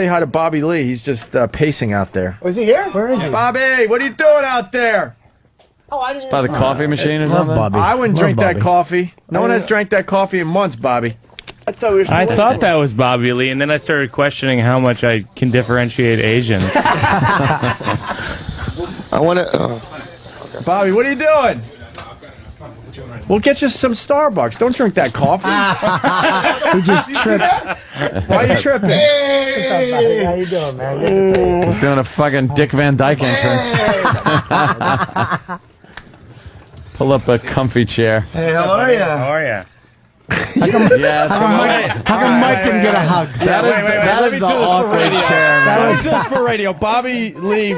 say hi to Bobby Lee. He's just pacing out there. Was he here? Where is he? Bobby, what are you doing out there? Oh, I didn't. By the coffee machine or Love something? Bobby. I wouldn't Love drink Bobby. that coffee. No one has drank that coffee in months, Bobby. I thought, we were I thought that was Bobby Lee, and then I started questioning how much I can differentiate Asians. I want to. Bobby, what are you doing? We'll get you some Starbucks. Don't drink that coffee. He just tripped. Why are you tripping? Hey, how you doing, man? He's doing a fucking Dick Van Dyke entrance. Pull up a comfy chair. Hey, how are you? How are ya? Yeah, How come Mike didn't get a hug? that is Let me the do this for awkward radio. chair, man. Let's do this for radio. Bobby Lee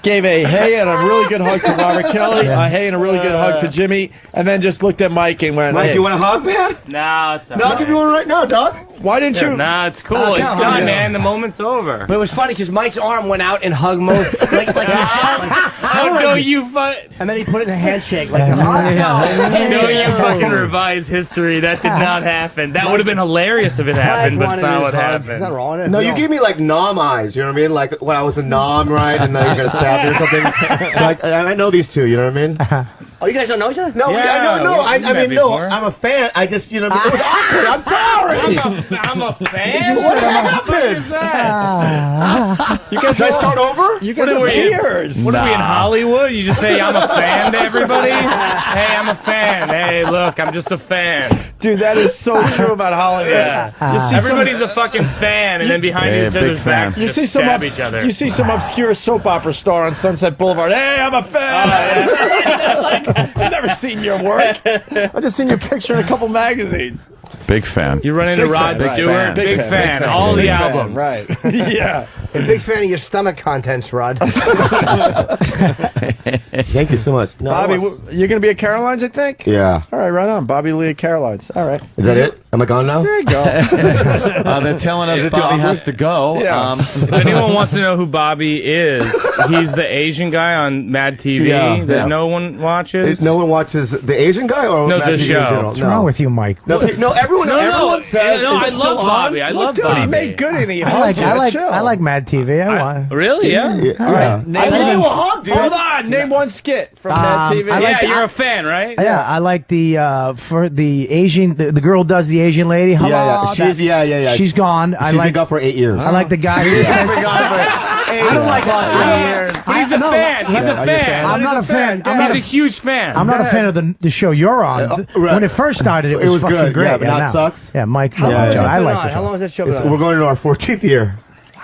gave a hey and a really good hug to Robert Kelly, a hey and a really good hug to Jimmy, and then just looked at Mike and went, Mike, hey. you want a hug, man? Nah, it's No, I'll give you one right now, dog. Why didn't you? Nah, it's cool. It's come done, on. man. The moment's over. But it was funny because Mike's arm went out in hug mode, like How go you and then he put it in a handshake, like No, you fucking revise history. That did not happen. That would have been hilarious if it happened, but it's not what happened. Nothing wrong with it. No, you gave me like nom eyes. You know what I mean? Like when I was a nom, right? And then you're gonna stab me or something. So I know these two. You know what I mean? Oh, you guys don't know each other? No, Yeah, no. we've I met mean, no. before. I'm a fan. I just, you know, it was awkward. I'm sorry. I'm a fan? What What is happened? that? You guys Should I start over? You guys What are are we in? peers. What are we in Hollywood? You just say I'm a fan to everybody? Hey, I'm a fan. Hey, look, I'm just a fan. Dude, that is so true about Hollywood. Yeah. You see Everybody's a fucking fan, and then behind Yeah, each big other's fan. backs You just see some stab each other. you see some obscure soap opera star on Sunset Boulevard. Hey, I'm a fan. I've never seen your work. I've just seen your picture in a couple magazines. Big fan. You run into Big Rod fan, Stewart, right. big fan. All the Big fan, albums. right? Yeah. A big fan of your stomach contents, Rod. Thank you so much. No, Bobby, I was- you're going to be at Caroline's, I think? Yeah. All right, right on. Bobby Lee at Caroline's. All right. Is that it? Am I gone now? There you go. They're telling us Is it too Bobby awkward? has to go. Yeah. If anyone wants to know who Bobby is, he's the Asian guy on Mad TV Yeah, that yeah. no one watches. No one watches the Asian guy or No, Mad the TV show. in general? What's wrong with you, Mike? No, everyone. everyone says. no, is I it love still on? Bobby. I love Dude, Bobby. he made good and he I hugged like you. I like Mad TV. I want. Really? Yeah. Yeah. All right, name I one- gave you a hug, dude. Hold on. Name one skit from Mad TV. I Yeah, like the- you're a fan, right? Yeah, I like the for the Asian the girl who does the Asian lady. Hello, Yeah. She's yeah. She's gone. I She's like been gone for 8 years. I like the guy who I don't like But he's a fan. He's a fan. I'm not a fan. He's a huge fan. I'm not a fan of the show you're on. right. When it first started, it It was was fucking good, great. yeah, but now it now. sucks. Yeah, Mike. long has it I been like on? the How show. long has that show been on? We're going to our 14th year.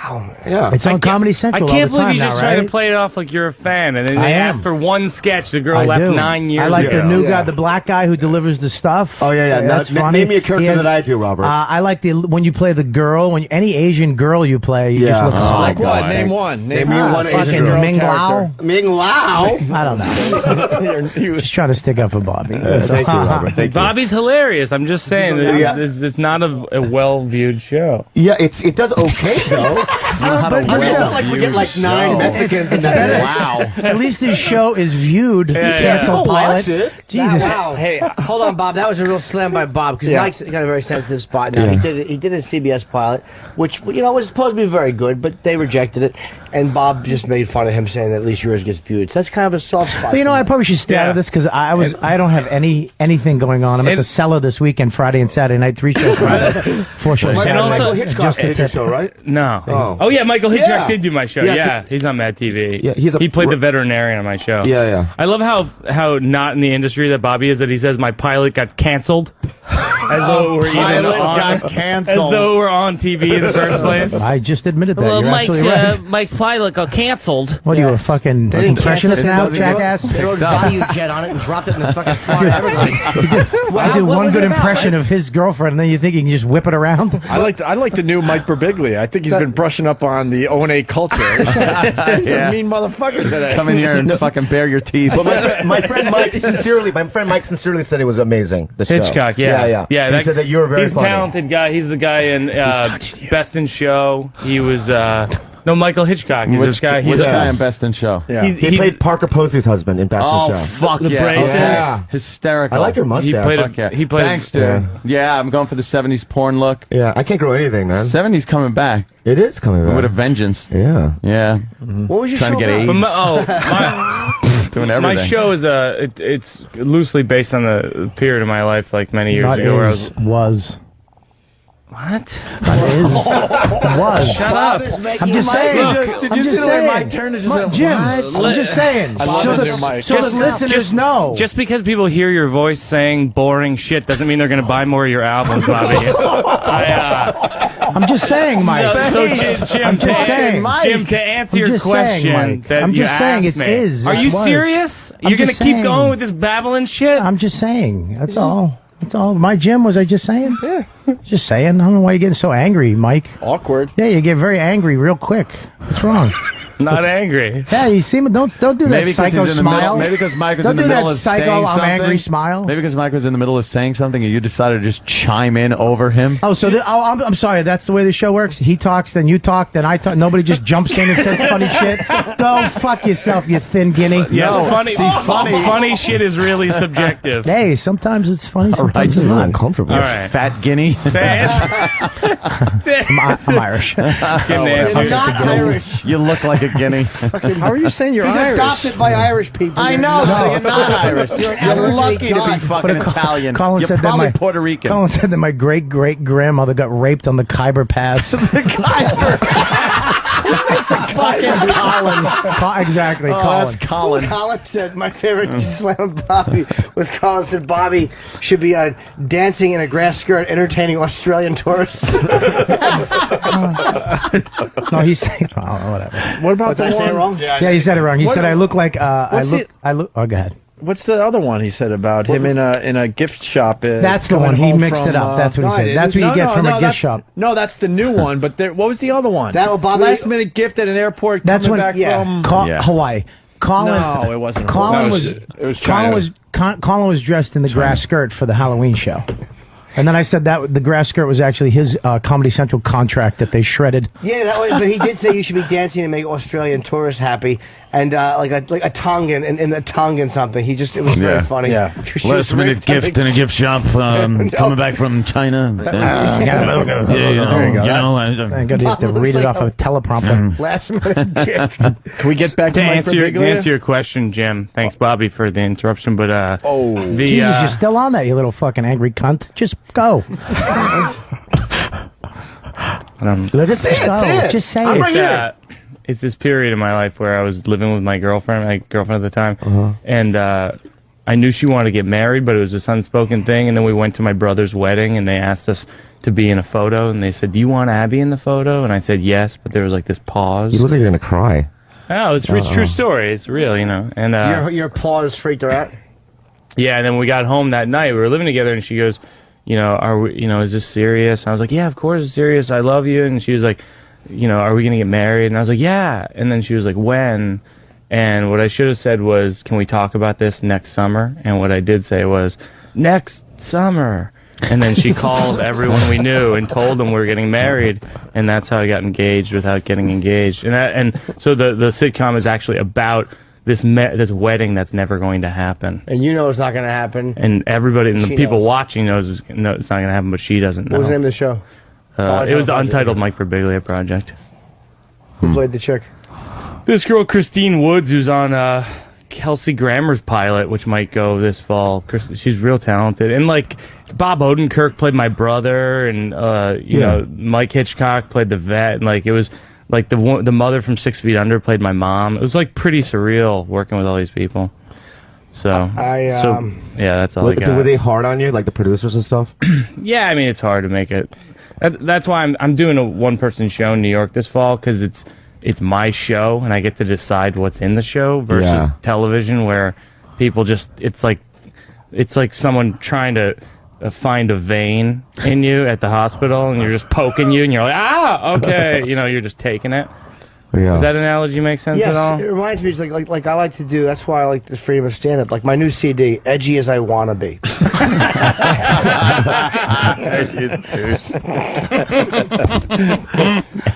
Wow. Yeah. It's on Comedy Central. I can't all the believe time you just now, tried right? to play it off like you're a fan, and then I they am. asked for one sketch. The girl I left do. 9 years I like ago. the new Yeah. guy, the black guy who delivers the stuff. Oh yeah. That's Now, funny. name me a He character has- that I do, Robert. I like the when you play the girl. When any Asian girl you play, you just Yeah. look Oh, hot. Like what? God. Name one. Name me one Asian fucking girl Ming Lao. character. Ming Lao. I don't know. Just trying to stick up for Bobby. Thank you, Robert. Thank you. Bobby's hilarious. I'm just saying, Yeah. it's not a well-viewed show. Yeah, it does okay though. It's not like we get like 9 Mexicans and that's it. Wow. At least his show is viewed. He yeah. canceled I'll pilot. watch it. Jesus. Wow. Hey, hold on, Bob. That was a real slam by Bob because Yeah. Mike's got a very sensitive spot now. Yeah. He did a CBS pilot, which was supposed to be very good, but they rejected it, and Bob just made fun of him, saying that at least yours gets viewed. So that's kind of a soft spot. Well, you know, for I me. probably should stay out of this because I don't have anything going on. I'm at And- the Cellar this weekend, Friday and Saturday night, 3 shows. Friday, 4 shows. Michael, Saturday. also- Michael Hitchcock Just a did your tip. show, right? No. Oh. Yeah, Michael Hitchcock Yeah. did do my show. Yeah, Yeah, he's on Mad TV. Yeah, he played the veterinarian on my show. Yeah, yeah. I love how not in the industry that Bobby is, that he says my pilot got canceled. As though we're even Pilot on, got canceled. As though we're on TV in the first place. I just admitted that. You're absolutely right. Mike's pilot got canceled. What are you, a fucking They didn't impressionist cancel now, it. They jackass? They wrote Value Jet on it and dropped it in the fucking front of everything. I did one good impression of his girlfriend, and then you think you can just whip it around? I like the new Mike Birbiglia. I think he's been brushing up on the O&A culture. He's a mean motherfucker today. Come in here and fucking bare your teeth. But my friend Mike sincerely said it was amazing. The show. Hitchcock, yeah. He said that you were very He's a funny. talented guy. He's the guy in Best in Show. He was No, Michael Hitchcock. He's this guy. Which He's guy in Best in Show? Yeah. He played Parker Posey's husband in Best Oh, in Show. fuck The yeah. braces. Yeah. Hysterical. I like your mustache. He played Fuck yeah. He played. Thanks, dude. Yeah, I'm going for the 70s porn look. Yeah, I can't grow anything, man. 70s coming back It is coming back. with a vengeance. Yeah. Yeah. What was your Trying show to get about? AIDS. Doing everything. My show is it's loosely based on the period of my life, like many years Not ago, where I is, was. was. What? Not is. Was. Shut up. I'm just saying. Look, I'm just saying. Jim, I'm just saying. I love So it, your the, mic. so the listeners know. Just because people hear your voice saying boring shit doesn't mean they're going to buy more of your albums, Bobby. I'm just saying, Mike. So Jim, I'm just saying. Jim, to answer I'm your just saying, question Mike. that I'm you just saying asked it's me, is, are it you was. serious? I'm You're going to just keep saying. going with this babbling shit? I'm just saying. That's all. That's all. My Jim, was I just saying? Yeah. Just saying. I don't know why you're getting so angry, Mike. Awkward. Yeah, you get very angry real quick. What's wrong? Not angry. Yeah, you see me. Don't do that Maybe because psycho he's in the middle. smile. Maybe because Mike was Don't in the do that middle of psycho, saying I'm something. angry smile. Maybe because Mike was in the middle of saying something and you decided to just chime in over him. Oh, so I'm sorry. That's the way the show works. He talks, then you talk, then I talk. Nobody just jumps in and says funny shit. Go fuck yourself, you thin guinea. Yeah, No, funny shit is really subjective. Hey, sometimes it's funny. Sometimes It's it's a little not. uncomfortable. All right. Fat guinea. I'm Irish. Jim, to answer I'm your- not Irish. You look like a guinea. How are you saying you're He's Irish? adopted by Irish people. I You're know, not. so you're not Irish. You're an You're Aboriginal lucky to be god. fucking Italian. Colin You're said that probably my Puerto Rican. Colin said that my great grandmother got raped on the Khyber Pass. Fucking Colin. Exactly, Oh, Colin. that's Colin. Colin said my favorite slam of Bobby was Colin said Bobby should be dancing in a grass skirt entertaining Australian tourists. No, he's saying whatever. What about Did I the say it one? wrong? Yeah, he said it wrong. He What- said I look like What's the- Oh, go ahead. What's the other one he said about him in a gift shop? That's the coming one. He home mixed from, it up. That's what he no, said. it That's was- what you no, get no, from no, a gift that's- shop. No, that's the new one. But what was the other one? That Bobby- last minute gift at an airport. That's coming when back from. Yeah. Hawaii. Colin. No, it wasn't. Colin No, was. it was Colin China. was. Colin was dressed in the grass skirt for the Halloween show. And then I said that the grass skirt was actually his Comedy Central contract that they shredded. Yeah, that way, but he did say you should be dancing and make Australian tourists happy, and like a Tongan and a Tongan something. It was very Yeah. funny. Yeah. She was raped, I think. in a gift shop coming back from China. There you go. I got to have to Looks read it like off a teleprompter. Last minute gift. Can we get back to, To Mike answer Birbiglia? your question, Jim. Thanks, Bobby, for the interruption. But the Jesus, you're still on that, you little fucking angry cunt. Just go. Let's go. Just say it. It's this period in my life where I was living with my girlfriend at the time, and I knew she wanted to get married, but it was this unspoken thing. And then we went to my brother's wedding, and they asked us to be in a photo, and they said, "Do you want Abby in the photo?" And I said yes, but there was like this pause. You look like you're gonna cry. Oh, it's true story. It's real, you know. And Your pause freaked her out. yeah, and then we got home that night. We were living together, and she goes, "You know, are we? You know, is this serious?" And I was like, "Yeah, of course it's serious. I love you." And she was like, "You know, are we gonna get married?" And I was like, "Yeah." And then she was like, "When?" And what I should have said was, "Can we talk about this next summer?" And what I did say was, "Next summer." And then she called everyone we knew and told them we were getting married, and that's how I got engaged without getting engaged. And so the sitcom is actually about this wedding that's never going to happen. And you know it's not going to happen. And everybody and the She people knows. watching knows it's not going to happen, but she doesn't know. What was the name of the show? It was the Untitled Mike Birbiglia Project. Who played the chick? This girl, Christine Woods, who's on Kelsey Grammer's pilot, which might go this fall. She's real talented. And, like, Bob Odenkirk played my brother, and, you know, Mike Hitchcock played the vet. And, like, it was, like, the mother from 6 Feet Under played my mom. It was, like, pretty surreal working with all these people. So, yeah, that's all I got. Were they hard on you, like the producers and stuff? Yeah, I mean, it's hard to make it. That's why I'm doing a one-person show in New York this fall, because it's my show, and I get to decide what's in the show versus television, where people just it's like someone trying to find a vein in you at the hospital, and you're just poking you, and you're like, okay, you know, you're just taking it. Yeah. Does that analogy make sense at all? Yes, it reminds me. It's like I like to do. That's why I like the freedom of stand-up. Like my new CD, "Edgy as I Wanna Be."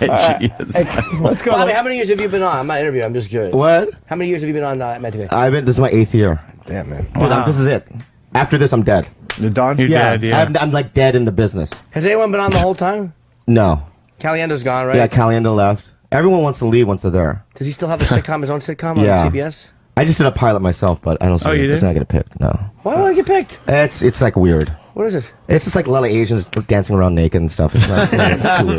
Let's go. Bobby, how many years have you been on? I'm not interviewing. I'm just curious. What? How many years have you been on Mad TV? This is my 8th year. Damn, man. Dude, this is it. After this, I'm dead. You're done? You're dead, yeah. I'm like dead in the business. Has anyone been on the whole time? No. Caliendo's gone, right? Yeah, Caliendo left. Everyone wants to leave once they're there. Does he still have a sitcom, his own sitcom Yeah. on CBS? I just did a pilot myself, but I don't see Oh, you it's did? not gonna pick. No. Why would I get picked? It's like weird. What is it? It's just like a lot of Asians dancing around naked and stuff. It's not it's too weird.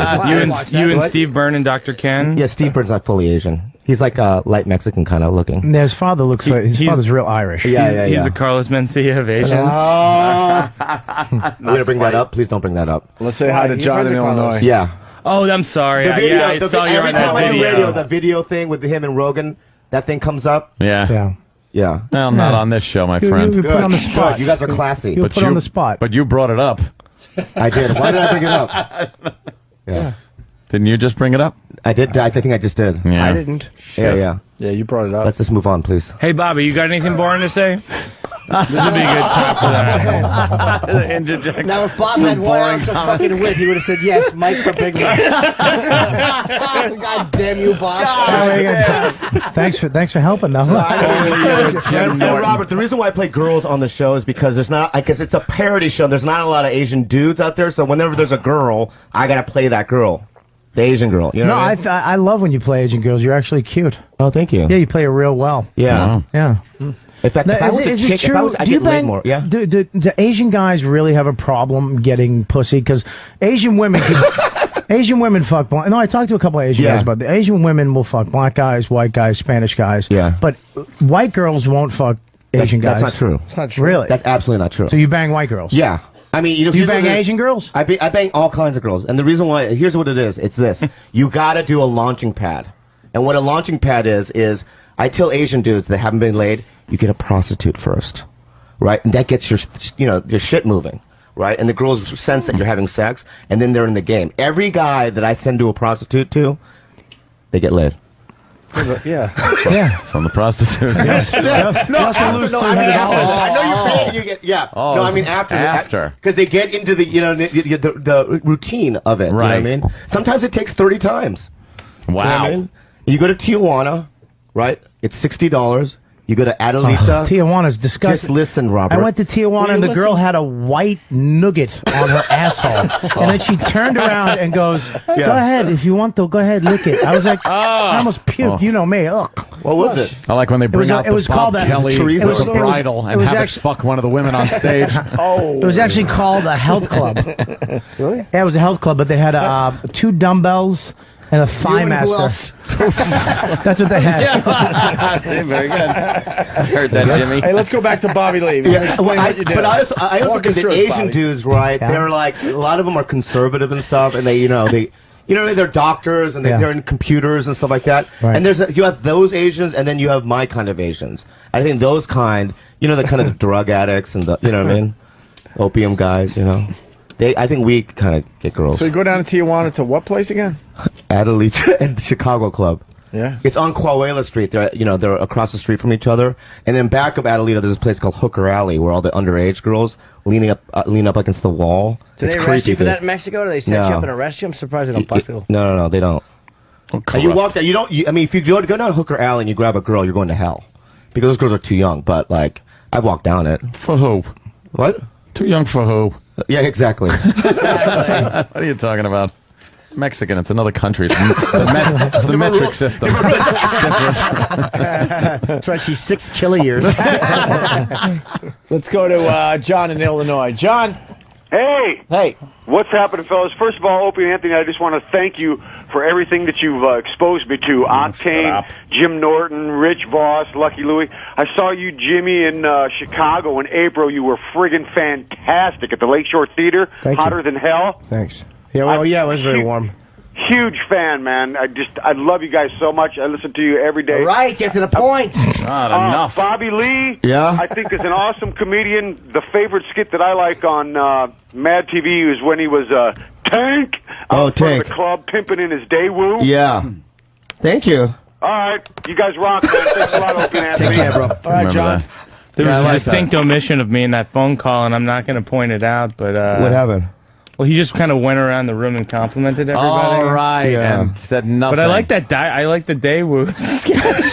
You and What? Steve Byrne and Dr. Ken? Yeah, Steve Bird's not fully Asian. He's like light Mexican kind of looking. His father looks like his he's- father's real Irish. Yeah, He's the Carlos Mencia of Asians. Oh. I'm gonna bring that up. Please don't bring that up. Let's say hi to You've John heard in the Carlos. Illinois. Yeah. Oh, I'm sorry. The video. Yeah, I saw you every on that time I do video. radio, the video thing with him and Rogan, that thing comes up. Yeah. Yeah. Yeah. Well, not on this show, my friend. You put on the spot. Good. You guys are classy. You put on the spot. But you brought it up. I did. Why did I bring it up? Yeah. Didn't you just bring it up? I did. I think I just did. Yeah. I didn't. Yeah. Yeah, you brought it up. Let's just move on, please. Hey, Bobby, you got anything boring to say? This would be a good time for that. Interject. Now, if Bob had one ounce of fucking wit, he would have said, yes, Mike the Big Man. God damn you, Bob. Thanks for helping, though. So, Robert, the reason why I play girls on the show is because there's not, I guess it's a parody show. There's not a lot of Asian dudes out there, so whenever there's a girl, I gotta play that girl. The Asian girl. You know No, what I mean? I love when you play Asian girls. You're actually cute. Oh, thank you. Yeah, you play it real well. Yeah. Yeah. In fact, if I was a chick, if I was, I'd get laid more. Yeah. Do Asian guys really have a problem getting pussy? Because Asian women Asian women fuck black. No, I talked to a couple of Asian guys about the Asian women will fuck black guys, white guys, Spanish guys. Yeah. But white girls won't fuck Asian guys. That's not true. It's not true. Really? That's absolutely not true. So you bang white girls? Yeah. I mean, You here's bang what it is. Asian girls? I bang all kinds of girls. And the reason why, here's what it is. It's this. You gotta do a launching pad. And what a launching pad is I tell Asian dudes that haven't been laid, you get a prostitute first. Right? And that gets your shit moving. Right? And the girls sense that you're having sex, and then they're in the game. Every guy that I send to a prostitute to, they get laid. Yeah. Yeah. From the prostitute. No, also lose I mean, $300. I know you're paying. You get Oh, no, I mean after after. because they get into the the routine of it. Right. You know what I mean? Sometimes it takes 30 times. Wow. You know what I mean? You go to Tijuana, right? It's $60. You go to Adelita. Tijuana's disgusting. Just listen, Robert. I went to Tijuana and the girl had a white nugget on her asshole. And then she turned around and goes, go ahead, if you want to, go ahead, lick it. I was like, I almost puked. You know me. Ugh. What was it? I like when they bring was- out it the was Bob called a- Kelly it was- with it a was- bridle it and was have actually- it fuck one of the women on stage. It was actually called a health club. Really? Yeah, it was a health club, but they had 2 dumbbells and a thigh and who master. That's what they had. Very good. Heard that, Jimmy. Hey, let's go back to Bobby Lee. Well, but I also Walk think us that through it, Asian Bobby. dudes, right? Yeah. They're like a lot of them are conservative and stuff, and they're doctors and they're in computers and stuff like that. Right. And you have those Asians, and then you have my kind of Asians. I think those kind, the kind of the drug addicts and the, you know what I mean, opium guys. I think we kind of get girls. So you go down to Tijuana to what place again? Adelita and the Chicago Club. Yeah. It's on Coahuila Street. They're across the street from each other. And then back of Adelita, there's a place called Hooker Alley where all the underage girls lean up against the wall. Do It's they arrest you for dude. that in Mexico? Do they set you No. up and arrest you? I'm surprised they don't bust people. No, they don't. Oh, And you walk down. If you go down Hooker Alley and you grab a girl, you're going to hell because those girls are too young. But I've walked down it. For who? What? Too young for who? Yeah, exactly. What are you talking about? Mexican, it's another country. It's the metric system. That's right, she's 6 kiloyears. Let's go to John in Illinois. John. Hey, Hey. what's happening, fellas? First of all, Opie and Anthony, I just want to thank you for everything that you've exposed me to. Octane, Jim Norton, Rich Voss, Lucky Louie. I saw you, Jimmy, in Chicago in April. You were friggin' fantastic at the Lakeshore Theater. Thank you. Hotter than hell. Thanks. Yeah, well, yeah, it was very warm. Huge fan, man. I love you guys so much. I listen to you every day. Right, get to the point. Not enough. Bobby Lee, Yeah? I think is an awesome comedian. The favorite skit that I like on Mad TV is when he was Tank out in front Tank. of the club pimping in his Daewoo. Yeah. Thank you. All right, you guys rock, man. Thanks a lot, Opie and Anthony. Take care, bro. All right, Remember John. that. There was I a like distinct omission of me in that phone call, and I'm not going to point it out, but What happened? well, he just kind of went around the room and complimented everybody. All right, Yeah. and said nothing. But I like that. I like the Daewoo sketch.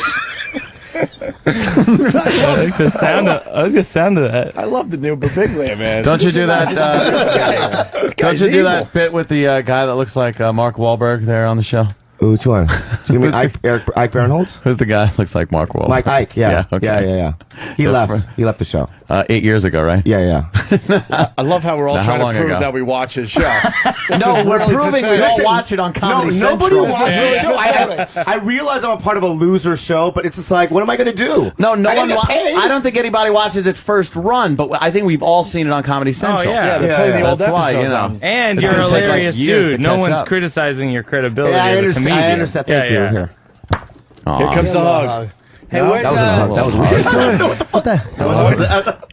I like the sound. I like the sound of that. I love the new Birbiglia, man. Don't you do that? This Don't guy's you do evil. that bit with the guy that looks like Mark Wahlberg there on the show? Which one? You mean Ike Barinholtz? Who's the guy that looks like Mark Wahlberg? Like Ike, yeah. Yeah, okay. Yeah. He left. He left the show. 8 years ago, right? Yeah. I love how we're all Now, how trying to long prove ago? that we watch his show. No, we're proving we all watch it on Comedy nobody Central. watches the show. I realize I'm a part of a loser show, but it's just like, what am I going to do? No I one. gotta get paid. I don't think anybody watches it first run, but I think we've all seen it on Comedy Central. yeah. They play the old That's why, episodes you know. on. And It's you're a gonna take, like, hilarious years to dude. No catch one's up. criticizing your credibility Yeah, I as a understand. comedian. I understand. Thank you. Yeah. Here. Aw. Here comes the hug. Hey, No? where's That was a hug. That was weird. what the?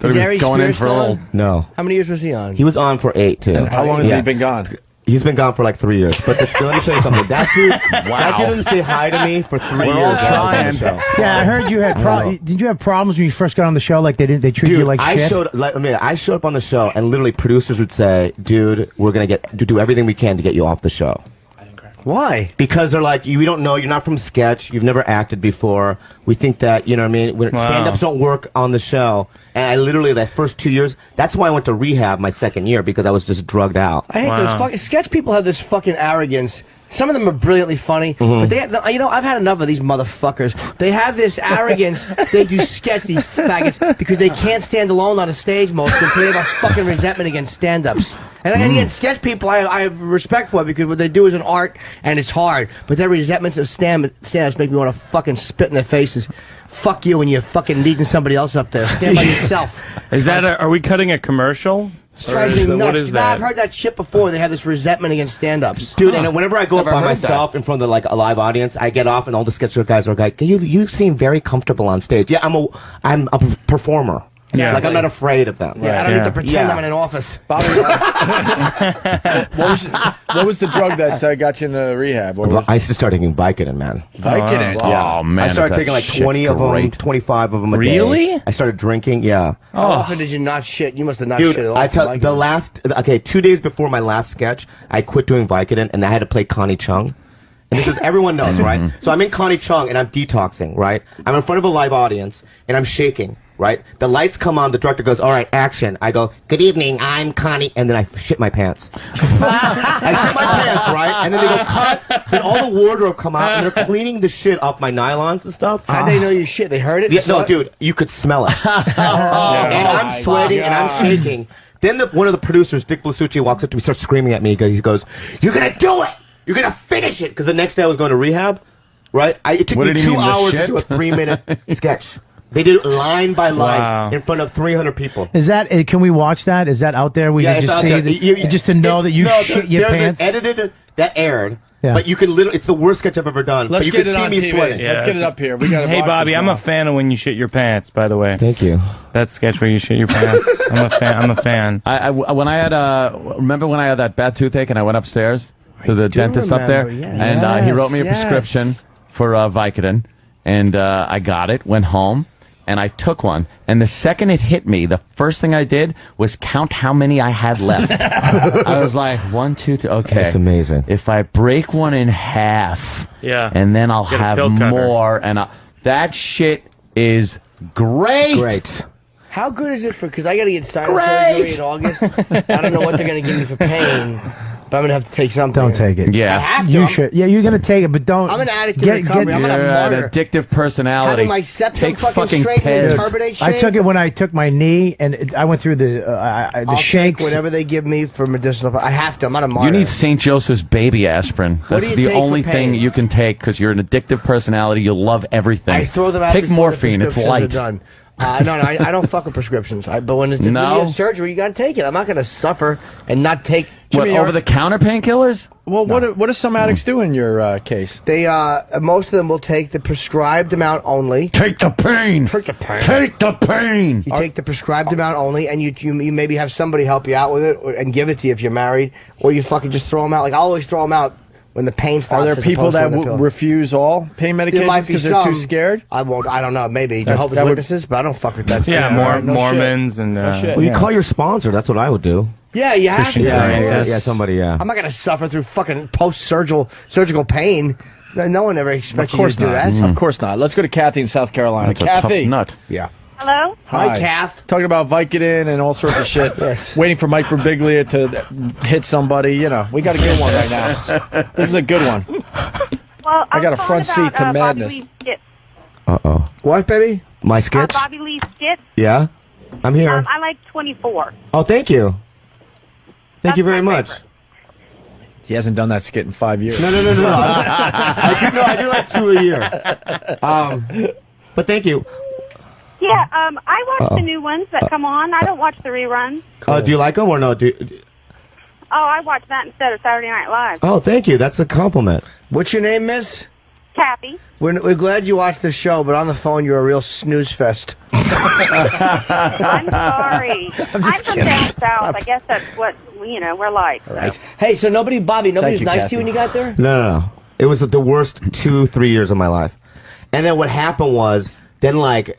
Is Ari Going in Spears for still old. on? No. How many years was he on? He was on for 8, too. How long has Yeah. he been gone? He's been gone for like 3 years. But let me tell you something. That kid didn't say hi to me for 3 years. all while I was on trying. the show. Yeah, I heard you had did you have problems when you first got on the show? Like they treated you Dude, like I shit? showed up on the show, and literally producers would say, "Dude, we're gonna do everything we can to get you off the show." Why? Because they're like, we don't know, you're not from sketch, you've never acted before. We think that, you know what I mean, when Wow. stand-ups don't work on the show. And I literally, that first 2 years, that's why I went to rehab my second year, because I was just drugged out. I hate Wow. those fucking sketch people have this fucking arrogance. Some of them are brilliantly funny, but they have, I've had enough of these motherfuckers. They have this arrogance. They do sketch, these faggots, because they can't stand alone on a stage most of them, so they have a fucking resentment against stand-ups. And again, sketch people I have respect for because what they do is an art and it's hard. But their resentments of stand-ups make me want to fucking spit in their faces. Fuck you when you're fucking leading somebody else up there. Stand by yourself. Is that? Are we cutting a commercial? Or Drives me is- nuts. what is Nah, that? I've heard that shit before. They have this resentment against stand-ups. Dude, and whenever I go up Never by heard myself in front of like a live audience, I get off and all the sketch show guys are like, you seem very comfortable on stage. Yeah, I'm a performer. Yeah. Like, I'm not afraid of them. Yeah, I don't Yeah. need to pretend Yeah. I'm in an office. Bobby, what was the drug that got you into rehab? What was I used to start taking Vicodin, man. Vicodin? Oh, man. I is started that taking like shit 20 of them, great. 25 of them a day. Really? I started drinking, yeah. How often did you not shit? You must have not Dude, shit at all. I tell Like the it. last 2 days before my last sketch, I quit doing Vicodin and I had to play Connie Chung. And this is everyone knows, right? So I'm in Connie Chung and I'm detoxing, right? I'm in front of a live audience and I'm shaking, right? The lights come on, the director goes, "All right, action." I go, "Good evening, I'm Connie," and then I shit my pants. I shit my pants, right? And then they go, "Cut." Then all the wardrobe come out and they're cleaning the shit off my nylons and stuff. How'd they know you shit? They heard it? Yeah, Saw no, it? dude, you could smell it. And Oh I'm sweating and I'm shaking. Then one of the producers, Dick Blasucci, walks up to me, starts screaming at me. He goes, "You're gonna do it! You're gonna finish it!" Because the next day I was going to rehab, right? It took What me did he 2 mean, the hours to shit? do a 3-minute sketch. They did it line by line Wow. in front of 300 people. Is that? Can we watch that? Is that out there? We Yeah, can it's just out see there. that, just to know that you no, shit your there's pants. an edited that aired, Yeah. but you can literally. It's the worst sketch I've ever done. Let's but you get can it see on me TV. sweating. Yeah. Let's get it up here. We got. Hey, Bobby, I'm a fan of when you shit your pants. By the way, Thank you. that sketch where you shit your pants. I'm a fan. I'm a fan. When I had remember when I had that bad toothache and I went upstairs to the do dentist up there, remember, yes. and he wrote me a Yes, prescription for Vicodin, and I got it, went home, and I took one. And the second it hit me, the first thing I did was count how many I had left. I was like, 1, 2, 3. Okay, It's amazing. If I break one in half, Yeah. and then I'll Get a have pill cutter. more, and that shit is great. Great. How good is it for? Because I got to get sinus Great! surgery in August. I don't know what they're going to give me for pain, but I'm going to have to take something. Don't take it. I Yeah. have to. You should. Yeah, you're gonna take it, but don't. I'm an addict in recovery. I'm You're a an martyr. addictive personality. Having my septum Take fucking straight and Pez. turbinate shape. I took it when I took my knee, and I went through the I'll shakes. take whatever they give me for medicinal. I have to. I'm not a martyr. You need St. Joseph's baby aspirin. What That's do you the take for only pain? thing you can take because you're an addictive personality. You love everything. I throw them out. Take before morphine. The It's prescriptions light. are done. No, I don't fuck with prescriptions. But when it's when No? you have surgery, you got to take it. I'm not going to suffer and not take. What, Jimmy, over-the-counter painkillers? Well, what do some addicts do in your case? They most of them will take the prescribed amount only. Take the pain. Take the pain. Take the pain. You take the prescribed amount only, and you maybe have somebody help you out with it and give it to you if you're married, or you fucking just throw them out. Like I always throw them out When the pain stops. Are there as people opposed to that when the pill- refuse all pain There medications might be because they're too some. scared? I won't. I don't know. Maybe Jehovah's that would- Witnesses, but I don't fuck with that. Yeah, stuff. more no Mormons and shit. Well, you call your sponsor. That's what I would do. Yeah, you have to. Christian Scientist. Yeah, somebody. Yeah. I'm not gonna suffer through fucking surgical pain. No one ever Of expects you course to do not. that. Of course not. Let's go to Kathy in South Carolina. That's a Kathy. tough nut. Yeah. Hello? Hi, Kath. Talking about Vicodin and all sorts of shit. Yes. Waiting for Mike Birbiglia to hit somebody. You know, we got a good one right now. This is a good one. Well, I got a was front calling seat to about, madness. Bobby Lee's skit. Uh-oh. What, baby? My sketch? Bobby Lee's skit. Yeah? I'm here. I like 24. Oh, thank you. Thank you That's very my much. favorite. He hasn't done that skit in 5 years. No. I do like 2 a year. But thank you. Yeah, I watch the new ones that come on. I don't watch the reruns. Do you like them or no? Oh, I watch that instead of Saturday Night Live. Oh, thank you. That's a compliment. What's your name, miss? Kathy. We're glad you watched the show, but on the phone you're a real snooze fest. I'm sorry. I'm from down south. I guess that's what, we're like. So. Hey, so nobody was you, nice to Kathy. you when you got there? No. It was the worst 2-3 years of my life. And then what happened was, then like,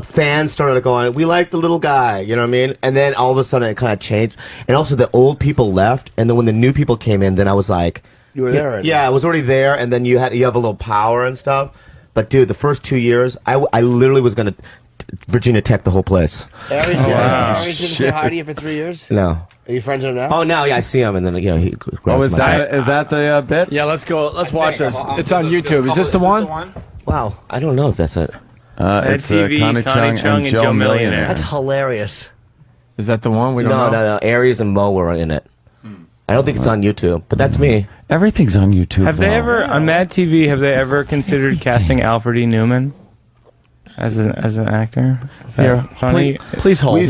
fans started going, we like the little guy, you know what I mean? And then all of a sudden it kind of changed. And also the old people left, and then when the new people came in, then I was like, You were there already. yeah, I was already there, and then you have a little power and stuff. But dude, the first 2 years, I literally was gonna Virginia Tech the whole place. Aries, wow. Aries didn't say hi to you for 3 years? No. Are you friends with him now? Oh, now, yeah, I see him, and then, he grabs Oh, is my that is that the bit? Yeah, let's go. Let's watch this. It's on YouTube. Is this the one? Wow, I don't know if that's it. It's TV, Connie Chung and Joe Millionaire. That's hilarious. Is that the one? We don't No, know. Aries and Mo were in it. I don't think it's on YouTube, but that's me. Everything's on YouTube. Have they now. ever on Mad TV? Have they ever considered casting Alfred E. Newman as an actor? Is that Here, funny? please hold.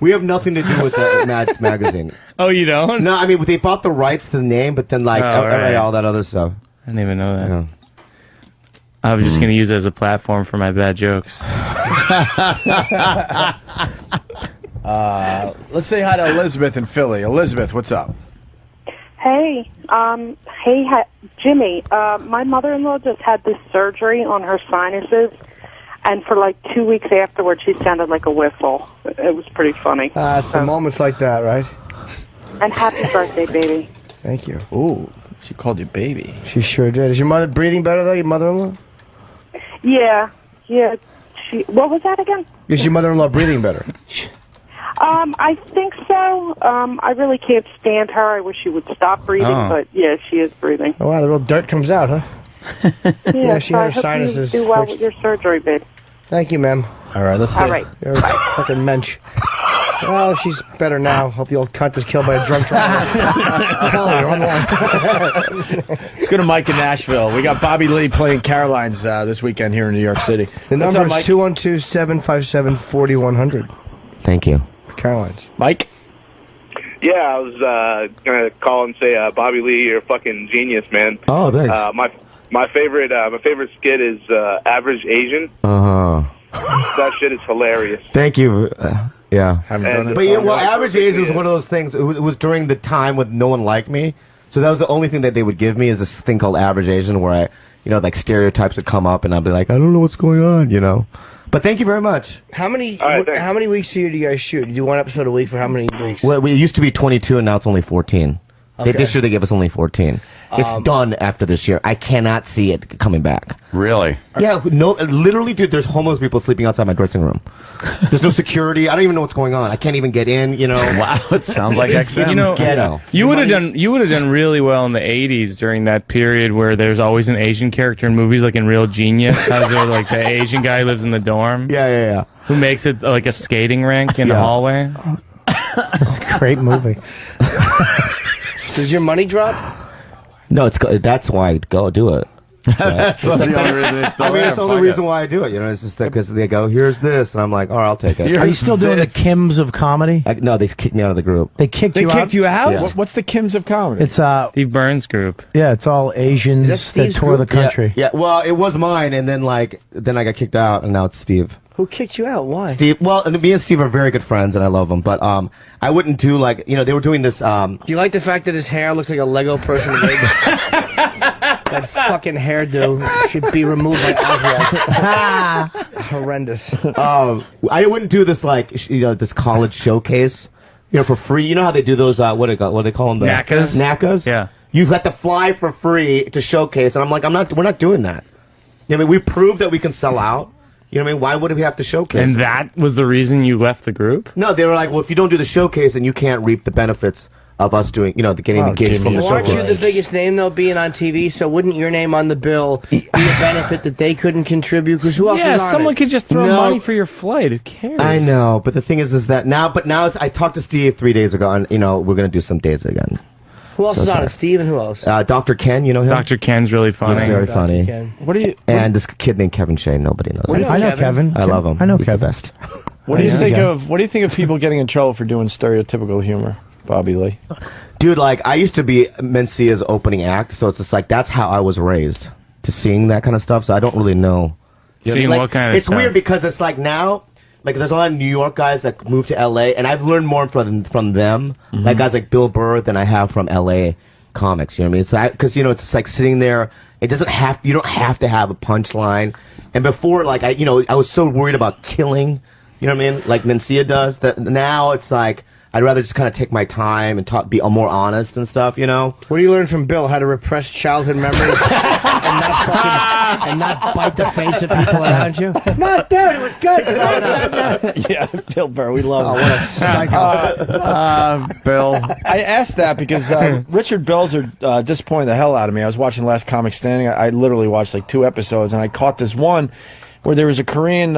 We have nothing to do with the Mad magazine. Oh, you don't? No, I mean they bought the rights to the name, but then like Oh, right. all that other stuff. I didn't even know that. Yeah. I was just going to use it as a platform for my bad jokes. Let's say hi to Elizabeth in Philly. Elizabeth, what's up? Hey, Jimmy, my mother-in-law just had this surgery on her sinuses, and for like 2 weeks afterwards, she sounded like a whistle. It was pretty funny. It's the moments like that, right? And happy birthday, baby. Thank you. Ooh, she called you baby. She sure did. Is your mother breathing better, though, your mother-in-law? Yeah. What was that again? Is your mother-in-law breathing better? I think so. I really can't stand her. I wish she would stop breathing, but yeah, she is breathing. Oh, wow, the real dirt comes out, huh? Yeah, she so I had her hope sinuses you do well fixed. with your surgery, babe. Thank you, ma'am. All right, let's All say. right. You're a fucking mensch. Well, she's better now. Hope the old cunt was killed by a drunk driver. Hell, you're on the line. Let's go to Mike in Nashville. We got Bobby Lee playing Caroline's this weekend here in New York City. The What's number up, is Mike? 212-757-4100. Thank you. Caroline's. Mike? Yeah, I was gonna call and say, Bobby Lee, you're a fucking genius, man. Oh, thanks. My favorite skit is Average Asian. That shit is hilarious. Thank you. Yeah. Haven't done it. But yeah, well, Average Asian was one of those things. It was during the time when no one liked me, so that was the only thing that they would give me is this thing called Average Asian, where I, like stereotypes would come up, and I'd be like, I don't know what's going on, But thank you very much. How many right, thanks. how many weeks a year do you guys shoot? You do one episode a week for how many weeks? Well, it used to be 22, and now it's only 14. This year they gave us only 14. It's done after this year. I cannot see it coming back. Really? Yeah, no, literally, dude, there's homeless people sleeping outside my dressing room. There's no security. I don't even know what's going on. I can't even get in, Wow, it sounds like XM. Ghetto. You would have done really well in the '80s during that period where there's always an Asian character in movies, like in Real Genius. How they're like the Asian guy who lives in the dorm. Yeah. Who makes it like a skating rink in the Yeah. hallway? It's a great movie. Does your money drop? No, that's why I go do it. That's the only reason it's still I mean, there. it's the only Fuck reason why I do it. You know, it's just because they go, "Here's this," and I'm like, "All right, I'll take it." Are you still doing the Kims of comedy? No, they kicked me out of the group. They kicked They you out. kicked you out? Yeah. What's the Kims of comedy? It's Steve Burns group. yeah, it's all Asians that Steve's tour the group? country. Yeah, well, it was mine, and then then I got kicked out, and now it's Steve. Who kicked you out? Why? Steve. Well, and me and Steve are very good friends, and I love him. But I wouldn't do they were doing this. Do you like the fact that his hair looks like a Lego person wig? That fucking hairdo should be removed by Oswald. Horrendous. I wouldn't do this this college showcase, for free. You know how they do those? What do they call them? NACAs? NACAs. Yeah. You have to fly for free to showcase, and I'm like, we're not doing that. You know what I mean? We proved that we can sell out. You know what I mean? Why would we have to showcase? And that was the reason you left the group? No, they were like, well, if you don't do the showcase, then you can't reap the benefits of us doing, getting the gigs from the Aren't showcase. you the biggest name though, being on TV? So wouldn't your name on the bill be a benefit that they couldn't contribute? Because who else Yeah, is on someone it? could just throw No. money for your flight. Who cares? I know, but the thing is that now I talked to Steve 3 days ago, and we're gonna do some dates again. Who else is on it? Steve and who else? Dr. Ken, you know him? Dr. Ken's really funny. He's very funny. Ken. What do you? And this kid named Kevin Shea, nobody knows. him. I know Kevin. I love him. I know He's Kevin. the best. What do you Yeah. think Yeah. of? What do you think of people getting in trouble for doing stereotypical humor, Bobby Lee? Dude, I used to be Mencia's opening act, so it's just that's how I was raised, to seeing that kind of stuff, so I don't really know. You know, Seeing what kind of It's stuff? weird because it's now, there's a lot of New York guys that moved to L.A., and I've learned more from them, like guys like Bill Burr, than I have from L.A. comics, you know what I mean? So because, it's like sitting there, you don't have to have a punchline, and before, I was so worried about killing, you know what I mean, like Mencia does, that now it's like, I'd rather just kind of take my time and be more honest and stuff, What do you learn from Bill? How to repress childhood memories and not bite the face of people around you? No, dude, it was good. Yeah, Bill Burr, we love him. What a psycho. Bill. I asked that because Richard Belzer disappointed the hell out of me. I was watching Last Comic Standing. I literally watched 2 episodes, and I caught this one where there was a Korean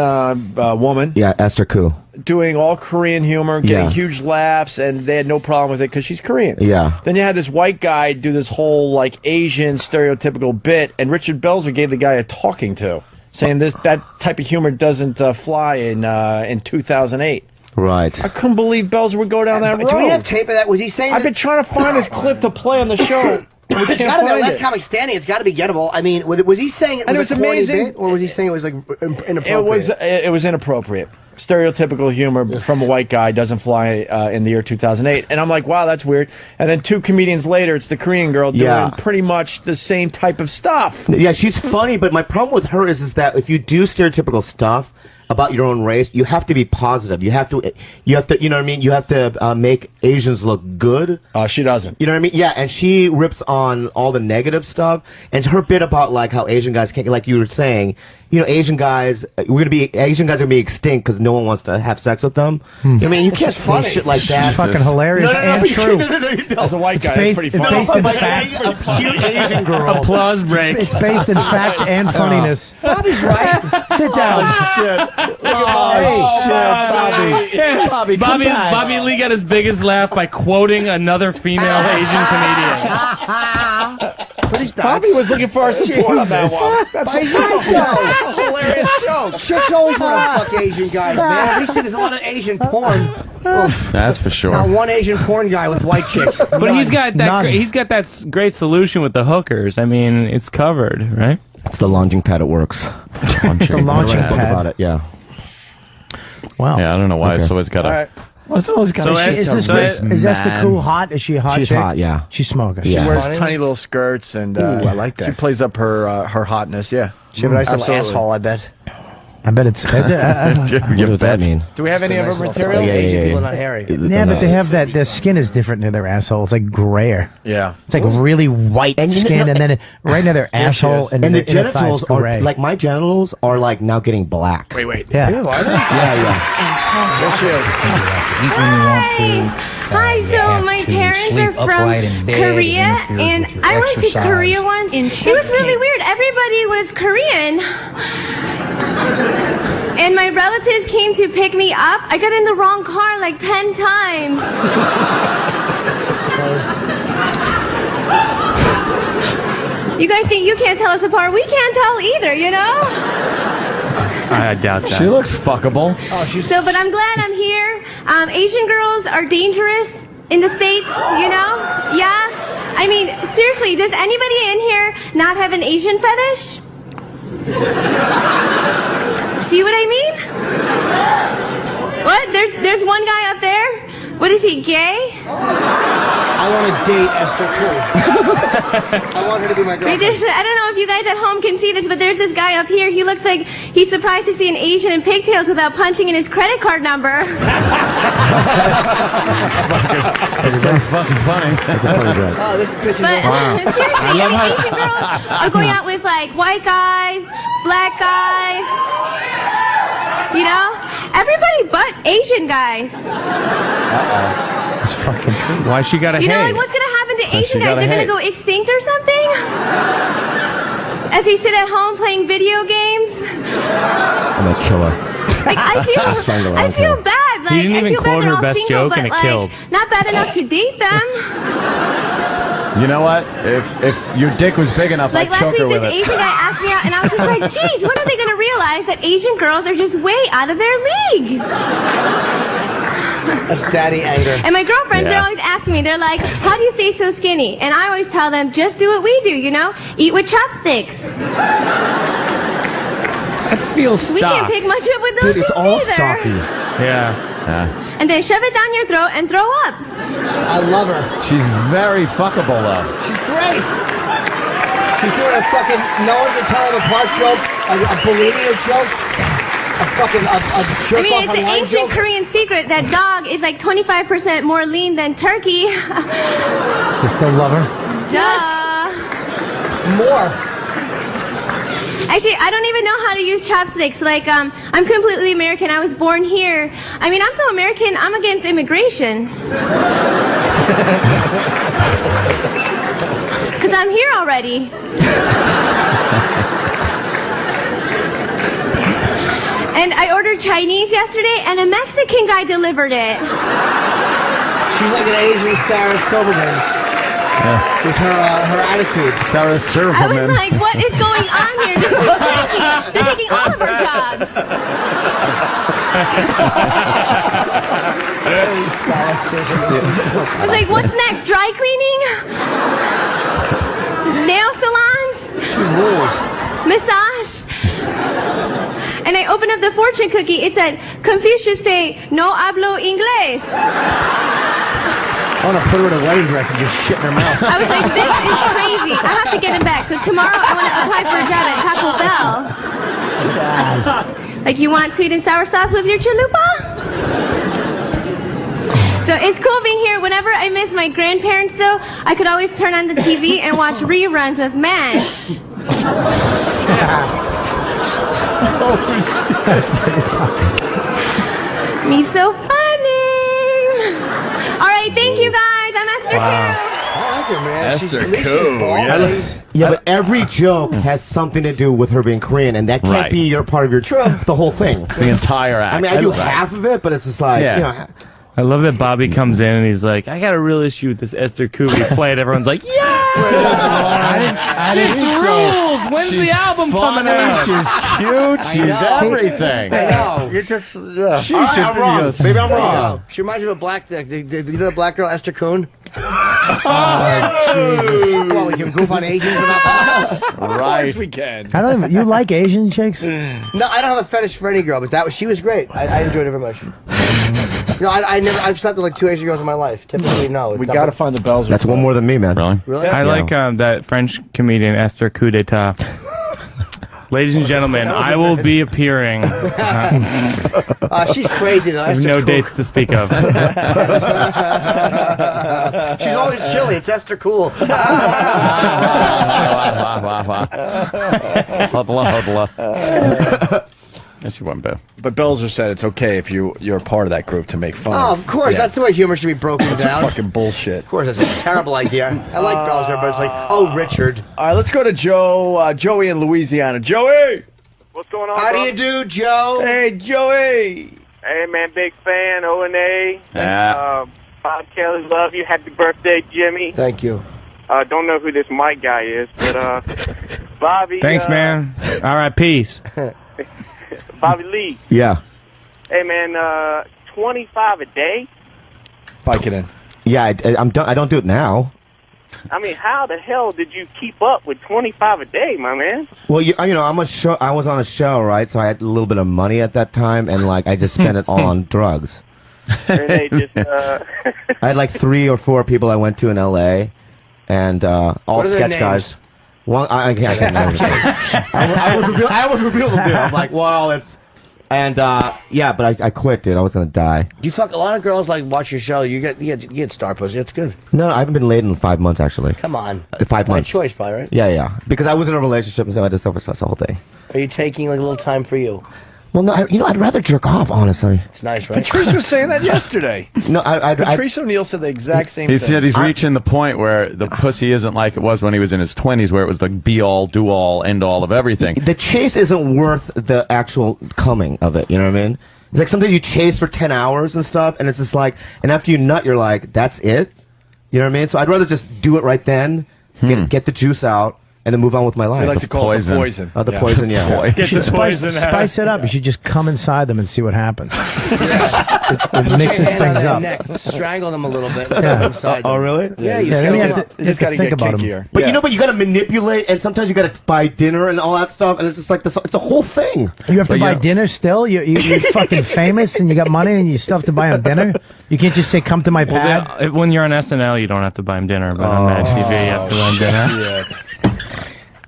woman. Yeah, Esther Koo. Doing all Korean humor, getting Yeah. huge laughs, and they had no problem with it because she's Korean. Yeah. Then you had this white guy do this whole Asian stereotypical bit, and Richard Belzer gave the guy a talking to, saying that type of humor doesn't fly in 2008. Right. I couldn't believe Belzer would go down that road. Do we have tape of that? Was he saying I've been trying to find this clip to play on the show. We It's can't got to be find Last it. Comic Standing. It's got to be gettable. I mean, was he saying it And was, it was a corny amazing. bit, or was he saying it was inappropriate? It was inappropriate. Stereotypical humor from a white guy doesn't fly in the year 2008. And I'm like, wow, that's weird. And then 2 comedians later, it's the Korean girl doing Yeah. pretty much the same type of stuff. Yeah, she's funny, but my problem with her is that if you do stereotypical stuff about your own race, you have to be positive. You have to, you know what I mean? You have to make Asians look good. She doesn't. You know what I mean? Yeah, and she rips on all the negative stuff. And her bit about how Asian guys can't, like you were saying, Asian guys are gonna be extinct because no one wants to have sex with them. I mean, you can't say shit like that. It's fucking hilarious and true. As a white guy, It's it's pretty based- funny. it's based in But fact. a cute Asian girl. Applause break. It's based in fact and funniness. Bobby's right. Sit down. Bobby, come back. Bobby Lee got his biggest laugh by quoting another female Asian comedian. Bobby was looking for our support on that one. That's He's right, a hilarious joke. Chicks always want to fuck Asian guys, man. We see there's a lot of Asian porn. Oof. That's for sure. Not one Asian porn guy with white chicks. But he's got that. None. He's got that great solution with the hookers. I mean, it's covered, right? It's the launching pad. It works. The launching Book pad. about it. Yeah. Wow. Yeah, I don't know why Okay. it's always got to. All right. What's always got? So is this so is Esther Koo hot? Is she a hot? She's chick? hot, yeah. She's smoking. Yeah. She wears Funny. tiny little skirts, and Ooh, I like that. She plays up her hotness. Yeah. She have a nice little Absolutely. asshole, I bet. I bet it's. What does that mean? Do we have any of her material? Yeah, Asian yeah, people yeah. are not hairy. Yeah, but they have that. Their skin is different near their asshole. It's like grayer. Yeah. It's like really white And you skin, know- and then right near their asshole, and, And the inner thigh, genitals it's are gray. like my genitals are now getting black. Wait. Yeah. Yeah, yeah. There she is. Hi, so my parents are from Korea, and I went to Korea once. It was really weird. Everybody was Korean. And my relatives came to pick me up. I got in the wrong car like 10 times. You guys think you can't tell us apart? We can't tell either, you know? I doubt that. She looks fuckable. But I'm glad I'm here. Asian girls are dangerous in the States, you know? Yeah? I mean, seriously, does anybody in here not have an Asian fetish? See what I mean? What? There's one guy up there? What is he, gay? I want to date Esther Cool. I want her to be my girlfriend. I don't know if you guys at home can see this, but there's this guy up here. He looks like he's surprised to see an Asian in pigtails without punching in his credit card number. That's pretty fucking funny. That's a funny joke. Oh, this bitch is But seriously, Asian girls are going out with like white guys, black guys, you know? Everybody but Asian guys. It's fucking true. Why she gotta You know, hate? like, what's gonna happen to Why she Asian guys? gotta They're gonna hate? go extinct or something? As they sit at home playing video games? I'm gonna kill her. Like, I feel bad. Like, He didn't I even feel bad quote they're her all best single, joke but and it like, killed. not bad enough to date them. You know what? If your dick was big enough, Like I'd last choke her week, with this it. Asian guy asked me out, and I was just like, geez, when are they gonna realize that Asian girls are just way out of their league? That's daddy anger. And my girlfriends, they're Yeah. always asking me, they're like, how do you stay so skinny? And I always tell them, just do what we do, you know? Eat with chopsticks. I feel We can't stock. pick much up with those Dude, it's things all either. stocky. Yeah. And then shove it down your throat and throw up. I love her. She's very fuckable, though. She's great. She's doing a fucking no one can tell them apart joke, a bulimia joke, a fucking a jerk I mean, off it's an online ancient joke. Korean secret that dog is like 25% more lean than turkey. You still love her? Duh. More. Actually, I don't even know how to use chopsticks. Like, I'm completely American. I was born here. I mean, I'm so American, I'm against immigration. Because I'm here already. And I ordered Chinese yesterday, and a Mexican guy delivered it. She's like an Asian Sarah Silverman with her attitude. Sarah I was Silverman. like, what is going on here? This is crazy. They're taking all of our jobs. I was like, what's next? Dry cleaning? Nail salons? She rules. Massage? And I opened up the fortune cookie. It said, Confucius say, no hablo inglés. I want to put her in a wedding dress and just shit in her mouth. I was like, this is crazy. I have to get him back. So tomorrow I want to apply for a job at Taco Bell. Like, you want sweet and sour sauce with your chalupa? So it's cool being here. Whenever I miss my grandparents, though, I could always turn on the TV and watch reruns of MASH. That's pretty funny. Me so funny. All right, thank you guys. I'm Esther Koo. I like her, man. Esther She's, at least Koo, she's bald. Yeah, but every joke has something to do with her being Korean, and that can't Right. be your part of your the whole thing. The entire act. I mean, I do Right. half of it, but it's just like, Yeah. you know. I love that Bobby comes in and he's like, I got a real issue with this Esther Koo. We play it. Everyone's like, yeah! This rules! When's the album coming out? She's cute. She's everything. I know. You're just, yeah. She All right, should I'm be wrong. a Maybe I'm wrong. She reminds me of a black, you know the black girl, Esther Kuhn? Well, we can goof on Asians about that. Of course we can. I don't even. You like Asian chicks? No, I don't have a fetish for any girl, but she was great. I enjoyed her very much. No, I've slept with like 2 Asian girls in my life. Typically, no. We got to find the bells. That's one more than me, man. Really? Really? I like that French comedian Esther Coup d'etat. Ladies and gentlemen, I will be appearing. She's crazy though. There's Esther no Kuhn. dates to speak of. She's always chilly. It's Esther Cool. Yes, you won't, Bill. But Belzer said it's okay if you're a part of that group to make fun. Oh, of course. Yeah. That's the way humor should be broken That's down. fucking bullshit. Of course, that's a terrible idea. I like Belzer, but it's like, oh, Richard. All right, let's go to Joey in Louisiana. Joey! What's going on, How do bro? you do, Joe? Hey, Joey! Hey, man, big fan, O&A. Yeah. Bob Kelly, love you. Happy birthday, Jimmy. Thank you. Don't know who this Mike guy is, but Bobby. Thanks, man. All right, peace. Bobby Lee. Yeah. Hey, man. 25 a day. Vicodin. Yeah, I don't do it now. I mean, how the hell did you keep up with 25 a day, my man? Well, you know, I was on a show, right? So I had a little bit of money at that time, and like I just spent it all on drugs. And they just. I had like 3 or 4 people I went to in L.A. and all sketch guys. One, I can't remember. I almost revealed them, dude. I'm like, well, it's. And yeah, but I quit, dude. I was gonna die. You fuck a lot of girls like watch your show. You get star pussy. That's good. No, I haven't been laid in 5 months actually. Come on. 5 By months. choice, probably, right? Yeah. Because I was in a relationship, and so I had to suffer the whole thing. Are you taking like a little time for you? Well, no, I'd rather jerk off, honestly. It's nice, right? Patrice was saying that yesterday. No, Patrice O'Neill said the exact same He thing. said he's reaching the point where the pussy isn't like it was when he was in his 20s, where it was like be all, do all, end all of everything. The chase isn't worth the actual coming of it. You know what I mean? It's like sometimes you chase for 10 hours and stuff, and it's just like, and after you nut, you're like, that's it. You know what I mean? So I'd rather just do it right then, get the juice out, and then move on with my life. They like to call it the poison. Oh, the poison, yeah. You should spice it up. You should just come inside them and see what happens. It mixes things up. Neck. Strangle them a little bit. Yeah. Inside Oh, them. really? Yeah, You just got to think about them. But you know, but you got to manipulate, and sometimes you got to buy dinner and all that stuff, and it's just like this. It's a whole thing. You have to buy dinner still? You're fucking famous and you got money and you still have to buy them dinner? You can't just say, come to my pad? Well, when you're on SNL, you don't have to buy him dinner, but on Mad TV, you have to buy him dinner.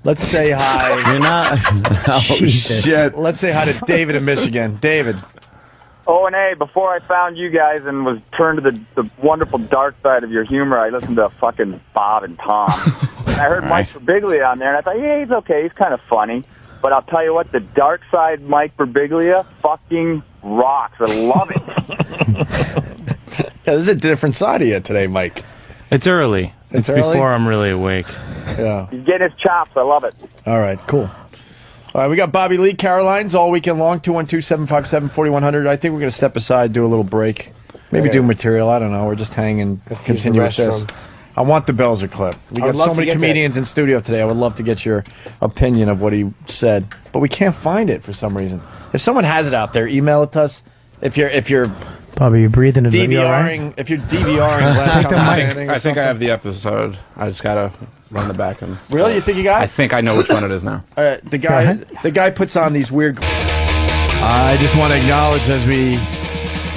Let's say hi. You're not. Oh, Jesus. shit. Let's say hi to David in Michigan. David. Oh, and hey, before I found you guys and was turned to the wonderful dark side of your humor, I listened to fucking Bob and Tom. And I heard Mike Birbiglia on there, and I thought, yeah, he's okay. He's kind of funny. But I'll tell you what, the dark side Mike Birbiglia fucking rocks. I love it. Yeah, this is a different side of you today, Mike. It's early. It's early? before I'm really awake. Yeah. He's getting his chops. I love it. All right, cool. All right, we got Bobby Lee, Caroline's all weekend long, 212-757-4100. I think we're going to step aside, do a little break. Maybe do material. I don't know. We're just hanging, continue with this. I want the Belzer clip. We got so many comedians in studio today. I would love to get your opinion of what he said, but we can't find it for some reason. If someone has it out there, email it to us. If you're Bobby, you breathing in the DVRing, if you're DVRing Last Comic Standing or I think I something. have the episode. I just gotta run the back and. Really? You think you got it? I think I know which one it is now. All right, the guy puts on these weird. I just want to acknowledge as we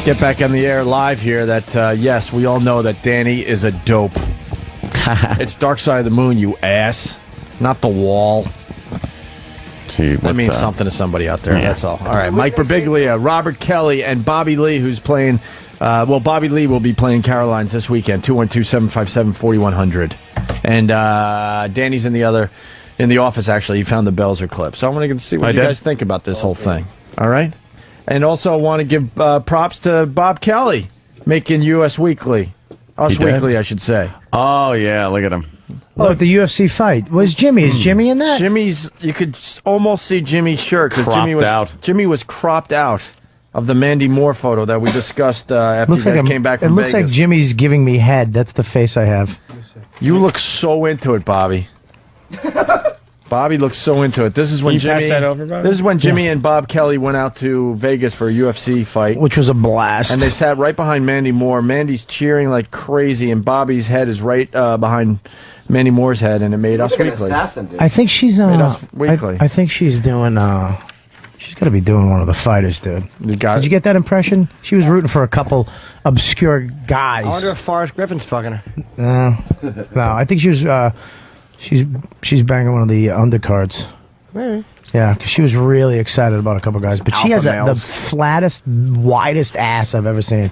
get back on the air live here that yes, we all know that Danny is a dope. It's Dark Side of the Moon, you ass, not The Wall. That means something to somebody out there. That's all. All right, Mike Birbiglia, Robert Kelly, and Bobby Lee, who's playing. Bobby Lee will be playing Caroline's this weekend. 212-757-4100, and Danny's in the office. Actually, he found the Belzer clip, so I want to see what you guys think about this whole thing. All right, and also I want to give props to Bob Kelly making Us Weekly, I should say. Oh yeah, look at him. Look, the UFC fight. Where's Jimmy? Is Jimmy in that? You could almost see Jimmy's shirt because Jimmy was cropped out of the Mandy Moore photo that we discussed after you guys came back from Vegas. It looks like Jimmy's giving me head. That's the face I have. You look so into it, Bobby. Bobby looks so into it. This is when Can you pass that over, Bobby? This is when Jimmy and Bob Kelly went out to Vegas for a UFC fight, which was a blast. And they sat right behind Mandy Moore. Mandy's cheering like crazy, and Bobby's head is right behind Mandy Moore's head, and it made Us Weekly. I think she's I think she's doing. She's got to be doing one of the fighters, dude. Did you get that impression? She was rooting for a couple obscure guys. I wonder if Forrest Griffin's fucking her. No, I think she was. She's banging one of the undercards. Maybe. Yeah, because she was really excited about a couple guys, but she has the flattest, widest ass I've ever seen.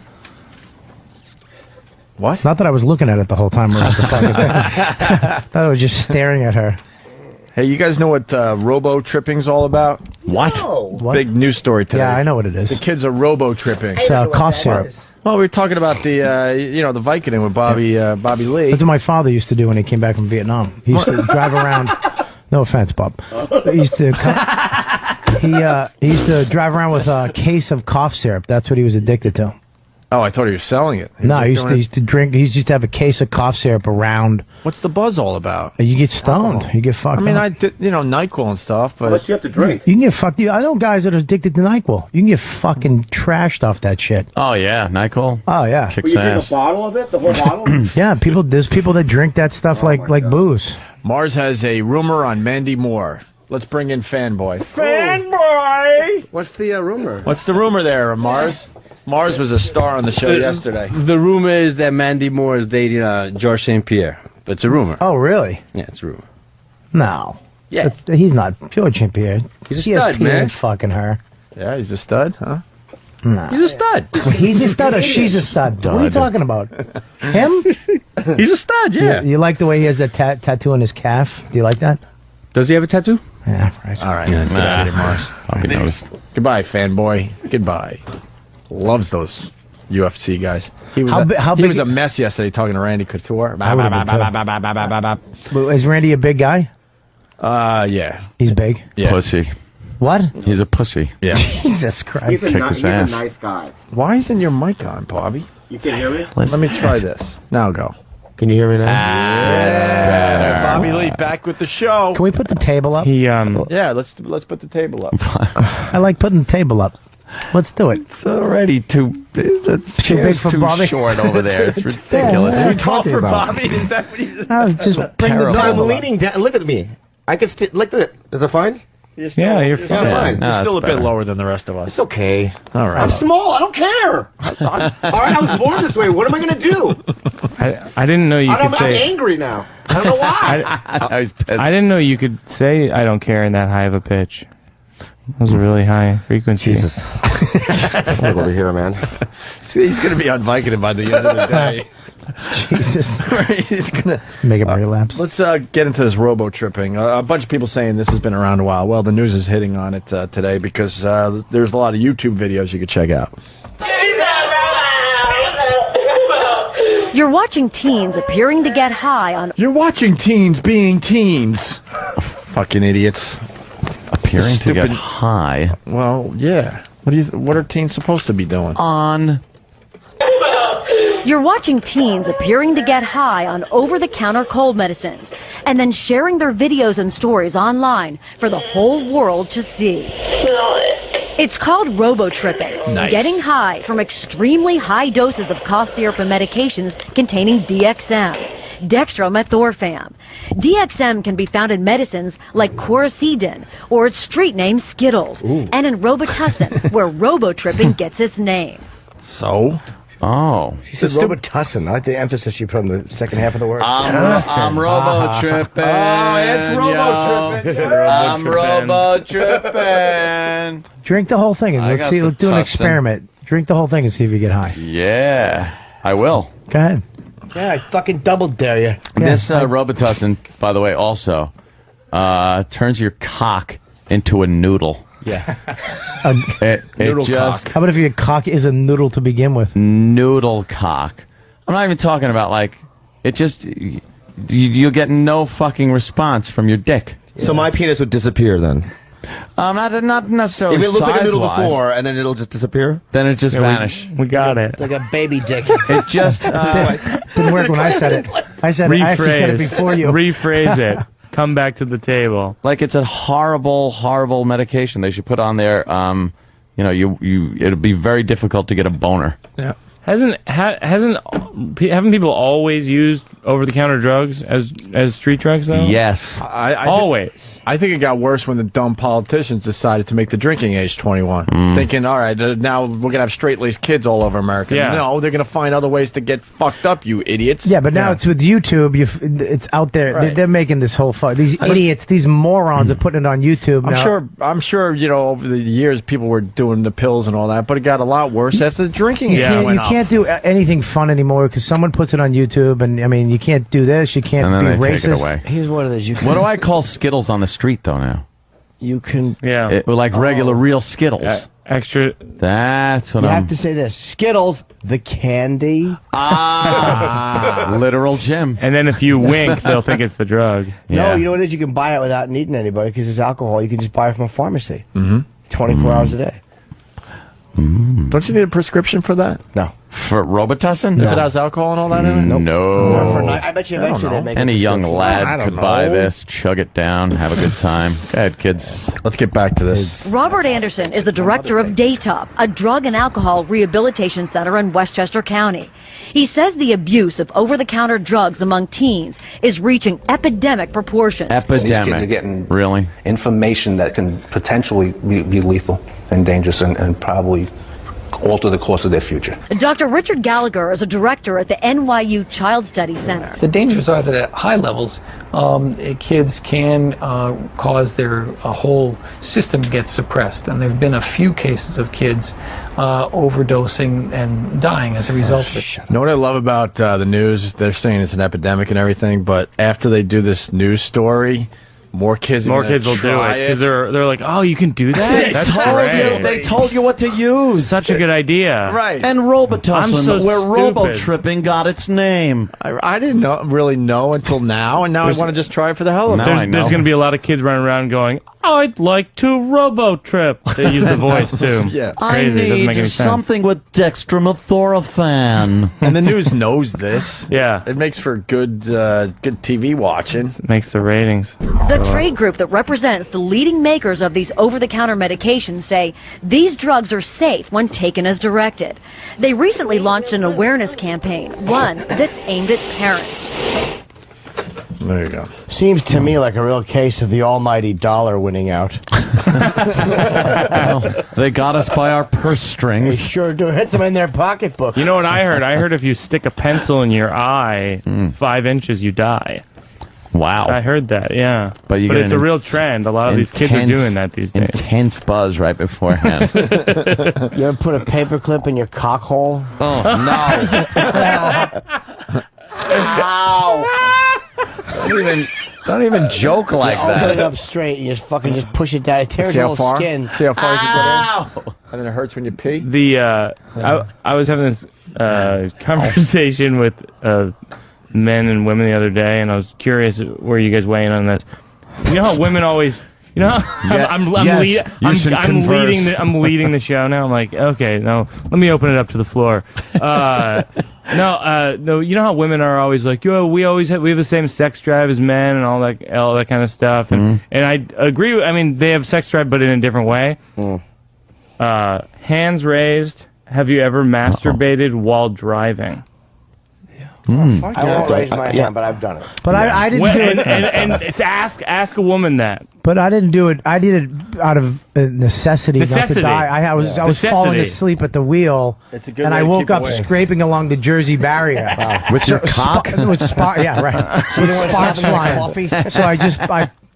What? Not that I was looking at it the whole time. Thought I was just staring at her. Hey, you guys know what robo-tripping's all about? What? What? Big news story today. Yeah, I know what it is. The kids are robo-tripping. It's cough syrup. Well, we were talking about the the Vicodin with Bobby Lee. That's what my father used to do when he came back from Vietnam. He used to drive around. No offense, Bob. He used to. He used to drive around with a case of cough syrup. That's what he was addicted to. Oh, I thought he was selling it. No, he used to drink. He used to have a case of cough syrup around. What's the buzz all about? You get stoned. You get fucked. I mean, up. I did, NyQuil and stuff, but What you have to drink? You can get fucked. I know guys that are addicted to NyQuil. You can get fucking trashed off that shit. Oh yeah, NyQuil. Oh yeah. Kicks You drink ass. a bottle of it, the whole bottle. Yeah, there's people that drink that stuff like booze. Mars has a rumor on Mandy Moore. Let's bring in Fanboy. Fanboy! What's the rumor? What's the rumor there, Mars? Mars was a star on the show yesterday. The rumor is that Mandy Moore is dating George St. Pierre, but it's a rumor. Oh, really? Yeah, it's a rumor. No. Yeah. He's not George St. Pierre. He's a stud, man. Ain't fucking her. Yeah, he's a stud, huh? No. He's a stud. Well, he's a stud or she's a stud? What are you talking about? Him? He's a stud, yeah. You like the way he has that tattoo on his calf? Do you like that? Does he have a tattoo? Yeah, right. All right. Get out of here, Mars. Goodbye, Fanboy. Goodbye. Loves those UFC guys. He was, he was a mess yesterday talking to Randy Couture. Is Randy a big guy? Yeah. He's big? Yeah. Pussy. What? He's a pussy. Yeah. Jesus Christ. He's Kick his ass. a nice guy. Why isn't your mic on, Bobby? You can hear me? Let me try this. Now go. Can you hear me now? Bobby Lee back with the show. Can we put the table up? Yeah, let's put the table up. I like putting the table up. Let's do it. It's already the chair's for too Bobby? short over there. It's ridiculous. Yeah, Are you what tall are you for talking about? Bobby? Is that what you Oh, just bring the terrible. No, I'm table up. leaning down. Look at me. I can look at it. Is it fine? Yeah, you're fine. fine. No, You're still a that's bit better. lower than the rest of us. It's okay. All right. I'm small. I don't care. All right, I was born this way. What am I going to do? I didn't know you could I'm say. angry now. I don't know why. I didn't know you could say I don't care in that high of a pitch. That was a really high frequency. Jesus. I'm going over here, man. He's going to be on Vicodin by the end of the day. Jesus. He's going to Make him relapse. Let's get into this robo-tripping. A bunch of people saying this has been around a while. Well, the news is hitting on it today because there's a lot of YouTube videos you could check out. You're watching teens appearing to get high on... You're watching teens being teens. Fucking idiots. Appearing to get Stupid. high. Well, yeah. What are teens supposed to be doing? On. You're watching teens appearing to get high on over-the-counter cold medicines and then sharing their videos and stories online for the whole world to see. It's called robo-tripping, Nice. getting high from extremely high doses of cough syrup and medications containing DXM, dextromethorphan. DXM can be found in medicines like Coricidin, or its street name Skittles, and in Robitussin, where robo-tripping gets its name. So? Oh. She said Robitussin. I like the emphasis you put on the second half of the word. I'm robo-tripping. Oh, it's robo-tripping. I'm robo-tripping. Drink the whole thing and I let's got see. the Let's do an Tussin. experiment. Drink the whole thing and see if you get high. Yeah, I will. Go ahead. Yeah, I fucking double dare you. This Robitussin, by the way, also turns your cock into a noodle. Yeah. It Noodle just cock. How about if your cock is a noodle to begin with? noodle cock. I'm not even talking about it just you'll get no fucking response from your dick. So my penis would disappear then. Not necessarily. If it looks like a noodle size-wise, before, and then it'll just disappear. then it just vanish. We got it. Like a baby dick. It just Didn't work when I said it. I actually said it before you. Rephrase it. Come back to the table. like it's a horrible, horrible medication they should put on there. It'll be very difficult to get a boner. Yeah. Haven't people always used over-the-counter drugs as street drugs though? Yes. Always. I think it got worse when the dumb politicians decided to make the drinking age 21. Thinking, all right, now we're going to have straight-laced kids all over America. Yeah. No, they're going to find other ways to get fucked up, you idiots. Yeah, but now it's with YouTube. It's out there. Right. They're making this whole fuck. These idiots, these morons are putting it on YouTube. now. I'm sure, over the years people were doing the pills and all that, but it got a lot worse after the drinking age You went up. can't do anything fun anymore because someone puts it on YouTube, and I mean, you can't do this. You can't And then be they racist. take it away. Here's what it is. What do I call Skittles on the street though now? You can. Yeah. Like regular, real Skittles. Extra. That's what You I'm. have to say this: Skittles, the candy. Literal Jim. And then if you wink, they'll think it's the drug. No, you know what it is? You can buy it without needing anybody because it's alcohol. You can just buy it from a pharmacy. 24 hours a day. Don't you need a prescription for that? No. For Robitussin? If it has alcohol and all that in it? No. I bet you eventually they make Any it young for- lad could buy this, chug it down, have a good time. Go ahead, kids. Let's get back to this. Robert Anderson is the director of Daytop, a drug and alcohol rehabilitation center in Westchester County. He says the abuse of over-the-counter drugs among teens is reaching epidemic proportions. Epidemic. These kids are getting really information that can potentially be lethal and dangerous and probably alter the course of their future. Dr. Richard Gallagher is a director at the NYU Child Study Center. The dangers are that at high levels, kids can cause their whole system to get suppressed. And there have been a few cases of kids overdosing and dying as a result of it. You know what I love about the news? They're saying it's an epidemic and everything, but after they do this news story, more kids will do it because they're like, oh, you can do that. That's great. They told you what to use. Such a good idea. Right. And Robitussin, I'm so where stupid. robo-tripping got its name. I didn't really know until now, and now I want to just try it for the hell of it. There's going to be a lot of kids running around going, I'd like to robo-trip. They use the voice, too. Yeah. Crazy. It doesn't make any sense. Something with dextromethorphan. And the news knows this. Yeah. It makes for good TV watching. Makes the ratings. The trade group that represents the leading makers of these over-the-counter medications say these drugs are safe when taken as directed. They recently launched an awareness campaign, one that's aimed at parents. There you go. Seems to me like a real case of the almighty dollar winning out. Well, they got us by our purse They strings. sure do. Hit them in their pocketbook. You know what I heard? I heard if you stick a pencil in your eye 5 inches, you die. Wow. I heard that, yeah. But you get it's a an real trend. A lot of these kids are doing that these days. Intense buzz right beforehand. You ever put a paperclip in your cock hole? Oh, no. Ow! Don't even joke like Open it that. up straight. You just fucking just push it down. It tears See the how whole far? skin. See how far you can go in? And then it hurts when you pee? I was having this conversation with men and women the other day, and I was curious where you guys weigh in on this. You know how women always... You know, I'm leading the show now. I'm like, okay, no, let me open it up to the floor. No, you know how women are always like, yo, we have the same sex drive as men and all that kind of stuff. And I agree. I mean, they have sex drive, but in a different way. Hands raised. Have you ever masturbated while driving? I won't raise my hand, but I've done it. But I didn't do it. And ask a woman that. But I didn't do it. I did it out of necessity, not to Necessity. die. I was falling asleep at the wheel, It's a good and way I to woke keep up away. scraping along the Jersey barrier. With your cock? With yeah, right. With sparks flying. So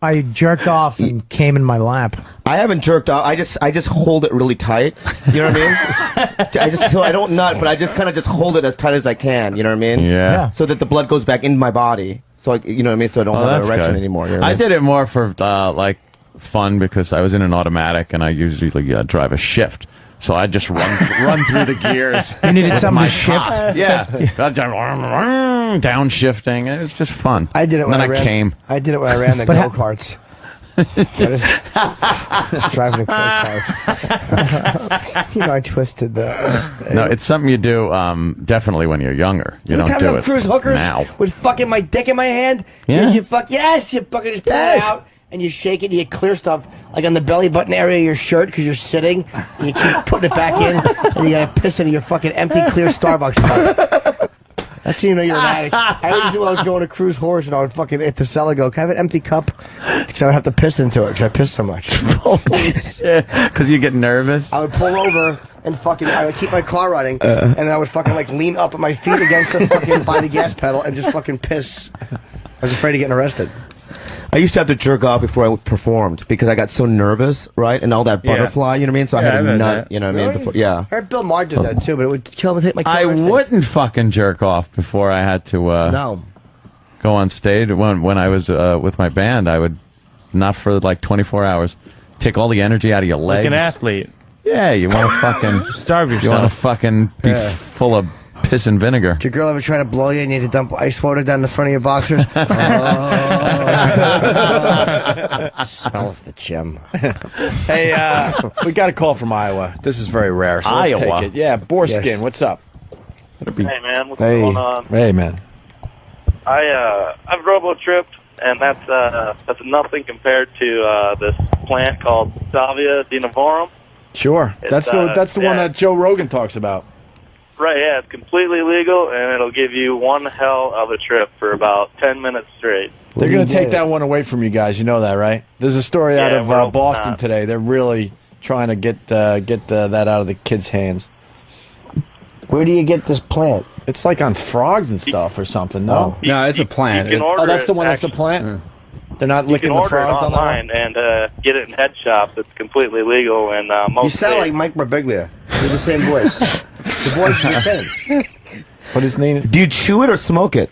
I jerked off and came in my lap. I haven't jerked off. I just hold it really tight. You know what I mean? So I don't nut, but I just kind of just hold it as tight as I can. You know what I mean? Yeah. So that the blood goes back into my body. So you know what I mean? So I don't have an erection anymore. You know what I did it more for like fun because I was in an automatic and I usually drive a shift. So I just run through the gears. You needed with something my to shift? cock. Yeah. Downshifting. It was just fun. I did it when then I came. I did it when I ran the go-karts. Just driving a go-kart. I twisted the... No, it's something you do definitely when you're younger. You don't Sometimes do I'm it cruise hookers now. with fucking my dick in my hand. Yeah. And you fucking just pull it out and you shake it and you clear stuff like on the belly button area of your shirt because you're sitting and you keep putting it back in and you gotta piss into your fucking empty clear Starbucks cup. That's how you know you're an addict. I always knew when I was going to Cruise Horse and I would fucking hit the cellar go, can I have an empty cup? Because I would have to piss into it because I piss so much. Holy shit. Because you get nervous? I would pull over and I would keep my car running and I would fucking lean up with my feet against the fucking by the gas pedal and just fucking piss. I was afraid of getting arrested. I used to have to jerk off before I performed because I got so nervous, right? And all that butterfly, you know what I mean? So I had to nut, you know what I mean? Before, yeah. I heard Bill Maher did that too, but it would kill hit my I wouldn't fucking jerk off before I had to go on stage. When I was with my band, I would, not for like 24 hours, take all the energy out of your legs. Like an athlete. Yeah, you want to fucking... starve yourself. You want to fucking be full of piss and vinegar. Did your girl ever try to blow you and you had to dump ice water down the front of your boxers? Smell of the gym. Hey, we got a call from Iowa. This is very rare. So let's Iowa? take it. Yeah, Borskin, Yes. what's up? Hey man, what's going on? Hey man. I've robo tripped, and that's nothing compared to this plant called Salvia divinorum. Sure. That's the one that Joe Rogan talks about. Right, yeah, it's completely legal, and it'll give you one hell of a trip for about 10 minutes straight. They're going to take that one away from you guys. You know that, right? There's a story out of Boston today. They're really trying to get that out of the kids' hands. Where do you get this plant? It's like on frogs and stuff or something. No, No, it's a plant. You can order that's the it, one. That's the actually. plant. They're not You licking can the order it frogs on online and get it in head shops. It's completely legal, and most You sound states- like Mike Birbiglia. You're the same voice. The voice is the same. What is name? Do you chew it or smoke it?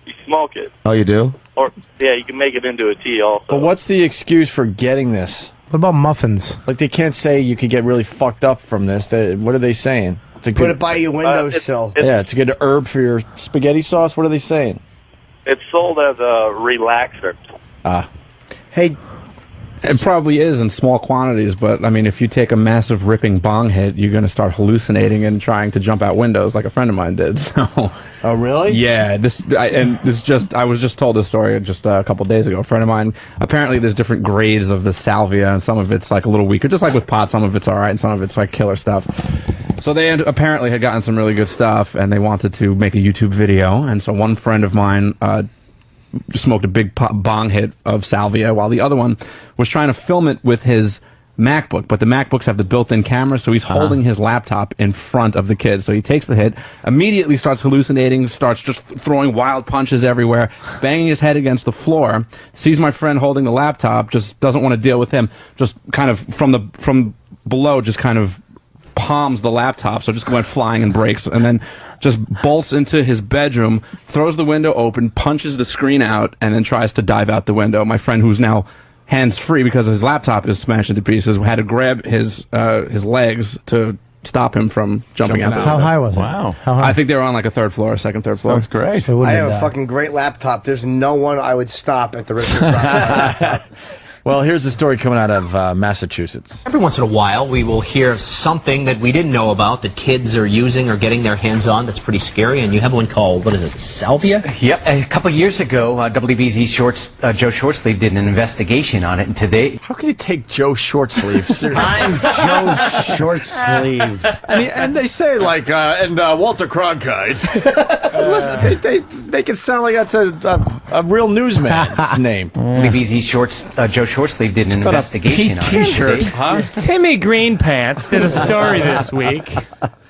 you smoke it, Oh, you do? or yeah, you can make it into a tea also. But what's the excuse for getting this? What about muffins? Like they can't say you could get really fucked up from this. What are they saying? It's a Put it by your windowsill. Yeah, it's a good herb for your spaghetti sauce. What are they saying? It's sold as a relaxer. Ah. Hey, it probably is in small quantities, but I mean, if you take a massive ripping bong hit, you're going to start hallucinating and trying to jump out windows, like a friend of mine did. So, oh really? Yeah. I was just told this story just a couple days ago. A friend of mine. Apparently, there's different grades of the salvia, and some of it's like a little weaker, just like with pot. Some of it's all right, and some of it's like killer stuff. So they apparently had gotten some really good stuff, and they wanted to make a YouTube video. And so one friend of mine smoked a big bong hit of salvia, while the other one was trying to film it with his MacBook. But the MacBooks have the built-in camera, so he's holding his laptop in front of the kid. So he takes the hit, immediately starts hallucinating, starts just throwing wild punches everywhere, banging his head against the floor, sees my friend holding the laptop, just doesn't want to deal with him, just kind of from below, just kind of palms the laptop, so it just went flying and breaks, and then just bolts into his bedroom, throws the window open, punches the screen out, and then tries to dive out the window. My friend, who's now hands-free because his laptop is smashed into pieces, had to grab his legs to stop him from jumping out. How high was it? Wow. How high? I think they were on like a third floor, second, third floor. That's great. I have a fucking great laptop. There's no one I would stop at the risk of dropping my laptop. Well, here's a story coming out of Massachusetts. Every once in a while, we will hear something that we didn't know about that kids are using or getting their hands on that's pretty scary, and you have one called, what is it, Salvia? Yep. A couple of years ago, WBZ Joe Shortsleeve did an investigation on it, and today... How can you take Joe Shortsleeve seriously? I'm Joe Shortsleeve. and they say, like, Walter Cronkite. Listen, they make it sound like that's a real newsman's name. WBZ Joe Shortsleeve did an investigation on it. T-shirt, huh? Timmy Greenpants did a story this week.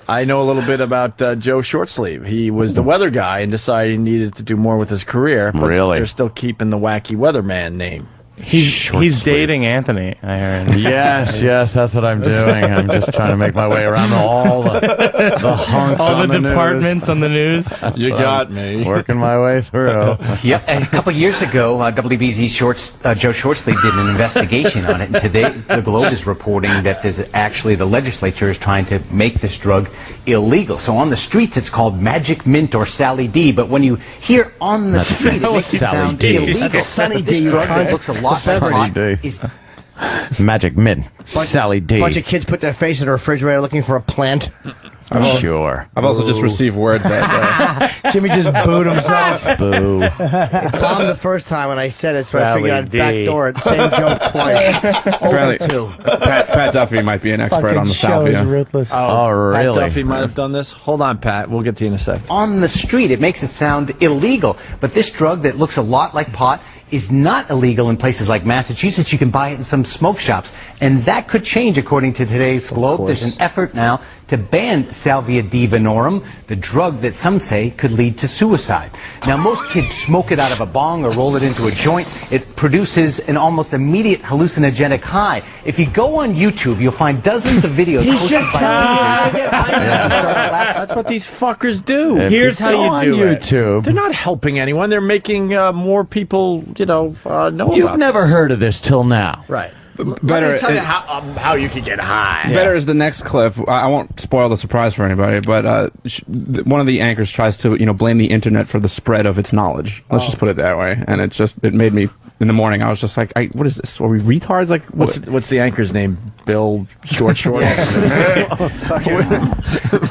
I know a little bit about Joe Shortsleeve. He was the weather guy and decided he needed to do more with his career. But Really? they're still keeping the wacky weather-man name. He's dating Anthony, I heard. Yes, that's what I'm doing. I'm just trying to make my way around all the hunks All on the news. departments on the news. You got me. Working my way through. Yep. A couple of years ago, WBZ Joe Shortsleeve did an investigation on it, and today the Globe is reporting that there's actually the legislature is trying to make this drug illegal. So on the streets, it's called Magic Mint or Sally D. But when you hear on the street, it makes it Sally sound D. illegal. That's Sunny This D, drug that right? looks a lot like pot is Magic Mint. Sally D. Bunch of kids put their face in the refrigerator looking for a plant. Sure. I've also just received word that Jimmy just booed himself. Boo. It bombed the first time when I said it, so I figured I'd D. backdoor it. Same joke twice. apparently Pat Duffy might be an expert on the Fucking show is salvia. ruthless. Oh, really? Pat Duffy might have done this. Hold on, Pat. We'll get to you in a sec. on the street. It makes it sound illegal. But this drug that looks a lot like pot is not illegal in places like Massachusetts. You can buy it in some smoke shops. And that could change, according to today's Globe. There's an effort now to ban Salvia divinorum, the drug that some say could lead to suicide. Now, most kids smoke it out of a bong or roll it into a joint. It produces an almost immediate hallucinogenic high. If you go on YouTube, you'll find dozens of videos posted by users. That's what these fuckers do. Here's how you do it. YouTube. They're not helping anyone. They're making more people, know You've about never heard of this till now. Right. Better tell you how you can get high. Better is the next clip. I won't spoil the surprise for anybody, but one of the anchors tries to blame the internet for the spread of its knowledge. Let's just put it that way, and it made me in the morning, I was just like, what is this? Are we retards? Like, what's the anchor's name? Bill Short Shorts?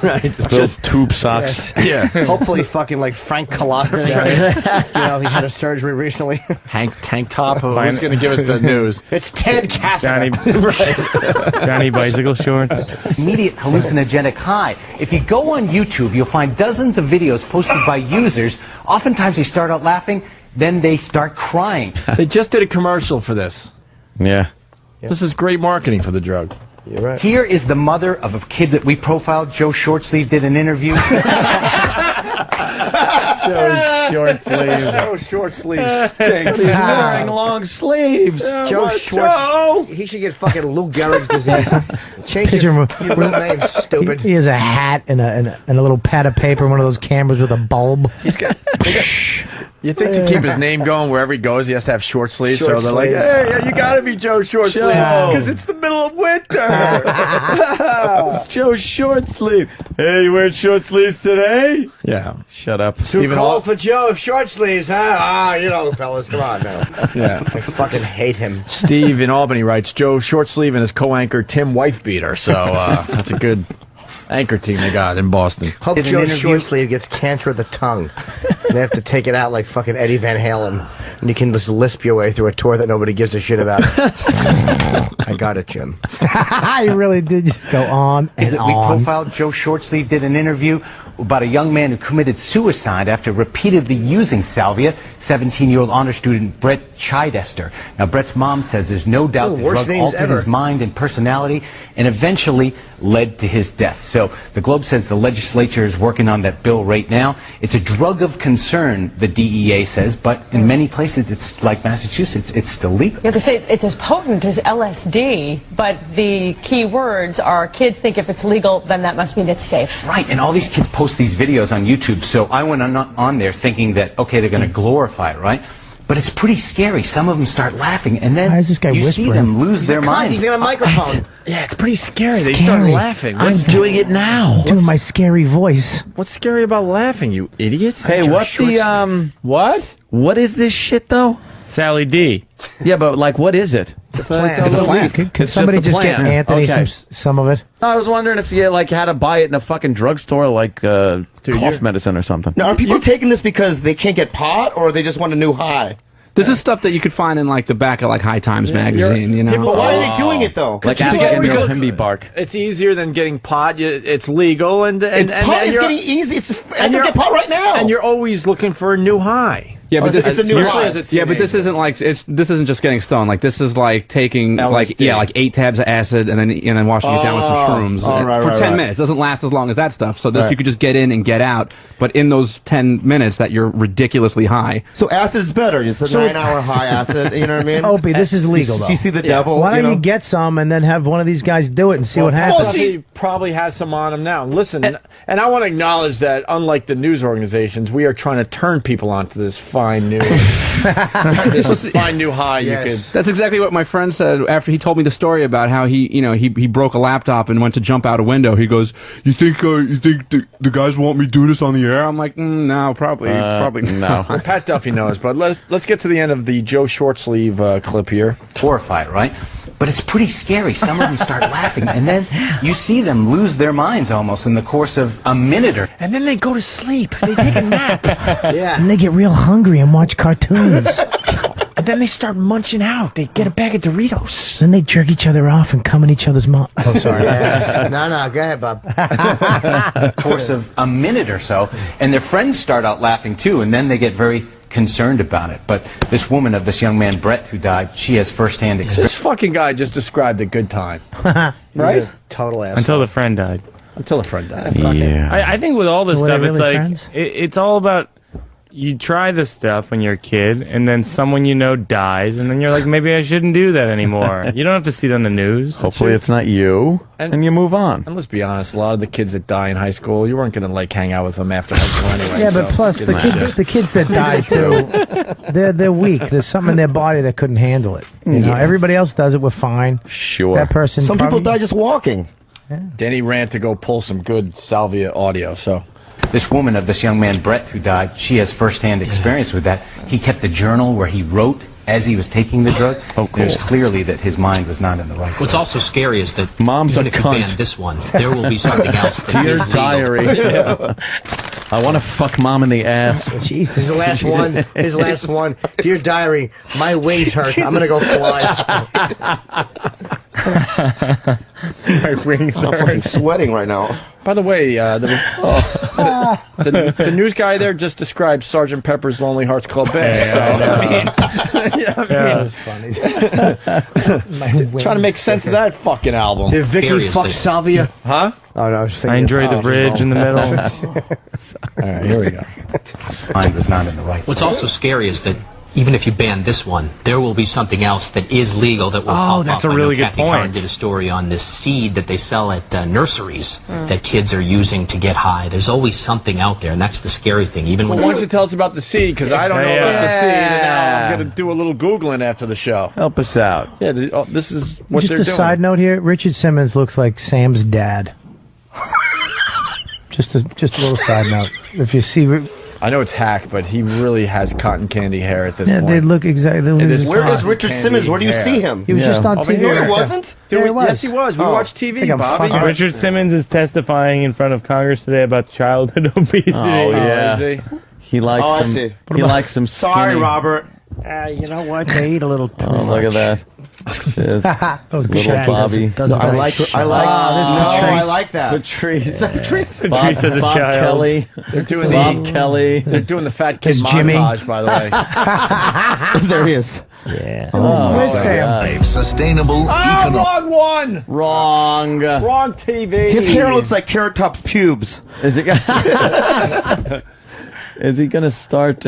Right. Just tube socks. Yeah. Hopefully fucking like Frank Kolosny. You know, he had a surgery recently. Hank Tank Top. Who's going to give us the news? It's Ted Cassidy. Johnny Bicycle Shorts. Immediate hallucinogenic high. If you go on YouTube, you'll find dozens of videos posted by users. Oftentimes they start out laughing, then they start crying. They just did a commercial for this. Yeah. This is great marketing for the drug. You're right. Here is the mother of a kid that we profiled. Joe Shortsleeve did an interview. Joe Shortsleeve. Joe Shortsleeve stinks. He's wearing long sleeves. Joe Schwartz. He should get fucking Lou Gehrig's disease. Change Picture your him. real name, stupid. He has a hat and a little pad of paper, one of those cameras with a bulb. He's got. You think to keep his name going wherever he goes, he has to have short sleeves. Short so they're like, sleeves. hey, yeah, you got to be Joe Short Sleeve because it's the middle of winter. It's Joe Short Sleeve. Hey, you wearing short sleeves today? Yeah. Shut up. Too cold for Joe of short sleeves, huh? Ah, you know, fellas, come on now. Yeah. I fucking hate him. Steve in Albany writes, Joe Short Sleeve and his co-anchor Tim Wifebeater. So that's a good anchor team they got in Boston. Hope Joe Shortsleeve gets cancer of the tongue. They have to take it out like fucking Eddie Van Halen. And you can just lisp your way through a tour that nobody gives a shit about. I got it, Jim. He really did just go on and We on. profiled Joe Shortsleeve, did an interview about a young man who committed suicide after repeatedly using salvia, 17-year-old honor student Brett Chidester. Now, Brett's mom says there's no doubt the worst drug names altered ever. his mind and personality and eventually led to his death. So the Globe says the legislature is working on that bill right now. It's a drug of concern, the DEA says, but in many places, it's like Massachusetts, it's still legal. You have to say it's as potent as LSD, but the key words are kids think if it's legal, then that must mean it's safe. Right, and all these kids post these videos on YouTube, so I went on there thinking that, okay, they're going to glorify it, right? But it's pretty scary. Some of them start laughing, and then Why is this guy you see whispering? them lose their minds. He's got a microphone. Yeah, it's pretty scary. They Scary. start laughing. I'm doing it now. Doing my scary voice. What's scary about laughing, you idiot? Hey, what the What? What is this shit though? Sally D. Yeah, but like, what is it? It's a plant. Could somebody just get Anthony some of it? I was wondering if you like had to buy it in a fucking drugstore, like cough medicine or something. Now, are people taking this because they can't get pot, or they just want a new high? This is stuff that you could find in like the back of like High Times magazine, you know. But why are they doing it though? Like Because African Himby bark. It's easier than getting pot. It's legal, and Pot is getting easy. I can get pot right now. And you're always looking for a new high. Yeah, but this it's a new high. Yeah, but this isn't like this isn't just getting stoned. Like this is like taking like LSD. like 8 tabs of acid and then washing it down with some shrooms for 10 minutes. It doesn't last as long as that stuff. So this you could just get in and get out. But in those 10 minutes that you're ridiculously high. So acid is better. It's a 9-hour high acid. You know what I mean? Opie, this is legal though. You see the devil. Why don't you you know? get some and then have one of these guys do it and see what happens? He probably has some on him now. Listen, and I want to acknowledge that unlike the news organizations, we are trying to turn people onto this fine new, this fine new high. Yes. You could. That's exactly what my friend said after he told me the story about how he broke a laptop and went to jump out a window. He goes, "You think the guys want me to do this on the air?" I'm like, "No, probably no." Well, Pat Duffy knows, but let's get to the end of the Joe Shortsleeve clip here. Horrified, right? But it's pretty scary. Some of them start laughing, and then you see them lose their minds almost in the course of a minute or... And then they go to sleep. They take a nap. Yeah. And they get real hungry and watch cartoons. And then they start munching out. They get a bag of Doritos. Then they jerk each other off and come in each other's mouth. Oh, sorry. No, go ahead, Bob. course of a minute or so, and their friends start out laughing too, and then they get very concerned about it. But this woman of this young man, Brett, who died, she has firsthand experience. This fucking guy just described a good time. Right? Total ass. Until the friend died. Until a friend died. Yeah. I think with all this Were they stuff, it's really like friends? it's all about you try this stuff when you're a kid, and then someone you know dies, and then you're like, maybe I shouldn't do that anymore. You don't have to see it on the news. Hopefully it's not you, and you move on. And let's be honest, a lot of the kids that die in high school, you weren't going to like hang out with them after high school anyway. Yeah, but so plus it the didn't kids, matter. the kids that die too, they're weak. There's something in their body that couldn't handle it. You know, everybody else does it. We're fine. Sure. That person. Some people probably- die just walking. Denny ran to go pull some good salvia audio, so. This woman of this young man, Brett, who died, she has firsthand experience with that. He kept a journal where he wrote as he was taking the drug. It was clearly that his mind was not in the right place. What's also scary is that Mom's even a if you cunt. ban this one, there will be something else that Dear is legal. diary. I want to fuck Mom in the ass. Jeez, this is the last one. His last one. Dear diary, my wings hurt. I'm gonna go fly. My wings I'm fucking sweating right now. By the way, the news guy there just described Sgt. Pepper's Lonely Hearts Club Band. That's funny. Trying to make sense of that fucking album. Did Vicky fuck Salvia? Huh? Oh no, I was thinking. I enjoy the bridge in the middle. All right, here we go. Mind was not in the right What's also scary is that even if you ban this one, there will be something else that is legal that will pop up. that's a I know really good Kathy point. Curran did a story on this seed that they sell at nurseries that kids are using to get high. There's always something out there, and that's the scary thing. Even Well, when why don't you tell us about the seed? Because I don't know about the seed, and now I'm going to do a little Googling after the show. Help us out. Yeah, this is what Just they're a doing. side note here: Richard Simmons looks like Sam's dad. just a little side note. If you see, I know it's hack, but he really has cotton candy hair at this yeah, point. they look exactly. It is Where is cotton Richard candy Simmons? Where do you hair. see him? He was just on Over TV. here. He wasn't? Dude, Yeah, he was. Yes, he was. We Oh. watched I TV, think I'm Bobby. fucking- Richard Simmons is testifying in front of Congress today about childhood obesity. Oh, yeah. Is he? He likes Oh, I some. see. He likes some. Sorry, skinny- Robert. You know what? They eat a little too Oh, look at that. Yes. Oh, Little Chad Bobby. doesn't I like. I like. I like that. Patrice. Patrice as a Bob child. Kelly. They're doing Bob Kelly. They're doing the fat kid It's Jimmy. montage, by the way. There he is. Yeah. Where's Sam? Sustainable Wrong one. Wrong. Wrong TV. His hair looks like Carrot Top's pubes. Is he going to start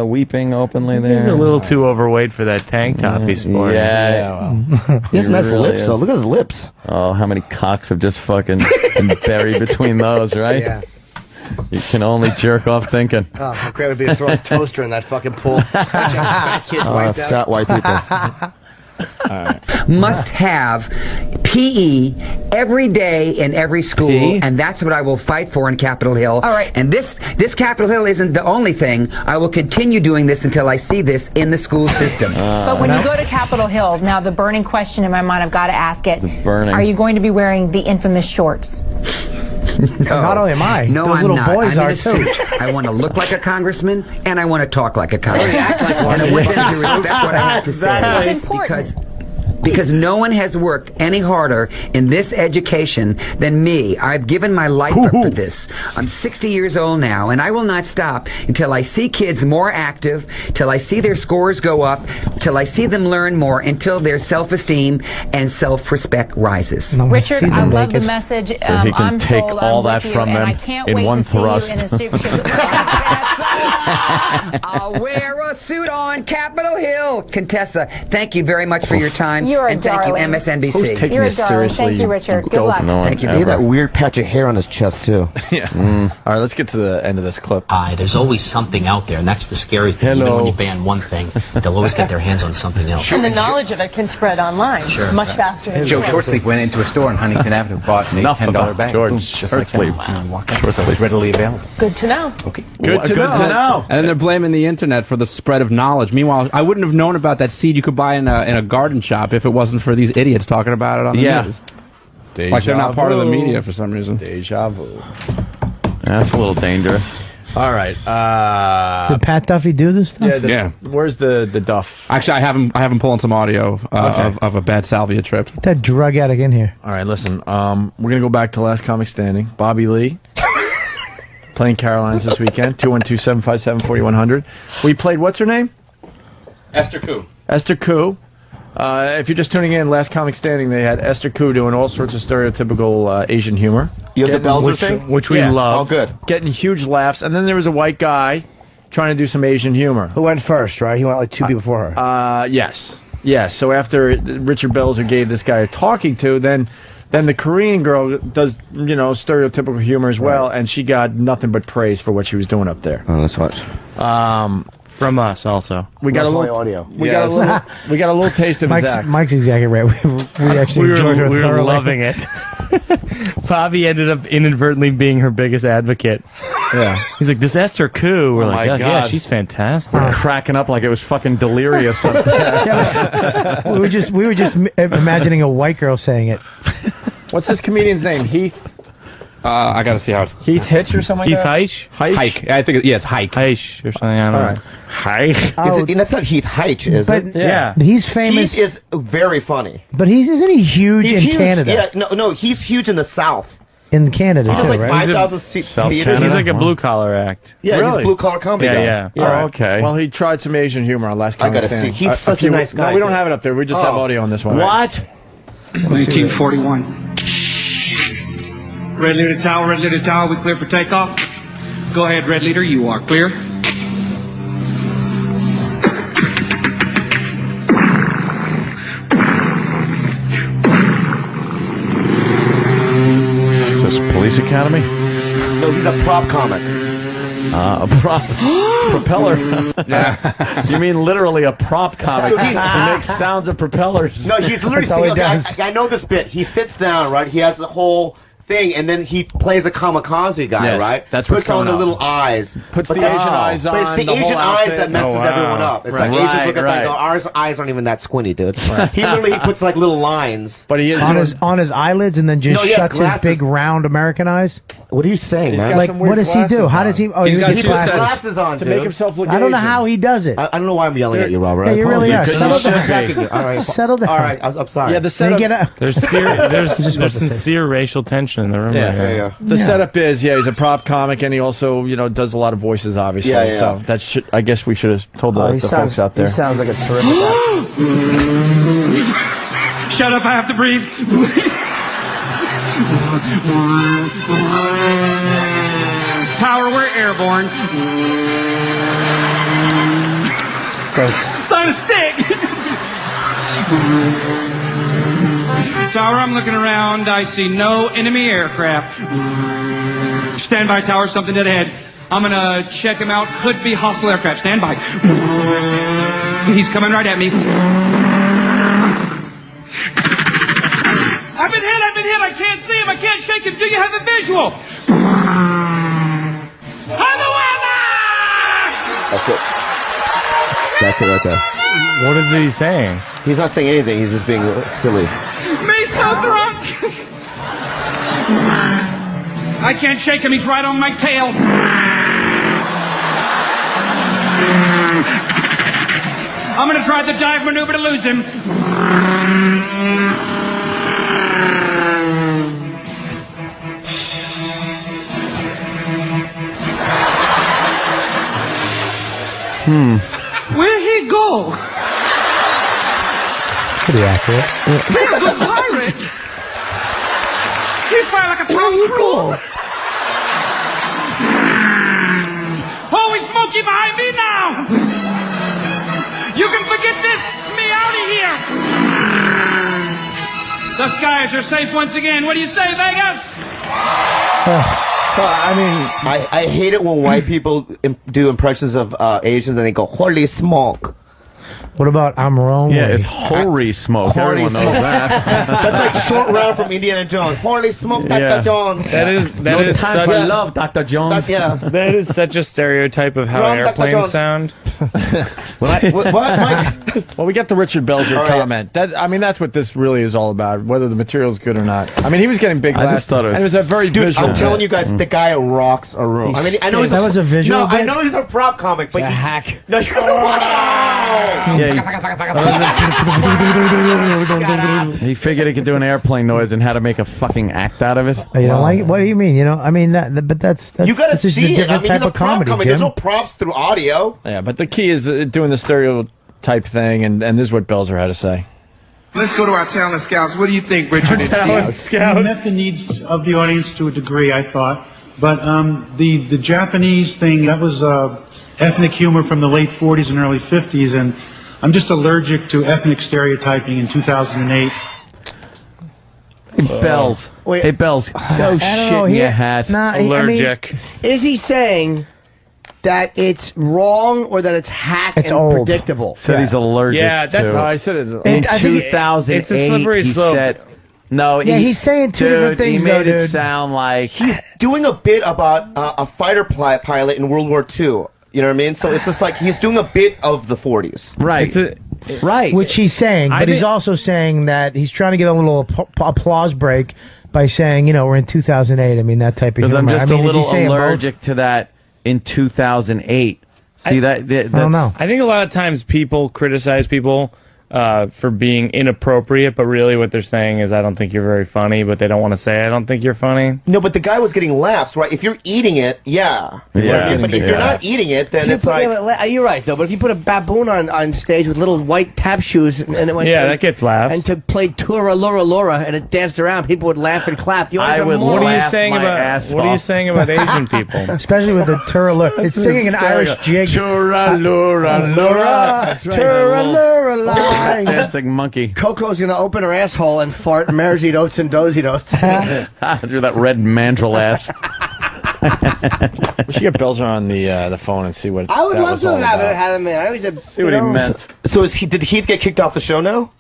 weeping openly there? He's a little too overweight for that tank top he's sporting. Yeah. He has nice really lips, is. though. Look at his lips. Oh, how many cocks have just fucking been buried between those, right? Yeah. You can only jerk off thinking. Oh, how great it would be to throw a toaster in that fucking pool. Fat kids wiped out. Fat white people. Must have PE every day in every school, and that's what I will fight for in Capitol Hill. All right. And this Capitol Hill isn't the only thing. I will continue doing this until I see this in the school system. But when you go to Capitol Hill, now the burning question in my mind, I've got to ask it. burning. Are you going to be wearing the infamous shorts? No. Not only am I, No, those I'm little not. boys I'm are in a too. suit. I want to look like a congressman, and I want to talk like a congressman. And I want them to respect what I have to say. It's important. Because no one has worked any harder in this education than me. I've given my life up for this. I'm 60 years old now, and I will not stop until I see kids more active, till I see their scores go up, till I see them learn more, until their self-esteem and self-respect rises. Richard, I love the message. So he can I'm take sold. all I'm that with from you, and them I can't in wait one to see thrust. you in a suit. because- I'll wear a suit on Capitol Hill. Contessa, thank you very much for your time. You're a and thank you, darling. MSNBC. Who's taking You're a this darling. seriously? Thank you, Richard. Good luck. Thank you. He had that weird patch of hair on his chest, too. Yeah. All right, let's get to the end of this clip. There's always something out there, and that's the scary thing. Even when you ban one thing, they'll always get their hands on something else. And the knowledge of it can spread online much faster than Joe Shortsleeve went into a store on Huntington Avenue, bought an Enough $10 about bag. George Boom, just like Shortsleeve. that. And walked out. So it was readily available. Good to know. Okay. Good to know. And then they're blaming the internet for the spread of knowledge. Meanwhile, I wouldn't have known about that seed you could buy in a garden shop if it wasn't for these idiots talking about it on the news. Like they're not part of the media for some reason. Deja vu. That's a little dangerous. All right. Did Pat Duffy do this stuff? Yeah. Where's the duff? Actually, I have him pulling some audio of a bad salvia trip. Get that drug addict in here. All right, listen. We're gonna go back to Last Comic Standing. Bobby Lee playing Carolines this weekend. 212-757-4100. We played. What's her name? Esther Koo. Esther Koo. If you're just tuning in, Last Comic Standing, they had Esther Koo doing all sorts of stereotypical Asian humor. You have the Belzer thing? Which we love. Oh, good. Getting huge laughs. And then there was a white guy trying to do some Asian humor. Who went first, right? He went like two people before her. Yes. Yes. So after Richard Belzer gave this guy a talking to, then the Korean girl does, stereotypical humor as well, and she got nothing but praise for what she was doing up there. Oh, let's watch. From us also. We got a little audio. We got a little taste of his act. Mike's exactly right. We actually enjoyed her we were thoroughly. loving it. Bobby ended up inadvertently being her biggest advocate. Yeah. He's like, this Esther Koo. We're Oh like, my yeah, God. she's fantastic. We're cracking up like it was fucking delirious. we were just imagining a white girl saying it. What's this comedian's name? Heath. I gotta see how it's Heath Hitch or something like that. Heath Hike. I think it's Hike. Heish or something. I don't know. Hike. That's not Heath Heitch, is but, it? Yeah. He's famous. Heath is very funny. But isn't he huge He's in huge. Canada? Yeah, no, he's huge in the South. In Canada, He does too, like right? 5,000 theaters. He's like a blue collar act. Yeah, Really? he's a blue collar comedy guy. Yeah. Oh, okay. Well, he tried some Asian humor on Last I Comic gotta Stand. see. He's such a nice guy. No, we don't have it up there. We just have audio on this one. What? 1941. Red Leader Tower, we clear for takeoff. Go ahead, Red Leader, you are clear. Is this Police Academy? No, he's a prop comic. A prop propeller. You mean literally a prop comic? So He he's- makes sounds of propellers. No, he's literally That's all he saying, does. I know this bit. He sits down, right? He has the whole thing, and then he plays a kamikaze guy, Yes, right? that's what's Puts on coming the up. little eyes. Puts But the that's- Asian eyes But on, it's the the whole Asian eyes outfit. that messes Oh, wow. everyone up. It's Right. like Asians Right, look at that right. and go, our eyes aren't even that squinty, dude. He literally puts like little lines. But he is on his eyelids and then just No, he has shuts his glasses. big round American eyes. What are you saying, man? Like, what does he do? How does he? Oh, He's got he two glasses. sets. Glasses on, to dude. make himself look I don't know Asian. how he does it. I don't know why I'm yelling at you, Robert. Yeah, you really are. Because Settle you should down. be. All right. Settle down. All right, I'm sorry. Yeah, the Then setup. get out. There's sincere racial tension in the room. Yeah. right here. Yeah. The setup is, he's a prop comic, and he also, does a lot of voices, obviously. Yeah, yeah. So that should, I guess we should have told the folks out there. He sounds like a terrific actor. Shut up, I have to breathe. Tower, we're airborne. It's on a stick. Tower, I'm looking around. I see no enemy aircraft. Stand by, Tower. Something dead ahead. I'm gonna check him out. Could be hostile aircraft. Stand by. He's coming right at me. I've been hit. I can't see him. I can't shake him. Do you have a visual? That's it. That's it right there. What is he saying? He's not saying anything. He's just being silly. Me so drunk. I can't shake him. He's right on my tail. I'm gonna try the dive maneuver to lose him. Where'd he go? Pretty accurate. He's a good pirate. He fired like a Tom Cruise. Holy smoky behind me now! You can forget this. Me out of here. The skies are safe once again. What do you say, Vegas? I hate it when white people do impressions of Asians and they go, holy smoke. What about I'm wrong? Yeah, it's holy smoke. Holy Everyone knows smoke. that. That's like Short Round from Indiana Jones. Holy smoke, Dr. Yeah. Jones. That is Time such for love, Dr. Jones. that is such a stereotype of how Wrong, Dr. airplanes Jones. sound. What, Mike? Well, we got the Richard Belzer All right. comment. That's what this really is all about, whether the material's good or not. I mean, he was getting big I last just thought it was- and it was a very Dude, visual I'm telling bit. you guys, the guy rocks a room. I mean, I know he's That was a visual No, I bit? know he's a prop comic, but A he, hack. no, you He figured he could do an airplane noise and how to make a fucking act out of it. You don't like it? What do you mean? I mean but that's you gotta that's just a see it. I different mean, type he's a of prop comedy, comic. Jim. There's no props through audio. Yeah, but the key is doing the stereotype thing, and this is what Belzer had to say. Let's go to our talent scouts. What do you think, Richard and Steve? We met the needs of the audience to a degree, I thought. But the Japanese thing, that was ethnic humor from the late 40s and early 50s, and I'm just allergic to ethnic stereotyping in 2008. Hey, Bells. Hey, Bells. Go I don't shit know, in he- your hat. Nah, I mean, Allergic. is he saying that it's wrong or that it's hack It's and old. predictable. Said he's allergic Yeah, that's- to. I said it's I in think 2008. it's a slippery he slope. said, no, Yeah, he's saying two different things, He made though, it dude. sound like He's doing a bit about a fighter pilot in World War II. You know what I mean? So it's just like he's doing a bit of the 40s. right, right. Which he's saying, but he's also saying that he's trying to get a little applause break by saying, you know, we're in 2008. I mean, that type of Because I'm humor. just I mean, a is he little saying both? allergic to that in 2008. See that's, I don't know. I think a lot of times people criticize people for being inappropriate, but really what they're saying is, I don't think you're very funny, but they don't want to say, I don't think you're funny. No, but the guy was getting laughs, right? If you're eating it, yeah. But if you're not eating it, then it's like... You're right, though. But if you put a baboon on stage with little white tap shoes and it went... Yeah, that gets laughs. And to play Tura Lura Lura and it danced around, people would laugh and clap. You I would what laugh What are you saying about Asian people? Especially with the Turalura. It's singing an Irish jig. Turalura Lura. Turalura line. dancing monkey. Coco's gonna open her asshole and fart Mersey Oats and Dozy Oats. Through that red mandrel ass. We should get Belzer on the phone and see what I would that love was to all have about. had him in. I always said, See what he meant. So did Heath get kicked off the show now?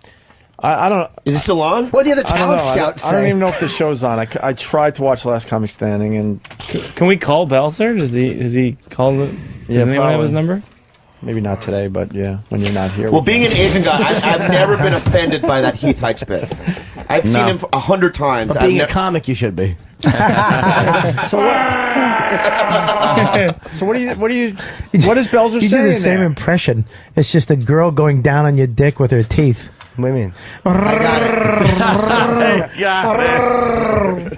I don't. Is he still on? What the other I don't talent know. scouts I don't say? even know if the show's on. I tried to watch Last Comic Standing and Can we call Belzer? Does he call the? Does anyone have his number? Maybe not today, but yeah, when you're not here. Well, we being can. an Asian guy, I've never been offended by that Heath Heights bit. I've seen him 100 times. But being a comic, you should be. So what do you? What is Belzer You do saying the same there? impression. It's just a girl going down on your dick with her teeth. What do you mean?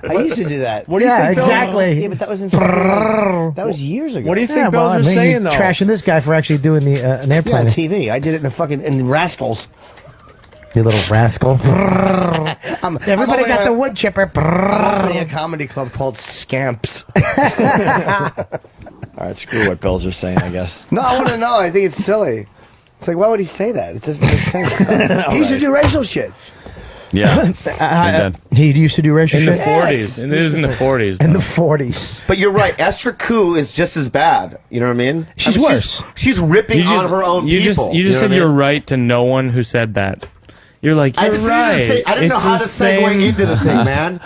I used to do that. What do you think? exactly. Yeah, but that was in that was years ago. What do you think Yeah, well, I Belzer's mean, saying you're though? trashing this guy for actually doing the an Yeah, airplane. on TV. I did it in Rascals. You little rascal. Everybody got the wood chipper. I'm opening a comedy club called Scamps. All right, screw what Belzer's saying. I guess. No, I want to know. I think it's silly. It's like, why would he say that? It doesn't make sense. He used to do racial shit. Yeah. He used to do racial In the shit? 40s. And it is in the 40s. In the 40s. But you're right. Esther Koo is just as bad. You know what I mean? She's worse. She's ripping You just- on her own you people. You just know said what I you're mean? right to no one who said that. You're like, I you're just right. needed to say, I didn't know It's how the to segue same- into the thing, man.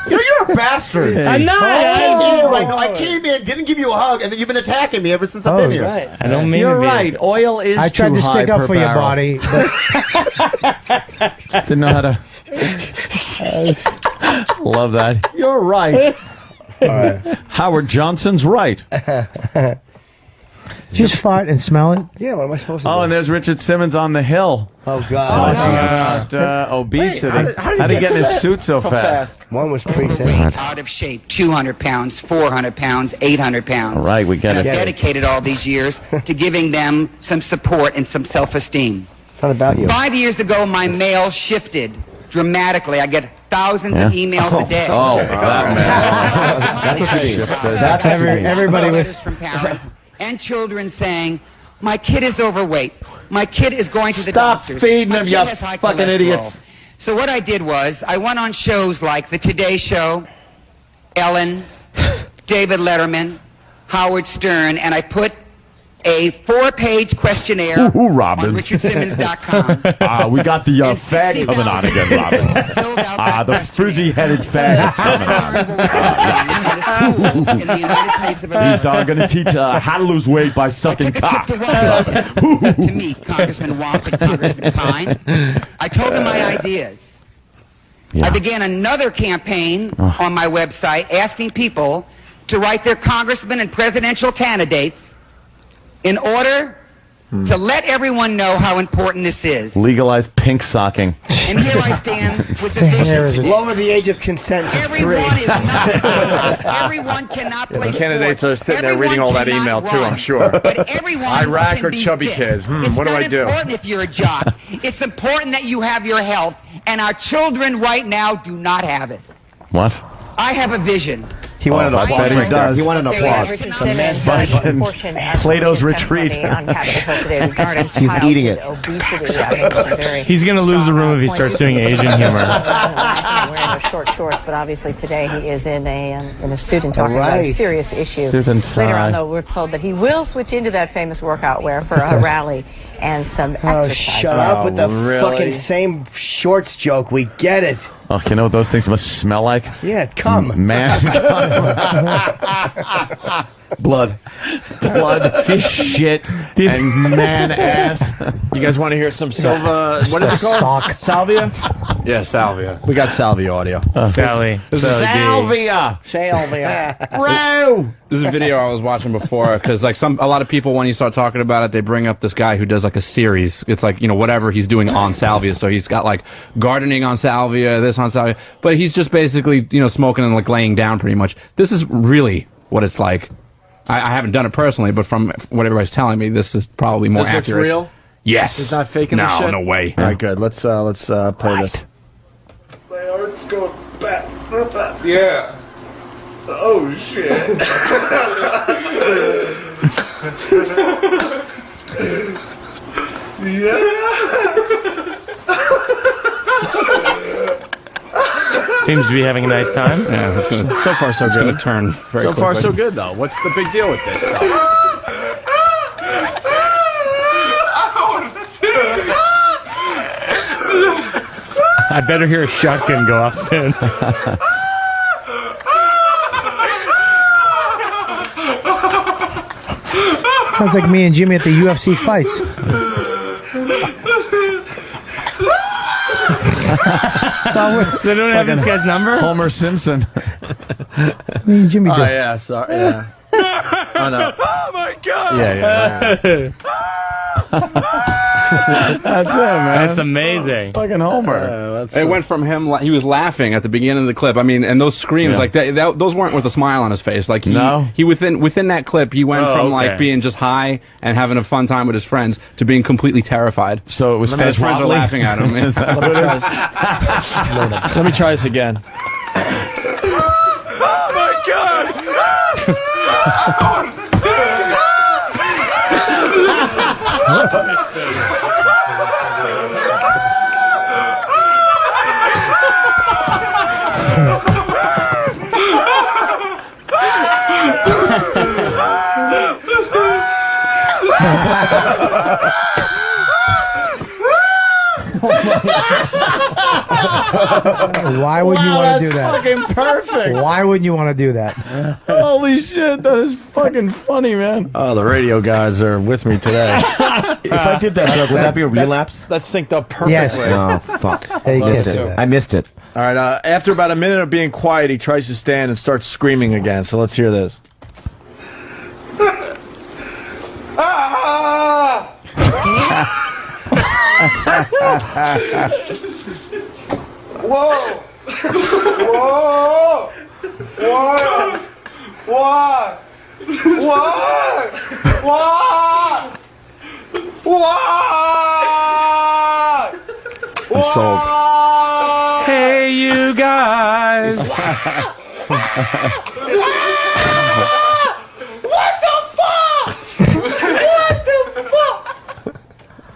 You're a bastard. I'm not. I came in, didn't give you a hug, and then you've been attacking me ever since I've been here. Right. I don't mean You're to be. right. Oil is I tried too to high stick up per for your barrel. body, but Didn't know how to. Love that. You're right. Howard Johnson's right. just fart and smell it. Yeah, what am I supposed to do? Oh, and there's Richard Simmons on the hill. Oh, God. Talking about obesity. How did he get in his suit so fast? One was pretty Out of shape, 200 pounds, 400 pounds, 800 pounds. All right, we get I've it. dedicated all these years to giving them some support and some self-esteem. It's not about you. 5 years ago, my mail shifted dramatically. I get thousands of emails a day. Oh, that man. That's what you mean. That's what you mean. Everybody was. Letters from parents and children saying, my kid is overweight. My kid is going to the Stop doctors. feeding My him, kid you has high fucking cholesterol." idiots. So what I did was, I went on shows like The Today Show, Ellen, David Letterman, Howard Stern, and I put a 4-page questionnaire Ooh, Robin. on richardsimmons.com. We got the fag coming on again, Robin. The frizzy-headed fag is coming on. in the United States of America. He's going to teach how to lose weight by sucking cock. To meet Congressman Wamp and Congressman Pine. I told them my ideas. I began another campaign on my website asking people to write their congressmen and presidential candidates in order to let everyone know how important this is. Legalize pink socking. And here I stand with the vision. Lower the age of consent to 3. Everyone is not. Everyone cannot play The candidates are sports. sitting there reading all that Everyone email too. cannot I'm sure. run, But everyone Iraq can or be chubby fit. kids? It's What do not I do? important if you're a jock. It's important that you have your health, and our children right now do not have it. What? I have a vision. He wanted I bet he does. He wanted an applause. Richard Simmons has Plato's testimony retreat. on Capitol Hill today regarding He's childhood eating it. obesity. I think it's a very He's going to lose the room if he starts doing Asian humor. in short shorts, but obviously today he is in a suit and talking about a serious issue. Suit and tie. Later on, though, we're told that he will switch into that famous workout wear for a rally and some exercise. Shut up with the fucking same shorts joke. We get it. Oh, you know what those things must smell like? Yeah, come. Man. Blood. Shit, and man ass. You guys want to hear some Silva? What is it called? Salvia? Yeah, salvia. We got Salvia audio. Sally. Salvia. Bro. This is a video I was watching before because like a lot of people when you start talking about it, they bring up this guy who does like a series. It's like whatever he's doing on salvia. So he's got like gardening on salvia, this on salvia, but he's just basically smoking and like laying down pretty much. This is really what it's like. I haven't done it personally, but from what everybody's telling me, this is probably more accurate. This looks real? Yes. It's not faking the shit? No way. All right, good. Let's play this. My heart's going fast. Yeah. Oh, shit. Seems to be having a nice time. Yeah, that's gonna, so far so it's good. Gonna turn very so far quickly. so good though. What's the big deal with this stuff? I better hear a shotgun go off soon. Sounds like me and Jimmy at the UFC fights. They don't have this guy's number? Homer Simpson. Me and Jimmy Oh do. yeah, sorry. Yeah. Oh no. Oh my god. Yeah. That's it, man. That's amazing. Fucking Homer. It went from him. He was laughing at the beginning of the clip. I mean, and those screams, like those weren't with a smile on his face. Like he within that clip, he went from like being just high and having a fun time with his friends to being completely terrified. So it was and his friends are laughing at him. Let me try this again. Oh, my God. Why would you want to do that? Fucking perfect. Why wouldn't you want to do that? Holy shit, that is fucking funny, man. Oh, the radio guys are with me today. If I did that joke, would that be a relapse? That's synced up perfectly. Yes. Oh, fuck. Hey, Missed kids. it. I missed it. All right, after about a minute of being quiet, he tries to stand and starts screaming again. So let's hear this. Whoa! Whoa! What? What? What? What? What? I'm sold. Hey, you guys. What the fuck? What the fuck?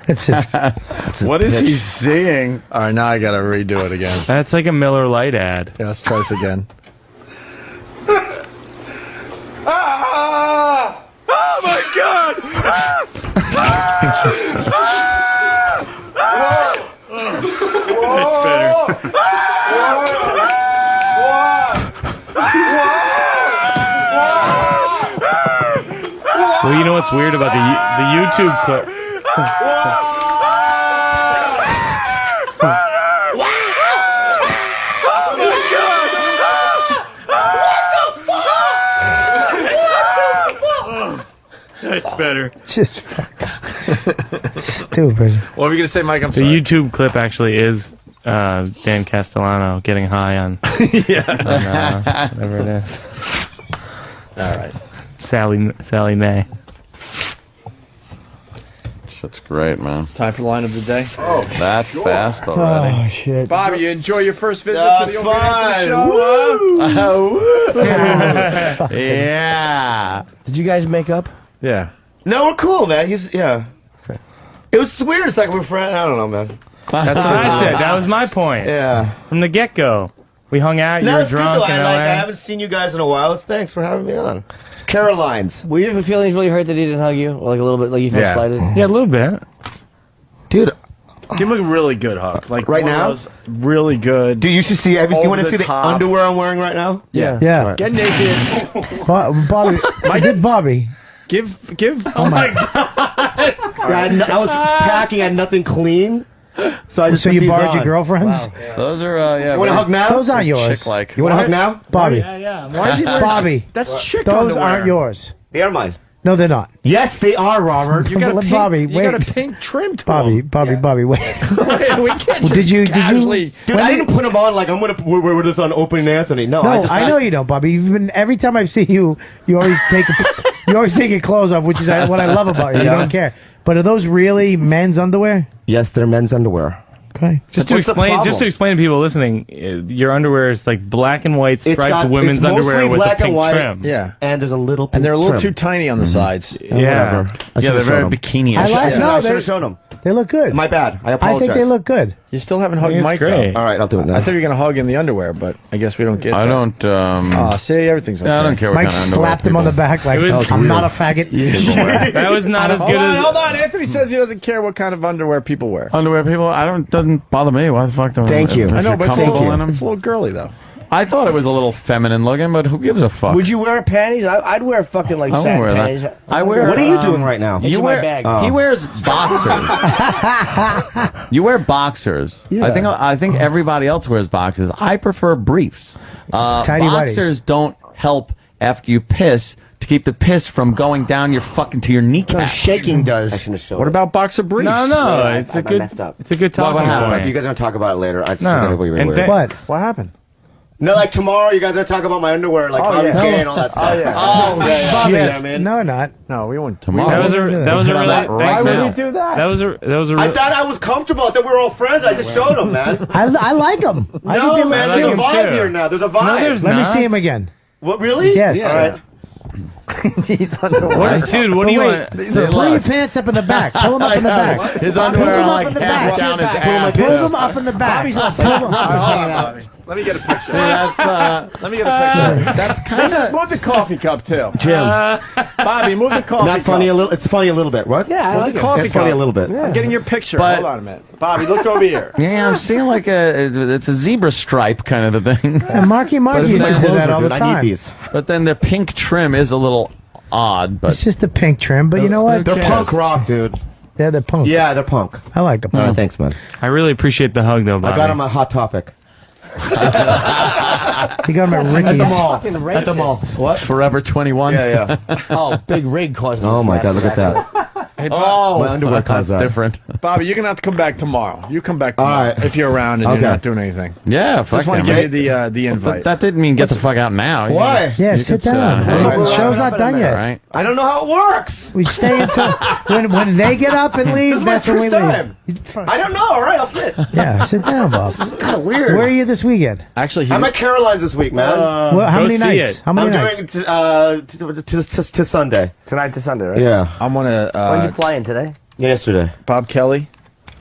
It's just, What is he singing? All right, now I got to redo it again. That's like a Miller Lite ad. Yeah, let's try this again. Ah! Oh my God! Whoa! Well, you know what's weird about the YouTube clip? That's better. just stupid. What were you going to say, Mike? I'm The sorry. YouTube clip actually is Dan Castellano getting high on, whatever it is. All right. Sally Mae. Shit's great, man. Time for the line of the day. Oh, that fast already. Oh, shit. Bobby, you enjoy your first visit That to the was Opie Anthony fun. show? Yeah. Did you guys make up? Yeah. No, we're cool, man. Yeah. It was weird. It's like we're friends. I don't know, man. That's what I said. That was my point. Yeah. From the get-go. We hung out. You No, were it's good, drunk though. in I LA. haven't seen you guys in a while. Thanks for having me on. Caroline's. Were your feelings really hurt that he didn't hug you? Or like a little bit, like you felt Yeah. slighted? Yeah, a little bit. Dude. Give him a really good hug. Like Right one of now? those really good. Dude, you should see. You want to over see the top. underwear I'm wearing right now? Yeah. Yeah. Get naked. Bobby, Bobby. Give. Oh my God. I was packing. I had nothing clean. So I just So put you these borrowed on. your girlfriends? Those are You want to hug now? Those aren't yours. Chick-like. You want to hug now? Bobby. Yeah. Why is he wearing? Bobby. That's chick Those underwear. aren't yours. They are mine. No, they're not. Yes, they are, Robert. You got a pink, Bobby, you got wait. a pink trim to Bobby, them. Bobby, wait. we can't Well, just did you casually. Dude, I didn't put them on like I'm gonna wear this on Open Anthony. No, No, I know you don't, Bobby. You've been every time I've seen you, you always take your clothes off, which is what I love about you. You Yeah. don't care. But are those really men's underwear? Yes, they're men's underwear. Okay. Just to What's the explain, problem? to people listening, your underwear is like black and white striped women's it's underwear mostly with black a pink and white, trim. Yeah. And there's a little pink And they're a little trim. too tiny on the sides. Yeah, Whatever. I Yeah, should've they're very shown 'em. bikini-ish. I like. I No, should have shown them. they look good. My bad. I I apologize. think they look good. You still haven't hugged It's Mike, great. though. All right, I'll do it now. I thought you were going to hug in the underwear, but I guess we don't get I that. don't. Aw, see, everything's okay. Yeah, I don't care what Mike kind of underwear slapped him on the people- back like, It was I'm weird. not a faggot. That was not as Hold good on, as. hold on. Anthony says he doesn't care what kind of underwear people wear. Underwear people, doesn't bother me. Why the fuck don't? Thank you. if I know, you're but it's a, comfortable little, in them. it's a little girly, though. I thought it was a little feminine looking, but who gives a fuck? Would you wear panties? I'd wear fucking like I won't satin wear that. panties. I wear. What are you doing right now? It's You in my wear. bag. He wears boxers. You wear boxers. Yeah. I think everybody else wears boxers. I prefer briefs. Tidy Boxers don't help after you piss to keep the piss from going down your fucking to your No, kneecap. shaking I does. shouldn't have shown What them. about boxer briefs? No, I it's a good. messed up. It's a good talking happened? point. You guys are gonna talk about it later. I just No. gotta be And weird. then- What? What happened? No, like tomorrow, you guys are talking about my underwear, like Bobby's yeah. gay and all that stuff. Oh, yeah. Oh, yeah, Bobby, you know what I mean? no, not. No, we won't. Tomorrow. That was a. Why That was a would we do really. that? Thanks, Why would man. we do that? That was a. That was a. I thought I was comfortable. I thought we were all friends. I just showed them, man. I like them. I No, think they man, look there's a cute. vibe too. here now. There's a vibe. No, there's Let me not. see him again. What, really? Yes. All right. He's underwear. What, dude? What do you want? Pull your pants up in the back. Pull them up in the back. His Pull underwear them are up like in the half back. down his Pull them like ass. this. Pull them up in the back. Pull them up. Let me get a picture. See, that's Let me get a picture. That's kind of. Move the coffee cup too, Jim. Bobby. Move the coffee. Not cup. funny a little. It's funny a little bit. What? Yeah, I Move like the it. coffee It's funny cup. a little bit. I'm getting your picture. But- Hold on a minute, Bobby. Look over here. Yeah, I'm seeing like it's a zebra stripe kind of a thing. And Marky But used this is to my do closer, that all the dude. I time. need these. But then the pink trim is a little odd. But It's just a pink trim, but you know what? They're punk rock, dude. Yeah, they're punk. Yeah, they're punk. I like them. All right, thanks, man. I really appreciate the hug, though, Bobby. I got him a Hot Topic. You got them at At the Ricky's. mall. Fucking At the mall. racist. What? Forever 21. Yeah, yeah. Oh, big rig causes. Oh my God, massive look at accident. that. Oh, My underwear caused that's that. different. Bobby, you're gonna have to come back tomorrow. You come back All tomorrow right. if you're around and Okay. you're not doing anything. Yeah, fuck Just want yeah, to give man. you the invite. That didn't mean get the fuck out now. You Why? can- Yeah, you sit can, down. hang All right. The show's not done All yet. right. I don't know how it works. We stay until when they get up and leave. This is my That's when we first leave. time. I don't know. All right, I'll sit. Yeah, sit down, Bob. It's kind of weird. Where are you this weekend? Actually, I'm at Caroline's this week, man. Well, how go many see nights? it. How many I'm nights? doing to Sunday. Tonight to Sunday, right? Yeah. I'm gonna. When did you fly in today? Yesterday. Bob Kelly.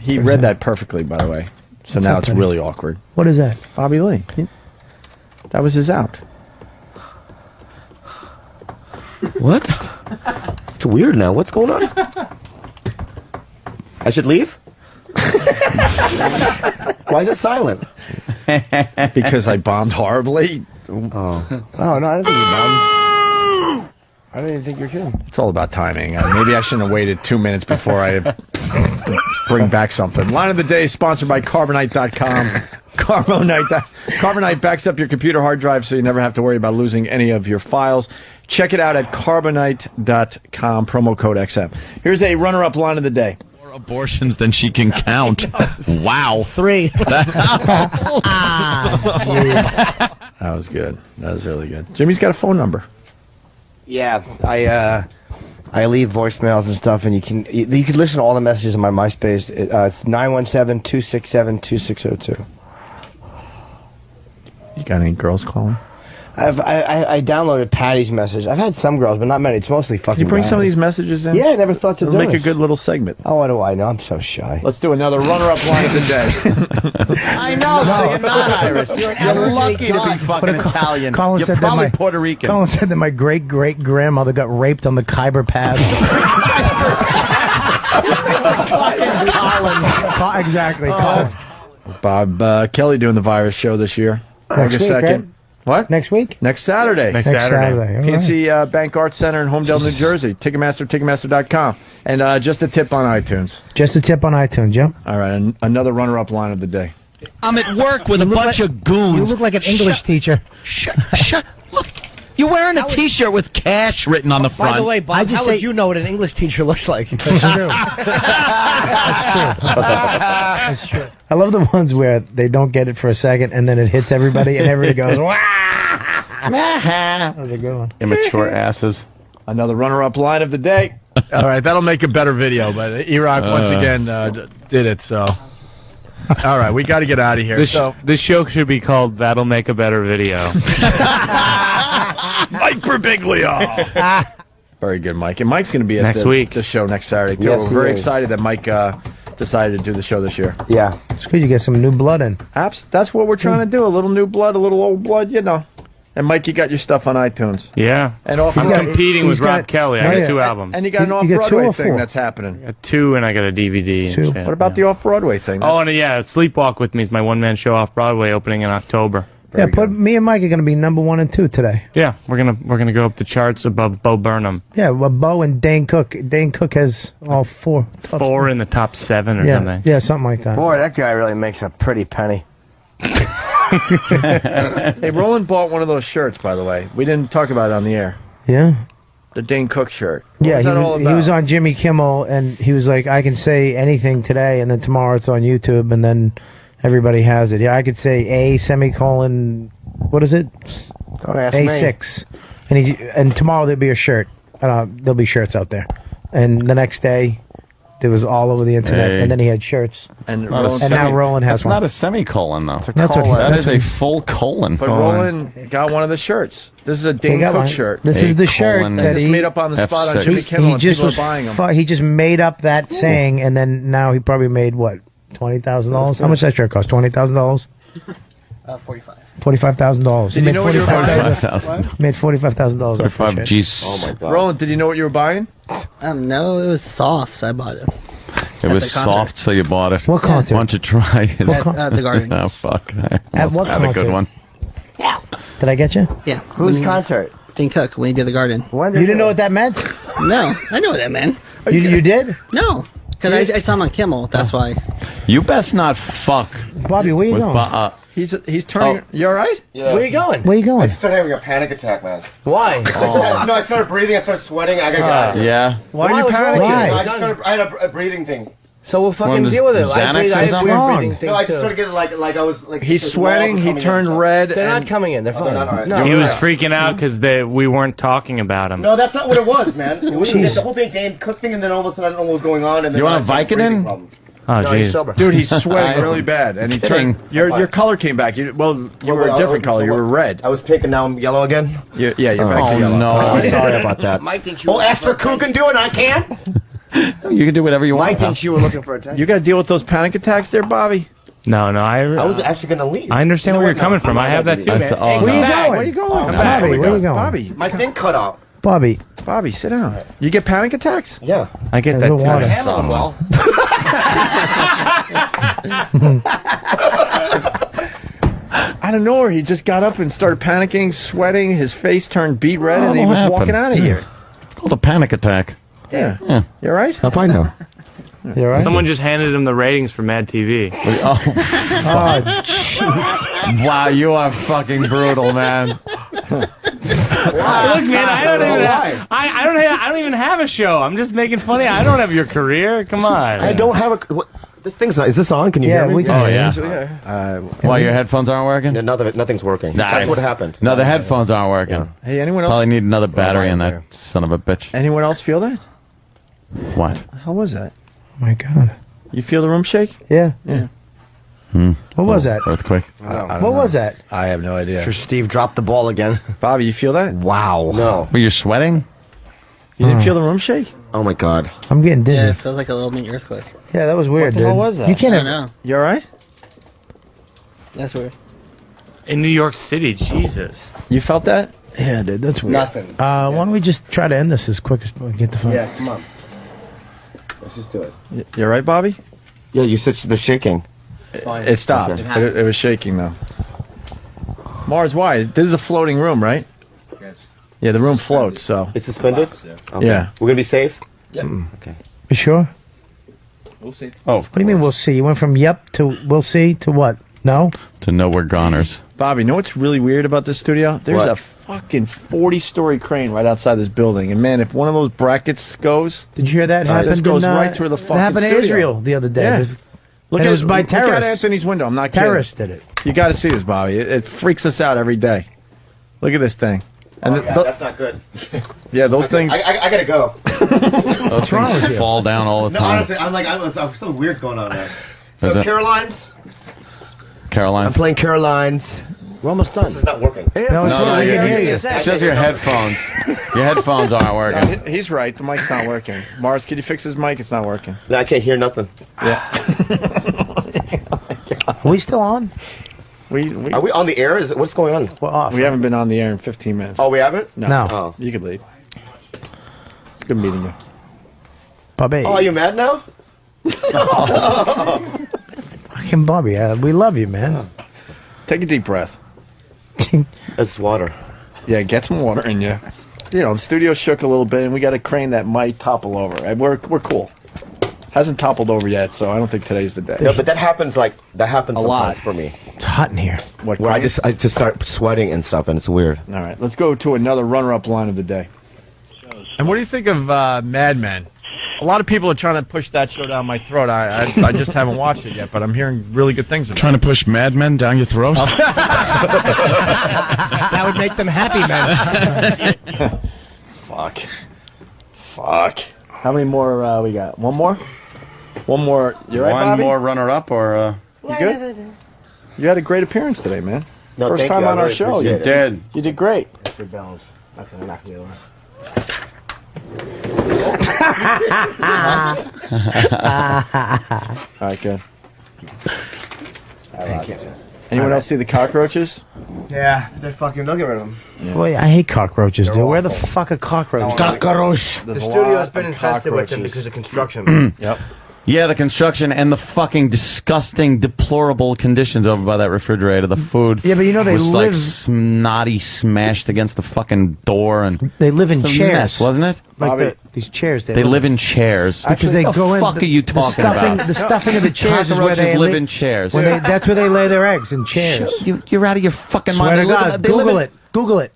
He read that perfectly, by the way. So now up, it's buddy? really awkward. What is that? Bobby Lee. That was his out. What? It's weird now. What's going on? I should leave? Why is it silent? Because I bombed horribly. Oh. Oh no, I didn't think you bombed. I didn't even think you were kidding. It's all about timing. Maybe I shouldn't have waited 2 minutes before I bring back something. Line of the day sponsored by Carbonite.com. Carbonite backs up your computer hard drive so you never have to worry about losing any of your files. Check it out at Carbonite.com, promo code XM. Here's a runner-up line of the day. More abortions than she can count. Wow. 3. That was good. That was really good. Jimmy's got a phone number. Yeah, I leave voicemails and stuff, and you can listen to all the messages on my MySpace. It's 917-267-2602. You got any girls calling? I downloaded Patty's message. I've had some girls, but not many. It's mostly fucking. Can you bring some of guys. these messages in? Yeah, I never thought to It'll do make it. a good little segment. Oh, what do I know? I'm so shy. Let's do another runner-up line of the day. I know, so you're not Irish. You're lucky to be fucking Italian. Colin You're said that probably my Puerto Rican. Colin said that my great-great-grandmother got raped on the Khyber Pass. Collins. Exactly. Collins. Bob Kelly doing the virus show this year. August week, 2nd. right? What? Next week? Next Saturday. Next Saturday. All right. PNC Bank Arts Center in Homedale, New Jersey. Ticketmaster, Ticketmaster.com. And just a tip on iTunes. Just a tip on iTunes, yeah? All right, another runner-up line of the day. I'm at work with a bunch of goons. You look like an English teacher. Shut. Look, you're wearing a T-shirt with cash written on the front. By the way, Bob, how would you know what an English teacher looks like? That's true. That's true. I love the ones where they don't get it for a second and then it hits everybody and everybody goes, wow. That was a good one. Immature asses. Another runner-up line of the day. All right, that'll make a better video, but E-Rock once again did it, so. All right, we got to get out of here. This show should be called That'll Make a Better Video. Mike Birbiglio. Very good, Mike. And Mike's going to be at Next week. the show next Saturday, too. Yes, We're very he is. excited that Mike decided to do the show this year. Yeah. It's good you get some new blood in. That's what we're trying to do. A little new blood, a little old blood, you know. And Mike, you got your stuff on iTunes. Yeah. And I'm competing with Rob Kelly. I got 2 albums. And you got an You got 2 off-Broadway or thing 4? that's happening. I got 2 and I got a DVD. And 2. shit. What about the off-Broadway thing? Oh, and yeah, Sleepwalk With Me is my one-man show off Broadway opening in October. Yeah, me and Mike are going to be number 1 and 2 today. Yeah, we're gonna go up the charts above Bo Burnham. Yeah, well, Bo and Dane Cook. Dane Cook has all 4. 4 in the top 7 or Yeah, something. yeah, something like that. Boy, that guy really makes a pretty penny. Hey, Roland bought one of those shirts, by the way. We didn't talk about it on the air. Yeah. The Dane Cook shirt. What Yeah, was that all he about? was on Jimmy Kimmel, and he was like, I can say anything today, and then tomorrow it's on YouTube, and then everybody has it. Yeah, I could say A semicolon, what is it? Don't ask me. A6. And tomorrow there'll be a shirt. There'll be shirts out there. And the next day, it was all over the internet, Hey. and then he had shirts. And now Roland has That's one. not a semicolon, though. That's okay. That is a full colon. But Roland got one of the shirts. This is a He Dane got Cook one. shirt. This is the shirt And that it's he made up on the spot on F6. Jimmy Kimmel, He and just people was are buying them. he just made up that saying, and then now he probably made what, $20,000? How much that shirt cost? $20,000? $45. $45,000. Did you know what you were buying? Made $45,000 off that shirt. G's. Oh my god. Roland, did you know what you were buying? No, it was soft, so I bought it. It was soft, so you bought it. What concert? Why don't you try it? At the Garden. Oh, fuck. I almost what had a concert? good one. Did I get you? Yeah. Whose concert? Dane Cook, when he did the Garden. When You didn't know what that meant? No, I know what that meant. You did? No, because I saw him on Kimmel, that's why. You best not fuck Bobby, where you with going? He's turning. You all right? Yeah. Where you going? Where you I going? started having a panic attack, man. Why? No, I started breathing. I started sweating. I got out. Yeah. Why are you what's wrong with panicking? you? I just started. I had a breathing thing. So we'll fucking One deal with it. of the I Xanax breathe, or I have something? weird Wrong. breathing things No, I just too. started getting like I was like. He's the sweating. walls He coming turned in. red. They're and not coming in. They're Oh, they're fine. not, all right. No, He no, was no. freaking out because we weren't talking about him. No, that's not what it was, man. It was Jeez. the whole thing, Dane Cook thing, and then all of a sudden I don't know what was going on. And then You want I started a Vicodin? breathing problems. Oh, No, he's jeez. sober. Dude, he's sweating really bad, and he Kidding. turned. Your color came back. You were a different color. You were red. I was pink and now I'm yellow again. Yeah, you're back to Oh, yellow. no. Oh, sorry about that. Mike thinks you Well, Esther Koo can do it. I can't. You can do whatever you want. Mike thinks you were looking for attention. You got to deal with those panic attacks there, Bobby. No, I was actually going to leave. I understand where you're coming from. I have that too. I man. said, oh, Hey, no. come Where you back. going? Where you going? Come back. Bobby, where you going? Bobby, My thing cut out. Bobby. Bobby, sit down. You get panic attacks? Yeah. I get There's that a water. too. Handle them well. Out of nowhere, he just got up and started panicking, sweating. His face turned beet red, and he what was happened? walking out of here. It's called a panic attack. Yeah. Yeah. You all right? I'm fine now. You all right? Someone just handed him the ratings for Mad TV. Oh, jeez. wow, you are fucking brutal, man. Look, man, I don't even have a show. I'm just making funny. I don't have your career. Come on. I don't have a. What, this thing's not. Is this on? Can you Yeah, hear me? we can Oh, hear yeah. you. Why, your headphones aren't working? Yeah, nothing's working. Nah, That's what happened. No, the headphones aren't working. Hey, anyone else? Probably need another battery in there. that son of a bitch. Anyone else feel that? What? How was that? Oh my God. You feel the room shake? Yeah. Yeah. What was that? Earthquake. What was that? I have no idea. Sure, Steve dropped the ball again. Bobby, you feel that? Wow. No. Were you sweating? You didn't feel the room shake? Oh my God. I'm getting dizzy. Yeah, it feels like a little mini earthquake. Yeah, that was weird, What the dude. hell was that? You can't I have. know. You all right? That's weird. In New York City, Jesus. You felt that? Yeah, dude, that's weird. Nothing. Why don't we just try to end this as quick as we get the phone? Yeah, come on. Let's just do it. You all right, Bobby? Yeah, you said the shaking. It stopped. Okay. But it was shaking, though. Mars, why? This is a floating room, right? Yeah, the room floats, so. It's suspended? Okay. Yeah. We're going to be safe? Yeah. Okay. You sure? We'll see. Oh, What do you mean we'll see? You went from yep to we'll see to what? No? To know we're goners. Bobby, you know what's really weird about this studio? There's What? a fucking 40-story crane right outside this building. And, man, if one of those brackets goes... Did you hear that This happened? goes in, right through the fucking That happened in studio. Israel the other day. Yeah. And it was by look at terrorists. Anthony's window. I'm not kidding. Terrorists did it. You got to see this, Bobby. It freaks us out every day. Look at this thing. And That's not good. yeah, those things. I got to go. Those wrong things with you? fall down all the No, time. honestly, I'm something weird's going on there. Is So it? Caroline's? Caroline. I'm playing Caroline's. We're almost done. This is not working. No, it's No, we yeah, can hear you. It's just your headphones. Your headphones aren't working. He's right. The mic's not working. Mars, could you fix his mic? It's not working. No, I can't hear nothing. Are we still on? We Are we on the air? What's going on? We're off. we haven't been on the air in 15 minutes. Oh, we haven't? No. Oh. You could leave. It's good meeting you. Bobby. Oh, are you mad now? Fucking Bobby. We love you, man. Take a deep breath. It's water. Yeah, get some water in you. You know, the studio shook a little bit, and we got a crane that might topple over. And we're cool. Hasn't toppled over yet, so I don't think today's the day. No, but that happens a lot lot for me. It's hot in here. What? Where I crane? just start sweating and stuff, and it's weird. All right, let's go to another runner-up line of the day. And what do you think of Mad Men? A lot of people are trying to push that show down my throat. I just haven't watched it yet, but I'm hearing really good things about it. Trying to push Mad Men down your throat? That would make them happy, man. Fuck. How many more we got? One more? One more. You right, One Bobby? more runner-up, or You good? You had a great appearance today, man. No, First thank time you. I on our really show. appreciate You it. did. You did great. For balance. Okay, I'm not gonna All right, good. Thank you. Anyone else see the cockroaches? Yeah, they're fucking. They'll get rid of them. Boy, I hate cockroaches, They're dude. Where the awful. fuck are cockroaches? Cockroach. The studio's been infested with them because of construction. Yep. Yeah, the construction and the fucking disgusting, deplorable conditions over by that refrigerator. The food. Yeah, but you know they was live- like snotty, smashed against the fucking door, and They live in it's a chairs, mess, wasn't it? Like these chairs. They live in chairs. because they what go the in. fuck are you talking stuffing, about? The stuffing of the chairs is where they Cockroaches live in chairs. That's where they lay their eggs in chairs. You're out of your fucking Swear mind. to They live God, in- they live Google in- it. Google it.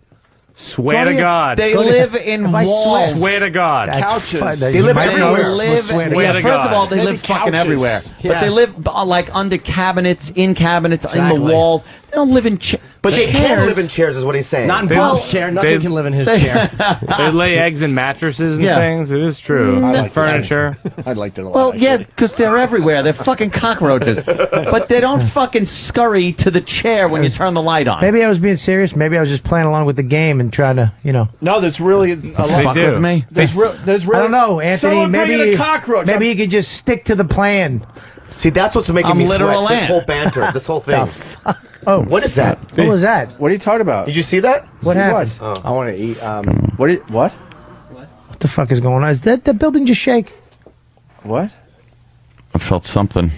Swear Go to to- God. They Go to- live in If I walls. Swear to God. That's Couches. fine. They live might everywhere. know. live, Swear to Swear yeah, to God. first of God. all, they Maybe live fucking couches. everywhere. Yeah. But they live like under cabinets, in cabinets, in Exactly. the walls. They don't live in chairs. But they can live in chairs, is what he's saying. Not in They- Bob's chair. Nothing they- can live in his they- chair. They lay eggs in mattresses and Yeah. things. It is true. I like Furniture. I liked it a lot. Well, yeah, actually. because they're everywhere. They're fucking cockroaches. But they don't fucking scurry to the chair when you turn the light on. Maybe I was being serious. Maybe I was just playing along with the game and trying to, No, there's really a lot. Fuck do. with me. There's really. I don't know, Anthony. Someone bring in Maybe a cockroach. Maybe you could just stick to the plan. See, that's what's making I'm me literal sweat. This ant. whole banter, this whole thing. Oh, What is that? what was that? What are you talking about? Did you see that? What See happened? what? I want to eat. What? What the fuck is going on? Is that the building just shake? What? I felt something.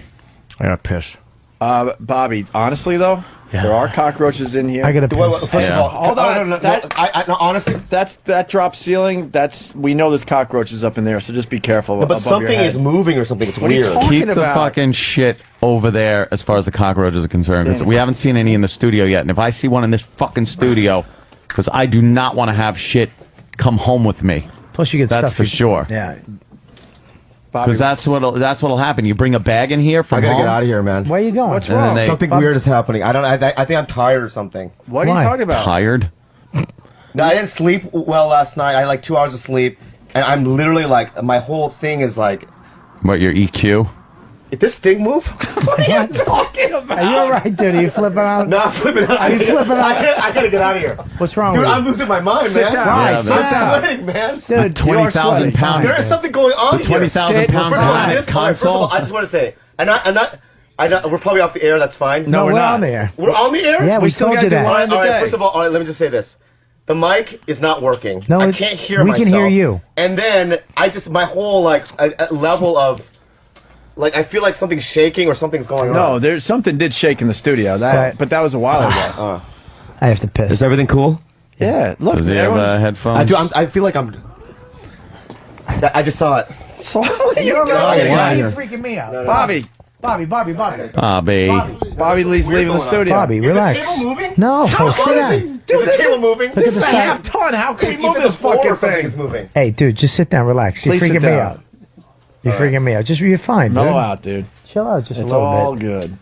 I got pissed. Bobby, honestly though, there are cockroaches in here. I got to Wait, piss. first Yeah. of all, Hold on. No, honestly, that drop ceiling. We know there's cockroaches up in there, so just be careful. but above your something head. is moving or something. It's What are you weird. talking Keep the about? fucking shit over there as far as the cockroaches are concerned. Because we haven't seen any in the studio yet. And if I see one in this fucking studio, because I do not want to have shit come home with me. Plus, you get That's stuff. for sure. Yeah. Bobby, Because that's what'll happen. You bring a bag in here from I gotta home. get out of here, man. Where are you going? What's And then wrong? they- Something weird is happening. I think I'm tired or something. What are Why? you talking about? Tired. No, I didn't sleep well last night. I had like 2 hours of sleep, and I'm literally like, my whole thing is like, What, your EQ? Did this thing move? What are you talking about? Are you all right, dude? Are you flipping out? No, I'm flipping out. Are you flipping out? I gotta get out of here. What's wrong Dude, with you? I'm losing my mind, Sit man. down. Right, sit I'm down. sweating, man. Dude, 20,000 pound. There is something going on here. 20,000 pound First of all, this- First of all, console. I just want to say, I'm not. We're probably off the air. That's fine. No, we're on the air. We're on the air. Yeah, we told you that. All right. First of all, let me just say this: the mic is not working. No, I can't hear we myself. can hear you. And then my whole level of. Like, I feel like something's shaking or something's going on. No, there's something did shake in the studio. But that was a while ago. I have to piss. Is everything cool? Yeah. Look, Does he have headphones? I feel like I just saw it. So what are you doing? Why are you freaking me out? Bobby. Bobby. Bobby. Bobby Lee's leaving the studio. Bobby, relax. Is the table moving? No, How sit is down. it? Dude, the table moving. Look at the It's a side. half ton. How can we Even move this the floor fucking or something is thing? moving. Hey, dude, just sit down, relax. You're Please sit freaking me down. out. You're freaking me out. You're fine, dude. Mellow out, dude. Chill out just It's a little all bit. good.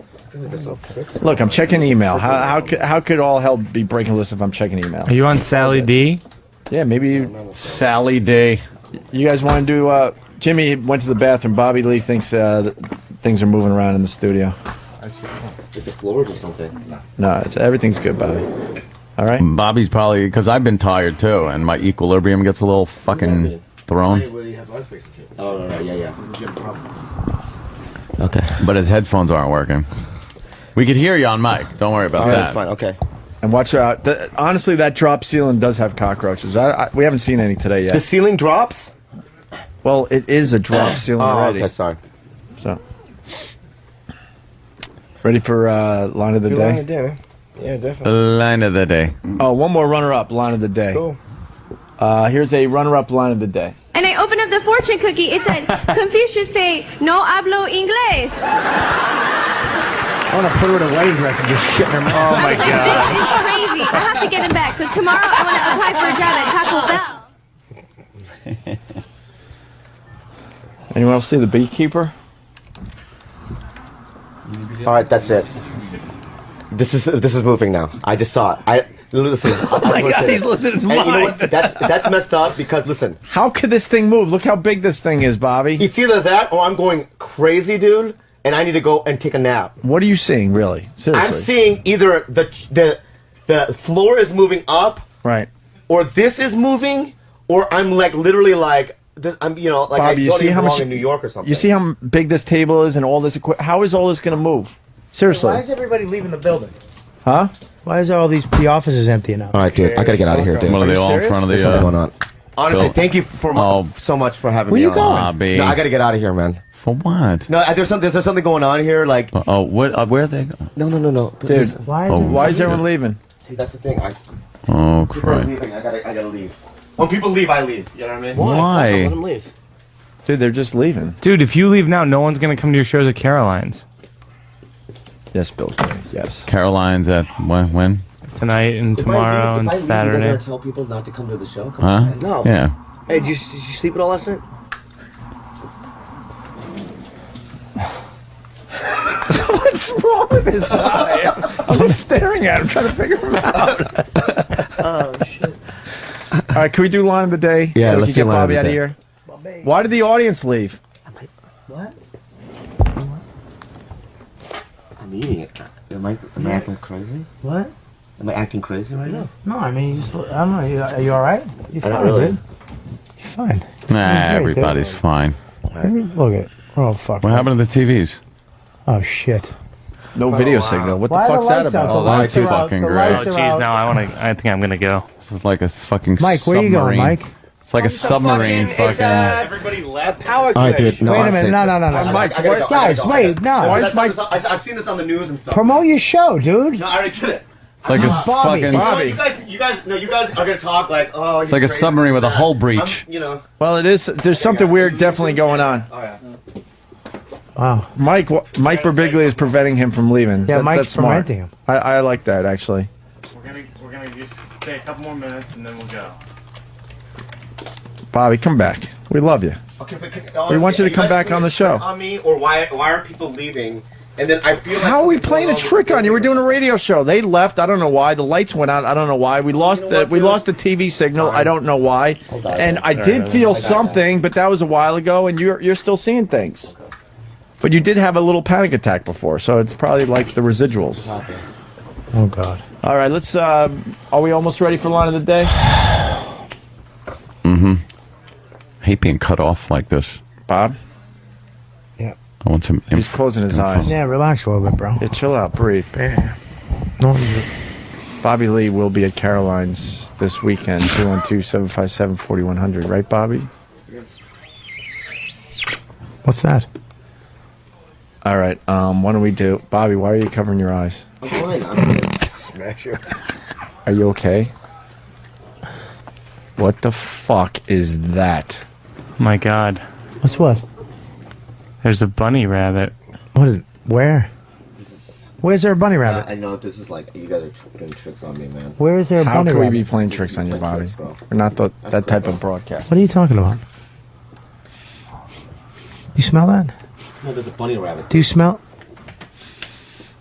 Look, I'm checking email. How could all hell be breaking loose if I'm checking email? Are you on Sally D? Yeah, maybe Sally D. you guys want to do. Jimmy went to the bathroom. Bobby Lee thinks that things are moving around in the studio. Is the floor or something? No, everything's good, Bobby. All right. Bobby's probably because I've been tired too, and my equilibrium gets a little fucking thrown. Oh, no, yeah. Okay. But his headphones aren't working. We could hear you on mic. Don't worry about All right, that. that's fine. Okay. And watch out. Honestly, that drop ceiling does have cockroaches. We haven't seen any today yet. The ceiling drops? Well, it is a drop ceiling already. Okay, sorry. So, ready for line of the day? Yeah, definitely. Line of the day. Oh, one more runner-up line of the day. Cool. Here's a runner-up line of the day. And I opened up the fortune cookie. It said, Confucius say, no hablo inglés. I want to put her in a wedding dress and just shit in her mouth. Oh, my This is crazy. I have to get him back. So tomorrow I want to apply for a job at Taco Bell. Anyone else see the beekeeper? All right, that's it. This is moving now. I just saw it. Listen. Oh my God, he's losing his mind. You know what? That's messed up because listen. How could this thing move? Look how big this thing is, Bobby. It's either that or I'm going crazy, dude, and I need to go and take a nap. What are you seeing, really? Seriously. I'm seeing either the floor is moving up, right, or this is moving, or I'm like literally like this, I'm like Bobby, I you don't see even how belong much in New York or something. You see how big this table is and all this equipment? How is all this going to move? Seriously. Why is everybody leaving the building? Huh? Why is the offices empty now? All right, dude. I gotta get out of here, dude. What are they all in front of the? There's something going on. Honestly, thank you so much for having Where me you on. going? Bobby. No, I gotta get out of here, man. For what? No, there's something going on here. Like, what? Where are they going? no. Dude, Why is everyone leaving? See, that's the thing. Oh, People are Christ. leaving. I gotta leave. When people leave, I leave. You know what I mean? Why? Let them leave. Dude, they're just leaving. Dude, if you leave now, no one's gonna come to your shows at Caroline's Yes, Bill. Yes. Caroline's at when? tonight and tomorrow and Saturday. Tell people not to come to the show. Huh? No. Yeah. Hey, did you sleep at all last night? What's wrong with this guy? I'm staring at him, trying to figure him out. Oh, shit. All right, can we do line of the day? Yeah, so we let's can do get line of Bobby the out of day. here. Why did the audience leave? What? I'm eating it. Am I acting crazy? What? Am I acting crazy right now? No, I mean, I don't know. Are you all right? You're fine, Not really. dude. You're fine. Nah, Great, everybody's fine. dude. Look at. Oh fuck. What happened to the TVs? Oh shit. No video signal. What the Why are fuck's that lights out? about? The lights that's are out. fucking The great. Oh, lights are jeez, out. now I think I'm gonna go. This is like a fucking Mike, where are you going, submarine. Mike? It's like a submarine fucking. Everybody left. Power All right, dude. No, Wait a honestly. minute. No. Mike, I gotta go, Guys, wait. No. Why is Mike? I've seen this on the news and stuff. Promote your show, dude. No, I already did it. It's like a Bobby. fucking. Bobby. You guys are gonna talk like, oh. It's like a submarine with a hull breach. Well, it is. There's something weird definitely going on. Oh yeah. Wow. Mike Birbiglia is preventing him from leaving. Yeah, Mike's that's smart. preventing him. I like that actually. We're gonna just stay a couple more minutes and then we'll go. Bobby, come back. We love you. Okay, but We want you to come back on the show. On me, or why are people leaving? And then I feel like How are we something's playing a going on trick with on you? We're doing a radio show. They left. I don't know why. The lights went out. I don't know why. We lost the TV signal. I don't know why. And I did feel something, but that was a while ago. And you're still seeing things. But you did have a little panic attack before, so it's probably like the residuals. Oh God! All right, let's. Are we almost ready for line of the day? Mm-hmm. Hate being cut off like this. Bob? Yeah. I want some. He's closing his eyes. Yeah, relax a little bit, bro. Yeah, chill out, breathe. Yeah. No, Bobby Lee will be at Caroline's this weekend, 212-757-4100. Right, Bobby? What's that? All right, what do we do? Bobby, why are you covering your eyes? I'm fine. I'm gonna smash you. Are you okay? What the fuck is that? My God. What's what? There's a bunny rabbit. Where? Where's there a bunny rabbit? I know this is like you guys are playing tricks on me, man. Where is there a How bunny can we rabbit? be playing tricks on you, Bobby? We're not that type of broadcast. What are you talking about? You smell that? No, there's a bunny rabbit. Do you smell?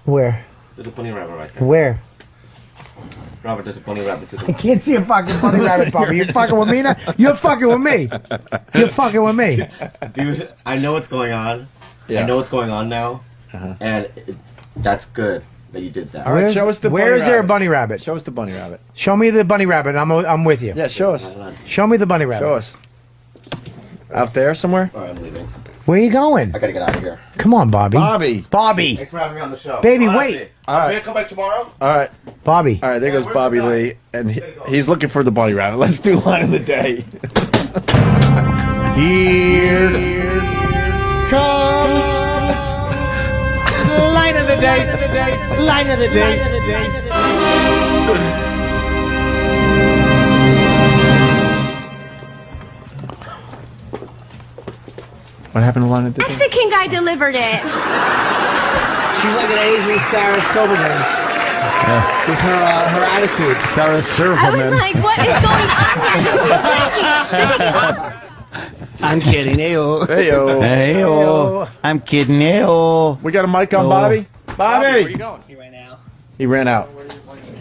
Where? There's a bunny rabbit right there. Where? Robert, there's a bunny rabbit to the I can't see a fucking bunny rabbit, Bobby. You're fucking with me now? You're fucking with me. You're fucking with me. Dude, I know what's going on. Yeah. I know what's going on now. And that's good that you did that. All right, show us the Where bunny is there a rabbit. bunny rabbit? Show us the bunny rabbit. Show me the bunny rabbit. I'm with you. Yeah, show us. Show me the bunny rabbit. Show us. Out there somewhere? All right, I'm leaving. Where are you going? I gotta get out of here. Come on, Bobby. Bobby. Thanks for having me on the show. Baby, Honestly, wait. All I'm right. gonna come back tomorrow. All right. Bobby. All right, there goes Bobby Lee, and he's looking for the bunny rabbit. Let's do line of the day. Here comes line of the day. Line of the day. What happened to line of the day? Mexican guy delivered it. She's like an Asian Sarah Silverman with her attitude. Sarah I was like, what is going on here? I'm kidding. Ayo. Heyo. Heyo. I'm kidding. Heyo. We got a mic on Bobby? Bobby! Where you going? He ran out. He ran out.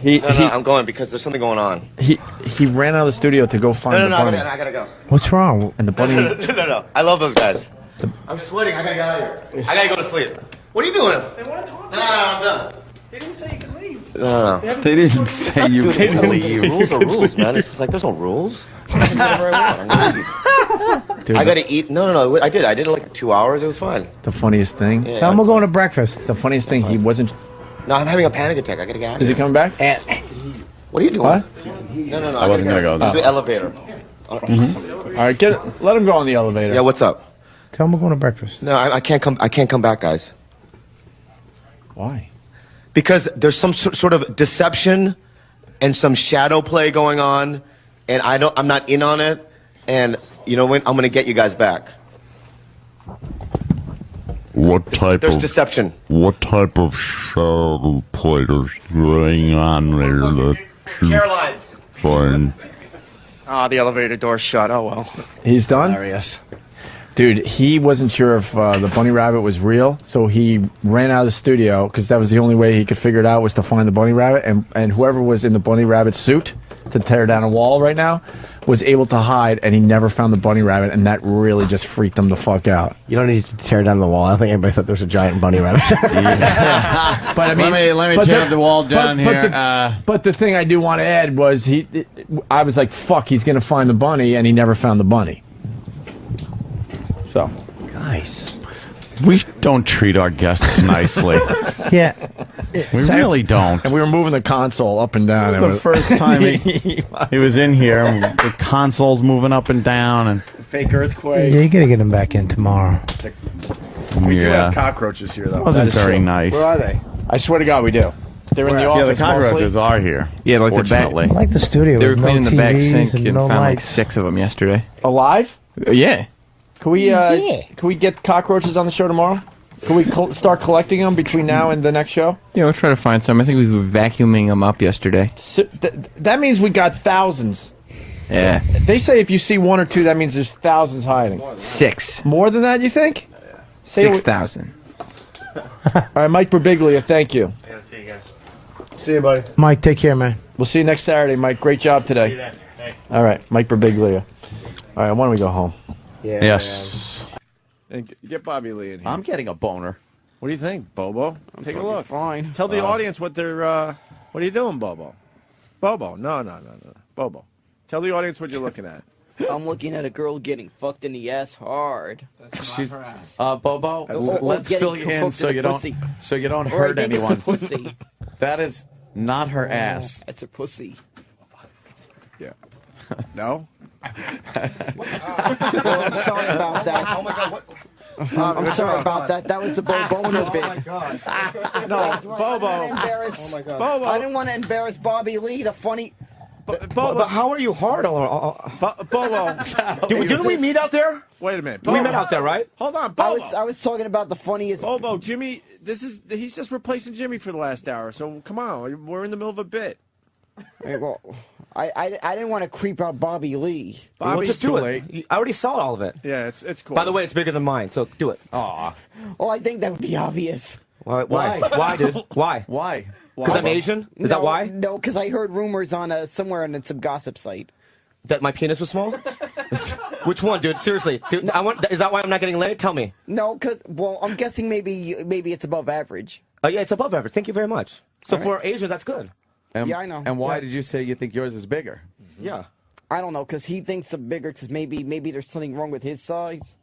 No, I'm going because there's something going on. He ran out of the studio to go find No, the no, bunny. I gotta go. What's wrong? And the bunny. No. I love those guys. I'm sweating. I gotta get out of here. I gotta go to sleep. What are you doing? They want to talk. No, I'm done. They didn't say you could leave. No. They didn't say you Dude, could leave. Rules are rules, man. It's like there's no rules. I can do whatever I want. I'm gonna leave. Dude, I gotta eat. No. I did it like 2 hours. It was fine. The funniest thing. Yeah. Tell him we're going to breakfast. The funniest thing, he wasn't. No, I'm having a panic attack. I gotta get out. Is he coming back? What are you doing? What? No. I wasn't gonna go there. Do the elevator. All right, let him go on the elevator. Yeah. What's up? Tell him we're going to breakfast. No, I can't come. I can't come back, guys. Why? Because there's some sort of deception and some shadow play going on, and I'm not in on it. And you know when I'm gonna get you guys back. What type There's of deception. What type of shadow play is going on there that you Caroline's. find? Ah, the elevator door's shut. Oh well. He's done? Hilarious. Dude, he wasn't sure if the bunny rabbit was real, so he ran out of the studio because that was the only way he could figure it out was to find the bunny rabbit. And whoever was in the bunny rabbit suit to tear down a wall right now was able to hide, and he never found the bunny rabbit, and that really just freaked him the fuck out. You don't need to tear down the wall. I don't think anybody thought there was a giant bunny rabbit. But I mean, let me but tear the wall down but here. But the thing I do want to add was I was like, fuck, he's gonna find the bunny, and he never found the bunny. So, Guys. We don't treat our guests nicely. Yeah. We really don't. And we were moving the console up and down. It was the first time he was in here, and the console's moving up and down, and fake earthquake. Yeah, you got to get him back in tomorrow. We do Yeah. have cockroaches here, though. Wasn't That is very true. nice. Where are they? I swear to God, we do. They're in the Yeah, office. the cockroaches mostly. are here. Yeah, like the back. Fortunately. I like the studio. They were with no cleaning the back TVs sink and no found like lights. 6 of them yesterday. Alive? Yeah. Can we? Can we get cockroaches on the show tomorrow? Can we start collecting them between now and the next show? Yeah, we'll try to find some. I think we were vacuuming them up yesterday. That means we got thousands. Yeah. They say if you see one or two, that means there's thousands hiding. 6. More than that, you think? 6,000. All right, Mike Birbiglia, thank you. Yeah, see you guys. See you, buddy. Mike, take care, man. We'll see you next Saturday, Mike. Great job today. See you then. Thanks. All right, Mike Birbiglia. All right, why don't we go home? Yeah. Yes. And get Bobby Lee in here. I'm getting a boner. What do you think, Bobo? Take a look. Fine. Tell the audience what they're. What are you doing, Bobo? Bobo, no. Bobo, tell the audience what you're looking at. I'm looking at a girl getting fucked in the ass hard. That's not her ass. Bobo, let's getting fill you in fucked so in you the don't pussy. hurt Or I think it's anyone. a pussy. That is not her ass. That's a pussy. Yeah. No. I'm sorry about that. Oh my God! What? I'm sorry about that. That was the boner bit. Oh my God! No, Bobo. Oh my God! Bobo. I didn't want to embarrass Bobby Lee. The funny. Bobo. But how are you hard on? Bobo. Didn't we meet out there? Wait a minute. We met out there, right? Hold on, Bobo. I was talking about the funniest. Bobo, Jimmy. He's just replacing Jimmy for the last hour. So come on, we're in the middle of a bit. Hey, well, I didn't want to creep out Bobby Lee. Well, just do it. I already saw all of it. Yeah, it's cool. By the way, it's bigger than mine, so do it. Aw. Well, I think that would be obvious. Why? Why, dude? Why? Why? Because I'm Asian? Is that why? No, because I heard rumors on somewhere on some gossip site. That my penis was small? Which one, dude? Seriously, dude. Is that why I'm not getting laid? Tell me. No, because I'm guessing maybe it's above average. Oh yeah, it's above average. Thank you very much. So All for Asians, that's good. Yeah, I know. And why Yeah. did you say you think yours is bigger? Yeah. I don't know, because he thinks I'm bigger, because maybe there's something wrong with his size.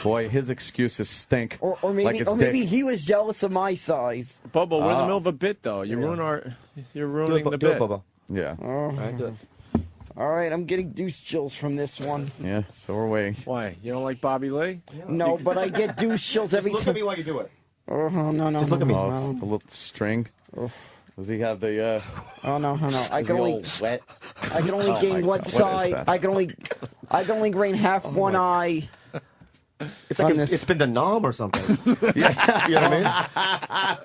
Boy, his excuses stink. Or like maybe his or maybe dick. he was jealous of my size. Bobo, we're in the middle of a bit, though. You're ruining the bit. Bobo. Yeah. All right, I'm getting douche chills from this one. Yeah, so are we. Why? You don't like Bobby Lee? No, but I get douche chills every Look time. at me while you do it. Oh, no. Just look at me. Oh, the little string. Does he have the? Oh no. I is can he only all wet. I can only Oh, gain my one God. What is side. that? I can only gain half one eye. It's like it's been the nom or something. Yeah. You know what I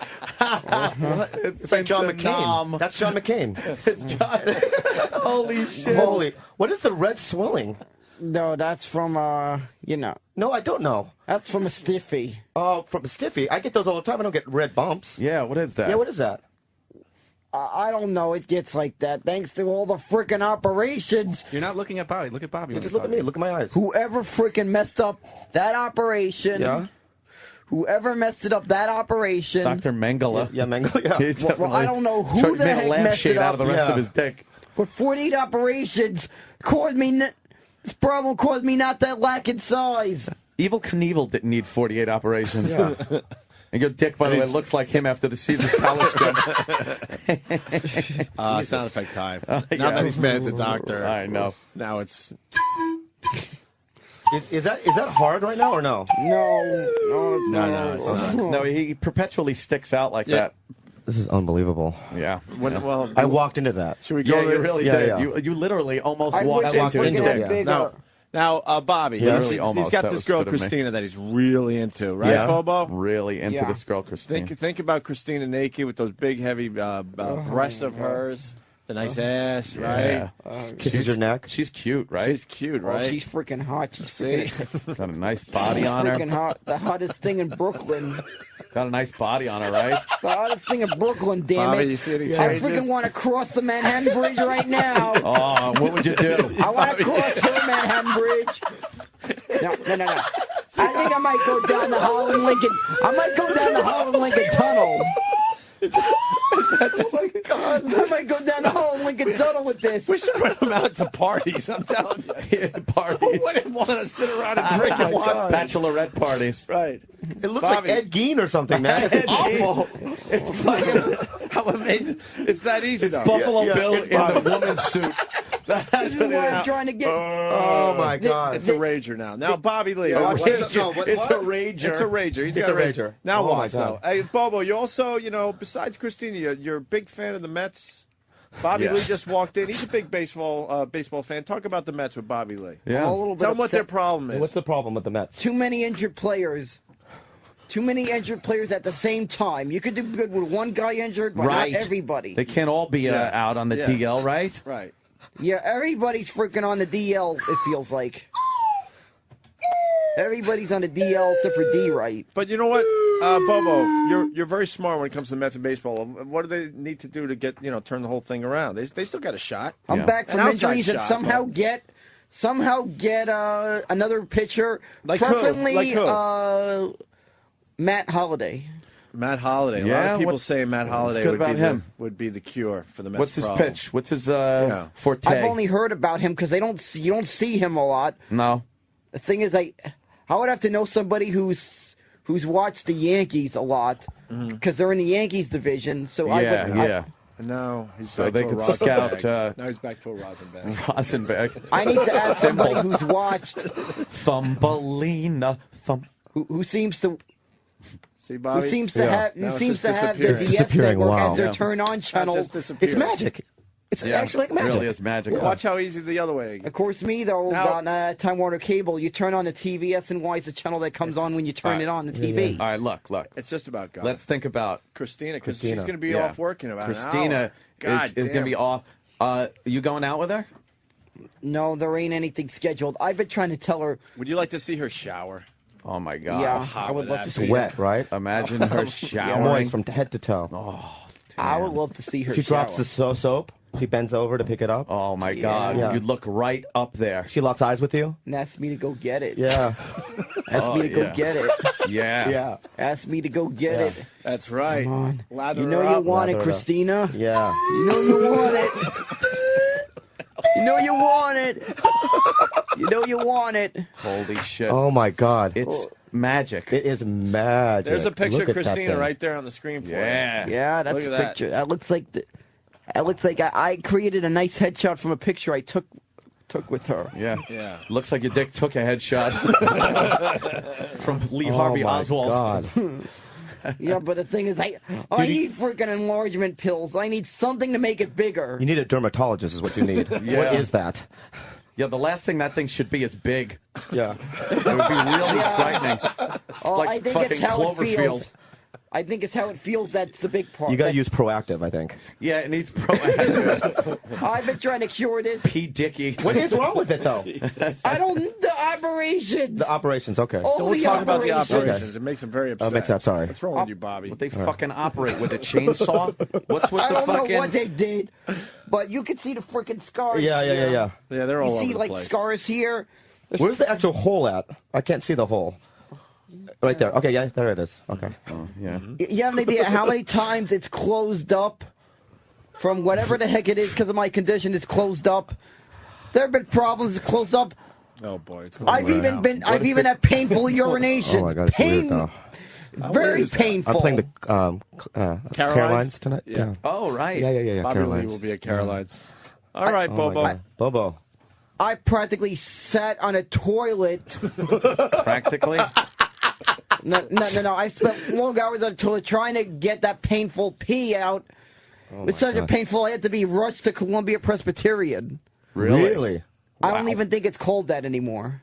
mean? It's like John McCain. That's John McCain. It's John. Holy shit. Holy. What is the red swelling? No, that's from No, I don't know. That's from a stiffy. Oh, from a stiffy. I get those all the time. I don't get red bumps. Yeah, what is that? Yeah, what is that? I don't know. It gets like that thanks to all the freaking operations. You're not looking at Bobby. Look at Bobby. Just look at me. Look at my eyes. Whoever freaking messed up that operation. Yeah. Whoever messed it up that operation. Dr. Mengele. Yeah, Mengele. Yeah. Well, I don't know who the heck messed it out up. of the rest of his dick. But 48 operations caused me. This problem caused me not that lack in size. Evil Knievel didn't need 48 operations. Yeah. And your dick, by the way, looks like him after the Caesar's Palace gun. Sound effect time. Now that he's mad at the doctor. I know. Now it's... Is that hard right now or no? No, it's not. No, he perpetually sticks out like that. This is unbelievable. Yeah. Well, I walked into that. Should we go? Yeah, you really did. Yeah. You literally almost I walked wish I into could his get dick. bigger. Now, Bobby, Yeah, he's almost. got That this was girl, good of me. Christina, that he's really into, right, Yeah. Bobo? Really into Yeah. this girl, Christine. Think about Christina naked with those big, heavy breasts of hers, the nice ass, right? Kisses your neck. She's cute, right? She's cute, right? Oh, she's freaking hot. She's See? freaking, Got a nice body on her. freaking hot. The hottest thing in Brooklyn. Got a nice body on her, right? The hottest thing in Brooklyn, damn Bobby, it. you see any I changes? freaking want to cross the Manhattan Bridge right now. Oh, what would you do? I want to cross the Manhattan Bridge. No. I think I might go down the Holland Lincoln. I might go down the Holland Lincoln Tunnel. Oh my God! I might go down the Holland Lincoln Tunnel with this. We should run them out to parties. I'm telling you, Parties. who wouldn't want to sit around and drink and watch that? Bachelorette parties. Right. It looks Bobby. like Ed Gein or something, man. It's awful. It's fucking. How amazing! It's that easy, though. Buffalo Yeah, Bill it's in Bobby. the woman's suit. This is why I'm trying to get. Oh my God. It's a rager now. Now, Bobby Lee. Yeah, what's what's it- it- no, what- It's what? a rager. It's a rager. He's It's got a rager. Now Oh, my watch, though. God. Hey, Bobo, you also, besides Christina, you're a big fan of the Mets. Bobby Yeah. Lee just walked in. He's a big baseball fan. Talk about the Mets with Bobby Lee. Yeah. I'm a little bit Tell him what their upset. problem is. What's the problem with the Mets? Too many injured players. Too many injured players at the same time. You could do good with one guy injured, but Right. not everybody. They can't all be out on the Yeah. DL, right? Right. Yeah, everybody's freaking on the DL, it feels like. Everybody's on the DL except for D, right? But you know what, Bobo, you're very smart when it comes to Mets and baseball. What do they need to do to get turn the whole thing around? They still got a shot. I'm back An from outside injuries and shot, somehow but- get somehow get another pitcher, Like who? preferably Like who? Matt Holliday. Matt Holliday. A lot Yeah, of people what's- say Matt Holliday good about him? would be the cure for the Mets. What's his problem. pitch? What's his forte? I've only heard about him because you don't see him a lot. No. The thing is, I would have to know somebody who's watched the Yankees a lot because they're in the Yankees division. So No, he's So back they to a could Rosenberg. scout, Now he's back to a Rosenberg. Rosenberg. I need to ask somebody who's watched. Thumbelina. Who seems to. See, Bobby? Who seems to have Now who it's seems just to have the disappearing. DS disappearing, network wow. as their Yeah. turn on channel? Just disappeared. It's magic. It's actually like magic. Really, it's magic. Watch how easy the other way. Of course, me though on Time Warner Cable, you turn on the TV. SNY is the channel that comes on when you turn it on the TV. All right, look. It's just about God. Let's think about Christina, because she's Christina. going to be Yeah. off work in about an Christina hour. God is going to damn. be off. You going out with her? No, there ain't anything scheduled. I've been trying to tell her. Would you like to see her shower? Oh my God! Yeah, hot I would would love that to It's see wet, it. right? Imagine her Moist showering. from head to toe. Oh, I would love to see her. She drops shower. the soap. She bends over to pick it up. Oh my God! Yeah. You look right up there. She locks eyes with you. And asked me to go get it. Yeah. Asked me to go get it. Yeah. Yeah. Asked me to go get Yeah. it. That's right. Come on. Lather You her know you up. want it, Lather it up. Christina. Yeah. You know you want it. You know you want it. You know you want it. Holy shit! Oh my God. It's magic. It is magic. There's a picture Look of at that Christina thing. right there on the screen for Yeah. you. Yeah, that's Look a at that. picture. That looks like I created a nice headshot from a picture I took with her. Yeah. Yeah. Looks like your dick took a headshot from Lee Oh Harvey my Oswald. God. Yeah, but the thing is, I need freaking enlargement pills. I need something to make it bigger. You need a dermatologist, is what you need. Yeah. What is that? Yeah, the last thing that thing should be is big. Yeah. It would be really frightening. It's Oh, like I think fucking it's how it Cloverfield. feels. I think it's how it feels. That's the big part. You got to use Proactive, I think. Yeah, it needs proactive. I've been trying to cure this. P. Dicky. What is wrong with it, though? I don't. The operations. The operations, okay. Oh, Don't the talk about the operations. operations. It makes him very upset. makes up, sorry. What's wrong with you, Bobby? What they fucking operate with a chainsaw? What's with I the don't fucking? know what they did, but you can see the freaking scars. Yeah. Yeah, they're all You over see the like place. scars here. Where's the actual hole at? I can't see the hole. Right there. Okay, yeah, there it is. Okay. Oh, yeah. You have an idea how many times it's closed up from whatever the heck it is because of my condition? It's closed up. There have been problems. It's closed up. Oh boy, it's I've even had painful urination. Oh my God, it's Pain, weird though. very painful. I'm playing the Carolines tonight. Yeah. Oh, right. Yeah. Bobby Lee Carolines. will be at Caroline's. All right, Oh my Bobo. God. Bobo. I practically sat on a toilet. Practically. No. I spent long hours on a toilet trying to get that painful pee out. It's such a painful. I had to be rushed to Columbia Presbyterian. Really? I don't even think it's called that anymore.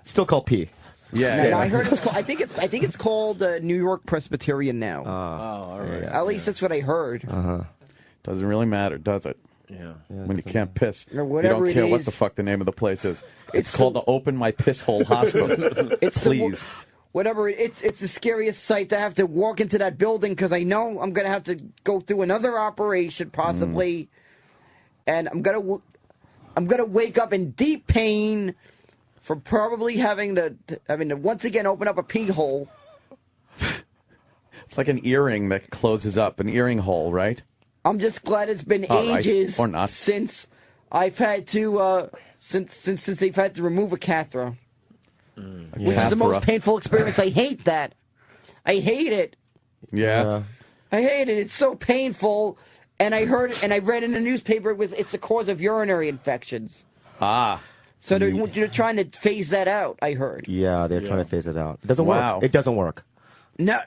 Still called P. Yeah. No, I heard it's called. I think it's called New York Presbyterian now. All right. At least that's what I heard. Doesn't really matter, does it? Yeah. When you can't piss, Or whatever you it don't care what is. the fuck the name of the place is. It's It's called the- the Open My Piss Hole Hospital. It's Please. whatever it's the scariest sight to have to walk into that building because I know I'm gonna have to go through another operation possibly, and I'm gonna wake up in deep pain from probably having to once again open up a pee hole. It's like an earring that closes up, an earring hole, right? I'm just glad it's been All right. ages Or not. since I've had to since they've had to remove a catheter. Which is the most Catheter. painful experience. I hate that. I hate it. Yeah. I hate it. It's so painful. And I heard and I read in the newspaper it's the cause of urinary infections. Ah. So they're trying to phase that out. I heard. Yeah, they're trying to phase it out. It doesn't Wow. work. It doesn't work. Now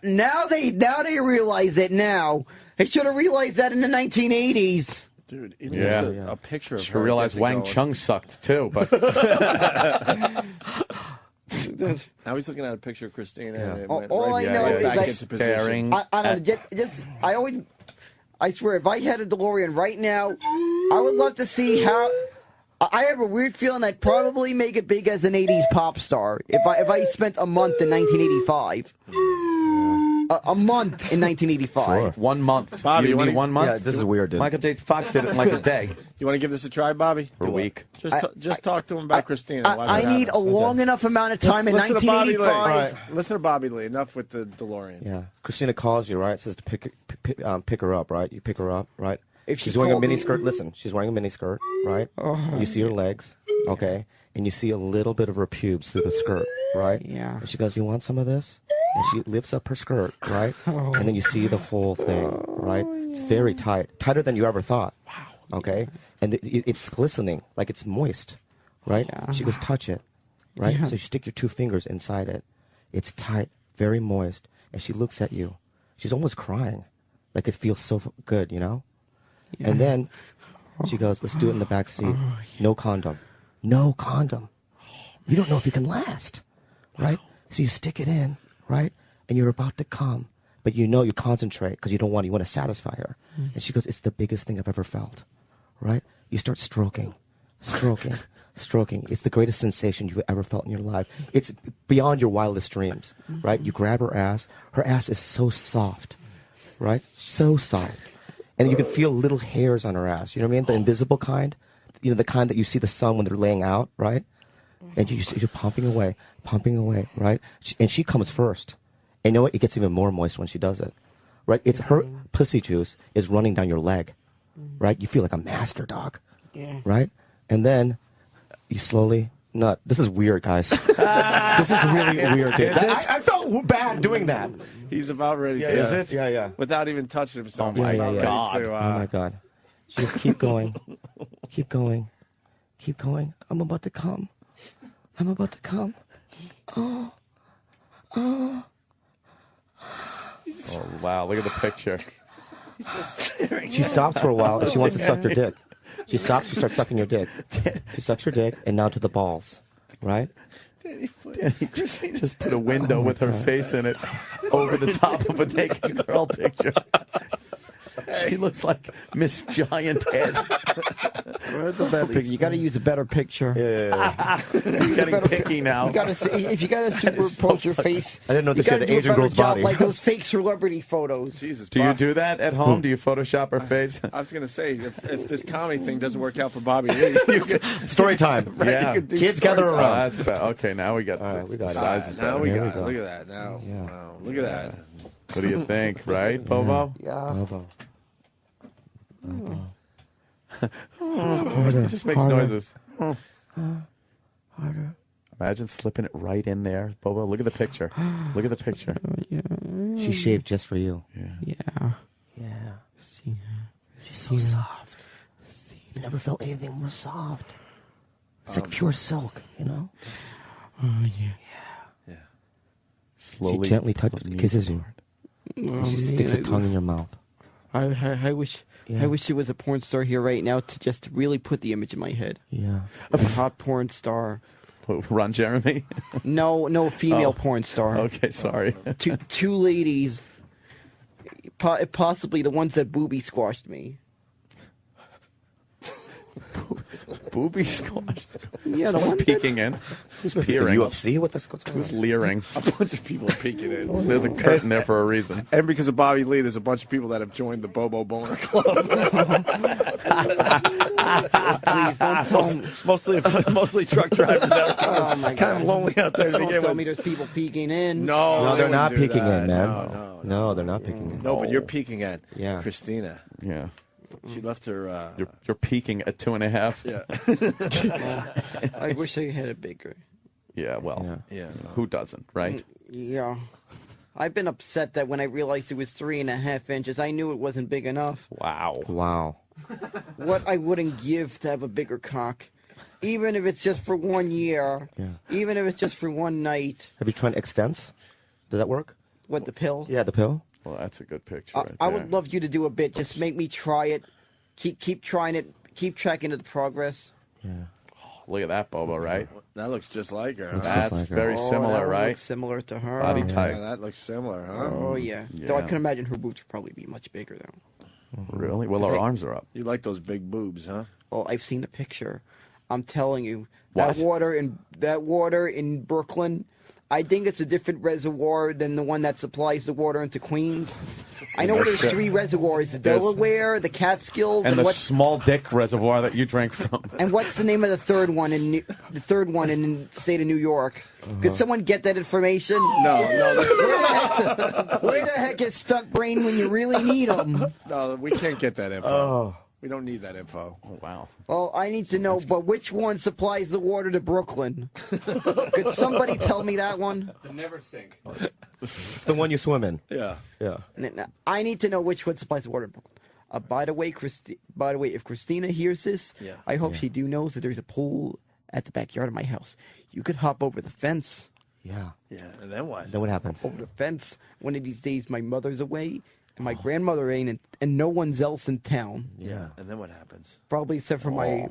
they realize it. Now they should have realized that in the 1980s. Dude, even Yeah. just a picture of Should her. realize gets it Wang going. Chung sucked too, but Now he's looking at a picture of Christina. Yeah. And it All- went all right I know is back that- into position. staring. I don't know. I swear, if I had a DeLorean right now, I would love to see how. I have a weird feeling I'd probably make it big as an '80s pop star if I spent a month in 1985. a month in 1985. 1 month. Bobby, you you mean wanna- 1 month? Yeah, this is weird, dude. Michael J. Fox did it in like a day. You want to give this a try, Bobby? For a week. Just talk to him about Christina. Watch I what need a happens. long enough amount of time in Listen to Bobby Lee. 1985. Right. Listen to Bobby Lee. Enough with the DeLorean. Yeah. Christina calls you, right? Says to pick her up, right? You pick her up, right? If she she's wearing a called mini me- skirt, listen, she's wearing a mini skirt, right? You see her legs, okay? And you see a little bit of her pubes through the skirt, right? Yeah. And she goes, "You want some of this?" And she lifts up her skirt, right? And then you see the whole thing, right? It's very tight, tighter than you ever thought. Wow. Okay? And it's glistening, like it's moist, right? She goes, "Touch it," right? Yeah. So you stick your 2 fingers inside it. It's tight, very moist. And she looks at you. She's almost crying. Like it feels so good, you know? Yeah. And then she goes, "Let's do it in the back seat. No condom. No condom. You don't know if you can last, right? So you stick it in, right? And you're about to come, but you know you concentrate because you want to satisfy her." And she goes, "It's the biggest thing I've ever felt," right? You start stroking. It's the greatest sensation you've ever felt in your life. It's beyond your wildest dreams, right? You grab her ass. Her ass is so soft, right? So soft. And you can feel little hairs on her ass. You know what I mean? The invisible kind. You know, the kind that you see the sun when they're laying out, right? And you're pumping away, right? And she comes first. And you know what? It gets even more moist when she does it, right? It's her pussy juice is running down your leg, right? You feel like a master dog, right? And then you slowly nut. This is weird, guys. This is really weird, dude. I felt bad doing that. He's about ready to. Is it? Yeah. Without even touching himself. Oh he's my about God. ready to. Oh my God. She goes, "Keep going. Keep going. Keep going. I'm about to come. I'm about to come." Oh. Oh, wow. Look at the picture. He's just staring. She stops for a while and she wants to suck your dick. She stops, she starts sucking your dick. She sucks your dick and now to the balls, right? Danny just put a window with her face in it over the top of a naked girl picture. She looks like Miss Giant Head. Where's the better picture? You got to use a better picture. Yeah. He's getting picky now. You gotta see, if you got to superimpose your face, I didn't know this you had gotta an do a Asian better girl's job, body. like those fake celebrity photos. Jesus. Do you do that at home? Do you Photoshop her face? I was gonna say if this comedy thing doesn't work out for Bobby Lee, you could, Story time. right, Yeah. you could do Kids story gather time. around. That's okay, now we got we got it. sizes Now better. we Here got we it. go. Look at that. Now, Yeah. wow, look at that. What do you think, right, Bobo? Yeah. It just makes noises. Imagine slipping it right in there. Bobo, look at the picture. Look at the picture. She shaved just for you. Yeah. Yeah. See, She's so soft. You never felt anything more soft. It's like pure silk, you know? Oh yeah. Slowly, She gently kisses you. Oh, She sticks her man. tongue in your mouth. I wish. Yeah. I wish there was a porn star here right now to just really put the image in my head. Yeah. A hot porn star. Ron Jeremy? No, female Oh. porn star. Okay, sorry. Two ladies, possibly the ones that booby squashed me. Booby squash. Yeah, the Someone ones peeking in. Who's peering? UFC? What's going on? Who's leering? A bunch of people are peeking in. There's a curtain there for a reason. And because of Bobby Lee, there's a bunch of people that have joined the Bobo Boner Club. Please don't tell me. mostly truck drivers out there. Oh my Kind God. of lonely out there to Don't begin tell me with. there's people peeking in. No, they they're not wouldn't do peeking that. in, man. No, they're not peeking in. No, but you're peeking in. Yeah. Christina. Yeah. She left her. You're peaking at 2.5. Yeah. I wish I had it bigger. Yeah, well, Yeah. who doesn't, right? Yeah. I've been upset that when I realized it was 3.5 inches, I knew it wasn't big enough. Wow. What I wouldn't give to have a bigger cock. Even if it's just for 1 year. Yeah. Even if it's just for one night. Have you tried Extense? Does that work? What, the pill? Yeah, the pill. Well, that's a good picture. I, right I there. would love you to do a bit. Just make me try it. Keep trying it. Keep tracking the progress. Yeah. Look at that, Bobo, right? That looks just like her. Looks huh? just That's like her. very Oh, similar, that one right? looks similar to her. Body type. Yeah, that looks similar, huh? Oh yeah. Though I can imagine her boobs would probably be much bigger though. Really? Well, our arms are up. You like those big boobs, huh? Oh, I've seen the picture. I'm telling you, What? that water in Brooklyn I think it's a different reservoir than the one that supplies the water into Queens. I know there's 3 reservoirs: the Delaware, the Catskills, And the what's, small dick reservoir that you drank from. and what's the name of the third one in the state of New York? Could someone get that information? No. Where the heck is Stunt Brain when you really need him? No, we can't get that info. Oh. We don't need that info. Oh, wow. Well, I need to know, but which one supplies the water to Brooklyn? Could somebody tell me that one? The Never Sink. It's the one you swim in. Yeah. Yeah. I need to know which one supplies the water in Brooklyn. By the way, if Christina hears this, I hope she knows that there's a pool at the backyard of my house. You could hop over the fence. Yeah. Yeah, and then what? Then what happens? Hop over the fence. One of these days, my mother's away, and my grandmother ain't, and no one's else in town. Yeah, and then what happens? Probably except for my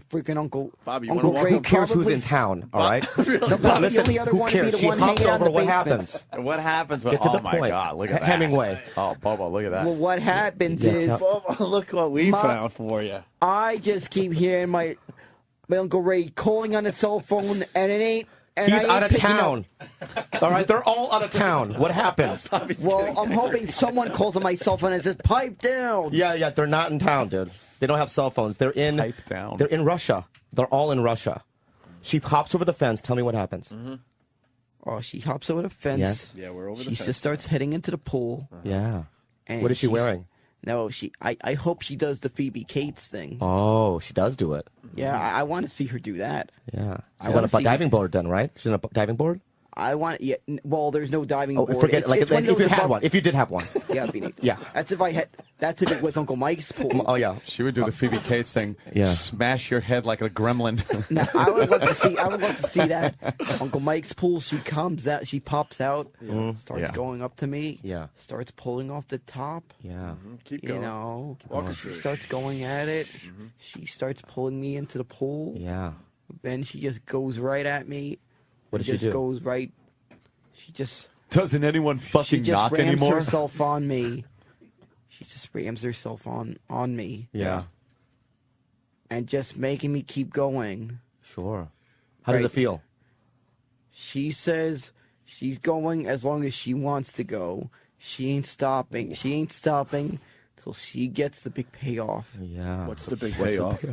freaking uncle. Bobby, you Uncle wanna Ray. Who cares who's probably- in town, all right? No, Bobby, the only other who one would be cares? the She one hops hanging out in over, the what basement. happens? What happens? Get to oh the my point. God! Look at that. Hemingway. Oh, Bobo, look at that. Well, what happens is Look what we found for you. I just keep hearing my Uncle Ray calling on the cell phone, and it ain't. And He's I ain't out of picking town. All right, they're all out of town. What happens? Well, I'm hoping someone calls on my cell phone and says, "Pipe down." Yeah, they're not in town, dude. They don't have cell phones. They're in. Pipe down. They're in Russia. They're all in Russia. She hops over the fence. Tell me what happens. Oh, she hops over the fence. Yes. Yeah, we're over the She fence. just starts heading into the pool. Yeah. And What is she she's- wearing? No, I hope she does the Phoebe Cates thing. Oh, she does do it. Yeah, I want to see her do that. Yeah. I She's wanna on a see- diving board then, right? She's on a diving board? I want. Yeah. Well, there's no diving Oh, board. forget It's one of if you those had above- one. If you did have one. Yeah, it'd be neat. Yeah. That's if I had. That's if it was Uncle Mike's pool. Oh, yeah. She would do the Phoebe Cates thing. Yeah. Smash your head like a gremlin. Now, I would love to see. I would love to see that. Uncle Mike's pool. She comes out. She pops out. Starts Yeah. going up to me. Yeah. Starts pulling off the top. Yeah. Keep You going. know. Walk us She through it. starts going at it. She starts pulling me into the pool. Yeah. Then she just goes right at me. What does she just do? goes right. She just. Doesn't anyone She fucking just knock rams anymore? herself on me. She just rams herself on me. Yeah. And just making me keep going. Sure. How does Right. it feel? She says she's going as long as she wants to go. She ain't stopping. She ain't stopping till she gets the big payoff. Yeah. What's the big payoff?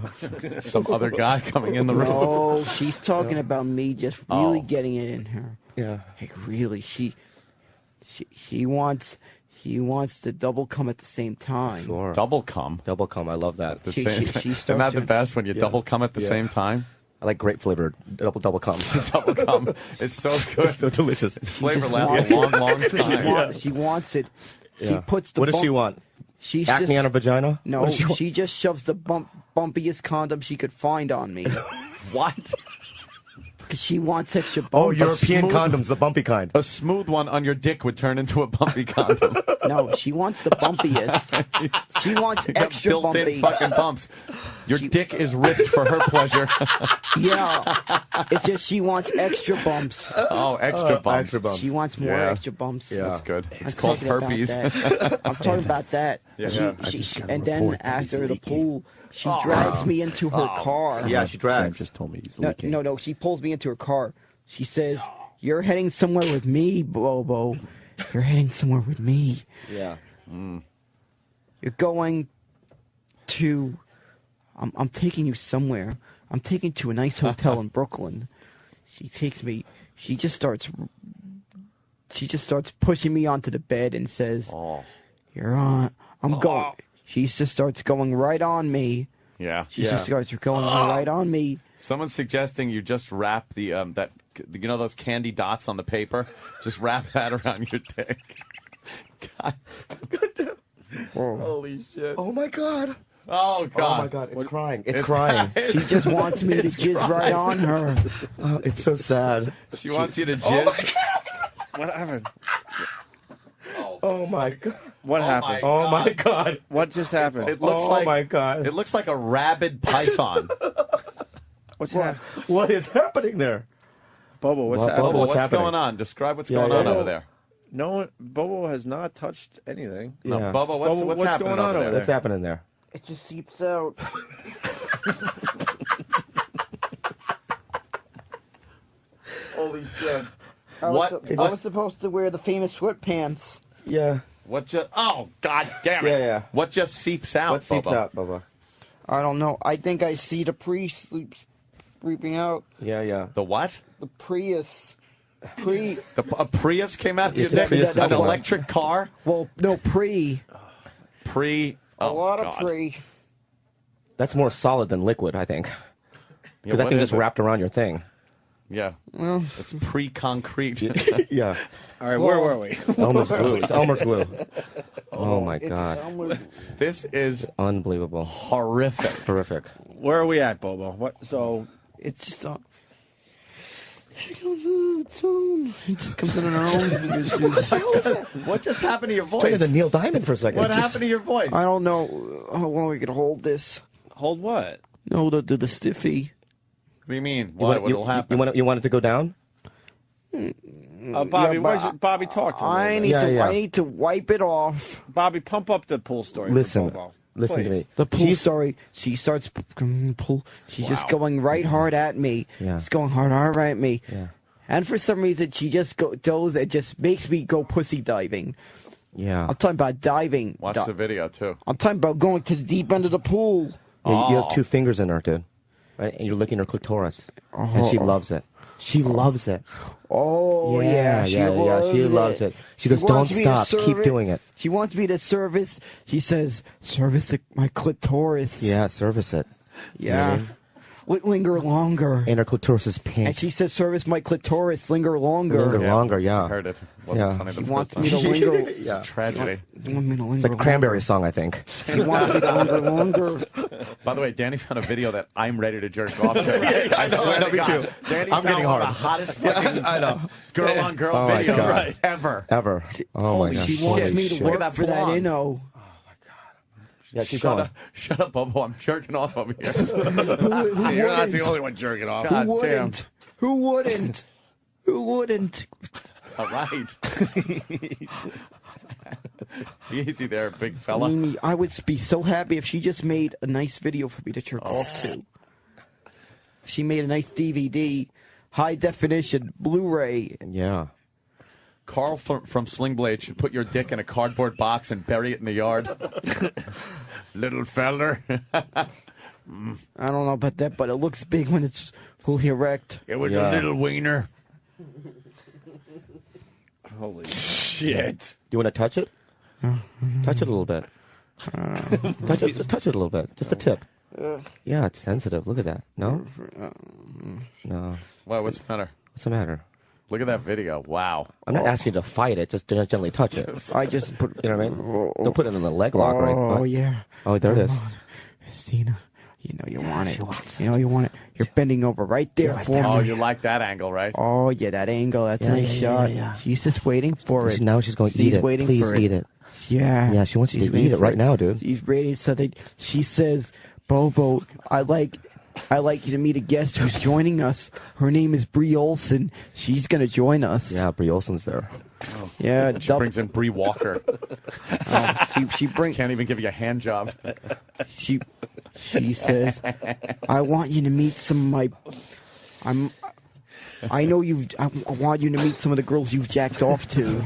Some other guy coming in the room. No, she's talking about me just really Oh. getting it in her. Yeah. Like really, she wants to double come at the same time. Sure. Double cum. Double cum. I love that. The She- same, she- she isn't that the starts- best when you Yeah. double cum at the Yeah. same time? I like grape flavored double cum. Double cum is so good. So delicious. Flavor just lasts wants a long, long time. She wants it. She Yeah. puts the. What does she bump- want? She's Acne just, on her vagina? No, What does she want? she just shoves the bumpiest condom she could find on me. What? Because she wants extra bump. Oh, European smooth- condoms, the bumpy kind. A smooth one on your dick would turn into a bumpy condom. No, she wants the bumpiest. She wants You got extra built-in bumpy. fucking bumps. Your dick is ripped for her pleasure. Yeah, it's just she wants extra bumps. Oh, extra bumps. Extra bumps. She wants more Yeah. extra bumps. Yeah. That's good. I'm It's called talking about herpes. that. I'm talking about that. Yeah. She- Yeah. I just she- got a and then report that he's after the leaking. pool, she drags me into her car. Yeah, she drags. Sam just told me he's No, leaking. no, she pulls me into her car. She says, "You're heading somewhere with me, Bobo. You're heading somewhere with me. Yeah. You're going to. I'm taking you somewhere. I'm taking you to a nice hotel in Brooklyn." She takes me. She just starts pushing me onto the bed and says, Oh. "You're on. I'm going." She just starts going right on me. Yeah. She just starts going right on me. Someone's suggesting you just wrap the that those candy dots on the paper. Just wrap that around your dick. God. Holy shit. Oh my god. Oh god. Oh my god. It's crying. It's crying. She just wants me to jizz right on her. Oh, it's so sad. She wants you to jizz. What happened? Oh my god. What happened? Oh my god. What just happened? It looks Oh like my god. It looks like a rabid python. What's happening? What is happening there? Bobo, what's Well, happening? Bobo, What's happening? going on? Describe what's Yeah, going yeah, on yeah. over there. No one, Bobo has not touched anything. No, Yeah. Bubba, what's Bubba, what's happening going on over there? What's happening there? It just seeps out. Holy shit. I was supposed to wear the famous sweatpants. Yeah. What just? Oh, God damn it! Yeah. What just seeps out? What seeps out, Bubba? I don't know. I think I see the Prius sleeping out. Yeah. The what? The Prius. A Prius came out of your It's a neck? Prius An that's electric car? Well, no, A lot of pre. That's more solid than liquid, I think. Because that what thing is just it? wrapped around your thing. Yeah. Well, it's pre-concrete. Yeah. All right, where were we? Elmer's glue. It's Elmer's glue. Oh my God. This is unbelievable. Horrific. Where are we at, Bobo? What? So it's just she comes on its own. He just comes in on her own. What just happened to your voice? Turned into Neil Diamond for a second. What happened to your voice? I don't know how long we could hold this. Hold what? No, the stiffy. What do you mean? What'll happen? You want it to go down? Bobby, Yeah, where's your, Bobby, talk to me. I need to wipe it off. Bobby, pump up the pool story. Listen. For Bobo. Listen to Please. me. The pool story. She starts pull. She's just going right hard at me. Yeah. She's going hard at me. Yeah. And for some reason, she just goes. It just makes me go pussy diving. Yeah. I'm talking about diving. Watch the video, too. I'm talking about going to the deep end of the pool. You have 2 fingers in her, dude. Right? And you're licking her clitoris. And she loves it. She loves it. Oh, yeah. She loves it. She goes, don't wants me to stop. serve Keep it. doing it. She wants me to service. She says, service my clitoris. Yeah, service it. You know what I Yeah. mean? Linger longer. And her clitoris is pink. And she said, service my clitoris. Linger longer. Linger longer, yeah. I heard it. Wasn't funny She the wants first me to time. linger. It's a tragedy. You want me to linger It's like a Cranberry song, I think. She wants me to linger longer. By the way, Danny found a video that I'm ready to jerk off to. I know, me too. Danny I'm found getting one hard. of the hottest fucking I know. girl-on-girl Oh, my videos God. ever. Ever. Oh, my gosh. She wants Holy me to shit. work Look at that for that blonde. inno. Yeah, keep Shut going. up, shut up, Bobo. I'm jerking off over here. Who You're not the wouldn't? only one jerking off. God Who wouldn't? Who wouldn't? Who wouldn't? All right. Easy there, big fella. Mimi, I would be so happy if she just made a nice video for me to jerk off to. She made a nice DVD, high definition, Blu-ray. Yeah. Carl from Sling Blade should put your dick in a cardboard box and bury it in the yard. Little feller. I don't know about that, but it looks big when it's fully erect. It was a little wiener. Holy shit. Do you want to touch it? Touch it a little bit. Touch it. Just touch it a little bit. Just the tip. Yeah, it's sensitive. Look at that. No? No. Wow, what's the matter? What's the matter? Look at that video. Wow. I'm not asking you to fight it. Just gently touch it. I just put. You know what I mean? Don't put it in the leg lock, right? Oh, What? yeah. Oh, there it is. Christina, you know you want it. You know you want it. You're bending over right there for Oh, me. you like that angle, right? Oh, yeah, that angle. That's a nice shot. She's just waiting for it. Now she's going to eat it. waiting Please for eat it. Yeah. Yeah, she wants you She's to eat waiting it for right now, dude. She's ready. So she says, Bobo, I'd like you to meet a guest who's joining us. Her name is Bree Olson. She's going to join us. Yeah, Bree Olson's there. Yeah, She brings in Bree Walker. she Can't even give you a hand job. She says, I want you to meet some of my. I know I want you to meet some of the girls you've jacked off to.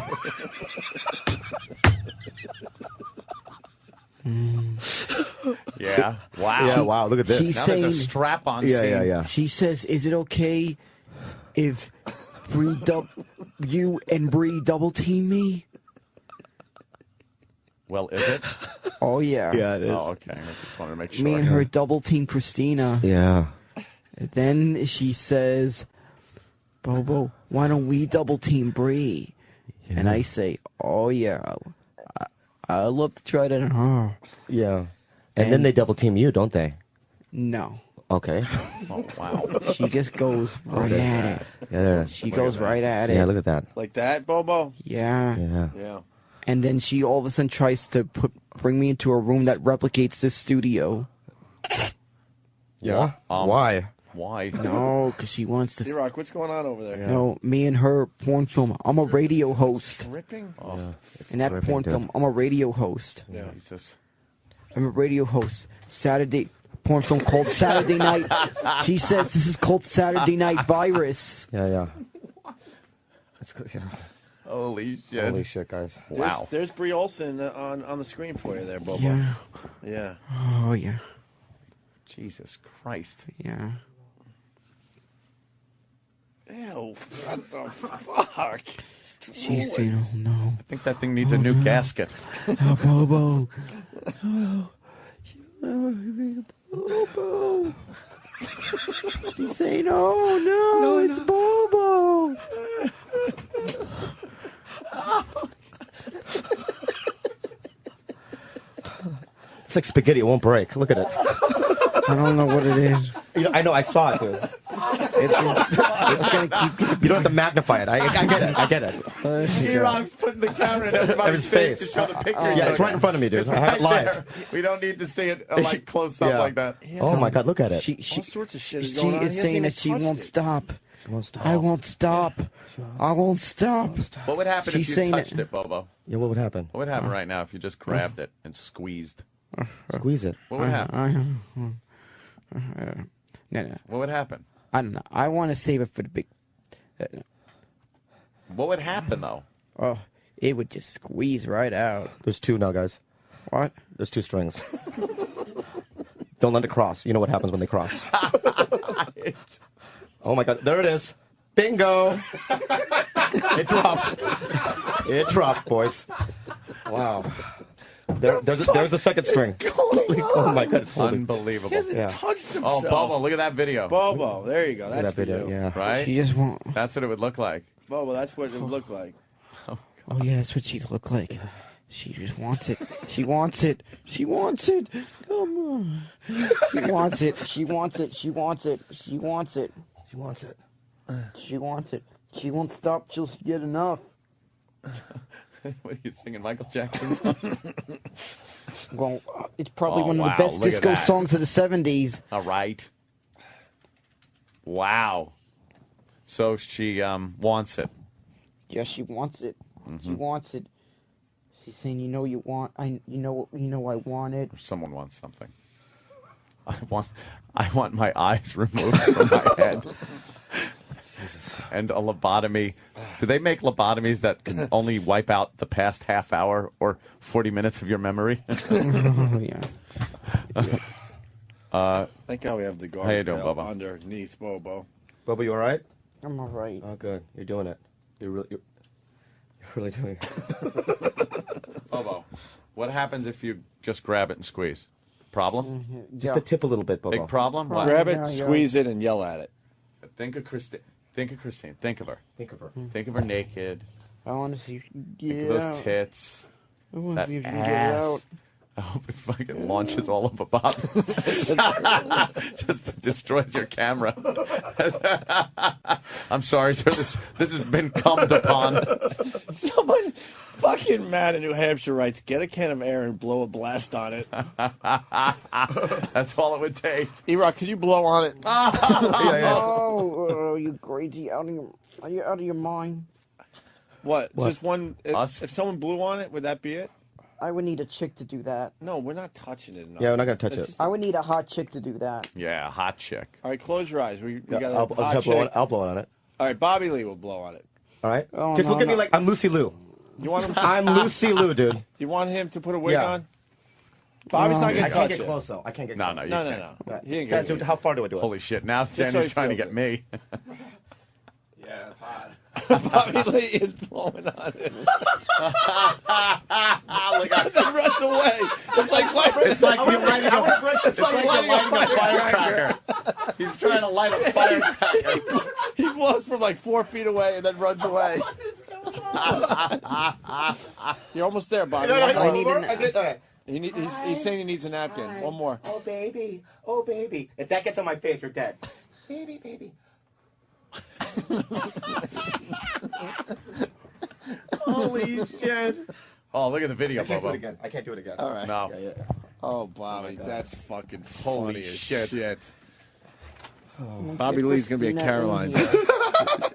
Yeah. Wow. Yeah, wow, look at this. She's Now saying, there's a strap-on Yeah, scene. yeah. She says, is it okay if you and Bree double team me? Well, is it? Oh, yeah. Yeah, it is. Oh, okay. I just wanted to make sure. Me and her double team Christina. Yeah. Then she says, Bobo, why don't we double team Bree? Yeah. And I say, oh, yeah. I'd love to try that on her. Yeah. And then they double team you, don't they? No. Okay. Oh, wow. She just goes right at it. Yeah, there it is. She goes right at it. Yeah, look at that. Like that, Bobo? Yeah. Yeah. Yeah. And then she all of a sudden tries to bring me into a room that replicates this studio. Yeah. Why? Why? No, because she wants to. D-Rock, what's going on over there? No, me and her porn film. I'm a radio host. Stripping? Oh, Yeah. In that Tripping, porn dude. film, I'm a radio host. Yeah. Jesus. I'm a radio host. Saturday porn film called Saturday Night. She says this is called Saturday Night Virus. Yeah, yeah. Let's go. Yeah. Holy shit! Holy shit, guys! There's Brie Olson on the screen for you there, Bobo. Yeah. Yeah. Oh yeah. Jesus Christ. Yeah. Ew! What the fuck? She's saying, "Oh no." I think that thing needs a new gasket. Oh, Bobo. Bobo. She's saying, "Oh no, it's Bobo." It's like spaghetti; it won't break. Look at it. I don't know what it is. You know, I know. I saw it, dude. It's gonna keep. You don't have to magnify it. I get it. I get it. D-Rock's putting the camera in everybody's face to show the picture. Yeah, it's right in front of me, dude. It's I have right it live. there. We don't need to see it like close up Yeah. like that. Oh my God! Look at it. All sorts of shit is She going on. is saying that she won't stop. She won't stop. I won't stop. I won't stop. What would happen She's if you saying touched it, Bobo? Yeah, what would happen? What would happen right now if you just grabbed it and squeezed? Squeeze it. What would happen? No. What would happen? I don't know. I want to save it for the big. What would happen though? Oh, it would just squeeze right out. There's two now, guys. What? There's two strings. Don't let it cross. You know what happens when they cross. Oh my God! There it is. Bingo! It dropped. It dropped, boys. Wow. There's the second string. Oh my God! It's holding. Unbelievable. He hasn't touched himself. Oh, Bobo, look at that video. Bobo, there you go. Look at That's that video. for you. Yeah. Right? She just won't. That's what it would look like. Bobo, that's what it would look like. Oh yeah, that's what she'd look like. She just wants it. She wants it. She wants it. Come on. She wants it. She wants it. She wants it. She wants it. She wants it. She wants it. She won't stop till she get enough. What are you singing, Michael Jackson songs? Well, it's probably Oh, one of wow, the best look at disco that. songs of the 70s. All right. Wow. So she wants it. Yeah, she wants it. She Mhm. wants it. She's saying, "You know, you want. I want it." Someone wants something. I want my eyes removed from my head. Jesus. And a lobotomy. Do they make lobotomies that can only wipe out the past half hour or 40 minutes of your memory? Yeah. Thank God we have the How you garbage doing, pail Bubba? underneath Bobo. Bobo, you all right? I'm all right. Oh, good. You're doing it. You're really doing it. Bobo, what happens if you just grab it and squeeze? Problem? Just the tip a little bit, Bobo. Big problem? What? Grab it, squeeze it, and yell at it. Think of Christine. Think of Christine. Think of her. Think of her. Think of her naked. I want to see if you can Think get of those out. tits. I want to That see if you can get it ass. out. I hope it fucking launches all over Bob. Just destroys your camera. I'm sorry, sir. This has been cummed upon. Someone fucking mad in New Hampshire writes, "Get a can of air and blow a blast on it." That's all it would take. E-Rock, can you blow on it? Oh, you crazy! Are you out of your mind? What? What? Just one? If someone blew on it, would that be it? I would need a chick to do that. No, we're not touching it enough. Yeah, we're not gonna touch It's it. just- I would need a hot chick to do that. Yeah, hot chick. All right, close your eyes. We Yeah, got a I'll hot blow chick. I'll blow it on it. All right, Bobby Lee will blow on it. All right? Oh, Just no, look at me no. like I'm Lucy Liu. You want him to? I'm Lucy Liu, dude. You want him to put a wig Yeah. on? Bobby's not I gonna can't touch get it. close, though. I can't get No, close. no, you No, can't. no, no. He ain't Yeah, gonna. dude, how far do I do it? Holy shit! Now so Danny's he trying to feels get me. Yeah, it's hot. Bobby Lee is blowing on it. Look at Then runs away. It's like It's like you're lighting a, It's like lighting a firecracker. He's trying to light a firecracker. He blows from like 4 feet away and then runs away. You're almost there, Bobby. No, no, One no, more. need more? an- I did- all right. He's saying he needs a napkin. One more. Oh, baby. Oh, baby. If that gets on my face, you're dead. Baby, baby. Holy shit. Oh, look at the video, I can't do it Bobo. again. I can't do it again. All right. No. Yeah, yeah. Oh, Bobby, that's fucking Holy funny as shit. shit. Bobby Lee's gonna be at Christina in Caroline, here.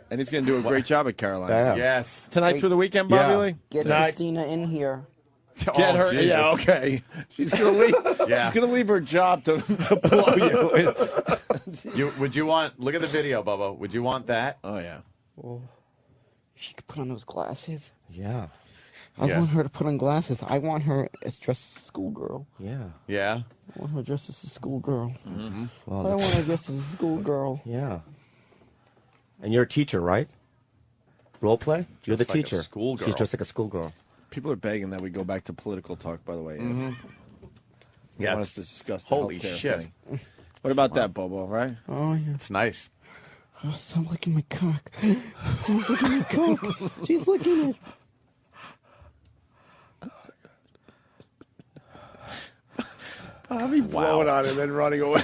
and he's gonna do a great job at Caroline. Yeah. Yes. Tonight through the weekend, Bobby Yeah. Lee. Get Tonight. Christina in here. Get Oh, her. Jesus. Yeah, okay. She's gonna leave. Yeah. She's gonna leave her job to blow you. Would you want? Look at the video, Bobo. Would you want that? Oh yeah. She could put on those glasses. Yeah. I want her to put on glasses. I want her as dressed as a schoolgirl. Yeah. Yeah. I want her dressed as a schoolgirl. Mm-hmm. I want her dressed as a schoolgirl. Yeah. And you're a teacher, right? Role play? You're the Dressed like a teacher. schoolgirl. She's dressed like a schoolgirl. People are begging that we go back to political talk, by the way. They Yeah. want us to discuss the Holy healthcare shit. thing. What about that, Bobo, right? Oh, yeah. It's nice. Oh, stop licking my cock. Stop licking my cock. She's licking it. Bobby blowing on it and then running away.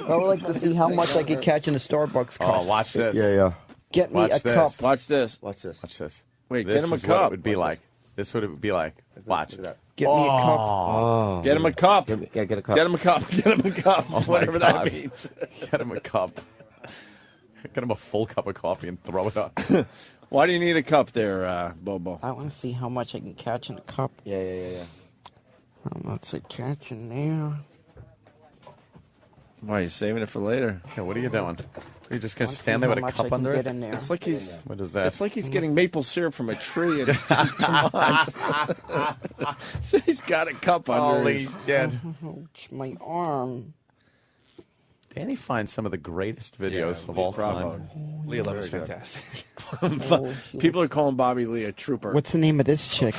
I would like to see how much I could catch in a Starbucks cup. Oh, watch this. Yeah. Get me Watch a this. cup. Watch this. Watch this. Watch this. Wait, This get him a is what cup. it would be like. This would it be like. Watch. Get me a cup. Oh. Get him a cup. Yeah, get a cup. Get him a cup. Get him a cup. Oh my Whatever God. that means. Get him a cup. Get him a full cup of coffee and throw it up. Why do you need a cup there, Bobo? I want to see how much I can catch in a cup. Yeah. How much I catch in there. Why are you saving it for later? Yeah, what are you doing? Are you just going to Let's stand see there with how a much I cup can under get it? in there. It's like he's. What is that? It's like he's getting maple syrup from a tree. In Vermont. He's got a cup under Holy his. shit. Ouch, my arm. Danny finds some of the greatest videos of all Bravo. time. Leah Love is fantastic. People are calling Bobby Lee a trooper. What's the name of this chick?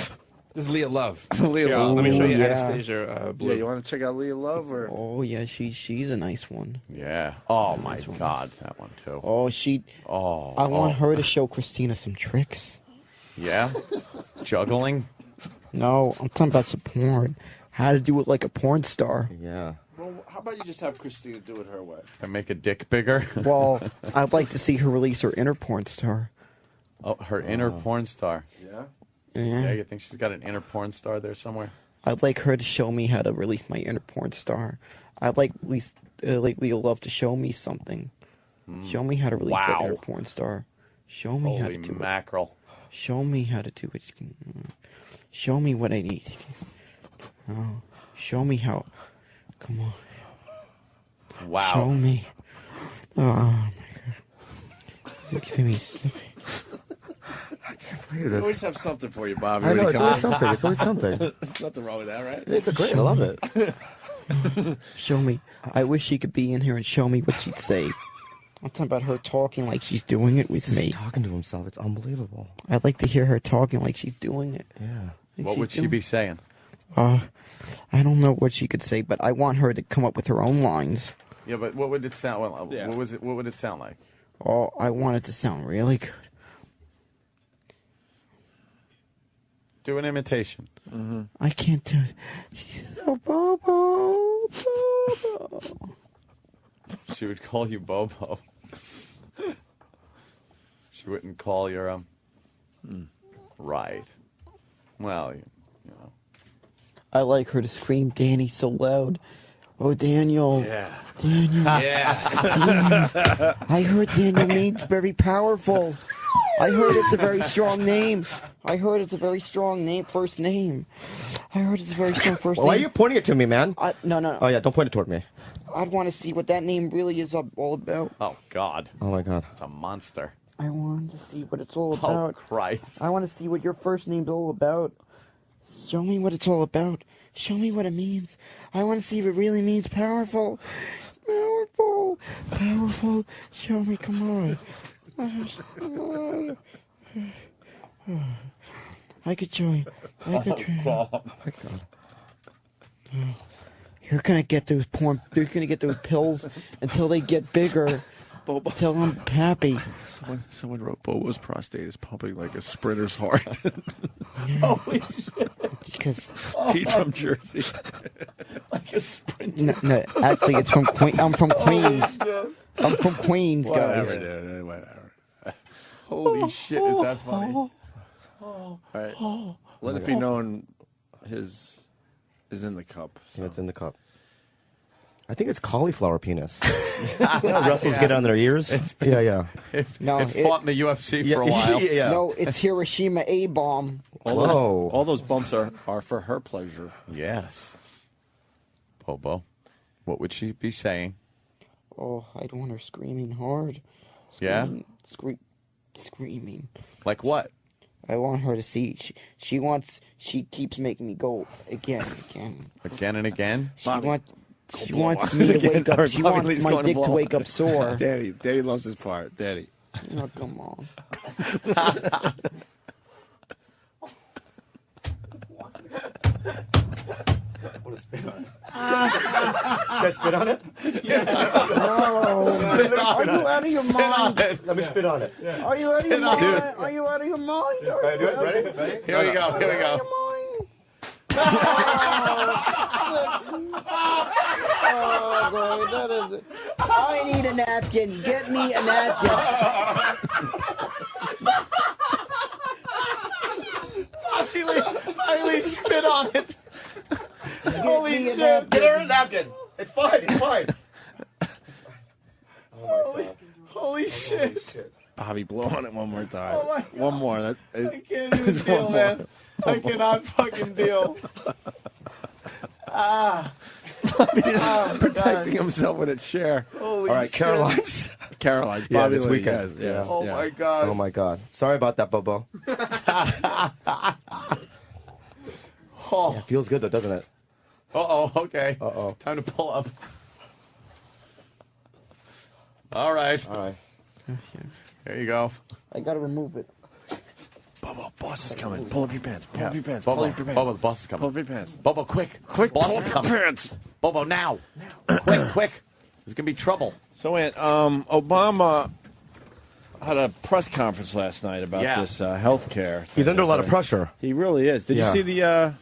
This is Leah Love. Leah Here, Love. let me show you yeah. Anastasia Blue. Yeah, you want to check out Leah Love or? Oh yeah, she's a nice one. Yeah. Oh my God, that one too. Oh I want oh. her to show Christina some tricks. Yeah. Juggling. No, I'm talking about some porn. How to do it like a porn star. Yeah. Well, how about you just have Christina do it her way? And make a dick bigger. Well, I'd like to see her release her inner porn star. Oh, her inner porn star. Yeah. Yeah, you think she's got an inner porn star there somewhere? I'd like her to show me how to release my inner porn star. I'd like at least like Leah Love to show me something. Show me how to release that inner porn star. Show me how to Holy do mackerel. it. Show me how to do it. Show me what I need. Oh, show me how. Come on. Wow. Show me. Oh my God. You're giving me. We always have something for you, Bobby. I know, when you it's come always on. something. It's always something. There's nothing wrong with that, right? It's great. I love it. Show me. I wish she could be in here and show me what she'd say. I'm talking about her talking like she's doing it with He's me. talking to himself. It's unbelievable. I'd like to hear her talking like she's doing it. Yeah. Like What she's would she doing- be saying? I don't know what she could say, but I want her to come up with her own lines. Yeah, but what would it sound? Well, Yeah. what was it? What would it sound like? Oh, I want it to sound really good. Do an imitation. I can't do it. She's so Bobo, Bobo. She would call you Bobo. She wouldn't call your Right. Well, you know. I like her to scream Danny so loud. Oh, Daniel. Yeah. Daniel. Yeah. I heard Daniel means very powerful. I heard it's a very strong name. I heard it's a very strong name, first name. I heard it's a very strong first Why are name. you pointing it to me, man? No. Oh, yeah, don't point it toward me. I'd want to see what that name really is all about. Oh God. Oh, my God. It's a monster. I want to see what it's all Oh about. Christ. I want to see what your first name's all about. Show me what it's all about. Show me what it means. I want to see if it really means powerful. Powerful. Powerful. Show me, come on. I could show you. I could show you. Oh, my God. You're gonna get those You're gonna get those pills until they get bigger. Until I'm happy. Someone wrote Bobo's prostate is pumping like a sprinter's heart. Holy shit. Because Pete from Jersey. Like a sprinter. no, actually, it's from Queen. I'm from Queens. I'm from Queens, guys. Whatever, dude. Whatever. Holy shit, is that funny? All right. Let it be known his is in the cup. So. Yeah, it's in the cup. I think it's cauliflower penis. You know, wrestlers get on their ears. Yeah. It No, fought in the UFC for a while. Yeah. No, it's Hiroshima A-bomb. All those bumps are for her pleasure. Yes. Bobo, what would she be saying? Oh, I don't want her screaming hard. Yeah? screaming. Like what? I want her to see. She keeps making me go again. Again and again? She wants me to wake up. She wants my dick to wake up sore. Daddy loves this part. Daddy. Oh, come on. Want to spit on it? Should I spit on it? Are you out of your mind? Let me spit on it. Are you out of your mind? Are you out of your mind? All right, do it. Ready? Here we go. Here we go. Oh, boy, that is. I need a napkin. Get me a napkin. Finally spit on it. Holy shit! Get her a napkin. It's fine. It's fine. Holy shit. Bobby, blow on it one more time. Oh my God. One more. I can't even deal, man. I cannot fucking deal. Bobby is protecting himself with a chair. Holy All right, Caroline's. Caroline's. Yeah, Bobby this Lee, weekend. yes. Oh my God. Oh my God. Sorry about that, Bobo. Yeah, feels good though, doesn't it? Okay. Time to pull up. All right. There you go. I gotta remove it. Bobo, boss is coming. Pull up your pants. Pull up your pants. Bobo, Pull up your pants. Bobo, the boss is coming. Pull up your pants. Bobo, quick. Quick, Boss pull is up your coming. pants. Bobo, now. Quick. There's going to be trouble. So, Ant, Obama had a press conference last night about this health care. He's under a lot of pressure. He really is. Did you see the...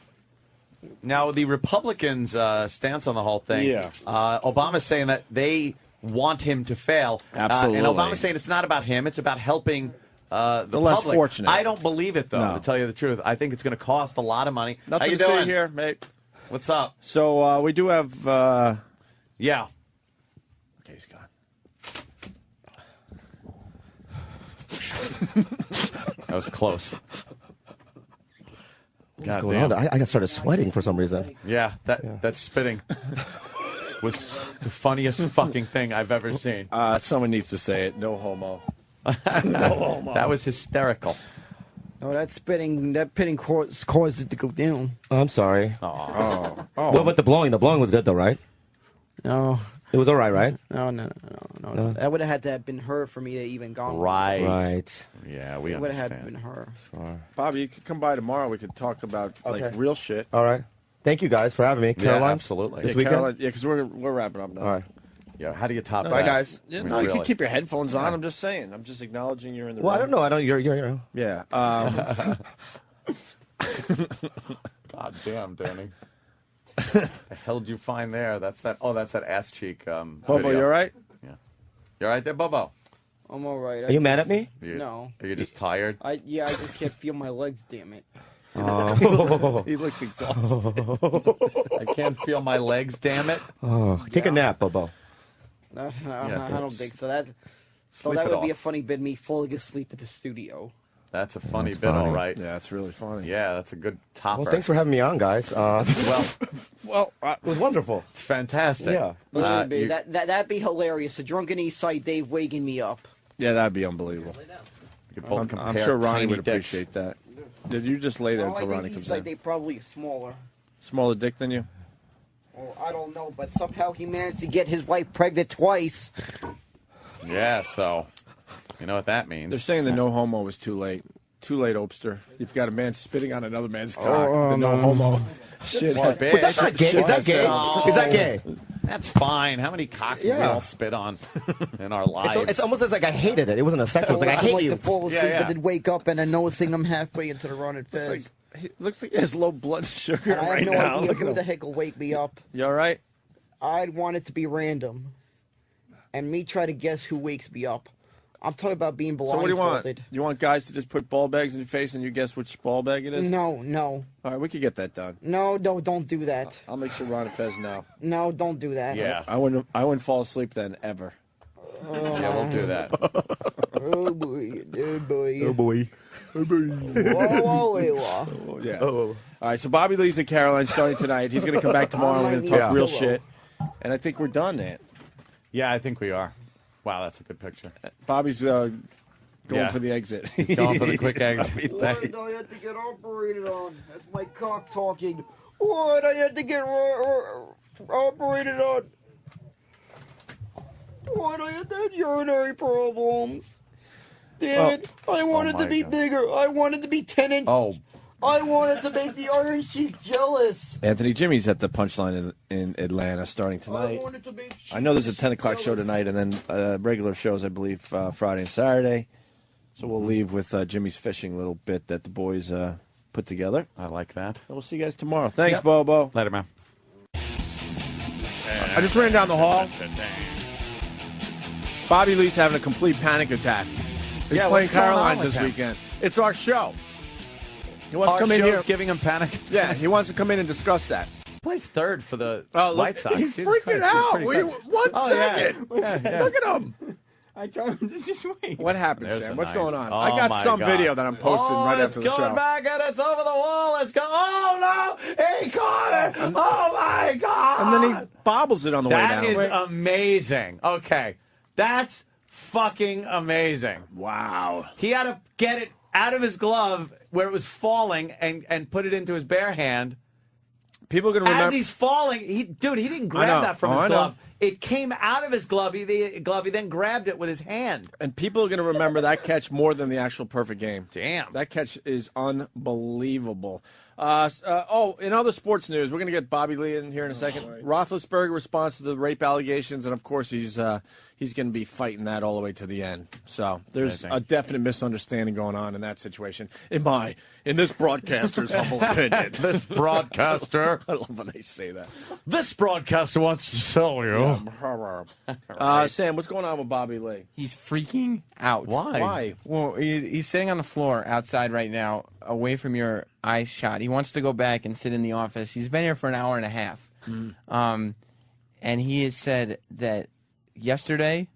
Now, the Republicans' stance on the whole thing, Obama's saying that they want him to fail. Absolutely. And Obama's saying it's not about him, it's about helping the less public. fortunate. I don't believe it, though, No. to tell you the truth. I think it's going to cost a lot of money. Nothing How you to doing? say here, mate. What's up? So, we do have... Yeah. Okay, he's gone. That was close. What's going on? I got started sweating for some reason. Yeah, that spitting was the funniest fucking thing I've ever seen. Someone needs to say it. No homo. No homo. That was hysterical. Oh, that pitting caused it to go down. Oh, I'm sorry. Oh. What about the blowing? The blowing was good though, right? No. It was all right, right? No. That would have had to have been her for me to even gone. Right. Yeah, we It would have understand. had to been her. Sure. Bobby, you could come by tomorrow. We could talk about like real shit. All right. Thank you guys for having me. Caroline? absolutely. This Yeah, weekend? Caroline, yeah, because we're wrapping up now. All right. Yeah, how do you top Bye, that? guys. Yeah, I mean, no, you really. can keep your headphones on. I'm just saying. I'm just acknowledging you're in the Well, I room. don't know. I don't. You're. Yeah. God damn, Danny. The hell did you find there? That's that ass cheek. Bobo, video. you all right? Yeah. You all right there, Bobo? I'm all right. Are you mad at me? No. Are you just tired? I just can't feel my legs. Damn it. Oh. He looks exhausted. I can't feel my legs, damn it. Oh, take a nap, Bobo. No, I don't think so. That Sleep that it would be a off. funny bit. Me falling asleep at the studio. That's a funny That's bit, funny. all right. Yeah, it's really funny. Yeah, that's a good topper. Well, thanks for having me on, guys. Well, it was wonderful. it's fantastic. Yeah. Listen, babe, you- that'd be hilarious. A drunken East Side Dave waking me up. Yeah, that'd be unbelievable. you both I'm compare sure Ronnie tiny would dicks. appreciate that. Did you just lay there Oh, I until think Ronnie East comes Side in? Dave probably is smaller. Smaller dick than you? Oh, I don't know, but somehow he managed to get his wife pregnant twice. Yeah, so you know what that means. They're saying the no homo was too late. Too late, Opster. You've got a man spitting on another man's cock. The no homo. Shit. Poor bitch. But that's not gay. Is that gay? Oh. Is that gay? That's fine. How many cocks do we Yeah. all spit on in our lives? It's almost as like I hated it. It wasn't a sexual. It's like I hate like you. to fall asleep Yeah. and then wake up and then noticing I'm halfway into the run and fizz. Looks like he has low blood sugar And I have right no now. idea Look who at the him. heck will wake me up. You all right? I'd want it to be random. And me try to guess who wakes me up. I'm talking about being So what do you want? blindfolded. You want guys to just put ball bags in your face and you guess which ball bag it is? No. All right, we could get that done. No, don't do that. I'll make sure Ron and Fez know. No, don't do that. Yeah. I wouldn't fall asleep then ever. Yeah, we'll do that. Oh boy. Oh boy. Oh boy. Whoa. Yeah. All right, so Bobby Lee's at Caroline starting tonight. He's going to come back tomorrow. We're going to talk Yeah. real shit. And I think we're done, Ant. Yeah, I think we are. Wow, that's a good picture. Bobby's Going for the exit. He's going for the quick exit. What I had to get operated on? That's my cock talking. What I had to get operated on? What I had to have urinary problems. Damn it! I wanted to be bigger. I wanted to be 10 inches. Oh. I wanted to make the Iron Sheik jealous. Anthony Jimmy's at the Punchline in Atlanta starting tonight. I know there's a 10 o'clock show tonight, and then regular shows, I believe, Friday and Saturday. So we'll leave with Jimmy's fishing little bit that the boys put together. I like that. And we'll see you guys tomorrow. Thanks, Bobo. Later, man. I just ran down the hall. Bobby Lee's having a complete panic attack. He's playing what's going on Carolines with this him? weekend. It's our show. He wants Our to come in show's here. giving him panic attacks. Yeah, he wants to come in and discuss that. Plays third for the Look, White Sox. He's Jesus freaking Christ, out. he's pretty good. 1 Oh, second. yeah. Look at him. I told him to just wait. What happened, There's Sam? the What's knife. going on? Oh, I got my some God. video that I'm posting right after the It's going show. back and it's over the wall. It's going. Oh no! He caught it! Oh my God! And then he bobbles it on the way down. That is amazing. Okay, that's fucking amazing. Wow. He had to get it out of his glove where it was falling and put it into his bare hand. People are going to remember. As he's falling, he didn't grab that from his glove. It came out of his glove. He then grabbed it with his hand. And people are going to remember that catch more than the actual perfect game. Damn. That catch is unbelievable. In other sports news, we're going to get Bobby Lee in here in a second. Roethlisberger responds to the rape allegations, and of course he's going to be fighting that all the way to the end. So there's a definite misunderstanding going on in that situation. In this broadcaster's humble opinion. This broadcaster. I love when they say that. This broadcaster wants to sell you. Sam, what's going on with Bobby Lee? He's freaking out. Why? Well, he's sitting on the floor outside right now, away from your eye shot. He wants to go back and sit in the office. He's been here for an hour and a half. And he has said that yesterday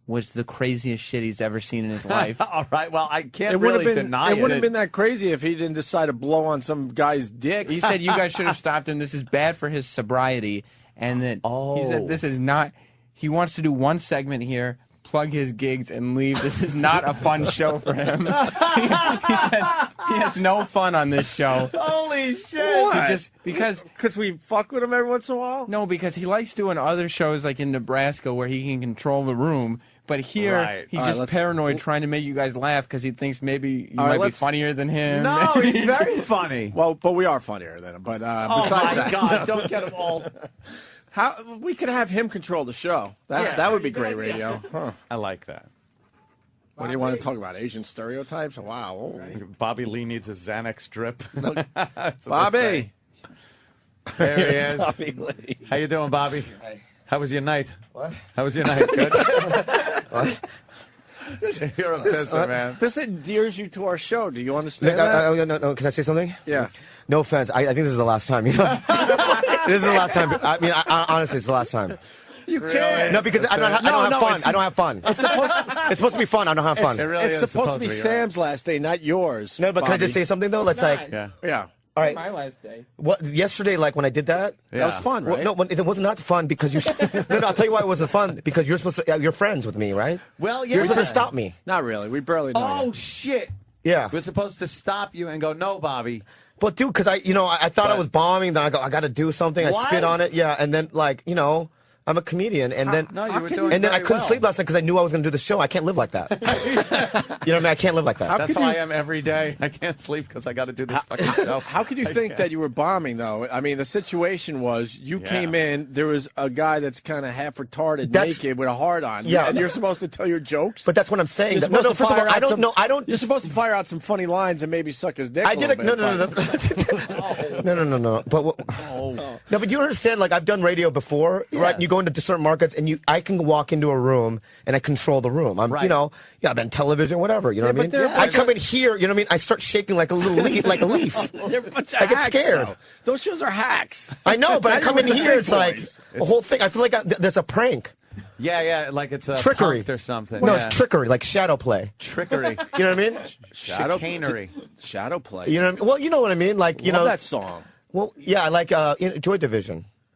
was the craziest shit he's ever seen in his life. All right. Well, I can't It wouldn't really have been, deny it wouldn't have been that crazy if he didn't decide to blow on some guy's dick. He said you guys should have stopped him. This is bad for his sobriety. And that he said this is not. He wants to do one segment here, plug his gigs, and leave. This is not a fun show for him. he said he has no fun on this show. Holy shit! What? Because we fuck with him every once in a while? No, because he likes doing other shows like in Nebraska where he can control the room. But here, he's just paranoid trying to make you guys laugh because he thinks maybe you might be funnier than him. No, he's very funny. Well, but we are funnier than him. But besides my God, don't get him all. How we could have him control the show? That would be great radio. Huh. I like that. What do you want to talk about? Asian stereotypes? Wow. Oh. Bobby Lee needs a Xanax drip. Bobby. There he is. Bobby Lee. How you doing, Bobby? Hi. How was your night? What? How was your night? Good? What? You're a pisser, man. This endears you to our show. Do you understand No, can I say something? Yeah. No offense. I think this is the last time. You know, this is the last time. I mean, honestly, it's the last time. You can't. No, because I don't have fun. I don't have fun. It's supposed to be fun. I don't have fun. It's supposed to be Sam's last day, not yours. No, but can I just say something though? Let's Yeah. All right. My last day. What yesterday, like when I did that, that was fun, right? Well, no, it was not fun because you. No, I'll tell you why it wasn't fun. Because you're supposed to. You're friends with me, right? Well, yeah. You're supposed to stop me. Not really. We barely know you. Oh shit! Yeah. We're supposed to stop you and go, no, Bobby. But dude, because I thought I was bombing. Then I got to do something. I spit on it. Yeah, and then I'm a comedian, and then I couldn't sleep last night because I knew I was going to do the show. I can't live like that. You know what I mean? I can't live like that. That's how I am every day. I can't sleep because I got to do this fucking show. How could you think that you were bombing, though? I mean, the situation was you came in, there was a guy that's kind of half retarded, naked with a heart on. Yeah. And you're supposed to tell your jokes? But that's what I'm saying. You're First of all, I don't know. You're supposed to fire out some funny lines and maybe suck his dick I did it. No. No. But no, but you understand? Like I've done radio before, right? You go into certain markets, and I can walk into a room and I control the room. I've been television, whatever. You know what I mean? I come in here, you know what I mean? I start shaking like a little leaf, like a leaf. I get scared. Though. Those shows are hacks. I know, but I come in here, it's like a whole thing. I feel like there's a prank. Yeah, like it's a trickery or something. No, it's trickery, like shadow play. Trickery. You know what I mean? Chicanery. Shadow play. You know what I mean? Well, you know what I mean? Like, Love that song. Well, yeah, I like Joy Division.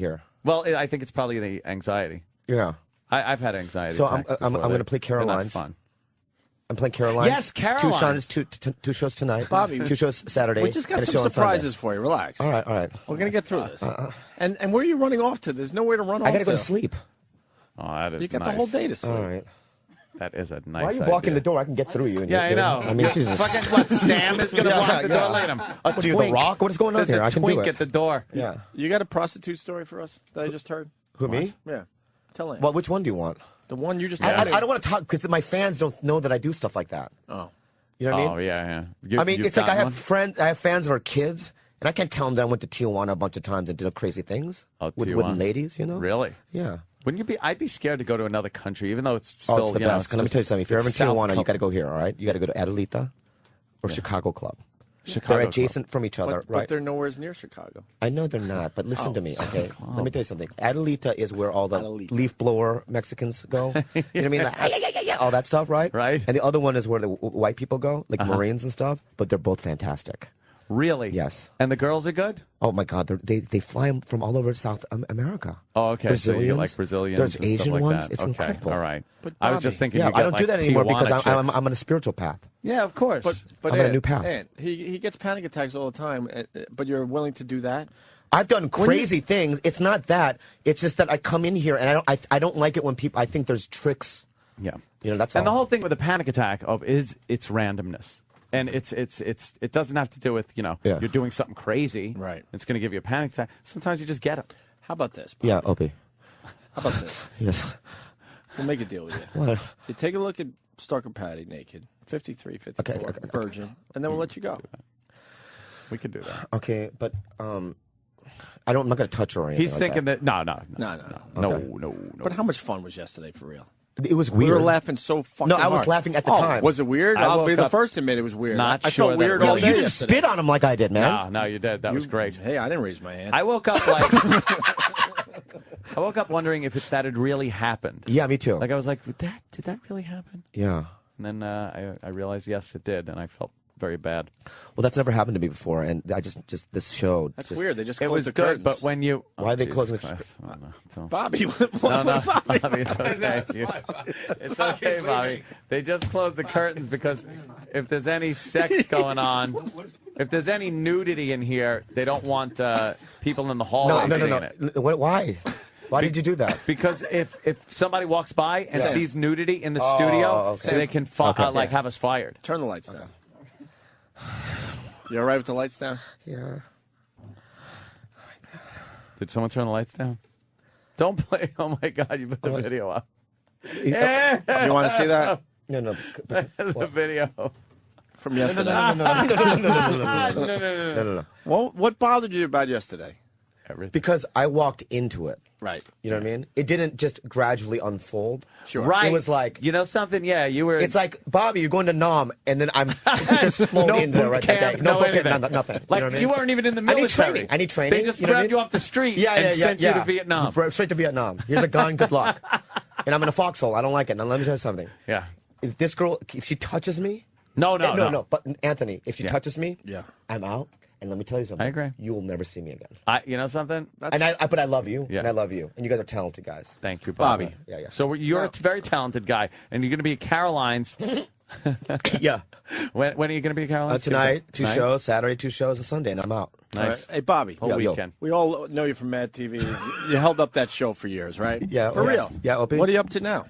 here? Well, I think it's probably the anxiety. Yeah. I've had anxiety. So I'm attacks going before. to play They're not Caroline's. fun. I'm playing Caroline's. Yes, Caroline's. Two shows tonight. Bobby, 2 shows Saturday. We just got and a some show on surprises Sunday. for you. Relax. All right. We're gonna get through this. And where are you running off to? There's nowhere to run off. I got to go to sleep. Oh, that is You got nice. the whole day to sleep. All right. That is a nice. Why are you blocking idea. the door? I can get through you. And Yeah, I know. I mean, Jesus. Fucking what? Sam is going to block the door. Look at him. What are you, The Rock? What is going on There's here? a I can do twink it. at the door. Yeah. You got a prostitute story for us that I just heard? Who, me? Yeah. Tell him. Well, which one do you want? The one you just I told me. don't want to talk because my fans don't know that I do stuff like that. Oh. You know what I mean? Oh yeah. You, I mean, you've it's like I gotten have one? friends, I have fans that are kids, and I can't tell them that I went to Tijuana a bunch of times and did crazy things with Tijuana. ladies. You know? Really? Yeah. Wouldn't you be? I'd be scared to go to another country, even though it's still. Oh, it's the you know, best. it's Let me just- tell you something. If you're ever in it's South Tijuana, you Coast. got to go here. All right, you got to go to Adelita or Chicago Club. Chicago They're Club. adjacent from each other, But right? they're nowhere near Chicago. I know they're not, but listen to me, okay? Let me tell you something. Adelita is where all the Adelita. leaf blower Mexicans go. You know what I mean? Like, yeah, all that stuff, right? Right. And the other one is where the white people go, like Marines and stuff. But they're both fantastic. Really? Yes. And the girls are good. Oh my God, they fly 'em from all over South America. Oh, okay. So you get like Brazilians. There's and Asian stuff like ones. That. It's okay. incredible. All right. But I was Bobby- just thinking. Yeah, you get I don't do like that anymore because Tijuana I'm chicks. on a spiritual path. Yeah, of course. But I'm on a Ant, new path. Ant, he gets panic attacks all the time, but you're willing to do that? I've done crazy things. It's not that. It's just that I come in here and I don't like it when people. I think there's tricks. Yeah. You know, that's And all. the whole thing with a panic attack is its randomness. And it doesn't have to do with, Yeah. you're doing something crazy. Right. It's going to give you a panic attack. Sometimes you just get them. How about this? Bob? Yeah, Opie. How about this? Yes. We'll make a deal with you. What? You take a look at Starker Patty naked, 53, 54, Okay. virgin, and then we'll let you go. We could do that. Okay, but I'm not going to touch her or anything. He's thinking that no. Okay. But how much fun was yesterday for real? It was We weird. were laughing so fucking No, I was hard. laughing at the Oh, time. Was it weird? I I'll be woke the up first to admit it was weird. not I sure felt that weird it all was. day You didn't yesterday. spit on him like I did, man. No, you did. That was great. Hey, I didn't raise my hand. I woke up like I woke up wondering if that had really happened. Yeah, me too. Like I was like, did that really happen? Yeah. And then I realized yes, it did, and I felt very bad. Well, that's never happened to me before, and I just this show. That's weird. They just It closed was the good, curtains. but when you Why are they Jesus closing the Christ. Oh, no, don't- Bobby, No, Bobby, it's okay. It's okay, Bobby. They just closed the curtains because if there's any sex going on, if there's any nudity in here, they don't want people in the hallway No. seeing it. Why? Why did you do that? Because if somebody walks by and Yeah. sees nudity in the Oh, studio, okay. they can Okay. have us fired. turn the lights down. You all right with the lights down? Yeah. Did someone turn the lights down? Don't play. Oh my God! You put the video up. You want to see that No. The video from yesterday? No. Well, what bothered you about yesterday? Everything. Because I walked into it. Right. You know what I mean? It didn't just gradually unfold. Sure. Right. It was like, you know something? Yeah, you were. it's like, Bobby, you're going to Nam, and then I'm just flown No in there boot right that camp, day. No no boot camp, anything. nothing. Like you know what I mean? you weren't even in the I military. need training. They just you know what I grabbed mean? you off the street Yeah, and sent you to Vietnam. Straight to Vietnam. Here's a gun. Good luck. And I'm in a foxhole. I don't like it. Now let me tell you something. Yeah. If this girl, if she touches me, No. But Anthony, if she Yeah. touches me, Yeah. I'm out. And let me tell you something. I agree. You will never see me again. You know something? But I love you. Yeah. And I love you. And you guys are talented guys. Thank you, Bobby. Yeah. So you're a very talented guy, and you're going to be at Caroline's. Yeah. When are you going to be at Caroline's? Tonight, 2 shows. Saturday, 2 shows. And Sunday, and I'm out. Nice. All right. Hey, Bobby. Whole weekend. We all know you from Mad TV. You held up that show for years, right? Yeah. For real. Yeah, Opie. What are you up to now?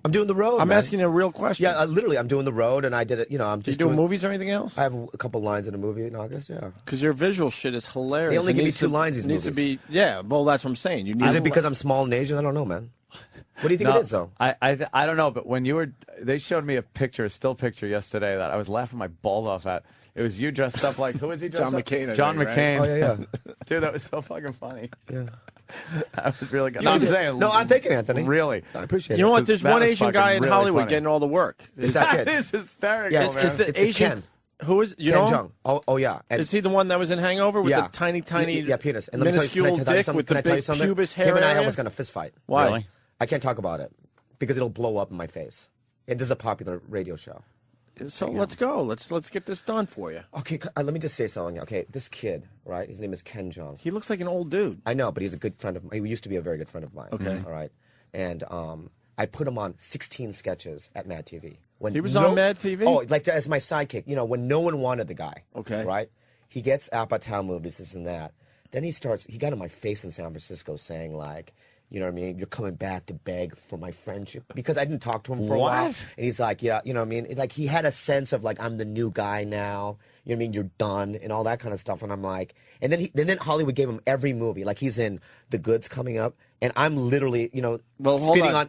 I'm doing the road. I'm man. asking you a real question. Yeah, literally, I'm doing the road, and I did it. You know, I'm Do you just do doing movies or anything else? I have a couple lines in a movie in August. Yeah. Because your visual shit is hilarious. They only It give me needs 2 to- lines. These needs movies. to be. Yeah. Well, that's what I'm saying. You need. Is it because I'm small and Asian? I don't know, man. What do you think No, it is, though? I don't know, but when you were, they showed me a still picture yesterday that I was laughing my balls off at. It was you dressed up like, who was he dressed John up? McCain, I John think, right? McCain. Oh yeah. Dude, that was so fucking funny. Yeah. That was really good. You No, I'm did. saying. No, I'm thinking, Anthony. Really. I appreciate it. You know what? There's That one was Asian fucking guy in really Hollywood funny. getting all the work. It's that kid. That is hysterical. Yeah, It's because the It's Asian. Ken. Who is you Ken know? Jeong. Oh yeah. And Is he the one that was in Hangover with Yeah. the tiny, yeah, penis? And let me tell you- minuscule can I tell you dick something? with Can the I tell you big something? pubis hair? Him and I area? was going to fist fight. Why? Really? I can't talk about it because it'll blow up in my face. And this is a popular radio show. So let's go. Let's get this done for you. Okay, let me just say something. Okay, this kid, right? His name is Ken Jeong. He looks like an old dude. I know, but he's a good friend of mine. He used to be a very good friend of mine. Okay. All right. and I put him on 16 sketches at Mad TV. When He was on Mad TV? Oh, like as my sidekick. You know, when no one wanted the guy. Okay. Right? He gets Apatow movies, this and that. Then he got in my face in San Francisco saying like, you know what I mean? You're coming back to beg for my friendship because I didn't talk to him for a while. And he's like, yeah, you know what I mean? Like he had a sense of like, I'm the new guy now. You know what I mean? You're done and all that kind of stuff. And I'm like, and then Hollywood gave him every movie. Like he's in The Goods coming up, and I'm literally, you know,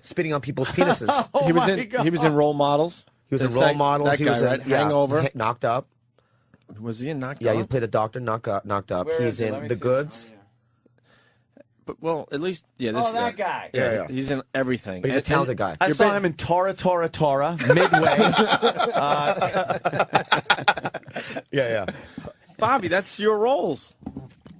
spitting on people's penises. He was in Role Models. He was in Role Models. That He guy, was in right? Hangover. Knocked Up. Was he in Knocked Yeah, Up? he played a doctor. Knocked Up. Where He's is he? Let in me The see Goods. But well, at least this that guy. Yeah. He's in everything. But he's a talented guy. I saw him in Tora, Midway. Yeah. Bobby, that's your roles.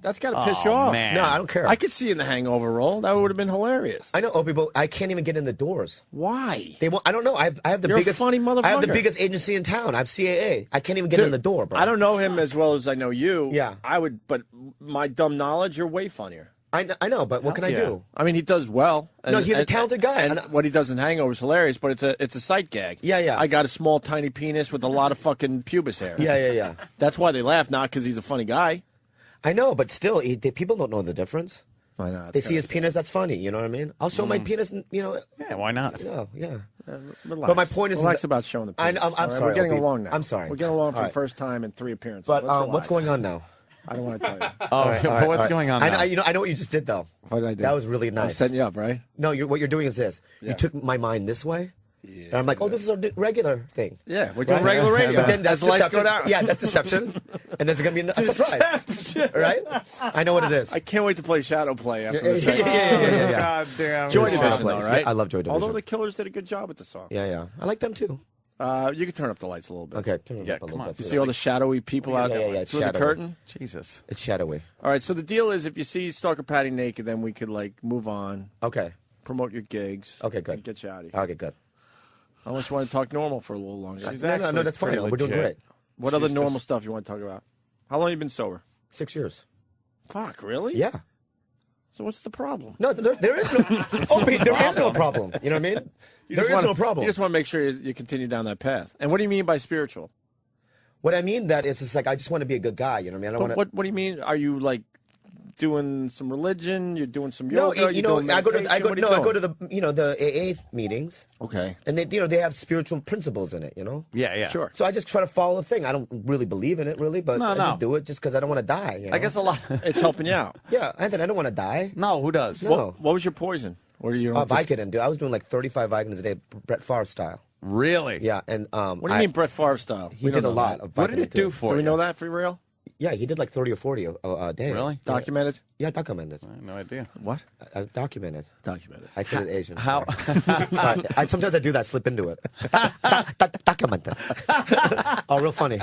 That's got to piss you Oh, off. man. No, I don't care. I could see you in the Hangover role. That would have been hilarious. I know, Opie, but I can't even get in the doors. Why? They won't. I don't know. I have the You're a biggest funny motherfucker. I have the biggest agency in town. I have CAA. I can't even get in the door, bro. I don't know him as well as I know you. Yeah. I would, but my dumb knowledge, you're way funnier. I know, but what can I do? I mean, he does well. No, he's a talented guy. And what he does in Hangover is hilarious, but it's a sight gag. Yeah. I got a small, tiny penis with a lot of fucking pubis hair. Yeah. That's why they laugh, not because he's a funny guy. I know, but still, people don't know the difference. I know. They see his penis. That's funny. You know what I mean? I'll show my penis. You know. Yeah, why not? Yeah. Relax. But my point is, relax about showing the penis. I'm all right? sorry. We're getting Opie. along now. I'm sorry. We're getting along for All the right. first time in 3 appearances. But Let's relax. what's going on now? I don't want to tell you. All right, what's going on now? I know what you just did though. What did I do? That was really I'm nice. setting you up, right? No, what you're doing is this. Yeah. You took my mind this way. And I'm like, oh, this is a regular thing. Yeah, we're doing Right? regular radio. But then that's As the lights go deception. down. Yeah, that's deception. And there's going to be a surprise. Right? I know what it is. I can't wait to play Shadow Play after Yeah, this. yeah. God damn. Joy Shadow Division, Plays. though, right? I love Joy Division. Although the Killers did a good job with the song. Yeah. I like them too. You can turn up the lights a little bit. Okay, turn it Yeah, up a come little on. bit. You see all the shadowy people out there it's through the shadowy. curtain? Jesus. It's shadowy. All right, so the deal is if you see Stalker Patty naked, then we could, like, move on, Okay. promote your gigs. Okay, good. And get you out of here. Okay, good. Unless you want to talk normal for a little longer. No, that's fine. pretty We're doing legit. great. What other normal stuff you want to talk about? How long you been sober? 6 years. Fuck, really? Yeah. So what's the problem? No, there is no. Opie, there is no problem. You know what I mean? There is no problem. You just want to make sure you continue down that path. And what do you mean by spiritual? What I mean that is, it's like I just want to be a good guy. You know what I mean? I don't But want to. what do you mean? Are you like doing some religion? You're doing some No, yoga? you know, doing I go to meditation? What are you the doing? the AA meetings, Okay. and they have spiritual principles in it. You know. Yeah. Sure. So I just try to follow the thing. I don't really believe in it, really, but No, I no. just do it just because I don't want to die. You know? I guess a lot. It's helping you out. Yeah, Anthony, I don't want to die. No, who does? No. What was your poison? What are you doing? Vicodin, dude. I was doing like 35 Vicodins a day, Brett Favre style. Really? Yeah, and What do you mean Brett Favre style? He We don't did a know lot that. of. What did it Vicodin, do too. for Do we you? know that for real? Yeah, he did like 30 or 40 a day. Really? Yeah. Documented? Yeah, documented. I have no idea. What? Documented. Documented. I said it Asian. How? Sorry. Sometimes I do that, slip into it. Documented. Oh, real funny.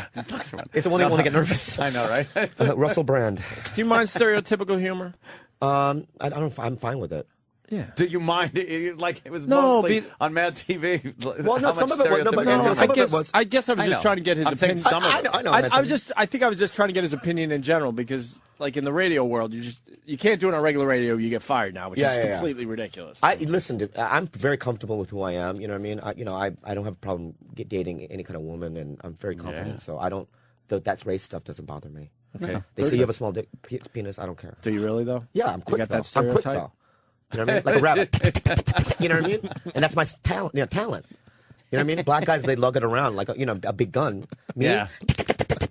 It's the only one to get nervous. I know, right? Russell Brand. Do you mind stereotypical humor? I don't. I'm fine with it. Yeah. Do you mind? Like it was No, mostly on Mad TV. Well, no, How some much of it was- no, but stereotypical no, humor? some of it was- I guess I was I just know. trying to get his I'm saying opinion. some of it. I know. I think I was just trying to get his opinion in general because, like in the radio world, you can't do it on regular radio. You get fired now, which is completely ridiculous. Listen. I'm very comfortable with who I am. You know what I mean? I don't have a problem dating any kind of woman, and I'm very confident. So I don't. That race stuff doesn't bother me. Okay. They say you have a small penis. I don't care. Do you really though? Yeah, I'm quick. You got that though. I'm quick stereotype? though. You know what I mean? Like a rabbit. You know what I mean? And that's my talent. Talent. You know what I mean? Black guys, they lug it around like a big gun. Me, Yeah.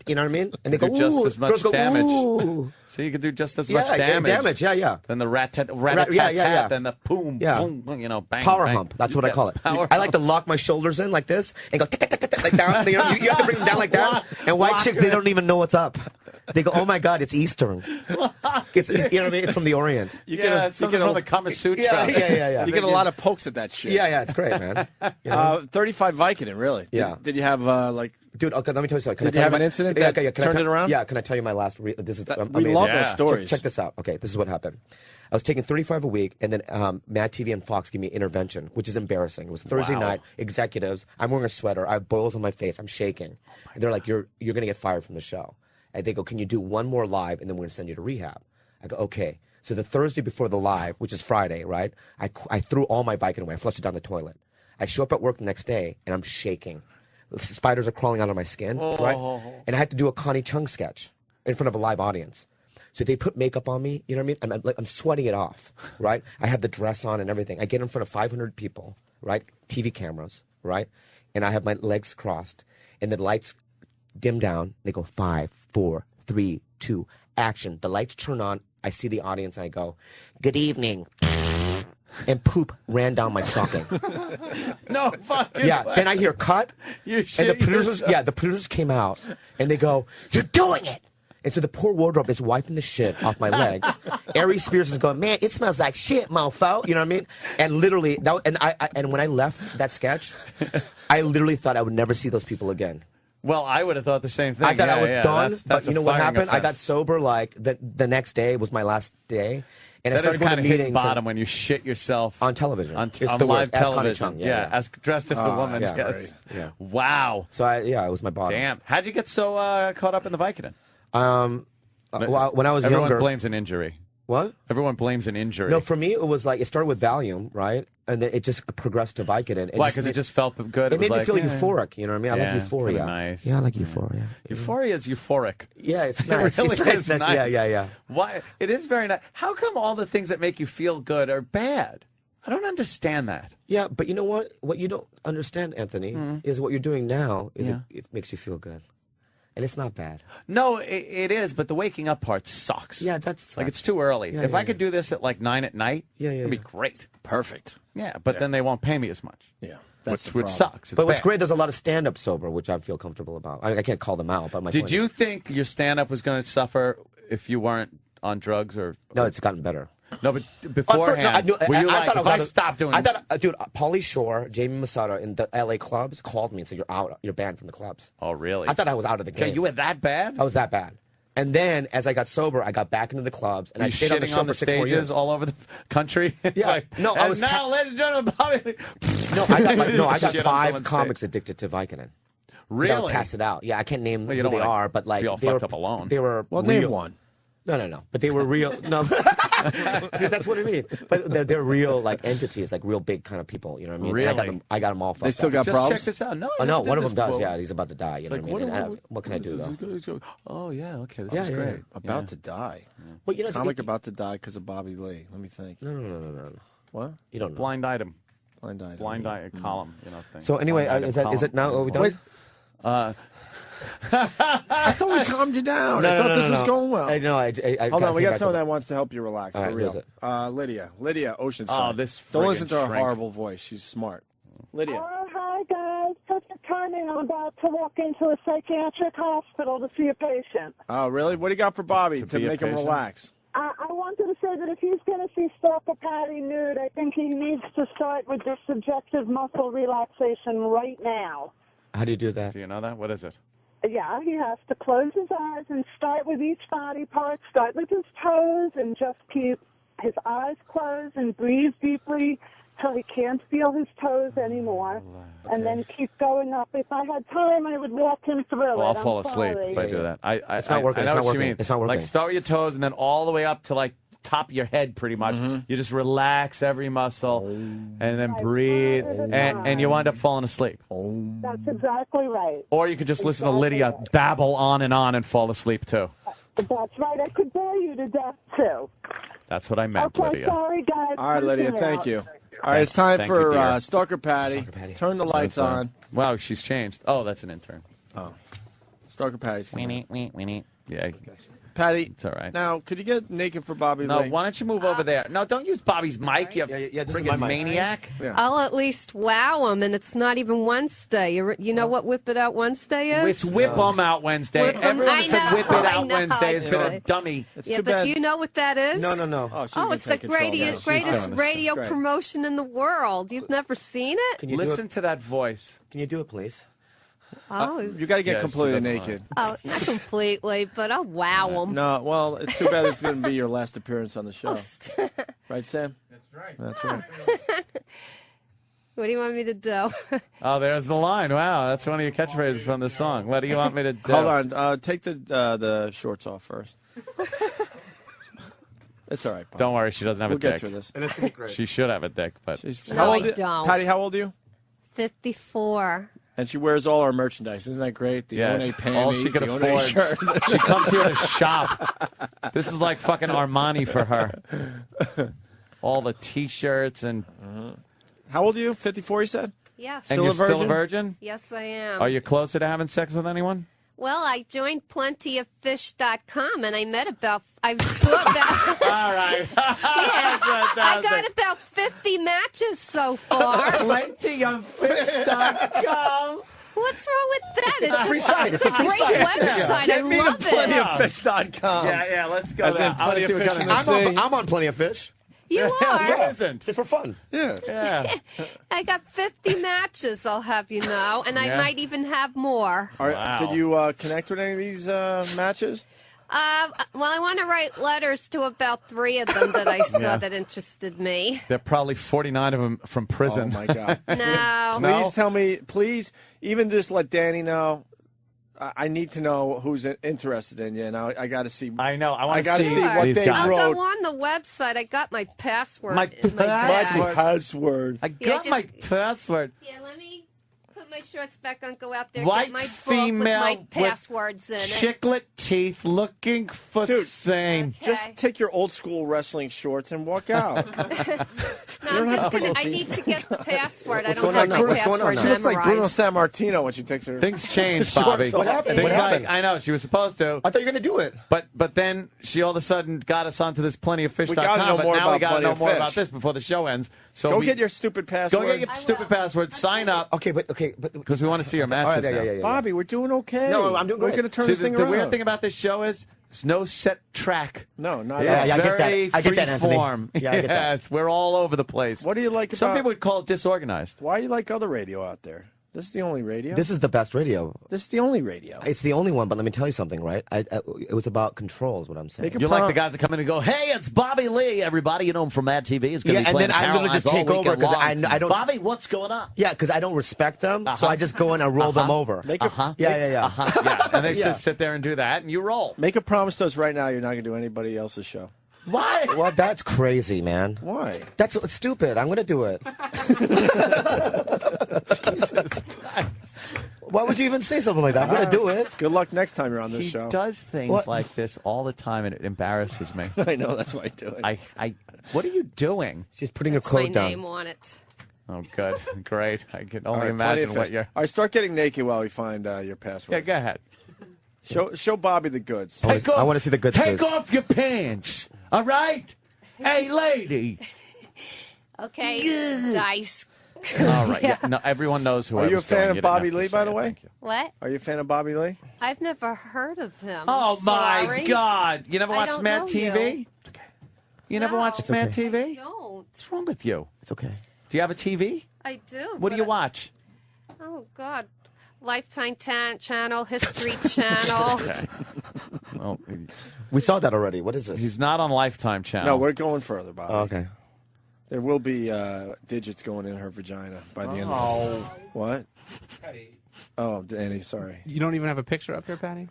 you know what I mean? And they go, Do just ooh. as much Girls go, damage. ooh. So you could do just as much Yeah, damage. Yeah. Then the rat tat yeah. then the boom, Yeah. boom, bang, Power bang. hump. That's what I call it. Power I like to lock my shoulders in like this and go like down. You know, you have to bring them down like that. And white chicks, they don't even know what's up. They go, oh my God, it's Eastern. It's you know what I mean? It's from the Orient. You Yeah, it's something from the Kama Sutra. Yeah. You get a lot of pokes at that shit. Yeah, it's great, man. You know? 35 Vicodin, really? Yeah. Did you have like? Dude, okay, let me tell you something. Did you have an incident that turned it around? Yeah, can I tell you my last? This is we amazing. love those stories. Check this out. Okay, this is what happened. I was taking 35 a week, and then Mad TV and Fox gave me intervention, which is embarrassing. It was Thursday night. Executives. I'm wearing a sweater. I have boils on my face. I'm shaking. And they're like, "You're gonna get fired from the show." And they go, "Can you do one more live, and then we're gonna send you to rehab?" I go, "Okay." So the Thursday before the live, which is Friday, right? I threw all my Vicodin away. I flushed it down the toilet. I show up at work the next day and I'm shaking. Spiders are crawling out of my skin, right? And I had to do a Connie Chung sketch in front of a live audience. So they put makeup on me, you know what I mean? I'm sweating it off, right? I have the dress on and everything. I get in front of 500 people, right? TV cameras, right? And I have my legs crossed, and the lights dim down. They go 5, 4, 3, 2, action. The lights turn on. I see the audience, and I go, good evening. And poop ran down my stocking. No fucking Yeah, way. then I hear cut. You And the producers, the producers came out and they go, you're doing it. And so the poor wardrobe is wiping the shit off my legs. Ari Spears is going, man, it smells like shit, mofo. You know what I mean? And literally, and when I left that sketch, I literally thought I would never see those people again. Well, I would have thought the same thing. I thought I was done, That's but you a know what firing happened? I got offense. sober like the next day was my last day. And I That is started going kind to of hitting meetings bottom when you shit yourself on television. on It's on the live worst. As Connie television. Chung, yeah. As dressed as a woman. yeah, That's- yeah. Wow. So it was my bottom. Damn. How'd you get so caught up in the Vicodin? Well, when I was Everyone younger, blames an injury. What? Everyone blames an injury. No, for me it was like it started with Valium, right, and then it just progressed to Vicodin. Why? Because it just felt good. It made was me feel like, euphoric. You know what I mean? I Yeah, like euphoria. kinda nice. Yeah, I like euphoria. Euphoria is euphoric. Yeah, it's It nice. really It's nice. is That's- nice. Yeah. Why? It is very nice. How come all the things that make you feel good are bad? I don't understand that. Yeah, but you know what? What you don't understand, Anthony, is what you're doing now. Is Yeah. it makes you feel good, and it's not bad. No, it is, but the waking up part sucks. Yeah, that's like it's too early. Yeah, if yeah, I could do this at like 9 at night, it'd be great. Perfect. Yeah, but then they won't pay me as much. Yeah, which sucks. It's But what's bad. great, there's a lot of stand-up sober, which I feel comfortable about. I can't call them out, but my Did point you is, think your stand-up was going to suffer if you weren't on drugs or? No, it's gotten better. No, but beforehand, were you like, thought if I I was stopped doing I thought, dude, Pauly Shore, Jamie Masada in the LA clubs called me and said, you're banned from the clubs. Oh, really? I thought I was out of the Okay, game. you were that bad? I was that bad. And then, as I got sober, I got back into the clubs, and Were I you stayed on the shitting show on for the 6 more years. stages all over the country? It's Yeah. like, No, I and was now, ladies and gentlemen, Bobby. No, I got Shit on 5 someone's comics stage. addicted to Vicodin. 'Cause I Really? would pass it out. Yeah, I can't name Well, you who don't they wanna are, but like be all they fucked were up alone. They were Well, real. name one. No. But they were real. No, see, that's what I mean. But they're real, like entities, like real big kind of people. You know what I mean? And Really? I got them all. They fucked still up. got Just problems? check this out. No, Oh you no, did one of this them does. before. Yeah, he's about to die. You know It's what I like, mean? And what can I do though? Oh, yeah, okay. This Yeah, is yeah, great. yeah. About to die. Well, you know, Comic about to die because of Bobby Lee. Let me think. No. What? You don't know. Blind item. Blind item. Blind eye column, thing. So anyway, Blind is item it now? Are we done? Wait. I thought we calmed you down. I thought this was going well. I know. I Hold on, we came got back someone to- that wants to help you relax All for right, real. who is it? Lydia, Oceanside. Oh, this Don't friggin' listen to her shrink. horrible voice. She's smart. Lydia. Hi, guys. Perfect timing. I'm about to walk into a psychiatric hospital to see a patient. Oh, really? What do you got for Bobby to be a make him patient? relax? I wanted to say that if he's going to see Stalker Patty nude, I think he needs to start with this subjective muscle relaxation right now. How do you do that? Do you know that? What is it? Yeah, he has to close his eyes and start with each body part. Start with his toes and just keep his eyes closed and breathe deeply till he can't feel his toes anymore. And then keep going up. If I had time, I would walk him through Well, it. I'll fall I'm asleep sorry. if I do that. I It's not working. I know It's not what you working. mean. It's not working. Like start with your toes and then all the way up to like top of your head, pretty much. You just relax every muscle and then breathe, and you wind up falling asleep. That's exactly right. Or you could just listen to Lydia babble on and fall asleep too. That's right. I could bore you to death, too. That's what I meant, Okay, Lydia. sorry, guys. All right, Lydia, Peace thank out. you. All right, it's time Thank you, for dear. Stalker Patty. Turn the lights on. Wow, she's changed. Oh, that's an intern. Oh. Stalker Patty's coming. Weenie. Yeah. Patty, it's all right. Now, could you get naked for Bobby No, Lee? why don't you move over there? No, don't use Bobby's mic, you this is friggin' my mic. maniac. I'll at least wow him, and it's not even Wednesday. You know what Whip It Out Wednesday is? It's Whip 'em Out Wednesday. Whip 'em- Everyone I that said know, Whip It I Out know, Wednesday has been a I dummy. yeah, but do you know what that is? No. Oh, it's the greatest radio promotion in the world. You've never seen it? Can you Listen to that voice. Can you do it, please? Oh, You got to get Yeah, she completely doesn't naked. oh, not completely, but I'll wow him. No, well, it's too bad it's going to be your last appearance on the show. Oh, Right, Sam? That's right. That's right. What do you want me to do? Oh, there's the line. Wow, that's one of your catchphrases from the song. What do you want me to do? Hold on. Take the shorts off first. It's all right. Bob. Don't worry, she doesn't have We'll a dick. get through this. And it's gonna be great. She should have a dick, but No, I don't. Patty, how old are you? 54. And she wears all our merchandise. Isn't that great? The yeah, One panties, all she can the One shirt. afford. She comes here to shop. This is like fucking Armani for her. All the T-shirts and. How old are you? 54, you said? Yes. And you're still a virgin? Yes, I am. Are you closer to having sex with anyone? Well, I joined plentyoffish.com and I saw about. All right. I got about 50 matches so far. Plentyoffish.com. What's wrong with that? It's a free site. It's a free great site. website. Get I me love to it. plentyoffish.com. Yeah, let's go As there. in I wanna Plenty see of what Fish kind in of- the Sea. I'm on Plenty of Fish. You are? Who isn't? Just for fun. Yeah. I got 50 matches, I'll have you know, and I Yeah. might even have more. Wow. Did you connect with any of these matches? Well, I want to write letters to about 3 of them that I saw Yeah. that interested me. There are probably 49 of them from prison. Oh, my God. No. Please tell me, please, even just let Danny know. I need to know who's interested in you, and I got to see. I know. I I want to got to see see what these they guys. I'll wrote. go on the website. I got my password. My in my bag. My password. I Yeah, got my just- password. Yeah, let me put my shorts back on, go out there, White get my book female with my with passwords in it. Chiclet teeth looking for Dude, same. Just take your old school wrestling shorts and walk out. No, I'm just gonna. I need to get the password. I don't going have on my now? What's going on password now? She looks like Bruno memorized. Sammartino when she takes her. Things changed, shorts Bobby. off. What happened? Things What happened? I know she was supposed to, I thought you were going to do it. but then she all of a sudden got us onto this plentyoffish.com. We gotta know but more now about we got to know Plenty of more Fish. about this before the show ends. So Go we, get your stupid password. go get your stupid password. Sign up Okay, but because we want to see your all right, matches. yeah, now. yeah. Bobby, we're doing okay. No, I'm doing We're great. going to turn See, this thing the around. weird thing about this show is there's no set track. No, not Yeah, us. yeah, I get that. very I get that, Anthony. freeform. Yeah, I get that. We're all over the place. What do you like Some about? people would call it disorganized. Why you like other radio out there? This is the only radio. This is the best radio. This is the only radio. It's the only one, but let me tell you something, right? It was about control, is what I'm saying. Make a You're like the guys that come in and go, "Hey, it's Bobby Lee, everybody. You know him from Mad TV. He's going to Yeah, be and playing then I literally Caroline's just take all over weekend 'cause long. I don't- Bobby, what's going on? Yeah, because I don't respect them, so I just go in and roll them over. Make a Yeah. Yeah, and they Yeah. just sit there and do that, and you roll. make a promise to us right now. You're not going to do anybody else's show. Why? Well, that's crazy, man. Why? That's stupid. I'm going to do it. Jesus Christ. Why would you even say something like that? I'm going to do it. Good luck next time you're on this He show. does things What? like this all the time, and it embarrasses me. I know that's why I do it. What are you doing? She's putting That's a my code down. name on it. Oh, good, great. I can All only right, Plenty of imagine what Fish. you're. All right, start getting naked while we find your password. Yeah, go ahead. Show Bobby the goods. I want to see the good Take face. off your pants, all right? Hey, lady. Okay, dice. All right. Yeah. No, everyone knows who. Are I you a was doing. fan You of didn't Bobby have to Lee, say by the it. way? Thank you. What? Are you a fan of Bobby Lee? I've never heard of him. Oh my Sorry. God! You never I watched don't Mad know TV? you. You never No. watched It's Mad okay. TV? Don't. What's wrong with you? It's okay. Do you have a TV? I do. What do but you watch? Oh God, Lifetime Channel, History Channel. Okay. Well, We saw that already. What is this? he's not on Lifetime Channel. No, we're going further, Bobby. Oh, okay. There will be digits going in her vagina by the end of this. What? Oh, Danny, sorry. You don't even have a picture up here, Patty?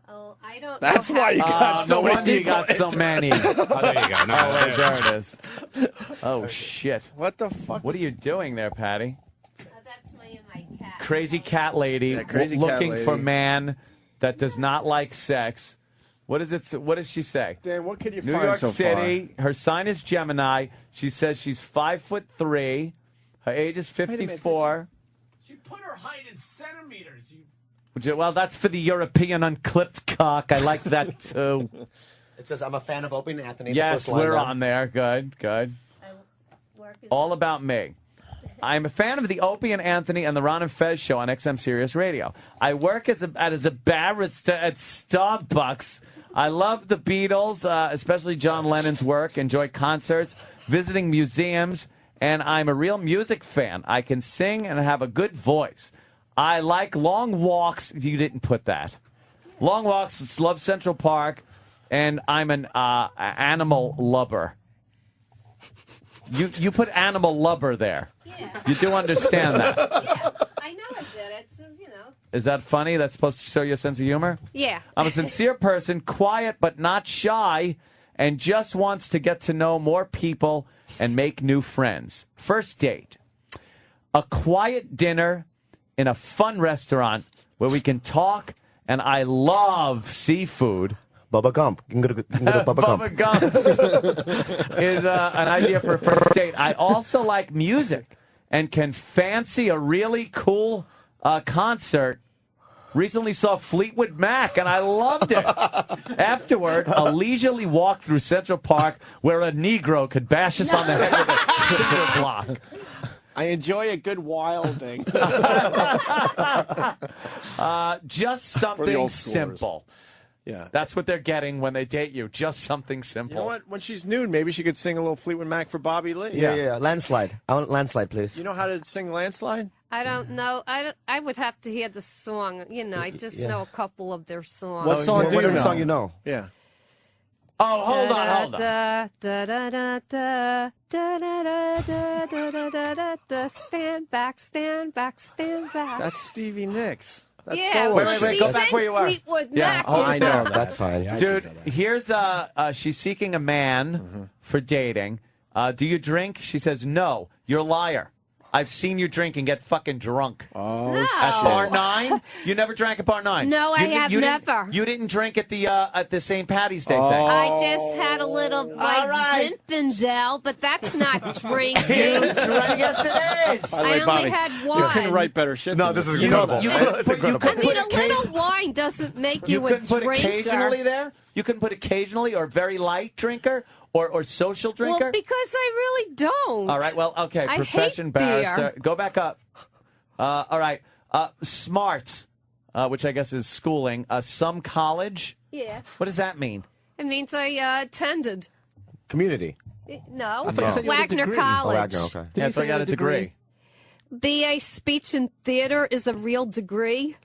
Oh, I don't. That's know why you how- got so no many wonder you people. got so many. Oh, there you go. No, Oh, wait, there it is. Oh shit! What the fuck? What are you doing there, Patty? That's my cat. Crazy cat lady, Yeah, crazy cat looking lady. for man that does not like sex. What is it? What does she say? Dan, what could you New find York so City. Her sign is Gemini. She says she's 5'3". Her age is 54. She put her height in centimeters. Well, that's for the European unclipped cock. I like that too. It says, I'm a fan of Opie and Anthony. Yes, the first line we're there. on there. Good, good. All about me. I'm a fan of the Opie and Anthony and the Ron and Fez show on XM Sirius Radio. I work as a barista at Starbucks. I love the Beatles, especially John Lennon's work, enjoy concerts, visiting museums, and I'm a real music fan. I can sing and have a good voice. I like long walks. You didn't put that. Long walks, love Central Park, and I'm an animal lover. You put animal lover there. Yeah. You do understand that. Yeah, I know I did. It's Is that funny? That's supposed to show you a sense of humor? Yeah. I'm a sincere person, quiet but not shy, and just wants to get to know more people and make new friends. First date. A quiet dinner in a fun restaurant where we can talk, and I love seafood. Bubba Gump. You can go to Bubba Gump. Is an idea for a first date. I also like music and can fancy a really cool concert. Recently saw Fleetwood Mac, and I loved it. Afterward, a leisurely walk through Central Park where a Negro could bash us on the head with a cinder block. I enjoy a good wilding. Just something simple. Yeah. That's what they're getting when they date you. Just something simple. You know what? When she's nude, maybe she could sing a little Fleetwood Mac for Bobby Lee. Yeah. Landslide. I want Landslide, please. You know how to sing Landslide? I don't know. I would have to hear the song. You know, I just know a couple of their songs. What song do you know? What song you know? Yeah. Oh, hold on. Stand back, stand back, stand back. That's Stevie Nicks. That's Yeah, solo. well, Wait, go back where you were. Fleetwood Yeah. Mac. Oh, I know. That's fine. Dude, here's she's seeking a man for dating. Do you drink? She says, no. You're a liar. I've seen you drink and get fucking drunk. Oh, No. At Bar 9? You never drank at Bar 9? No, I have you never. You didn't drink at the St. Patty's Day thing? I just had a little white Zinfandel, but that's not drinking. Yes, it is. I only had one. You couldn't write better shit. No, than this is You know, incredible. you couldn't I mean, a little wine doesn't make you a couldn't put drinker. occasionally there? You couldn't put occasionally or very light drinker or social drinker? Well, because I really don't. All right, well, okay. I Profession hate beer. barrister. Go back up. All right. Smarts, which I guess is schooling. Some college. Yeah. What does that mean? It means I attended. Community. No, I thought you said you had a Wagner degree. College. Oh, Wagner, okay. Yeah, so I got a degree. BA Speech and Theater is a real degree.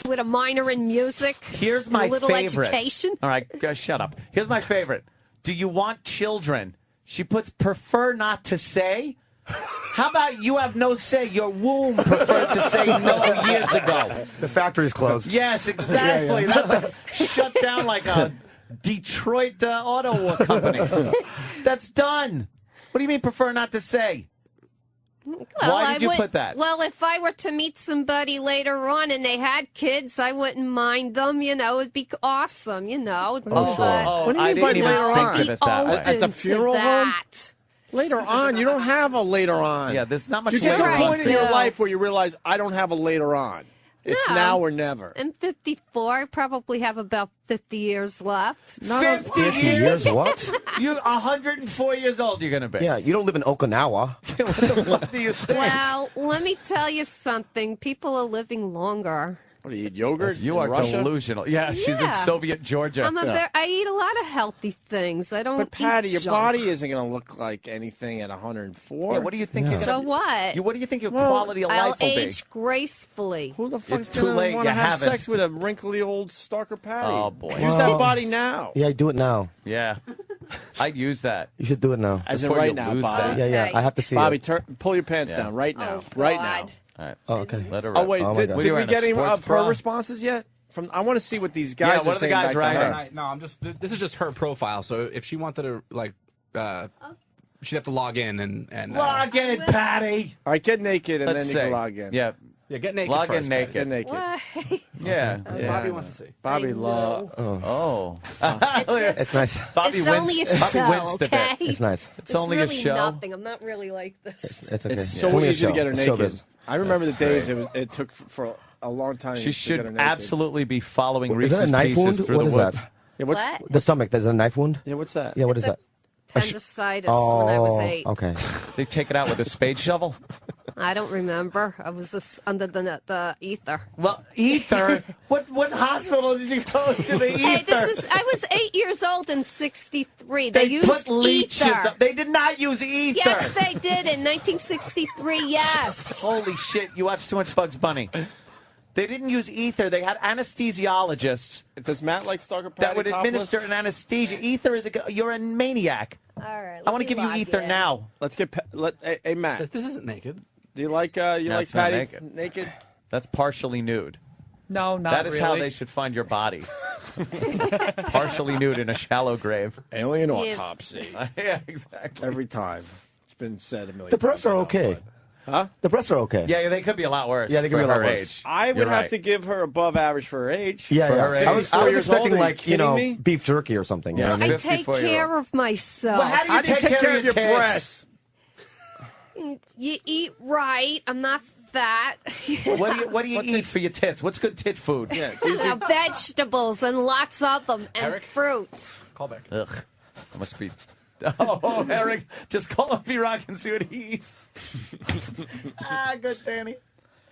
With a minor in music. Here's and my a little favorite. education. All right, shut up. Here's my favorite. Do you want children? She puts prefer not to say. How about you have no say? Your womb preferred to say no years ago. The factory's closed. Yes, exactly. That shut down like a Detroit auto company. That's done. What do you mean prefer not to say? Well, Why did you put that? Well, if I were to meet somebody later on and they had kids, I wouldn't mind them. You know, it'd be awesome. You know. Oh, sure. What do you I mean by didn't even later think on? of it that way. At the funeral home? that. Later on, you don't have a later on. Yeah, there's not much You get to later a on. point in your life where you realize I don't have a later on. It's No. now or never. I'm 54. I probably have about 50 years left. 50 years? What? You're 104 years old. You're gonna be. Yeah, you don't live in Okinawa. What do you think? Well, let me tell you something. People are living longer. What do you eat yogurt? You are in Russia? delusional. Yeah, she's in Yeah. Soviet Georgia. I eat a lot of healthy things. I don't. But Patty, eat your junk. body isn't going to look like anything at 104. Yeah, what do you think? You're So gonna, what? What do you think your quality of I'll life will age gracefully. Who the fuck's It's too going late, to want to you have haven't. sex with a wrinkly old stalker Patty? Oh, boy. Use that body now. Yeah, do it now. be? Yeah, I'd use that. You should do it now. As in Before right you now, lose Bobby. that. Yeah, I have to see Bobby, it. pull your pants Yeah. down right now. Oh, Right God. now. All right. Oh, okay. Let her Oh, rip. wait. Oh, my did God. What are did you we wearing, a get any sports of her bra? responses yet? I want to see what these Yeah, guys what are are the saying guys back to writing? her. No, I'm just. This is just her profile. So if she wanted to, like, she'd have to log in and Log in, Patty. All right, get naked and Let's then you see. can log in. Yeah, yeah, get naked log first. in Patty. naked. Get naked. Why? Yeah. Bobby wants to see. Bobby I love. Oh. It's nice. Bobby It's wins, only a Bobby show, winced a bit. okay? It's nice. It's only really a show. nothing. I'm not really like this. It's okay. It's so only a easy to show. get her It's naked. showbiz. I remember That's the days great. it took for a long time. She to should get her naked. absolutely be following Is that Reese's a knife Pieces wound? through What the is woods. that? Yeah, what's What? The stomach. There's a knife wound? yeah, what's that? Yeah, what is It's a that? Appendicitis when I was 8. Okay. They take it out with a spade shovel? I don't remember. I was just under the ether. Well, ether? What hospital did you go to the ether? Hey, I was 8 years old in '63. They They used put leeches ether. up. They did not use ether. Yes, they did in 1963. Yes. Holy shit, you watched too much Bugs Bunny. They didn't use ether. They had anesthesiologists Does Matt like Stalker Patty that would topless? administer an anesthesia. Ether is you're a maniac. All right. I want to give you ether now. Let's get hey Matt. This isn't naked. Do you like No, like it's not Patty naked. naked? That's partially nude. No, not That is how really. they should find your body. Partially nude in a shallow grave. Alien Yeah. autopsy. Yeah, exactly. Every time. It's been said a million The breasts times. are okay. Huh? The breasts are okay. Yeah, they could be a lot worse. Yeah, they could for be a lot her worse. age. I would You're have right. to give her above average for her age. Yeah, For yeah. her age. I was 54 years expecting old, are like, you kidding me? beef jerky or something. Yeah. You know what I I mean? take 54-year-old. care of myself. Well, how do you take care of your tits? breasts? You eat right. I'm not fat. What do you eat for your tits? What's good tit food? Yeah, Vegetables and lots of them, and Eric? fruit. Call back. Ugh. That must be. Oh, Eric, just call up B-Rock and see what he eats. Good, Danny.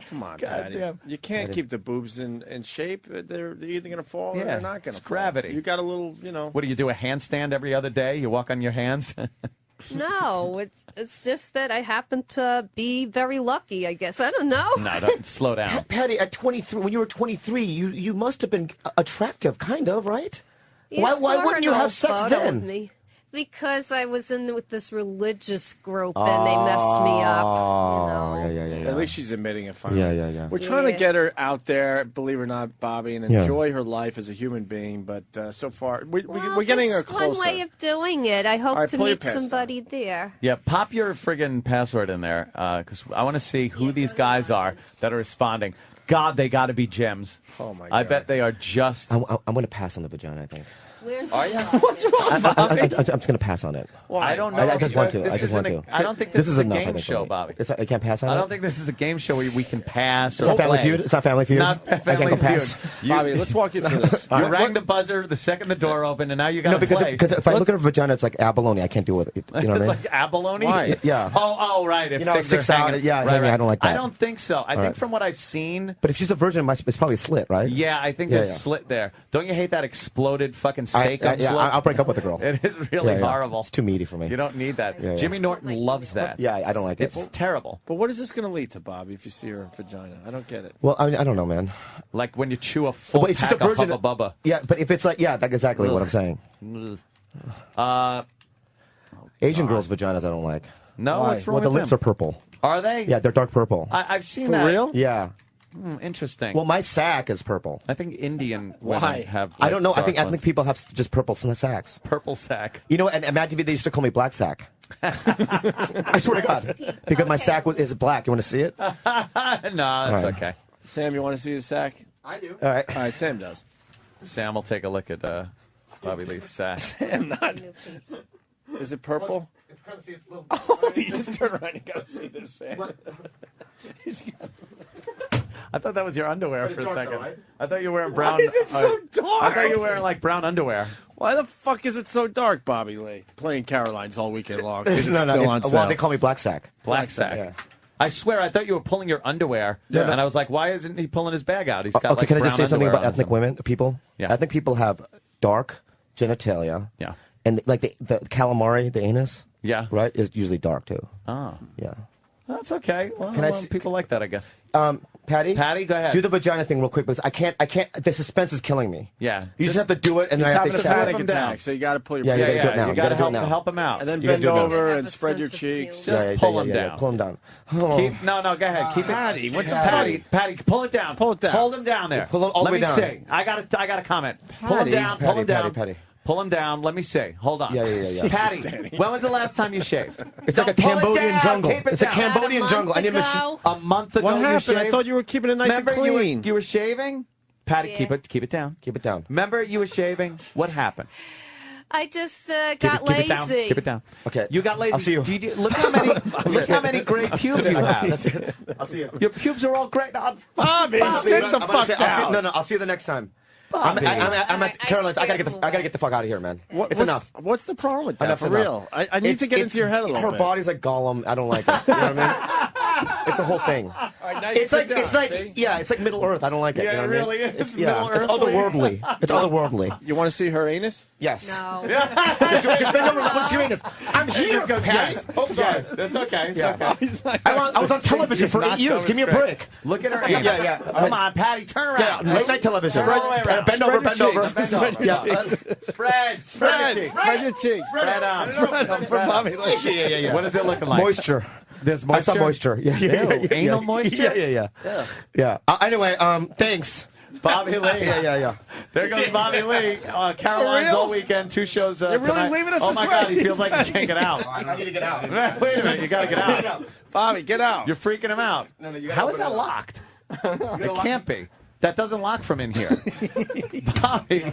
Come on, God Patty. damn. You can't keep the boobs in shape. They're either going to fall or Yeah, they're not going it's to fall. gravity. You got a little, What do you do? A handstand every other day? You walk on your hands? No, it's just that I happen to be very lucky, I guess. I don't know. No, don't, slow down. Patty, at 23, when you were 23, you must have been attractive, kind of, right? You Why saw wouldn't you an have old sex photo then? of me. Because I was in with this religious group and they messed me up. Oh, yeah. At least she's admitting it finally. Yeah. We're trying to Yeah. get her out there, believe it or not, Bobby, and Yeah. enjoy her life as a human being. But so far, Well, we're getting her that's closer. one way of doing it. I hope All right, to pull your meet pants somebody there. Yeah, pop your friggin' password in there because I want to see who these guys are that are responding. God, they got to be gems. Oh, my I God. bet they are just. I'm going to pass on the vagina, I think. Where's Are you? What's wrong, Bobby? I'm just going to pass on it. I don't know. I just want to. This I just isn't want to. I don't think this is a enough, I game think, for show, me. Bobby. I can't pass on it? I don't think this is a game show where we can pass. It's not or Family play. Feud? It's not Family Feud? Not I can't Family go Feud. pass? Bobby, let's walk you through this. You rang the buzzer the second the door opened, and now you got No, to because play. if I look at her vagina, it's like abalone. I can't do it. You know what I mean? It's like abalone. Why? Yeah. Oh, right. If You know, it things sticks are out. hanging- Yeah, right, right. I don't like that. I don't think so. I think right. from what I've seen. But if she's a virgin, it's probably a slit, right? Yeah, I think Yeah, there's yeah. a slit there. Don't you hate that exploded fucking steak? slit? I'll break up with the girl. It is really Yeah, yeah. horrible. It's too meaty for me. You don't need that. Yeah, yeah. Jimmy Norton loves that. Yeah, I don't like it. It's terrible. But what is this going to lead to, Bobby, if you see her vagina? I don't get it. Well, I don't know, man. Like when you chew a full But it's just pack a virgin. of Hubba Bubba. Yeah, but if it's like, yeah, that's exactly what I'm saying. Asian girls' vaginas, I don't like. No, Why? what's wrong Well, the with lips them? are purple. Are they? Yeah, they're dark purple. I've seen For that. real? Yeah. Interesting. Well, my sack is purple. I think Indian women Why? have. I don't know. I dark think ones. ethnic people have just purple sacks. Purple sack. You know, and at Mad TV, they used to call me Black Sack. I swear to God. Because my sack is black. You want to see it? All No, that's right. okay. Sam, you want to see his sack? I do. right. All right, Sam does. Sam will take a look at Bobby Lee's sack. Sam, not. Is it purple? It's kind of see it's little. Oh, you just turn around. You got to see this, Sam. I thought that was your underwear But it's for a dark second. though, right? I thought you were wearing brown. Why is it so dark? I thought you were wearing like brown underwear. Why the fuck is it so dark, Bobby Lee? Playing Caroline's all weekend long. It's No, still on well, sale. they call me Black Sack. Black sack. Yeah. I swear, I thought you were pulling your underwear, and I was like, "Why isn't he pulling his bag out? He's got Okay, like can I brown just say something underwear about on or ethnic something." women, people? Yeah. Ethnic people have dark genitalia. Yeah. And like the calamari, the anus, Yeah. right, is usually dark too. Oh, Yeah. that's okay. Well, Can I see- people like that, I guess. Patty? Patty, go ahead. Do the vagina thing real quick because I can't, the suspense is killing me. Yeah. You just have to do it and He's then I have having to a accept panic it. attack, so you got to pull your Yeah, pants yeah, do it now. You You got to gotta do it now. help him out. and then You gotta bend do it now. over Have and a spread your sense of cheeks. humor. Just pull him down. Pull him down. Oh. Keep, no, go ahead. Keep it. Patty, what the Patty, pull it down. Pull it down. Hold him down there. Pull him all the Let way me down. see. I got a comment. Pull him Patty, down. Pull him down. Patty. Pull him down. Let me see. Hold on. Yeah. Patty, when was the last time you shaved? It's like a Pull it Cambodian down. jungle. Keep it It's a down. Cambodian jungle. I need ago? A month ago, What you happened? I shaved? thought you were keeping it nice Remember and clean. You were shaving? Patty, Yeah. keep it down. Keep it down. Remember you were shaving? What happened? I just Keep got it down. lazy. Keep it down. Okay. You got lazy. I'll see you. Look how many gray pubes you have. That's it. I'll see you. Your pubes are all gray. Bobby, sit the fuck down. No, I'll see you the next time. Bobby. I'm Alright, at I Caroline's. I gotta scared get the fuck out of here, man. It's What's- enough. What's the problem with that? Enough For enough. real. I need to get into your head a little her bit. body's like Gollum. I don't like it. You know what I mean? It's a whole thing. right, now you It's sit like down, see? yeah, it's like Middle Earth. I don't like it. Yeah, you know it what I mean? really is It's, yeah, Middle it's otherworldly. It's otherworldly. You want to see her anus? Yes. No. just bend over. Let's see your anus. I'm here, Patty. Yes. Oh, sorry. Yes, that's okay. It's Yeah. okay. I was on television for 8 years. Give me a break. Look at her anus. Yeah. Come on, Patty, turn around. Yeah, late night television. Turn all the way around. Bend over. Spread your cheeks. Bend over. Spread your Yeah. Spread. Spread your cheeks. Spread on. Spread them for Bobby. Yeah. What is it looking like? Moisture. There's I moisture. saw moisture. Yeah. Anal moisture? Yeah. Anyway, thanks. Bobby Lee. Yeah. There goes Bobby Lee. Caroline's real? all weekend. 2 shows You're really tonight. leaving us Oh this my way? God, he feels like he can't get out. I need to get out. Wait a minute, you gotta get out. Bobby, get out. You're freaking him out. No, you gotta How is open that it. locked? It can't be. That doesn't lock from in here. Bobby.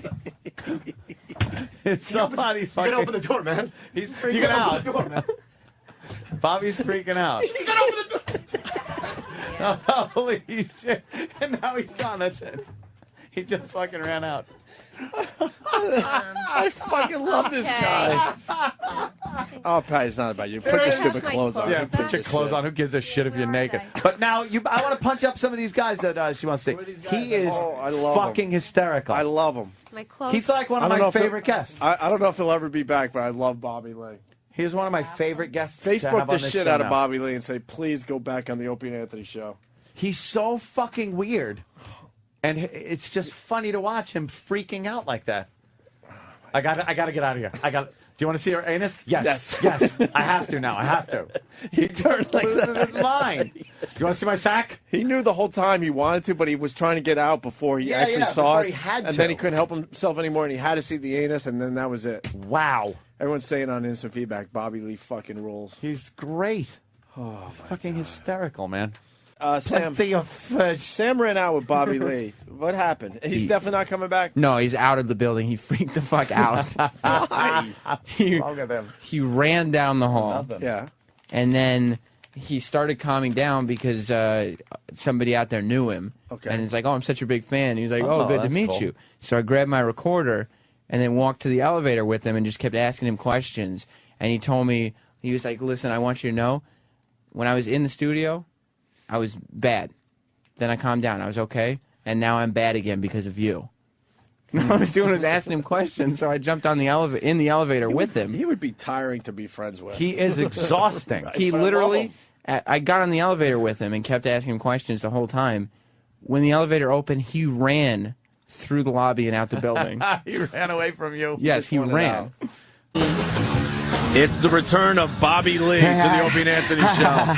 It's somebody You fucking. gotta open the door, man. He's You freaking gotta out. open the door, man. Bobby's freaking out. You gotta open the door. Holy shit. And now he's gone. That's it. He just fucking ran out. I fucking love this guy. Oh, Pat, it's not about you. Put your stupid clothes on. Yeah, put your clothes on. Who gives a shit if you're naked? But now I want to punch up some of these guys that she wants to see. He is I love fucking hysterical. I love him. My clothes. He's like one of my favorite guests. I don't know if he'll ever be back, but I love Bobby Lee. He was one of my favorite guests. to have Facebook on the this shit show out of now. Bobby Lee and say, please go back on the Opie and Anthony show. He's so fucking weird. And it's just funny to watch him freaking out like that. I gotta get out of here. Do you want to see her anus? Yes. I have to now. I have to. He turned like loses his mind. You want to see my sack? He knew the whole time he wanted to, but he was trying to get out before he actually saw before it. he had and to. then he couldn't help himself anymore, and he had to see the anus, and then that was it. Wow. Everyone's saying on instant feedback, Bobby Lee fucking rules. He's great. He's fucking hysterical, man. Sam, Plenty of fish. Sam ran out with Bobby Lee. What happened? He's definitely not coming back? No, he's out of the building. He freaked the fuck out. Why? He ran down the hall. Yeah. And then he started calming down because somebody out there knew him. Okay. And he's like, oh, I'm such a big fan. He was like, oh, good to that's meet cool. you. So I grabbed my recorder and then walked to the elevator with him and just kept asking him questions. And he told me, he was like, listen, I want you to know, when I was in the studio, I was bad. Then I calmed down. I was okay. And now I'm bad again because of you. All I was doing was asking him questions, so I jumped on the elevator with him. He would be tiring to be friends with. He is exhausting. He literally, I got on the elevator with him and kept asking him questions the whole time. When the elevator opened, he ran through the lobby and out the building. He ran away from you. Yes, he ran. It's the return of Bobby Lee to the Opie and Anthony show.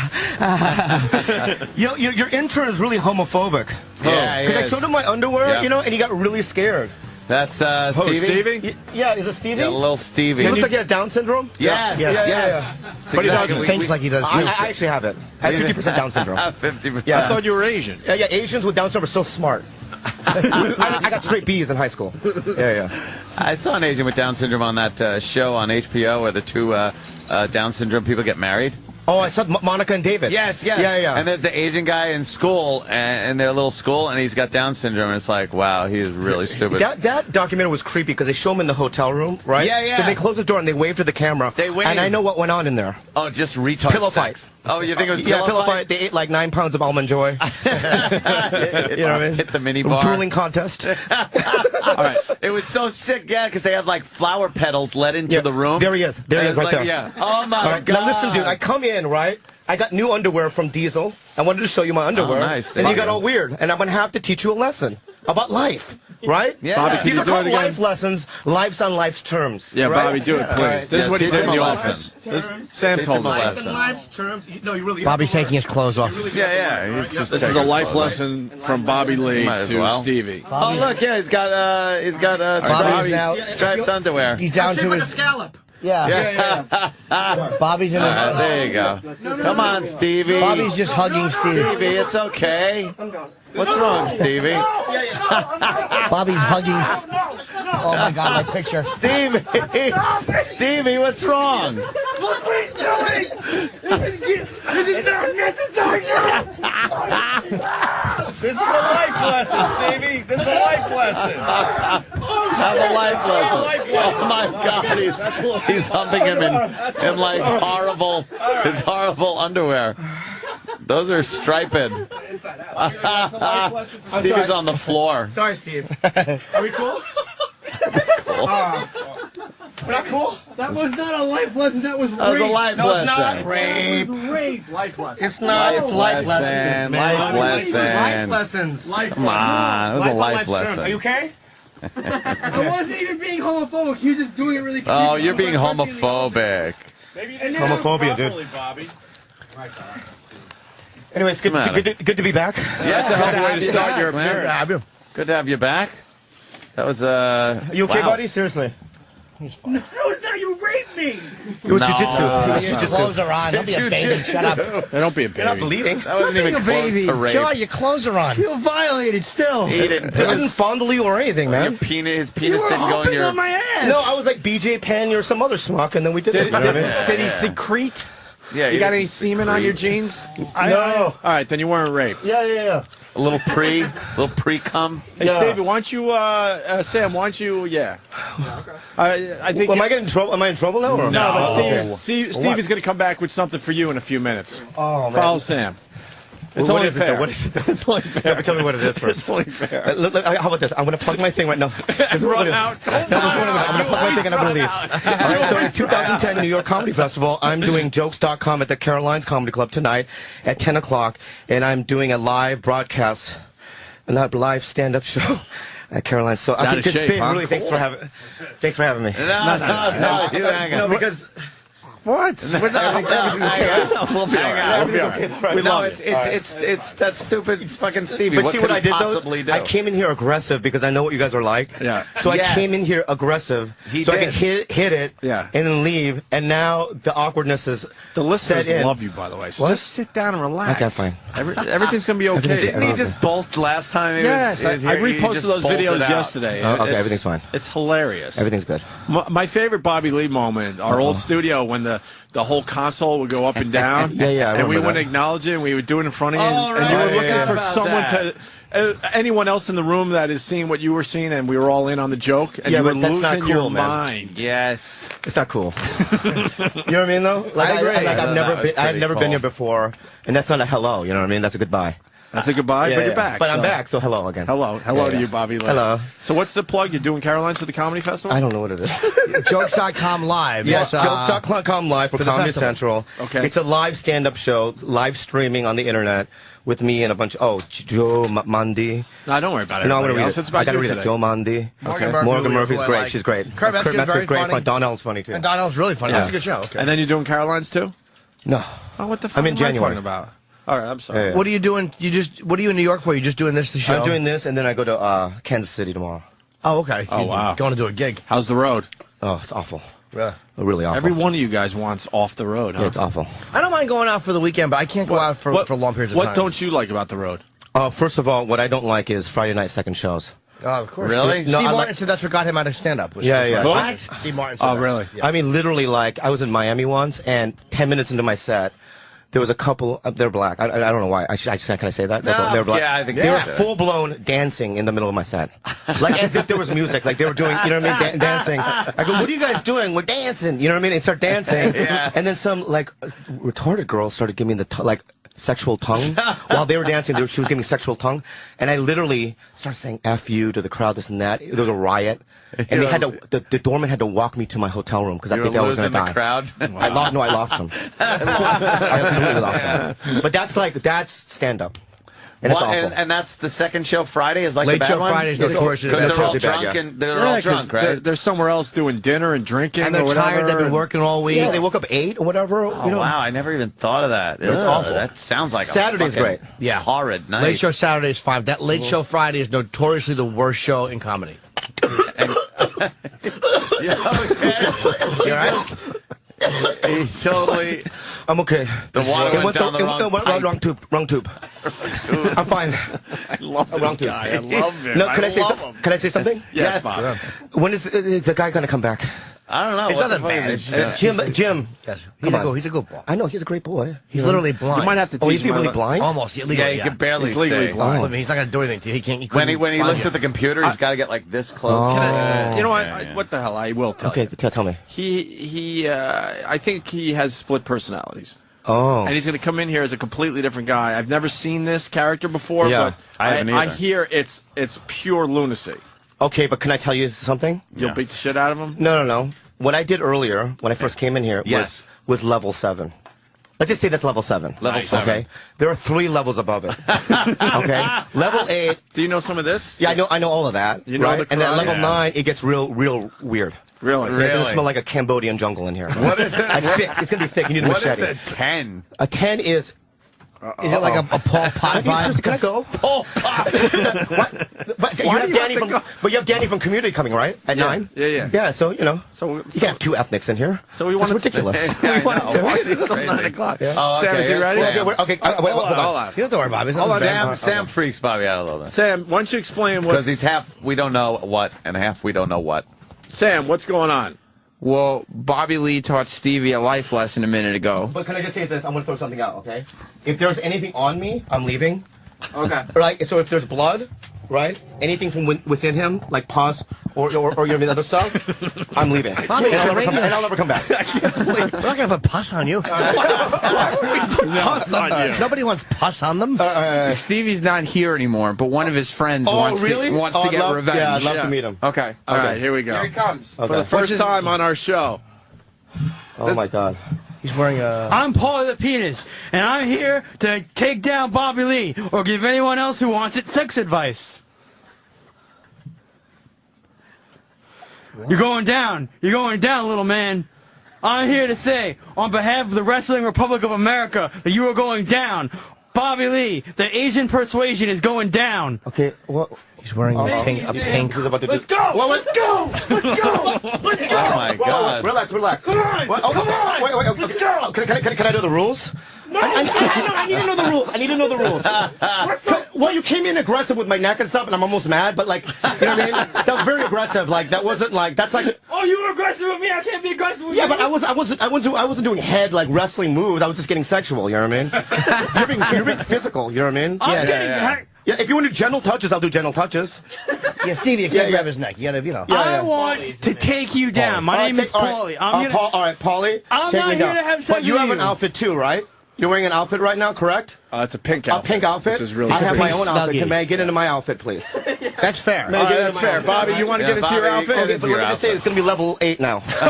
Your intern is really homophobic. Yeah, he Because I is. showed him my underwear, Yeah. and he got really scared. That's Stevie? Yeah, is it Stevie? Yeah, little Stevie. He looks like he has Down syndrome? Yes. But he exactly- thinks like he does, too. I actually have it. I have 50% Down syndrome. 50%. Yeah. I thought you were Asian. Yeah, Asians with Down syndrome are so smart. I got straight B's in high school. Yeah. I saw an Asian with Down syndrome on that show on HBO where the two Down syndrome people get married. Oh, I saw Monica and David. Yes. Yeah. And there's the Asian guy in school, in their little school, and he's got Down syndrome, and it's like, wow, he is really stupid. That documentary was creepy because they show him in the hotel room, right? Yeah. Then they close the door and they wave to the camera. They wave. And I know what went on in there. Oh, just retard Pillow sex. fight. Oh, you think it was pillow fight? They ate like 9 pounds of Almond Joy. You know what I mean? Hit the mini bar. Drooling contest. All right. It was so sick, yeah, because they had like flower petals let into the room. There he is. There he is right like, there. Yeah. Oh, my All right, God. now listen, dude. I come in, right? I got new underwear from Diesel. I wanted to show you my underwear. Oh, nice. And Thank you got you. all weird. And I'm going to have to teach you a lesson about life, right? Yeah. Bobby, can These you are do called it again? life lessons. Life's on life's terms. Yeah, right? Bobby, do it, please. All right. This is what he teach did in him the a office. lesson. Sam Teach told him a us. Life lesson. on life's terms. No, you really Bobby's taking his clothes off. Yeah. He's just This is a life lesson from Bobby Lee Might as to well. Stevie. Oh, look, yeah, he's got Bobby's now striped underwear. He's down to his scallop. Yeah. Bobby's in his. There you go. Come on, Stevie. Bobby's just hugging Steve. Stevie, it's okay. What's wrong, Stevie? Bobby's hugging. Oh my God, my picture. Stevie, what's wrong? Look what he's doing! This is not necessary! This is a life lesson, Stevie. This is a life lesson. Have a life lesson. Oh my God, he's humping him in like his horrible underwear. Those are striped. Stevie's on the floor. Sorry, Steve. Are we cool? We're not cool? That was not a life lesson, that was rape. That was a life No, it's lesson. not rape. It was rape. Life lesson. It's not. It's life lessons, man. Life lesson. Life lessons. Come on, it was a life Are you lesson. okay? I wasn't even being homophobic, you're just doing it really creepy. Oh, you're being homophobic. It's homophobia, dude. Bobby. Anyways, good to be back. Yeah, That's a hell of a way to good start have your you back, man. appearance. Good to have you back. That was You okay, wow. buddy? Seriously. No, it's not. You raped me. It was jujitsu. Your clothes are on. Don't be a baby. Shut up. Don't be a baby. You're not bleeding. That wasn't even Don't be close a baby. to rape. Sure, your clothes are on. Feel violated still. He didn't. I didn't fondle you or anything, man. Your penis, his You penis were didn't go in hopping your. on my ass. No, I was like BJ Penn or some other schmuck, and then we did it. You know what I mean? Did he secrete? Yeah, You got any semen on your jeans? No. All right, then you weren't raped. Yeah. A little pre cum. Hey, Yeah. Stevie, why don't you, Sam, why don't you, I think. Am I getting in trouble? Am I in trouble now? Or? No, but Oh. Steve is going to come back with something for you in a few minutes. Oh, man. Follow Sam. It's What only is it, fair. though? What is it? It's only fair. Yeah, tell me what it is first. It's only fair. How about this? I'm going to plug my thing right now. Run out. I'm going to plug my thing and I'm going to leave. All right, so in 2010 New York Comedy Festival, I'm doing Jokes.com at the Carolines Comedy Club tonight at 10 o'clock, and I'm doing a live broadcast, a live stand-up show at Carolines. So Out of shape, huh? really, thanks for having me. No, because. What? We'll be all right. We'll be all right. We love it. It's that stupid fucking Stevie. But what see could what I he did possibly though? do? I came in here aggressive because I know what you guys are like. Yeah. So Yes. I came in here aggressive He so I did. could hit it Yeah. and then leave. And now the awkwardness is The listeners set in. love you, by the way. So What? just sit down and relax. Okay, fine. Everything's going to be okay. Didn't he just bolt last time? He Yes, was I here? He reposted just those bolted videos out. yesterday. Oh, okay, It's- everything's fine. It's hilarious. Everything's good. My favorite Bobby Lee moment, our old studio, when the whole console would go up and down. Yeah, I and we remember wouldn't that. acknowledge it, and we would do it in front of you. Oh, and you were right. looking Yeah, for about someone that. to. Anyone else in the room that is seeing what you were seeing, and we were all in on the joke, and Yeah, you were but that's not losing your cool, man. mind. Yes. It's not cool. You know what I mean, though? Like, I agree. I've never That was been. I've pretty never been cool. here before, and that's not a hello. You know what I mean? That's a goodbye. That's a goodbye, Yeah, but yeah. you're back. But I'm so- back, so hello again. Hello Yeah, to yeah. you, Bobby Lee. Hello. So what's the plug? You're doing Carolines for the Comedy Festival? I don't know what it is. Jokes.com live. Yes, It's, jokes.com live for for the Comedy festival. Central. Okay. It's a live stand-up show, live streaming on the internet with me and a bunch of, Joe Mandi. No, don't worry about it. No, I'm going to read else. it. It's about I got to you read today. it. Joe Mandi. Morgan Murphy, Morgan who Murphy's I great. like. She's great. Kurt Metzger's very great. funny. Donnell's funny, too. And Donnell's really funny. Yeah. That's a good show. Okay. And then you're doing Carolines too? No. Oh, what the fuck I'm in am January. I talking about? All right, I'm sorry. Yeah. What are you doing? What are you in New York for? You just doing this, the show? I'm doing this, and then I go to Kansas City tomorrow. Oh, okay. Oh, wow. Going to do a gig. How's the road? Oh, it's awful. Yeah. Really awful. Every one of you guys wants off the road, huh? Yeah, it's awful. I don't mind going out for the weekend, but I can't go out for long periods of time. What don't you like about the road? First of all, what I don't like is Friday night second shows. Oh, of course. Really? Steve No, I Martin like- said that's what got him out of stand-up. was Yeah, his yeah. life. What? Steve Martin said Oh, that. really? Yeah. I mean, literally, like, I was in Miami once, and 10 minutes into my set, there was a couple, they're black. I don't know why. Can I say that? No, They're black. yeah, I think they were that's it. full-blown dancing in the middle of my set. Like, as if there was music. Like, they were doing, you know what I mean, dancing. I go, what are you guys doing? We're dancing. You know what I mean? And start dancing. Yeah. And then some, like, retarded girl started giving me the, sexual tongue. While they were dancing, she was giving me sexual tongue. And I literally started saying F you to the crowd, this and that. There was a riot. And they had to, the doorman had to walk me to my hotel room because I You think were I was going to losing die. the crowd? I lost him. I completely lost him. But that's stand-up. And it's What? awful. And that's the second show Friday is like Late the bad show one? Friday is It's notoriously Because bad. they're all Notoriously bad, drunk yeah. and they're all 'cause drunk, right? they're somewhere else doing dinner and drinking And they're or whatever. tired. They've been working all week. Yeah, they woke up 8 or whatever. Oh, you know. wow, I never even thought of that. It's Ugh, awful. That sounds like Saturday's a fucking great. Yeah. horrid night. Late show Saturday is fine. That late show Friday is notoriously the worst show in comedy. Yeah, okay. You all right? He's totally... I'm okay. The water went down the wrong pipe. Wrong tube. I'm fine. I love this Wrong tube. guy. I love him. No, can I say love something? him. Can I say something? Yes, Bob. When is the guy gonna come back? I don't know. It's what nothing the fuck bad. is- It's Jim. Yes. Come on. He's a good boy. I know he's a great boy. He's literally blind. You might have to teach Oh, is he him really how to- blind? Almost. Legally, Yeah, he can barely He's legally say. blind. I mean, he's not going to do anything to you. He can't. When he looks at the computer, he's got to get like this close. Can I, you know what? Yeah, yeah. What the hell? I will tell Okay, you. tell me. I think he has split personalities. Oh. And he's going to come in here as a completely different guy. I've never seen this character before, Yeah. but I haven't I either. hear it's pure lunacy. Okay, but can I tell you something? You'll Yeah. beat the shit out of him? No. What I did earlier when I first came in here Yes. was level 7. Let's just say that's level 7. Level 7. Okay. There are 3 levels above it. Okay. Level 8. Do you know some of this? Yeah, I know all of that. You know right? the And then crime? level Yeah. 9, it gets real weird. Really? Yeah, it Really? doesn't smell like a Cambodian jungle in here. What is it? Thick. It's gonna be thick. You need a What is machete. a 10? A 10 is Is it like a Paul Pot vibe? Can I go? Paul Pot. But you have Danny from Community coming, right? At 9? Yeah. Yeah, so, you know. So you can't have two ethnics in here. So we want That's ridiculous. We want to do it until 9 o'clock. Sam, is he ready? Okay, wait, hold on. You don't have to worry, Bobby. Sam freaks Bobby out a little bit. Sam, why don't you explain what? Because he's half we don't know what and half we don't know what. Sam, what's going on? Well, Bobby Lee taught Stevie a life lesson a minute ago. But can I just say this? I'm going to throw something out, okay? If there's anything on me, I'm leaving. Okay. Right? So if there's blood, right? Anything from within him, like pus or you know, other stuff, I'm leaving. Bobby, and I'll never come back. We're not going to put pus on you. Why would we put pus on you? Nobody wants pus on them. Stevie's not here anymore, but one of his friends wants to get revenge. Yeah, I'd love to meet him. Okay. All right, here we go. Here he comes. For the first time on our show. Oh, my God. He's wearing a... I'm Paulie the Penis, and I'm here to take down Bobby Lee or give anyone else who wants it sex advice. You're going down. You're going down, little man. I'm here to say, on behalf of the Wrestling Republic of America, that you are going down. Bobby Lee, the Asian persuasion is going down. Okay, well... He's wearing a pink... Let's go! Well, let's go! Let's go! Let's go! Oh, my God. Relax. Come on! Wait, Let's go! Can I know the rules? No! I need to know the rules. I need to know the rules. Well, you came in aggressive with my neck and stuff, and I'm almost mad, but, like, you know what I mean? That was very aggressive. Like, that wasn't, like, that's like... Oh, you were aggressive with me? I can't be aggressive with you? Yeah, but I wasn't doing head, like, wrestling moves. I was just getting sexual, you know what I mean? You're being physical, you know what I mean? Yeah, if you want to do gentle touches, I'll do gentle touches. Yeah, Stevie, you can't grab his neck. You gotta, you know. I want to take you down. My name is Paulie. All right, Paulie. I'm not here to have sex But you with have an you. outfit too, right? You're wearing an outfit right now, correct? It's a pink outfit. A pink outfit? Which is really I have my pretty own outfit. snuggy. Can I get into my outfit, please? That's fair. May I get into that's my fair. outfit? Bobby, you want to get into your outfit? Okay, but let me just say, it's going to be level 8 now. It's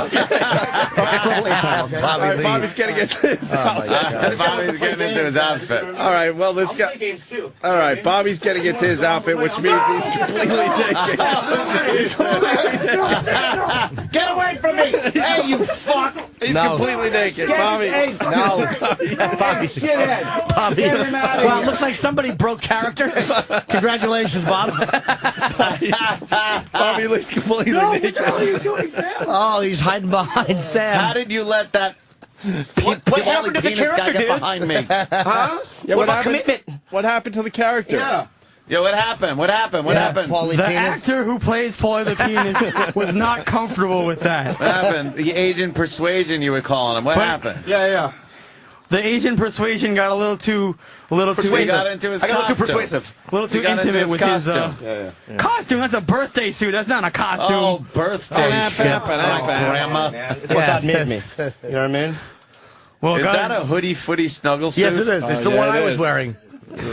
level 8 time, okay? All right, Bobby's going to get to his outfit. Bobby's getting into his outfit. All right, well, this guy... games too. All right, Bobby's getting into his outfit, which means he's completely naked. Get away from me! Hey, you fuck! He's completely naked. Bobby. No. Bobby. Shithead. Bobby. Get him out of Wow, here. it looks like somebody broke character. Congratulations, Bob. Bobby looks completely naked. What are you doing, Sam? Oh, he's hiding behind Sam. How did you let that What happened to the character, dude? behind me? Huh? Yeah, What about commitment? What happened to the character? Yeah. Yeah, what happened? What happened? What happened? Paulie The Penis. actor who plays Paulie the Penis was not comfortable with that. What happened? The Asian persuasion you were calling him. What happened? Yeah. The Asian persuasion got a little too He got into his I got a little too costume. persuasive. A little too He got into intimate his with his costume. costume. That's a birthday suit. That's not a costume. Oh, birthday shit. Grandma. It's what God made me. You know what I mean? Well, Is God, that a hoodie footy snuggle suit? Yes, it is. It's the one I was wearing.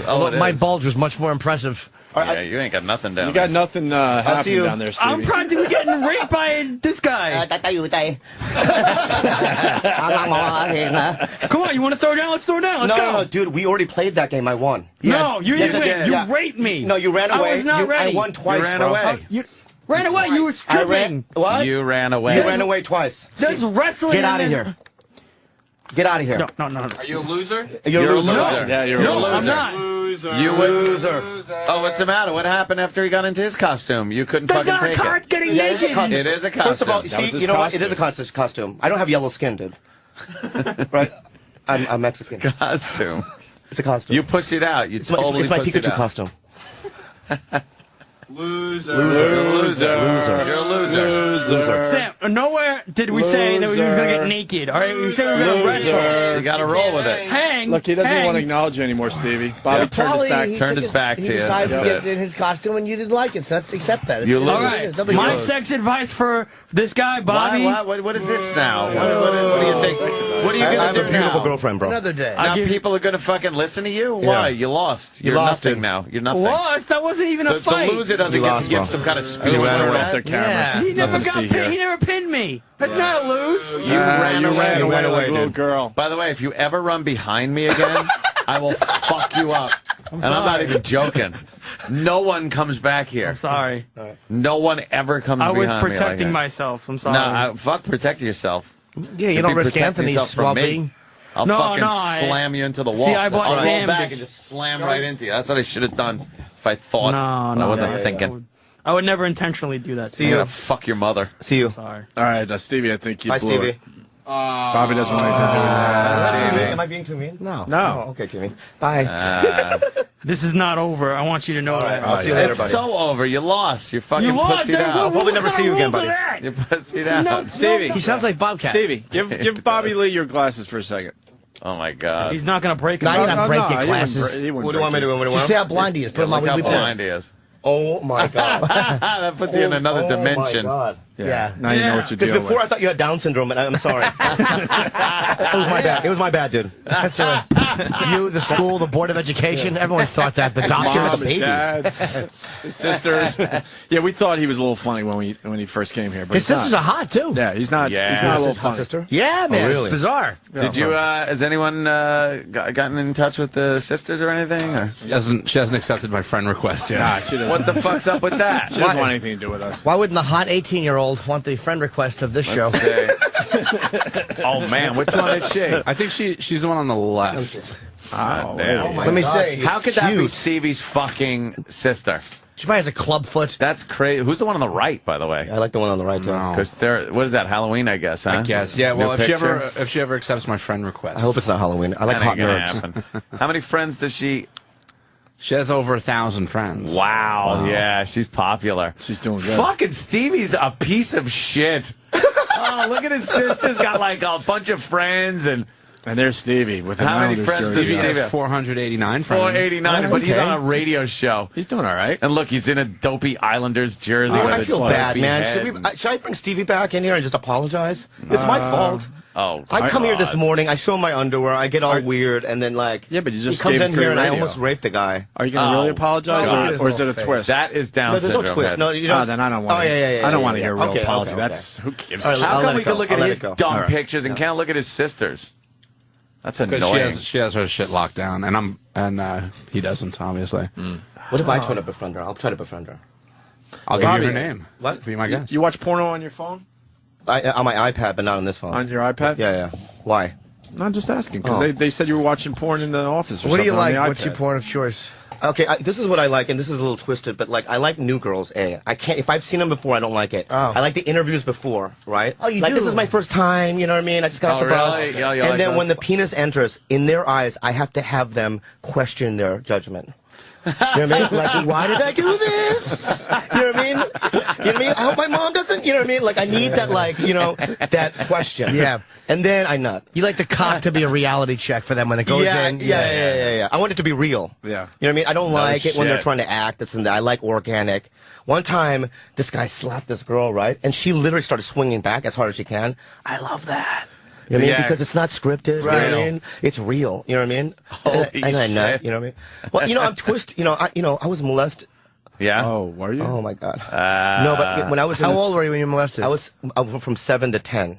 Oh, it My is. bulge was much more impressive. Yeah, you ain't got nothing down You got nothing see happening you. down there, Stevie. I'm practically getting raped by this guy. Come on, you want to throw down? Let's throw down. Let's go. No, dude, we already played that game. I won. No, you Yes, didn't I win. did. You Yeah. raped me. No, you ran away. I was not ready. I won twice, You ran bro. away. You ran away. You were I stripping. ran. What? You ran away. You ran away twice. There's wrestling. Get in out of this- here. Get out of here. No. Are you a loser? You're a loser. Yeah, you're a No, loser. I'm not. You loser. Oh, what's the matter? What happened after he got into his costume? You couldn't That's fucking not a take card it. getting Yeah, it's a naked. costume. It is a costume. First of all, was see, his you know what? It costume. is a costume. I don't have yellow skin, dude. Right? I'm Mexican. Costume. It's a costume. You pussied out. You it's my totally pussied Pikachu out. costume. Loser. You're a loser. Sam, nowhere did we say that we was going to get naked. All right, we said we were going to wrestle. You got to roll with it. Hang. Look, he doesn't hang. want to acknowledge you anymore, Stevie. Bobby turned his back. Turned his back to He you. decided to That's get it. in his costume, and you didn't like it, so let's accept that. You lose. All right, my sex advice for this guy, Bobby. What is this now? What do you think? What are you I going have to a do beautiful now? girlfriend, bro. Another day. Now people are going to fucking listen to you? Why? You lost. You're lost nothing him. now. You're nothing. Lost? That wasn't even a The fight. loser doesn't You get lost, to give bro. some kind of speech. Everyone to turned that. off their cameras. He never Nothing to got see pinned. here. He never pinned me. That's not a lose. You ran away. You ran away like a little dude. girl. By the way, if you ever run behind me again, I will fuck you up. And I'm not even joking. No one comes back here. I'm sorry. No one ever comes I behind was me like protecting that. myself. I'm sorry. No, fuck protect yourself. Yeah, you Could don't be risk protecting yourself Anthony's from me. well-being. I'll No, fucking no, I- slam you into the wall. See, I bought I'll roll Sam back big- and just slam right into you. That's what I should have done if I thought. No, but I no, wasn't no, thinking. I would never intentionally do that. I'm gonna fuck your mother. See you. Sorry. All right, Stevie, I think you Bye, blew Stevie. it. Bobby doesn't want anything to do with that. Am I being too mean? No. No. Oh, okay, Jimmy. Bye. This is not over. I want you to know that. I'll see you later, It's buddy. so over. You lost. You're fucking You lost, pussied dude. out. I'll probably never see you again, buddy. You're pussied out. Stevie. He sounds like Bobcat. Stevie, give Bobby Lee your glasses for a second. Oh my God. He's not going to break Now them. you're not breaking he wouldn't glasses. he wouldn't What do you want me to do? What do you You want? see how blind he is. Put him on. Look how We blind he is. Oh my God. That puts you in another dimension. Oh my God. Yeah. Now you know what you're Because dealing before with. I thought you had Down syndrome, and I'm sorry. It was my bad. It was my bad, dude. That's all right. You, the school, the board of education, everyone thought that. The His doctor, mom, the his baby. dad, his sisters. Yeah, we thought he was a little funny when he first came here. But His he's sisters not. are hot too. Yeah, he's not. Yeah. He's not a little Hot funny. sister? Yeah, man. really? It's bizarre. Did you? Has anyone gotten in touch with the sisters or anything? Or? She hasn't accepted my friend request yet. Nah, she doesn't. What the fuck's up with that? She doesn't want anything to do with us. Why wouldn't the hot 18-year-old want the friend request of this show? Let's see. Oh man, which one is she? I think she's the one on the left. God damn. Let me say. How could that be Stevie's fucking sister? She probably has a club foot. That's crazy. Who's the one on the right, by the way? I like the one on the right, too. No. Because what is that? Halloween, I guess, huh? I guess. Yeah. Well, New if she ever accepts my friend request, I hope it's not Halloween. I like That hot ain't gonna nerds. happen. How many friends does she? she has over 1,000 friends. Wow. Yeah, she's popular. She's doing good. Fucking Stevie's a piece of shit. Oh, look at his sister's got like a bunch of friends and. And there's Stevie with How many Islanders friends jersey does Stevie on. Stevie has 489 friends. 489, but he's okay. on a radio show. He's doing all right. And look, he's in a dopey Islanders jersey. with I a feel bad, dopey man. head. Should I bring Stevie back in here and just apologize? It's my fault. Oh, I come here this God. morning, I show my underwear, I get all weird, and then Yeah, but you just he comes gave in him here and I radio. almost raped the guy. Are you going to really Oh, apologize, God. or is it a twist? That is Down No, there's no syndrome. twist. head. No, you don't. Then I don't want. Oh, yeah. I don't want to hear a real Okay, apology. okay. That's who gives All a right, shit. I'll How let come it we can go. look I'll at let his it go. dumb All right. pictures and can't look at his sisters? That's Because annoying. she has her shit locked down, and he doesn't, obviously. What if I try to befriend her? I'll try to befriend her. I'll give Bobby, you her name. What? Be my guest. You watch porno on your phone? On my iPad, but not on this phone. On your iPad? Yeah. Why? No, I'm just asking because Oh. they said you were watching porn in the office. Or What do you something on like? the What's your iPad. porn of choice? Okay, this is what I like, and this is a little twisted, but like I like New Girls. I can't. If I've seen them before, I don't like it. Oh. I like the interviews before, right? Oh, you like do? This is my first time. You know what I mean? I just got off the bus, really? Yeah, you and like then those? when the penis enters, in their eyes, I have to have them question their judgment. You know what I mean? Like, why did I do this? You know what I mean? You know what I mean? I hope my mom doesn't. You know what I mean? Like, I need that, like, that question. Yeah. And then I nut. You like the cock to be a reality check for them when it goes in? Yeah. I want it to be real. Yeah. You know what I mean? I don't like it when they're shit. trying to act this and that. I like organic. One time, this guy slapped this girl, right? And she literally started swinging back as hard as she can. I love that. You know what I mean? Yeah. Because it's not scripted. Right. You know what I mean? It's real. You know what I mean? Holy and I nut. shit. You know what I mean? Well, I'm twisted. I was molested. Yeah. Oh, were you? Oh my God. No, but when I was How old were you when you molested? I was from 7 to 10.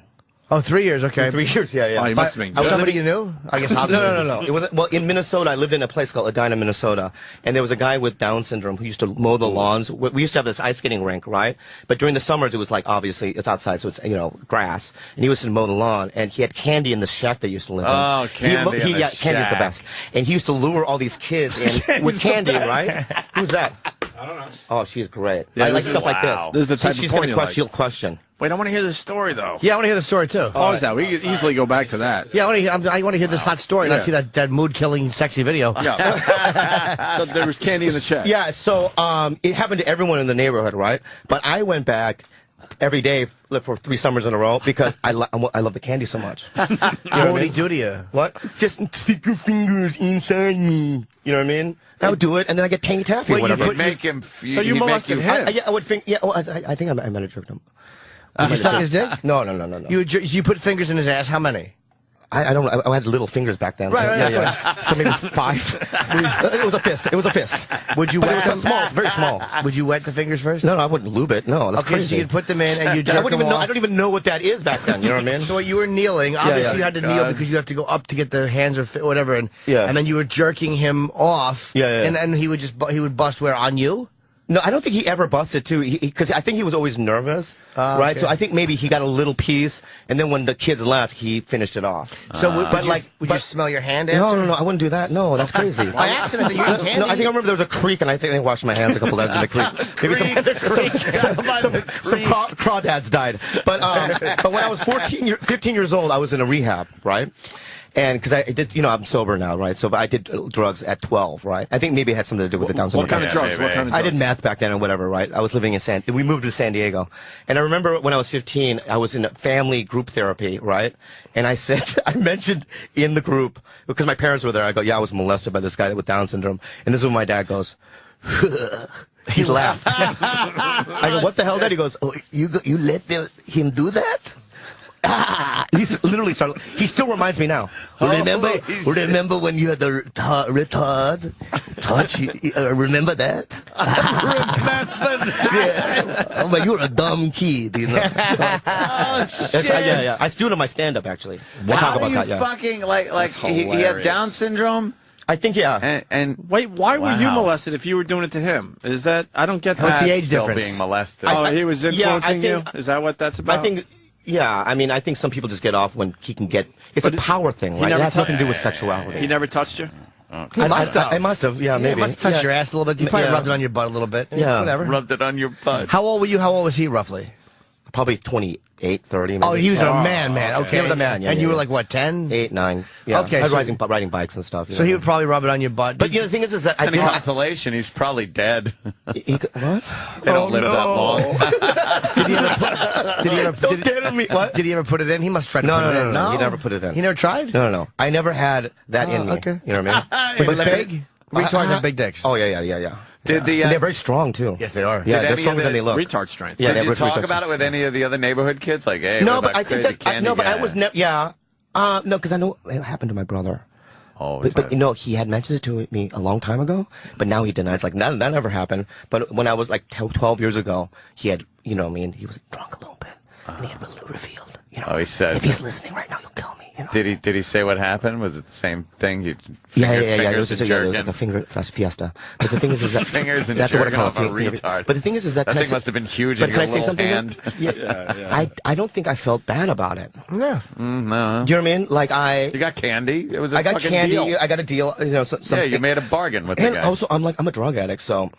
Oh, 3 years. Okay. 3 years. Yeah. Oh, you must have been. I was Somebody you knew? I guess. No. It wasn't. Well, in Minnesota, I lived in a place called Edina, Minnesota, and there was a guy with Down syndrome who used to mow the lawns. We used to have this ice skating rink, right? But during the summers, it was like obviously it's outside, so it's grass, and he used to mow the lawn, and he had Candy in the shack they used to live in. Oh, Candy in the Candy's the shack. best, and he used to lure all these kids in with Candy, right? Who's that? I don't know. Oh, she's great. Yeah, I like this is- stuff like this. wow. This is the type of she's porn gonna you question. like. She'll question. Wait, I want to hear this story though. Yeah, I want to hear the story too. Pause that. We could easily go back to that. Yeah, I want to hear this hot story, Yeah. not see that mood-killing, sexy video. So there was candy in the check. Yeah, so it happened to everyone in the neighborhood, right? But I went back every day for 3 summers in a row because I love the candy so much. You know What would he do to you? What? Just stick your fingers inside me. You know what I mean? I would do it, and then I get tangy taffy. Wait, or you whatever. put- Make him. So you molested him? I would think. Yeah, well, I think I might have tricked him. Did you suck his dick? No. You put fingers in his ass. How many? I don't. I had little fingers back then. Right, so, right, yeah. So maybe 5. It was a fist. It was a fist. Would you But it wet was them? small. It's very small. Would you wet the fingers first? No, I wouldn't lube it. No, that's Okay, crazy. so you'd put them in and you I jerk wouldn't them even know. off. I don't even know what that is back then. You know what I mean? So you were kneeling. Obviously, yeah. you had to kneel because you have to go up to get the hands or whatever, and Yeah. and then you were jerking him off. Yeah. And he would bust where on you. No, I don't think he ever busted too. Because I think he was always nervous, right? okay. So I think maybe he got a little piece, and then when the kids left, he finished it off. So would you but smell your hand after? no, I wouldn't do that. No, that's crazy. By accident, you eat candy? No, I think I remember there was a creek, and I think I washed my hands a couple times in the creek. Maybe some crawdads died. But when I was 15 years old, I was in a rehab, right? And because I did, I'm sober now, right? So, but I did drugs at 12, right? I think maybe it had something to do with the Down syndrome. What kind of drugs? What kind of drugs? I did meth back then and whatever, right? I was living we moved to San Diego. And I remember when I was 15, I was in a family group therapy, right? And I mentioned in the group, because my parents were there, I go, yeah, I was molested by this guy with Down syndrome. And this is when my dad goes, he laughed. I go, what the hell, Dad? He goes, oh, you let him do that? He's literally started. He still reminds me now. Remember when you had the retard touch? Remember that? Remember that? Yeah. But you're a dumb kid, you know. Oh, shit. Yeah. I do it on my stand-up actually. I talk about that. Yeah. Fucking like he had Down syndrome. I think And wait, why were you molested if you were doing it to him? Is that I don't get that? What's the age Still difference? being molested. Oh, he was influencing you. Is that what that's about? I think. Yeah, I mean, I think some people just get off when he can get. It's a power thing, right? It has nothing to do with sexuality. He never touched you. He must have. I must have. Yeah, maybe. He must have touched your ass a little bit. You probably rubbed it on your butt a little bit. Yeah. Whatever. Rubbed it on your butt. How old were you? How old was he roughly? Probably 28, 30. Maybe. Oh, he was a man. Okay. He was a man, yeah. And you were like, what, 10? 8, 9. Yeah. Okay, I was so- riding bikes and stuff. So he would probably rub it on your butt. But the thing is that It's any consolation. He's probably dead. What? They don't live that long. Did he ever put it in? He must try to put it in. No. He never put it in. He never tried? No. I never had that in me. Okay. You know what I mean? Was it big? Retards have big dicks. Oh, yeah. Did the And they're very strong too. Yes, they are. Yeah, Did they're any stronger of than they look. Retard strength. Yeah, Did they you have talk retard about it with any of the other neighborhood kids? Like, hey, No, what but about I think crazy that candy but I guy? was never. Yeah, no, because I know it happened to my brother. Oh, But he had mentioned it to me a long time ago, but now he denies. Like that never happened. But when I was like 12 years ago, he had, he was drunk a little bit, and he had revealed. Oh, he said. If he's listening right now, he'll kill me. Did he say what happened? Was it the same thing? Yeah. It was Fingers and like jerking? a finger fiesta. But the thing is that Fingers and that's what I jerking call off a finger. retard. But the thing is that That can I thing say- must have been huge But in can your I say little something? hand. Yeah. I don't think I felt bad about it. Yeah. No. Do you know what I mean? Like You got candy. It was. I got fucking candy. Deal. I got a deal. Yeah, you made a bargain with the And guy. also, I'm a drug addict, so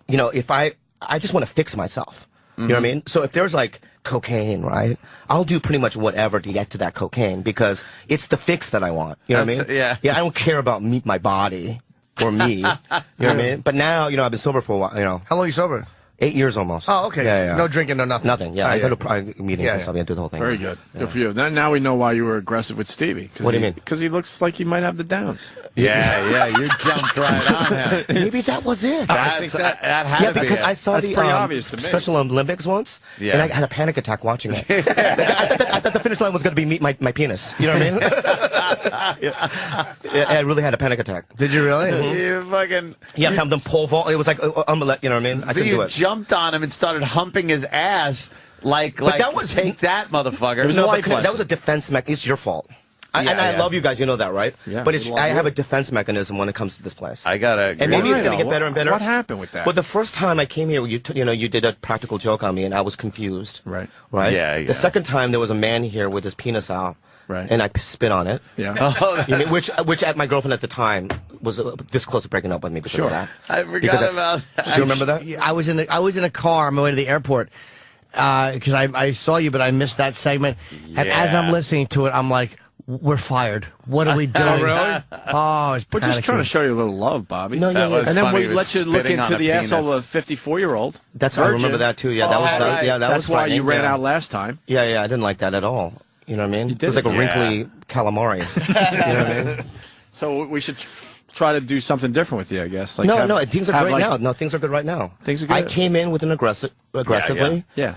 if I just want to fix myself. You know what I mean? So if there's like cocaine, right? I'll do pretty much whatever to get to that cocaine because it's the fix that I want. You know what I mean? Yeah. Yeah, I don't care about my body or me. You know what I mean? But now, I've been sober for a while, How long are you sober? 8 years almost. Oh, okay. Yeah. No drinking, no nothing. Nothing. Yeah, Oh, I yeah. go to meetings Yeah, and stuff. I do the whole thing. Very good. Good for you. Now we know why you were aggressive with Stevie. What do you mean? Because he looks like he might have the downs. Yeah, you jumped right on him. Maybe that was it. I think that had Yeah, to be because it. I saw That's the pretty obvious to me. Special Olympics once, Yeah. and I had a panic attack watching it. I thought the finish line was going to be my penis. You know what I mean? Yeah, I really had a panic attack. Did you really? You fucking. Yeah, have them pole vault. It was like omelette. You know what I mean? I So couldn't do you it. jumped on him and started humping his ass like that was- take that, motherfucker. No, but that was a defense mechanism. It's your fault. And I love you guys. You know that, right? Yeah, But we love I you. have a defense mechanism when it comes to this place. I gotta. And maybe Why, it's going to though? get better and better. What happened with that? Well, the first time I came here, you did a practical joke on me, and I was confused. Right. Right. Yeah. The second time, there was a man here with his penis out. Right. And I spit on it. Yeah. Oh, You mean, which at my girlfriend at the time was this close to breaking up with me because of that. I forgot about that. Do you remember that? I was in a car on my way to the airport because I saw you, but I missed that segment. And as I'm listening to it, I'm like, we're fired. What are we doing? Oh, really? Oh, it's We're just panicking. trying to show you a little love, Bobby. No, yeah, yeah. And then funny. we He was let you look spitting into on a the penis. asshole of a 54-year-old. I remember that too. Yeah, that was right. yeah, that That's was why you frightening, ran yeah. out last time. Yeah, I didn't like that at all. You know what I mean? did It was like a it. wrinkly calamari. You know what I mean? So we should try to do something different with you, I guess. Like No, things are have, great like- now. No, things are good right now. Things are good. I came in with an aggressively. Yeah.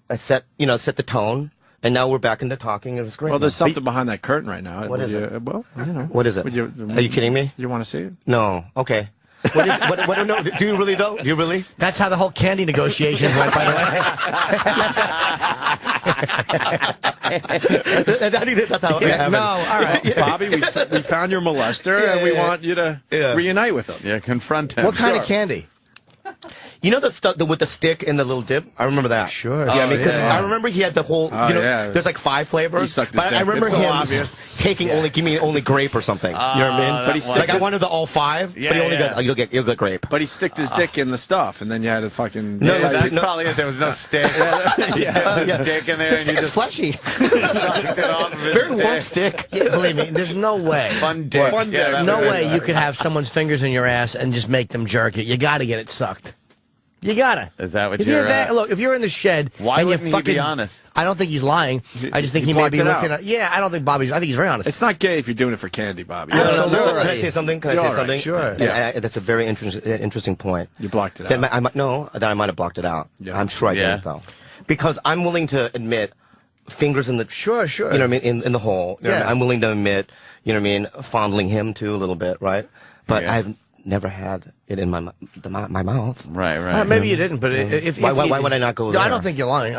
I set the tone, and now we're back into talking, and it's great. Well, there's now. something behind that curtain right now. What Would is you, it? Well, What is it? would you- Are you kidding me? You want to see it? No. Okay. What is? What? No. Do you really though? Do you really? That's how the whole candy negotiations went, by the way. I think that's how it happened. No, all right, Bobby. We found your molester, and we want you to reunite with him. Yeah, confront him. What kind of candy? You know the stuff with the stick and the little dip? I remember that. Sure. Yeah, because yeah. I remember he had the whole. Oh, you know, yeah. there's like 5 flavors. He sucked his But I dick. remember It's so him obvious. taking only grape or something. You know what I mean? But he like I wanted the all 5, Yeah, but he only yeah. got you'll get grape. But he sticked his dick in the stuff, and then you had to fucking. No, that's no. probably it. There was no stick. There was dick in there, The and stick you is just fleshy. sucked it off of his Very warm dick. stick. Yeah, believe me, there's no way. Fun dick. Fun dick. that No was way it. you could have someone's fingers in your ass and just make them jerk it. You got to get it sucked. You gotta. Is that what If you're you're there, at? look, if you're in the shed, Why and you wouldn't he fucking, be honest? I don't think he's lying. I just think He he may blocked be it out. looking at. Yeah, I don't think Bobby's. I think he's very honest. It's not gay if you're doing it for candy, Bobby. Absolutely. Can I say something? Can I You're say all right, something? sure. Yeah, that's a very interesting point. You blocked it That out. I might have blocked it out. Yeah. I'm sure I Yeah. didn't though, because I'm willing to admit fingers in the Sure. you know what I mean in the hole. You know what I mean? Yeah. I'm willing to admit you know what I mean fondling him too a little bit, right? But Yeah. I've never had it in my mouth. Right, right. Maybe you didn't, but if Why you- would I not go No, I there? don't think you're lying.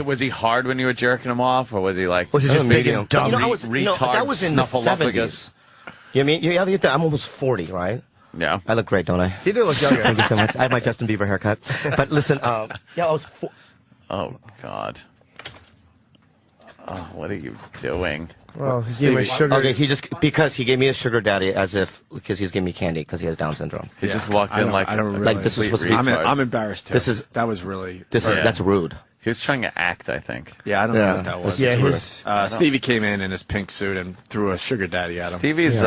Was he hard when you were jerking him off, or was he like? Was he just big and dumb? You know, I was, you know, retard that was in the snuffleupagus? 70s. You know what I mean? Yeah, I'm almost 40, right? Yeah. I look great, don't I? You do look younger. Thank you so much. I have my Justin Bieber haircut. But listen, yeah, I was. Oh God. Oh, what are you doing? Well, he's giving me sugar. Okay, because he gave me a sugar daddy because he's giving me candy because he has Down syndrome. He just walked I in don't- like I don't really- Like, this is supposed to be- I'm embarrassed too. This is- that was really. That's rude. He was trying to act, I think. Yeah, I don't know what that was. Yeah, Stevie came in his pink suit and threw a sugar daddy at him. Stevie's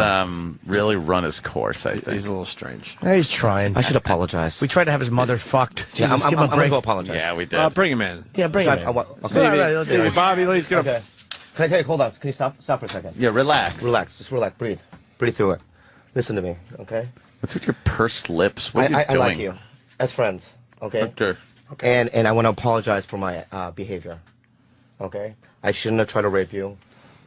really run his course, I think. He's a little strange. Yeah, he's trying. I should apologize. We tried to have his mother fucked. Yeah, Jesus, I'm give him a gonna break. go apologize. Yeah, we did. Bring him in. Yeah, bring him in. Okay. Stevie, All right, let's do Stevie, it. Bobby Lee's gonna. Okay. Okay, hold on. Can you stop for a second? Yeah, relax. Relax. Just relax. Breathe through it. Listen to me, okay? What's with your pursed lips? What are you I doing? like you as friends, okay? Okay. And I want to apologize for my behavior. Okay, I shouldn't have tried to rape you,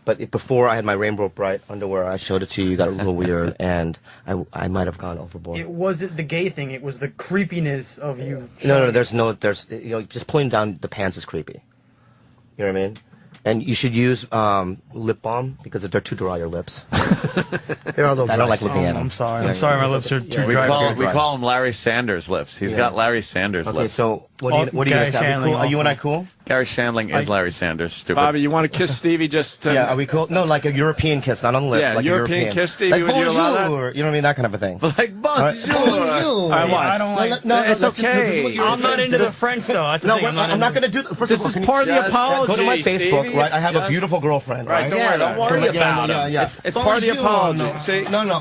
but before I had my Rainbow Bright underwear, I showed it to you. You got a little weird, and I might have gone overboard. It wasn't the gay thing. It was the creepiness of you. No, there's just pulling down the pants is creepy. You know what I mean? And you should use lip balm because they're too dry your lips. They're all I don't like looking at them. I'm sorry. Yeah, I'm sorry. yeah. My lips are too We dry. call him Larry Sanders lips. He's Yeah. got Larry Sanders Okay, lips. so what are you Gary gonna say? Are we Shandling cool? Are you and I also. cool? Gary Shandling is Larry Sanders. Stupid. Bobby, you want to kiss Stevie just to. Yeah, are we cool? No, like a European kiss, not on the lips. Yeah, like a European kiss, Stevie, Like would you allow that? bonjour, you know what I mean? That kind of a thing. Like bonjour. Bonjour. All right, watch. I don't like. No, It's let's just- okay. this is what you're I'm not saying. into the French though. That's the No, thing. I'm not going to do that. First This of all, is can you part of the just apology. Go to my Facebook, Stevie. right? I have a Just- beautiful girlfriend, Right, right? don't worry, don't worry about him. Yeah. It's part of the Bonjour, apology. no. See? No.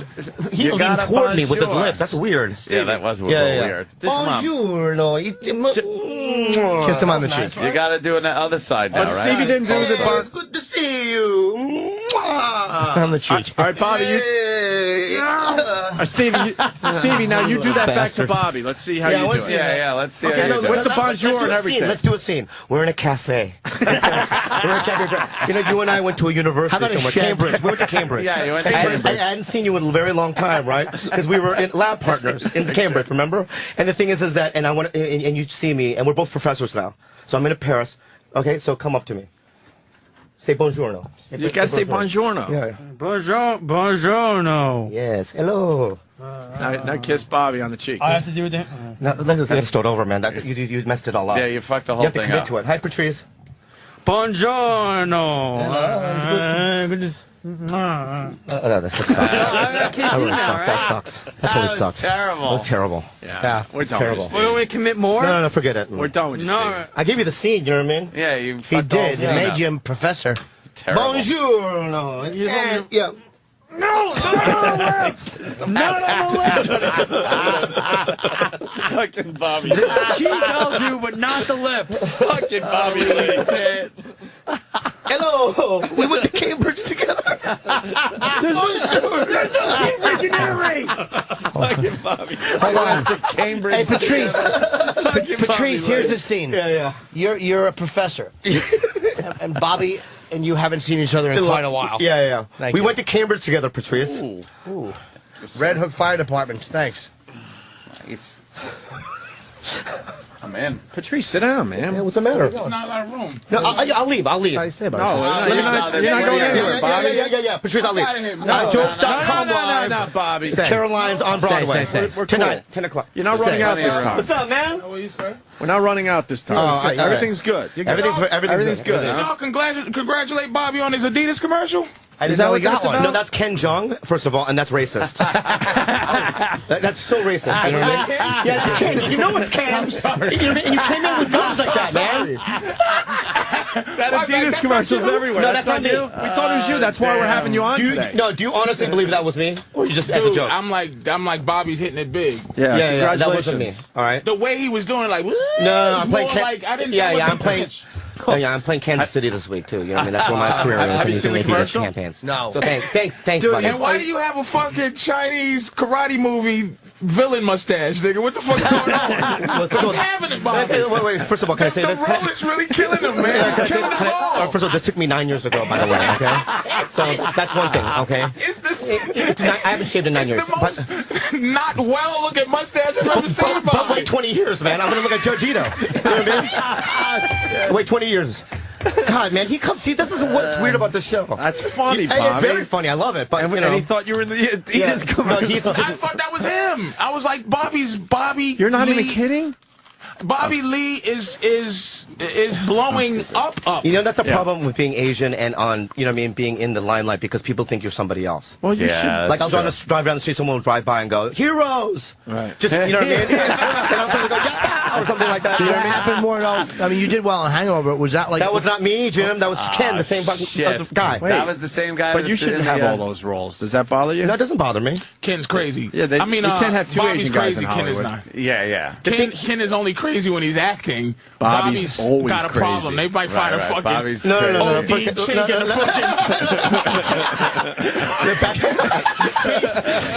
He You gotta poured me with his bonjour. lips. That's weird. Yeah, that was a Yeah, little yeah. weird. Bonjour, no. Kissed him on the cheek. You got to do it on the other side now, But right? Stevie didn't do the bar. Good to see you. On the cheek. All right, Bobby, you. Stevie, now you do that back to Bastard. Bobby. Let's see how Yeah, I you wanna do see it. that. Yeah, let's see Okay, how you no, do with it. the let's bonjour do and a scene. everything. Let's do a scene. We're in a cafe. We're in a cafe. You know, you and I went to a university How about a somewhere. shed? Cambridge. We went to Cambridge. Yeah, you went to I Cambridge. hadn't seen you in a very long time, right? Because we were in lab partners in Cambridge, remember? And the thing is that, and I want, and you see me, and we're both professors now. So I'm in Paris. Okay, so come up to me. Say buongiorno. You gotta say buongiorno. Yeah. Buongiorno. Yes. Hello. Now kiss Bobby on the cheeks. I have to do that. Now, let's get start over, man. You messed it all up. Yeah, you fucked the You whole have to thing commit up. to it. Hi, Patrice. Buongiorno. Good to- That just sucks. That really sucks. That sucks. That totally sucks. terrible. That was terrible. Yeah, we're done terrible. with What, you, don't we commit more? No, forget it. We're done with you, No. Stevie. I gave you the scene, you know what I mean? Yeah, you He fucked the whole did. It thing made up. you a professor. Terrible. Bonjour. No. Yeah. No, not on the lips. Not on the lips. Fucking Bobby. Cheek I'll do, but not the lips. Fucking Bobby Lee. Hello. We went to Cambridge together. There's no Cambridge in Italy. Fucking Bobby. Hold on. To Cambridge. Hey, Patrice. Fucking Patrice, Bobby here's Lee. the scene. Yeah. You're a professor, and Bobby and you haven't seen each other in quite a while. Yeah. Thank We you. went to Cambridge together, Patrice. Ooh. Red Hook Fire Department. Thanks. Nice. I'm in. Patrice, sit down, man. Yeah, what's the matter? There's not a lot of room. No, I'll leave. I'll leave. No, you're not going anywhere, Bobby. Yeah. Patrice, I'll leave. Jokes.com live. No, Bobby. Caroline's on Broadway. We're Tonight, cool. 10 o'clock. You're not running out this time. What's up, man? We're not running out this time. Oh, Everything's good. Everything's good. Did y'all congratulate Bobby on his Adidas commercial? Is that what that's about? No, that's Ken Jeong, first of all, and that's racist. That's so racist. You know what I mean? Yeah, that's Ken. You know it's Ken. I'm sorry. You came in with guns like that, man. That Adidas commercial's everywhere. No, that's not me. you. We thought it was you. That's why we're having you on today. No, do you honestly believe that was me? Or you just as a joke? I'm like Bobby's hitting it big. Yeah, that congratulations. wasn't me. All right. The way he was doing it, like, No, I'm playing. I didn't I'm playing. I'm playing Kansas City this week too. You know what I mean? That's where my career is. Have you seen the commercial? Campaigns. No. So thanks, Dude, buddy. and why do you have a fucking Chinese karate movie villain mustache, nigga? What the fuck's going on? What's happening, Bobby? Wait. First of all, can I say the this? The role is really killing him, man. It's killing us all. First of all, this took me 9 years to grow, by the way. Okay, so that's one thing. Okay, It's this. I haven't shaved in 9 years. The most not well-looking mustache I've ever seen, But Bobby. wait 20 years, man. I'm gonna look at Judge Ito. You know what I mean? Wait 20 years. God, man, he comes. See, this is what's weird about this show. That's funny, It's Bobby. very funny. I love it. But And he thought you were in the Adidas commercial. he's I just. thought that was him. I was like, Bobby. You're not Lee, even kidding? Bobby Lee is blowing up. You know, that's a problem with being Asian and on, you know what I mean, being in the limelight because people think you're somebody else. Well, you should. Like, I'll drive down the street, someone will drive by and go, heroes! Right. Just, you know what I mean? And I'll suddenly go, yeah! Or something like that. Did You know that what I mean? happen more though? I mean, you did well on Hangover. Was that like... That was not me, Jim. That was Ken, the same shit. guy. That was the same guy. But you shouldn't have all those roles. Does that bother you? No, it doesn't bother me. Ken's crazy. Yeah, I mean, we can't have two Bobby's Asian guys crazy. in Ken is Hollywood. not. Yeah. Ken is only crazy when he's acting. Bobby's always got a crazy. problem. They might find a fucking Bobby's No. OD chick in the fucking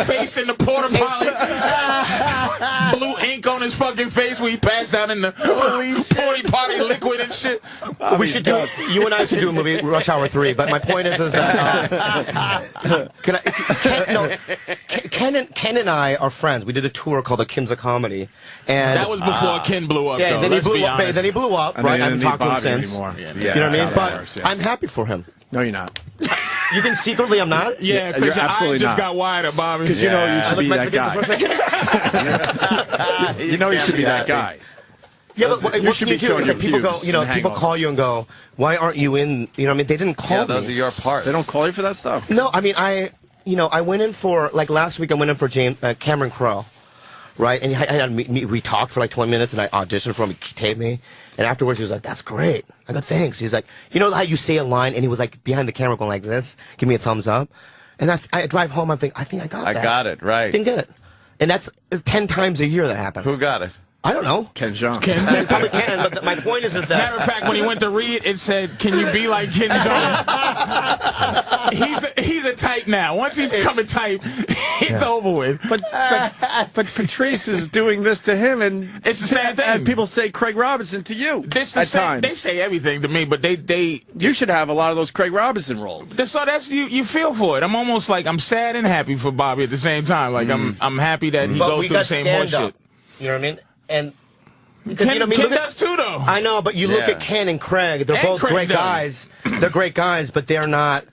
face in the porta potty. Blue ink on his fucking face when he passed down in the porta potty liquid and shit. We should do. You and I should do a movie, Rush Hour 3. But my point is that Ken and I are friends. We did a tour called the Kims of Comedy, and That was before Ken blew up. yeah. though, Then he let's blew be up. honest. Then he blew up. And Right? then I haven't you talked to him Bobby since. anymore. You know what I mean? that's how But it works, yeah. I'm happy for him. No, you're not. You think secretly I'm not? Yeah, because You're your eyes absolutely just not. got wider, Bobby. Because you know you I should look be that Mexican guy. You know you should be that guy. Yeah, but what You can should you be do? showing It's like your people go, pubes you know, and people hang call you and go, "Why aren't you in?" You know, what I mean, they didn't call Yeah, me. those are your parts. They don't call you for that stuff. No, I mean, I went in for, like, last week I went in for Cameron Crowe, right? And we talked for like 20 minutes, and I auditioned for him. He taped me, and afterwards he was like, "That's great." I go, "Thanks." He's like, "You know how you say a line?" And he was like behind the camera going like this, give me a thumbs up. And I drive home, I think I got that. I got it, right. Didn't get it. And that's 10 times a year that happens. Who got it? I don't know. Ken Jeong. They probably can, but my point is that... Matter of fact, when he went to read, it said, "Can you be like Ken Jeong?" He's a type now. Once he become a type, it's over with. But Patrice is doing this to him, and It's the same thing. And people say Craig Robinson to you. This the at same, times. they say everything to me, but they You should have a lot of those Craig Robinson roles. so that's you feel for it. I'm almost like I'm sad and happy for Bobby at the same time. Like I'm happy that he But goes we through the got same stand horseshit. up. You know what I mean? And because Ken, you know, I mean, Ken look at- does too, though. I know, but you look Yeah. at Ken and Craig. They're And both Craig great does. guys. They're great guys, but they're not.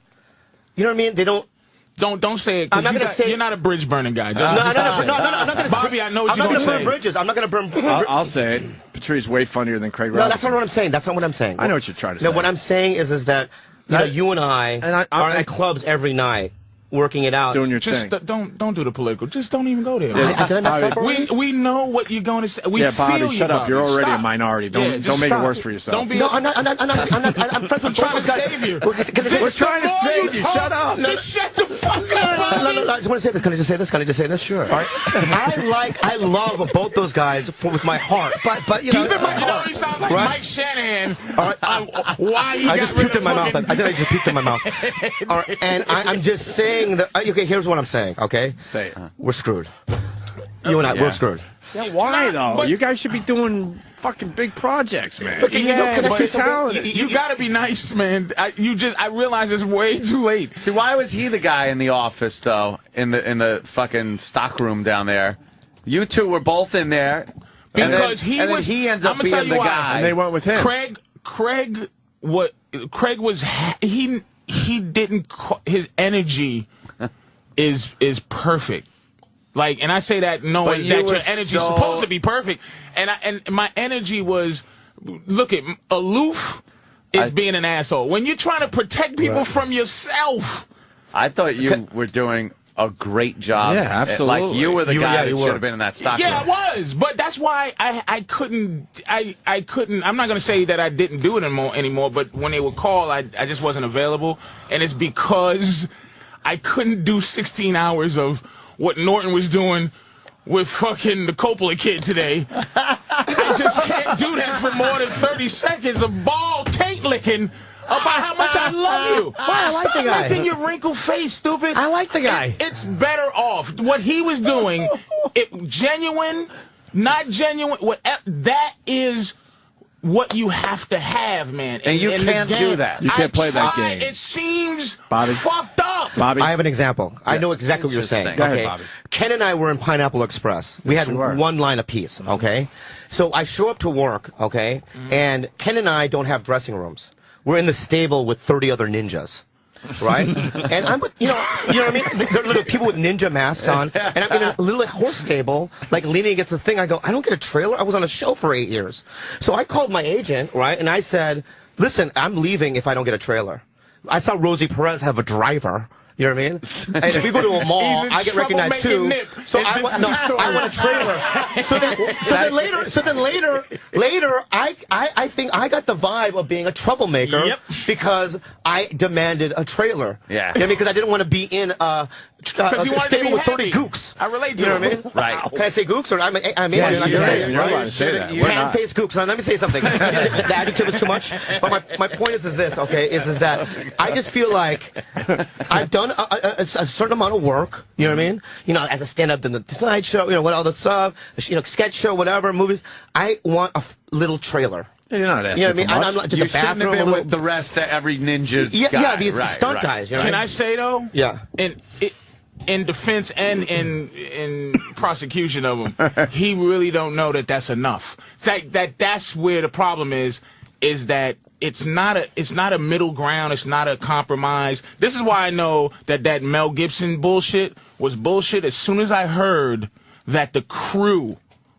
You know what I mean? They don't. Don't say it. 'Cause I'm not gonna say- you're not a bridge burning guy. No, I'm not gonna. Bobby, I know what I'm you're not gonna burn say. bridges. I'm not gonna burn. I'll say it. Patrice is way funnier than Craig No, Robinson. that's not what I'm saying. That's not what I'm saying. I know what you're trying to No, say. what I'm saying is that you and I are at clubs every night, working it out. Doing your Just thing. don't do the political. Just don't even go there. Did I mess up already? We know what you're going to say. We Yeah, feel Bobby, you, shut up. Bobby. You're already Stop. a minority. Yeah, Don't just make stop. it worse for yourself. Don't be. No, I'm not. I'm friends with trying to both guys. save you. We're trying to save you. Shut up. Just shut the fuck up. No, I just want to say this. Can I just say this? Can I just say this? Sure. All right. I love both those guys with my heart. But you know, Keep in mind, you know he sounds like right? Mike Shanahan. All right. Why he I got just rid puked of in my mouth. fucking- I think I just puked in my mouth. All right, and I'm just saying that. Okay, here's what I'm saying. Okay, Say it. we're screwed. You and I, we're screwed. Yeah, why though? but- You guys should be doing fucking big projects, man. But can I but say something? You gotta be nice, man. I realize it's way too late. See, why was he the guy in the office though? In the fucking stock room down there. You two were both in there. Because and then he ends up I'm gonna tell being you the why. guy. And they went with him. Craig was he didn't his energy is perfect. Like, and I say that knowing that your energy is supposed to be perfect, and my energy was, look at aloof is being an asshole. When you're trying to protect people from yourself. I thought you were doing a great job. Yeah, absolutely. Like you were the guy that should have been in that stock. Yeah, I was, but that's why I couldn't. I couldn't. I'm not going to say that I didn't do it anymore. But when they would call, I just wasn't available, and it's because I couldn't do 16 hours of what Norton was doing with fucking the Coppola kid today. I just can't do that for more than 30 seconds of ball taint licking about how much I love you. I like the guy. Stop making your wrinkled face, stupid. I like the guy. It's better off. What he was doing, genuine, not genuine, that is what you have to have, man. And you in can't this game. do that. You can't play that game. It seems Bobby. fucked up. Bobby. I have an example. I know exactly what you're saying. Go ahead, Okay. Bobby. Ken and I were in Pineapple Express. We had one line apiece, okay? So I show up to work, okay? And Ken and I don't have dressing rooms. We're in the stable with 30 other ninjas. Right? And I'm, you know what I mean? There are little people with ninja masks on, and I'm in a little horse stable, like leaning against the thing. I go, I don't get a trailer. I was on a show for 8 years. So I called my agent, right? And I said, listen, I'm leaving if I don't get a trailer. I saw Rosie Perez have a driver. You know what I mean? And if we go to a mall, I get recognized too. So I want a trailer. So then later, I think I got the vibe of being a troublemaker because I demanded a trailer. Yeah. You know, because I didn't want to be in a stable with 30 gooks. I relate to you know what I mean? Right. Can I say gooks or I'm Asian? Yes, I can say it. you're Right? allowed to say that. We're not. Pan-faced gooks. Now, let me say something. The adjective is too much. But my point is this, okay, is that I just feel like I've done a certain amount of work, you know what I mean? You know, as a stand-up in the Tonight Show, you know, what all the stuff, you know, sketch show, whatever, movies. I want a little trailer. You're not asking You know what I mean? for much. I'm not just You a shouldn't have bathroom. been with the rest of every ninja guy. Yeah, these Right, stunt right. guys. You know Can I say though? Yeah. In defense and in prosecution of him, he really don't know that that's enough. That's where the problem is that it's not a middle ground. It's not a compromise. This is why I know that Mel Gibson bullshit was bullshit as soon as I heard that the crew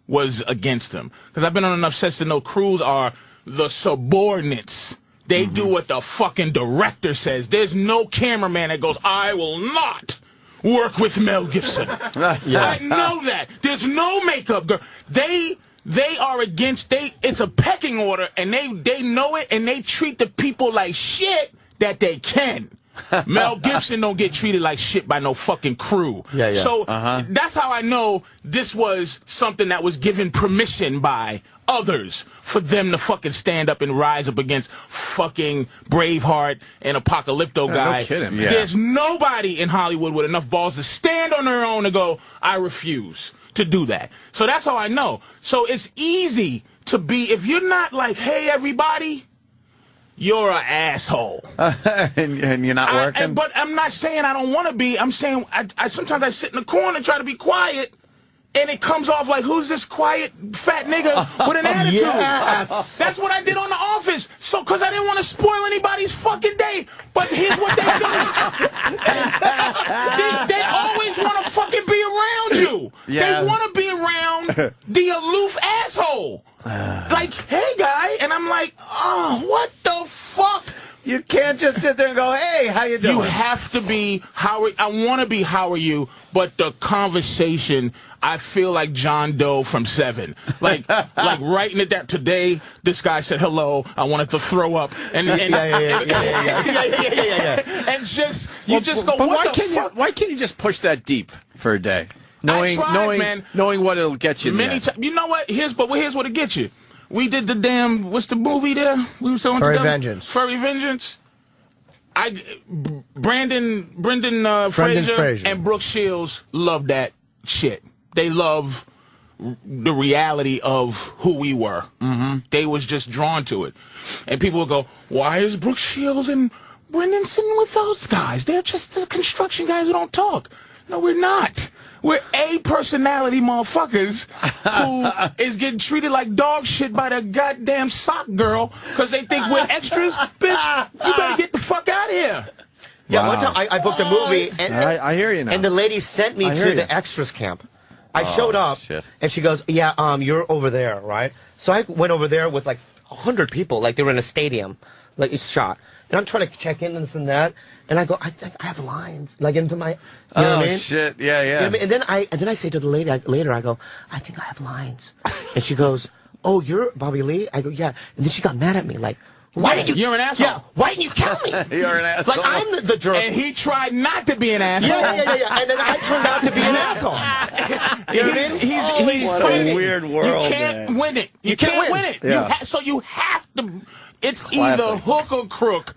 was against him. Because I've been on enough sets to know crews are the subordinates. They do what the fucking director says. There's no cameraman that goes, I will not work with Mel Gibson. I know that. There's no makeup girl. They are against, it's a pecking order, and they know it, and they treat the people like shit that they can. Mel Gibson don't get treated like shit by no fucking crew. Yeah. So that's how I know this was something that was given permission by others for them to fucking stand up and rise up against fucking Braveheart and Apocalypto guy. No kidding, man. There's nobody in Hollywood with enough balls to stand on their own and go, I refuse to do that. So that's how I know. So it's easy to be, if you're not like, hey, everybody, you're an asshole. and you're not working? But I'm not saying I don't want to be. I'm saying I sometimes I sit in the corner and try to be quiet, and it comes off like, who's this quiet fat nigga with an attitude? Yes. That's what I did on The Office. So, because I didn't want to spoil anybody's fucking day. But here's what they do. they always want to fucking be around you. Yeah. They want to be around the aloof asshole. Like, hey, guy. And I'm like, oh, what the fuck? You can't just sit there and go, hey, how you doing? You have to be, I want to be, how are you? But the conversation, I feel like John Doe from Seven. Like writing it down. Today, this guy said hello. I wanted to throw up. And yeah. And just, you just go, But what the fuck? why can't you just push that deep for a day? I tried, man. Knowing what it'll get you. Many times. You know what? Here's what it gets you. We did the damn, what's the movie there? We were selling Furry together? Vengeance. Furry Vengeance. Brendan Fraser and Brooke Shields love that shit. They love the reality of who we were. They was just drawn to it. And people would go, why is Brooke Shields and Brendan sitting with those guys? They're just the construction guys who don't talk. No, we're not. We're A-personality motherfuckers who is getting treated like dog shit by the goddamn sock girl because they think we're extras. Bitch, you better get the fuck out of here. Yeah, one time I booked a movie, and I hear you now. And the lady sent me to the extras camp. I showed up, and she goes, "Yeah, you're over there, right?" So I went over there with like 100 people, like they were in a stadium, like it's shot. And I'm trying to check in and this and that, and I go, I think I have lines, like into my, you know what I mean? Shit, yeah, yeah. You know what I mean? And then I say to the lady later, I go, I think I have lines, and she goes, "Oh, you're Bobby Lee?" I go, "Yeah," and then she got mad at me, like, "Why did you? You're an asshole. Yeah, why didn't you tell me? You're an asshole. Like I'm the jerk." And he tried not to be an asshole. Yeah. And then I turned out to be an asshole. You know what I mean? He's what fighting. a weird world. You can't win it. You can't win it. Yeah. So you have to. It's Classic. either hook or crook.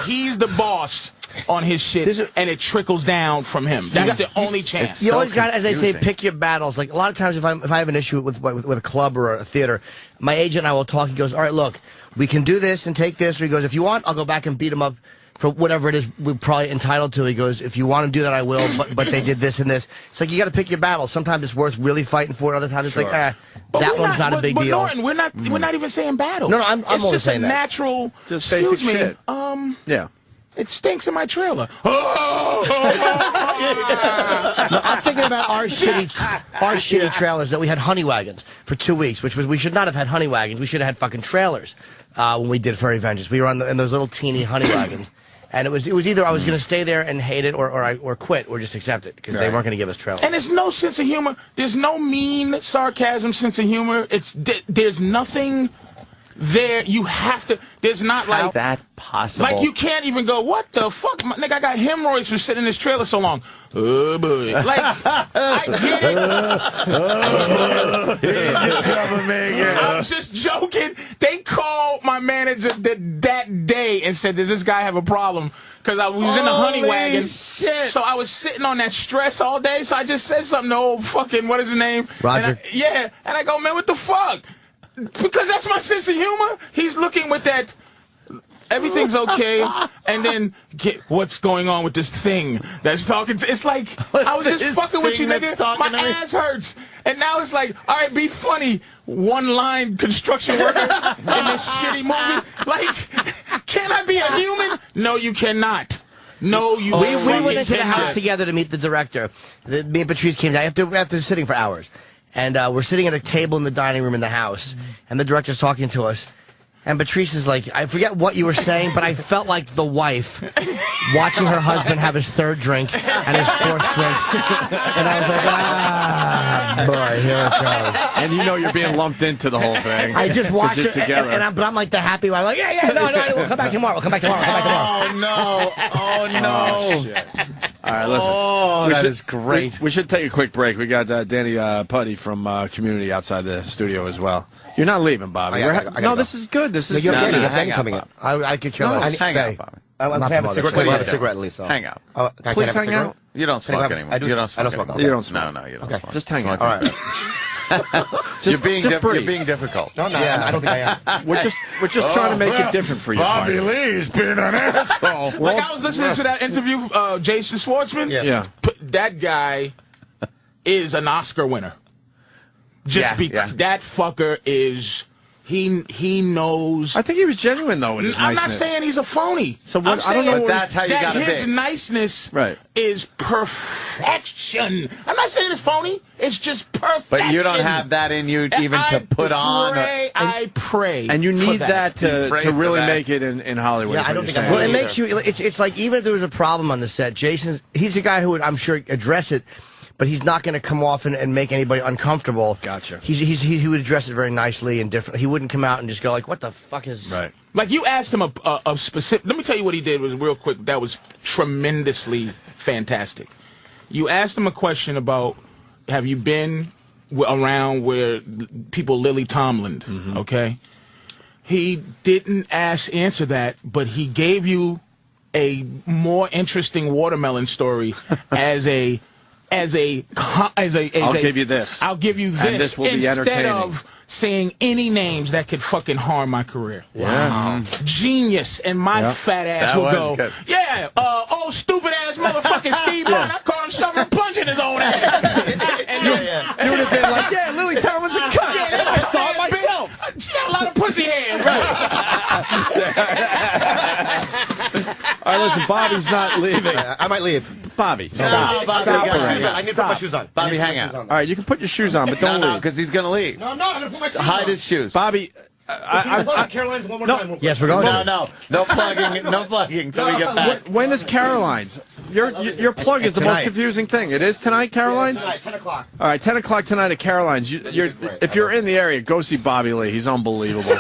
He's the boss on his shit, and it trickles down from him. That's the only chance. You always got, as I say, pick your battles. Like a lot of times, if I have an issue with a club or a theater, my agent and I will talk. He goes, "All right, look, we can do this and take this." Or he goes, "If you want, I'll go back and beat him up for whatever it is we're probably entitled to." He goes, "If you want to do that, I will." But they did this and this. It's like you got to pick your battles. Sometimes it's worth really fighting for it. Other times it's like, that one's not a big deal. Norton, we're not even saying battles. No, I'm it's only just saying a that. natural. Just excuse basic me. shit. Yeah. It stinks in my trailer. No, I'm thinking about our shitty trailers that we had honey wagons for 2 weeks, which was we should not have had honey wagons. We should have had fucking trailers when we did Furry Vengeance. We were in those little teeny honey wagons, and it was either I was going to stay there and hate it or quit or just accept it because they weren't going to give us trailers. And there's no sense of humor. There's no mean sarcasm sense of humor. There's nothing there. You have to. There's not like How that possible? Like you can't even go. What the fuck, nigga? I got hemorrhoids for sitting in this trailer so long. Oh boy! Like I get it. I'm just joking. They called my manager that day and said, "Does this guy have a problem?" Because I was in the honey wagon. Shit. So I was sitting on that stress all day. So I just said something to old fucking what is his name? Roger. And I go, "Man, what the fuck?" Because that's my sense of humor. He's looking with that. Everything's okay, and then what's going on with this thing that's talking? It's like I was just fucking with you, nigga. My ass hurts, and now it's like, all right, be funny. One-line construction worker in this shitty movie. Like, can I be a human? No, you cannot. No, you. We went into the house together to meet the director. Me and Patrice came down after sitting for hours, and we're sitting at a table in the dining room in the house, and the director's talking to us. And Patrice is like, I forget what you were saying, but I felt like the wife watching her husband have his third drink and his fourth drink. And I was like, boy, here it goes. And you know you're being lumped into the whole thing. I just watched it, together. but I'm like the happy one. I'm like, no, we'll come back tomorrow. We'll come back tomorrow. Oh, no. Oh, no. Oh, shit. All right, listen. Oh, that is great. We should take a quick break. We got Danny Putty from Community outside the studio as well. You're not leaving, Bobby. No, this is good. This is You're good. Danny coming in. I could care less. Hang out, Bobby. I'm going to have a cigarette. Can I have a cigarette at least? So. Hang out. Please hang out. You don't smoke anymore. You don't smoke anymore. You don't smoke. No, you don't Okay. smoke. Just hang out. All right. You're being difficult. No, I don't think I am. We're just trying to make it different for you. Bobby Lee's being an asshole. Like I was listening to that interview, Jason Schwartzman. Yeah. That guy is an Oscar winner. Because that fucker is. He knows. I think he was genuine though in his I'm niceness. not saying he's a phony. So what? I don't know. But that's how you got to be. His niceness is perfection. I'm not saying it's phony. It's just perfection. But you don't have that in you even to put on. I pray. And you need that to really that. make it in Hollywood. Yeah, I don't think I Well, it makes you. It's like even if there was a problem on the set, he's a guy who would, I'm sure, address it. But he's not going to come off and make anybody uncomfortable. Gotcha. He would address it very nicely and different. He wouldn't come out and just go like, "What the fuck is?" Right. Like you asked him a specific. Let me tell you what he did was real quick. That was tremendously fantastic. You asked him a question about, have you been around where people Lily Tomlin? Okay. He didn't answer that, but he gave you a more interesting watermelon story as a. I'll give you this. I'll give you this. And this will be instead entertaining. of saying any names that could fucking harm my career. Wow. Genius. And my fat ass will go, good. yeah, stupid ass motherfucking Steve Martin. I caught him shoving a punch in his own ass. She got a lot of pussy hands. All right, listen, Bobby's not leaving. I might leave. Bobby, No, stop. Bobby, Stop I got already. shoes on. I need to put my shoes on. Bobby, hang out. All right, you can put your shoes on, but don't No, leave. because he's going to leave. No, I'm not. I'm going to put my shoes Hide on. his shoes. Bobby, Can you plug Caroline's one more time? real quick? Yes, we're going No, to. no plugging, no plugging till we get back. when is Caroline's? Your plug is the most Tonight. confusing thing. It is tonight, Caroline's? Tonight, 10 o'clock. All right, 10 o'clock tonight at Caroline's. If you're in the area, go see Bobby Lee. He's unbelievable.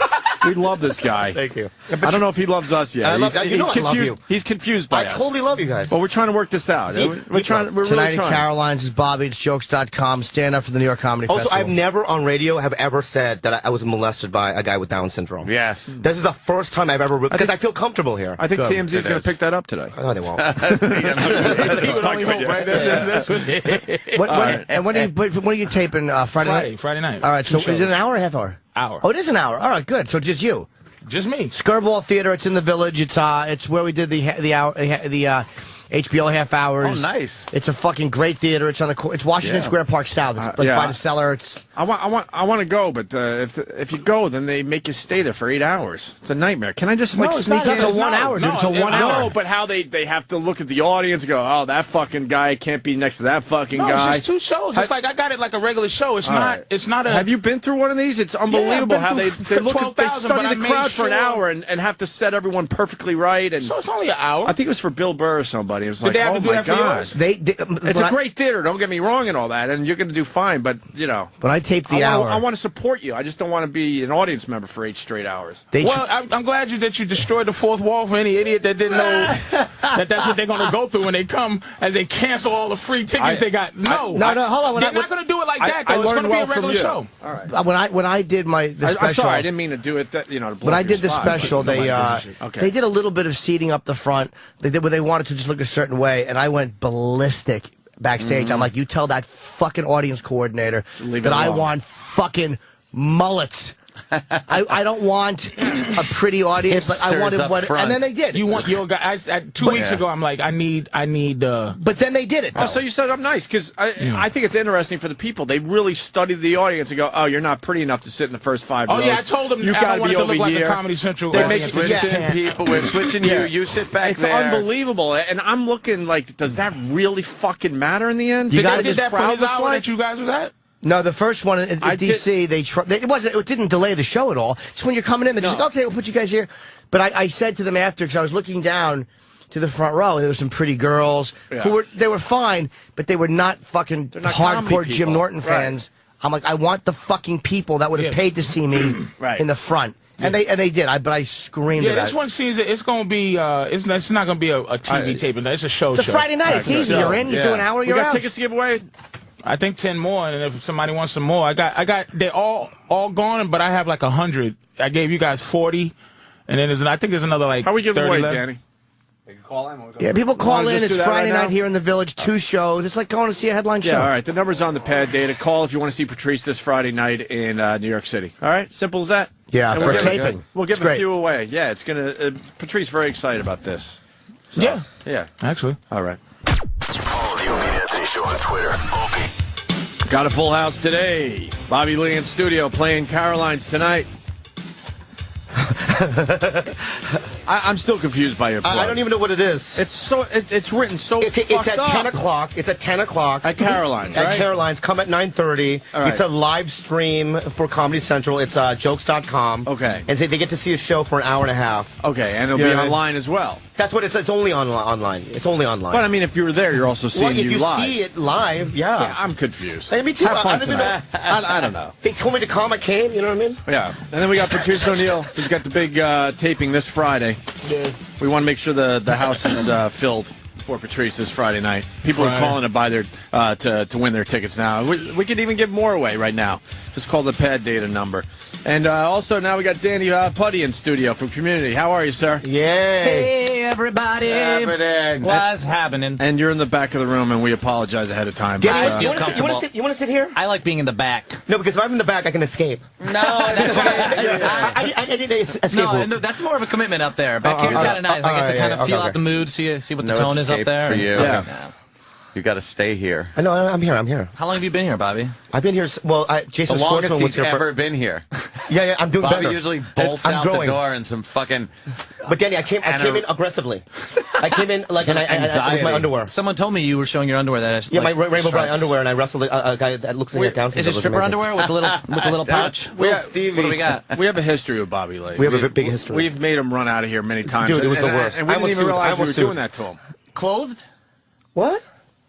We love this guy. Thank you. I don't know if he loves us yet. I love- He's you know I love confused. you. He's confused by I us. totally love you guys. Well, we're trying to work this out. We're really Tonight trying. at Caroline's is Bobby. It's jokes.com. Stand up for the New York Comedy Also, Festival. I've never on radio have ever said that I was molested by a guy with Down syndrome. Yes. This is the first time I've ever, because I feel comfortable here. I think Good. TMZ is going to pick that up today. No, they won't. He would only hope, right? That's what And when are you taping? Friday night? Friday night. All right, so Two is it an shows. hour or a half hour? Hour. Oh, it is an hour. All right, good. So just you. Just me. Skirball Theater. It's in the Village. It's where we did the HBO half hours. Oh, nice. It's a fucking great theater. It's on the it's Washington Yeah. Square Park South. It's like yeah. by the cellar. It's I want to go, but if you go, then they make you stay there for 8 hours. It's a nightmare. Can I just like it's sneak not. in? It's a 1 hour, dude. It's a 1 hour. No, but how they have to look at the audience and go, oh, that fucking guy can't be next to that fucking No, guy. it's just two shows. It's like I got it like a regular show. It's All not. right. It's not a. Have you been through one of these? It's unbelievable been how they through look at, they 12,000, study but I the made crowd for an sure- hour and have to set everyone perfectly right. And So it's only an hour. I think it was for Bill Burr or somebody. It was Did like, they have oh to do my that for god, yours? it's a great theater. Don't get me wrong and all that, and you're going to do fine. But you know, But I taped the hour. I want to support you. I just don't want to be an audience member for 8 straight hours. Well, I'm glad that you destroyed the fourth wall for any idiot that didn't know that that's what they're going to go through when they come, as they cancel all the free tickets they got. No, hold on. They're not going to do it like that, though. It's going to be a regular show. All right. When I did the special, I'm sorry, I didn't mean to do it. To blow when I up your did the spot, but special, nobody they gives a shit. Okay. they did a little bit of seating up the front. They did where they wanted to just look a certain way, and I went ballistic backstage. I'm like, you tell that fucking audience coordinator Leave it that I alone. want fucking mullets. I don't want a pretty audience. Like, I Hipsters wanted up what, front. and then they did. You want your guy? 2 weeks ago, I'm like, I need. But then they did it. Oh, so you said I'm nice because I think it's interesting for the people. They really study the audience and go, "Oh, you're not pretty enough to sit in the first 5 rows." Oh yeah, I told them you I got to wanted be to over look like here. a Comedy Central. They audience. make it Switching people. We're switching you. You sit back it's there. unbelievable, and I'm looking like, does that really fucking matter in the end? You Did gotta they did just that for crowd his looks hour like? that you guys was at? No, the first one in DC, it didn't delay the show at all. It's when you're coming in, they're just like, okay, we'll put you guys here. But I said to them after, because I was looking down to the front row, and there were some pretty girls who were fine, but they were not fucking not hardcore comedy Jim people. Norton fans. I'm like, I want the fucking people that would have paid to see me Right. in the front. And they did. But I screamed Yeah, about this it. one seems it's going to be. It's not going to be a TV taping. It's a show. It's a Friday night. It's easy. You're in. You do an hour. We You're got out. tickets to give away. I think 10 more, and if somebody wants some more, I got. They're all gone, but I have like 100. I gave you guys 40, and then I think there's another like. How are we giving 30 away, left. Danny? Yeah, people call Wanna in. just do It's that Friday right now? night here in the Village. 2 shows. It's like going to see a headline show. Yeah, all right. The number's on the pad data. Call if you want to see Patrice this Friday night in New York City. All right? Simple as that. Yeah, And for we'll give- taping. We'll give It's a great. few away. Yeah, it's going to... Patrice very excited about this. So, Yeah. Yeah. Actually. All right. Follow the Opie and Anthony Show on Twitter. Opie. Got a full house today. Bobby Lee in studio playing Caroline's tonight. I'm still confused by your plug. I don't even know what it is. It's written so It's fucked at up. 10 o'clock. It's at 10 o'clock. At Caroline's, At right? Caroline's. Come at 9:30. All right. It's a live stream for Comedy Central. It's jokes.com. Okay. And they get to see a show for an hour and a half. Okay, and it'll Yeah. be online as well. That's what it's only online. It's only online. But I mean, if you were there, you're also seeing well, if you live. see it live, yeah. I'm confused. Hey, me too. Have fun I don't even tonight. know. I don't know. They told me to come. I came. You know what I mean? Yeah. And then we got Patrice O'Neill. He's got the big taping this Friday. Yeah. We want to make sure the house is filled for Patrice this Friday night. People are Friday. calling to buy their to win their tickets now. We could even give more away right now. Just call the pad data number. And also now we got Danny Putty in studio from Community. How are you, sir? Yay. Hey, everybody. What's happening? And you're in the back of the room, and we apologize ahead of time. Danny, but, you want to sit here? I like being in the back. No, because if I'm in the back, I can escape. No, that's I need to escape. no, that's more of a commitment up there. Back here's kind of nice. I get to kind of feel out the mood, see what the No tone is up escape there. for you. Yeah. You got to stay here. I know. I'm here. How long have you been here, Bobby? I've been here. Well, Jason The longest Schwartzman was he's here. ever been here. Yeah, I'm doing Bobby better. usually bolts I'm out growing. the door and some fucking. But Danny, I came in aggressively. I came in like, and I with my underwear. Someone told me you were showing your underwear. Yeah, my Rainbow Bright underwear, and I wrestled a guy that looks like a Down syndrome. Is it stripper underwear with the little pouch? What do we got? We have a history with Bobby Lee. We have a big history. We've made him run out of here many times. Dude, it was the worst. And we didn't even realize we were doing that to him. Clothed? What?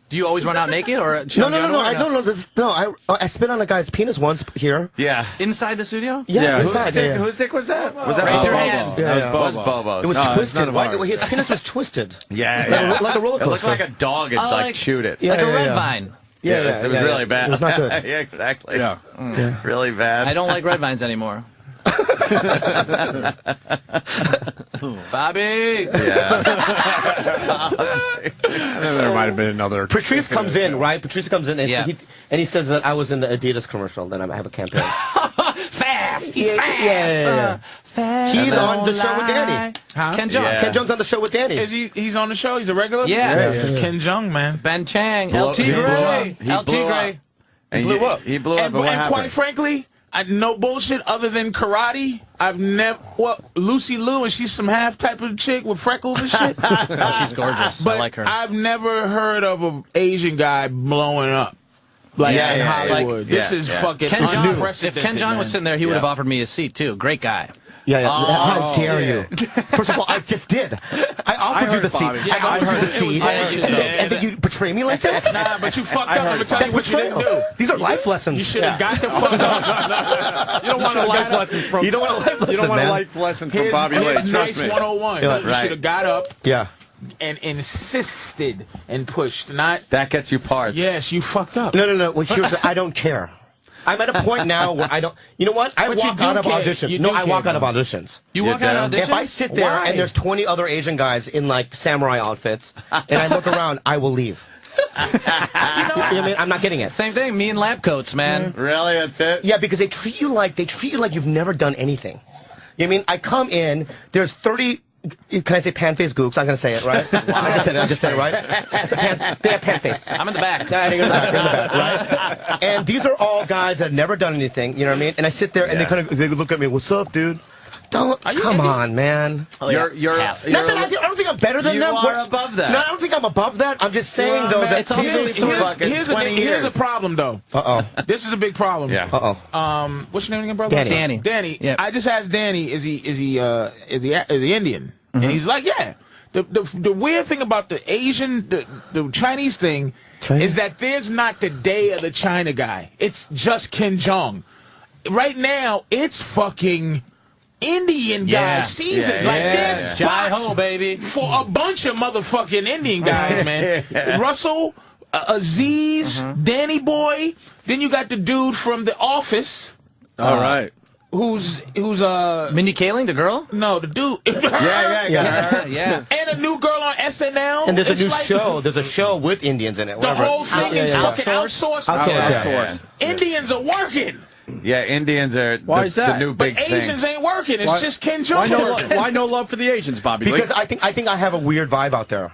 Do you always run out naked or No. I spit on a guy's penis once here. Yeah. Inside the studio? Yeah, inside. Whose dick was that? Was that Raise your Bobo's? hand. Yeah, It was Bobo's. It was No, twisted. His penis was twisted. Yeah. Like a roller coaster. It looked like a dog had like chewed it. Yeah, like a red yeah. vine. Yeah, it was really bad. It was not good. Yeah, exactly. Yeah. Really bad. I don't like red vines anymore. Bobby! Yeah. There might have been another. Patrice comes in, right? Patrice comes in, and, Yeah. he says that I was in the Adidas commercial. Then I have a campaign. Fast! He's Yeah, fast! yeah. Fast! He's on the show with Danny. Huh? Ken Jeong. Yeah. Ken Jeong's on the show with Danny. Is he's on the show? He's a regular? Yeah. Ken Jeong, man. Ben Chang, Blew- LT he blew Gray. up. He LT blew Gray. up. And blew up. He blew up. And, And what and happened? quite frankly, no bullshit. Other than karate, I've never. Well, Lucy Liu, and she's some half type of chick with freckles and shit. Oh, she's gorgeous. But I like her. I've never heard of an Asian guy blowing up. Like Yeah, in yeah, Hollywood. This is fucking Ken Jeong, if unprecedented. Ken Jeong was sitting there, he would have offered me a seat too. Great guy. Yeah. Oh, How dare you? First of all, I just did. I offered you the seat. Bobby. I offered you the seat, and then you betray me like that. Nah, but you fucked up. I'm gonna tell you what you didn't do. These are life lessons. You should have got the fuck up. You don't want a life lesson from. You don't want a life lesson, You don't want a man. life lesson from Here's, Bobby Lee. here's Trust nice me. 101. Yeah, You right. should have got up Yeah. and insisted and pushed. Not That gets you parts. yes, you fucked up. No. Well, here's I don't care. I'm at a point now where I don't. You know what? I But you walk do out of care. auditions. You No, do I walk care, out of though. auditions. You walk out of auditions? If I sit there Why? and there's 20 other Asian guys in like samurai outfits, and I look around, I will leave. You know what I mean? I'm not getting it. Same thing. Me and lab coats, man. Really? That's it? Yeah, because they treat you like you've never done anything. You know what I mean? I come in, there's 30. Can I say pan-faced gooks? I'm gonna say it, right? I just said it, right? They have pan-face. I'm in the back. Yeah, you're in the back, right? And these are all guys that have never done anything, you know what I mean? And I sit there and they look at me, what's up, dude? Come on, man. You're Not that I don't think I'm better than You them. are above that. No, I don't think I'm above that. I'm just saying, though, that It's also Here's a problem, though. Uh-oh. This is a big problem. Yeah. Uh-oh. What's your name again, brother? Danny. Danny. Yep. I just asked Danny, is he Indian? Mm-hmm. And he's like, yeah. The weird thing about the Asian, the Chinese thing, is that there's not the day of the China guy. It's just Ken Jeong. Right now, it's fucking Indian guy season. Like this Jai ho, baby. for a bunch of motherfucking Indian guys, man. Russell, Aziz, Danny Boy. Then you got the dude from The Office. All right. Who's Mindy Kaling, the girl? no, the dude. Yeah. And a new girl on SNL. And there's It's a new like show. There's a show with Indians in it. The Whatever. whole thing is fucking outsourced. Outsourced. Indians are working, Yeah, Indians are Why is that? the new but big thing. Asians ain't working. It's Why- just Ken Why Jeong. why no love for the Asians, Bobby Lee? Because I think I have a weird vibe out there.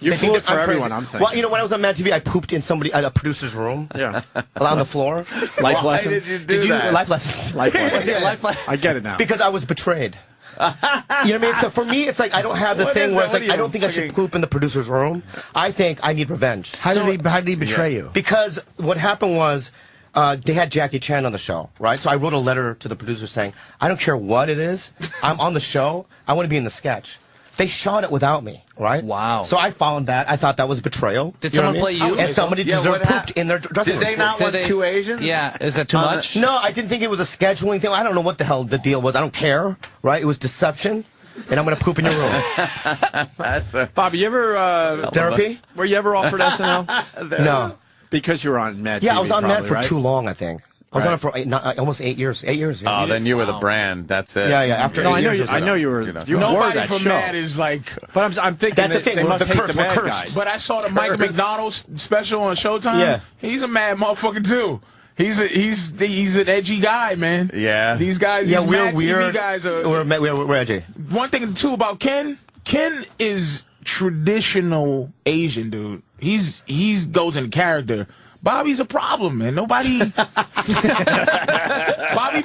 You They think flew it that for I'm everyone, crazy. I'm thinking. Well, you know, when I was on Mad TV, I pooped in a producer's room. Yeah. On the floor. Life lesson. Did you do that? Life lessons. Life lesson. Yeah. Life lesson. I get it now. Because I was betrayed. You know what I mean? So for me, it's like I don't have the What thing is where that? it's like What are I you don't think I should fucking- poop in the producer's room. I think I need revenge. How did he betray you? Because what happened was they had Jackie Chan on the show, right? So I wrote a letter to the producer saying, I don't care what it is. I'm on the show. I want to be in the sketch. They shot it without me, right? Wow. So I found that. I thought that was betrayal. Did You know someone what I mean? play you? And somebody Yeah, deserved what pooped in their dressing Did room. they not want two Asians? Yeah. Is that too much? No, I didn't think it was a scheduling thing. I don't know what the hell the deal was. I don't care, right? It was deception. And I'm going to poop in your room. That's a Bobby, you ever Therapy? Were you ever offered SNL? No. Because you were on Mad Yeah, TV, I was on that probably, for right? too long, I think. I was on it for almost 8 years. 8 years. Yeah. Oh, then you were the brand. That's it. Yeah, yeah. After No, 8 I know years you. or so. I know you were. You were Nobody that from show. Mad is like. But I'm thinking That's the that thing. they We're must hate cursed. the We're Mad cursed. guys. But I saw the Michael McDonald special on Showtime. Yeah. He's a mad motherfucker too. He's an edgy guy, man. Yeah. These guys, Yeah, these we're Mad weird. TV guys are. We're edgy. One thing too about Ken is traditional Asian dude. He's goes in character. Bobby's a problem, man. Bobby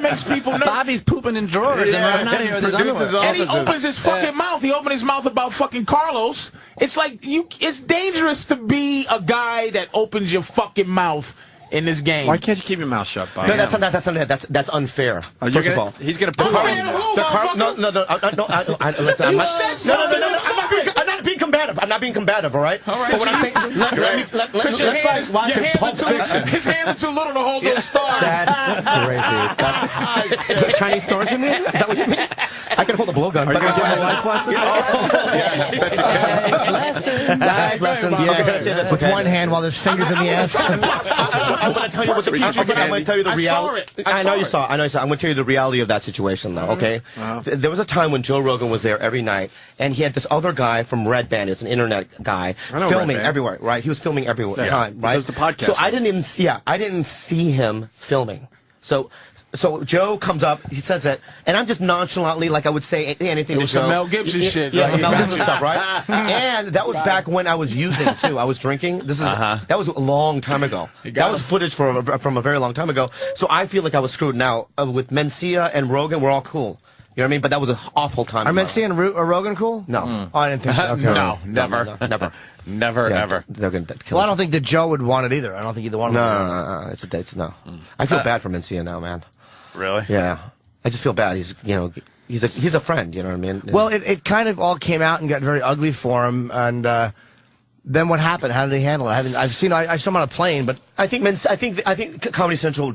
makes people nervous. Bobby's pooping in drawers and I'm not here with his underwear. And he opens his fucking mouth. He opened his mouth about fucking Carlos. It's like it's dangerous to be a guy that opens your fucking mouth in this game. Why can't you keep your mouth shut, Bob? No, that's unfair. First of all, he's gonna put unfair to who, motherfucker? Listen, I'm You not, said something. I'm not being combative. I'm not being combative, all right? All right. But what I'm saying, Because your hands his hands are too little to hold those stars. That's crazy. Chinese stars, you mean? Is that what you mean? I can hold a blowgun. Are you going to give a life lesson? Life lessons. Yeah. Okay, can I say this? With one hand while there's fingers in the ass. I'm going to tell you what I'm going to tell you the reality. I know you saw. I'm going to tell you the reality of that situation, though. Okay. There was a time when Joe Rogan was there every night, and he had this other guy from Red Band. It's an internet guy filming everywhere. Right. He was filming every time. Right. Does the podcast. So I didn't see him filming. So Joe comes up, he says it, and I'm just nonchalantly, like I would say anything to It's Joe. some Mel Gibson shit. Yeah, Right? some Mel Gibson stuff, right? And that was back when I was using, too. I was drinking. That was a long time ago. That was footage from a very long time ago. So I feel like I was screwed. Now, with Mencia and Rogan, we're all cool. You know what I mean? But that was an awful time. Are Mencia and Rogan cool? No. Oh, I didn't think so. Okay. No, never. No, never. Never, ever. They're gonna kill Well, I don't think that Joe would want it either. I don't think either one of them would. It's no. I feel bad for Mencia now, man. Really? Yeah. I just feel bad. He's a friend, you know what I mean? Well, it kind of all came out and got very ugly for him, and then what happened? How did he handle it? I saw him on a plane, but I think Comedy Central,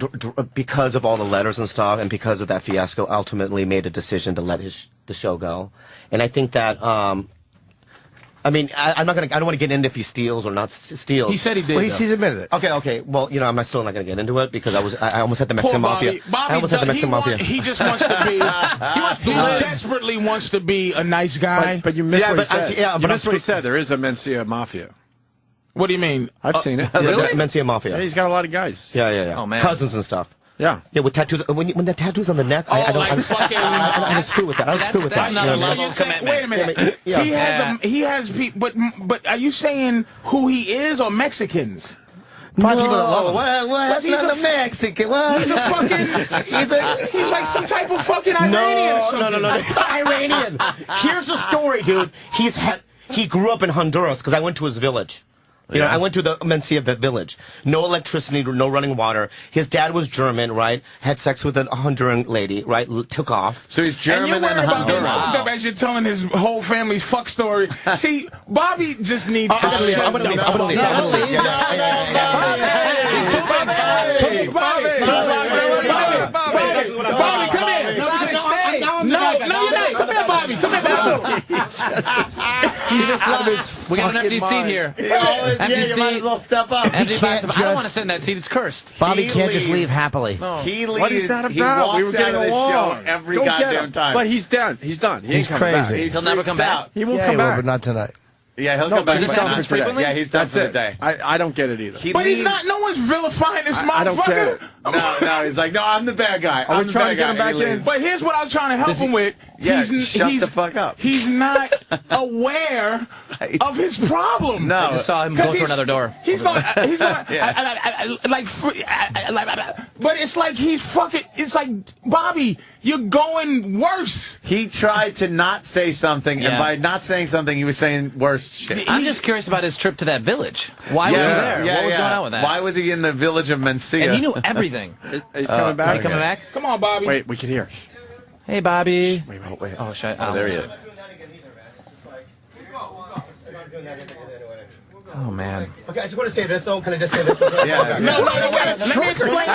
because of all the letters and stuff, and because of that fiasco, ultimately made a decision to let the show go. And I think that, I mean, I don't want to get into if he steals or not steals. He said he did. Well, he's admitted it. Okay. Well, I'm still not going to get into it because I almost had the Mexican Poor Mafia. Bobby, I almost had the Mexican Mafia. He just wants to be. He desperately wants to be a nice guy. But you missed what he said. But what he said. There is a Mencia Mafia. What do you mean? I've seen it. Really? Mencia Mafia. Yeah, he's got a lot of guys. Yeah. Oh, man. Cousins and stuff. Yeah. Yeah, with tattoos. When the tattoos on the neck, I don't screw with that. I don't screw with that. That's another You know what I level mean? of commitment. Wait a minute. Yeah. He has people, but are you saying who he is or Mexicans? Probably people that love him. What? He's He's a Mexican. What? He's a fucking. He's like some type of fucking Iranian or something. No. He's not Iranian. Here's the story, dude. He grew up in Honduras because I went to his village. You know, I went to the Mencia village. No electricity, no running water. His dad was German, right? Had sex with a Honduran lady, right? Took off. So he's German and you're worried about getting Honduran. fucked up as you're telling his whole family's fuck story. See, Bobby just needs to leave. I'm gonna leave. Bobby, come here. Bobby, stay. No, you're not. Come here, Bobby. Come here, Bobby. He's just we got an empty seat here. Empty You might as well step up. Empty can't seat. I don't want to just- sit in that seat. It's cursed. Bobby can't just leave happily. He leaves. What is that He about? walks We were getting out of the along. show every Don't get goddamn him. time. But he's done. He's done. He He's ain't coming back. crazy. He'll never come back. He won't Yeah, come he will, back. but not tonight. Yeah, he'll No, come back. but this for the happens day. frequently? Yeah, he's done That's for the it. day. I don't get it either. But he's not. No one's vilifying this I don't get motherfucker. it. No, he's like, no, I'm the bad guy. Are I'm we the trying to bad get him guy. back And he in? leaves. But here's what I was trying to help him with. Yeah, shut the fuck up. He's not aware of his problem. No. I just saw him go through another door. He's going. He's going. Yeah. But it's like he's fucking. It's like Bobby, you're going worse. He tried to not say something, and Yeah. by not saying something, he was saying worse shit. I'm just curious about his trip to that village. Why was he there? What was going on with that? Why was he in the village of Mencia? And he knew everything. He's coming back. Is he coming back? Come on, Bobby. Wait, we can hear. Hey, Bobby. Wait. Oh, shit. Oh, there he is. Oh, man. Okay, I just want to say this though. Can I just say this? Yeah. No, wait. Let me explain.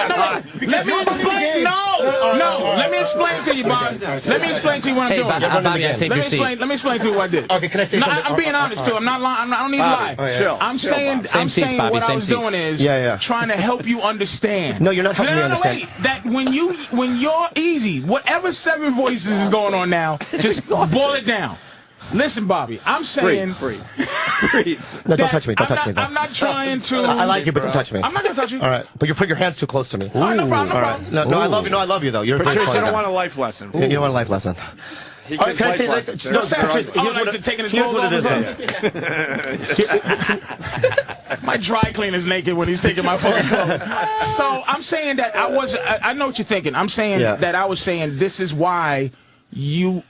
Let me explain. No. Let me explain to you, Bobby. Let me explain to you what I'm Hey, doing. Bobby, I saved your seat. Let me explain to you what I did. Okay, can I say No, something? I'm being honest too. I'm not lying. I don't need to lie. chill. I'm Chill, saying, Bobby. Same I'm seats, saying Bobby, what I same was seats. doing is Yeah. trying to help you understand. No, you're not helping me understand. Wait. That when you're easy, whatever seven voices is going on now, just boil it down. Listen, Bobby, I'm saying. Breathe. No, don't touch me. Don't touch me. I'm not trying to. I like you, but don't touch me. I'm not gonna touch you. All right, but you put your hands too close to me. All right, no problem. All right. No, I love you. No, I love you though. You're a very Patricia, funny you don't guy. want a life lesson. You don't want a life lesson. He All right, gives can I life say lessons. this? No, They're Patricia, Oh, here's like what it taking his here's clothes what it off or is. My dry cleaner's naked when he's taking my fucking clothes. So I'm saying that I know what you're thinking. I'm saying that I was saying this is why you're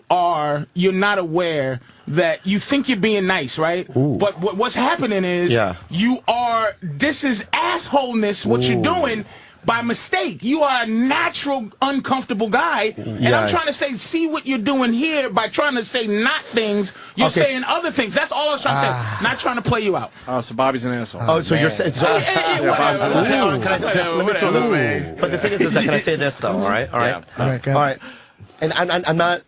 not aware that you think you're being nice, right? But what's happening is this is assholeness, what you're doing by mistake. You are a natural, uncomfortable guy. And I'm trying to say, see what you're doing here by trying to say not things. You're saying other things. That's all I was trying to say. Not trying to play you out. Oh, so Bobby's an asshole. Oh, so you're saying... Let me throw this way. But the thing is that, can I say this, though? All right? All right. All right. And I'm not...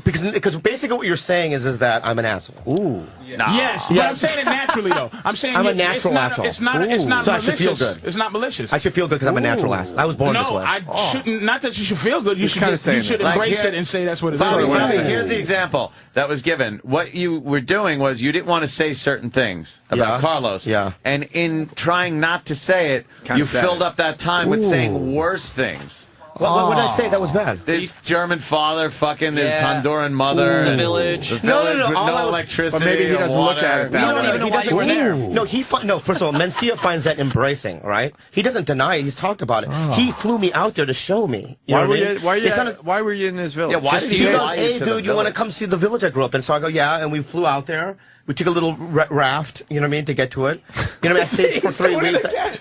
Because basically what you're saying is that I'm an asshole. Ooh. Yes, but I'm saying it naturally, though. I'm saying I'm a natural asshole. It's not malicious. I should feel good. It's not malicious. I should feel good because I'm a natural asshole. I was born this way. No, I shouldn't. Not that you should feel good. You should embrace it and say that's what it is. Bobby, here's the example that was given. What you were doing was you didn't want to say certain things about Carlos. Yeah. And in trying not to say it, you filled up that time with saying worse things. What did I say that was bad? This German father fucking this Honduran mother. The village. No, electricity. But maybe he doesn't look at it that way. He doesn't were there. No, first of all, Mencia finds that embracing, right? He doesn't deny it. He's talked about it. He flew me out there to show me. Why were you in this village? Yeah, why did you go, hey, dude, you want to come see the village I grew up in? So I go, yeah, and we flew out there. We took a little raft, you know what I mean, to get to it. You know what I mean? I stayed for 3 weeks. I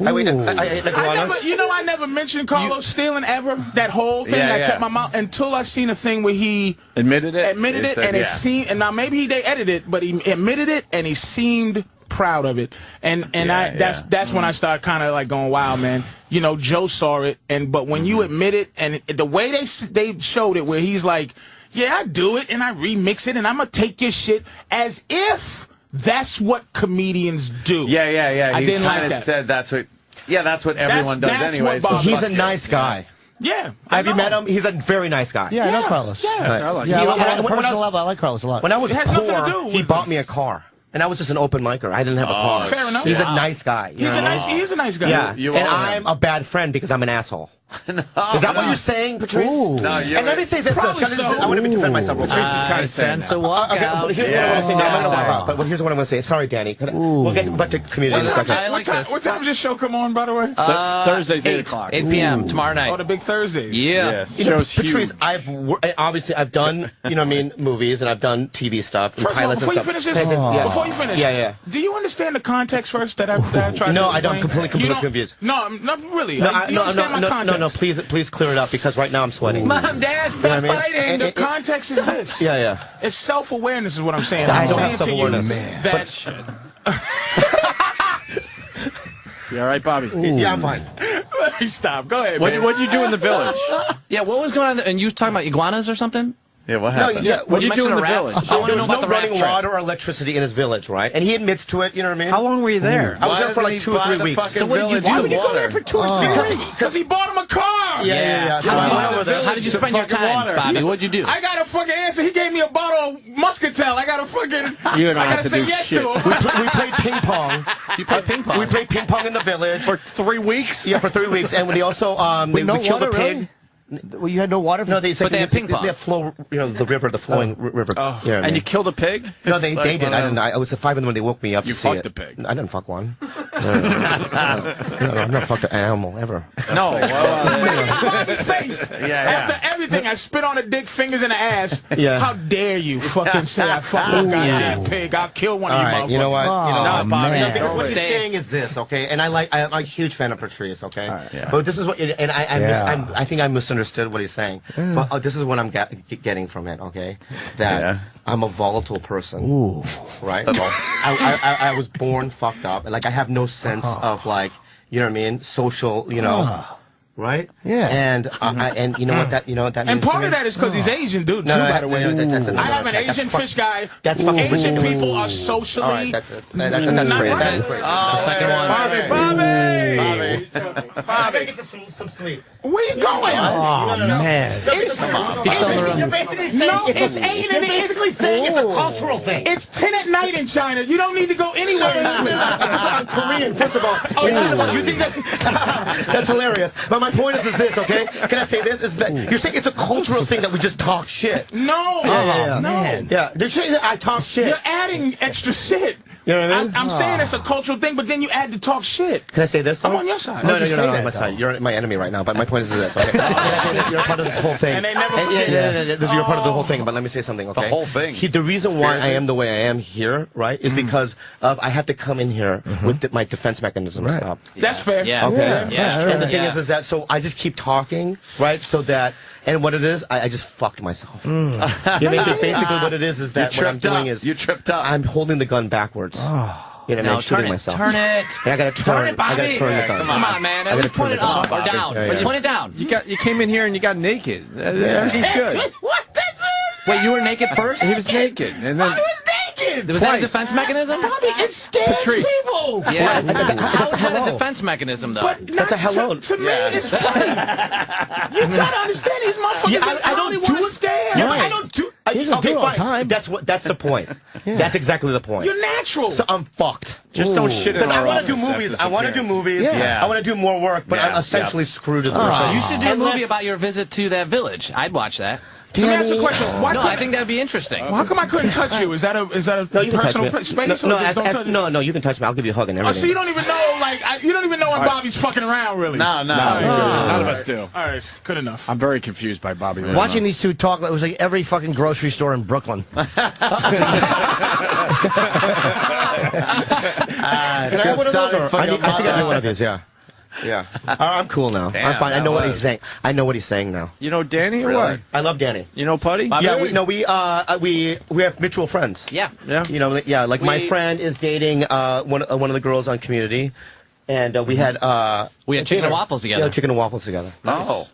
never mentioned Carlos stealing ever. That whole thing. I kept my mouth until I seen a thing where he admitted it, and it seemed. And now maybe they edited it, but he admitted it, and he seemed proud of it. And that's when I started kind of like going, wow, man. You know, Joe saw it, but when you admit it, and the way they showed it, where he's like, yeah, I do it, and I remix it, and I'm going to take your shit as if that's what comedians do. Yeah. I didn't like that. Said that's what everyone does anyway. So he's a nice guy. Yeah. Have you met him? He's a very nice guy. Yeah, I know Carlos. Yeah. I like him. On a personal level, I like Carlos a lot. When I was poor, he bought me a car. And I was just an open micer. I didn't have a car. Fair enough. He's a nice guy. He is a nice guy. Yeah. And I'm a bad friend because I'm an asshole. Is that what you're saying, Patrice? No, and let me say this. I want to defend myself. Patrice is kind of saying that. But here's what I want to say. But here's what I'm going to say. Sorry, Danny. We'll get back to community in a second. I like this. What time does this show come on, by the way? Thursdays, 8 o'clock. 8 p.m. tomorrow night. Oh, the big Thursdays. Yeah. Yes. Patrice, I've done, movies and I've done TV stuff and pilots and stuff. Before you finish, do you understand the context first that I tried to No, I don't. Completely confused. No, not really. No, you understand my context? No, please clear it up because right now I'm sweating. Mom, Dad, stop fighting. The context is this. Yeah. It's self-awareness is what I'm saying. I I'm don't saying have self-awareness. You all right, Bobby? Yeah, I'm fine. Let me stop. Go ahead, What did you do in the village? Yeah, what was going on? And you talking about iguanas or something? Yeah, what happened? What did you do in the village? I want to know There about was the no running raft water or electricity in his village, right? And he admits to it, you know what I mean? How long were you there? I was there for like 2 or 3 weeks. So what did you do? Why would you go there for 2 or 3 weeks? Because he bought him a car. Yeah. So I went over there. How did you spend your time, Bobby? What'd you do? I got a fucking answer. He gave me a bottle of Muscatel. I got to fucking. You don't I have gotta to do say yes shit. to him. We played ping pong. You played ping pong? We played ping pong in the village. For 3 weeks? Yeah, for 3 weeks. And we also we killed a pig. Well, you had no water. No, they had ping pong. They have flow, the river, the flowing river. Oh. Yeah, And you killed a pig? No, they did. I didn't. I was at 5 in the morning. They woke me up to see it. You fucked a pig. I didn't fuck one. I've never fucked an animal ever. No. Bobby's face. After everything, I spit on a dick, fingers in the ass. Yeah. How dare you fucking say I fucked a goddamn pig? I'll kill one of you motherfuckers. You know what? Bobby. Because what he's saying is this, okay? And I'm a huge fan of Patrice, okay? But this is what, and I think I misunderstood what he's saying. But this is what I'm getting from it, okay? That I'm a volatile person. Ooh. Right? I was born fucked up. Like, I have no sense of, like, you know what I mean? Social, right? Yeah. And you know what that means And part to me? of that is because he's Asian, dude, too, by the way. I have an Asian fish guy. That's fucking Asian weird. people are socially. All right, that's it. That's not crazy. right. That's crazy. The second one. Bobby, get some sleep. Where you going? Oh, man. He's still in the room. You're basically saying it's a cultural thing. It's 10 at night in China. You don't need to go anywhere and sleep. I'm Korean, first of all. You think that that's hilarious. But my point is this, okay? Can I say this? Is that you're saying it's a cultural thing that we just talk shit? No. Yeah. No. Yeah. They're saying that I talk shit. You're adding extra shit. You know what I mean? I'm saying it's a cultural thing, but then you add to talk shit. Can I say this? I'm on your side. No, Why'd you you're say not on that, my though? side. You're my enemy right now. But my point is this. Okay, you're a part of this whole thing. And they never yeah, forget yeah, that. You're part of the whole thing. But let me say something. Okay, The whole thing. The reason why I am the way I am here, right, is because of I have to come in here with my defense mechanisms up. That's fair. Yeah. Okay. Yeah. And the thing Yeah. is that so I just keep talking, right? So that and what it is, I just fucked myself. You know, basically what it is that what I'm doing is you tripped up. I'm holding the gun backwards. You know what I mean? No, I'm shooting turn it. myself. Turn it. Yeah, I gotta turn. it, Bobby. I gotta turn the gun. Come on, man. I At gotta least point turn it the gun. up or down. Yeah, yeah. Point it down. You came in here and you got naked. Everything's good. What? That's it. Wait, you were naked first? He was naked, and then I was naked. Was that a defense mechanism? Bobby, it scares Patrice. people. Yeah. That's a How is that hello. a defense mechanism, though? But That's a hello. To me, it's funny. You gotta understand these motherfuckers. Yeah, I only want to stare. Yeah, but I don't do. He doesn't do it all the fine. time. That's the point. That's exactly the point. You're natural. So I'm fucked. Just don't shit in Because I our want to do office movies. after I want to do disappearance. movies. Yeah. I want to do more work, but Yeah. I'm essentially screwed as a So person. you should do a movie Unless- about your visit to that village. I'd watch that. Let me ask you a question. Why No, couldn't- I think that'd be interesting. Well, how come I couldn't touch you? Is that a No, you can touch personal me. space? No, or just don't touch no, you can touch me. I'll give you a hug and Oh, everything. so you don't even know, like, you don't even know when Bobby's fucking around, really? No. none of us do. All right, good enough. I'm very confused by Bobby Lee. Watching these two talk, it was like every fucking grocery store in Brooklyn. Can I have one of those? Or I think I need one of these. Yeah. Yeah. I'm cool now. Damn, I'm fine. I that know what was- he's saying. I know what he's saying now. You know Danny or Really? what? I love Danny. You know Putty? Yeah, we have mutual friends. Yeah. Yeah. You know, yeah, like my We- friend is dating one of the girls on Community, and we had chicken dinner. and waffles together. Yeah, chicken and waffles together. Oh,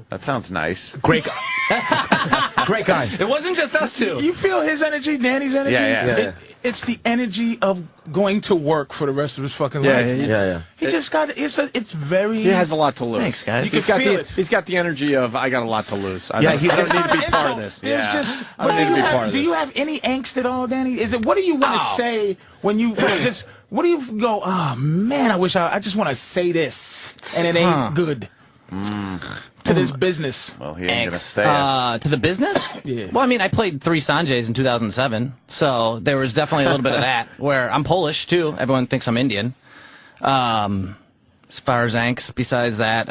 that sounds nice. Great guy. Great guy. It wasn't just us two. You feel his energy, Danny's energy? Yeah, yeah. It's the energy of going to work for the rest of his fucking Yeah, life. Yeah. He just got, it's very... He has a lot to lose. Thanks, guys. You can feel it. He's got the energy of I got a lot to lose. I Yeah, don't, he's I don't got- need to be It's part not of an this. insult. There's Yeah. just, I don't need to be part of do this. you have any angst at all, Danny? Is it, what do you want to Oh. say when you just, what do you go, oh man, I just want to say this, and it ain't good to this business. Well, he ain't gonna Thanks. say it. To the business? Yeah. Well, I mean, I played 3 Sanjays in 2007, so there was definitely a little bit of that. Where I'm Polish too. Everyone thinks I'm Indian. As far as angst, besides that,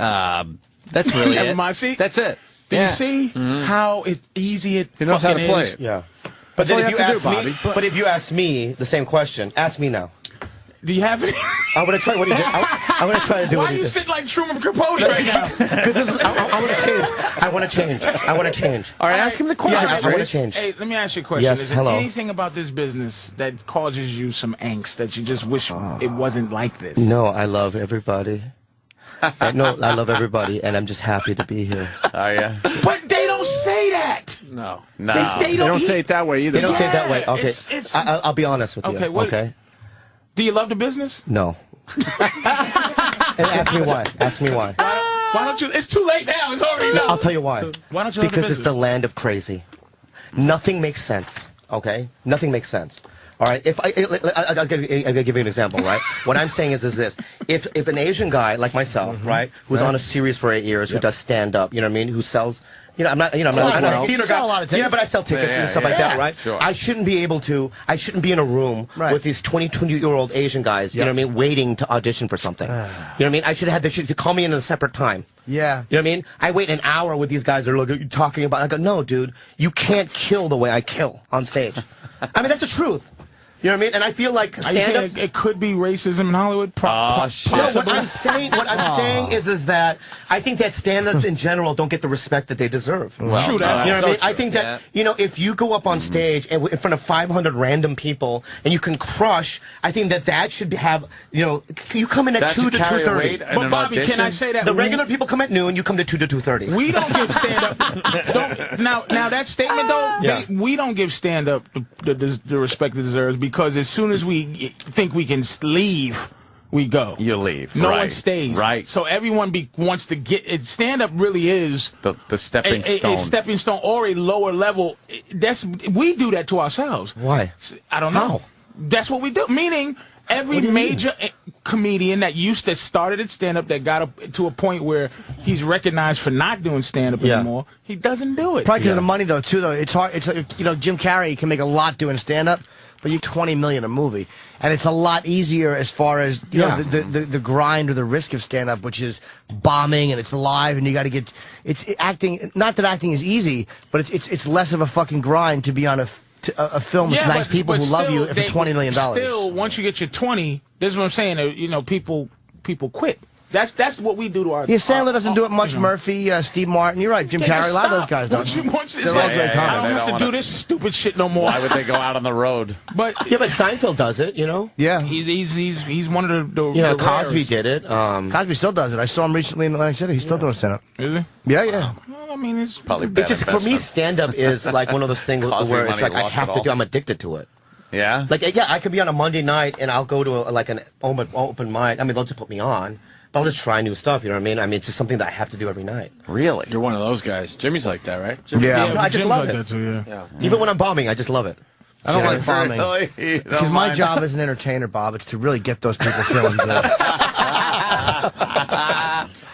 that's really Never it. mind. See? That's it. Do Yeah. you see how easy it He knows how to fucking play is? it. Yeah. That's But then all if you you have ask to do, me, Bobby. but if you ask me the same question, ask me now. Do you have any? I want to try what he did. I want to try to do Why what are he you did. sitting like Truman Capote right now? Because I want to change. I want to change. I want to change. All right, ask him the question. Yeah, I want to Patrice. change. Hey, let me ask you a question. Yes, Is there hello. anything about this business that causes you some angst that you just wish it wasn't like this? No, I love everybody. I love everybody, and I'm just happy to be here. Oh, yeah. But they don't say that. No. No. They They don't say it that way either. They don't say it that way. Yeah, Okay, it's- I'll be honest with Okay, you. what- Okay, Do you love the business? no. And ask me why. Ask me why. Why don't you? It's too late now. It's already done. I'll tell you why. Why don't you love the Because it's the business? land of crazy. Nothing makes sense. Okay, nothing makes sense. All right. If I'll give you an example. Right. What I'm saying is this: if an Asian guy like myself, right, who's on a series for 8 years, who does stand up, you know what I mean, who sells. I'm not a theater guy. Sell a lot of tickets. Yeah, but I sell tickets Yeah, and stuff yeah, like that, yeah. right? Sure. I shouldn't be in a room with these 22-year-old Asian guys, you know what I mean, waiting to audition for something. You know what I mean? I should have had to call me in at a separate time. Yeah. You know what I mean? I wait an hour with these guys. They're like, talking about. I go, no, dude, you can't kill the way I kill on stage. I mean, that's the truth. You know what I mean? And I feel like Are you stand-ups. saying it could be racism in Hollywood? No, what I'm saying is that I think that stand-ups in general don't get the respect that they deserve. Well, true that. You know what I mean? So I think that, you know, if you go up on stage and in front of 500 random people and you can crush, I think that should have, you know, you come in at That 2 should to carry a 2:30. weight in But an Bobby, can audition? I say that The regular people come at noon, you come to 2 to 2:30. we don't give stand up. Now that statement though, Yeah. we don't give stand up the respect it deserves because as soon as we think we can leave, we go. You leave. No right. one stays. Right. So everyone wants to get it. Stand up really is The stepping a stone. stepping stone or a lower level. We do that to ourselves. Why? I don't know. How? That's what we do. Meaning, Every major comedian that started at stand-up that got up to a point where he's recognized for not doing stand-up anymore, he doesn't do it. Probably because of the money, though, too, though. It's hard. It's like, you know, Jim Carrey can make a lot doing stand-up, but you $20 million a movie. And it's a lot easier as far as, you know, the grind or the risk of stand-up, which is bombing and it's live and you got to get... It's acting... Not that acting is easy, but it's less of a fucking grind to be on a film with nice people who love you for $20 million. Still, once you get your 20, this is what I'm saying. You know, people quit. That's what we do to our. Yeah, Sandler doesn't do it much. Murphy, Steve Martin. You're right. Jim Carrey. A lot of those guys don't. It's like, I don't have to do this stupid shit no more. Why would they go out on the road? But Seinfeld does it. You know. Yeah. He's one of the you know, Cosby did it. Cosby still does it. I saw him recently in Atlantic City. He's still doing stand-up. Is he? Yeah, yeah. Well, I mean, it's probably. It's just for me, stand-up is like one of those things where it's like I have to do. I'm addicted to it. Yeah. Like I could be on a Monday night and I'll go to an open mic. I mean, they'll just put me on. But I'll just try new stuff, you know what I mean? I mean, it's just something that I have to do every night. Really? You're one of those guys. Jimmy's like that, right? Jimmy? Yeah. No, I just love like it. That too, Even when I'm bombing, I just love it. I don't like bombing. Really? Because my job as an entertainer, Bob, it's to really get those people feeling good.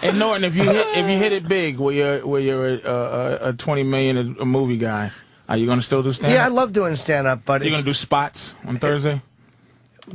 And Norton, if you hit it big, where you're a $20 million a movie guy, are you gonna still do stand-up? Yeah, I love doing stand-up, but you're gonna do spots on Thursday.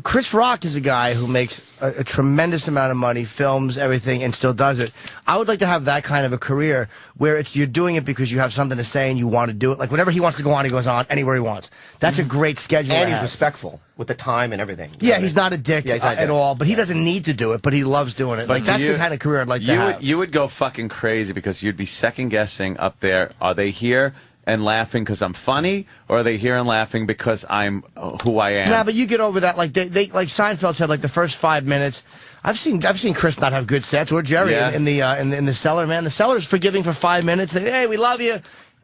Chris Rock is a guy who makes a tremendous amount of money, films everything, and still does it. I would like to have that kind of a career where you're doing it because you have something to say and you want to do it. Like whenever he wants to go on, he goes on anywhere he wants. That's a great schedule. And to he's have. respectful with the time and everything. Yeah, he's not a dick Yeah, he's not a at dick. all, but he doesn't need to do it, but he loves doing it. But Like that's the kind of career I'd like to have. You would go fucking crazy because you'd be second guessing up there. Are they here and laughing because I'm funny, or are they here and laughing because I'm who I am? Nah, but you get over that. Like they like Seinfeld said, like the first 5 minutes. I've seen Chris not have good sets, or Jerry in the cellar. Man, the cellar's forgiving for 5 minutes. They, hey, we love you,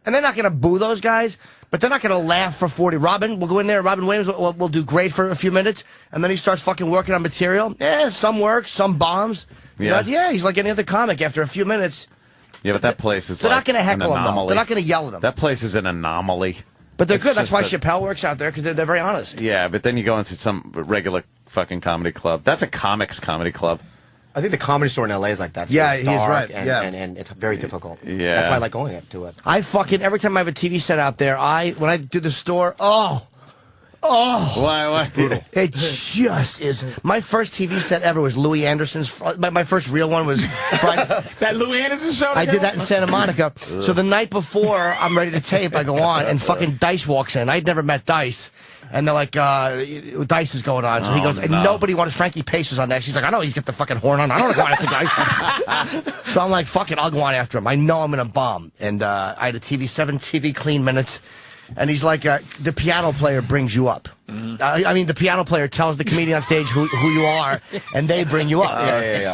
and they're not going to boo those guys, but they're not going to laugh for 40. Robin will go in there. Robin Williams will do great for a few minutes, and then he starts fucking working on material. Some works, some bombs. Yeah. But yeah, he's like any other comic. After a few minutes. Yeah, but that place is They're like not going to heckle an him, though. anomaly. They're not going to yell at him. That place is an anomaly. But they're It's good. That's just why Chappelle works out there, because they're very honest. Yeah, but then you go into some regular fucking comedy club. That's a comics comedy club. I think the Comedy Store in L.A. is like that. Yeah, It's he's dark right. And it's very difficult. Yeah. That's why I like going to it. I fucking, every time I have a TV set out there, when I do the store, Why? It just is. My first TV set ever was Louis Anderson's. My first real one was Friday. That Louis Anderson show? I did that in Santa Monica. So the night before I'm ready to tape, I go on, and fucking Dice walks in. I'd never met Dice. And they're like, Dice is going on. So he goes, and nobody wanted Frankie Pace was on next. He's like, I know he's got the fucking horn on. I don't want to go on after Dice. So I'm like, fuck it, I'll go on after him. I know I'm going to bomb. And I had a 7 TV clean minutes. And he's like, the piano player brings you up. I mean, the piano player tells the comedian on stage who you are, and they bring you up.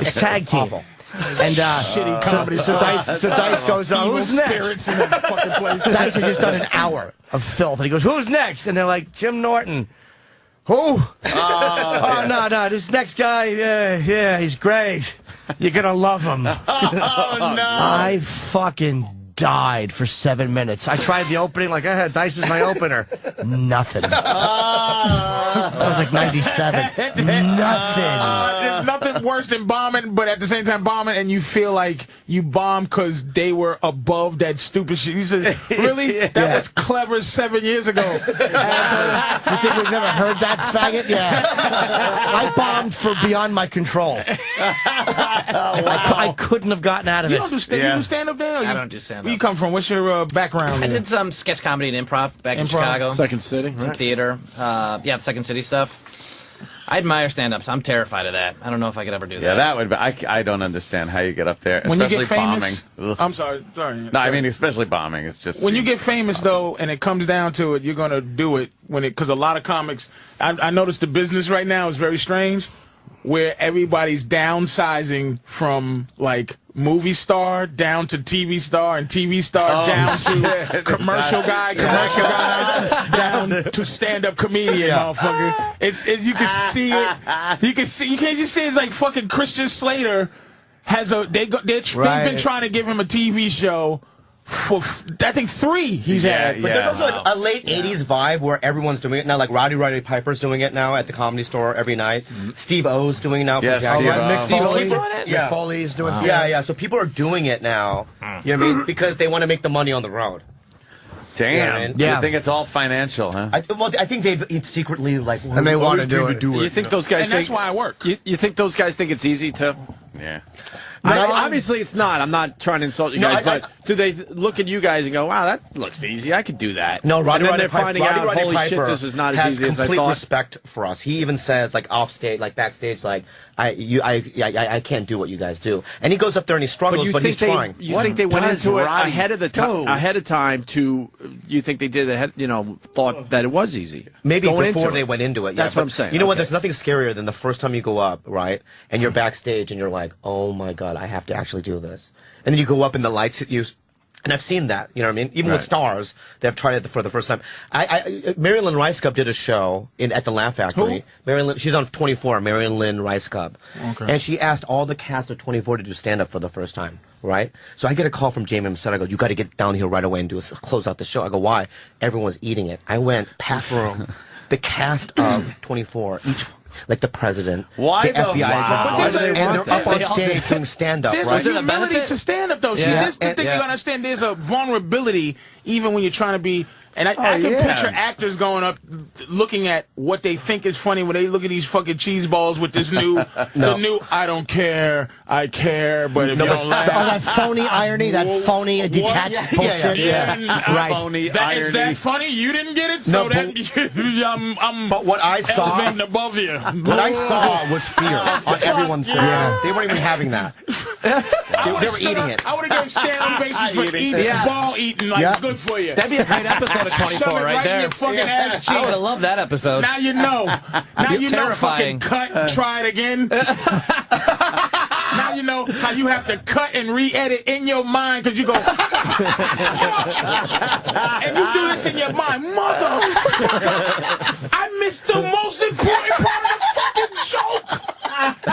It's tag team. Awful. And shitty comedy. So Dice goes, who's next? In that fucking place. Dice had just done an hour of filth, and he goes, who's next? And they're like, Jim Norton. Who? No, this next guy, yeah, he's great. You're gonna love him. I fucking died for 7 minutes. I tried the opening, like I had Dice was my opener. Nothing. That was like 97. Nothing. There's nothing worse than bombing, but at the same time bombing, and you feel like you bombed because they were above that stupid shit. You said, really? That was clever 7 years ago. Asshole. You think we've never heard that, faggot? Yeah. I bombed for beyond my control. I couldn't have gotten out of You it. don't do stand-up, Dan? I don't do stand-up. Where you come from? What's your background? I did some sketch comedy and improv back in Improv. Chicago. Second City, Some right? theater. The Second City stuff. I admire stand-ups. I'm terrified of that. I don't know if I could ever do that. Yeah, that would be. I don't understand how you get up there, When you especially get famous, bombing. Ugh. I'm sorry. No, I mean especially bombing. It's just When you get famous, though, and it comes down to it, you're going to do it because a lot of comics, I noticed the business right now is very strange, where everybody's downsizing from, like, movie star down to TV star, and TV star down to commercial guy down to stand-up comedian, motherfucker. It's you can see it. You can't just see it's like fucking Christian Slater has they've been trying to give him a TV show I think 3 he's had. But there's also a late 80s vibe where everyone's doing it now. Like Roddy Piper's doing it now at the Comedy Store every night. Steve O's doing it now. Yes, from Jaguar. Steve Foley's doing it? Yeah. Mick Foley's doing stuff. Yeah. So people are doing it now. You know what I mean? Because they want to make the money on the road. Damn. You know what I mean? You think it's all financial, huh? I think they've secretly like, and they want to do it. You think those guys? And that's why I work. You think those guys think it's easy to? Yeah. No, obviously it's not. I'm not trying to insult you guys, but do they look at you guys and go, "Wow, that looks easy. I could do that"? No, and then they're finding out, "Holy shit, this is not as easy as I complete thought." respect for us. He even says, like off stage, like backstage, like I can't do what you guys do. And he goes up there and he struggles, but he's trying. You think they went into it ahead of the time? Ahead of time to you think they did ahead? Thought that it was easy. Maybe going before into they it. went into it. That's yeah, what I'm saying. You know what? There's nothing scarier than the first time you go up, right? And you're backstage and you're like, oh my God, I have to actually do this. And then you go up and the lights hit you. And I've seen that, you know what I mean? Even with stars, they've tried it for the first time. Marilyn Rice Cup did a show at the Laugh Factory. Who? She's on 24, Marilyn Rice Cup. Okay. And she asked all the cast of 24 to do stand-up for the first time, right? So I get a call from Jamie Masset. I go, you got to get down here right away and close out the show. I go, why? Everyone's eating it. I went, packed room. The cast of 24, each like the president, Why the FBI agent, and they're up on stage doing stand-up, There's right? a humility to stand-up, though. See, this the thing you gotta understand. There's a vulnerability even when you're trying to be. And I can picture actors going up, looking at what they think is funny when they look at these fucking cheese balls with this new, the new I don't care, I care, but if you don't laugh. that phony irony, that phony detached bullshit. Right. Phony Is that funny? You didn't get it, so I'm but what I saw elevating above you. What I saw was fear on everyone's face. They weren't even having that. They were eating it. I would have given standing basis for each ball eating good for you. That'd be a great episode of 24 Shove it right there. in your fucking ass cheeks. I would have loved that episode. Now you know. Now you know. Terrifying. Fucking cut and try it again. Now you know how you have to cut and re-edit in your mind because you go, and you do this in your mind, motherfucker. I missed the most important part of the fucking joke.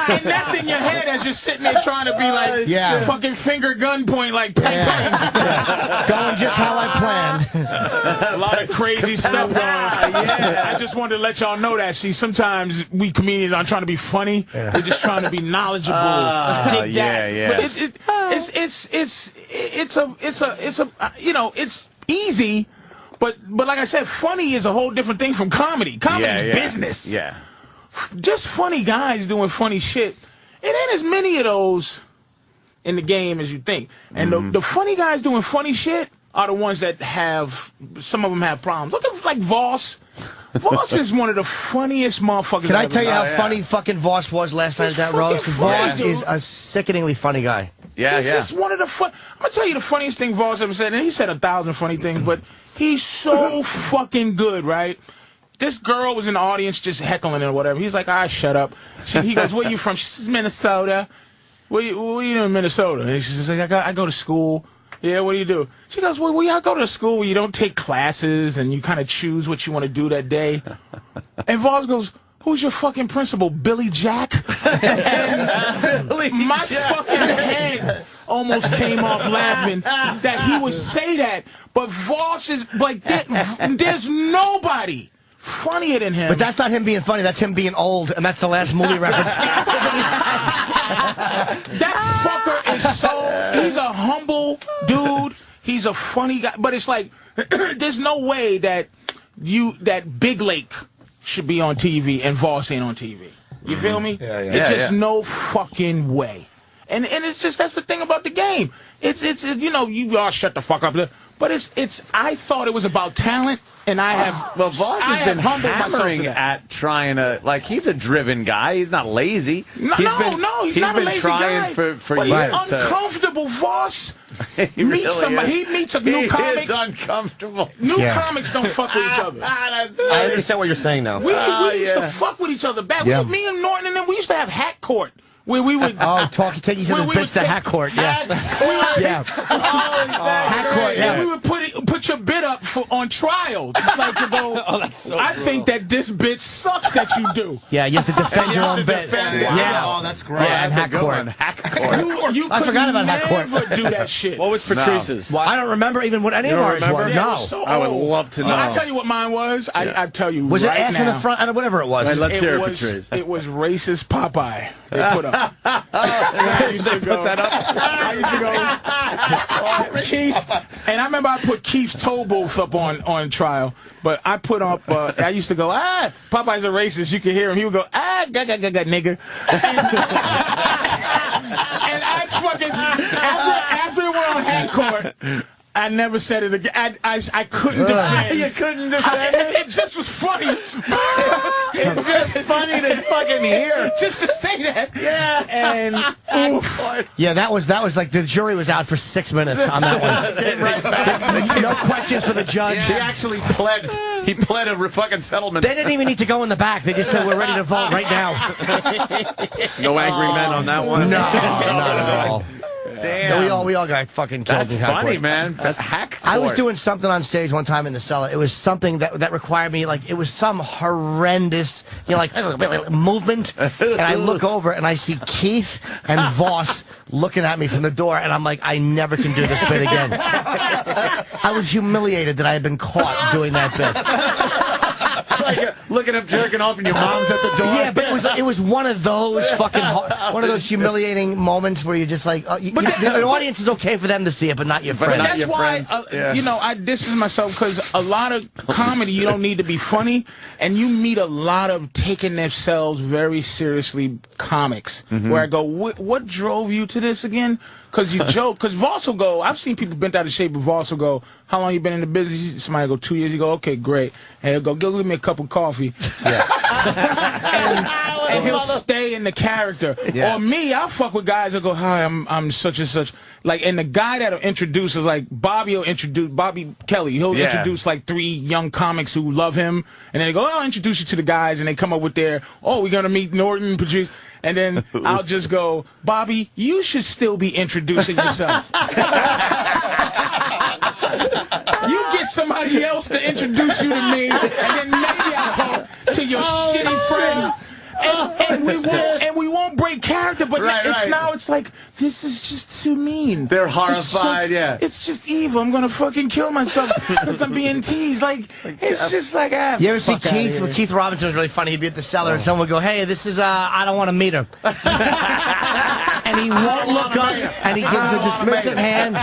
And that's in your head as you're sitting there trying to be like, fucking finger gunpoint, like bang, bang. Going just how I planned. A lot of crazy stuff going on. I just wanted to let y'all know that. See, sometimes we comedians aren't trying to be funny. They're just trying to be knowledgeable. Dig that. But it's easy. But like I said, funny is a whole different thing from comedy. Comedy is business. Yeah. Just funny guys doing funny shit. It ain't as many of those in the game as you think. And the funny guys doing funny shit are the ones that have, some of them have problems. Look at like Voss. Voss is one of the funniest motherfuckers. Can I tell you how funny fucking Voss was last night at that roast? Voss is a sickeningly funny guy. He's just one of the fun. I'm gonna tell you the funniest thing Voss ever said, and he said 1,000 funny things, but he's so fucking good, right? This girl was in the audience just heckling or whatever. He's like, shut up. He goes, where you from? She says, Minnesota. Where you do in Minnesota? And she says, I go to school. Yeah, what do you do? She goes, well, I go to a school where you don't take classes and you kind of choose what you want to do that day. And Voss goes, who's your fucking principal, Billy Jack? And my fucking head almost came off laughing that he would say that. But Voss is like, there's nobody funnier than him. But that's not him being funny. That's him being old, and that's the last movie reference. That fucker is he's a humble dude. He's a funny guy. But it's like, there's no way that Big Lake should be on TV and Voss ain't on TV. You feel me? It's just no fucking way. And it's just, that's the thing about the game. It's you all shut the fuck up. But I thought it was about talent, and I have. Well, Voss has been hammering at trying to, like, he's a driven guy. He's not lazy. No, he's not a lazy guy. for but years. He's uncomfortable. Voss he meets somebody. Is. He meets a new comic. He is uncomfortable. New comics don't fuck with each other. I understand what you're saying now. We used to fuck with each other back. Me and Norton and them, we used to have hat court. Where we would take you to the bits to hat court, Hat court, we would put your bid up on trial. Like to go, Oh, that's so I brutal. think that this bit sucks that you do. Yeah, you have to defend your own bit. Yeah. Oh, that's great. Yeah, and hack court. You I forgot about hack court. never do that shit. What was Patrice's? I don't remember even what any You of don't ours remember? were. Yeah, it No. was so I would old. love to know. I'll tell you what mine was. I tell you Was it right ass in now. the front? I don't know, whatever it was. Hey, let's hear it, was, Patrice. it was racist Popeye. They put up. I used to They put that up? I used to go, Keith, and I remember I put Keith's toe booth up on trial, but I put up, I used to go, Popeye's a racist. You can hear him. He would go, nigga. And I fucking, after it went on hand court, I never said it again. I couldn't defend. You couldn't defend it? It just was funny. It's just funny to fucking hear. Just to say that. Yeah. And oof. Yeah, that was like the jury was out for 6 minutes on that one. No questions for the judge. He actually pled. He pled a fucking settlement. They didn't even need to go in the back. They just said, we're ready to vote right now. No angry men on that one? No, not at all. Damn. No, we all got fucking killed. That's in hack funny, court. man. That's hack I was court. doing something on stage one time in the cellar. It was something that required me, like, it was some horrendous, like, movement. And I look over and I see Keith and Voss looking at me from the door, and I'm like, I never can do this bit again. I was humiliated that I had been caught doing that bit. Like looking up, jerking off, and your mom's at the door. Yeah, but it was one of those fucking one of those humiliating moments where you're just like, the audience is okay for them to see it, but not your friends. That's why, I distance myself because a lot of comedy, you don't need to be funny, and you meet a lot of taking themselves very seriously comics, where I go, what drove you to this again? Because you joke. Because Voss will go, I've seen people bent out of shape, but Voss will go, how long you been in the business? Somebody will go, 2 years. You go, okay, great. And he'll go give me a cup of coffee. Yeah. and he'll stay in the character. Yeah. Or me, I'll fuck with guys that go, hi, I'm such and such. Like, and the guy that'll introduce is like, Bobby Kelly. He'll introduce like 3 young comics who love him. And then they go, I'll introduce you to the guys. And they come up with their, we're going to meet Norton, Patrice. And then I'll just go, Bobby, you should still be introducing yourself. You get somebody else to introduce you to me, and then maybe I'll talk to your shitty friends. And we won't break character, but it's like, this is just too mean. They're horrified, It's just evil. I'm gonna fucking kill myself because I'm being teased. It's just like, you ever see Keith? Well, Keith Robinson was really funny. He'd be at the cellar and someone would go, hey, this is, I don't want to meet her. And he won't look up, and he gives the dismissive hand.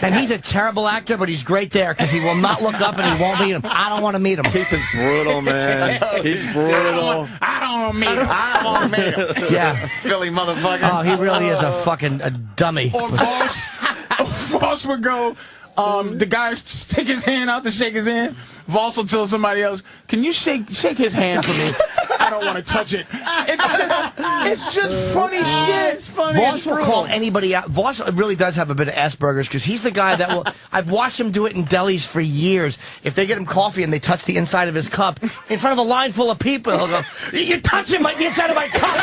And he's a terrible actor, but he's great there because he will not look up and he won't meet him. I don't want to meet him. Keith is brutal, man. He's brutal. I don't want to meet him. I don't want to meet him. Yeah. Philly motherfucker. Oh, he really is a fucking dummy. Or Voss would go, the guy stick his hand out to shake his hand. Voss will tell somebody else, can you shake his hand for me? I don't want to touch it. It's just funny shit. It's funny. Voss will call anybody out. Voss really does have a bit of Asperger's because he's the guy that will. I've watched him do it in delis for years. If they get him coffee and they touch the inside of his cup in front of a line full of people, he'll go, "You're touching the inside of my cup."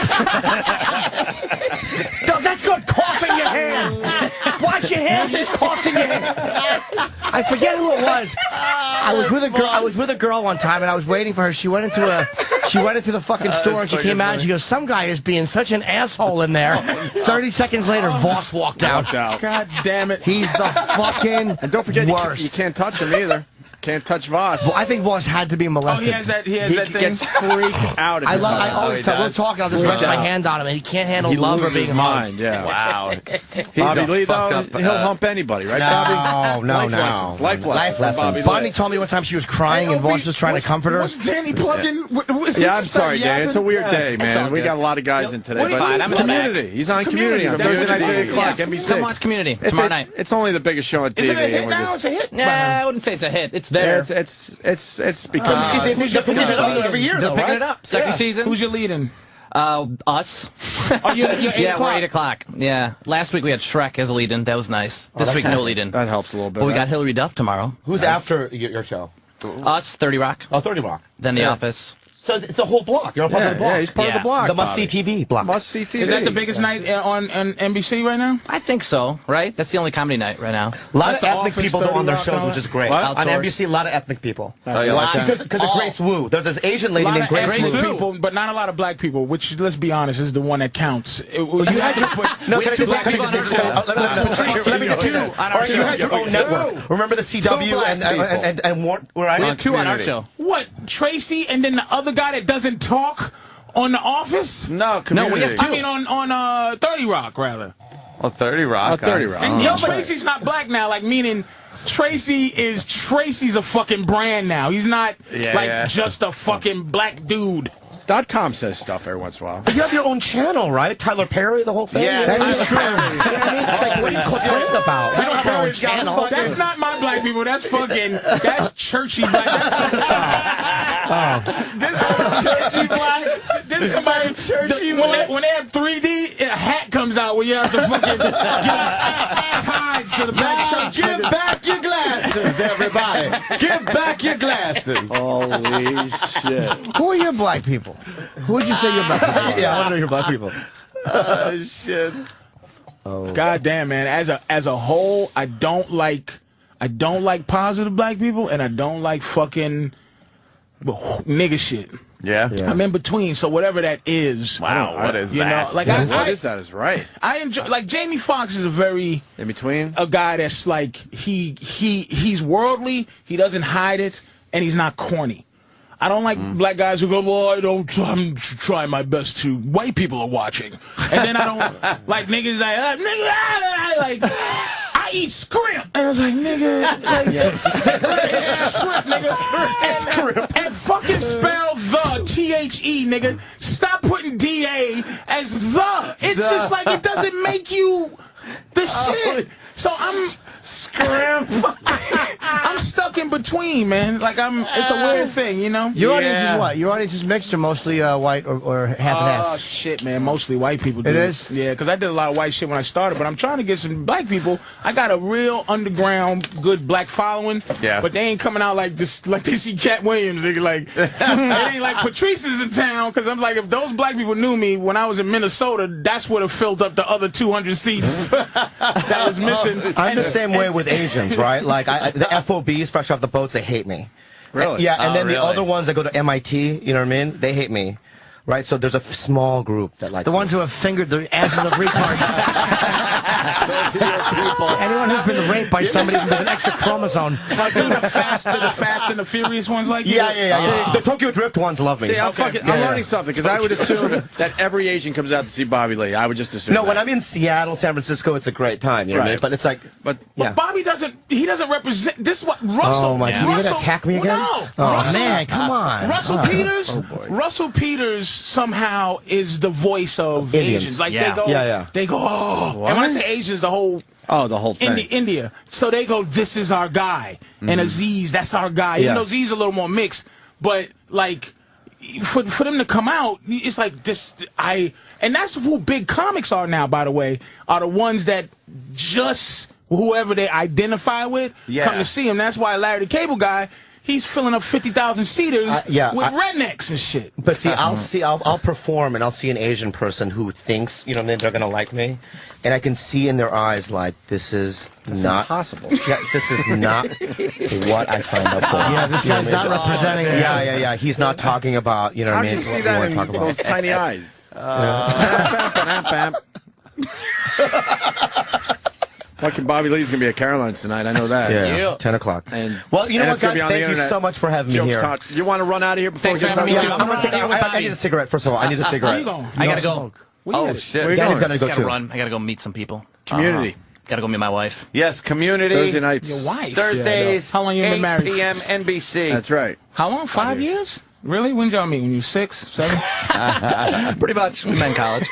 That's good. Cough in your hand. Wash your hands. Just cough in your hand. I forget who it was. I was with a girl one time, and I was waiting for her. She went into the fucking store, and she came out, and she goes, some guy is being such an asshole in there. 30 seconds later, Voss walked out. God damn it. He's the fucking And don't forget, worst. you can't touch him either. Can't touch Voss. Well, I think Voss had to be molested. He has that thing. Gets freaked out. If I always tell. We'll talk. I'll just rest my hand on him, and he can't handle love or being his mind. Yeah. Wow. Bobby Lee, though, he'll hump anybody, right, Bobby? No. Life lessons. Bobby Lee. Bonnie told me one time she was crying, and Voss was trying to comfort her. What's Danny plugging? Yeah, I'm sorry, Dan. It's a weird day, man. We got a lot of guys in today. Fine, I'm in the Community. He's on Community on Thursday nights at 8 o'clock, NBC. Come watch Community tomorrow night. It's only the biggest show on TV. Is it a hit now? It's a hit? Nah, I wouldn't say it's a hit. It's there. It's become. They're picking it up every year, They're though, picking right? it up. Second season. Who's your leading? Us. Oh, you're 8 Yeah, o'clock. we're 8 o'clock. Yeah. Last week we had Shrek as a lead-in. That was nice. This week, no lead-in. That helps a little bit. But we right? got Hillary Duff tomorrow. Who's after your show? Us, 30 Rock. Oh, 30 Rock. Then The Office. So it's a whole block. You're a part of the block. Yeah, he's part of the block. The must-see TV block. Must-see TV. Is that the biggest night on NBC right now? I think so, right? That's the only comedy night right now. A lot of ethnic people though on their shows, which is great. On NBC, a lot of ethnic people. Because of Grace Wu. There's this Asian lady named Grace Wu. People, but not a lot of black people, which, let's be honest, is the one that counts. You had you had your own network. Remember the CW and right? We have two on our show. What, Tracy and then the other guy that doesn't talk on The Office? No, Community. No, we have two. I mean on 30 Rock, rather. Oh, 30 Rock. 30 Rock. And Tracy's not black now, like meaning Tracy's a fucking brand now. He's not just a fucking black dude. .com says stuff every once in a while. But you have your own channel, right? Tyler Perry, the whole thing? Yeah, that is true. It's like, what are you complaining about? We don't have our own channel. That's not my black people. That's that's churchy black. This churchy black. This somebody churchy black. When they have 3D, a hat comes out where you have to fucking give tides to the black church. Give back your glasses, everybody. Give back your glasses. Holy shit. Who are your black people? Who would you say your black people are? Yeah, I want to know your black people. Oh, shit. Oh. God damn, man. As a whole, I don't like positive black people, and I don't like fucking nigga shit. Yeah. I'm in between, so whatever that is. Wow, what is that? Like What is that is right. I enjoy, like, Jamie Foxx is a very in between, a guy that's like he's worldly, he doesn't hide it, and he's not corny. I don't like black guys who go, well, I'm trying my best to. White people are watching, and then I don't like niggas like like I eat scrimp, and I was like, nigga, like, it's shrimp, nigga, it's scrimp, and fucking spell the THE, nigga. Stop putting DA as the. It's just like it doesn't make you the shit. So I'm. Scrimp. I'm stuck in between, man. Like it's a weird thing, you know. Your audience is what? Your audience is mixed or mostly white or half and half? Oh shit, man. Mostly white people. Dude. It is. Yeah, because I did a lot of white shit when I started, but I'm trying to get some black people. I got a real underground, good black following. Yeah. But they ain't coming out like this, like they see Cat Williams. Nigga, like it ain't like Patrice is in town. Because I'm like, if those black people knew me when I was in Minnesota, that's would have filled up the other 200 seats that was missing. I'm the same way with Asians, right? Like the FOBs, fresh off the boats, they hate me. Really? Yeah, and then really? the other ones that go to MIT, you know what I mean? They hate me. Right? So there's a small group that likes the ones who have fingered the asses of retards. Anyone who's been raped by somebody with an extra chromosome. Like the Fast and the Furious ones, like yeah. The Tokyo Drift ones love me. See, I'm learning something because I would assume that every Asian comes out to see Bobby Lee. I would just assume. No, that. when I'm in Seattle, San Francisco, it's a great time. You know what I mean? But it's like, but Bobby doesn't represent this. What Russell? Oh my! Yeah. Can you gonna attack me again? No. Oh Russell, man, come on. Russell Peters. Russell Peters somehow is the voice of Asians. Like they go. They go. Oh, and when I say Asians, the whole. Oh, the whole thing. India. So they go, this is our guy. And Aziz, that's our guy. Even though Aziz is a little more mixed. But, like, for them to come out, it's like this. And that's who big comics are now, by the way, are the ones that just whoever they identify with come to see him. That's why Larry the Cable Guy, he's filling up 50,000 seaters with rednecks and shit. But see, I'll perform and I'll see an Asian person who thinks, you know, they're gonna like me, and I can see in their eyes like this is not possible. Yeah, this is not what I signed up for. Yeah, this guy's not representing. Yeah. He's not talking about, you know what I mean? How do you see that in those tiny eyes? Fucking Bobby Lee's gonna be at Caroline's tonight. I know that. Yeah, 10 o'clock. Well, you know what, guys? Thank you so much for having me here. You want to run out of here before we get started? Yeah, I'm gonna take. I need a cigarette. First of all, I need a cigarette. Where you going? I gotta go. Oh shit! Danny's gotta go too. Run. I gotta go meet some people. Community. Gotta go meet my wife. Yes, Community. Thursday nights. Your wife. Thursdays. How long you been married? 8 p.m. NBC. That's right. How long? 5 years? Really? When y'all meet? When you 6, 7? Pretty much. We met in college.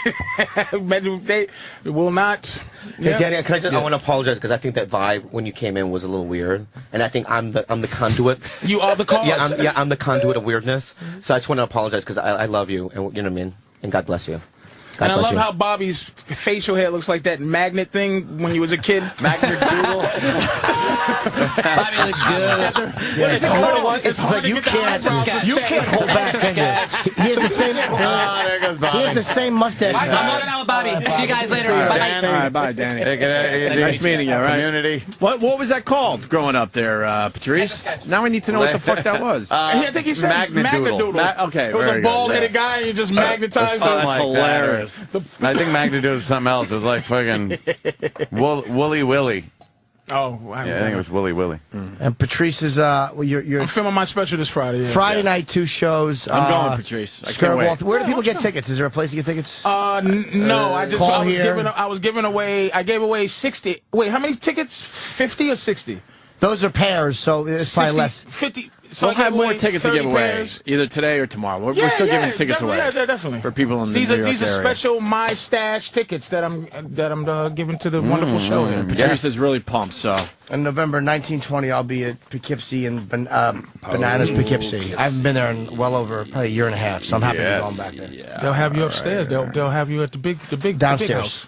They will not. Hey, Danny, I want to apologize because I think that vibe when you came in was a little weird, and I think I'm the conduit. You are the cause. I'm the conduit of weirdness. So I just want to apologize because I love you, and you know what I mean. And God bless you. And I love how Bobby's facial hair looks like that magnet thing when you was a kid. Magnet doodle. Bobby looks good. It's hard. It's like you can't hold back. He has the same. There goes Bobby. He has the same mustache. I'm walking out with Bobby. See you guys later. All right, bye, Danny. Nice meeting you. All right. Community. What was that called growing up there, Patrice? Now I need to know what the fuck that was. I think he said Magnadoodle. Okay, it was very a good. bald-headed guy, and you just magnetized him. That's hilarious. I think Magnadoodle was something else. It was like fucking Wooly Willy. Oh, yeah, I think it was Willy Willy. And Patrice is you're I'm filming my special this Friday. Yeah. Friday night, 2 shows. I'm going, Patrice. I can't Skirt wait. Walk. Where do people get tickets? Is there a place to get tickets? No, I was giving away. I gave away 60. Wait, how many tickets? 50 or 60? Those are pairs, so it's probably less. 50. So We'll have more tickets to give away, pairs. either today or tomorrow. We're still giving tickets away. Yeah, definitely. For people in the these New are York these are area. special My Stash tickets that I'm giving to the wonderful show here. Patrice is really pumped. So On November 1920, I'll be at Poughkeepsie and Bananas Poughkeepsie. I haven't been there in well over probably a year and a half, so I'm happy to be going back there. Yeah. They'll have you upstairs. They'll have you at the big downstairs. The big house.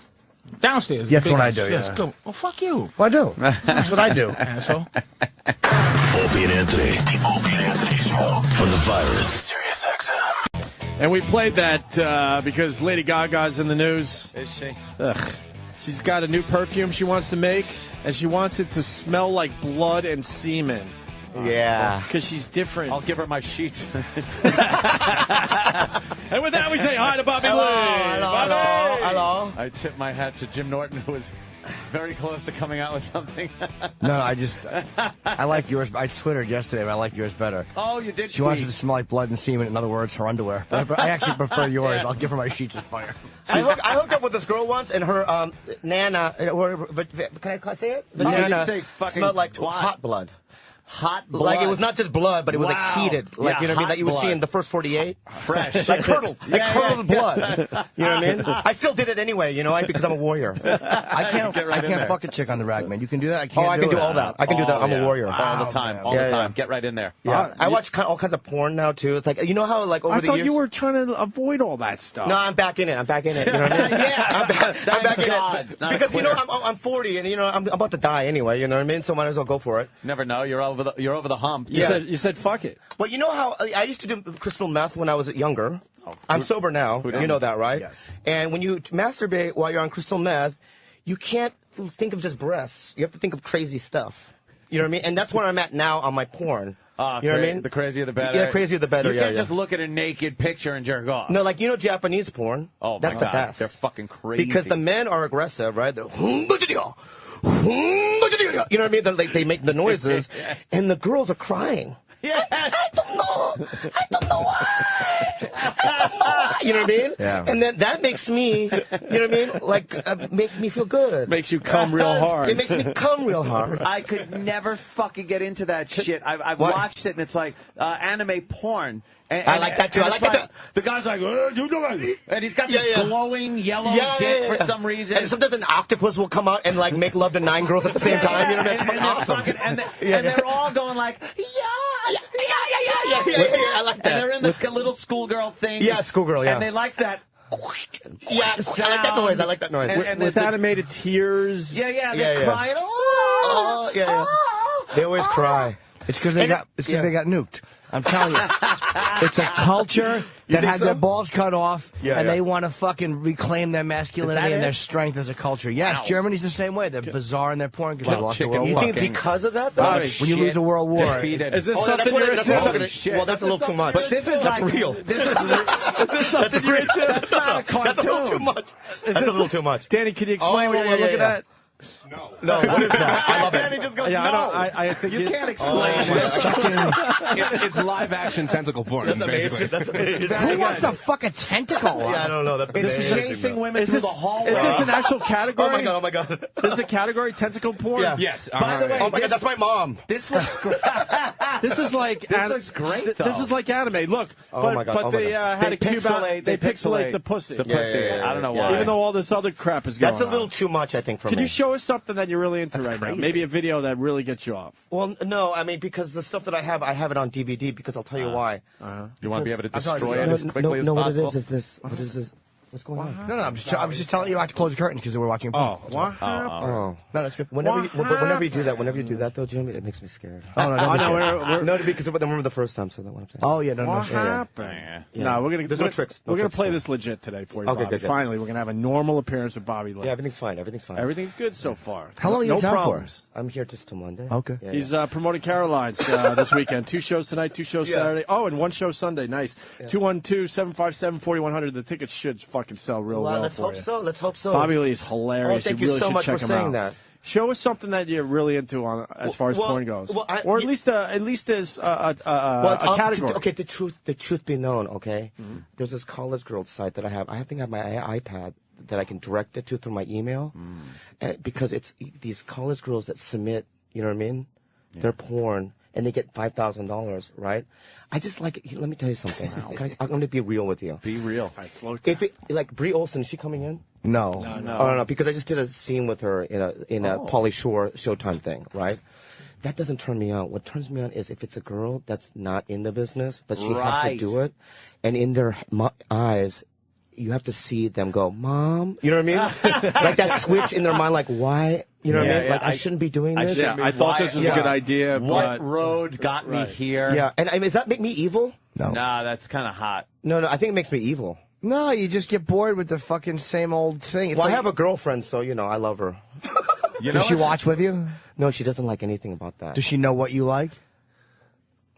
Downstairs. That's the big what I house. do. Yes, Yeah. go. Well, fuck you. Well, I do. That's what I do. Asshole. Opie and Anthony. The Opie and Anthony Show on the Virus. Sirius XM. And we played that because Lady Gaga's in the news. Is she? Ugh. She's got a new perfume she wants to make, and she wants it to smell like blood and semen. Yeah. Because she's different. I'll give her my sheets. And with that, we say hi to Bobby Lee. Hello. I tip my hat to Jim Norton, who was very close to coming out with something. No, I like yours. I Twittered yesterday, but I like yours better. Oh, you did She wants it tweet. to smell like blood and semen. In other words, her underwear. But I actually prefer yours. I'll give her my sheets as fire. I hooked up with this girl once, and her Nana, can I say it? The You Nana can say fucking smelled like twat. hot blood. Hot blood. Like it was not just blood, but it was like Wow. heated. Like, Yeah, you know what I mean? hot Like you would see blood. in the first 48. Fresh. Like curdled. Like Yeah, curdled yeah. blood. You know what I mean? I still did it anyway, you know, because I'm a warrior. I can't Get right in there. fuck a chick on the rag, man. You can do that? I can't I can do all that. I can do that. I'm yeah. a warrior. All the time. All Yeah, the time. yeah. Get right in there. Yeah. I watch all kinds of porn now, too. It's like, you know how, like, over I the thought years... you were trying to avoid all that stuff. No, I'm back in it. I'm back in it. You know what I mean? I'm back in God. it. Not a Because, you know, quitter. I'm 40, and, you know, I'm about to die anyway, you know what I mean? So might as well go for it. Never know. You're over the hump. You said fuck it. Well, you know how I used to do crystal meth when I was younger. I'm sober now. You know that, right? Yes. And when you masturbate while you're on crystal meth, you can't think of just breasts. You have to think of crazy stuff. You know what I mean? And that's where I'm at now on my porn. You know what I mean? The crazier the better. Yeah, the crazier the better. You yeah, can't yeah. just look at a naked picture and jerk off. No, like, you know Japanese porn? Oh, that's my the God. best. They're fucking crazy. Because the men are aggressive, right? They're, you know what I mean? They make the noises, and the girls are crying. Yeah. I don't know why. You know what I mean? Yeah. And then that makes me, you know what I mean? Like, make me feel good. Makes you come real hard. It makes me come real hard. I could never fucking get into that shit. I've What? watched it, and it's like anime porn. And, I like that, too. I it's like that. The guy's like, and he's got this Yeah, yeah. glowing yellow dick for some reason. And sometimes an octopus will come out and, like, make love to 9 girls at the same time. You know, that's fucking awesome. And they're all going like, Yeah. I like that. and they're in the little schoolgirl thing. Yeah, schoolgirl, yeah. And they like that. Yeah, I like that noise. I like that noise. And With animated tears. Yeah, Yeah, they're yeah. crying. Oh, yeah. They always cry. It's because they got nuked. I'm telling you, it's a culture that think had so? their balls cut off, Yeah, and yeah. they want to fucking reclaim their masculinity and it? their strength as a culture. Yes, Germany's the same way. They're bizarre in their porn because they lost the chicken world You war. think because of that, though? Bobby, When you lose a world war, defeated. Is this Oh, something that's what you're that's what I'm into? talking shit. Well, that's a little too much. But this is that's like real. This is Is this something you're into? That's not a cartoon. That's a little too much. That's a little too much. Danny, can you explain Oh, what yeah, we're yeah, looking yeah. at? No, what is that? I love Danny it. just goes, Yeah, no. I think You can't explain It's live action tentacle porn. That's amazing. basically. That's amazing. who wants to fuck a tentacle? Yeah, I don't know. That's It's amazing. chasing women Is through this, the hallway. is this an actual category? Oh my god. This is a category, tentacle porn? Yeah. Yes. By the way, Oh my god, that's my mom. this looks great. This is like This looks great, though. This is like anime. Look, Oh but my God, but oh my they God. had They a cube out. pixelate- They they pixelate pixelate the pussy. the pussy. yeah, I don't know yeah. why. Even though all this other crap is going That's a on. little too much, I think, for Can me. you show us something that you're really into right now? crazy. Maybe a video that really gets you off. Well, no, I mean, because the stuff that I have it on DVD, because I'll tell you why. You want to be able to I'm sorry, destroy it as quickly as what possible? it is this. What is this? What's going on? No, I'm just telling you I have to close the curtains because we're watching porn. Oh, what happened? Oh, no, that's good. Whenever you do that, though, Jimmy, it makes me scared. Oh no, no, because I remember the first time, so that's what I'm saying. Oh yeah, no. What happened? No, we're gonna. There's no tricks. We're gonna play this legit today for you, Okay, Bobby. good. Finally, we're gonna have a normal appearance with Bobby Lee. Yeah, everything's fine. Everything's good so far. How long are you no in town problems. I'm here just till Monday. Okay. Yeah, He's promoting Caroline's this weekend. 2 shows tonight, 2 shows Saturday. Oh, and 1 show Sunday. Nice. 212-757-4100. The tickets should fucking sell real well let's for hope you. so. Let's hope so. Bobby Lee is hilarious. Oh, thank you you really so should much check for him saying out. that. Show us something that you're really into on as far as porn goes, or at least as a category. Okay, the truth be known. Okay, there's this college girls site that I have. I think I have my iPad that I can direct it to through my email, because it's these college girls that submit. You know what I mean? Their porn. And they get $5,000, right? I just like it. Let me tell you something. I'm going to be real with you. Be real. All right, slow down. If it, like Brie Olson, is she coming in? No. Oh, no, because I just did a scene with her in a Pauly Shore Showtime thing, right? That doesn't turn me on. What turns me on is if it's a girl that's not in the business, but she has to do it, and in their eyes, you have to see them go, Mom. You know what I mean? Like that switch in their mind, like, why? You know what I mean? Like, I shouldn't be doing this. I thought this was a good idea, What but road got me here? Yeah, and I mean, does that make me evil? No. Nah, that's kind of hot. No, I think it makes me evil. No, you just get bored with the fucking same old thing. It's Well, like, I have a girlfriend, so, I love her. does she watch with you? No, she doesn't like anything about that. Does she know what you like?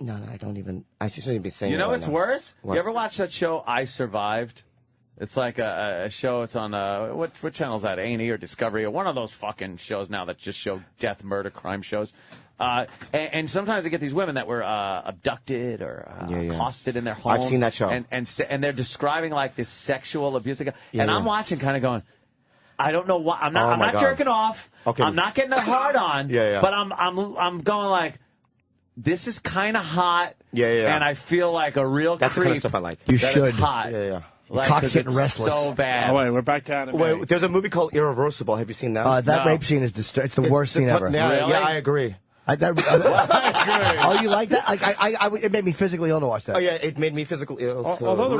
No, I don't even. I shouldn't even be saying. You know it right what's now. worse? What? You ever watch that show I Survived? It's like a show. It's on what channel is that? A&E or Discovery or one of those fucking shows now that just show death, murder, crime shows. And sometimes they get these women that were abducted or accosted in their homes. I've seen that show. And they're describing like this sexual abuse. And Yeah, I'm watching, kind of going, I don't know why. I'm not. Oh, I'm my not God. jerking off. Okay. I'm not getting a hard on. Yeah. But I'm going like, this is kind of hot. Yeah. And I feel like a real That's the creep. kind of stuff I like. You that should. It's hot. Yeah. Like, cock's 'cause getting it's restless. So bad. Oh, wait, we're back to anime. Wait, there's a movie called Irreversible. Have you seen that? That rape scene is it's the worst scene ever. Yeah, I agree. Oh, you like that? Like it made me physically ill to watch that. Oh yeah, it made me physically ill too. Although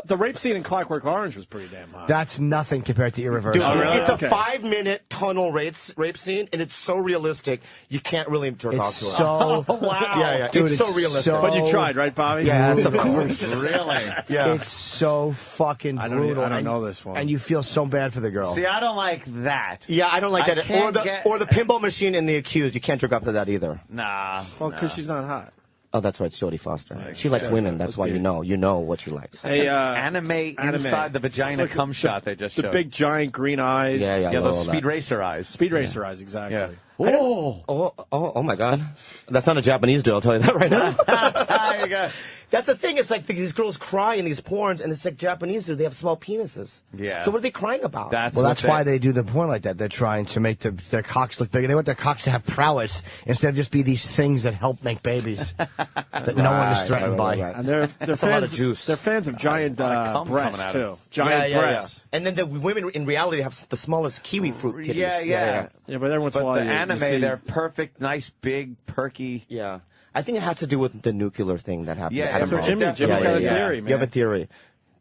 the rape scene in Clockwork Orange was pretty damn hot. That's nothing compared to Dude, Irreversible. it's a 5-minute tunnel rape scene, and it's so realistic you can't really jerk off to it. So wow. Yeah, Dude, it's so realistic. But you tried, right, Bobby? Yes, of course. Really? Yeah. It's so fucking brutal. I don't know this one. And you feel so bad for the girl. See, I don't like that. Yeah, I don't like that. can't Or the pinball machine and the accused. You can't jerk off to that either. Nah. Well, because she's not hot. Oh, that's right, Jodie Foster. She likes women. That's why you know what she likes. Hey, Anime inside the vagina Like cum shot they just showed. The big giant green eyes. Yeah, Yeah, I love those all Speed that. Racer eyes. Speed Racer eyes, exactly. Yeah. Oh my God. That's not a Japanese dude, I'll tell you that right now. There you go. That's the thing. It's like these girls cry in these porns, and it's like Japanese dude. They have small penises. Yeah. So what are they crying about? That's why they do the porn like that. They're trying to make their cocks look bigger. They want their cocks to have prowess instead of just be these things that help make babies that no one is threatened by. Right. And they're That's a lot of juice. They're fans of giant cum breasts coming out too. of it. Giant breasts. And then the women in reality have the smallest kiwi fruit titties. Yeah. Yeah, but every once in a But while the you anime, see, they're perfect, nice, big, perky. Yeah. I think it has to do with the nuclear thing that happened. Yeah, to Adam that's what Bomb. Jimmy's got a theory, man. You have a theory.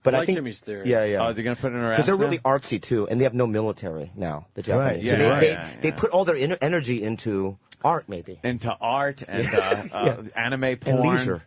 But I I like think Jimmy's theory. Yeah. Oh, is he going to put it in her ass? Because they're really now? artsy too, and they have no military now. The Japanese. Right, So yeah. they put all their energy into art, maybe, Into art and anime porn. and leisure.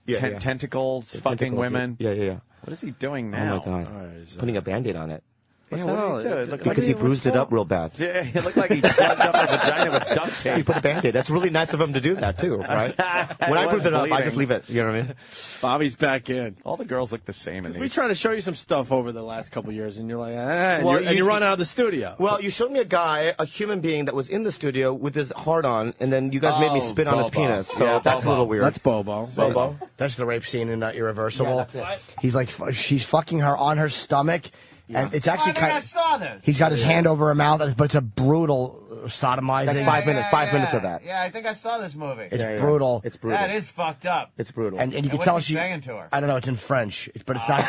Tentacles, fucking Tentacles, women. Yeah. What is he doing Oh now? my God! Putting a Band-Aid on it Yeah, what did he do? It looked because he like bruised it up real bad. Yeah, it looked like he plugged up her vagina with duct He tape. put a Band-Aid. That's really nice of him to do that too, right? When I bruise it up, I just leave it. You know what I mean? Bobby's back in. All the girls look the same in We these. try to show you some stuff over the last couple years, and you're like, and Well, you run out of the studio. Well, you showed me a guy, a human being that was in the studio with his heart on, and then you guys made me spit on his Bobo. penis. So Yeah, that's a Bobo. little weird. That's Bobo. Bobo. That's the rape scene in Irreversible. Yeah, that's it. He's like, she's fucking her on her stomach, and it's actually kind of. saw this. He's got his hand over her mouth, but it's a brutal sodomizing. That's 5 minutes. 5 minutes of that. Yeah, I think I saw this movie. It's brutal. It's brutal. That is fucked up. It's brutal. And you can what's tell he she. saying to her? I don't know. It's in French, but it's not.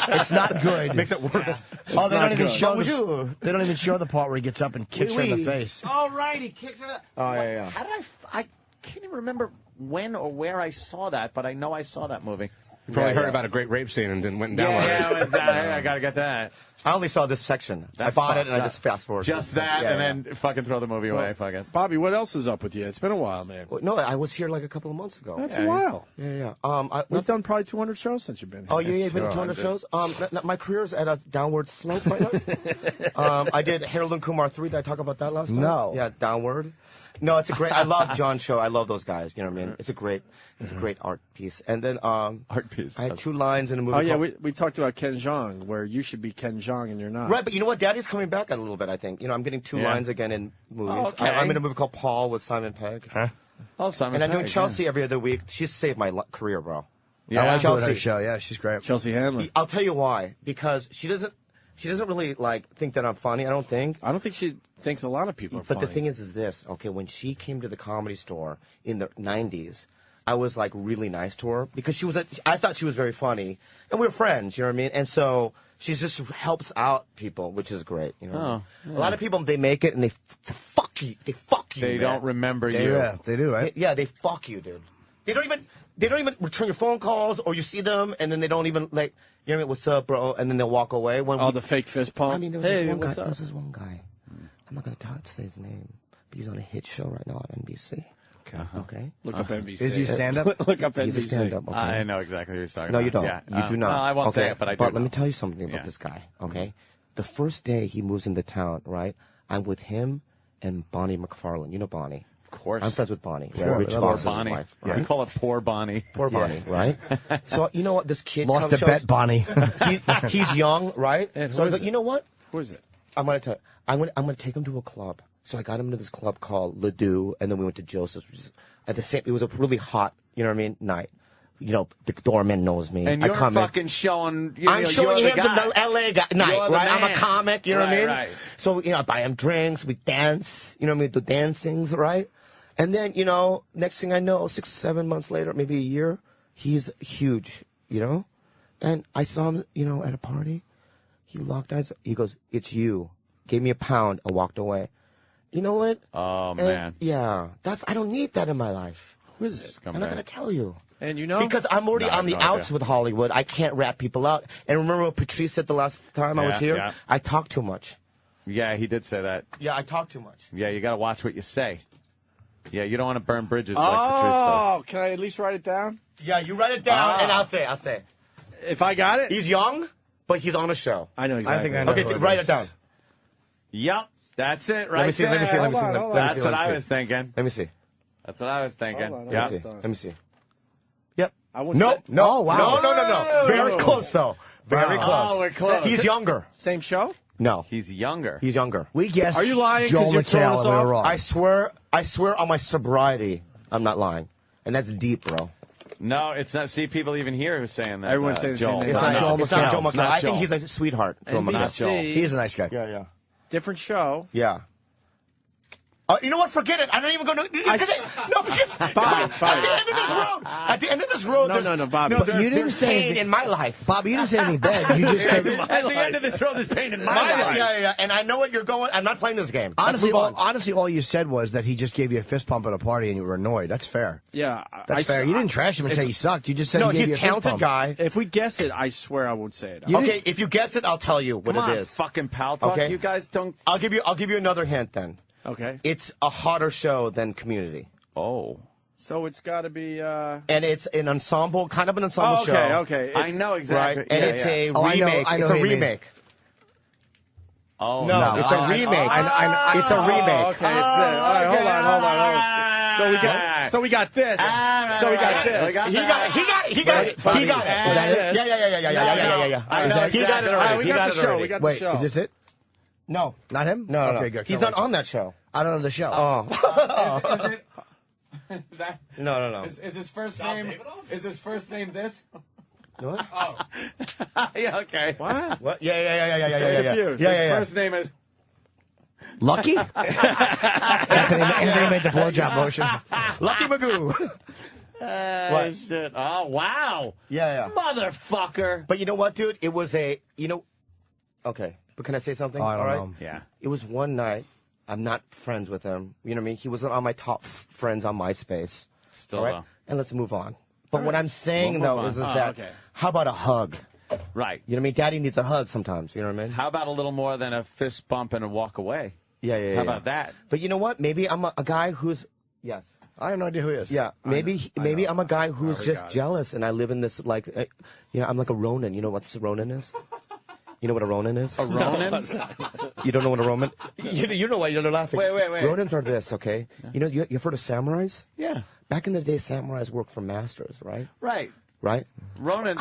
It's not good. Makes it worse. Oh, they don't even good. show they don't even show the part where he gets up and kicks her in the face. Oh, right, he kicks her. Oh How did I can't even remember when or where I saw that, but I know I saw that movie. You probably Yeah, heard yeah. about a great rape scene and then went and downloaded Yeah, it. what's that? I gotta get that. I only saw this section. That's I bought fun. it and I just fast forward. Just that, Yeah, and then fucking throw the movie away. Fuck it. Bobby, what else is up with you? It's been a while, man. Well, no, I was here like a couple of months ago. That's a while. Yeah, yeah. We've done probably 200 shows since you've been here. Oh yeah, you've been to 200 shows. My career's at a downward slope right now. I did Harold and Kumar 3. Did I talk about that last time? No. Yeah, downward. No, it's a great. I love John's show. I love those guys. You know what I mean? It's a great art piece. And then art piece. I had 2 lines in a movie. Oh, yeah, called- we talked about Ken Jeong, where you should be Ken Jeong and you're not. Right, but you know what? Daddy's coming back a little bit, I think. You know, I'm getting 2 Yeah. lines again in movies. Oh, okay. I'm in a movie called Paul with Simon Pegg. Oh, Simon And I'm doing Pegg, Chelsea every other week. She's saved my career, bro. I like doing her show. Yeah, she's great. Chelsea Handler. I'll tell you why. Because she doesn't really like think that I'm funny. I don't think. I don't think she thinks a lot of people are But funny. the thing is this. Okay, when she came to the Comedy Store in the '90s, I was like really nice to her because I thought she was very funny, and we were friends. You know what I mean? And so she just helps out people, which is great. You know, Oh, a lot of people they make it and they fuck you. They fuck you. They man. don't remember They, you. yeah, they do, right? Yeah, they fuck you, dude. They don't even return your phone calls, or you see them and then they don't even like. You know what I mean? What's up, bro? And then they'll walk away. The fake fist pump. I mean, there was Hey, this one guy. what's There up? was this one guy. I'm not gonna say his name, but he's on a hit show right now on NBC. Okay. Look up NBC. Is he stand-up? Look up NBC. He's a stand-up. Okay. I know exactly who you're talking No, about. you don't. Yeah. You do not. No, I won't okay. say it, but I do. But let know. me tell you something about Yeah. this guy. Okay. The first day he moves into town, right? I'm with him and Bonnie McFarlane. You know Bonnie. Of course. I'm friends with Bonnie. Sure. Right? Rich Poor Voss's Bonnie. wife. Yeah. Right? We call it poor Bonnie. Poor Bonnie, right? So you know what? This kid Lost comes, a bet, Bonnie. he's young, right? And So I who go, is it? you know what? Who is it? I'm gonna tell. I'm gonna take him to a club. So I got him into this club called Ledoux, and then we went to Joseph's. Which is at the same. It was a really hot, you know what I mean, night. You know, the doorman knows me. And I you're come fucking showing. You I'm know, showing you're him guy. the LA guy, night, You're the right? I'm a man. comic, you know what I mean? Right. So, you know, I buy him drinks, we dance, you know what I mean? The dancings, right? And then, you know, next thing I know, 6, 7 months later, maybe a year, he's huge, you know? And I saw him, you know, at a party. He locked eyes. He goes, "It's you." Gave me £1 and walked away. You know what? Oh, And, man. yeah. I don't need that in my life. Who is it? I'm not going to tell you. And you know? Because I'm already No, I on have the no outs idea. with Hollywood. I can't rat people out. And remember what Patrice said the last time I was Yeah, here? yeah. I talk too much. Yeah, he did say that. Yeah, I talk too much. Yeah, you got to watch what you say. Yeah, you don't want to burn bridges like Patrice Oh, can I at least write it down? Yeah, you write it down and I'll say. If I got it? He's young, but he's on a show. I know exactly. I think I know. Okay, who write is. it down. Yep, that's it right Let me see. there. Let me see. Let me see. Hold on, hold on. That's what I was thinking. Let me see. That's what I was thinking. Hold on, Yeah. hold Let me see. on. Let me see. Yep. I wouldn't No, say- no, Oh, wow. no. Very close, though. Very close. Oh, we're close. He's younger. Same show? No, He's younger. he's younger. We guessed. Are you lying Joel 'cause you're throwing McHale, us and we off? were wrong. I swear on my sobriety, I'm not lying. And that's deep, bro. No, it's not. See, people even here who's saying that. Everyone's saying the same Joel. thing. It's not not, Joel it's not McHale. Joe It's McHale. not I think Joel. he's a sweetheart. Joe NBC. McHale. He is a nice guy. Yeah. Different show. Yeah. You know what? Forget it. I'm not even going to. Because Bobby. at the end of this road, No, Bobby. there's, But you didn't there's say pain anything- in my life. Bobby, you didn't say anything bad. You just said. At the end of this road, there's pain in my My life. life. Yeah. And I know what you're going. I'm not playing this game. Let's Honestly, move on. all you said was that he just gave you a fist pump at a party and you were annoyed. That's fair. Yeah. That's fair. You didn't trash him and say he sucked. You just said No, he gave he's you a a fist talented pump. guy. If we guess it, I swear I would say it. You Okay, didn't- if you guess it, I'll tell you what Come it on, is. fucking pal talk. Okay. You guys don't. I'll give you another hint then. Okay. It's a hotter show than Community. Oh. So it's got to be. And it's an ensemble, kind of an ensemble Oh, okay, show. okay. I It's- know exactly. Right? And Yeah, it's yeah. a Oh, I know- remake. I know It's a who you mean. remake. Oh No, it's a remake. It's a remake. Oh, okay, it's there. All right, hold on. So we got this. So we got this. He got it. Yeah. I know He got exactly. it All right, already. we He got got the it show. already. We got the Wait, show. is this it? No. Not him? No. Okay, good. He's not on that show. I don't know the show. Oh. Is it? No. Is his first name? Is his first name this? What? Oh. Yeah. Okay. What? What? Yeah. Confused. His first name is. Lucky? Anthony made the blowjob motion. Lucky Magoo. What? Shit. Oh wow. Yeah. Motherfucker. But you know what, dude? It was okay. But can I say something? Oh, I don't All right? know. Yeah. It was one night. I'm not friends with him. You know what I mean? He wasn't on my top friends on MySpace. Still All right? though. And let's move on. But what I'm saying, We'll though, move is on. that, how about a hug? Right. You know what I mean? Daddy needs a hug sometimes. You know what I mean? How about a little more than a fist bump and a walk away? Yeah. How about that? But you know what? Maybe I'm a guy who's... Yes. I have no idea who he is. Yeah, maybe I'm a guy who's just jealous, and I live in this like, I'm like a Ronin. You know what a Ronin is? You know what a Ronin is? A Ronin? You don't know what a Ronin? You know why you're laughing. Wait. Ronins are this, okay? You know, you've heard of samurais? Yeah. Back in the day, samurais worked for masters, right? Right. Right? Ronin,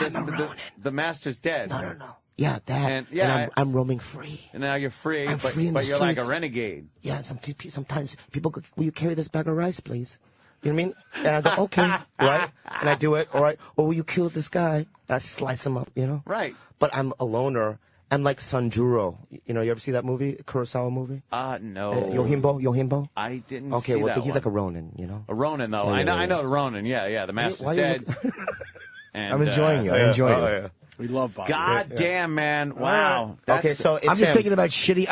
the master's dead. No. Yeah, that. And, I'm roaming free. And now you're free, I'm free in but the you're like a streets. renegade. Yeah, sometimes people go, will you carry this bag of rice, please? You know what I mean? And I go, okay, right? And I do it, all right? Or will you kill this guy? And I slice him up, you know? Right. But I'm a loner. I'm like Sanjuro. You know, you ever see that movie, Kurosawa movie? No. Yohimbo? I didn't Okay, see well, that he's one. like a Ronin, you know? A Ronin, though. Yeah, I know Ronin. Yeah. The master's dead. I'm enjoying you. I enjoy you. Yeah. We love Bobby. God damn, man. Wow. Okay, so it's I'm just him. thinking about shitty.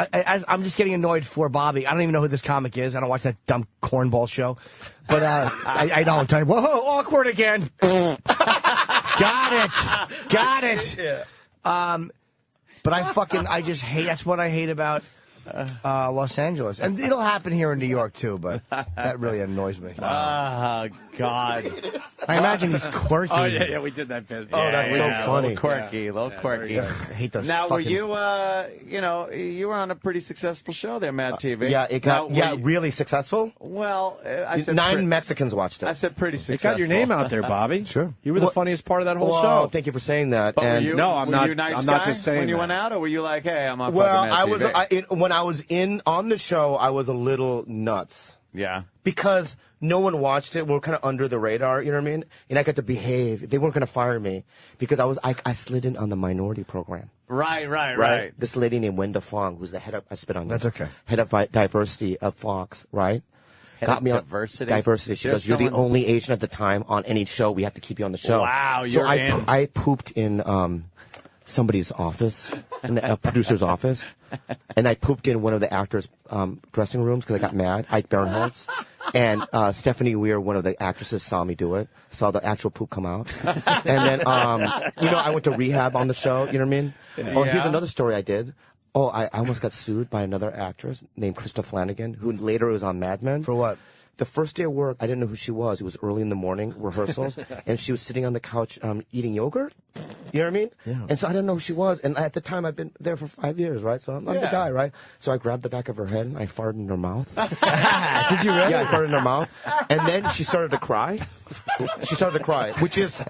I'm just getting annoyed for Bobby. I don't even know who this comic is. I don't watch that dumb cornball show. But I don't. Whoa, awkward again. Got it. Yeah. But I just hate. That's what I hate about Los Angeles, and it'll happen here in New York too. But that really annoys me. Oh, God. I imagine he's quirky. Oh, yeah, we did that bit. Oh, that's so funny. A little quirky. I hate those. Now, fucking... were you, you were on a pretty successful show there, Mad TV. Yeah, it got really successful. Well, I said 9 Mexicans watched it. I said pretty It successful. got your name out there, Bobby. Sure. You were the funniest part of that whole Well, show. thank you for saying that. But And were you, No, I'm were not- you a nice I'm not guy just saying when you that. went out, or were you like, hey, I'm on well, fucking Mad I was TV? when I was on the show, I was a little nuts. Yeah. Because no one watched it. We're kind of under the radar, you know what I mean? And I got to behave. They weren't going to fire me because I slid in on the minority program. Right. This lady named Wenda Fong, who's the head of, I spit on That's okay. Head of diversity of Fox, right? Head Got of me on diversity? diversity. She There's goes, you're the someone- only Asian at the time on any show. We have to keep you on the show. Wow, so you're in. I pooped in somebody's office, in a producer's office, and I pooped in one of the actors' dressing rooms because I got mad. Ike Barinholtz. And Stephanie Weir, one of the actresses, saw me do it. Saw the actual poop come out. And then, I went to rehab on the show. You know what I mean? Oh, here's another story I did. Oh, I almost got sued by another actress named Krista Flanagan, who later was on Mad Men. For what? The first day of work, I didn't know who she was. It was early in the morning, rehearsals, and she was sitting on the couch eating yogurt. You know what I mean? Yeah. And so I didn't know who she was. And at the time, I've been there for 5 years, right? So I'm the guy, right? So I grabbed the back of her head and I farted in her mouth. Did you really? Yeah, I farted in her mouth. And then she started to cry. She started to cry, which is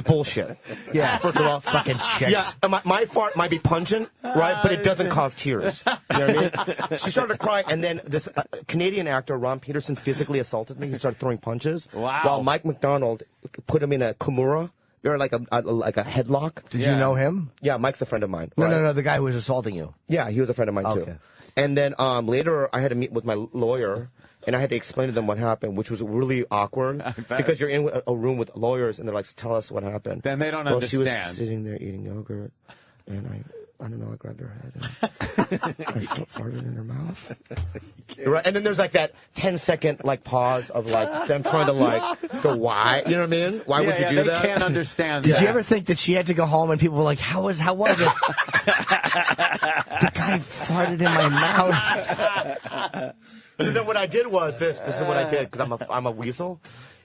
bullshit. Yeah. First of all, Fucking chicks. yeah, and my fart might be pungent, right? But it doesn't cause tears. You know what I mean? She started to cry, and then this Canadian actor, Ron Peterson, physically assaulted me. He started throwing punches. Wow. While Mike McDonald put him in a kimura, or like a headlock. Did you know him? Yeah, Mike's a friend of mine. No, right? no. The guy who was assaulting you. Yeah, he was a friend of mine Okay. too. And then later, I had to meet with my lawyer. And I had to explain to them what happened, which was really awkward because you're in a room with lawyers and they're like, "Tell us what happened." Then they don't Well, she was understand. sitting there eating yogurt, and I don't know. I grabbed her head and I farted in her mouth. Right, and then there's like that 10-second like pause of like them trying to like go, why? You know what I mean? Why would you do they that? can't understand Did that. you ever think that she had to go home and people were like, how was it? The guy farted in my mouth. So then what I did was this is what I did because I'm a weasel.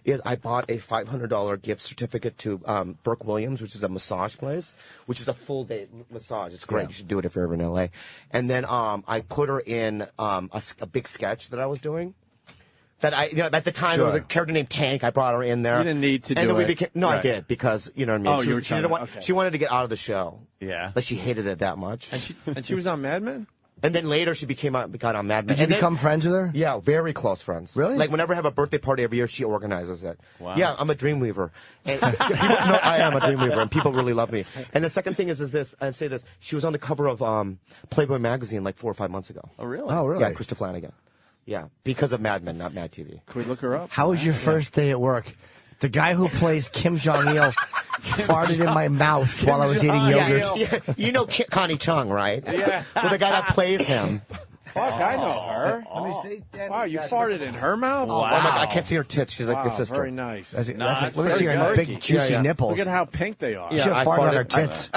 Is I bought a $500 gift certificate to Burke Williams, which is a massage place, which is a full day massage. It's great. Yeah. You should do it if you're ever in LA. And then I put her in a big sketch that I was doing. That at the time there was a character named Tank. I brought her in there. You didn't need to and do then we it. became, no, I Right. did because you know what I mean. Oh, she, you were she trying didn't to- want. okay. She wanted to get out of the show. Yeah. Like she hated it that much. And she was on Mad Men? And then later she got on Mad Men. Did you And then- become friends with her? Yeah, very close friends. Really? Like whenever I have a birthday party every year, she organizes it. Wow. Yeah, I'm a dreamweaver. And I am a dreamweaver, and people really love me. And the second thing is this. I'd say this. She was on the cover of Playboy magazine like 4 or 5 months ago. Oh, really? Oh, really? Yeah, Krista Flanagan. Yeah, because of Mad Men, not Mad TV. Can we look her up? How was your first day at work? The guy who plays Kim Jong-il farted in my mouth while I was eating yogurt. You know Connie Chung, right? Yeah. Well, the guy that plays him fuck, I know her. Let me see. Wow, you farted in her mouth? Oh my God, I can't see her tits. She's like Wow, my sister. very nice. That's No, let me very see her good. big juicy Yeah. nipples. Look at how pink they are. You should have farted on her tits.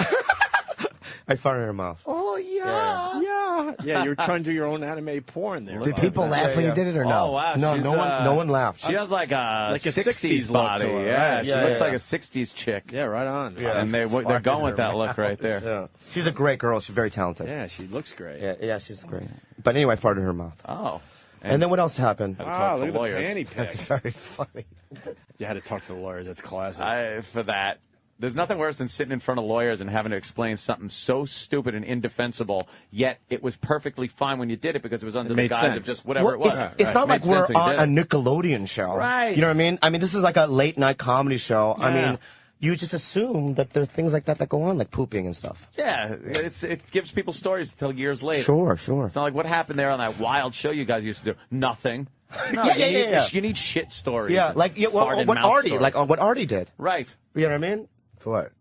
I farted in her mouth. Oh, yeah. Yeah, you're trying to do your own anime porn there. Did people laugh when you did it or no? Oh wow! No, she's, no one laughed. She has like a Like a 60s 60s look body. to her, Yeah, right? she Yeah, looks yeah. like a 60s chick. Yeah, right on. Yeah. And they're going with that look right there. Yeah. She's a great girl. She's very talented. Yeah, she looks great. Yeah, she's great. But anyway, I farted in her mouth. Oh. And then what else happened? Wow, look at the lawyers. panty pick. That's very funny. You had to talk to the lawyers. That's classic. For that. There's nothing worse than sitting in front of lawyers and having to explain something so stupid and indefensible, yet it was perfectly fine when you did it because it was under the made guise sense. of just whatever it was. It's not Made like we're sense when you on did a it. Nickelodeon show. Right. You know what I mean? I mean, this is like a late night comedy show. I Yeah. mean, you just assume that there are things like that go on, like pooping and stuff. Yeah, it gives people stories to tell years later. Sure. It's not like what happened there on that wild show you guys used to do. Nothing. No, Yeah. You need shit stories. Yeah, and like farted what mouth Artie, stories. what Artie did. Right. You know what I mean? For what?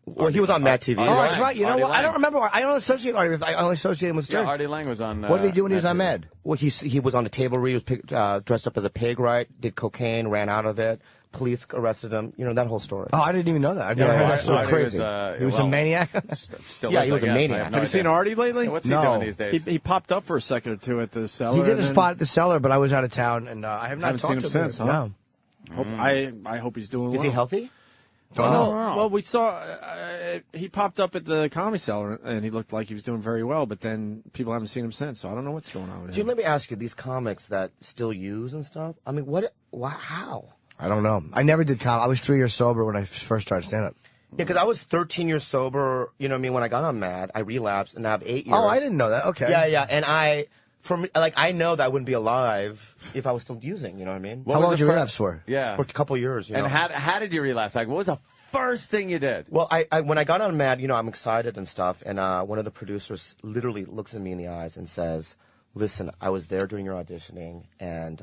Well, he was on Mad TV. Oh, right? that's right. You know Artie what? I Lang. don't remember. I don't associate Artie with. I only associate him with Yeah, Stern. Artie Lang was on. What did he do when he was on Mad? Well, he was on a table read. He was dressed up as a pig, right? Did cocaine, ran out of it. Police arrested him. You know that whole story. Oh, I didn't even know that. I've never Yeah, heard it that was story. crazy. He was a maniac. Still Yeah, is, he was I a guess. maniac. I have no Have you seen idea. Artie lately? Yeah, what's he No. doing these days? He popped up for a second or two at the cellar. He did and a then- spot at the cellar, but I was out of town, and I have not Haven't talked seen him to him since, huh? No. I hope he's doing well. Is he healthy? Well, we saw he popped up at the Comedy Cellar, and he looked like he was doing very well. But then people haven't seen him since, so I don't know what's going on with Jim, him. let me ask you: these comics that still use and stuff. I mean, how? I don't know. I never did comedy. I was 3 years sober when I first started stand-up. Yeah, because I was 13 years sober. You know what I mean? When I got on Mad, I relapsed, and I have 8 years. Oh, I didn't know that. Okay. Yeah, and I know that I wouldn't be alive if I was still using. You know what I mean? How long did you relapse for? Yeah. For a couple years. You And know? how did you relapse? Like, what was the first thing you did? Well, I when I got on Mad, you know, I'm excited and stuff, and one of the producers literally looks at me in the eyes and says, "Listen, I was there during your auditioning, and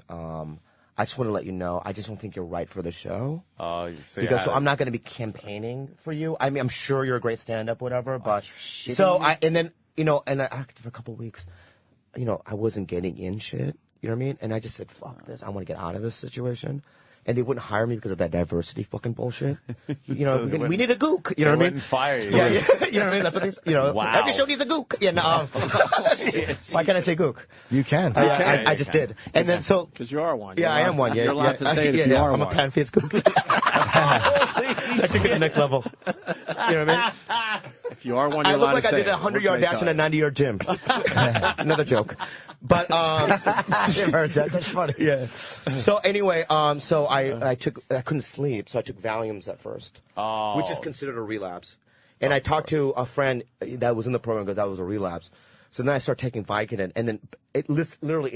I just want to let you know, I just don't think you're right for the show." Oh, He goes, "So I'm not going to be campaigning for you. I mean, I'm sure you're a great stand-up, whatever, but so me? and then you know, and I acted for a couple of weeks. You know, I wasn't getting in shit. You know what I mean? And I just said, fuck this. I want to get out of this situation. And they wouldn't hire me because of that diversity fucking bullshit. You know, So we need a gook. You know they what I mean? wouldn't fire you. Yeah. You know what I mean? That's what they, you know, Wow. every show needs a gook. Yeah, no. Why can't I say gook? You can. I just did. And then so. Because you are one. Yeah, I am one. Yeah, You're allowed to say it if yeah, you are I'm one. a pan-faced gook. I took it to the next level. You know what I mean? If you are one, I you're look allowed like to I say did a it. 100-yard dash in a 90-yard gym. Another joke. But That's funny. Yeah. So anyway, so I couldn't sleep, so I took Valiums at first, which is considered a relapse. And I talked to a friend that was in the program because that was a relapse. So then I started taking Vicodin, and then literally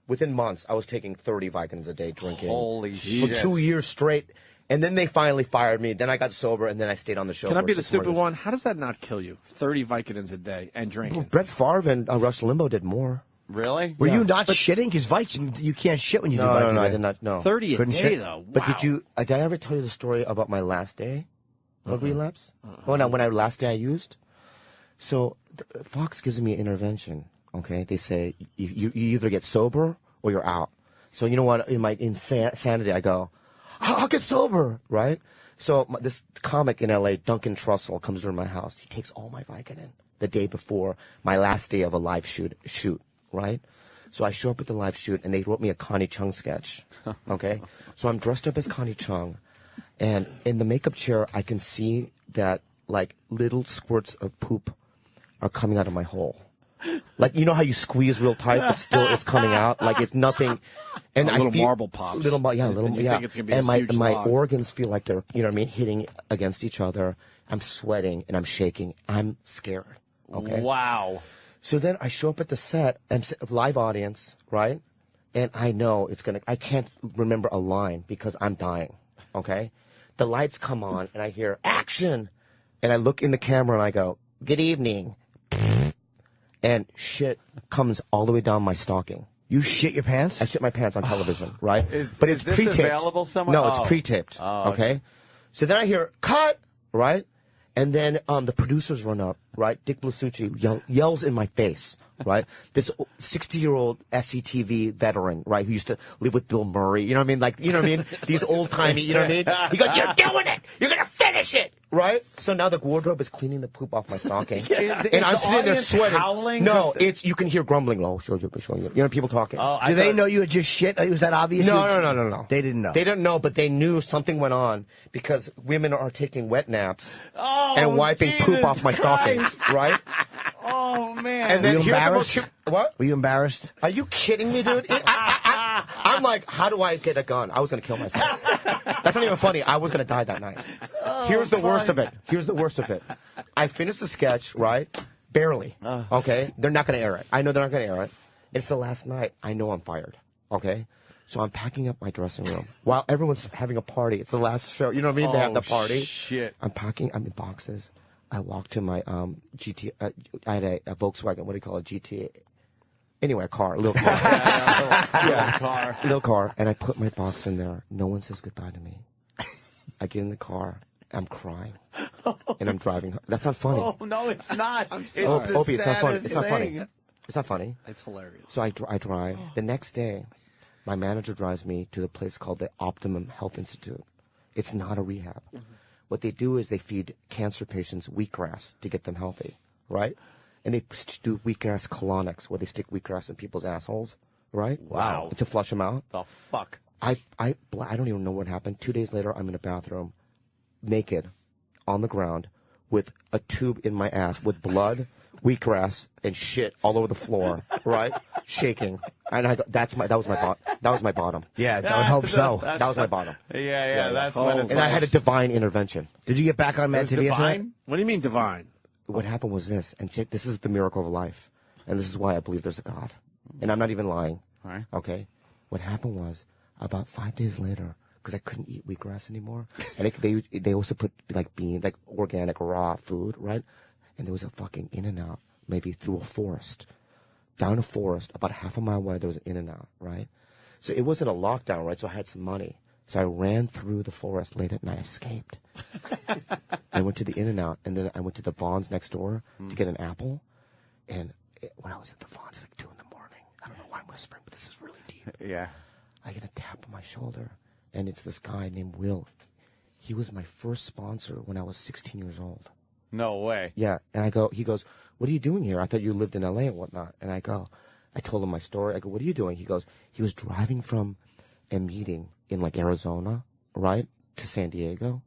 within months, I was taking 30 Vicodins a day, drinking. Holy for Jesus. 2 years straight. And then they finally fired me. Then I got sober, and then I stayed on the show. Can I for be the 6 more stupid years. one? How does that not kill you? 30 Vicodins a day and drinking. Brett Favre and Rush Limbaugh did more. Really? Were you not shitting? Because Vicodin, you can't shit when you do Vicodin. No, I did not. No, 30 a Couldn't day, shit. though. But Wow. did I ever tell you the story about my last day of relapse? When I last day I used? So Fox gives me an intervention. Okay, they say you either get sober or you're out. So you know what? In my insanity, I go, I'll get sober, right? So this comic in L.A., Duncan Trussell, comes to my house. He takes all my Vicodin the day before my last day of a live shoot, right? So I show up at the live shoot, and they wrote me a Connie Chung sketch, okay? So I'm dressed up as Connie Chung, and in the makeup chair, I can see that, like, little squirts of poop are coming out of my hole. Like, you know how you squeeze real tight, but still it's coming out? Like, it's nothing. And A I little feel, marble pops. Little, yeah, little, And you yeah. think it's gonna be and this huge my log. organs feel like they're, you know what I mean, hitting against each other. I'm sweating and I'm shaking. I'm scared. Okay. Wow. So then I show up at the set, and live audience, right? And I know I can't remember a line because I'm dying. Okay. The lights come on and I hear action. And I look in the camera and I go, good evening. And shit comes all the way down my stocking. You shit your pants? I shit my pants on television, right? But is this pre-taped. available somewhere? No, it's Oh. pre-taped. Oh, okay. So then I hear cut, right? And then the producers run up, right? Dick Blasucci yells in my face, right? This 60-year-old SCTV veteran, right, who used to live with Bill Murray. You know what I mean? Like, you know what I mean? These old-timey, you know what I mean? He goes, "You're doing it! You're gonna finish it!" Right? So now the wardrobe is cleaning the poop off my stocking. And I'm sitting there sweating. Howling? No, it's, you can hear grumbling. Oh, showing you. You know, people talking. Do they know you had just shit? Like, was that obvious? No. They didn't know. They didn't know, but they knew something went on because women are taking wet naps and wiping poop off my stockings, right? Oh, man. And then Were you here's the embarrassed? most what? Were you embarrassed? Are you kidding me, dude? I'm like, how do I get a gun? I was gonna kill myself. That's not even funny. I was gonna die that night. Here's the worst of it. Here's the worst of it. I finished the sketch, right? Barely. Okay? They're not gonna air it. I know they're not gonna air it. It's the last night. I know I'm fired. Okay? So I'm packing up my dressing room while everyone's having a party. It's the last show. You know what I mean? They have the party. Shit. I'm in boxes. I walked to my GT. I had a Volkswagen. What do you call it? GT. Anyway, a car, a little car. Little car. And I put my box in there. No one says goodbye to me. I get in the car. I'm crying. And I'm driving home. That's not funny. Oh, no, it's not. Opie, it's not funny. It's not funny. It's not funny. It's hilarious. So I drive. The next day, my manager drives me to a place called the Optimum Health Institute. It's not a rehab. What they do is they feed cancer patients wheatgrass to get them healthy, right? And they do wheatgrass colonics, where they stick wheatgrass in people's assholes, right? Wow. To flush them out. The fuck? I don't even know what happened. 2 days later, I'm in a bathroom, naked, on the ground, with a tube in my ass, with blood, wheatgrass, and shit all over the floor, right? Shaking. And I go, that was my bottom. Yeah, I would hope so. That was my bottom. Yeah, that's when it's And I had a divine intervention. Did you get back on Mad TV after that? What do you mean divine? What happened was this, and check, this is the miracle of life, and this is why I believe there's a God, and I'm not even lying. All right. Okay, what happened was about 5 days later, because I couldn't eat wheatgrass anymore, and they also put like beans, like organic raw food, right? And there was a fucking In-N-Out, maybe through a forest, down a forest, about half a mile away. There was an In-N-Out, right? So it wasn't a lockdown, right? So I had some money. So I ran through the forest late at night. I escaped. I went to the In-N-Out, and then I went to the Vons next door to get an apple. And when I was at the Vons, it's like 2 in the morning. I don't know why I'm whispering, but this is really deep. Yeah. I get a tap on my shoulder, and it's this guy named Will. He was my first sponsor when I was 16 years old. No way. Yeah, and he goes, "What are you doing here? I thought you lived in L.A. and whatnot." And I told him my story. I go, "What are you doing?" He goes, he was driving from a meeting in like Arizona, right, to San Diego,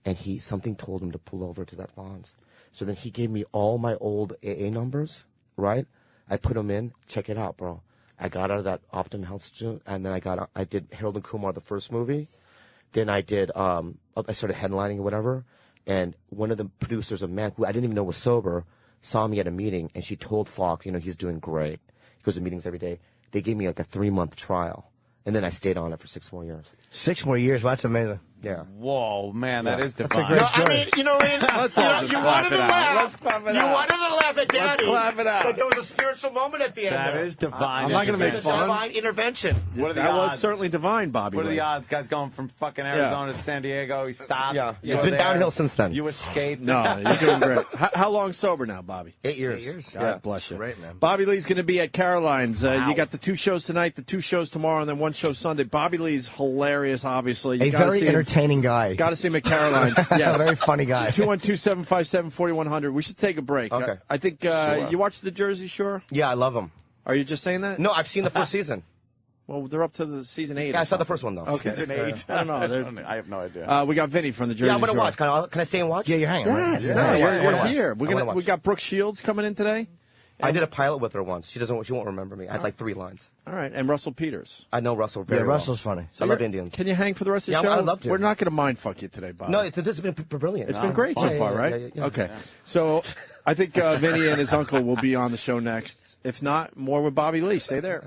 and something told him to pull over to that Vons. So then he gave me all my old AA numbers, right? I put them in. Check it out, bro. I got out of that Optum Health Institute, and then I did Harold and Kumar, the first movie. Then I did, I started headlining or whatever. And one of the producers of Man, who I didn't even know was sober, saw me at a meeting, and she told Fox, he's doing great. He goes to meetings every day. They gave me like a 3-month trial. And then I stayed on it for 6 more years. 6 more years? Well, that's amazing. Yeah. Whoa, man, that is divine. That's a great story. I mean, you know what I mean? Let's all just clap it out. Let's clap it You out. wanted to laugh at Daddy. Let's clap it out. But there was a spiritual moment at the end. That there. is divine. I'm not going to make It's a fun. divine intervention. What are the That odds? was certainly divine, Bobby. What are the Lee. odds? Guy's going from fucking Arizona to San Diego. He stops. Yeah. You It's go been there. downhill since then. You escaped. No, you're doing great. How long sober now, Bobby? 8 years. 8 years. God bless you. Great, man. Bobby Lee's going to be at Caroline's. You got the 2 shows tonight, the 2 shows tomorrow, and then 1 show Sunday. Bobby Lee's hilarious, obviously. You A gotta very see him. entertaining guy. Got to see him at Caroline's. Yes. Very funny guy. 212-757-4100. We should take a break. Okay. I think you watched the Jersey Shore? Yeah, I love them. Are you just saying that? No, I've seen the first season. Well, they're up to the season 8. Yeah, I saw the first one, though. Okay. Season 8. I don't know. I have no idea. We got Vinny from the Jersey Yeah, I'm going to Shore. watch. Can I stay and watch? Yeah, you're hanging. Yes, right? no, Yeah, we're yeah. here. I wanna watch. We got Brooke Shields coming in today. I did a pilot with her once. She won't remember me. I had like 3 lines. All right, and Russell Peters. I know Russell very Yeah, well. Russell's funny. I love Indians. Can you hang for the rest of the Yeah, show? I'd love to. We're not going to mind fuck you today, Bob. No, this has been brilliant. It's been great so Yeah, far, yeah, right? yeah. Okay. So I think Vinny and his uncle will be on the show next. If not, more with Bobby Lee. Stay there.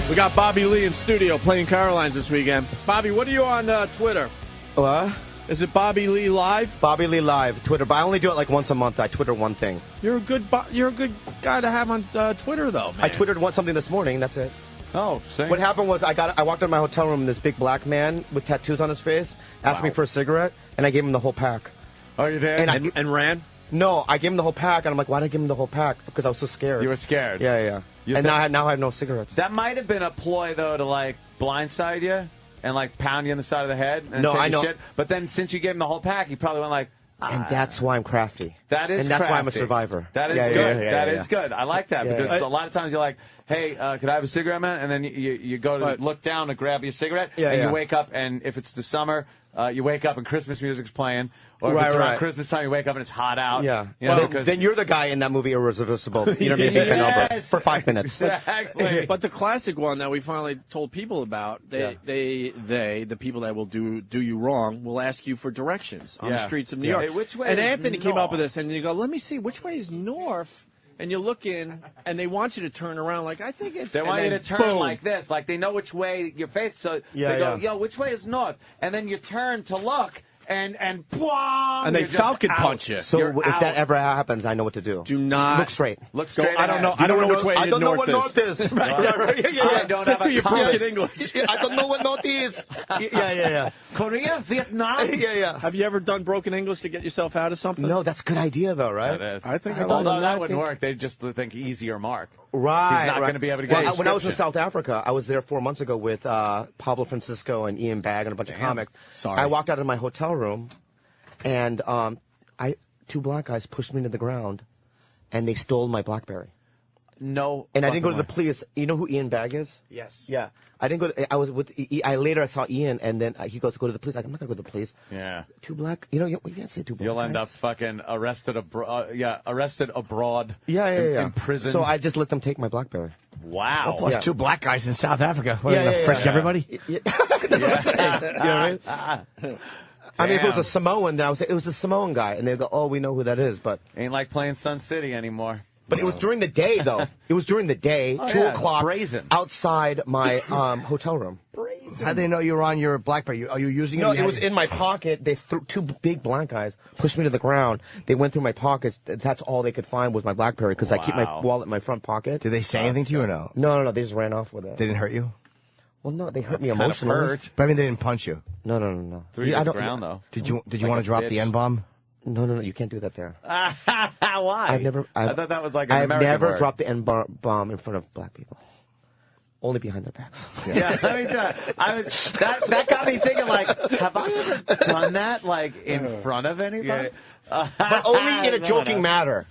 We got Bobby Lee in studio playing Caroline's this weekend. Bobby, what are you on Twitter? What? Is it Bobby Lee Live? Bobby Lee Live, Twitter. But I only do it like once a month. I Twitter one thing. You're a good guy to have on Twitter, though, man. I Twittered something this morning. That's it. Oh, same. What happened was I walked into my hotel room and this big black man with tattoos on his face asked me for a cigarette, and I gave him the whole pack. Oh, you did? And ran? No, I gave him the whole pack, and I'm like, why did I give him the whole pack? Because I was so scared. You were scared. Yeah. And now I have no cigarettes. That might have been a ploy, though, to, like, blindside you and, like, pound you on the side of the head and No, take I your know. shit. But then since you gave him the whole pack, he probably went like, And that's why I'm crafty. That is And that's why I'm a crafty. survivor. That is Yeah, good. yeah, That yeah, is yeah. good. I like that Yeah. because a lot of times you're like, hey, could I have a cigarette, man? And then you go to look down to grab your cigarette, Yeah, and yeah. you wake up, and if it's the summer, you wake up and Christmas music's playing. Or if Right, it's around right. Christmas time, you wake up and it's hot out. Yeah. You know, Well, because- then you're the guy in that movie Irresistible. You know what I mean? Been over Yes. for 5 minutes. Exactly. But the classic one that we finally told people about, the people that will do you wrong, will ask you for directions on the Yeah. streets of New Yeah. York. Hey, which way and is Anthony came up north? with this, and you go, let me see, which way is north? And you look in, and they want you to turn around like, I think it's... They and want you to then turn boom. like this, like they know which way your face. So Yeah, they go, yeah. "Yo, which way is north?" And then you turn to look, and boom, And they you're just falcon out. punch you. So You're if out. that ever happens, I know what to do. Do not... Look straight. Look straight. I don't know. ahead. I don't know which way I don't know north what north is. Right, yeah. I don't Just have do a your compass. broken English. I don't know what north is. Yeah. Korea, Vietnam. Yeah. Have you ever done broken English to get yourself out of something? No, that's a good idea, though, right? That is. I think I Although learned that wouldn't work. They just think easier mark. Right. He's not right. going to be able to get Well, when I was in description. South Africa, I was there 4 months ago with Pablo Francisco and Ian Bagg and a bunch of comics. Sorry. I walked out of my hotel room, and two black guys pushed me to the ground, and they stole my BlackBerry. No. And I didn't go to the fucking police. You know who Ian Bagg is? Yes. Yeah. I didn't go to, I was with, later I saw Ian, and then he goes to go to the police. I'm not going to go to the police. way. Yeah. Two black, you can't say two black You'll end guys. up fucking arrested abroad. Arrested abroad. Yeah. Imprisoned. So I just let them take my BlackBerry. Wow. Plus Yeah. two black guys in South Africa. What, Yeah, are they gonna frisk yeah. everybody? You know what I mean? I mean, if it was a Samoan, then I would say it was a Samoan guy, and they'd go, "Oh, we know who that is." But Ain't like playing Sun City anymore. it was during the day, though. It was during the day, Oh, 2 yeah, it's o'clock, brazen. outside my hotel room. How'd they know you were on your BlackBerry? Are you using it? No, You it was had- in my pocket. They threw two big black guys, pushed me to the ground. They went through my pockets. That's all they could find was my BlackBerry because I keep my Wow. wallet in my front pocket. Did they say anything to you or no? No. They just ran off with it. They didn't hurt you? Well, no, they hurt That's me kind of emotionally. hurt. But I mean, they didn't punch you. No. Threw you I to the don't- ground though. Did you Like want a to drop bitch. the N-bomb? No. You can't do that there. Why? I thought that was like an I've American never word. dropped the N-bomb in front of black people. Only behind their backs. Yeah, let me try. That got me thinking. Like, have I ever done that? Like in front of anybody? But only in a joking manner.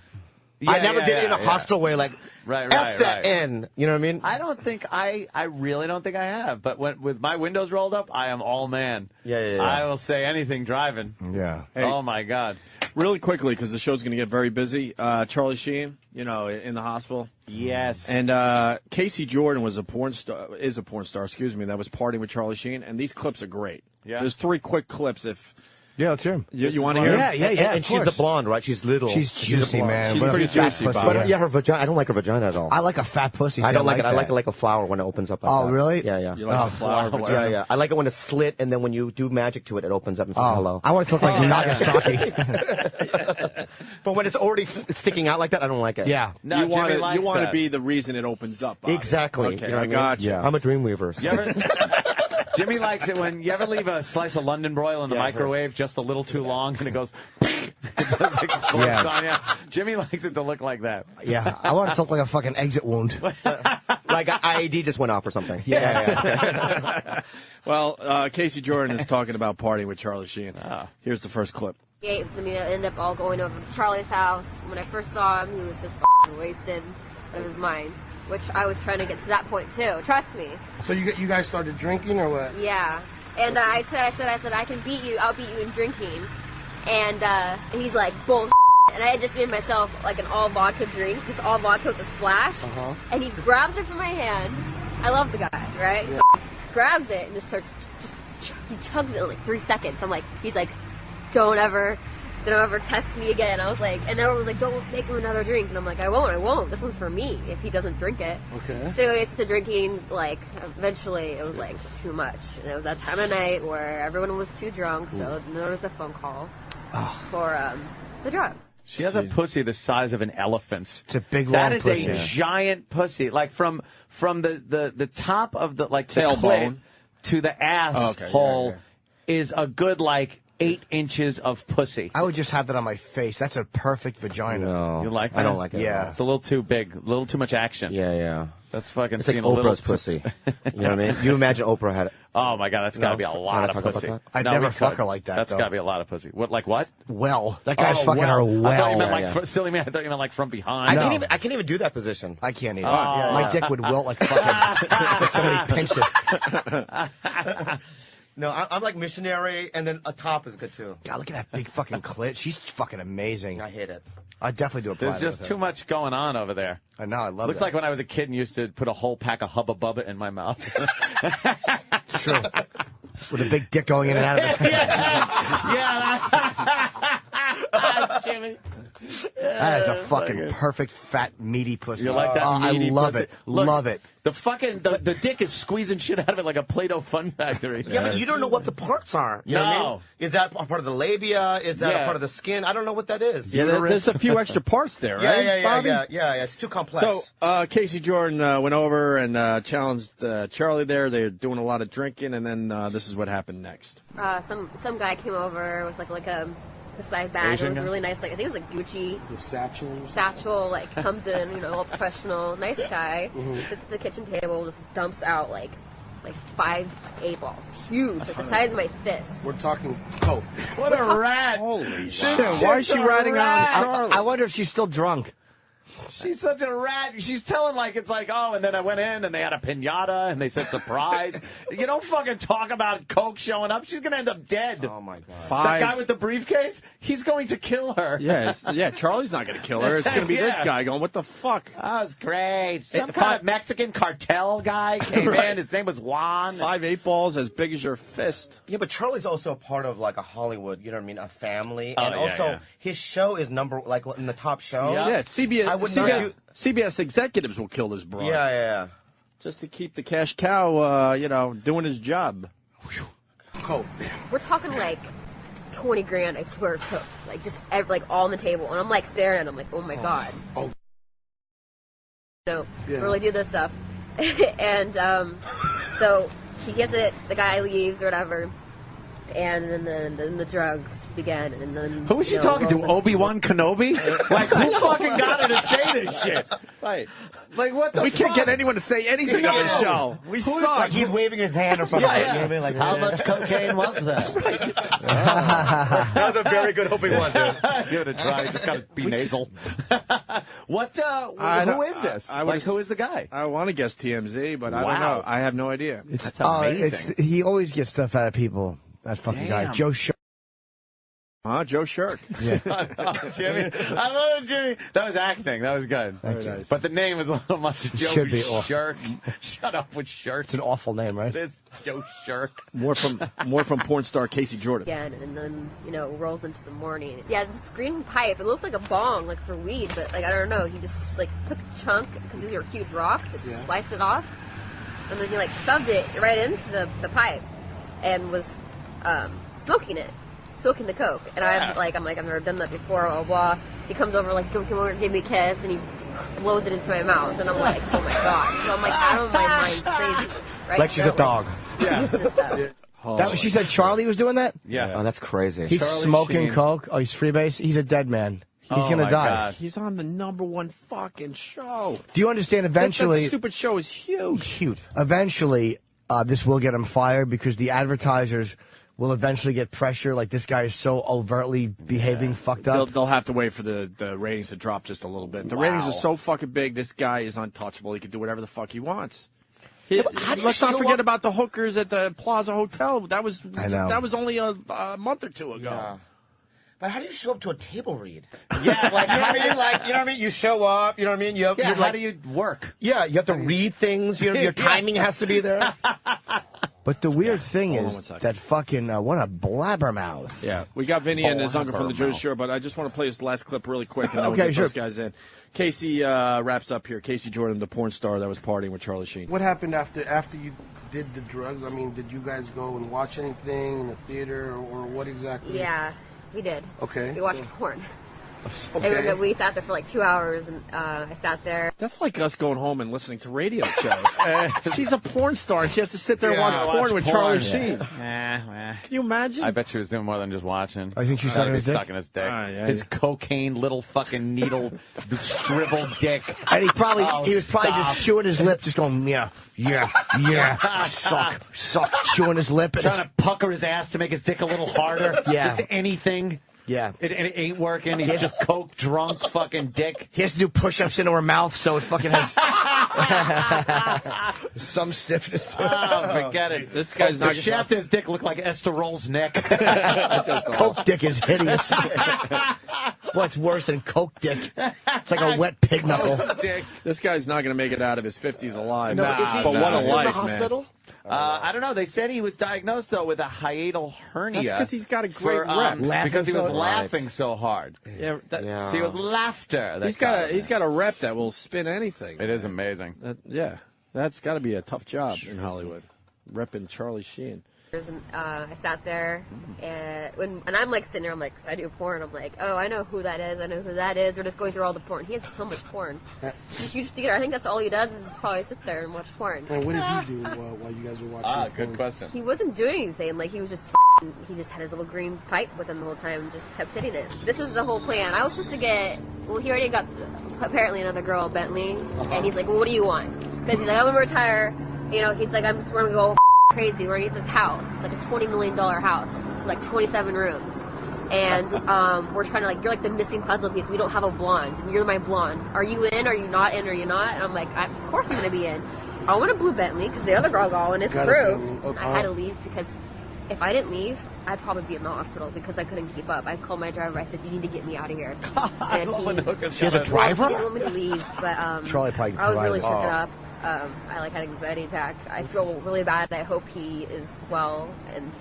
I never did it in a hostile way, like Right, F that right. N. You know what I mean? I don't think I really don't think I have. But with my windows rolled up, I am all man. Yeah. I will say anything driving. Yeah. Hey. Oh my God. Really quickly, because the show's going to get very busy. Charlie Sheen, in the hospital. Yes. And Casey Jordan is a porn star, that was partying with Charlie Sheen. And these clips are great. Yeah. There's 3 quick clips if Yeah, let's hear him. you want to hear them? Yeah. And of she's the course. blonde, right? She's little. She's juicy, the blonde. man. She's What a pretty fat juicy, pussy, Bob. But yeah, her vagina. I don't like her vagina at all. I like a fat pussy. So I don't like it. I that. like it like a flower when it opens up. Like Oh, that. really? Yeah. You like the flower flower. vagina? Yeah. I like it when it's slit, and then when you do magic to it, it opens up and says hello. I want to look like Nagasaki. But when it's already sticking out like that, I don't like it. Yeah. No, you Jimmy likes want to that. be the reason it opens up. Bobby. Exactly. Okay, You know what I mean? got you. Yeah. I'm a dream weaver. You ever, Jimmy likes it when you ever leave a slice of London broil in the microwave just a little too long and it goes, it just explodes Yeah. on you. Jimmy likes it to look like that. Yeah. I want to look like a fucking exit wound. Like an IED just went off or something. Yeah. Well, Casey Jordan is talking about partying with Charlie Sheen. Here's the first clip. I mean, I ended up all going over to Charlie's house. When I first saw him, he was just wasted out of his mind, which I was trying to get to that point too. Trust me. So you guys started drinking or what? Yeah. And I said, I can beat you. I'll beat you in drinking. And he's like, bullshit. And I had just made myself like an all vodka drink, just all vodka with a splash. And he grabs it from my hand. I love the guy, right? Yeah. Grabs it and just starts, he chugs it in like 3 seconds. He's like, don't ever test me again. I was like, and everyone was like, don't make him another drink. And I'm like, I won't. This one's for me if he doesn't drink it. Okay. So anyways, the drinking, like, eventually it was like too much. And it was that time of night where everyone was too drunk, so there was a phone call for the drugs. She has a pussy the size of an elephant's. It's a big, long That is pussy. a giant pussy. Like from the top of the like the Tailbone clit to the asshole is a good like 8 inches of pussy. I would just have that on my face. That's a perfect vagina. No. You like that? I don't like it. Yeah. It's a little too big, a little too much action. Yeah. That's fucking. It's like seeing a little Oprah's pussy. You know what I mean? You imagine Oprah had it. Oh my god, that's got to be a Can I lot of talk about pussy. that? I'd No, never we fuck could. her like that, That's though. got to be a lot of pussy. What? Like what? Well, that guy's fucking well. her I thought you well. meant like silly man. I thought you meant like from behind. I can't even do that position. I can't even. Oh. My dick would wilt like fucking like somebody pinched it. No, I'm like missionary, and then a top is good too. God, look at that big fucking clit. She's fucking amazing. I hate it. I'd definitely do a There's private just with too her. much going on over there. I know. I love Looks it. like when I was a kid and used to put a whole pack of Hubba Bubba in my mouth. True. With a big dick going in and out of it. Jimmy. That is a fucking perfect, fat, meaty pussy. You like that? I meaty love pussy? it. Look, Love it. The fucking the dick is squeezing shit out of it like a Play-Doh Fun Factory. Yeah, but you don't know what the parts are. You know what I No. mean? Is that a part of the labia? Is that a part of the skin? I don't know what that is. Yeah, there's a few extra parts there, right? Yeah. It's too complex. So Casey Jordan went over and challenged Charlie there. They're doing a lot of drinking, and then this is what happened next. Some guy came over with like a side bag. Asian It was guy? really nice. Like I think it was like Gucci. The satchel. Satchel, like comes in, all professional, nice guy. Sits at the kitchen table, just dumps out like 5 8-balls, huge, like the size of my fist. We're talking coke. What a rat! Holy shit! Why is she ratting on Charlie? I wonder if she's still drunk. She's such a rat. She's telling like it's like, oh, and then I went in and they had a pinata and they said surprise. You don't fucking talk about Coke showing up. She's gonna end up dead. Oh my god. That guy with the briefcase, he's going to kill her. Yeah, Charlie's not going to kill her. It's going to be this Yeah. guy going, what the fuck? That was great. Some kind of Mexican cartel guy came in. His name was Juan. 5 8-balls as big as your fist. Yeah, but Charlie's also a part of like a Hollywood, you know what I mean, a family, Oh, and yeah, also yeah. his show is like in the top show. Yeah, CBS. I would not do. CBS executives will kill this broad. Yeah. Just to keep the cash cow, doing his job. Coke. We're talking like 20 grand, I swear, coke. Like just all on the table, and I'm like staring at him, like, oh my god. Oh. So Yeah. really do this stuff, and so he gets it. The guy leaves or whatever, and then the drugs begin, and then Who was she talking to? Obi-Wan Kenobi? Like, who fucking got her to say this shit? Right. Like, what the We can't fuck? get anyone to say anything on the show. We suck. Like he's waving his hand in front of it. You know what I mean? Like, How much cocaine was that? That was a very good Obi-Wan, dude. Give it a try. Just gotta be nasal. What? I Who don't- is this? I would Like, who is the guy? I want to guess TMZ, but I don't Wow. know. I have no idea. That's amazing. He always gets stuff out of people. That fucking guy, Damn. Joe Shirk. Joe Shirk. Jimmy. I love it, Jimmy. That was acting. That was good. Very nice. But the name was a little much. Joe should be awful. Shirk. Shut up with Shirk. It's an awful name, right? This Joe Shirk. More from porn star Casey Jordan. again, and then rolls into the morning. Yeah, this green pipe. It looks like a bong, like for weed, but like I don't know. He just like took a chunk because these are huge rocks. It just sliced it off, and then he like shoved it right into the pipe, and was smoking the coke. And I'm like I've never done that before. Blah blah. He comes over like, come over, give me a kiss, and he blows it into my mouth, and I'm like, oh my god. So I'm like out of my mind, crazy. Right? Like she's a dog. Used to this stuff. That, she said Charlie was doing that? Yeah. Oh, that's crazy. He's Charlie smoking Sheen. coke. Oh, he's freebase. He's a dead man. He's Oh, gonna my die. God. He's on the #1 fucking show. Do you understand? That Eventually, stupid show is huge. huge. Eventually, this will get him fired because the advertisers will eventually get pressure. Like this guy is so overtly behaving fucked up. They'll have to wait for the ratings to drop just a little bit. The ratings are so fucking big. This guy is untouchable. He can do whatever the fuck he wants. Let's not forget about the hookers at the Plaza Hotel. That was only a month or two ago. Yeah. But how do you show up to a table read? Yeah, like how do you you know what I mean? You show up, you know what I mean? You have, Yeah, you're how like, do you work? Yeah, you have to read things. Your timing has to be there. But the weird thing Hold on is one second. that fucking what a blabbermouth. Yeah, we got Vinny and his uncle from the Jersey Shore, but I just want to play this last clip really quick, and then we'll Okay, get sure. those guys in. Casey wraps up here. Casey Jordan, the porn star that was partying with Charlie Sheen. What happened after you did the drugs? I mean, did you guys go and watch anything in the theater, or what exactly? Yeah, we did. Okay, We watched so- porn. And we sat there for like 2 hours, and I sat there. That's like us going home and listening to radio shows. She's a porn star. She has to sit there and watch porn with Charlie Sheen. Can you imagine? I bet she was doing more than just watching. I think she's sucking his dick? Sucking his dick. yeah. His cocaine little fucking needle shriveled dick. And he was probably just chewing his lip, just going, yeah, suck, chewing his lip. Trying to pucker his ass to make his dick a little harder. Yeah. Just anything. Yeah. And it ain't working. He's just coke drunk fucking dick. He has to do push-ups into her mouth, so it fucking has some stiffness to it. Oh, forget it. This guy's the not shaft of his dick looked like Esther Roll's neck. Coke dick is hideous. What's worse than coke dick? It's like a wet pig knuckle. This guy's not going to make it out of his 50s alive. No, is he but what a still in life, the hospital? I don't know. They said he was diagnosed, though, with a hiatal hernia. That's because he's got a great rep. Because he was laughing so hard. Yeah, See, it was laughter. He's got a rep that will spin anything. It is amazing. That's got to be a tough job in Hollywood, repping Charlie Sheen. And I sat there, and I'm like sitting there, I'm like, 'cause I do porn, I'm like, oh, I know who that is, We're just going through all the porn. He has so much porn. He's a huge theater. I think that's all he does is probably sit there and watch porn. Well, what did he do while you guys were watching? Good question. He wasn't doing anything. Like, he was just he just had his little green pipe with him the whole time and just kept hitting it. This was the whole plan. I was supposed to get, he already got apparently another girl, Bentley, and he's like, well, what do you want? Because he's like, I'm going to retire. You know, he's like, we're going to go crazy. We're gonna get this house, like a $20 million house, like 27 rooms, and we're trying to you're like the missing puzzle piece. We don't have a blonde, and you're my blonde. Are you in? Are you not in? Are you not? And I'm like, of course I'm gonna be in. I want a blue Bentley because the other girl got one. It's approved. I had to leave because if I didn't leave, I'd probably be in the hospital because I couldn't keep up. I called my driver. I said, you need to get me out of here. And she has a driver? He didn't want me to leave, but Charlie probably I was really shook provided. up. I had an anxiety attack. I feel really bad. I hope he is well, and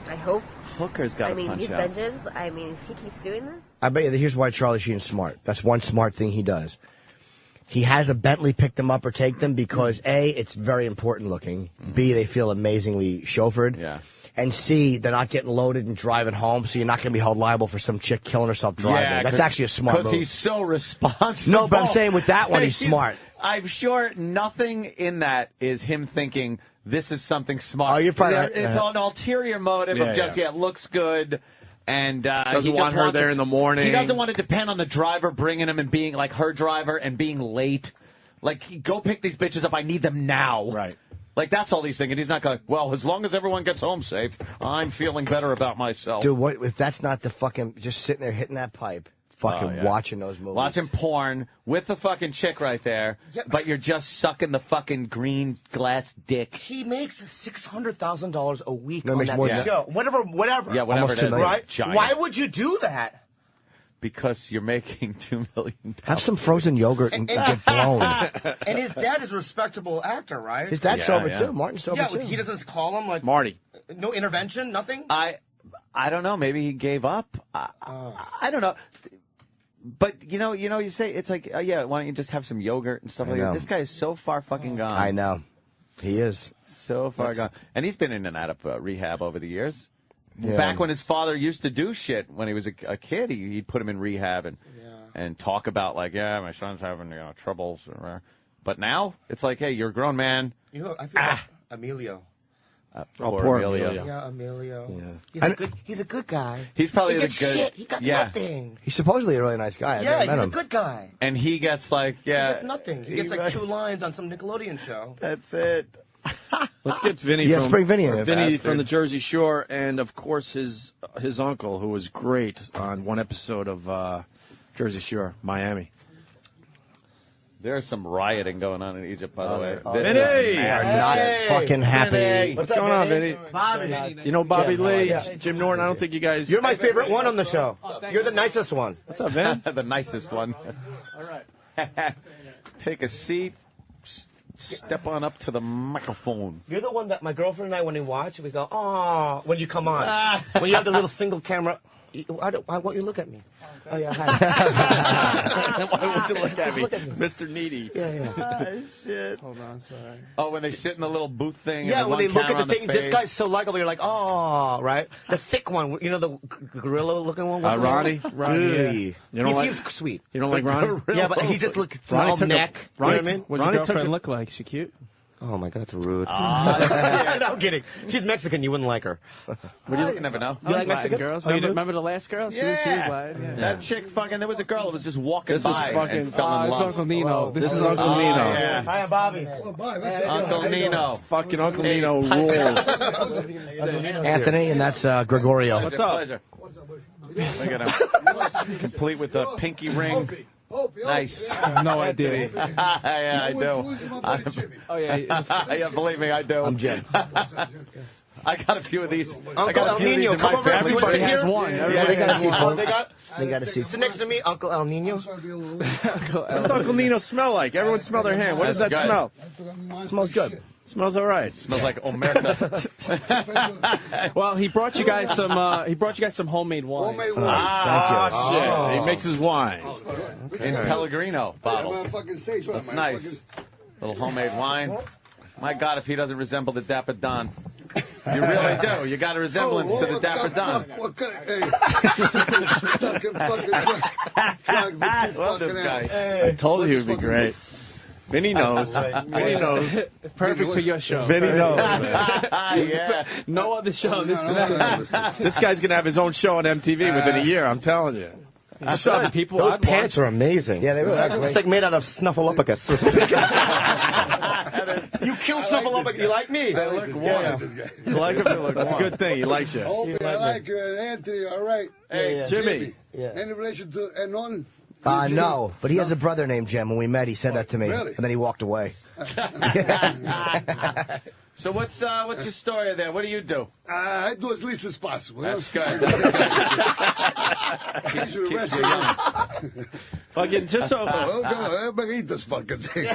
I hope. Hooker's got to punch these out. binges. I mean, if he keeps doing this. I bet you here's why Charlie Sheen's smart. That's one smart thing he does. He has a Bentley pick them up or take them because A, it's very important looking. B, they feel amazingly chauffeured. Yeah. And C, they're not getting loaded and driving home, so you're not going to be held liable for some chick killing herself driving. Yeah, that's actually a smart move. Because he's so responsible. No, but I'm saying with that one, he's smart. I'm sure nothing in that is him thinking this is something smart. Oh, you're probably right. It's an ulterior motive of just, it looks good. And doesn't he want her there in the morning. He doesn't want to depend on the driver bringing him and being like her driver and being late. Like, go pick these bitches up. I need them now. Right. Like, that's all he's thinking. He's not going, well, as long as everyone gets home safe, I'm feeling better about myself. Dude, what if that's not the fucking just sitting there hitting that pipe, fucking watching those movies, watching porn with the fucking chick right there, but you're just sucking the fucking green glass dick. He makes $600,000 a week No, on makes that more than show. Whatever. Yeah, whatever Almost it is. $2 million. Right? Giant. Why would you do that? Because you're making $2 million. Have some frozen yogurt and get blown. And his dad is a respectable actor, right? His dad's sober too. Martin's sober too. He doesn't call him like Marty. No intervention, nothing. I don't know. Maybe he gave up. I don't know. But you say it's like, why don't you just have some yogurt and stuff like that? This guy is so far fucking gone. I know, he is so far gone, and he's been in and out of rehab over the years. Yeah. Back when his father used to do shit when he was a kid, he'd put him in rehab and talk about like, my son's having troubles. But now it's like, hey, you're a grown man. I feel like Emilio. Poor Emilio. Yeah, Emilio. Yeah. He's a good guy. He's probably he the gets good. shit. He got nothing. He's supposedly a really nice guy. Yeah, I've never met he's him. a good guy. And he gets like, He gets nothing. He gets like 2 lines on some Nickelodeon show. That's it. Let's get Vinny Let's bring Vinny in. Vinny from the Jersey Shore, and of course his uncle, who was great on one episode of Jersey Shore, Miami. There's some rioting going on in Egypt, by the way. Vinny! Are not fucking happy. Vinny. What's going on, Vinny? Bobby. You know Bobby Lee, Jim Norton. I don't think you guys. You're my favorite one on the show. You're the nicest one. What's up, Vin? The nicest one. All right. Take a seat. Step on up to the microphone. You're the one that my girlfriend and I, when we watch, we go, "Oh," when you come on. When you have the little single camera. Why won't you look at me? Oh yeah, hi. Why won't you look at Just me, look at me. Mr. Needy? Yeah. Shit. Hold on, sorry. Oh, when they sit in the little booth thing. Yeah, and when the they one look at camera the on thing, the this face. guy's so likable. You're like, oh, right? The thick one, you know, the gorilla-looking one. What's his Ronnie? name? Ronnie, yeah. Ooh. You don't He like- seems sweet. You don't like Ronnie? Yeah, but he just looks Ronnie all took a- neck. Ronnie You know what I mean? What's Ronnie your took girlfriend a- look like? Is she cute? Oh my God, that's rude. Ah, no, I'm kidding. She's Mexican. You wouldn't like her. You never know. You like Mexicans? girls? Oh, you do? Remember the last girl? She was Latin. Yeah. That chick fucking, there was a girl that was just walking This is by fucking- and fell in It's love. Uncle Nino. This is Uncle Nino. Yeah. Hi, I'm Bobby. Uncle Nino. Fucking Uncle Nino rules. Anthony, and that's Gregorio. What's up? Pleasure. Look at him. Complete with a pinky ring. Nice. No idea. Yeah, I do. Oh yeah. Yeah, believe me, I do. I'm Jim. I got a few of these. I Uncle got a El few of these Nino, in come my over. family. Everybody has here? one. Yeah, They gotta see Oh, they got? They gotta see. Sit next to me, Uncle El Nino. What's Uncle Nino smell like? Everyone smell their hand. What does that That's smell? Smells good. Smells all right. Smells like Omerta. Well, he brought you guys some. He brought you guys some homemade wine. Ah, shit. He mixes wines. In Pellegrino bottles. That's That's nice. Little homemade wine. My God, if he doesn't resemble the Dapper Don. You really do. You got a resemblance to the Dapper Don. I love this guy. I told you he would be great. Vinny knows. Vinny knows. Perfect for your show. Vinny knows, man. Yeah. No other show. This This guy's going to have his own show on MTV within a year, I'm telling you. What's up? people. Those I'd pants are amazing. Yeah, they really are great. It's like made out of Snuffleupagus. or something. You killed Snuffleupagus. You like me? They look Yeah. You like him? That's a good thing. He likes you. Okay, I like Anthony, all right. Hey, Jimmy. Any relation to Enon? No, but he has a brother named Jim. When we met, he said that to me, Really? and then he walked away. So what's your story there? What do you do? I do as least as possible. That's good. Keeps you Keeps you young. Fucking just so. Everybody eat this fucking thing.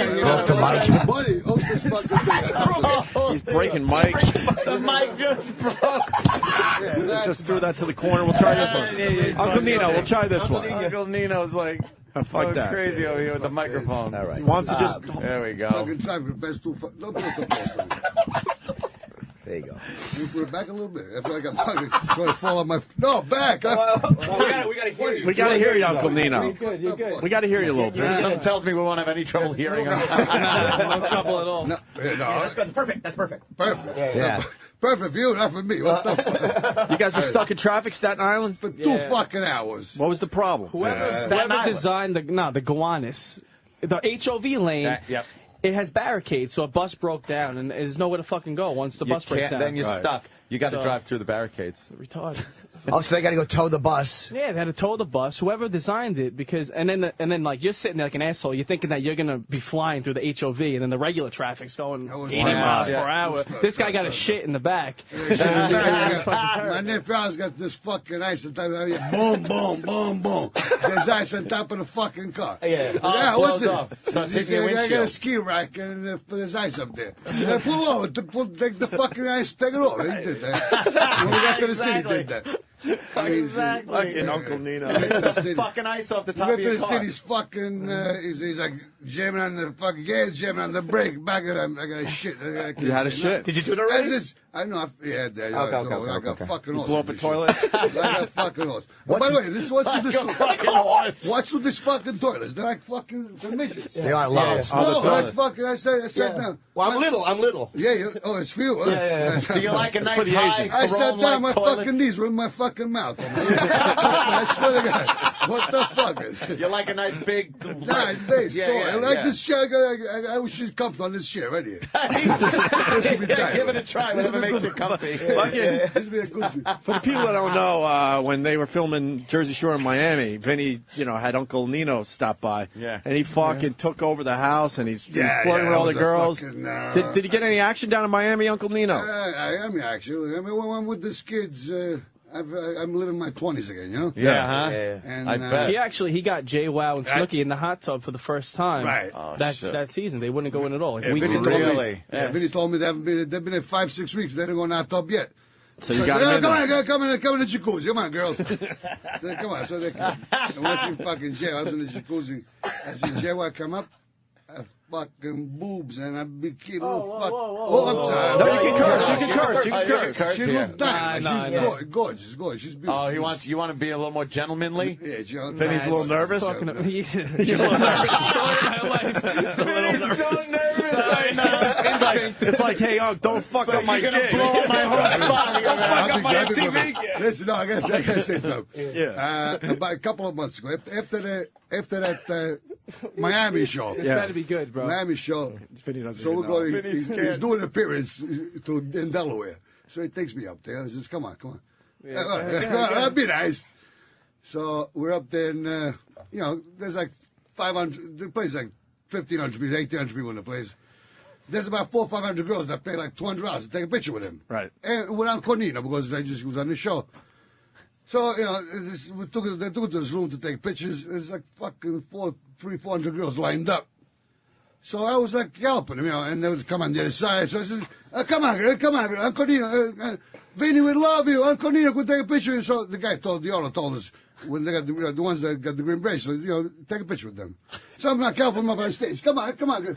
Buddy, open this fucking thing. He's breaking mics. The mic just broke. Just threw that to the corner. We'll try this one. Uncle Nino, we'll try this one. Uncle Nino's like fuck going that. crazy over here with the microphone. All right. Want to just. There we go. Fucking try for the best two. Don't put it too close to me. There you go. You put it back a little bit. I feel like I'm trying to fall on my. No, back. We got to hear you, Uncle Nino. You're good. We got to hear you a little bit. Something tells me we won't have any trouble hearing him. No trouble at all. No, That's good. Perfect. That's perfect. perfect. Yeah. Perfect for you, not for me. What the fuck? You guys were stuck in traffic, Staten Island? For 2 fucking hours. What was the problem? Whoever designed the Gowanus, the HOV lane. Yep. It has barricades, so a bus broke down, and there's nowhere to fucking go once the bus breaks down. Then you're stuck. You got to So- drive through the barricades. Retarded. Oh, so they got to go tow the bus. Yeah, they had to tow the bus. Whoever designed it, because and then like you're sitting there like an asshole. You're thinking that you're gonna be flying through the HOV, and then the regular traffic's going 80 miles per hour. This guy got a shit in the back. My nephew has got this fucking ice on top of the boom, boom, boom, boom. There's ice on top of the fucking car. Yeah. What's Blows it? off. Starts hitting your I got a windshield. ski rack and there's ice up there. I pull over, take the fucking ice, take it over. He did that. When we got to the city, he did that. Exactly. Fucking Uncle Nino. Fucking ice off the top We of got to your the car. city, he's fucking, he's like jamming on the fucking gas, jamming on the brake. Back of him, I got a shit. You had a shit? Did you do it already? I know, yeah, that. Okay, I got okay. fucking You horse. blew up a toilet? I got fucking horse. Oh, by the way, what's with this? What's with this fucking toilets? They're like fucking for midgets. They are low. No, that's fucking. I sat down. Well, I'm little. Yeah. Oh, it's for you. Huh? Yeah. Do you like a nice for the high Asians. I sat throne down. like My toilet? fucking knees were in my fucking mouth. I swear to God. What the fuck is? You like a nice big... Nah, face. Yeah, I like this chair. I wish you'd comfort on this chair right here. This should be Yeah, give it a tight. try, whatever makes you comfy. This would be a good fit. For the people that don't know, when they were filming Jersey Shore in Miami, Vinny, had Uncle Nino stop by. Yeah. And he fucking took over the house, and he's flirting with that all the was a girls. fucking, Did he get any action down in Miami, Uncle Nino? I am actually. I mean, when I'm with these kids, I'm living my 20s again, you know? Yeah, huh? And, I bet. He got JWoww and Snooki in the hot tub for the first time. Right. Oh, That's shit. that season. They wouldn't go in at all. Like Yeah, weeks Vinny into told me- Really? Yeah, Vinny told me they've been there 5-6 weeks. They didn't go in that tub yet. So you got him in there. Come in the jacuzzi. Come on, girls. Come on. So they come. And once in fucking jail, I was in the jacuzzi. I said, jail, I come up. Fucking boobs and a bikini. Oh, I'm sorry. No, you can curse. She looked down. She's gorgeous. She's beautiful. Oh, you want to be a little more gentlemanly? Yeah, Vinny's a little nervous. He's a little nervous. Vinny's so nervous right now. It's like, hey, don't fuck up my gig. Blow up my whole spot. Don't fuck up my MTV gig. Listen, no, I gotta say something. Yeah. About a couple of months ago, after that Miami show. It's got to be good, bro. Miami show. So we're going. He's doing an appearance in Delaware. So he takes me up there. He says, "Come on." Yeah. That'd be nice. So we're up there, and there's like 500. The place is like 1,500 people, 1,800 people in the place. There's about 400 or 500 girls that pay like $200 to take a picture with him. Right. And without Cornino, because he was on the show. So, they took it to this room to take pictures. There's like fucking 400 girls lined up. So I was like helping him, and they would come on the other side. So I said, come on, girl, Uncle Nino, Vinny would love you. Uncle Nino could take a picture. So the guy told us, when they got the ones that got the green bracelets, take a picture with them. So I'm like helping him up on stage. Come on, girl.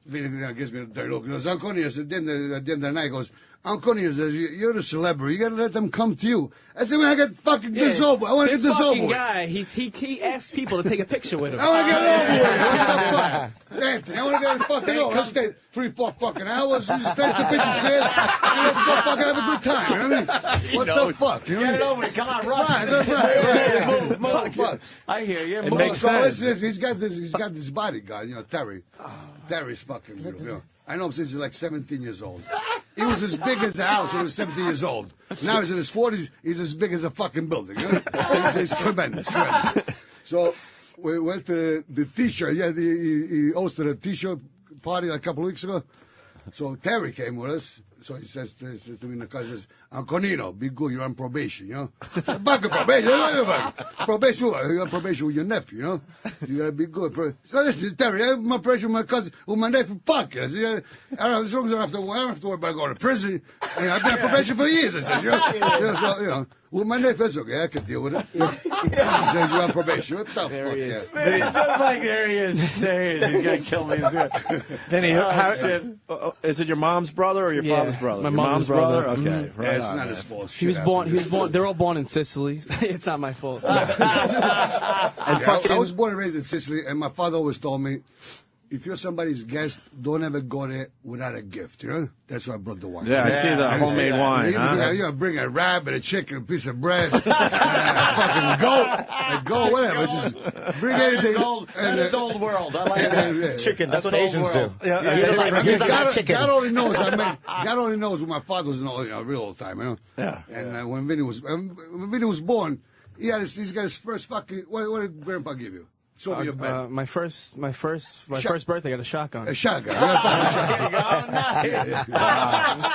Vinny gives me a dirty look. He goes, Uncle Nino, at the end of the night, he goes, Uncle Nino says, you're the celebrity. You got to let them come to you. I said, when I get fucking this over, I want to get this over with. This fucking guy, he asked people to take a picture with him. I want to get it over with. What the fuck? Anthony, I want to get it fucking over. I stayed 3-4 fucking hours. Just take the pictures, man. Let's go fucking have a good time. You know what I mean? What the fuck? Get it over. Come on, rush. Right. Move. I hear you. It makes sense. Listen, he's got this bodyguard, Terry. Terry's fucking beautiful. I know him since he's like 17 years old. He was as big as a house when he was 17 years old. Now he's in his 40s. He's as big as a fucking building. He's tremendous. So we went to the T-shirt. Yeah, he hosted a T-shirt party a couple of weeks ago. So Terry came with us. So he says to me in the car, he says, Uncle Nino, be good, you're on probation, Back on probation, probation, you're on probation with your nephew, You gotta be good. So listen, Terry, I'm on probation with my cousin, with my nephew, fuck it. As long as I don't have to worry about going to prison. I've been on probation for years, I said, with my nephew, that's okay, I can deal with it. You're on probation, what the fuck? There he is. There he is. He's gonna kill me. Vinny, is it your mom's brother or your father's brother? My your mom's brother. Okay, Mm-hmm. right. It's not his fault. He was born. They're all born in Sicily. It's not my fault. I was born and raised in Sicily, and my father always told me, if you're somebody's guest, don't ever go there without a gift, That's why I brought the wine. Yeah, I see the homemade wine, bring a rabbit, a chicken, a piece of bread, a fucking goat, whatever. Just bring anything. It's old world. I like that. Chicken, that's what Asians do. God only knows. God only knows when my father was in real old time, Yeah. And when Vinny was born, he's got his first fucking. What did Grandpa give you? Show me your bed. My first birthday, I got a shotgun. A shotgun.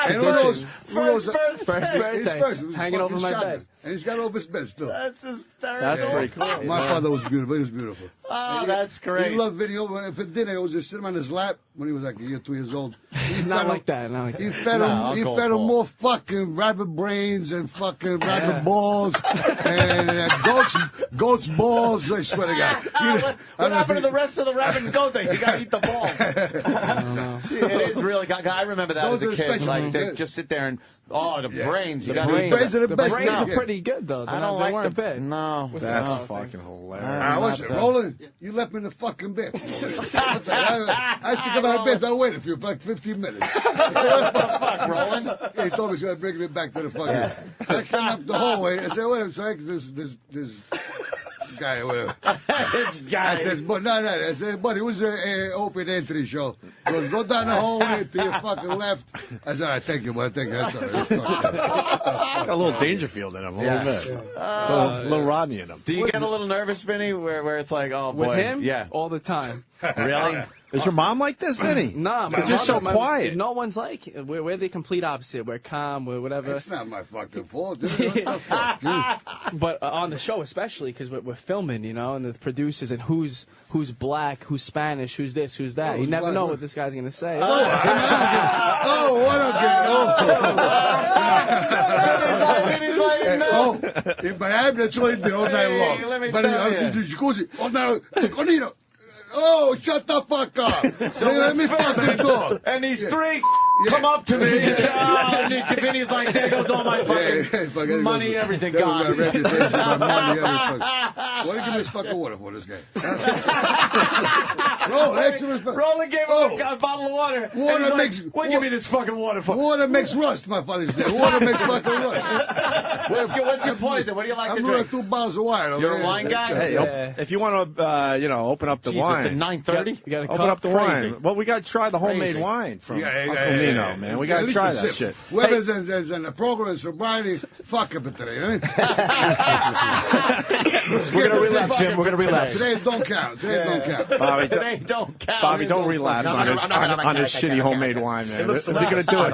And who knows? First birthday. Hanging over my bed. And he's got over his bed still. That's hysterical. That's pretty cool. My father was beautiful. He was beautiful. Oh, that's great. He loved Vinny. For dinner, I was just sitting on his lap when he was like a year, 2 years old. He's not like that. He fed him more fucking rabbit brains and fucking rabbit balls and goat's balls. I swear to God. What happened to the rest of the rabbit and goat thing? You got to eat the balls. I don't know. It is really. I remember that Those as a are kid. special. Like they just sit there and the brains. You got The brains are the best. Brains are pretty good though. I don't like the bed. No, that's fucking hilarious. I wasn't rolling. You left me in the fucking bed. I used to come out of bed. I waited for you for like 15 minutes. What the fuck, Roland? He told me he was going to bring me back to the fucking. I came up the hallway. I said, "Wait a second, this guy or whatever." This guy. I says, "But no." I said, "But it was an open entry show. He goes, go down the hallway to your fucking left." I said, "All right, thank you, but thank you. That's all right." Got a little Dangerfield in him, a little bit. A little Rodney in him. Do you get a little nervous, Vinny, where it's like, oh boy, with him? yeah, all the time. Really? Is your mom like this, Vinny? Nah, Because you're so quiet. No one's like it. We're the complete opposite. We're calm. We're whatever. It's not my fucking fault. Dude. What the fuck? But on the show, especially because we're filming, you know, and the producers and who's black, who's Spanish, who's this, who's that. You never know what this guy's gonna say. Oh, what a in Miami, that's what they do all night long. But I was in the jacuzzi all night long. Conino. Oh, shut the fuck up. Let me fucking talk. And these three come up to me and say, Vinny's like, there goes all my fucking money and everything gone. Why don't you give me this fucking water for this guy? Roll, extra respect. Roland gave him a bottle of water. Water makes... What give me this fucking water for? Water makes rust, my father said. Water makes fucking rust. What's your poison? What do you like to drink? I'm going 2 bottles of wine. You're a wine guy? Hey, if you want to, open up the wine. At 9:30? You got to open up the wine. Well, we got to try the homemade wine from Uncle Nino, man. We got to try that shit. Whoever's in the program in sobriety, fuck it for today. We're going to relapse, Jim. We're going to relapse. Today don't count. Bobby, don't count. Bobby, don't relapse on this shitty homemade wine, man. If you're going to do it,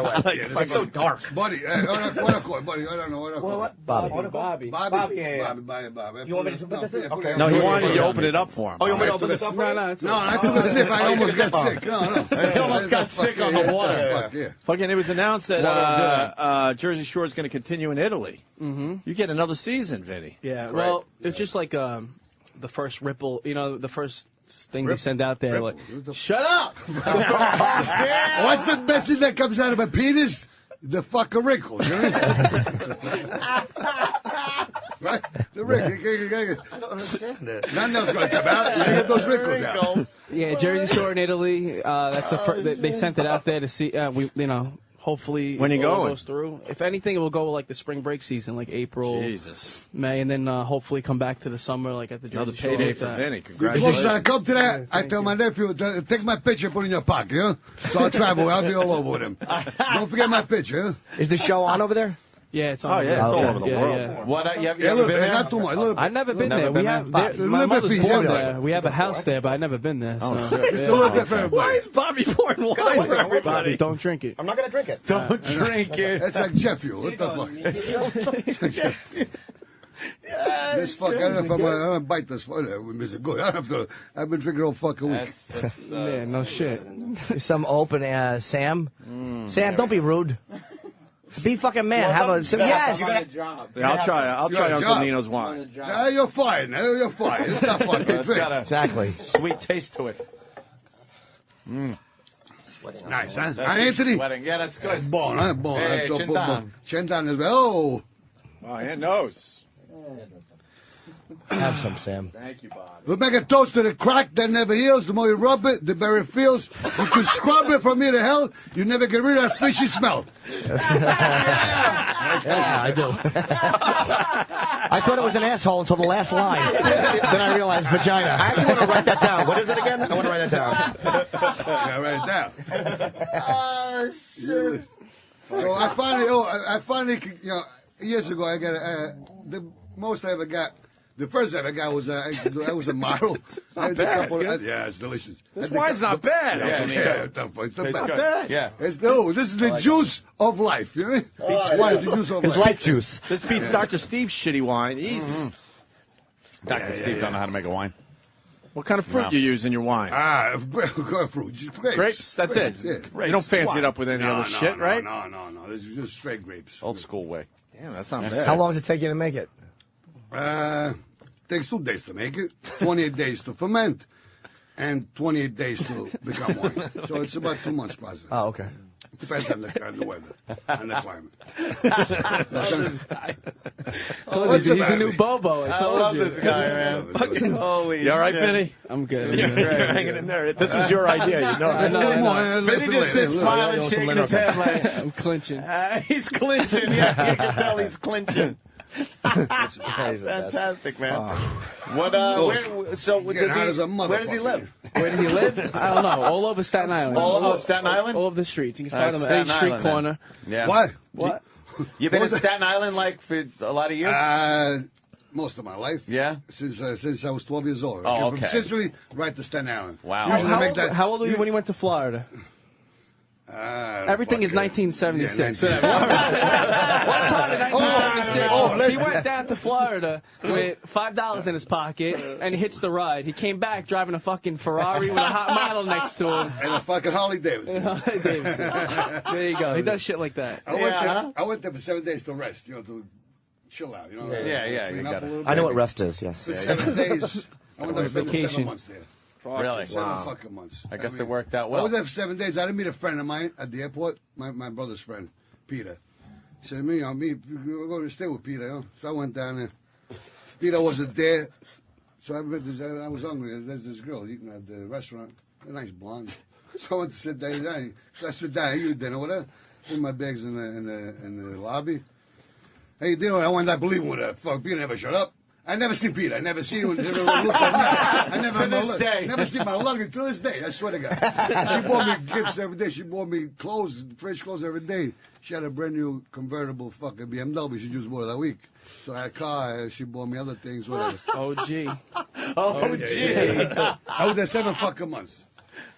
it's so dark. Buddy, what I call? Buddy, I don't know what I call. Bobby. Bobby. You want me to put this in? Okay. No, he wanted you to open it up for him. Oh, you want me to open this up? No, I took a sip. I almost got sick. No. He almost got sick on the water. Fucking, it was announced that Jersey Shore is going to continue in Italy. Mm-hmm. You get another season, Vinny. Yeah, well, it's just like the first ripple, the first thing they send out there. Like, shut up! What's the best thing that comes out of a penis? The fucking wrinkles. You know? Right? The wrinkles. I don't understand it. Nothing else going to come out. You get those wrinkles out. Yeah, Jersey Shore in Italy. That's the first. They sent it out there to see. Hopefully, when you going? Goes through. If anything, it will go like the spring break season, like April, May, and then hopefully come back to the summer, like at the Jersey Shore. Another payday for Vinny. Congratulations! Before I come to that, I tell my nephew, take my picture, put it in your pocket, huh? So I'll travel. I'll be all over with him. Don't forget my picture, huh? Is the show on over there? Yeah, it's on. Oh, yeah, it's all over the world. Yeah. What? You ever been there? Not too much. I've never been there. We have my mother's born there. We have a house there, but I've never been there. So. It's a little bit for everybody. Why is Bobby pouring wine for everybody? Bobby, don't drink it. I'm not going to drink it. Don't drink it. That's like jet fuel. What the fuck? This fuck, I don't know if I'm gonna bite this fuck. Is it good? I don't have to. I've been drinking all fucking week. Yeah, no shit. Some open, Sam. Sam, don't be rude. Be fucking man. Have a yes. Yeah, I'll try Uncle Nino's wine. You're fine. You're fine. It's not fucking drink. Exactly. Sweet taste to it. Nice, huh? Anthony? Sweating. Yeah, that's good. Bon, huh? Bon. Hey, Chintan. Chintan as well. Oh, and nose. Have some, Sam. Thank you, Bob. We'll make a toast to the crack that never heals. The more you rub it, the better it feels. You can scrub it from here to hell. You never get rid of that fishy smell. Yeah, I do. I thought it was an asshole until the last line. Then I realized vagina. I actually want to write that down. What is it again? I want to write that down. Yeah, write it down. Shit. So I finally, years ago, I got the most I ever got. The first I ever got was I was a model. It's not bad. Yeah, it's delicious. This wine's not bad. It's not bad. Yeah. This is the juice of life. You know? Wine is the juice of It's life juice. This beats Dr. Steve's shitty wine. Easy. Dr. Steve don't know how to make a wine. What kind of fruit you use in your wine? Fruit. Just grapes. Grapes? That's it. Yeah. You don't fancy it up with any other shit, right? No. This is just straight grapes. Old school way. Damn, that's not bad. How long does it take you to make it? Takes 2 days to make it, 28 days to ferment, and 28 days to become wine. So it's about 2 months process. Oh, okay. Depends on the weather and the climate. He's the new Bobo. I love this guy, man. Holy You all right, Vinny? I'm good. You're hanging in there. This was your idea, you know. I know. Vinny just sits smiling, shaking his head like I'm clinching. he's clinching. Yeah, you can tell he's clinching. Fantastic, man. What? Where does he live? Where does he live? I don't know. All over Staten Island. All over Staten Island? All over the streets. You can find him at Staten 8th Street Island, corner. Yeah. What? What? You've been in Staten Island like for a lot of years? most of my life. Yeah? Since I was 12 years old. I Oh, came okay. from Sicily right to Staten Island. Wow. Usually I make that- How old were you when you went to Florida? Everything is 1976. Yeah, One time in 1976, he listen. went down to Florida with $5 in his pocket, and he hitched a ride. He came back driving a fucking Ferrari with a hot model next to him. And a fucking Harley Davidson. Harley Davidson. There you go. He does shit like that. I went there for 7 days to rest, to chill out, Yeah, clean you up got a it. little I know bit. what rest is. Yes. For 7 days. I went there to spend Vacation. 7 months there. Really? 7 fucking months. I guess mean, it worked out I well. was there for 7 days. I didn't meet a friend of mine at the airport. My brother's friend, Peter. He said, we're going to stay with Peter. So I went down there. Peter wasn't there. So I was hungry. There's this girl eating at the restaurant. A nice blonde. So I went to sit down. So I sit down. You dinner with her. Put my bags in the lobby. Hey, dinner. I went not believing with her. Fuck, Peter never shut up. I never seen Peter. I never seen him. I never To this day. Never seen my luggage to this day. I swear to God. She bought me gifts every day. She bought me clothes, fresh clothes every day. She had a brand new convertible fucking BMW. She just bought it that week. So I had a car. She bought me other things, whatever. OG. Yeah. I was there 7 fucking months.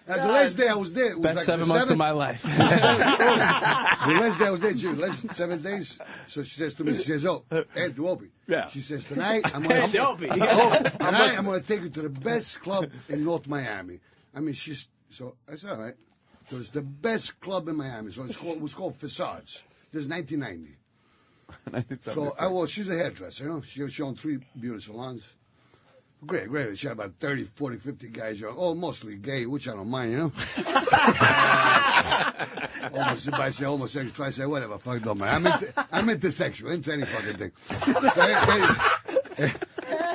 The last day I was there, it was Best like 7 months of my life. The last day I was there, the last 7 days. So she says to me, she says, Ed Duopi. Yeah. She says, tonight I'm going to take you to the best club in North Miami. I mean, so I said, all right. So it's the best club in Miami. So it was called Facades. This is 1990. So she's a hairdresser, She owned 3 beauty salons. Great. She had about 30, 40, 50 guys, mostly gay, which I don't mind, Almost, if I say homosexual, try to say whatever, fuck, don't mind. I'm intersexual, into any fucking thing.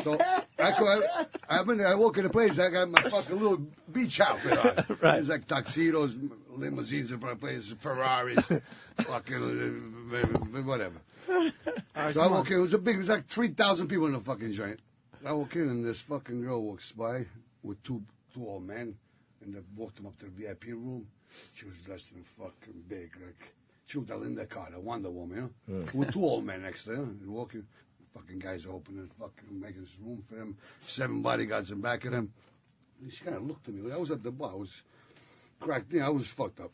So I walk in the place, I got my fucking little beach outfit on. Right. It's like tuxedos, limousines in front of places, Ferraris, fucking whatever. So I walk in, it was like 3,000 people in the fucking joint. I walk in and this fucking girl walks by with two old men, and they walked them up to the VIP room. She was dressed in fucking big, like she looked like Linda Carter, Wonder Woman, with 2 old men next to her. And walking, fucking guys opening, fucking making this room for him. 7 bodyguards in back of them. And she kind of looked at me. I was at the bar. I was cracked. I was fucked up.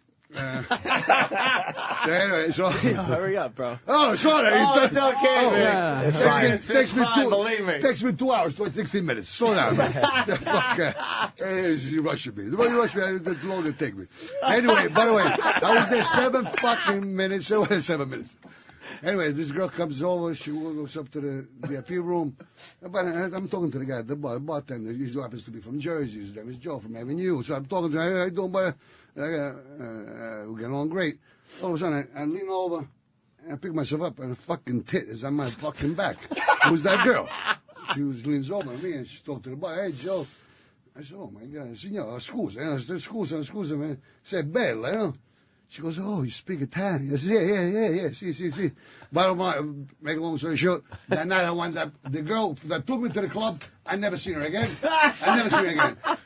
Anyway, so hurry up, bro. Oh, sorry. It's okay, man. It's fine. Takes me believe me. Takes me 2 hours, 16 minutes. Slow down. You rushing me. The more you rush me, the longer it take me. Anyway, by the way, I was there 7 fucking minutes. 7 minutes. Anyway, this girl comes over. She goes up to the VIP room. I'm talking to the guy at the bartender. He happens to be from Jersey. His name is Joe from Avenue. So I'm talking to him. How you doing, buddy? We're getting along great. All of a sudden, I lean over and I pick myself up, and a fucking tit is on my fucking back. Who's that girl? She leans over at me and she talked to the bar. Hey, Joe. I said, oh my God. Signor, scusa, man. Sei bella, She goes, oh, you speak Italian? I said, yeah, see. Bottom line, make a long story short, that night I wound up, the girl that took me to the club, I never seen her again.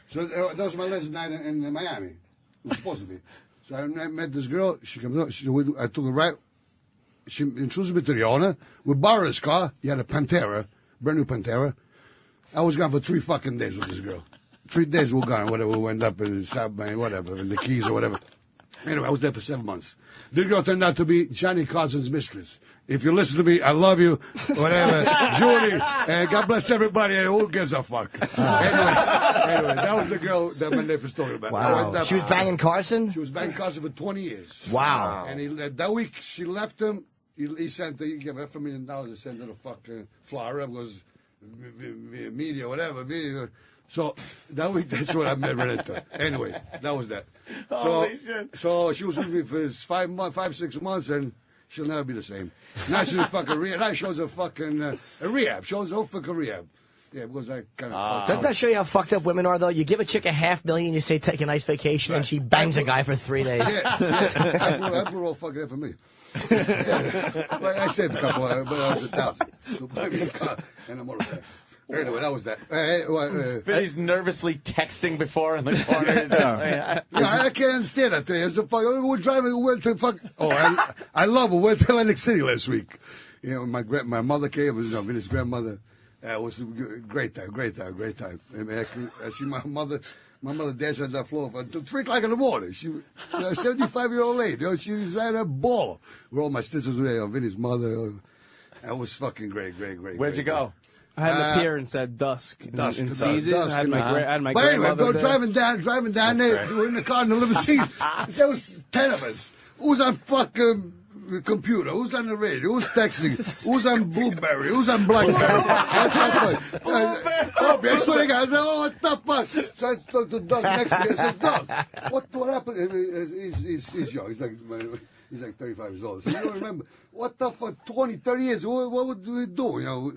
So that was my last night in Miami. It was supposed to be. So I met this girl. She comes up. I took her right. She introduced me to the owner. We borrowed his car. He had a Pantera, brand new Pantera. I was gone for 3 fucking days with this girl. 3 days we were gone. Whatever, we went up in South Bay, whatever, in the Keys or whatever. Anyway, I was there for 7 months. This girl turned out to be Johnny Carson's mistress. If you listen to me, I love you. Whatever. Judy, God bless everybody. Who gives a fuck? Anyway, that was the girl that my nephew was talking about. Wow. She was banging Carson? She was banging Carson for 20 years. Wow. And that week, she left him. He sent her, he gave her $5 million to send her to fucking Florida because via media, whatever. So that week, that's what I met Renata. Anyway, that was that. Holy shit. So she was with me for 5-6 months, and she'll never be the same. Now she's in fucking rehab. Now she shows a fucking a rehab. Shows her fucking rehab. Yeah, because I kind of. Doesn't that show you how fucked up women are, though? You give a chick $500,000, you say take a nice vacation, and she bangs a guy for 3 days. I put all fucking there for me. I saved a couple, but I was 1,000 to buy me a car and a motorcycle. Anyway, that was that. Billy's nervously texting before in the corner. I can't stand that today. We're driving. We went to fuck. Oh, I love it. We went to Atlantic City last week. My mother came. It was Vinny's grandmother. It was a great time. I mean, I see my mother dancing on that floor until 3 o'clock in the morning. She was a 75-year-old lady. You know, she was at a ball. Where all my sisters were there. Vinny's mother. That was fucking great. Where'd you go? I had an appearance at Dusk in Caesars. I had my but anyway, grandmother there. driving down there. We were in the car in the limousine. There was 10 of us. Who's on fucking computer? Who's on the radio? Who's texting? Who's on Blueberry? Who's on Blackberry? I swear to God, I said, oh, what the fuck? So I spoke to Doug next to me. I said, Doug, what happened? He's young. He's like 35 years old. So you don't remember. What the fuck, 20, 30 years, what would we do? You know,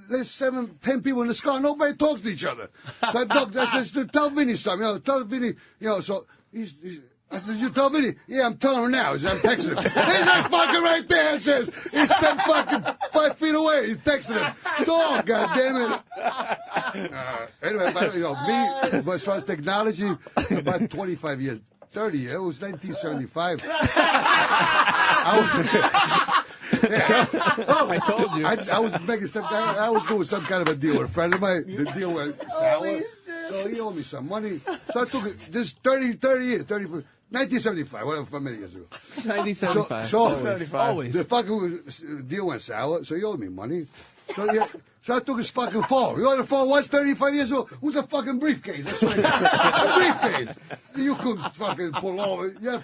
there's 7, 10 people in this car. Nobody talks to each other. So I said, tell Vinny something. You know, tell Vinny, you know, so I said, you tell Vinny? Yeah, I'm telling him now. I'm texting him. He's like fucking right there. It says, he's 10 fucking 5 feet away. He's texting him. Dog, goddammit. Anyway, but, you know, me, as far as technology, about 25 years. 30 years. It was 1975. I told you. I was making I was doing some kind of a deal with a friend of mine. The deal went sour. So he owed me some money. So I took it. This 30 years, 1975, whatever, for many years ago. 1975. So Always. The fucking deal went sour. So he owed me money. So yeah. So I took his fucking phone. You know what the phone was 35 years old? It was a fucking briefcase. I swear to God. A briefcase. You couldn't fucking pull over. You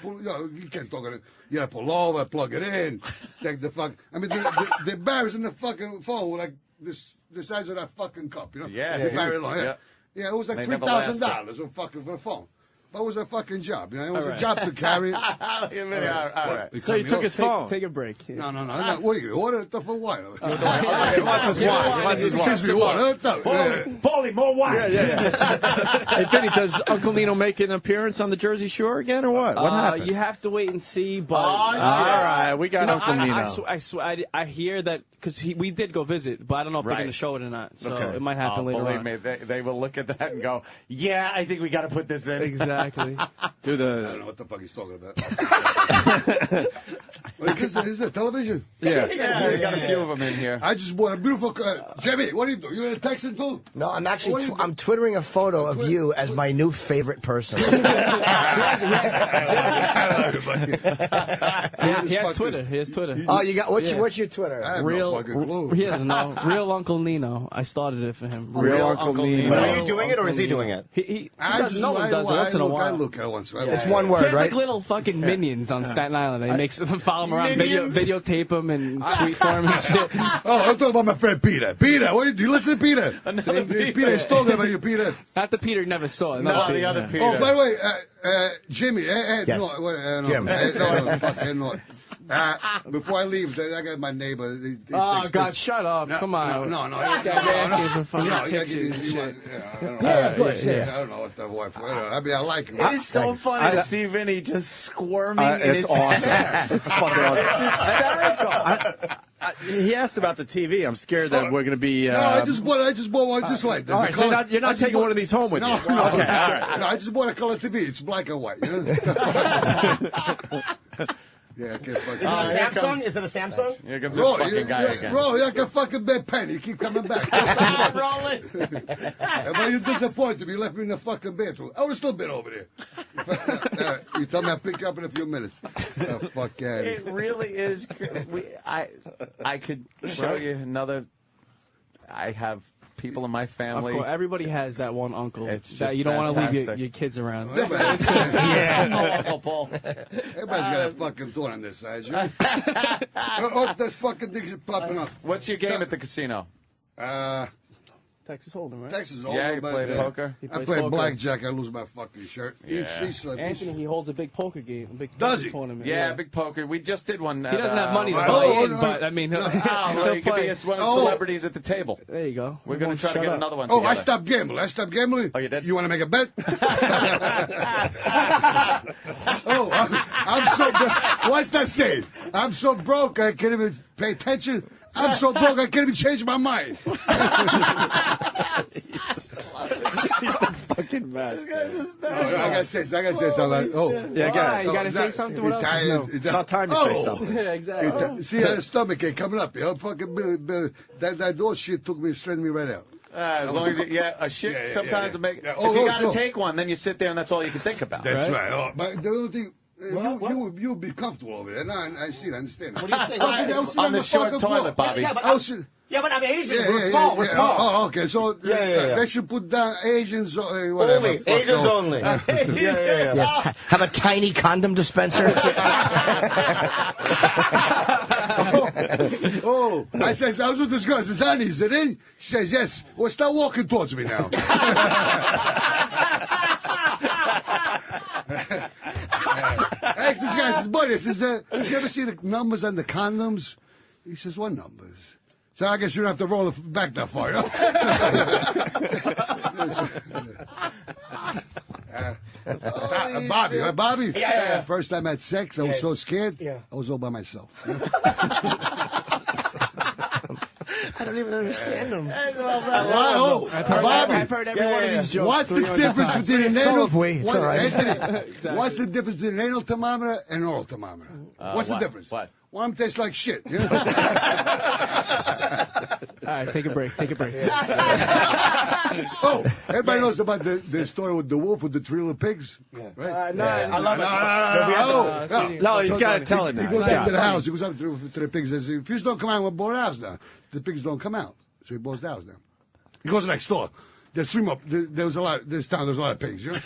can't talk it. You had to pull over, plug it in, take the fuck. I mean, the barrels in the fucking phone were like the size of that fucking cup, you know? Yeah. The barrel long, Yeah. Yeah, it was like They never $3,000 for the phone. But it was a fucking job. You know, it was a job to carry. All right. So you took his phone. Take a break. No. What are you? Order it for wine. He wants his wine. Excuse me, water. Paulie, more wine. Hey, Vinny, does Uncle Nino make an appearance on the Jersey Shore again, or what? What happened? You have to wait and see, but... All right, we got Uncle Nino. I swear, I hear that, because we did go visit, but I don't know if they're going to show it or not, so it might happen later on. Believe me, they will look at that and go, yeah, I think we got to put this in. Exactly. I don't know what the fuck he's talking about. Is it television? Yeah, we got a few of them in here. I just bought a beautiful... Jimmy, what are you doing? You in a texting too? No, I'm actually I'm twittering a photo of you as my new favorite person. He has Twitter. Oh, you got what's your Twitter? I have no fucking clue. He doesn't know. Real Uncle Nino. I started it for him. Real Uncle Nino. But are you doing it or is he doing it? He does, no one does it once in a while. I look at it once. It's one word, He has right? like little fucking minions on Staten Island. He makes them follow him around, videotape him, and tweet for him and shit. Oh, I'm talking about my friend Peter. Peter, what do you listen to Peter? Peter is talking about you, Peter. Not the Peter never saw. No, the other Peter. Oh, by the way, Jimmy. Yes. Jim. No. Before I leave, I got my neighbor. He Oh, God, shut up. Come on. No. This guy's asking for fucking pictures and shit. I don't know what the wife. I mean, I like him. It is so funny to see Vinny just squirming in his chair. It's fucking awesome. It's hysterical. He asked about the TV. I'm scared that we're going to be... No, I just bought one just like this. All right, so you're not taking one of these home with you? No, okay, all right. No, I just bought a color TV. It's black and white. You know? Yeah, I can't fucking... Is it a Samsung? Here comes this fucking guy again. Bro, you're like a fucking bad pen. You keep coming back. Rolling. But you're disappointed. You left me in the fucking bathroom. I would have still been over there. You tell me I'll pick you up in a few minutes. Oh, fuck yeah. It really is. I could show you another. I have people in my family. Of course, everybody has that one uncle It's that just you don't want to leave fantastic. your kids around. Awful, Paul. Everybody's got a fucking thorn on this side, right? Oh, this fucking thing's popping up. What's your game at the casino? Texas Hold'em, right? Texas Hold'em. Yeah, you play poker? He I plays play poker. blackjack. I lose my fucking shirt. Yeah. Anthony, he holds a big poker game, a big Does poker he? tournament. Yeah, big poker. We just did one. He doesn't have money to Oh, play in, no. but I mean, he'll He could play. be one of the celebrities at the table. There you go. We're going to try to get another one Oh, together. I stopped gambling. Oh, you did? You want to make a bet? I'm so broke. What's that saying? I'm so broke I can't even pay attention. I'm so broke I can't even change my mind. fucking best. I gotta say something. Oh, Yeah, Why? You gotta say something. What else is new? It's about time to say something. Yeah, exactly. See how the stomach ache coming up. Fucking that door shit took me, straightened me right out. As long as a shit sometimes will make. Yeah. If you got to take one, then you sit there and that's all you can think about. That's right. Oh, but the only thing. You'll be comfortable over there. No, I see it. I understand. What do you say? On the short toilet, Bobby. Yeah, but I'm Asian. We're small. We're small. Oh, okay. So they should put down Asians, whatever. Only. Asians only. Yes. Have a tiny condom dispenser. Oh, I was with this girl. I says, honey, is it in? She says, yes. Well, start walking towards me now. I asked this guy, I says, buddy, I says, did you ever see the numbers on the condoms? He says, what numbers? So I guess you don't have to roll it back that far, you know? Bobby. Yeah. First time I had sex, I was so scared. I was all by myself. I don't even understand them. I've heard every one of these jokes. What's the difference between an So anal? have we. It's all right. Anthony, Exactly. what's the difference between an anal thermometer and an oral thermometer? What's the difference? What? One tastes like shit. You know? All right, take a break. Oh, everybody knows about the story with the wolf with the three little pigs? Yeah. Right? No, I love it. No, he's got to tell it He now. goes up to the house. He goes up to the pigs and says, if you don't come out, we'll blow the house down. The pigs don't come out. So he blows the house down. He goes next door. There's three more. There's a lot of pigs. You know?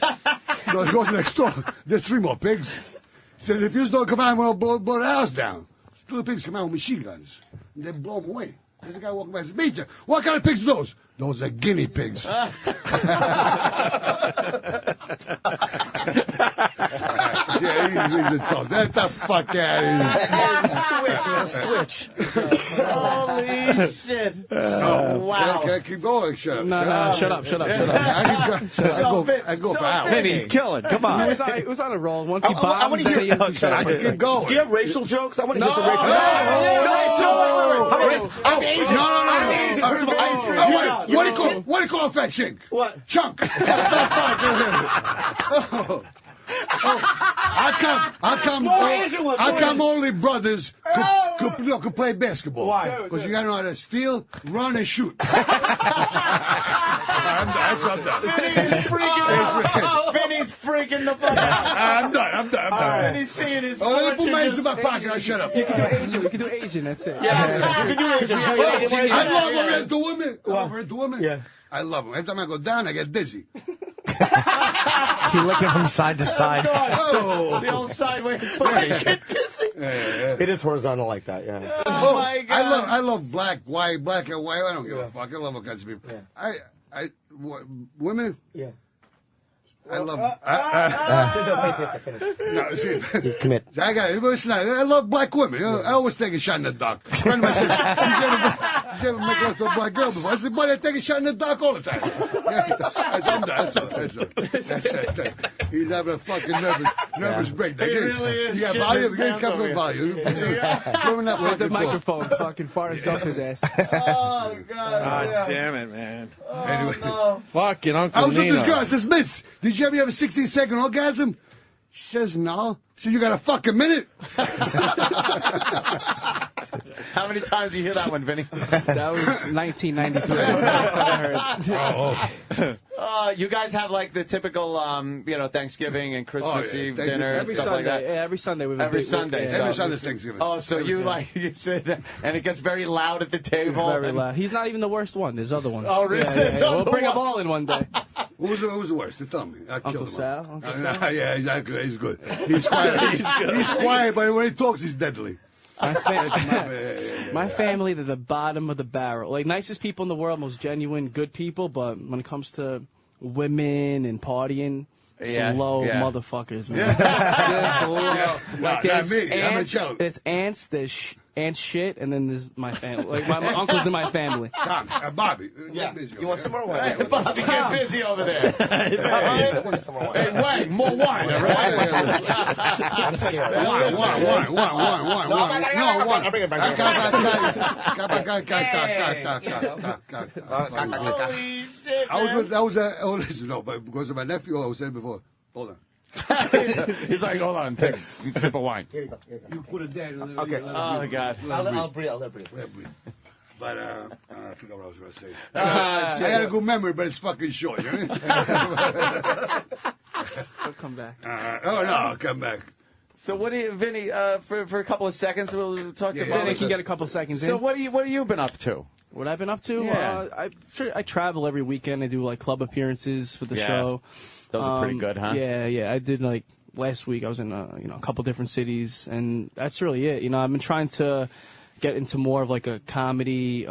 So he goes next door. There's three more pigs. Says, if you don't come out, we'll blow the house down. Two pigs come out with machine guns. And they blow them away. There's a guy walking by and says, Major, what kind of pigs are those? Those are guinea pigs. He's insulted. Get the fuck out of here. Switch. Holy shit. Wow. Can I keep going? Shut up. No, shut up. I go for hours. Vinny's killing. Come on. It was on a roll. Once he I bombs, want to then hear. he Shut up. I keep going. Do you have racial jokes? I want to hear some racial jokes. I'm Asian. No. First of all, what do you call a fat chink? What? Chunk. How come only brothers could play basketball? Why? Because you gotta know how to steal, run, and shoot. I'm done. Vinny's freaking the fuck out. I'm done. Vinny's seeing his Let me put my hands in fortune my pocket. I'll shut up. You can do Asian. That's it. Yeah, you can do Asian. I love Oriental women. Oriental women. Yeah. I love them. Every time I go down, I get dizzy. You looking from side to side. The old sideways. It is horizontal like that, yeah. Oh my God. I love black and white. I don't give a fuck. I love all kinds of people. Yeah. Women. Yeah. I love. No, see, commit. I got it. Listen, I love black women. You know, I always take a shot in the dark. A friend of mine said, "You ever make love to a black girl before?" I said, "Buddy, I take a shot in the dark all the time." That's it. He's having a fucking nervous breakdown. He really is. You got volume. You got couple of volume. With the microphone, fucking Forrest Gump his ass. Oh God! God damn it, man. Anyway, fucking Uncle I was with Nino. this girl. I says, "Miss, did you ever have a 16-second orgasm?" She says, "No." So you got a fucking minute? How many times do you hear that one, Vinny? That was 1993. I heard. You guys have like the typical, Thanksgiving and Christmas Eve dinner and Every stuff Sunday, like that. yeah, every Sunday we Every Sunday. Every Sunday's Thanksgiving. Oh, so you sit and it gets very loud at the table. Very loud. He's not even the worst one. There's other ones. Oh, really? Yeah. We'll bring them all in one day. Who was the worst? Tell me. I Uncle killed him. Sal. Yeah, exactly. He's good. He's quiet. He's quiet, but when he talks, he's deadly. My family, they're the bottom of the barrel. Like, nicest people in the world, most genuine, good people, but when it comes to women and partying, some low motherfuckers, man. Just low. Not me. I'm a joke. There's ants, there's aunt's shit, and then there's my family. Like my uncles in my family. Tom, Bobby. Yeah. Busy You want some more wine? Hey, Bobby, get busy over there. Hey, Wang, more wine, all right? I'm scared. Wine. No, I'll bring it back. Listen, no, but because of my nephew, I was saying before. Hold on. He's like, hold on, take a sip of wine. Here you go. You put it there. Okay. Oh, God. I'll breathe. I'll let breathe. But I forgot what I was going to say. I got a good memory, but it's fucking short. You know? I'll come back. I'll come back. So what do you, Vinny? For a couple of seconds, we'll talk to Vinny Bobby. can get a couple seconds in. So what have you been up to? What I've been up to? Yeah. I travel every weekend. I do like club appearances for the show. Those are pretty good, huh? Yeah. I did like last week. I was in a couple different cities, and that's really it. I've been trying to get into more of like a comedy,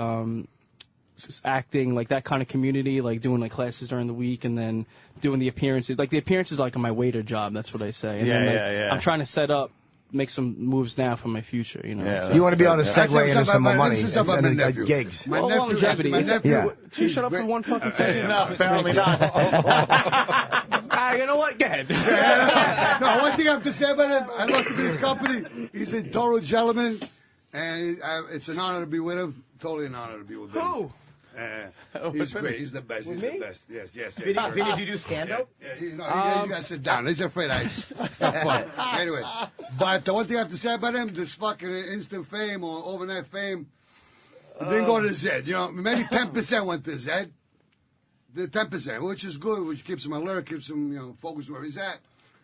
acting, like that kind of community, like doing like classes during the week, and then doing the appearances. Like the appearances, like on my waiter job. That's what I say. And then, I'm trying to make some moves now for my future. Yeah, you want to be on a segue into some more money and gigs. My longevity. nephew. Can you shut up for 1 fucking second? No, apparently not. You know what? Go ahead. No, one thing I have to say about him, I love to be his company. He's a total gentleman, and it's an honor to be with him. Totally an honor to be with him. Who? He's great. He's the best. He's the best. Yes. Vinny, do you do stand-up? You got to sit down. He's afraid I have fun. Anyway, but the one thing I have to say about him, this fucking instant fame or overnight fame, didn't go to his head. Maybe 10% went to his head. The 10%, which is good, which keeps him alert, keeps him, focused where he's at.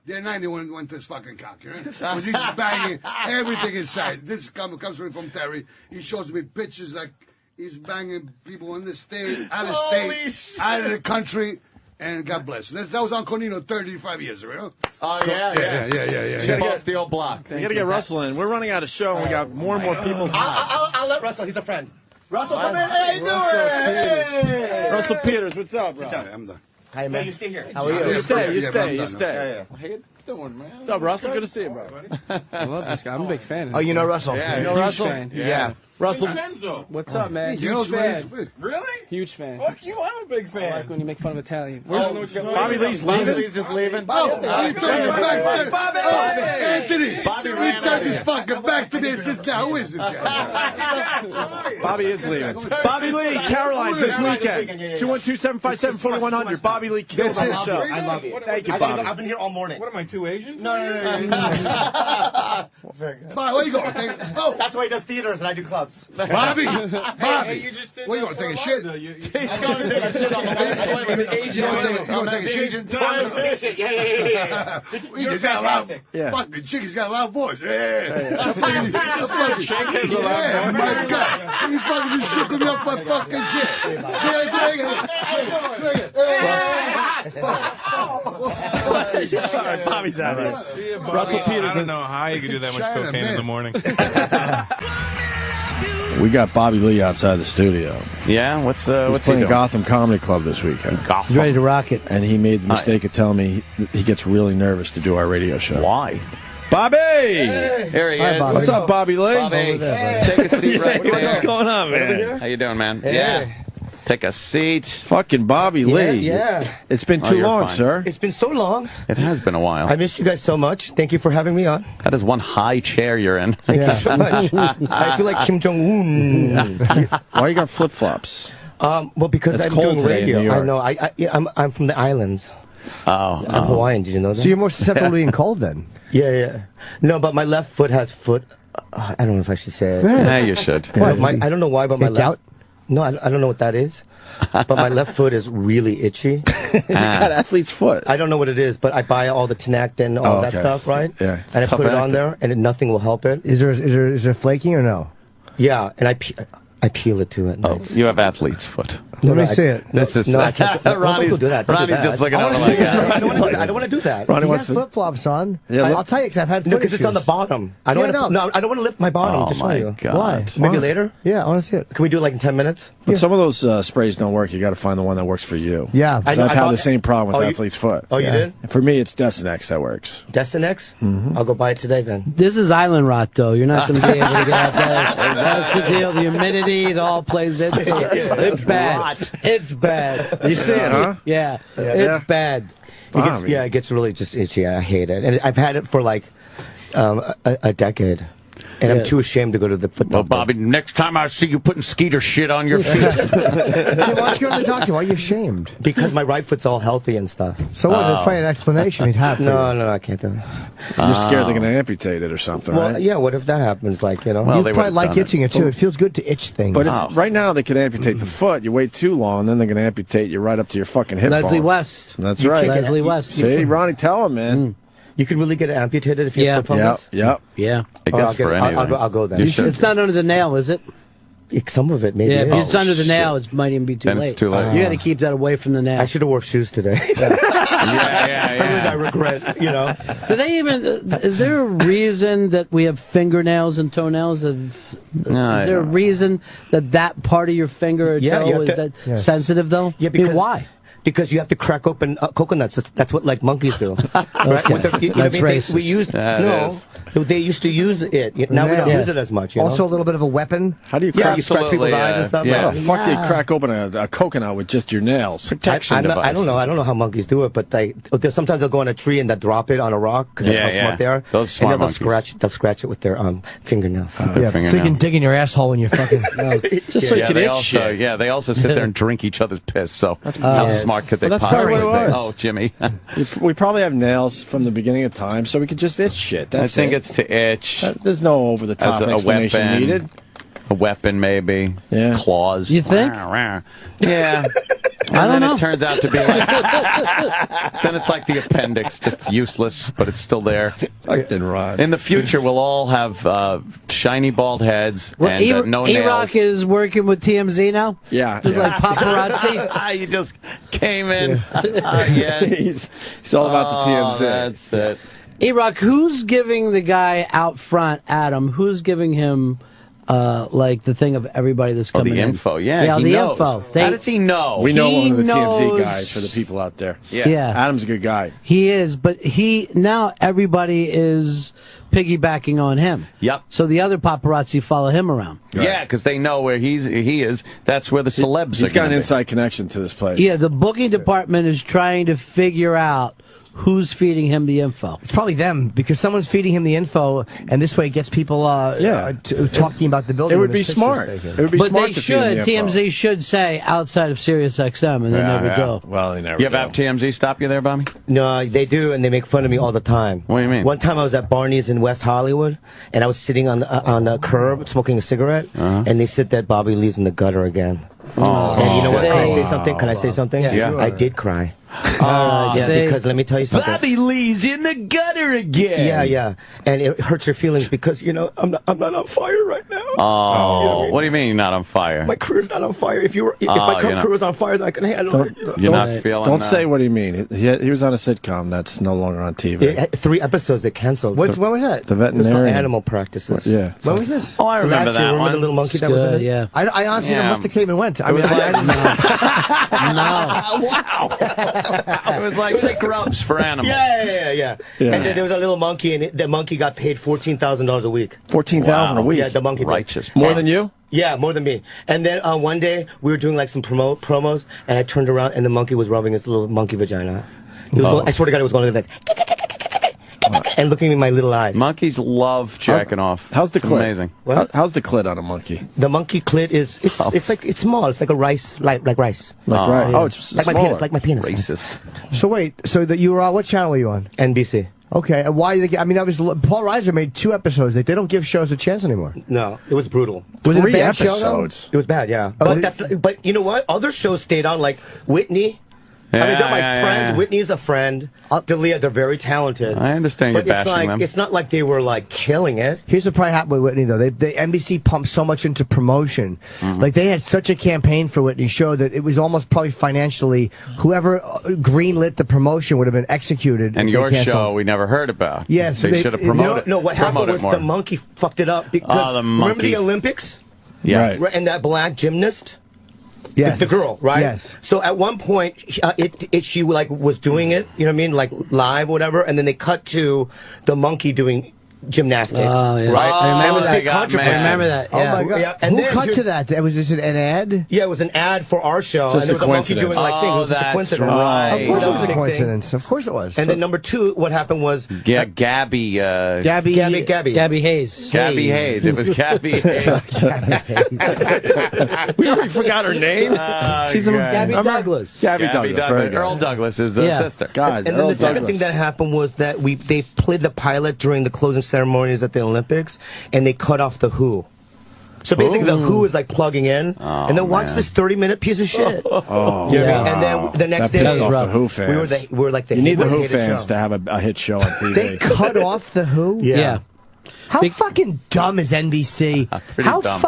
The 91 went to his fucking cock, Because he's banging everything inside. This comes from Terry. He shows me pictures like he's banging people in the state, out of state, out of the country, and God bless. That was Uncle Nino 35 years ago. Oh, yeah. Yeah. Get off the old block. You got to get Russell in. We're running out of show, and we got more and more people. I'll let Russell. He's a friend. Russell, come in. How you doing? Hey. Russell Peters, what's up, bro? I'm done. Hi, man. You stay here. How are you? You stay. Yeah. How you doing, man? What's up, Russell? Good to see you, bro. I love this guy. I'm a big fan. Oh, you know Russell? Yeah, you know Huge Russell? fan. Yeah. Russell. What's up, man? Huge fan. Really? Huge fan. Fuck you, I'm a big fan. I like when you make fun of Italian. Bobby Lee's leaving? Bobby Lee's just leaving? Bobby! Anthony! He turned his fucking back to me and says, now, who is this guy? Bobby is leaving. Bobby Lee, Caroline's this weekend. 212-757-4100. Bobby Lee killed on the show. I love you. Thank you, Bobby. I've been here all morning. What am I, too Asian? No. Very good. Bobby, where you going? Oh, that's why he does theaters and I do clubs. Bobby! Hey, you just did Where you that going to for take a a while, shit? though. He's going to take a shit on the toilet. You going to take a shit? Yeah. He's got a loud fucking chick. He's got a loud voice. Yeah. Just like Chick has a loud voice. My God. He fucking just shook me up for fucking shit. Bobby's out of Yeah, Bobby, Russell Peters. I don't know how you could do that much China, cocaine in man. the morning. We got Bobby Lee outside the studio. Yeah? What's he playing doing? Gotham Comedy Club this weekend. He's ready to rock it. And he made the mistake of telling me he gets really nervous to do our radio show. Why? Bobby! Here he Hi, is. Bobby. What's up, Bobby Lee? Bobby, there, take a seat right there. What's going on, man? How you doing, man? Hey. Yeah. Take a seat. Fucking Bobby Lee. Yeah. It's been Oh, too you're long, fine. sir. It's been so long. It has been a while. I missed you guys so much. Thank you for having me on. That is one high chair you're in. Thank you so much. I feel like Kim Jong-un. Why you got flip-flops? Well, because It's I'm cold doing today in radio. New York. I know. I'm from the islands. Oh. I'm Hawaiian. Did you know that? So you're more susceptible to being cold then? Yeah. No, but my left foot has foot. I don't know if I should say it. Yeah, you should. I don't know why, but my Itch left. out? No, I don't know what that is. But my left foot is really itchy. You got athlete's foot. I don't know what it is, but I buy all the Tinactin, all that stuff, right? Yeah. And I put it on Tinactin. there, and nothing will help it. Is there flaking or no? Yeah, and I peel it too at night. You have athlete's foot. Let me see it. This is No, I can't. Ronnie's, Don't do that. Don't do Ronnie's that. just looking I at wanna him see like that. that. I don't want to do that. Ronnie He wants has to... flip-flops on. Yeah, I'll tell you because I've had No, foot because it's on the issues. bottom. I don't Yeah, want to. No, I don't want to lift my bottom Oh to show my you. God. Why? Maybe later. Yeah, I want to see it. Can we do it like in 10 minutes? But some of those sprays don't work. You got to find the one that works for you. Yeah. 'Cause I've had the same problem with Athlete's Foot. Oh, you did? For me, it's Destinex that works. Destinex? Mm-hmm. I'll go buy it today then. This is island rot, though. You're not going to be able to get out there. That's the deal. The humidity, it all plays into it. It's bad. It's bad. You see it, huh? Yeah. It's bad. It gets really just itchy. I hate it. And I've had it for like a decade. And I'm too ashamed to go to the foot doctor. Well, Bobby, next time I see you putting Skeeter shit on your feet. Why don't you go to the doctor? Why are you ashamed? Because my right foot's all healthy and stuff. So what? Let's find an explanation he'd have. No, I can't do it. You're scared they're going to amputate it or something, Well, right? yeah, what if that happens? Like, you know. You probably like itching it, too. It feels good to itch things. But right now they could amputate the foot. You wait too long, then they're going to amputate you right up to your fucking hip Leslie bone. West. That's right. Leslie West. See, Ronnie, tell him, man. You could really get it amputated if you have foot fungus? Yep. Yeah. I guess for anything. I'll go then. It's not under the nail, is it? Some of it, maybe. Yeah, if is. it's under the nail, it might even be too Then late. it's too late. You got to keep that away from the nail. I should have wore shoes today. I regret, you know. Do they even? Is there a reason that we have fingernails and toenails? Is there a reason that part of your finger or toe is that sensitive though? Yeah, because why? Because you have to crack open coconuts. That's what like monkeys do. Right? That's racist. We used they used to use it. Now we don't use it as much. You Also know? a little bit of a weapon. How do you Yeah, crack? you scratch people's eyes and stuff. Yeah, Like, the fuck do you crack open a coconut with just your nails? Protection device. I don't know. I don't know how monkeys do it, but sometimes they'll go on a tree and they'll drop it on a rock because that's how smart they are. Those smart and then monkeys. they'll scratch it with their fingernails. So you can dig in your asshole and your fucking. Just so you can itch shit. Yeah, they also sit there and drink each other's piss. So how smart could they that's possibly probably what it be? was. Oh, Jimmy. We probably have nails from the beginning of time, so we could just itch shit. That's I think it. it's to itch. There's no over-the-top As a explanation weapon. needed. A weapon, maybe. Yeah. Claws. You think? Yeah. I don't And then know. it turns out to be like, then it's like the appendix, just useless, but it's still there. Fucking Ron. In the future, we'll all have shiny bald heads Well, and no E-Rock nails. is working with TMZ now. Yeah. Just like paparazzi. You just came in. Yes. He's all about the TMZ. That's it. E-Rock, who's giving the guy out front, Adam? Who's giving him like the thing of everybody that's coming the in? info. Yeah, he the knows. info. How does he know? We know He one of the TMZ knows- guys for the people out there. Yeah. Adam's a good guy. He is, but now everybody is piggybacking on him. Yep. So the other paparazzi follow him around. Yeah, because they know where he is. That's where the celebs are He's got gonna an be. inside connection to this place. Yeah, the booking department is trying to figure out who's feeding him the info. It's probably them because someone's feeding him the info, and this way it gets people talking about the building. It would when be the picture's smart. taken. It would be But smart they to feed him should, the info. TMZ should say outside of Sirius XM, and they never do. Well, they never You do. ever have TMZ stop you there, Bobby? No, they do, and they make fun of me all the time. What do you mean? One time I was at Barney's in West Hollywood, and I was sitting on the curb smoking a cigarette, and they said that Bobby Lee's in the gutter again. Oh. And you know what? Can I say something? Can I say something? Yeah. I did cry. Oh. Yeah, because let me tell you something. Bobby Lee's in the gutter again. Yeah, and it hurts your feelings because you know I'm not on fire right now. Oh, what do you mean you're not on fire? My career's not on fire. If you're my not- career was on fire, then I can handle it. You're not feeling Don't say what do you mean. He was on a sitcom that's no longer on TV. 3 episodes they canceled. When was that? The It was on veterinarian. animal practices. Yeah. When was this? Oh, I remember Last that year, remember one. the little monkey that was in it? Yeah. I honestly Yeah. must have came and went. I It mean, was I like- No. It was like scrubs for animals. Yeah. And then there was a little monkey, and the monkey got paid $14,000 a week. $14,000 a week. Yeah, the monkey. Righteous. More than you? Yeah, more than me. And then one day we were doing like some promos, and I turned around and the monkey was rubbing his little monkey vagina. He was I swear to God, it was going like that, and looking in my little eyes. Monkeys love jacking off. How's the It's clit? amazing. How's the clit on a monkey? The monkey clit is it's small. It's like a rice, like rice. Like right? Oh, it's Like smaller. my penis. Racist. So wait, so that you were on what channel were you on? NBC. Okay, and why? I mean, that was Paul Reiser made 2 episodes. They don't give shows a chance anymore. No, it was brutal. Was it a 3 bad show, though? episodes. It was bad, yeah. Oh, But you know what? Other shows stayed on, like Whitney. I mean, they're my friends. Yeah. Whitney's a friend. Dalia, they're very talented. I understand But you're it's bashing like them. it's not like they were like killing it. Here's what probably happened with Whitney, though. They NBC pumped so much into promotion. Like, they had such a campaign for Whitney's show that it was almost probably financially, whoever greenlit the promotion would have been executed. And if they your canceled. show we never heard about. Yeah, so they should have you know- promoted. No, what happened promoted was more. the monkey fucked it up because the remember monkey. the Olympics? Yeah. Right. And that black gymnast? Yes. The girl, right? Yes. So at one point, she like was doing it, you know what I mean, like live or whatever, and then they cut to the monkey doing gymnastics, Oh, yeah. right? I remember And it was that. big controversy. I remember that, Oh yeah. my god! Yeah, and Who then cut here's- to that? That was just an ad. Yeah, it was an ad for our show, Just and there was a a monkey coincidence. doing like thing. It was just a that's coincidence. right. Of course, it was a Big thing. coincidence. Of course, it was. And then number two, what happened was Yeah, Gabby. Gabby Gabby Hayes. Gabby Hayes. It was Gabby Hayes. We already forgot her name. She's a Gabby Douglas. Gabby Douglas. Very good. Earl Douglas is the sister. God, And then the second thing that happened was that they played the pilot during the closing ceremonies at the Olympics, and they cut off the Who. So basically, the Who is like plugging in, and then watch this 30-minute piece of shit. Oh, You know what I mean? And then the next that day, pissed off the Who fans. we were like the you need the most Who hated fans show. to have a hit show on TV. They cut off the Who. Yeah. How fucking dumb is NBC? How dumb.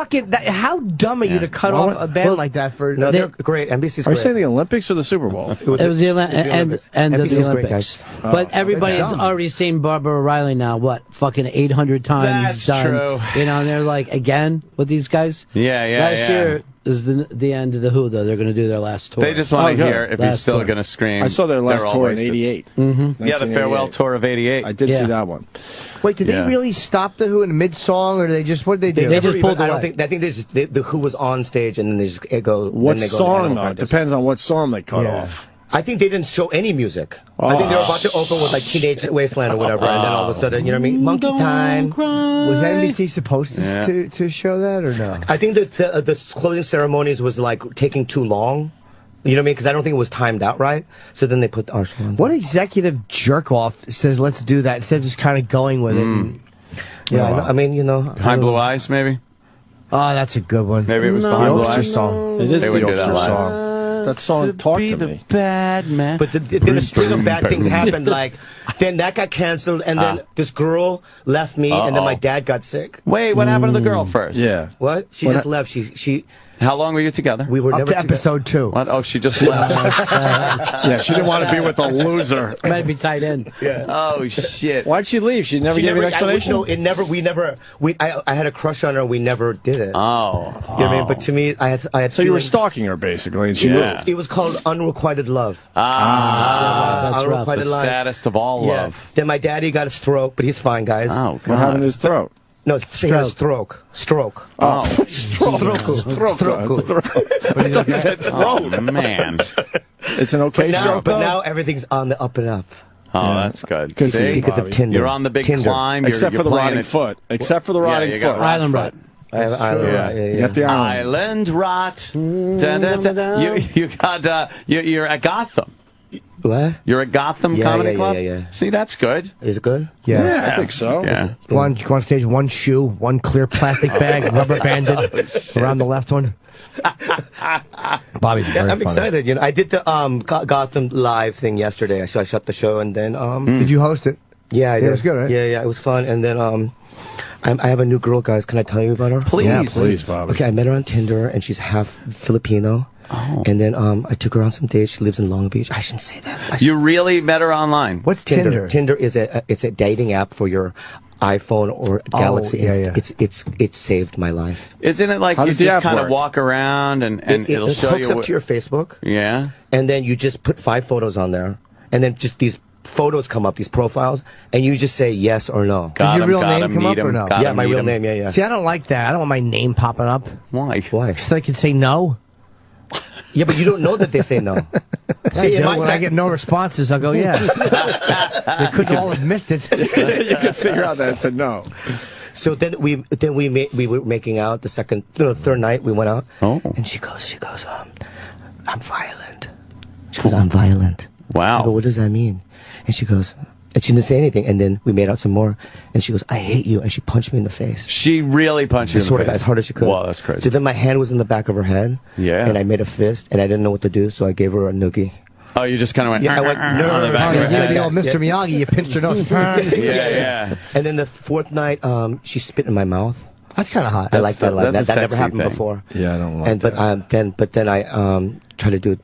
how dumb are you to cut off a band like that for? No, they're great. NBC's Are you great. saying the Olympics or the Super Bowl? It was the Olympics. end of the NBC's great, Olympics. guys. But everybody has dumb. already seen Barbara O'Reilly now, what, fucking 800 times That's done. true. You know, and they're like, again, with these guys? Yeah, yeah, Last yeah. year is the end of the Who, though. They're going to do their last tour. They just want to good. hear if he's Last still tour. going to scream. I saw their last They're all tour in wasted. '88. Mm-hmm. Yeah, the farewell tour of '88. I did Yeah. see that one. Wait, did Yeah. they really stop the Who in mid-song, or did they just what did they do? They Never just pulled I don't away. think. I think the Who was on stage, and then they just go. What then they go to song animal though? It practice. depends on what song they cut Yeah. off. I think they didn't show any music. I think they were about to open with like Teenage Wasteland or whatever, and then all of a sudden, you know what I mean? Monkey Time. Was NBC supposed to show that or no? I think that the closing ceremonies was like taking too long. You know what I mean? Because I don't think it was timed out right. So then they put our show on. What executive jerk off says let's do that instead of just kind of going with it? And, Yeah, I mean, you know. High Blue Eyes, maybe? oh, that's a good one. Maybe it was the Behind Blue Ulster Eyes. song. It is They the wouldn't do that Ulster live. song. That song talked to me. bad man. But then a string of bad things happened. Like, then that got canceled, and then this girl left me, and then my dad got sick. Wait, what happened to the girl first? Yeah. What? She just left. She. How long were you together? We were Up never to episode 2. What? Oh, she just left. Yeah, she didn't want to be with a loser. Might be tight end. Yeah. Oh, shit. Why'd she leave? She never She gave never, an explanation. No, it never. We never. I had a crush on her. We never did it. Oh. You know what I mean? But to me, I had. So you were feelings. stalking her basically, and she Yeah. moved. It was called unrequited love. That's rough. Unrequited The love. saddest of all Yeah. love. Then my daddy got a stroke, but he's fine, guys. Oh, What happened to his throat? No, he had a stroke. Stroke. Oh. Stroke. Oh, man. It's an okay stroke. But now everything's on the up and up. Oh, that's good. Good for See? you, Because of Bobby. Tinder. You're on the big Tinder. climb. Except you're for the playing rotting it. foot. Except for the rotting you got foot. rot Island foot. Rot. I have island Yeah. rot. Yeah, You yeah. got the island. Island rot. Dun, dun, dun. You got you're at Gotham. What? You're at Gotham Yeah, Comedy yeah, Club. yeah, yeah. See, that's good. Is it good? Yeah. I think so. Yeah. Go on stage, one shoe, one clear plastic bag, rubber banded around the left one. Bobby, Yeah, very I'm funny. excited. You know, I did the Gotham live thing yesterday, so I shut the show, and then Did you host it? yeah, I did. it was good, right? Yeah, it was fun, and then I have a new girl, guys. Can I tell you about her? Please. Yeah, Please, Bobby. Okay, I met her on Tinder, and she's half Filipino. Oh. And then I took her on some dates. She lives in Long Beach. I shouldn't say that. You really met her online. What's Tinder? Tinder is it's a dating app for your iPhone or Galaxy. yeah, yeah. It's saved my life. Isn't it like How you does the just app kind of work? walk around and it'll it show hooks you up to your Facebook, Yeah. and then you just put 5 photos on there, and then just these photos come up, these profiles, and you just say yes or no. Does your real name come up or no? Yeah, my real name. Yeah. See, I don't like that. I don't want my name popping up. Why? Why? So I can say no. Yeah, but you don't know that they say no. See, when I get no responses, I'll go, yeah. They couldn't all have missed it. You can figure out that it's a no. So then we were making out the third night we went out, and she goes, I'm violent. She goes, I'm violent. Wow. I go, what does that mean? And she goes, and she didn't say anything. And then we made out some more, and she goes, I hate you, and she punched me in the face. She really punched you in the Sort of face. as hard as she could. Wow, that's crazy. So then my hand was in the back of her head. Yeah. And I made a fist, and I didn't know what to do, so I gave her a noogie. Oh, you just kind of went. Yeah, I went. on the back of her You head. the old Mr. Miyagi, you pinched her nose. Yeah. And then the fourth night, she spit in my mouth. That's kind of hot. I like that. that's a That never sexy happened thing. before. Yeah, I don't like that. But then I tried to do it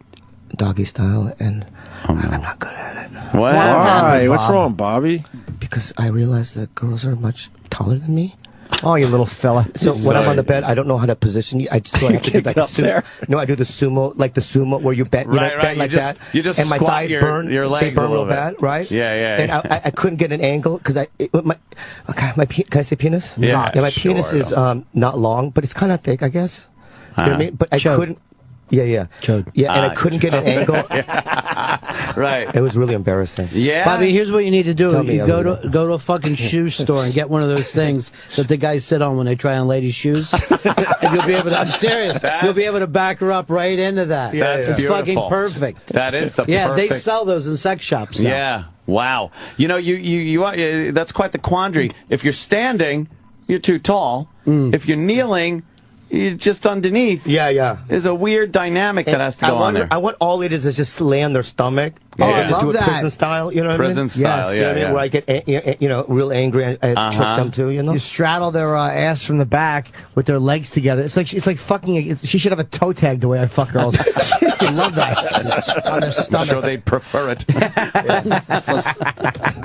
doggy style, and I'm not good at it. What? Why? What's Bob? wrong, Bobby? Because I realized that girls are much taller than me. Oh, you little fella. So when I'm on the bed, I don't know how to position you. I just have to do like No, I do the sumo, like the sumo where you bend, bend like that. You just and my squat thighs your burn. legs they burn a little real bit. bad, right? Yeah. And I couldn't get an angle because my can I say penis? Yeah, my penis is not long, but it's kind of thick, I guess. Do you know what I mean? But I couldn't. Yeah. Yeah, and I couldn't get an angle. Right. It was really embarrassing. Yeah. Bobby, here's what you need to do. Tell me, You go to a fucking shoe store and get one of those things that the guys sit on when they try on ladies' shoes. And you'll be able to, I'm serious, you'll be able to back her up right into that. It's fucking perfect. That is the Yeah, perfect. they sell those in sex shops now. Yeah. Wow. You know, you that's quite the quandary. If you're standing, you're too tall. If you're kneeling, you're just underneath. Yeah. There's a weird dynamic that has to go on there. I want all it is just lay on their stomach. Oh, and I just love do it that. prison style, you know what I mean? Prison style, You know what I mean? Where I get, real angry and I choke them too, you know? You straddle their ass from the back with their legs together. It's like fucking. She should have a toe tag the way I fuck girls. I love that. On their I'm stomach. sure they'd prefer it.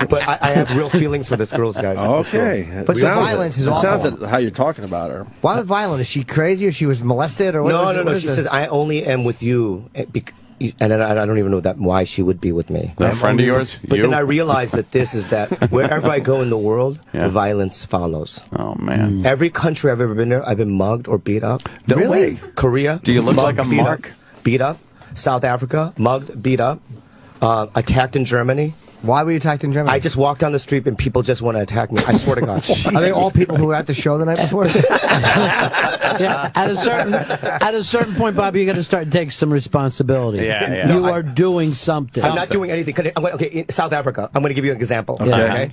But I have real feelings for this girl's guys. Okay. But the violence is it awful. sounds like how you're talking about her. Why violent? Is she crazy or she was molested or what? No. She says, I only am with you. And then I don't even know why she would be with me. That friend of yours? But You? then I realized that wherever I go in the world, violence follows. Oh, man. Every country I've ever been there, I've been mugged or beat up. No way. Korea. Do you look mugged, like a beat mark? Up, beat up. South Africa, mugged, beat up. Attacked in Germany. Why were you attacked in Germany? I just walked down the street and people just want to attack me. I swear to God. Are they all people who were at the show the night before? Yeah, at a certain point, Bobby, you got to start taking some responsibility. Yeah. You are doing something. I'm not doing anything. Okay, in South Africa, I'm going to give you an example. Okay.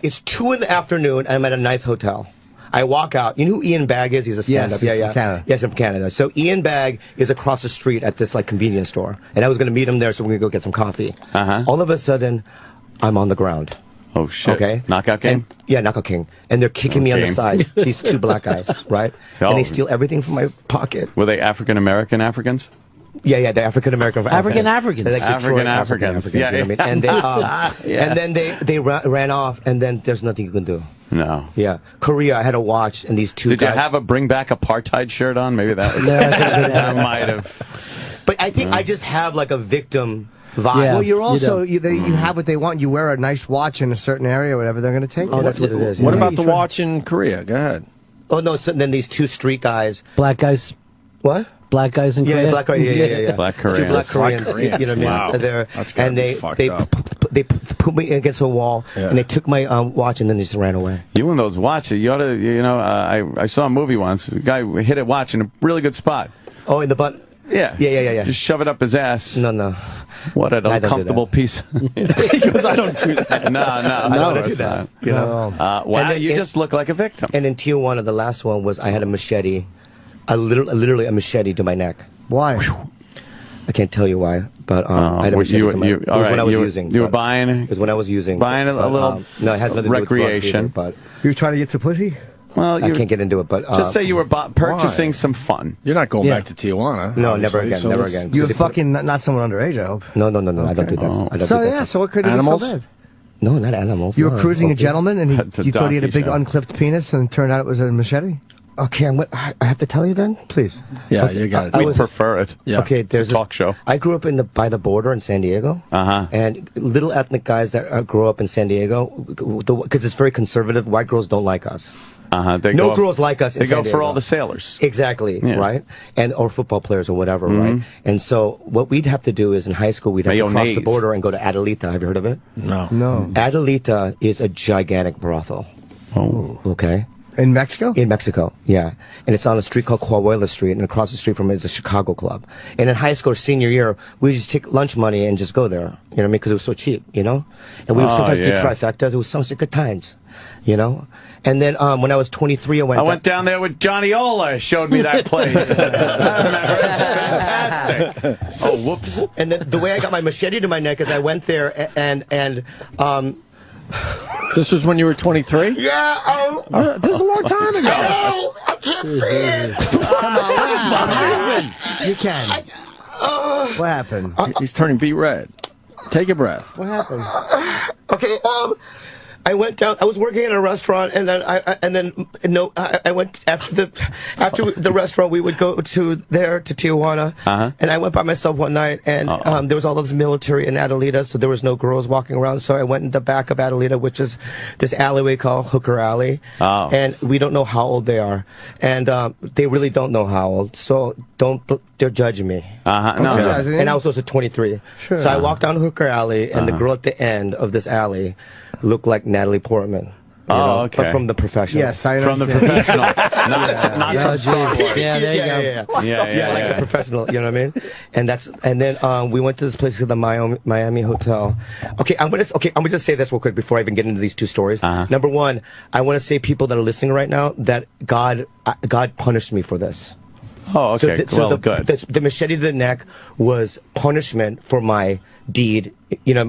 It's 2 in the afternoon, and I'm at a nice hotel. I walk out. You know who Ian Bagg is? He's a stand-up. Yes, he's from Canada. Yes, from Canada. So Ian Bagg is across the street at this convenience store, and I was going to meet him there, so we're going to go get some coffee. All of a sudden, I'm on the ground. Oh shit! Okay, Knockout King. Knockout King, and they're kicking me on the sides. These 2 black guys, right? And they steal everything from my pocket. Were they African American Africans? Yeah, they're African American. Africans. They're like Detroit Africans. You know what I mean? And then they ran off, and then there's nothing you can do. No. Yeah, Korea. I had a watch, and these 2 Did guys. you have a Bring Back Apartheid shirt on? Maybe that might have. But I think I just have like a victim vibe. Well, you're also you have what they want. You wear a nice watch in a certain area, or whatever they're going to take. Oh, that's what it is. What yeah. about the watch in Korea? Go ahead. Oh no! So then these 2 street guys. Black guys. What? Black guys in Korea? Black Koreans. Yeah. Black 2 Koreans. black Koreans. You know what I mean? Wow. They're, That's gotta and be they fucked they up. they put me against a wall, and they took my watch, and then they just ran away. You and those watches, you ought to, I saw a movie once. A guy hit a watch in a really good spot. Oh, in the butt. Yeah. Yeah. Just shove it up his ass. No. What an I don't do uncomfortable that. piece. Because I don't do that. No, I don't do that. You know. Wow, And then you just look like a victim. And in Tijuana, the last one was I had a machete, literally a machete to my neck. Why? I can't tell you why, but I had a machete to my neck. It was when I was using. You were but- buying. It was when I was using. Buying a little no, it has nothing to do with drugs recreation. either, but You were trying to get some pussy? Well, I can't get into it. But just say you were purchasing some fun. You're not going back to Tijuana. No, never obviously, again. so Never let's- again. You were fucking not someone underage, I hope. No. I don't do that. I don't So do that yeah, stuff. so what could it be so Animals? bad? No, not animals. You were no. cruising a Okay. gentleman, and That's a you thought he had a donkey big show. unclipped penis, and it turned out it was a machete. Okay, I have to tell you then, Please. Yeah, you got it. I We'd was- prefer it. Yeah. Okay, there's Talk show. I grew up by the border in San Diego, and little ethnic guys that grow up in San Diego, because it's very conservative. White girls don't like us. No girls like us. They in San go for Diego. all the sailors. Exactly, Yeah. right? Or football players or whatever, right? And so what we'd have to do is in high school, we'd have to cross the Mayonnaise. border and go to Adelita. Have you heard of it? No. No. Adelita is a gigantic brothel. Oh. Okay. In Mexico? In Mexico, yeah. And it's on a street called Coahuila Street, and across the street from it is a Chicago club. And in high school, senior year, we would just take lunch money and just go there, you know what I mean? Because it was so cheap, you know? And we would sometimes do trifectas. It was such good times, you know? And then when I was 23, I went down there with Johnny Ola, showed me that place. I remember. It's fantastic. Oh, whoops. And then the way I got my machete to my neck is I went there and This was when you were 23? Yeah. This is a long time ago. I can't say it. Come on, what happened? You can. What happened? He's turning beet red. Take a breath. What happened? Okay, I went down. I was working in a restaurant, and then I went after the restaurant. We would go to Tijuana, and I went by myself one night, and there was all those military in Adelita, so there was no girls walking around. So I went in the back of Adelita, which is this alleyway called Hooker Alley, and we don't know how old they are, and they really don't know how old. So they're judging me. No. And I was also 23. Sure. So I walked down Hooker Alley, and the girl at the end of this alley looked like Natalie Portman. You know, okay. But from The Professional. Yes, I From The understand. Professional. not from Star Wars. Yeah, there you go. Yeah, like The Professional, you know what I mean? And then we went to this place called the Miami Hotel. Okay, I'm gonna just say this real quick before I even get into these two stories. Number one, I want to say people that are listening right now that God punished me for this. Oh, okay. Good. The machete to the neck was punishment for my deed,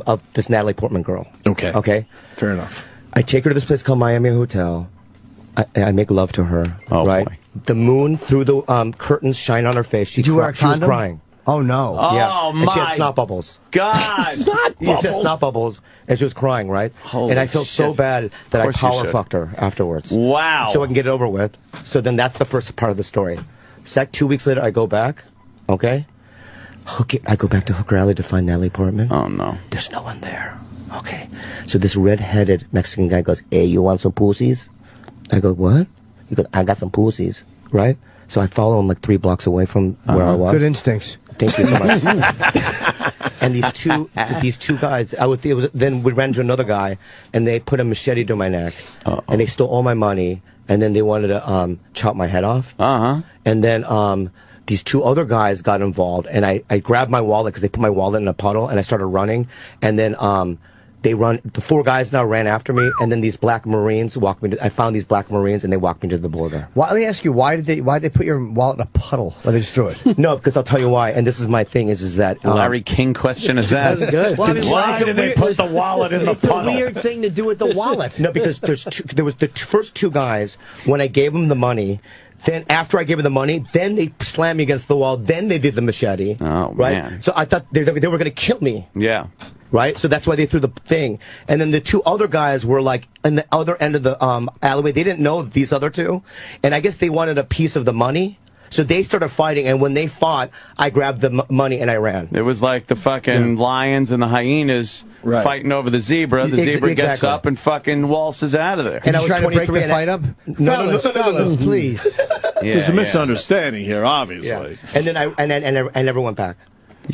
of this Natalie Portman girl. Okay. Okay. Fair enough. I take her to this place called Miami Hotel. I make love to her. Right. Boy. The moon through the curtains shine on her face. She was crying. Oh no. Yeah. And she had snot bubbles. God. Snot bubbles. She had snot bubbles, and she was crying, right? And I felt so bad that I power fucked her afterwards. Wow. So I can get it over with. So then that's the first part of the story. 2 weeks later, I go back. Okay. I go back to Hooker Alley to find Natalie Portman. Oh no. There's no one there. Okay. So this red-headed Mexican guy goes, "Hey, you want some pussies?" I go, "What?" He goes, "I got some pussies." Right? So I follow him like 3 blocks away from where I was. Good instincts. Thank you so much. And these two guys, then we ran into another guy, and they put a machete to my neck, and they stole all my money, and then they wanted to chop my head off. And then these 2 other guys got involved, and I grabbed my wallet because they put my wallet in a puddle, and I started running, and then the 4 guys now ran after me, and then these black Marines I found these black Marines, and they walked me to the border. Let me ask you, why did they put your wallet in a puddle? Or they just threw it? No, because I'll tell you why, and this is my thing, is that... Larry King question is that? That's good. Well, I mean, why did they put the wallet in the puddle? It's a weird thing to do with the wallet. No, because there was the first 2 guys, when I gave them the money... Then after I gave them the money, then they slammed me against the wall. Then they did the machete. Oh, right? man. So I thought they were going to kill me. Yeah. Right? So that's why they threw the thing. And then the 2 other guys were like in the other end of the alleyway. They didn't know these other 2. And I guess they wanted a piece of the money. So they started fighting, and when they fought, I grabbed the money and I ran. It was like the fucking lions and the hyenas fighting over the zebra. The zebra gets up and fucking waltzes out of there. And I was trying to break the fight up? No, Fellas, please. There's a misunderstanding here, obviously. Yeah. And then I never went back.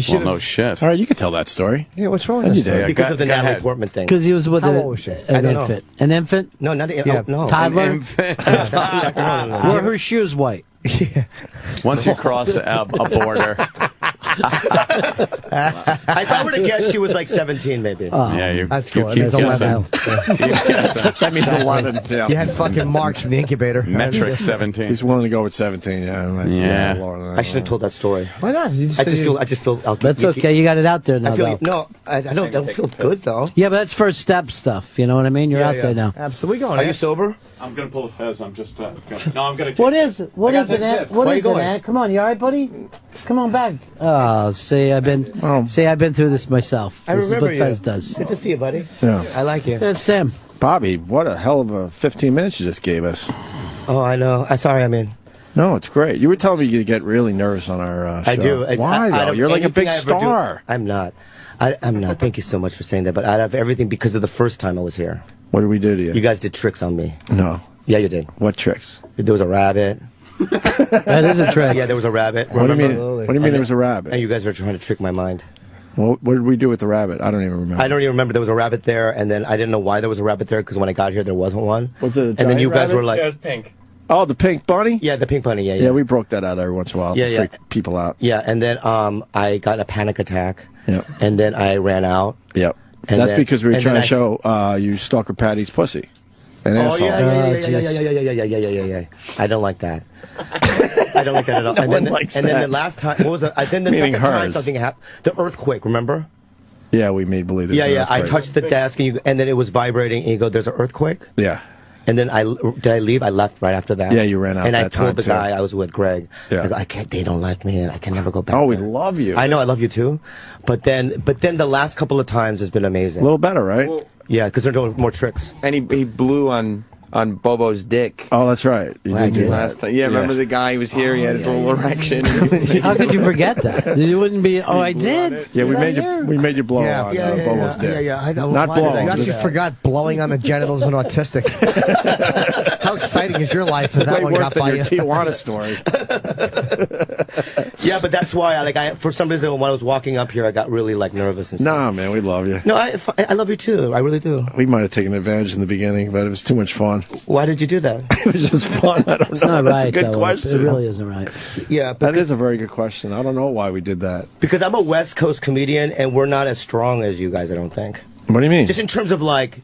Well, no shit. All right, you can tell that story. Yeah, what's wrong with with that? Because of the Natalie Portman thing. Because he was with How old was she? an infant. An infant? No, not no. Toddler? An infant. Were her shoes white? Once you cross a border. If I were to guess, she was like 17, maybe. Yeah, That's cool. keep That's 11. That means 11. Yeah. You had fucking marks from the incubator. Metric 17. He's willing to go with 17. Yeah. I should have told that story. Why not? I just feel. That's okay. You got it out there now. I don't feel good though. Yeah, but that's first step stuff. You know what I mean? You're out there now. Absolutely. Are you sober? I'm gonna pull a fez. I'm just. No, I'm gonna. What is it? What is it, Ed? What is it, Ed? Come on, you all right, buddy? Come on back. Oh, see, I've been through this myself. I This is remember what you. Fez does. Good to see you, buddy. Yeah. I like you. That's Sam. Bobby, what a hell of a 15 minutes you just gave us. Oh, I know. Sorry, I mean. No, it's great. You were telling me you get really nervous on our show. I do. Why, though? You're like a big star. I'm not. I'm not. Thank you so much for saying that. But out of everything, because of the first time I was here. What did we do to you? You guys did tricks on me. No. Yeah, you did. What tricks? There was a rabbit. That is a trick. Yeah, there was a rabbit. What do you mean? What do you mean there was a rabbit? And you guys were trying to trick my mind. What did we do with the rabbit? I don't even remember. I don't even remember. There was a rabbit there, and then I didn't know why there was a rabbit there because when I got here, there wasn't one. Was it a And then you guys were like, It was pink. Oh, the pink bunny? Yeah, the pink bunny. Yeah, Yeah, we broke that out every once in a while to freak people out. Yeah, and then I got a panic attack. Yep. And then I ran out. Yep. And that's then- because we were and trying then to show you Stalker Patty's pussy. An Oh asshole. yeah. I don't like that. I don't like that at all. No and one then, likes and then that. the last time, what was it? Then the Meaning second time hers. something happened. The earthquake, remember? Yeah, we made believe there was an I earthquake. touched the desk and then it was vibrating. And you go, "There's an earthquake." Yeah. And then did I leave? I left right after that. Yeah, you ran out And I that told time, the too. guy I was with, Greg. Yeah. I go, I can't. They don't like me, and I can never go back. Oh, we there." love you. I know, I love you too. But then the last couple of times has been amazing. A little better, right? Yeah, because they're doing more tricks. And he blew on Bobo's dick. Oh, that's right. You did do last that. time. Yeah, remember the guy who was here? He had his little erection. How could you forget that? You wouldn't be. Oh, I did. Yeah, we Was made that you. We made you blow on Bobo's dick. I know. Not Why did blow. I- You actually forgot blowing on the genitals of an autistic. How exciting is your life if that Way one worse got than by your you? Tijuana story. Yeah, but that's why I for some reason when I was walking up here, I got really like nervous and stuff. Nah, man, we love you. No, I love you too. I really do. We might have taken advantage in the beginning, but it was too much fun. Why did you do that? It was just fun. I don't It's know. not That's right. a good though. question. It really isn't right. Yeah, That is a very good question. I don't know why we did that. Because I'm a West Coast comedian, and we're not as strong as you guys. I don't think. What do you mean? Just in terms of like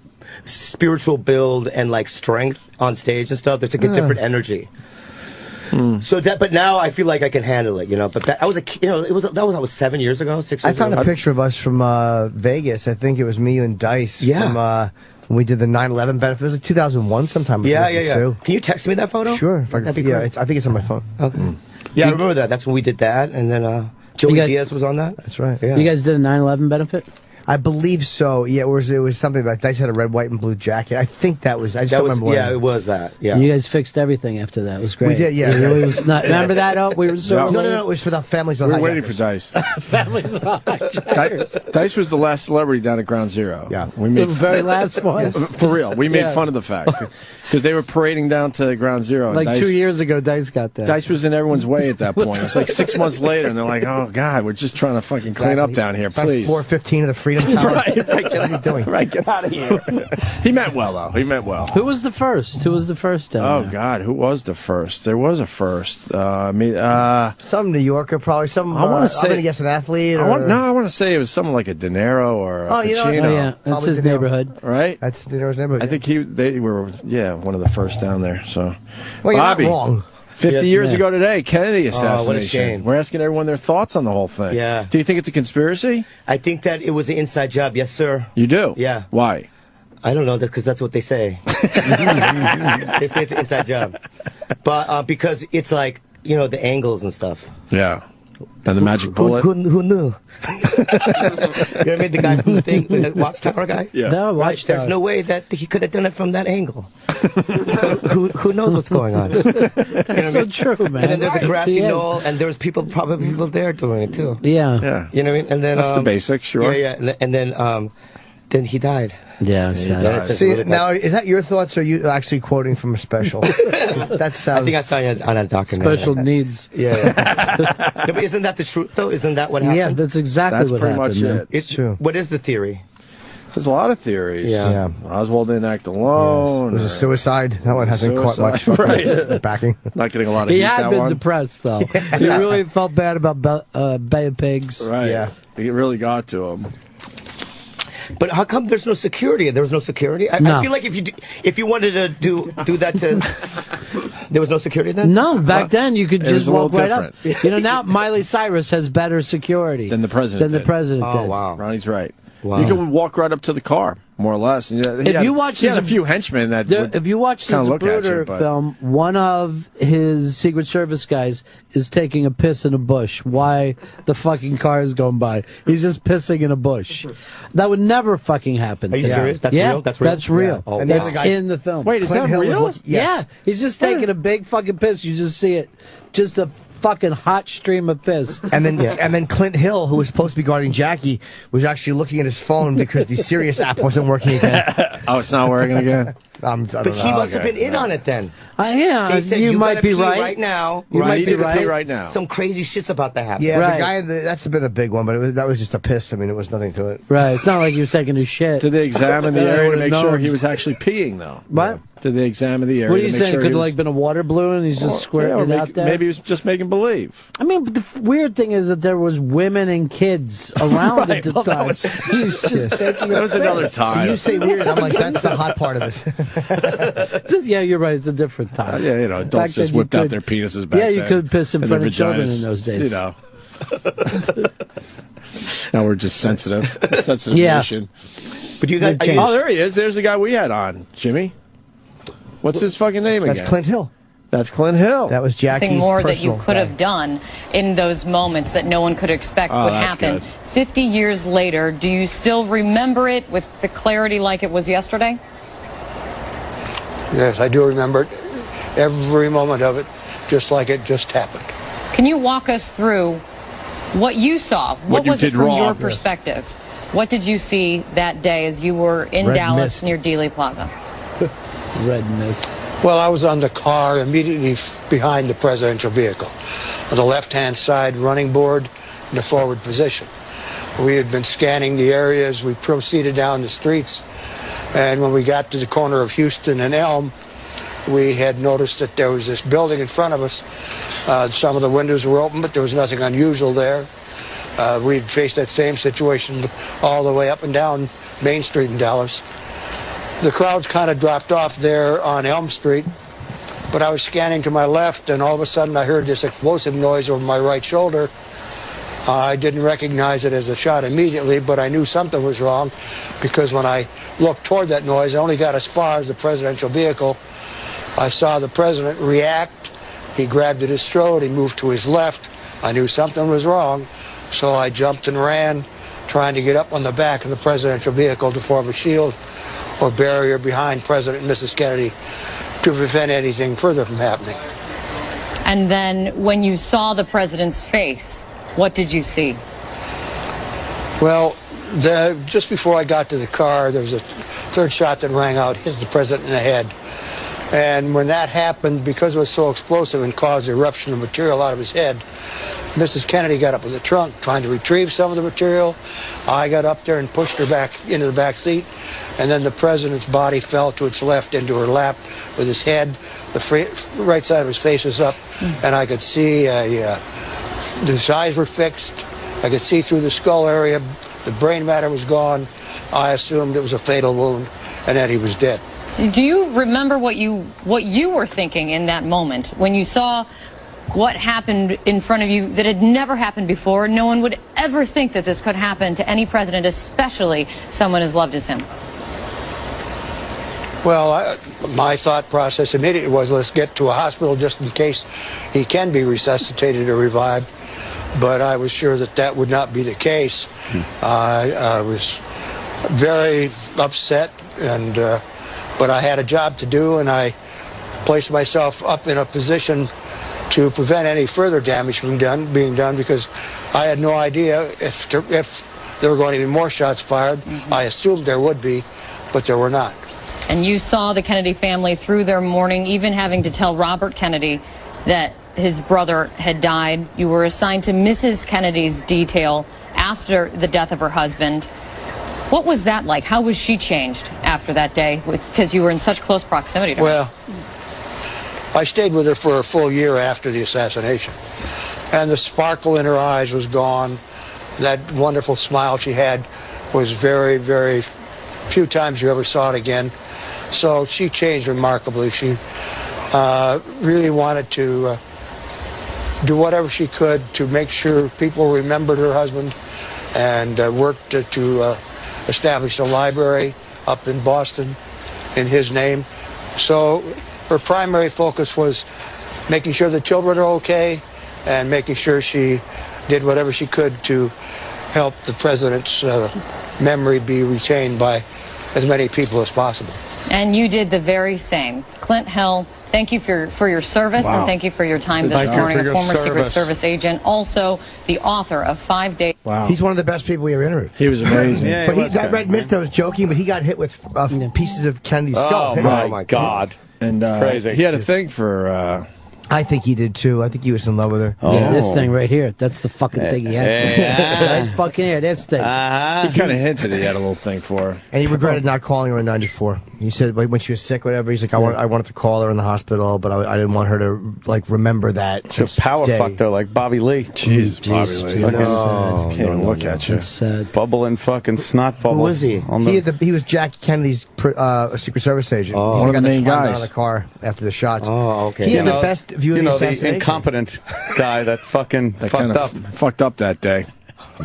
spiritual build and like strength on stage and stuff. There's like a different energy. So but now I feel like I can handle it, you know. But that, I was that was 7 years ago, 6 I years found ago. a picture of us from Vegas. I think it was me, you, and Dice. Yeah. From, when we did the 9/11 benefit. It was like 2001 sometime. Yeah. Can you text me that photo? Sure. If I That'd be yeah, great. I think it's on my phone. Okay. Yeah, I remember that. That's when we did that, and then Joey Diaz was on that. That's right. Yeah. You guys did a 9/11 benefit? I believe so. Yeah, it was something like Dice had a red, white, and blue jacket. I think that was. I just That don't was remember. yeah, it was that. Yeah. You guys fixed everything after that. It was great. We did, yeah. It was not, remember that? Oh, we were so No, it was for the families. We were waiting for Dice. Families of hijackers. Dice was the last celebrity down at Ground Zero. Yeah, we The very last one. For real, we made Yeah. fun of the fact because they were parading down to Ground Zero. And Like Dice, 2 years ago, Dice got that. Dice was in everyone's way at that point. It's like 6 months later, and they're like, "Oh God, we're just trying to fucking clean up down here, It's on please." 415 of the Freedom Tower. Right, What are you doing? Right, get out of here. He meant well, though. He meant well. Who was the first? Who was the first down Oh there? God, who was the first? There was a first. Some New Yorker, probably. Some. I want to say. I'm gonna guess an athlete. I Or, want to say it was someone like a De Niro or a Oh, you know what? Pacino. Oh, yeah. That's Probably his De Niro. neighborhood. Right? That's De Niro's neighborhood. I think they were one of the first down there. So, Well, you're not Bobby, wrong. 50 Yes, years yeah. ago today, Kennedy assassination. Oh, what a shame. We're asking everyone their thoughts on the whole thing. Yeah. Do you think it's a conspiracy? I think that it was an inside job. Yes, sir. You do? Yeah. Why? I don't know, because that's what they say. They say it's an inside job. But because it's like, the angles and stuff. Yeah. And the magic bullet. Who knew? You know what I mean? The guy from the thing, the Watchtower guy? Yeah. No, Right? Watchtower. There's no way that he could have done it from that angle. So who knows what's going on? That's so true, man. And then there's a grassy Yeah. knoll, and there's probably people there doing it too. Yeah. Yeah. You know what I mean? And then That's the basics, sure. Yeah. And then he died. Yeah. That's See, really bad. now, is that your thoughts, or are you actually quoting from a special? That sounds. I think I saw you on a documentary. Special needs. Yeah. No, but isn't that the truth, though? Isn't that what happened? Yeah, that's exactly That's what pretty happened. much man. it. It's true. What is the theory? There's a lot of theories. Yeah. Oswald didn't act alone. It was a suicide. That one hasn't caught much Suicide. fucking Right. backing. Not getting a lot of He heat, had that been one. depressed, though. He really felt bad about Bay of Pigs. Right. Yeah. It really got to him. But how come there's no security? There was no security. I No. feel like if you wanted to do that to, there was no security then. No, back then you could It was just a little walk right up. different. Now Miley Cyrus has better security Than the president did. Oh did. wow. Ronnie's right. Wow. You can walk right up to the car, more or less. And If you watch he had a his- few henchmen that would If you watch the kinda look at you, Zapruder but- film, one of his Secret Service guys is taking a piss in a bush. Why the fucking car is going by? He's just pissing in a bush. That would never fucking happen. Are you serious? That's yeah, real? That's real? That's real. Yeah. Oh, And the That's other guy- in the film. Wait, is Clint that Hill was real? looking- yes. Yeah, he's just taking a big fucking piss. You just see it. Just a fucking hot stream of piss. And then Clint Hill, who was supposed to be guarding Jackie, was actually looking at his phone because the Sirius app wasn't working again. Oh, it's not working again? I don't But know. he must have Okay. been in on it then. Yeah, He said, you might gotta be pee right. now. You might be Because right. right now. Some crazy shit's about to happen. Yeah, Right. the guy. That's been a big one, but that was just a piss. I mean, it was nothing to it. Right, it's not like he was taking a shit. Did they examine the Then I area to would've make sure known. he was actually peeing, though? What? Did they examine the area What are to you make saying? sure Could he have was... like been a water balloon and he's just squirting or it out there? maybe he was just making believe. I mean, but the weird thing is that there was women and kids around Right, at the well, that time. was- He's just taking That a was another piss. So time. you say weird. I'm like, that's the hot part of it. Yeah, you're right. It's a different time. Yeah, Back adults then just you whipped out could- their penises back Yeah, you then, could piss in and front their of children vaginas, in those days. You know. Now we're just sensitive. Sensitive Yeah. nation. But you guys, Oh, there he is. There's the guy we had on, Jimmy. What's his fucking name again? That's Clint Hill. That's Clint Hill. That was Jackie's Something more that personal you could guy. have done in those moments that no one could expect Oh, would that's happen good. 50 years later, do you still remember it with the clarity like it was yesterday? Yes, I do remember it. Every moment of it, just like it just happened. Can you walk us through what you saw? What you was it did from wrong, your yes. perspective? What did you see that day as you were in Red Dallas mist. near Dealey Plaza? Red mist. Well, I was on the car immediately behind the presidential vehicle, on the left-hand side running board in the forward position. We had been scanning the areas. We proceeded down the streets, and when we got to the corner of Houston and Elm, we had noticed that there was this building in front of us. Some of the windows were open, but there was nothing unusual there. We'd faced that same situation all the way up and down Main Street in Dallas. The crowds kind of dropped off there on Elm Street, but I was scanning to my left, and all of a sudden I heard this explosive noise over my right shoulder. I didn't recognize it as a shot immediately, but I knew something was wrong, because when I looked toward that noise, I only got as far as the presidential vehicle. I saw the president react. He grabbed at his throat. He moved to his left. I knew something was wrong, so I jumped and ran, trying to get up on the back of the presidential vehicle to form a shield or barrier behind President and Mrs. Kennedy to prevent anything further from happening. And then when you saw the president's face, what did you see? Well, just before I got to the car, there was a third shot that rang out, hit the president in the head. And when that happened, because it was so explosive and caused eruption of material out of his head, Mrs. Kennedy got up in the trunk trying to retrieve some of the material. I got up there and pushed her back into the back seat, and then the president's body fell to its left into her lap with his head. The right side of his face was up, and I could see his eyes were fixed. I could see through the skull area. The brain matter was gone. I assumed it was a fatal wound, and that he was dead. Do you remember what you were thinking in that moment when you saw what happened in front of you that had never happened before? No one would ever think that this could happen to any president, especially someone as loved as him. Well, my thought process immediately was, let's get to a hospital just in case he can be resuscitated or revived. But I was sure that that would not be the case. I was very upset, and but I had a job to do, and I placed myself up in a position to prevent any further damage from being done, because I had no idea if there were going to be more shots fired. I assumed there would be, but there were not. And you saw the Kennedy family through their mourning, even having to tell Robert Kennedy that his brother had died. You were assigned to Mrs. Kennedy's detail after the death of her husband. What was that like? How was she changed after that day? Because you were in such close proximity to her. Well, I stayed with her for a full year after the assassination, and the sparkle in her eyes was gone. That wonderful smile she had was very, very few times you ever saw it again. So she changed remarkably. She really wanted to do whatever she could to make sure people remembered her husband, and worked to establish a library up in Boston in his name. So her primary focus was making sure the children are okay, and making sure she did whatever she could to help the president's memory be retained by as many people as possible. And you did the very same. Clint Hill, thank you for your service, and thank you for your time this morning. A former Secret Service agent, also the author of 5 Days. Wow. He's one of the best people we ever interviewed. He was amazing. But that red mist, I was joking, but he got hit with pieces of Kennedy's skull. Oh, my God. And Crazy. he had a thing for... I think he did, too. I think he was in love with her. Yeah, this thing right here. That's the fucking thing he had. Right fucking here, this thing. He kind of hinted he had a little thing for her. And he regretted not calling her in '94. He said when she was sick, whatever. He's like, I wanted to call her in the hospital, but I didn't want her to remember that. Should power fucked her like Bobby Lee. Jesus, Bobby Lee. No, can't even look at you. Bubbling fucking snot bubbles. Who was he? He was Jackie Kennedy's Secret Service agent. Oh, one of the main guys. On the car after the shots. Oh, okay. He had the best view of the assassination. The incompetent guy that fucking fucked up. Fucked up that day.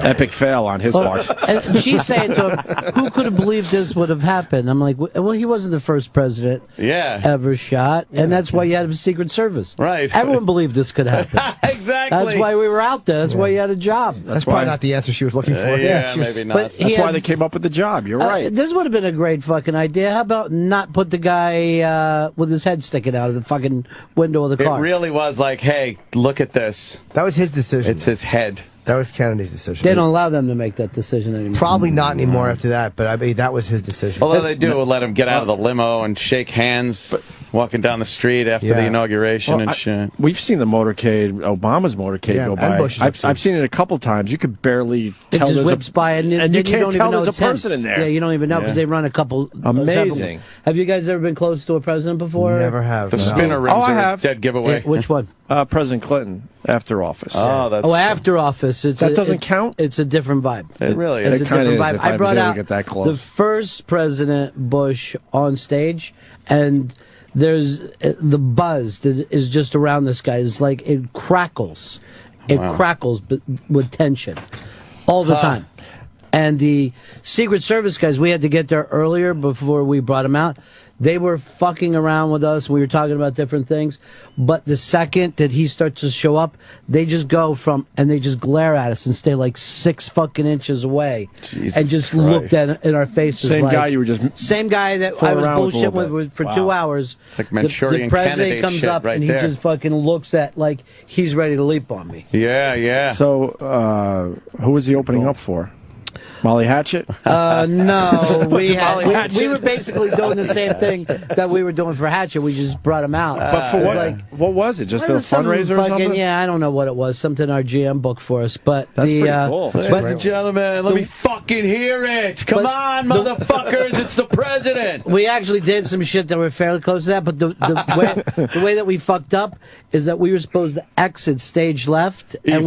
Epic fail on his part. And she's saying to him, who could have believed this would have happened? I'm like, well, he wasn't the first president ever shot, and that's why you had a Secret Service. Right. Everyone believed this could happen. Exactly. That's why we were out there. That's why you had a job. That's probably not the answer she was looking for. Yeah, maybe not. But That's why they came up with the job. You're right. This would have been a great fucking idea. How about not put the guy with his head sticking out of the fucking window of the car? It really was like, hey, look at this. That was his decision. It's his head. That was Kennedy's decision. They don't allow them to make that decision anymore. Probably not anymore after that, but I mean, that was his decision. Although they do let him get out of the limo and shake hands walking down the street after the inauguration and shit. We've seen the motorcade, Obama's motorcade, go by. I've seen it a couple times. You could barely tell just there's whips by, and you then can't don't tell even know there's a it's him. person in there. Yeah, you don't even know because they run a couple. Amazing. Have you guys ever been close to a president before? Never have. The spinner rings I are have. a dead giveaway. Which one? President Clinton after office. Oh, that's after office. That doesn't count? It's a different vibe. It really It's is. a different vibe. If I brought was able out to get that the close. first President Bush on stage, and there's the buzz that is just around this guy. It's like it crackles. It crackles with tension all the time. And the Secret Service guys, we had to get there earlier before we brought them out. They were fucking around with us. We were talking about different things. But the second that he starts to show up, they just go and they just glare at us and stay like 6 fucking inches away. Jesus and just Christ. looked at in our faces. Same like, guy you were just Same guy that I was bullshitting with for 2 hours. It's like Manchurian the president Candidate comes shit up right and he there. just fucking looks at like he's ready to leap on me. Yeah, yeah. So, who was he opening up for? Molly Hatchet? No, we Molly Hatchet? were basically doing the same thing that we were doing for Hatchet. We just brought him out. But for what? What was it? Just a fundraiser or something? Yeah, I don't know what it was. Something our GM booked for us. But That's pretty cool. Ladies and gentlemen, let me fucking hear it. Come on, motherfuckers. It's the president. We actually did some shit that were fairly close to that, but the way that we fucked up is that we were supposed to exit stage left, and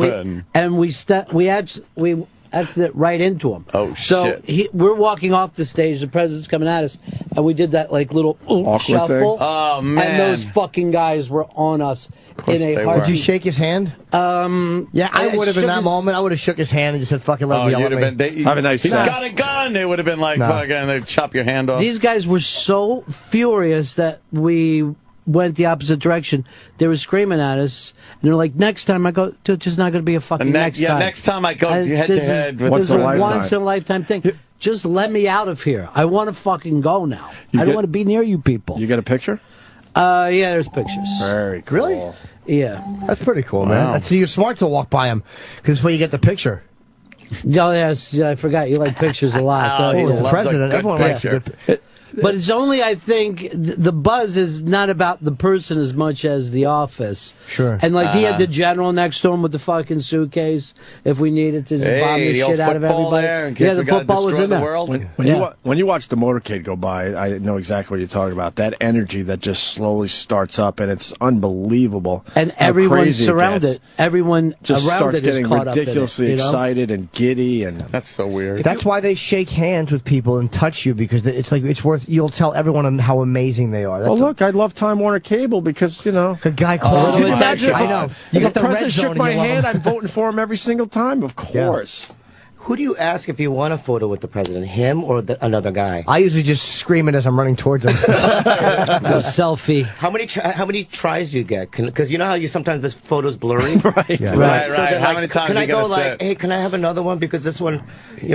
we exited right into him. Oh, so shit. we're walking off the stage, the president's coming at us, and we did that like little shuffle. thing. Oh, man. And those fucking guys were on us in a heartbeat. Did you shake his hand? Yeah, I would have in that moment. I would have shook his hand and just said, "Fucking let me yell at me." Have a nice He's set. got a gun. They would have been like, fucking, they'd chop your hand off. These guys were so furious that we went the opposite direction. They were screaming at us, and they're like, "Next time I go, dude, there's not going to be a fucking next time." Next time I go head to head with this is a lifetime. once in a lifetime thing. Just let me out of here. I want to fucking go now. I don't want to be near you people. You got a picture? Yeah, there's pictures. Very cool. Really? Yeah. That's pretty cool, man. Wow. So you're smart to walk by him, because that's where you get the picture. Oh, yes, I forgot. You like pictures a lot. Oh, he the loves president, a good everyone likes a picture. good. But it's only, I think, the buzz is not about the person as much as the office. Sure. And like he had the general next to him with the fucking suitcase if we needed to just bomb the shit out of everybody. There, in case the we gotta football was destroy in the there. world. When you watch the motorcade go by, I know exactly what you're talking about. That energy that just slowly starts up, and it's unbelievable. And how everyone crazy it surrounded gets. it. Everyone Just around starts it is getting caught ridiculously up in it, you know? excited and giddy, and That's so weird. That's why they shake hands with people and touch you, because it's like it's worth. You'll tell everyone how amazing they are. That's well, look, I love Time Warner Cable because a guy called you. I know. You got the the red president zone shook and my you love hand. him. I'm voting for him every single time. Of course. Who do you ask if you want a photo with the president? Him or another guy? I usually just scream it as I'm running towards him. Selfie. How many tries do you get? Because you know how sometimes this photo's blurry. Right. So Right. then, How like, many times can are I you go gonna like, sit? hey, can I have another one because this one,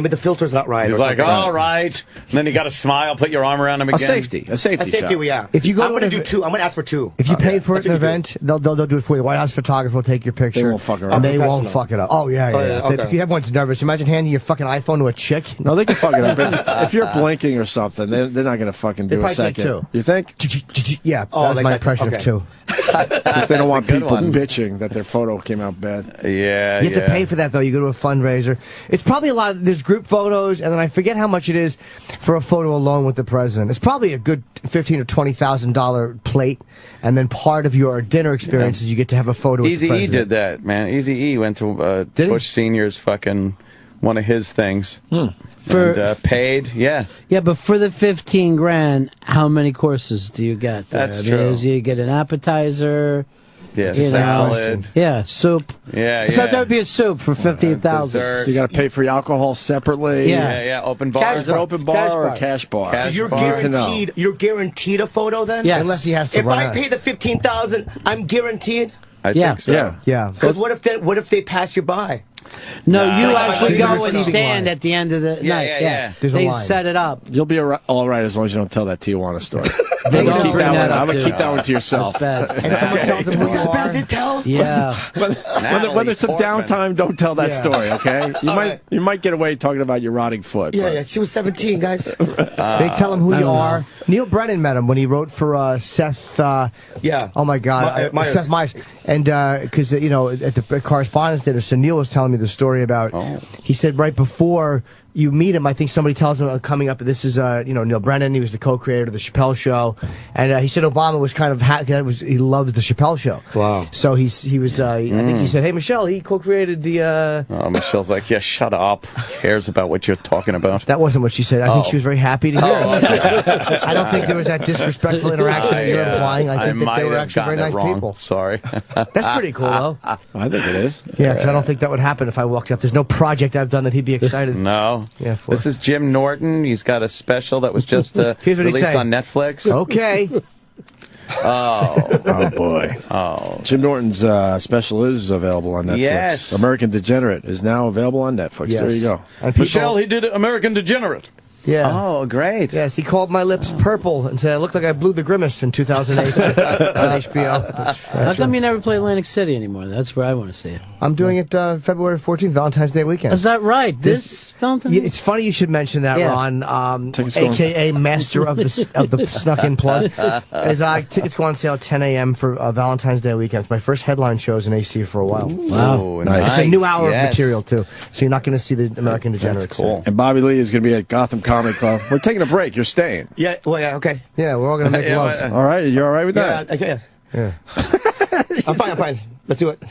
but the filter's not right. He's or like, something. all right. And then you got to smile, put your arm around him A again. safety A safety, shot. yeah. If you go I'm to going an to do event- 2. I'm going to ask for 2. If you paid for That's it at an what you do. event, they'll do it for you. The White House photographer will take your picture. They won't fuck around. And they won't Professional. fuck it up. Oh, yeah. Okay. Everyone's nervous. Imagine handing your fucking iPhone to a chick. No, they can fuck it up. If you're blinking or something, they're not going to fucking do a probably take second. two. You think? Yeah, Oh, that's like my that- impression of okay. two. If they don't want good people one. bitching that their photo came out bad. Yeah, You have to pay for that, though. You go to a fundraiser. It's probably a lot. There's group photos, and then I forget how much it is for a photo alone with the president. It's probably a good $15,000 or $20,000 plate, and then part of your dinner experience is you get to have a photo with the Easy E president. did that, man. Easy E went to Did he? Bush Senior's fucking one of his things. For- And paid, yeah. Yeah, but for the 15 grand, how many courses do you get there? That's I mean, true. you get an appetizer, Yeah, You know? salad. Yeah, soup. Yeah, So yeah. that would be a soup for 15,000. Dessert. So you got to pay for your alcohol separately. Yeah. Open bar. Is it open bar or a cash bar? So you're Good to know. guaranteed. You're guaranteed a photo then. Yes. Unless he has to If run I out. pay the 15,000, I'm guaranteed. I Yeah. think so. Yeah. Yeah. Because what if they pass you by? No, Nah. you Like, actually there's go a and receiving stand line. at the end of the Yeah, night. yeah, yeah. There's a They line. set it up. You'll be all right as long as you don't tell that Tijuana story. They I'm don't gonna keep bring that that one. up, I'm gonna dude. keep that one to yourself. That's bad. And someone tells him who you are. Did tell? Yeah. When there's some Portman. downtime, don't tell that Yeah. story, okay? You All might right. you might get away talking about your rotting foot. Yeah, but- yeah. She was 17, guys. They tell him who you don't are. Neil Brennan met him when he wrote for Seth. Yeah. Oh my God, Myers. Seth Meyers. And because at the correspondence dinner, so Neil was telling me the story about. He said right before you meet him, I think somebody tells him coming up. This is Neil Brennan. He was the co-creator of the Chappelle Show, and he said Obama was kind of he loved the Chappelle Show. Wow. So he was. I think he said, "Hey Michelle, he co-created the." Michelle's like, yeah, shut up. Who cares about what you're talking about? That wasn't what she said. I think she was very happy to hear it. I don't think there was that disrespectful interaction that you're implying. I think that might they were have actually very gotten nice it wrong. people. Sorry. That's pretty cool, though. I think it is. Yeah, because I don't think that would happen if I walked up. There's no project I've done that he'd be excited. No. Yeah, for. This is Jim Norton. He's got a special that was just Here's what he'd released say. on Netflix. Okay. Oh boy. Oh. Jim Norton's special is available on Netflix. Yes. American Degenerate is now available on Netflix. Yes. There you go. And people- Michelle, he did American Degenerate. Yeah. Oh, great. Yes, he called my lips purple and said I looked like I blew the grimace in 2008 on HBO. How come you never play Atlantic City anymore? That's where I want to see it. I'm doing it February 14th, Valentine's Day weekend. Is that right? This Valentine's? Yeah, it's funny you should mention that, Yeah. Ron. Tickets going- AKA master of the snuck-in plug. Tickets go on sale at 10 a.m. for Valentine's Day weekend. It's my first headline shows in AC for a while. Wow. It's a new hour Yes. of material too, so you're not going to see the American Degenerates. That's cool. And Bobby Lee is going to be at Gotham Comedy Club. We're taking a break. You're staying. Yeah. Well, yeah. Okay. Yeah, we're all going to make Yeah, love. All right. You're all right with Yeah. that? Okay. Yeah. I'm fine. I'm fine. Let's do it.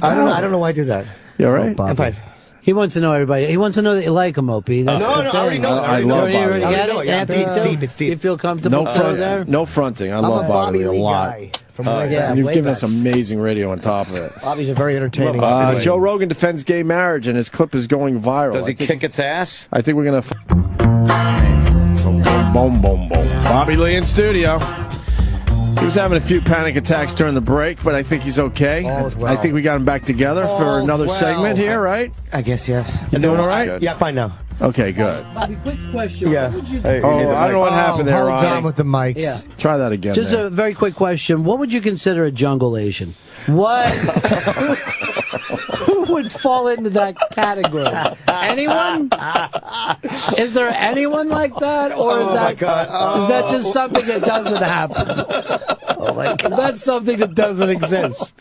I don't know why I do that. You all right? I'm fine. He wants to know everybody. He wants to know that you like him, Opie. That's No, the no, I already thing. know. I love You already Bobby. got it? Yeah, Anthony, deep, too? deep, it's deep. You feel comfortable No over there? no fronting. I I'm love a Bobby a Lee lot. guy from way yeah. back. And you've way given back. us amazing radio on top of it. Bobby's a very entertaining. Joe Rogan defends gay marriage, and his clip is going viral. Does he I think, kick its ass? I think we're going to... Boom, boom, boom, boom. Bobby Lee in studio. He was having a few panic attacks during the break, but I think he's okay. All is well. I think we got him back together for All's another well. segment here, right? I guess yes. You doing all right? Yeah, fine now. Okay, good. Bobby, quick question. Yeah. What would you Hey, Oh, you need the I don't know what mic. happened there, Hold Ronnie. on with the mics. Yeah. Try that again. Just there. a very quick question. What would you consider a jungle Asian? What? Who would fall into that category? Anyone? Is there anyone like that, or is that is that just something that doesn't happen? Oh my God. Is that something that doesn't exist?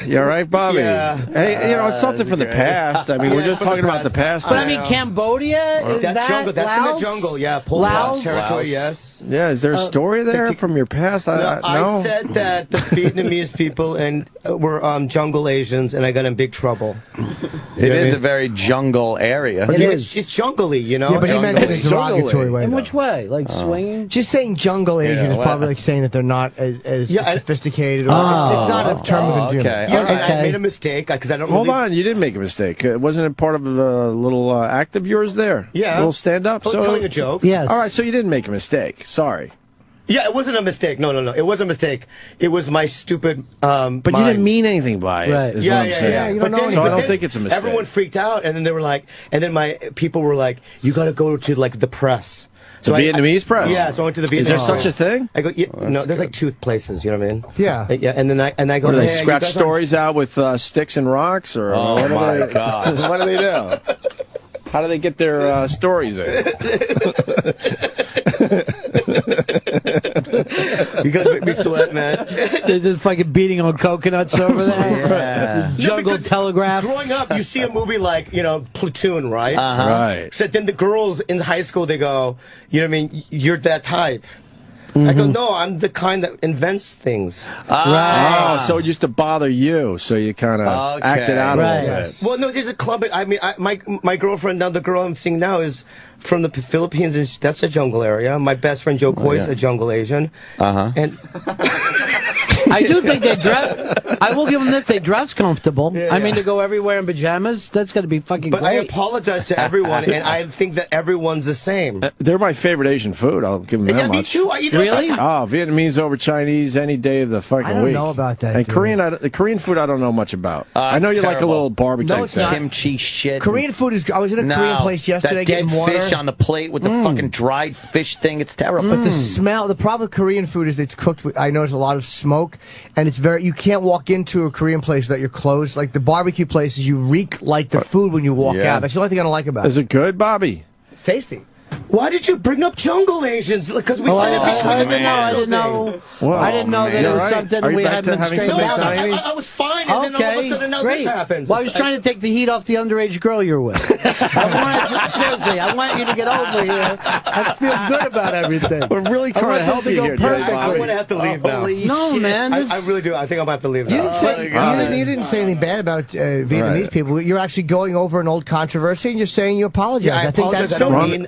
You all right, Bobby? Yeah. Hey, it's something from the past. I mean, we're Yeah, just from the talking about the past. But I mean, Cambodia is That's that jungle. That's in Laos? the jungle. Yeah, Pol Laos? Pot territory. Yes. Yeah, is there a story there from your past? No, I no. said that the Vietnamese people were jungle Asians, and I got in big trouble. It is a very jungle area. It is. It's jungly, you know. Yeah, but he meant it in a derogatory way. In though. which way? Like swinging? Just saying jungle Asian is well- probably like saying that they're not as Yeah, sophisticated. Or, Oh. it's not a term of endearment. okay. Yeah, and Okay. I made a mistake because I don't. Hold really, on, you didn't make a mistake. Wasn't it part of a little act of yours there? Yeah. A little stand-up? I was telling a joke. Yes. All right, so you didn't make a mistake. Sorry. Yeah, it wasn't a mistake. No. It wasn't a mistake. It was my stupid. But you didn't mean anything by it, Right. is Yeah, what I'm saying. yeah. You don't know So I anything. don't think it's a mistake. Everyone freaked out, and then they were like, and then my people were like, "You got to go to like the press." The I- Vietnamese press? Yeah, so I went to the Vietnamese. Is there press. such a thing? I go, yeah, no, there's like two places. You know what I mean? Yeah. Yeah, and then I go. What do they "Hey, you scratch guys stories out with sticks and rocks? Or Oh, what do my they, God. What do they do? How do they get their stories in? You gotta make me sweat, man. They're just fucking beating on coconuts over there. Yeah. Jungle because Telegraph. Growing up, you see a movie like, Platoon, right? Right. So then the girls in high school, they go, you know what I mean? You're that type. I go, no, I'm the kind that invents things. Oh, so it used to bother you, so you kind of acted out a little bit. Well, no, there's a club. I mean, my girlfriend, now the girl I'm seeing now, is from the Philippines. And that's a jungle area. My best friend Joe Coy is a jungle Asian. And I do think they dress. I will give them this: they dress comfortable. I mean, to go everywhere in pajamas, that's got to be fucking but great. I apologize to everyone, and I think that everyone's the same. They're my favorite Asian food. I'll give them that Yeah, me much. too. You know, Really? Oh, Vietnamese over Chinese any day of the fucking I don't week. know about that, And dude. the Korean food, I don't know much about. I know it's you like a terrible. little barbecue No, it's thing. not. Kimchi shit. Korean food is. I was in a Korean place yesterday that dead getting water. fish on the plate with the fucking dried fish thing. It's terrible. But the smell, the problem with Korean food is it's cooked with, I notice a lot of smoke, and it's very, you can't walk into a Korean place without your clothes. Like the barbecue places, you reek like the food when you walk Yeah. out. That's the only thing I don't like about it. Is it good, Bobby? It's tasty. Why did you bring up jungle Asians? Because we said I didn't know. Well, I didn't know that it was something Are you we back hadn't to having straightened some out. anxiety? I was fine, and then all of a sudden now great. this happens. Well, I was trying to take the heat off the underage girl you're with. Seriously, I want you to get over here and feel good about everything. We're really trying to help you here today, Bobby. I'm going to have to leave now. No, man. I really do. I think I'm going to have to leave You now. didn't say anything bad about Vietnamese people. You're actually going over an old controversy, and you're saying you apologize. Yeah, I think apologize. that's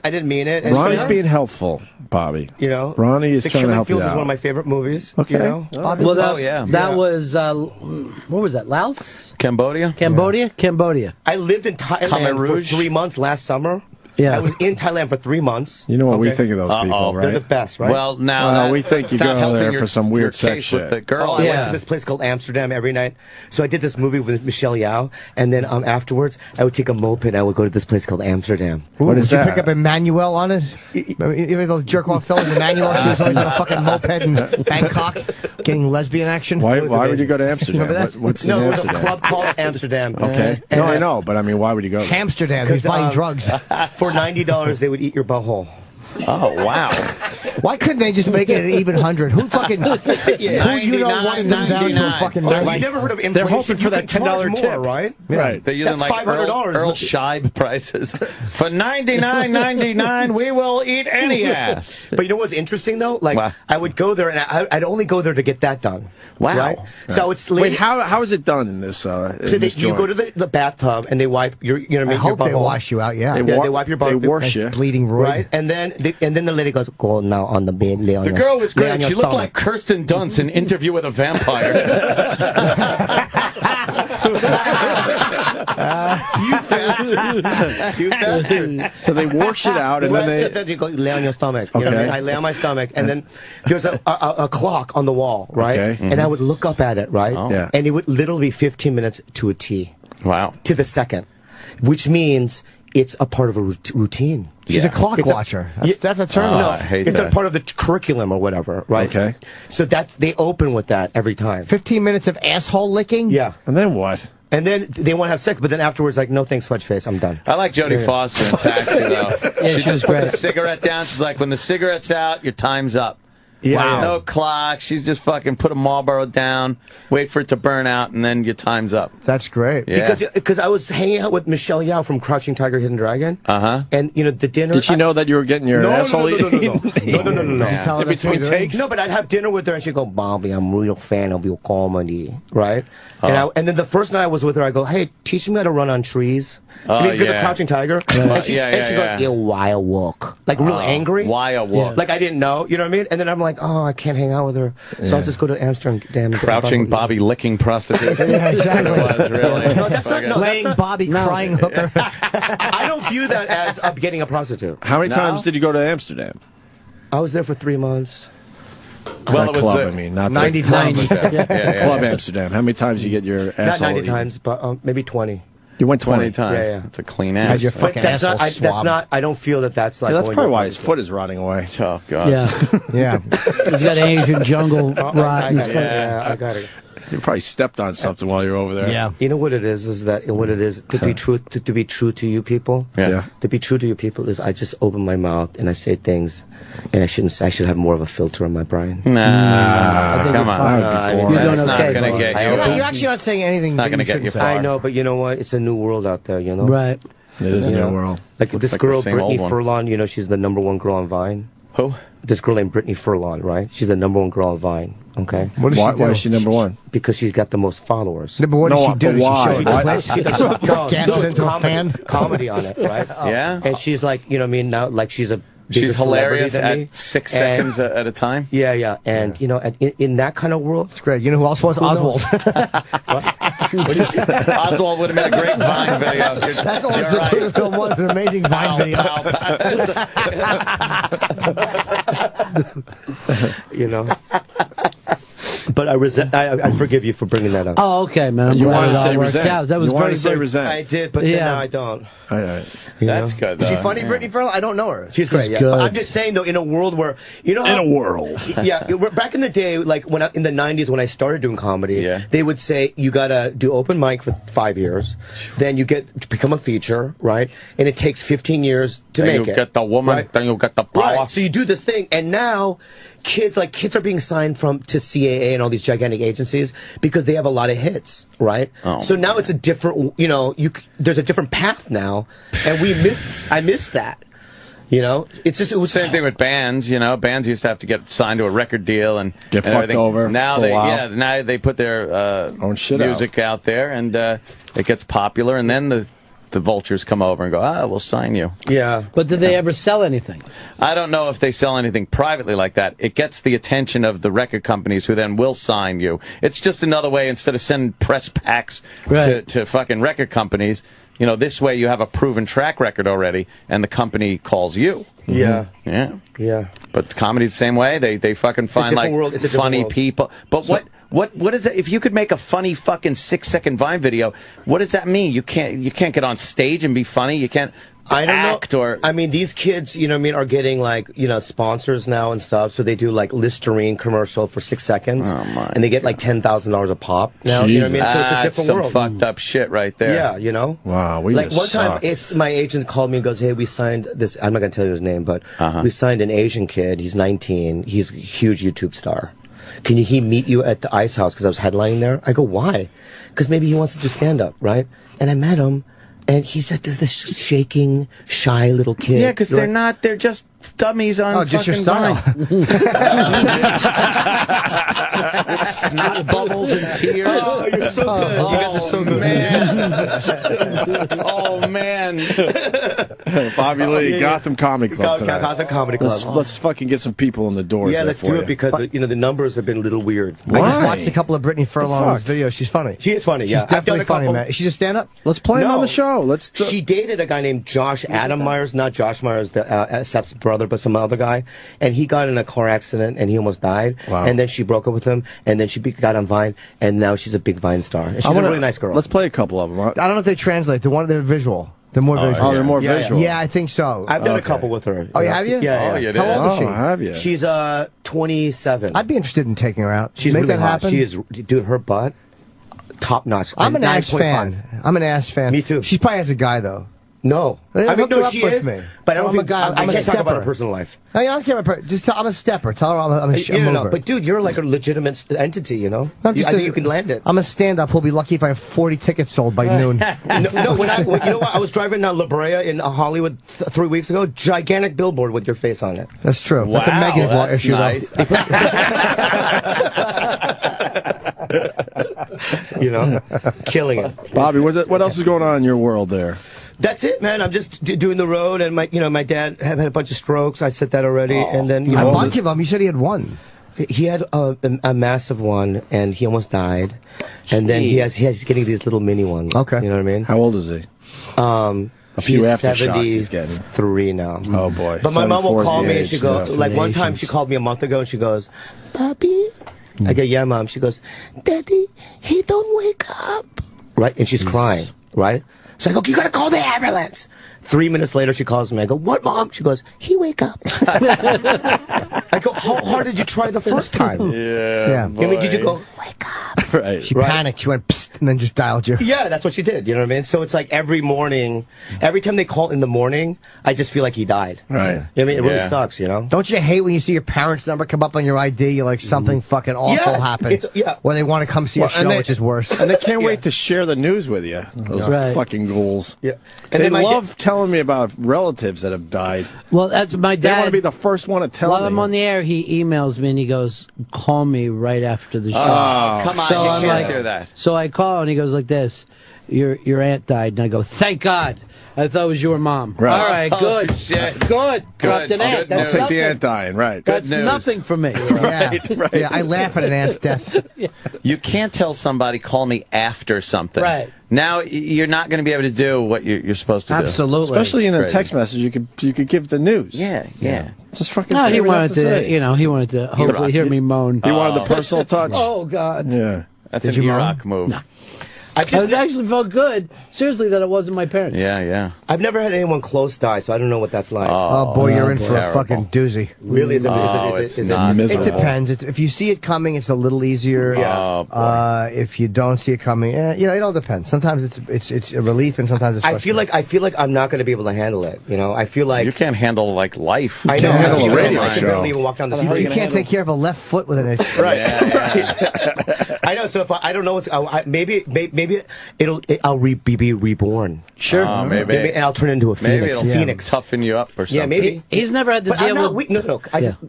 I didn't mean it. Ronnie's being helpful, Bobby. You know, Ronnie is The trying to Killing help you Fields is one out. of my favorite movies. Okay. You know? Well, that was what was that? Laos, Cambodia. Cambodia. I lived in Khmer Thailand for Rouge. 3 months last summer. Yeah. I was in Thailand for 3 months. You know what we think of those people, right? They're the best, right? Well, now Well, that- we think you it's not go helping there your- for some weird your sex case shit. with the girl. I went to this place called Amsterdam every night. So I did this movie with Michelle Yeoh, and then afterwards I would take a moped and I would go to this place called Amsterdam. What is that? Did you pick up Emmanuel on it? Even those jerk off fellas, Emmanuel, she was always on a fucking moped in Bangkok, getting lesbian action. Why would you go to Amsterdam? Remember that? What's in No, it was a Amsterdam? club called Amsterdam. Okay. No, I know, but I mean, why would you go there? Amsterdam, he's buying drugs. For $90, they would eat your butthole. Oh, wow. Why couldn't they just make it an even 100? Who fucking, who you know wanted them down to a fucking Oh, 90? you never heard of inflation? They're hoping for You that can charge $10 more, tip. right? Right. They're using That's like $500. Earl Scheib prices. For $99.99, we will eat any ass. But you know what's interesting though? Like Wow. I would go there and I'd only go there to get that done. Wow. Right? So it's Wait, how is it done in this? So you go to the bathtub and they wipe your, you know what I mean? I hope your they butthole. wash you out, yeah. They wipe your butt. They wash you. Bleeding roid. Right? And then the lady goes, go now on the bed, lay on The your girl was lay on great. your She looked stomach. like Kirsten Dunst in Interview with a Vampire. You bastard. You bastard. So they wash it out, and then they. You go lay on your stomach. You know what I Okay. mean? I lay on my stomach, and then there's a clock on the wall, right? Okay. And I would look up at it, right? Oh. Yeah. And it would literally be 15 minutes to a T, Wow. to the second, which means it's a part of a routine. She's a clock It's watcher. That's a term. Oh, No, I hate it's that. a part of the curriculum or whatever, right? Okay. So they open with that every time. 15 minutes of asshole licking? Yeah. And then what? And then they want to have sex, but then afterwards, like, no thanks, fudge face, I'm done. I like Jodie Foster in Taxi, though. Yeah, she was just put great. the cigarette down. She's like, when the cigarette's out, your time's up. Yeah. Wow. No clock. She's just fucking put a Marlboro down, wait for it to burn out, and then your time's up. That's great. Yeah. Because I was hanging out with Michelle Yeoh from Crouching Tiger, Hidden Dragon. Uh-huh. And, you know, the dinner... Did she know that you were getting your asshole eaten? No. In between takes? No, but I'd have dinner with her and she'd go, Bobby, I'm a real fan of your comedy, right? And then the first night I was with her, I go, hey, teach me how to run on trees. Because of Crouching Tiger. And she goes, you wild walk. Like real angry. Wild walk. Like I didn't know, you know what I mean? And then I'm like, oh, I can't hang out with her. So I'll just go to Amsterdam. Crouching Bobby licking prostitution. Yeah, exactly. It was, really. No, that's not, no, Playing that's not, Bobby crying hooker. I don't view that as getting a prostitute. How many times did you go to Amsterdam? I was there for 3 months. Well, Not it was club, the- I mean, not 90 the times. Club Amsterdam. How many times you get your Not asshole 90 eaten? times, but maybe 20. You went 20 20 times. Yeah. It's a clean Had ass. your But fucking that's asshole not. That's swabbed. not. I don't feel that that's like. Yeah, that's going probably to a why his prostitute. foot is rotting away. Oh, God. Yeah, Yeah. he's got Asian jungle rot I in his got it. foot. Yeah, I got it. You probably stepped on something while you were over there. Yeah. You know what it is that what it is to be true to be true to you people. Yeah. To be true to you people is I just open my mouth and I say things, and I should have more of a filter on my brain. Nah, think come you're on. fine. I mean, You're That's doing not okay, going to Bob. get I you. hope- You're actually not saying anything Not that gonna you get shouldn't you say. far. I know, but you know what? It's a new world out there. You know. Right. It is a Yeah. new world. Like Looks this like the girl, same old Brittany one. Furlan. You know, she's the #1 girl on Vine. Who? this girl named Brittany Furlan, right? She's the #1 girl on Vine. Okay. What does she do? Why is she #1? Because she's got the most followers. No, but what does she do? Why? She does comedy on it, right? Yeah. And she's like, you know what I mean? Now, like, she's a bigger She's celebrity hilarious than me. at 6 seconds at a time. Yeah, yeah. And, you know, in that kind of world. It's great. You know who else was? Oswald. Oswald would have made a great Vine video. That's all the film was, an amazing Vine video. You know? But I forgive you for bringing that up. Oh, okay, man. I'm You glad wanted it to all say worked resent. out. That was You wanted very, to say very- resent. I did, but Yeah. now I don't. That's know? good. Is she though. funny, Brittany Furlan? I don't know her. She's great, yeah. But I'm just saying, though, in a world where, you know, In a world. yeah, back in the day, like in the '90s when I started doing comedy, they would say you gotta do open mic for 5 years, then you get to become a feature, right? And it takes 15 years to Then make you it. get the woman, right? then you get the power. Right. So you do this thing, and now kids are being signed to CAA and all these gigantic agencies because they have a lot of hits, right? Oh, so now it's a different, you know, there's a different path now, and I missed that. You know, it was same thing with bands. You know, bands used to have to get signed to a record deal and Get and fucked everything. over Now for a they while. now they put their own shit music out there, and it gets popular, and then the vultures come over and go, we'll sign you. Yeah. But did they ever sell anything? I don't know if they sell anything privately like that. It gets the attention of the record companies who then will sign you. It's just another way, instead of sending press packs to fucking record companies, you know, this way you have a proven track record already, and the company calls you. Yeah. Yeah. Yeah. But comedy's the same way. They fucking a find different like world. It's a different funny world. people. But what is that? If you could make a funny fucking 6-second Vine video, what does that mean? You can't get on stage and be funny. You can't I don't act know. or. I mean, these kids, you know what I mean, are getting like, you know, sponsors now and stuff. So they do like Listerine commercial for 6 seconds. Oh, my and they get like $10,000 a pop now. You know what I mean? So it's a That's different some world. fucked up shit right there. Yeah, you know? Wow, we like just one time, suck. my agent called me and goes, "Hey, we signed this." I'm not going to tell you his name, but we signed an Asian kid. He's 19. He's a huge YouTube star. Can he meet you at the Ice House? Because I was headlining there. I go, why? Because maybe he wants to do stand up, right? And I met him, and he said, "There's this shaking, shy little kid." Yeah, because they're not. They're just dummies on just your fucking style. Vine. Snot bubbles and tears. Oh, you're so good. You guys are so good. Man. Oh man. Bobby Lee, Gotham Comedy Club. tonight. Gotham Comedy Club. Let's fucking get some people in the doors. Yeah, there let's for do you. it because you know the numbers have been a little weird. I just watched a couple of Brittany Furlan's videos. She's funny. She is funny. Yeah, She's definitely funny, man. She's a stand-up. Let's play him on the show. Let's. She dated a guy named Josh Adam Myers, not Josh Myers, Seth's brother, but some other guy, and he got in a car accident and he almost died. Wow. And then she broke up with him, and then she got on Vine, and now she's a big Vine star. And she's a really nice girl. Let's play a couple of them. I don't know if they translate. They're visual. They're more visual. Oh, they're more visual. Yeah, I think so. I've done a couple with her. Oh, you have you? Yeah. Oh, you did? How old is she? have you? She's 27. I'd be interested in taking her out. She's Make really that hot. happen. She is, dude. Her butt, top notch. I'm an ass 9.5. fan. I'm an ass fan. Me too. She probably has a guy though. No, They I mean hook her no, up she with is. me. But I don't I'm a think guy- I I'm a can't talk about her stepper. personal life. No, I don't care about her. Just tell I'm a stepper. Tell her I'm a Yeah, no, mover. but dude, you're like a legitimate entity, you know. I'm just I a- think you can land it. I'm a stand-up who'll be lucky if I have 40 tickets sold by noon. No, you know what? I was driving down La Brea in Hollywood 3 weeks ago. Gigantic billboard with your face on it. That's true. Wow, that's a Megan's law that's issue, nice. You know, killing it. Bobby, what else is going on in your world there? That's it, man. I'm just doing the road, and my dad had a bunch of strokes. I said that already, and then A bunch of them. You said he had one. He had a massive one, and he almost died. And then he's getting these little mini ones. Okay. You know what I mean? How old is he? A few he's aftershocks he's getting. 73 now. Oh boy. But my mom will 74 is call the me and age, she goes, so- like one time she called me a month ago and she goes, "Bobby." I go, "Yeah, Mom." She goes, "Daddy, he don't wake up." Right? And she's crying, right? So I go, "You gotta call the ambulance." 3 minutes later, she calls me. I go, "What, Mom?" She goes, "He wake up." I go, "How hard did you try the first time?" Yeah. I mean, did you go, "Wake up"? Right. She panicked. She went, psst. and then just dialed you. Yeah, that's what she did. You know what I mean? So it's like every morning, every time they call in the morning, I just feel like he died. Right. You know what I mean? It really sucks, you know? Don't you hate when you see your parents' number come up on your ID? You're like, something fucking awful happened. Or they want to come see a show, which is worse. And they can't wait to share the news with you. Those fucking ghouls. Yeah. And they love telling me about relatives that have died. Well, that's my dad. They want to be the first one to tell While me. I'm on the air, he emails me and he goes, "Call me right after the show." Oh, come on, So you I'm can't like- do that. So I call and he goes like this: "Your aunt died," and I go, "Thank God." I thought it was your mom. Right. All right, good. Oh, shit. Good. Dropped an aunt. I'll That's take nothing. the aunt dying, right. That's nothing for me. Yeah, I laugh at an aunt's death. You can't tell somebody, call me after something. Right. Now, you're not going to be able to do what you're supposed to do. Especially in a Crazy. text message, you could give the news. Yeah. Just fucking No, say he what you have wanted to, say. he wanted to hopefully hear me moan. He wanted the personal touch. Oh God. Yeah. That's Did an you moan? Iraq move. No. I was actually felt good. Seriously, that it wasn't my parents. Yeah. I've never had anyone close die, so I don't know what that's like. Oh, boy, you're in for a fucking doozy. Really? Is it It depends. If you see it coming, it's a little easier. Yeah. If you don't see it coming, it all depends. Sometimes it's a relief, and sometimes it's. I feel like I'm not going to be able to handle it. You know, I feel like you can't handle like life. I know. Can't handle a I radio can show. barely even walk down the street. You can't take care of a left foot with an itch. Right. I know. So if I don't know what's maybe I'll be reborn. Sure. Maybe. And I'll turn into a Maybe phoenix. it'll Phoenix. toughen you up or something. Yeah, maybe. He's never had to But I'm deal not with. weak. No.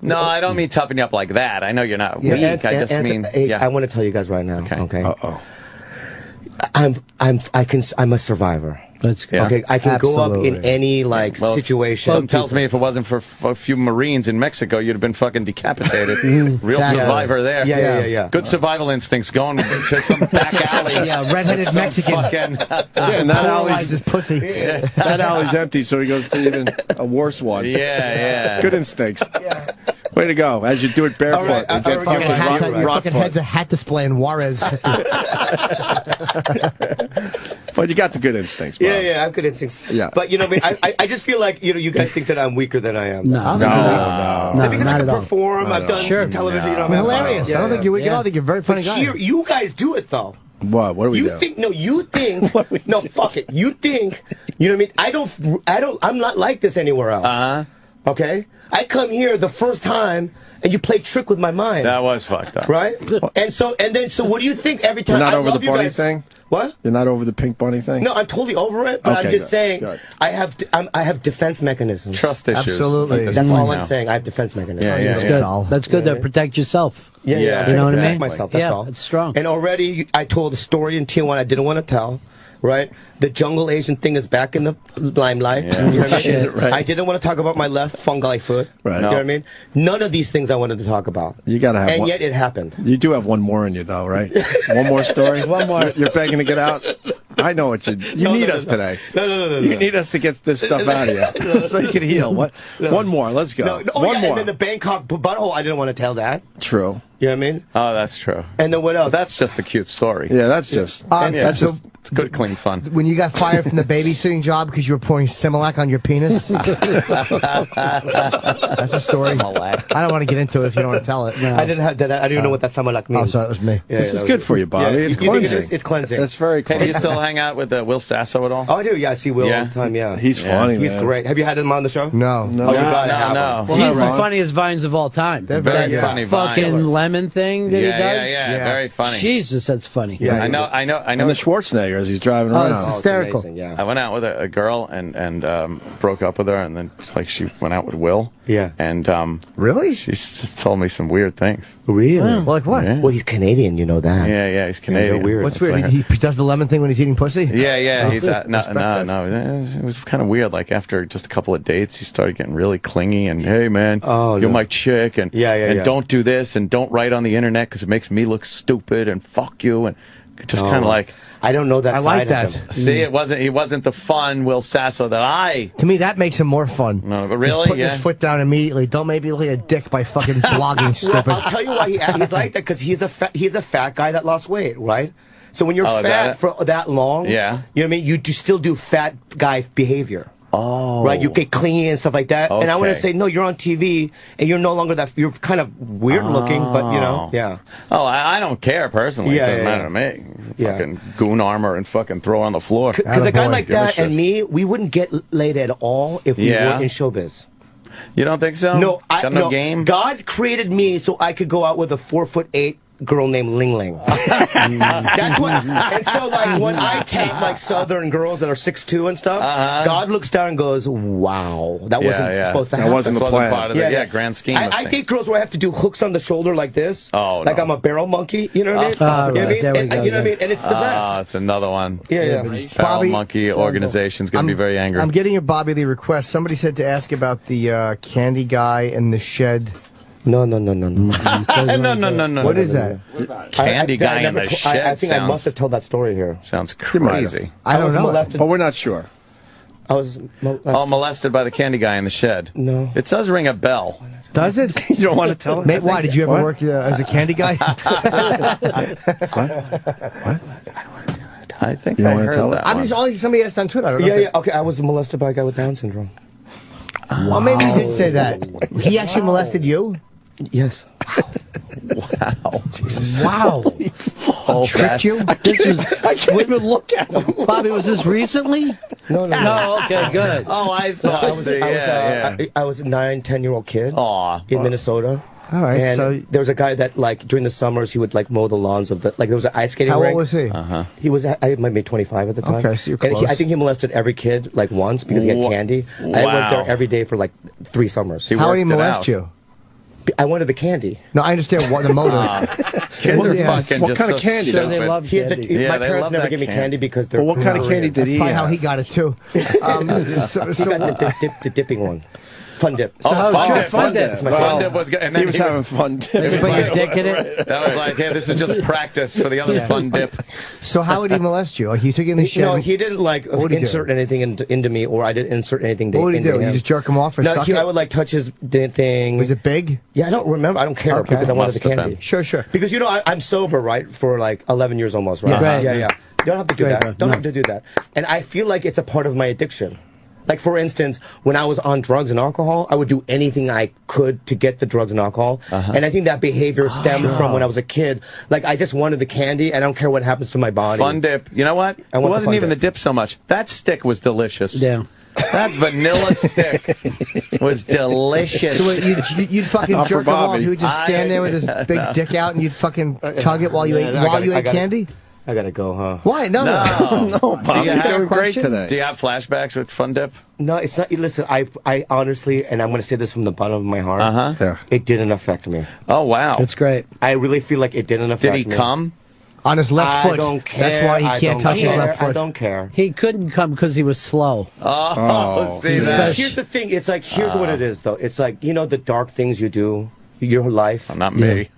No, I don't mean toughen you up like that. I know you're not weak. I just mean. Hey, Yeah. I want to tell you guys right now. Okay. Uh-oh. I'm a survivor. That's good. Yeah. Okay, I can go up in Absolutely. any situation. Something tells me if it wasn't for a few Marines in Mexico, you'd have been fucking decapitated. Real Exactly. survivor there. Yeah. Good survival instincts going to some back alley. Yeah, redheaded Mexican. Fucking, Yeah, and that Polarized alley's, his pussy. that alley's empty, so he goes to even a worse one. yeah. Good instincts. Way to go. As you do it barefoot. All right, you get all Fucking, right, hats, right, your rock fucking foot. head's a hat display in Juarez. But you got the good instincts, bro. Yeah, I have good instincts. Yeah. But you know, I just feel like you guys think that I'm weaker than I am. No. No. Because I not can at all. perform. I've done television. You know, I'm hilarious. I don't think you're weak at all. I think you're a very funny But guy. here, you guys do it though. What? What do we do? You think no, fuck it. You think, you know what I mean? I'm not like this anywhere else. Okay? I come here the first time and you play trick with my mind. That was fucked up. Right? And then what do you think every time? You're not I over love the you bunny guys. thing? What? You're not over the pink bunny thing? No, I'm totally over it, but Okay, I'm just good, saying good. I have defense mechanisms. Trust issues. Absolutely. Like That's this all now. I'm saying. I have defense mechanisms. Yeah. That's good. That's good to protect yourself. Yeah, Yeah. I'm You trying know to what I protect mean? myself. That's Yeah, all. it's strong. And already, I told a story in Tijuana I didn't want to tell. Right, the jungle Asian thing is back in the limelight. Yeah. You know what I mean? Right. I didn't want to talk about my left fungi foot. Right. You No. know what I mean? None of these things I wanted to talk about. You got to have And one. yet it happened. You do have one more in you, though, right? One more story? One more. You're begging to get out? I know what you need us today. No. You need us to get this stuff out of you so you can heal. What? One more. Let's go. One more. And then the Bangkok butthole, I didn't want to tell that. True. You know what I mean? Oh, that's true. And then what else? That's just a cute story. Yeah, that's just. That's so just it's good, clean fun. when you got fired from the babysitting job because you were pouring Similac on your penis, that's a story. I don't want to get into it if you don't want to tell it. I didn't have that. I didn't even know what that someone like means. Oh, so it was me. Yeah, This that is was good it. for you, Bobby. Yeah, It's you think cleansing. It's cleansing. That's very Hey, cool. do you still hang out with Will Sasso at all? Oh, I do. Yeah, I see Will all the time. Yeah, He's funny, He's man. great. Have you had him on the show? No. Oh, you gotta have him. He's the funniest vines of all time. They're Very very funny Fucking vines. lemon thing that he Yeah, does. yeah, very funny. Jesus, that's funny. Yeah, I know. And the Schwarzenegger as he's driving Oh, around. it's hysterical. amazing, yeah. I went out with a girl and broke up with her, and then like she went out with Will. Yeah. And Really? she told me some weird things. Really? Well, like what? Yeah. Well, he's Canadian. You know that. Yeah, he's Canadian. they're weird. What's weird? He does the lemon thing when he's eating pussy? Yeah, he's Respect no. that. It was kind of weird. Like after just a couple of dates, he started getting really clingy and hey man, you're my chick and Yeah. don't do this and don't write on the internet because it makes me look stupid and fuck you and just kind of like. I don't know that. I side like of that. him. See, he wasn't the fun Will Sasso that I. To me, that makes him more fun. No, but Just really, putting his foot down immediately. Don't make me look like a dick by fucking blogging, stupid. I'll tell you why he's like that, because he's a fat guy that lost weight, right? So when you're fat for that long, Yeah. you know what I mean. You still do fat guy behavior. Oh. Right, you get clingy and stuff like that. And I want to Okay. say, no, you're on TV and you're no longer that. You're kind of weird looking, but you know, yeah. Oh, I don't care personally. Yeah, it doesn't yeah, matter to me. fucking goon armor and fucking throw on the floor. Because a guy like Give a that shit. and me, we wouldn't get laid at all if we Yeah. weren't in showbiz. You don't think so? No, Got no game? God created me so I could go out with a 4'8" girl named Ling Ling. That's what. And so, like, when I take like Southern girls that are 6'2" and stuff, God looks down and goes, "Wow, that wasn't supposed to happen." That wasn't the plan. Part of the grand scheme of I things. date girls where I have to do hooks on the shoulder like this. Oh, like no. I'm a barrel monkey. You know what I mean? You know what I mean? there we And, go, you know what I yeah. mean? And it's the best. It's another one. Yeah. Barrel Bobby- Monkey organization's going to be very angry. I'm getting a Bobby Lee request. Somebody said to ask about the candy guy in the shed. No. no. What is that? Candy guy in the shed. I think I must have told that story here. Sounds You might have. crazy. I don't was know. molested. But we're not sure. I was molested. Oh, molested by the candy guy in the shed. No. It does ring a bell. Does it? You don't want to tell Mate, why? Did you ever work as a candy guy? I think You I don't wanna heard tell that it? I'm one. just only somebody asked on Twitter. I don't know Yeah, if yeah. Okay, I was molested by a guy with Down syndrome. Well, maybe you did say that. He actually molested you? Yes. Wow. Wow. Oh, Tricked you? This was. I can't even look at him. Bobby, was this recently? No. No. Okay, good. Oh, I thought. I was a 9-10-year-old kid Aw. in Minnesota. All right, And so- there was a guy that, like, during the summers, he would, like, mow the lawns of the, like, there was an ice skating How rink. old was he? He was, I might be 25 at the time. Okay, so you're And close. I think he molested every kid, like, once because he had candy. I went there Wow. every day for, like, 3 summers. How did he worked it molest out. you? I wanted the candy. No, I understand what the motive. Kids are yeah. fucking What just kind of so candy, Sure, though? they love He had candy. the, Yeah, my they parents love never that gave me candy. candy because they're But what kind of candy did he Probably how have? he got it, too. He got the dipping one. Fun dip. Fun dip. That's my Fun favorite. dip was good. And then He was having fun. Put your dick in it. That was like, hey, this is just practice for the other fun dip. So how would he molest you? Like, he took you in the shed? No, he didn't like What'd he do? insert anything into me, or I didn't insert anything What would he into do? him. You just jerk him off or No, suck it? I would like touch his thing. Was it big? Yeah, I don't remember. I don't care Okay. because I wanted the Must have candy. been. Sure. Because you know I'm sober, right? For like 11 years almost, right? Yeah. Right. Yeah. You don't have to do Great, that. bro. Don't have to do that. And I feel like it's a part of my addiction. Like, for instance, when I was on drugs and alcohol, I would do anything I could to get the drugs and alcohol. And I think that behavior stemmed from when I was a kid. Like, I just wanted the candy. I don't care what happens to my body. Fun dip. You know what? It I want the wasn't fun even dip. the dip so much. That stick was delicious. Yeah. That vanilla stick was delicious. So wait, you'd fucking Not for jerk him off. Bobby. He would just stand there with his big dick out, and you'd fucking tug it while you ate candy. I gotta go, huh? Why? No. No, Bob, you you're have doing great question? today. Do you have flashbacks with Fun Dip? No, it's not. Listen, I honestly, and I'm going to say this from the bottom of my heart. Yeah. It didn't affect me. Oh, wow. That's great. I really feel like it didn't affect Did me. he come? On his left I foot. don't care. That's why he can't touch his left I foot. don't care. He couldn't come because he was slow. Oh, see that? Here's the thing. It's like, here's what it is, though. It's like, you know, the dark things you do, your life. Not me.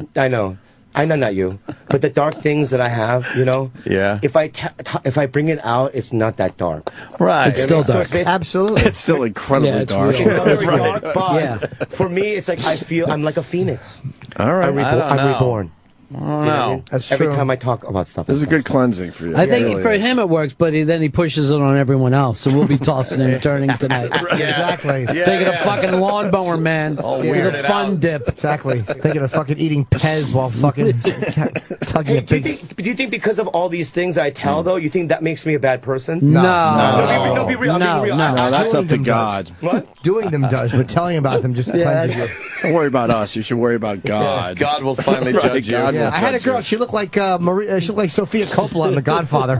I know, not you. But the dark things that I have, you know. Yeah. If I bring it out, it's not that dark. Right. It's still So dark. it's basically- Absolutely. It's still incredibly Yeah, it's dark. It's not very dark, but Yeah. for me, it's like I feel I'm like a phoenix. All right. I'm I don't know. reborn. I don't You know what I know. mean? That's Every true. time I talk about stuff. This is a like good cleansing for you. I think It really for is. him it works, but then he pushes it on everyone else. So we'll be tossing and turning tonight. Exactly. Thinking of fucking lawnmower man. Oh, Thinking weird of it fun out. dip. Exactly. Thinking of fucking eating Pez while fucking tugging Hey, a big... do you think because of all these things I tell, though, you think that makes me a bad person? No. No, be real. I'm being real. No. No, that's up to Doing them God. What? Doing them does, but telling about them just cleanses you. Don't worry about us. You should worry about God. God will finally Right, judge you. God will Yeah, I had a judge girl. you. She looked like she looked like Sophia Coppola in The Godfather.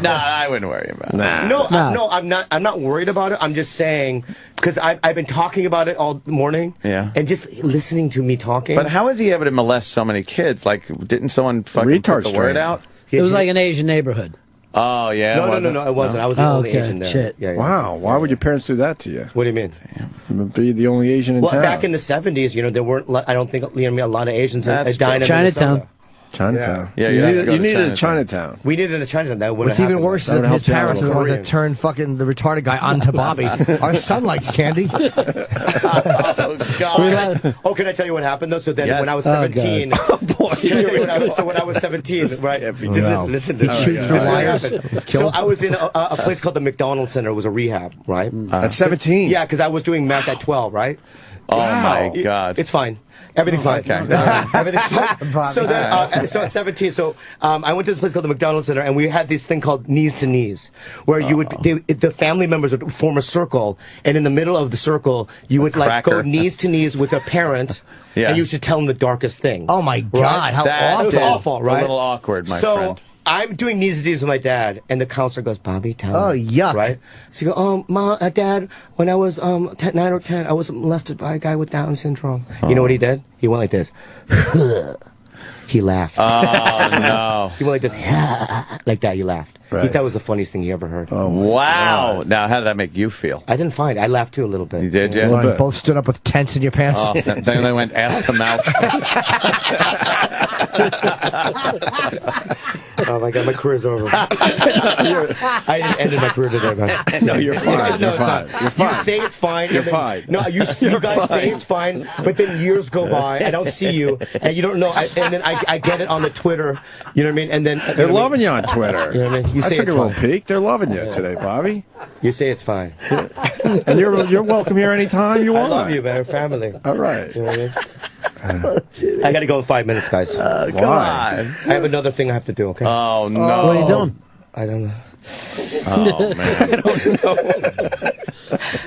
No, I wouldn't worry about it. No, I'm not. I'm not worried about it. I'm just saying because I've been talking about it all morning. Yeah. And just listening to me talking. But how is he able to molest so many kids? Like, didn't someone fucking Retard put the word strains. out? It was like an Asian neighborhood. Oh, yeah. No, was it wasn't. I was the Oh, only okay. Asian there. Shit. Yeah, yeah. Wow. Why would your parents do that to you? What do you mean? Be the only Asian in Well, town. back in the 70s, you know, there weren't. I don't think a lot of Asians That's dying in Chinatown. Minnesota. Chinatown. Yeah, you needed a Chinatown. We needed a Chinatown. That would What's even worse is that his parents are the ones that Korean. turned fucking the retarded guy onto Bobby. Our son likes candy. Oh, can I tell you what happened though? So then, Yes. when I was Oh, 17, God. can I tell you what happened? So when I was 17, right? Just listen to this. Shoot This your is what wires. happened. He's So killed. I was in a place called the McDonald's Center. It was a rehab, right? At 17? Yeah, because I was doing meth at 12, right? Oh my God. It's fine. Everything's fine. Okay. Everything's fine. So then, so at 17, I went to this place called the McDonald's Center, and we had this thing called knees to knees, where you would the family members would form a circle, and in the middle of the circle, you would like go cracker. knees to knees with a parent. Yeah. And you should tell them the darkest thing. Oh my God, how That It was is awful, right? A little awkward, my so, friend. I'm doing knees to knees with my dad, and the counselor goes, Bobby, tell him. Oh, yuck. Right? So you go, Dad, when I was 9 or 10, I was molested by a guy with Down syndrome. You know what he did? He went like this. He laughed. Oh, no. He went like this. Like that, he laughed. He Right. thought it was the funniest thing he ever heard. Oh, my Wow. God. Now, how did that make you feel? I didn't find it. I laughed too a little bit. You did, yeah? You both stood up with tents in your pants. Oh, then they went ass to mouth. Oh my God, my career's over. I ended my career today, man. No, you're fine. No, You're it's fine. not. You're fine. You say it's fine. You're and then- fine. No, you guys say it's fine, but then years go by. I don't see you, and you don't know. And then I get it on the Twitter. You know what I mean? And then They're loving you on Twitter. You know what I mean? You I say took a it's little fine. peek. They're loving you today, Bobby. You say it's fine. And you're welcome here anytime you I want. love you, man. Family. All right. You know what I mean? I got to go in 5 minutes, guys. Come on. I have another thing I have to do. Okay. Oh, no. What are you doing? I don't know. Oh, man.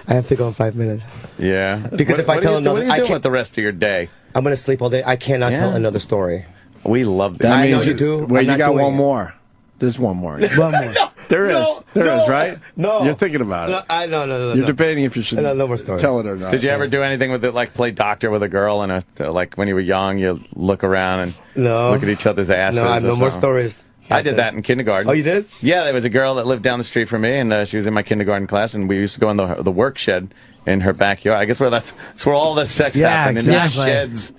I have to go in 5 minutes. Yeah. Because if I tell another, what are you I doing can't- with the rest of your day? I'm gonna sleep all day. I cannot tell Yeah. another story. We love that. That I know means you do. Wait, I'm you not got doing one it. more. There's one more. One more. There is. No, There no, is, right? no. You're thinking about No, it. no. You're debating if you should No more stories. tell it or not. Did you ever do anything with it, like play doctor with a girl and like when you were young, you look around and No. look at each other's asses? No, I have or no more something? stories. I did that in kindergarten. Oh, you did? Yeah, there was a girl that lived down the street from me, and she was in my kindergarten class, and we used to go in the work shed in her backyard. I guess that's where all the sex Yeah, happened, exactly. in the sheds.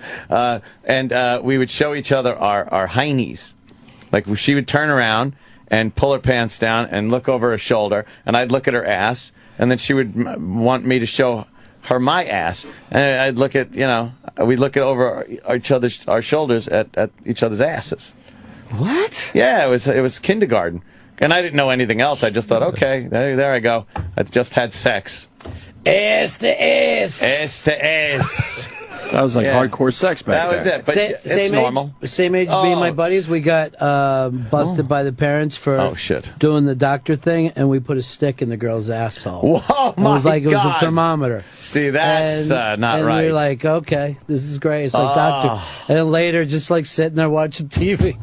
And we would show each other our heinies. Like, she would turn around and pull her pants down and look over her shoulder, and I'd look at her ass, and then she would want me to show her my ass, and I'd look at, we'd look at over our shoulders at each other's asses. What? Yeah, it was kindergarten, and I didn't know anything else. I just thought, okay, there I go. I just had sex. Ass to ass. Ass to ass. That was like Yeah. hardcore sex back That was then. it. But it's same normal. Age, same age as me and my buddies. We got busted by the parents for Oh, shit. doing the doctor thing, and we put a stick in the girl's asshole. Whoa, It was my like it was a God. thermometer. See, that's not and right. we were like, okay, this is great. It's like doctor. And then later, just like sitting there watching TV,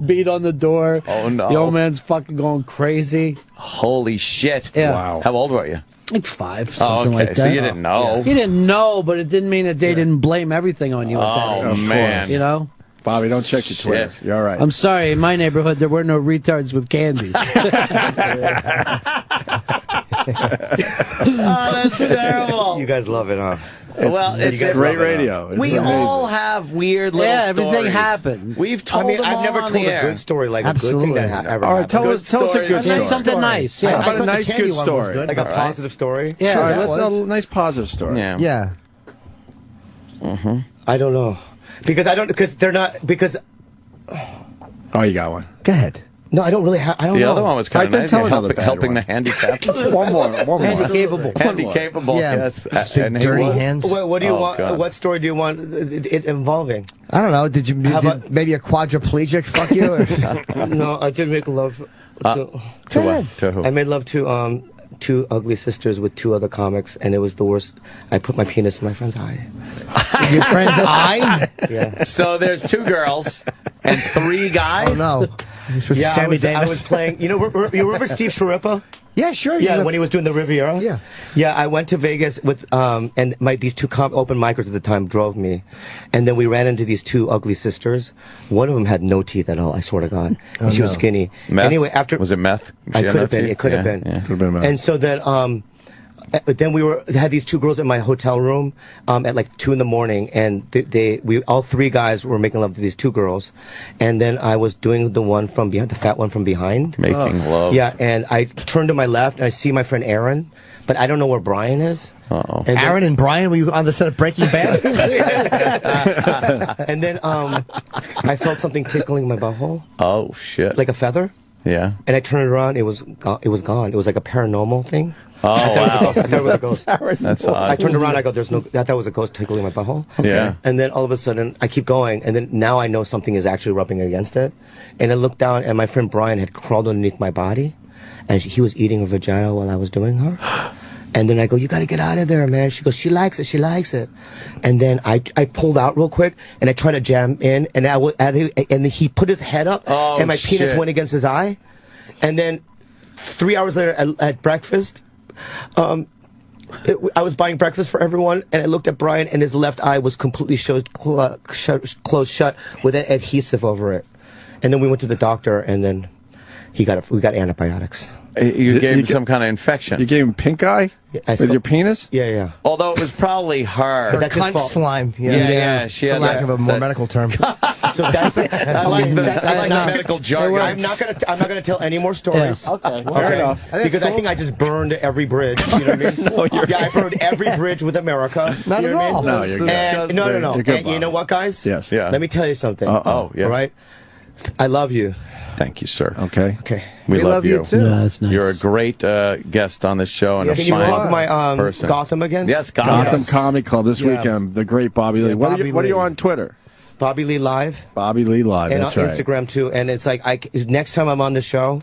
beat on the door. Oh, no. The old man's fucking going crazy. Holy shit. Yeah. Wow. How old were you? Like 5, Oh, something okay. like So that. you didn't know. He didn't know, but it didn't mean that they didn't blame everything on you at that Oh, age. man. You know? Bobby, don't check your Twitter. Shit. You're all right. I'm sorry, in my neighborhood, there were no retards with candy. Oh, that's terrible. You guys love it, huh? Well, it's guys great love it, huh? radio. It's we amazing. all have weird little Yeah, everything stories. happened. We've told I mean, them I've all never on told the a air. good story, like a good Absolutely. thing that ever All right, happened. tell us a good And then story. something nice. How Yeah. about a the nice candy good one was story? good. Like a All right. positive story? Yeah, All right, that let's was. a nice positive story. Yeah. Yeah. I don't know. Because they're not, because, Oh, you got one. Go ahead. no, I don't really have, I don't The know. other one was All right, kind then of nice. tell Yeah, another bad helping one. the handicapped. One more. Handicapable. Handicapable, Yeah. yes. Big And he dirty was- hands. What do you Oh, want? God. What story do you want it involving? I don't know. Did How did about- maybe a quadriplegic fuck you? Or? No, I did make love to what? To who? I made love to two ugly sisters with two other comics, and it was the worst. I put my penis in my friend's eye. Your friend's eye? Yeah. So there's 2 girls and 3 guys? Oh, no. This was Yeah, Sammy I Davis. was playing. You remember Steve Sharippa? Yeah, sure. Yeah, when he was doing the Riviera. Yeah. Yeah, I went to Vegas with and these 2 open micers at the time drove me, and then we ran into these 2 ugly sisters. One of them had no teeth at all. I swear to God, and she was skinny. Meth? Anyway, after Was it meth? I She had could have no been. teeth? It could have Yeah, been. yeah. Could have been meth. And so then But then we had these two girls in my hotel room at like 2 in the morning, and we all three guys were making love to these two girls, and then I was doing the one from behind, the fat one from behind, Making love. Yeah, and I turned to my left and I see my friend Aaron, but I don't know where Brian is. Uh-oh. Aaron and Brian, were you on the set of Breaking Bad? And then I felt something tickling my butthole. Oh shit! Like a feather. Yeah. And I turned it around. It was gone. It was like a paranormal thing. Oh wow! I thought it was a ghost. That's odd. I turned around. I go, "There's no." I thought it was a ghost tickling my butthole. Yeah. And then all of a sudden, I keep going, and then now I know something is actually rubbing against it. And I looked down, and my friend Brian had crawled underneath my body, and he was eating a vagina while I was doing her. And then I go, "You got to get out of there, man." She goes, "She likes it. She likes it." And then I pulled out real quick, and I tried to jam in, and and he put his head up, and my penis went against his eye. And then 3 hours later at breakfast, I was buying breakfast for everyone, and I looked at Brian, and his left eye was completely closed shut with an adhesive over it. And then we went to the doctor, and then we got antibiotics. You gave him some kind of infection. You gave him pink eye with your penis? Yeah, yeah. Although it was probably her. Her cunt slime. Yeah. She had for lack of a more medical term. So that's it. I like the medical jargon. I'm not gonna tell any more stories. Yeah. Okay, fair enough. Because I think I just burned every bridge. You know what I mean? I burned every bridge with America. Not you know at all. What I mean? No, you're good. And, no. You're good, And you know what, guys? Yes. Yeah. Let me tell you something. Oh, yeah. All right. I love you. Thank you, sir. Okay. Okay. We love you too. Yeah, that's nice. You're a great guest on this show and a Can you fine plug my person. Gotham again? Yes, Gotham Comedy Club this weekend. The great Bobby Lee. What are you on Twitter? Bobby Lee Live. Bobby Lee Live. And that's on right. Instagram too. And it's like next time I'm on the show,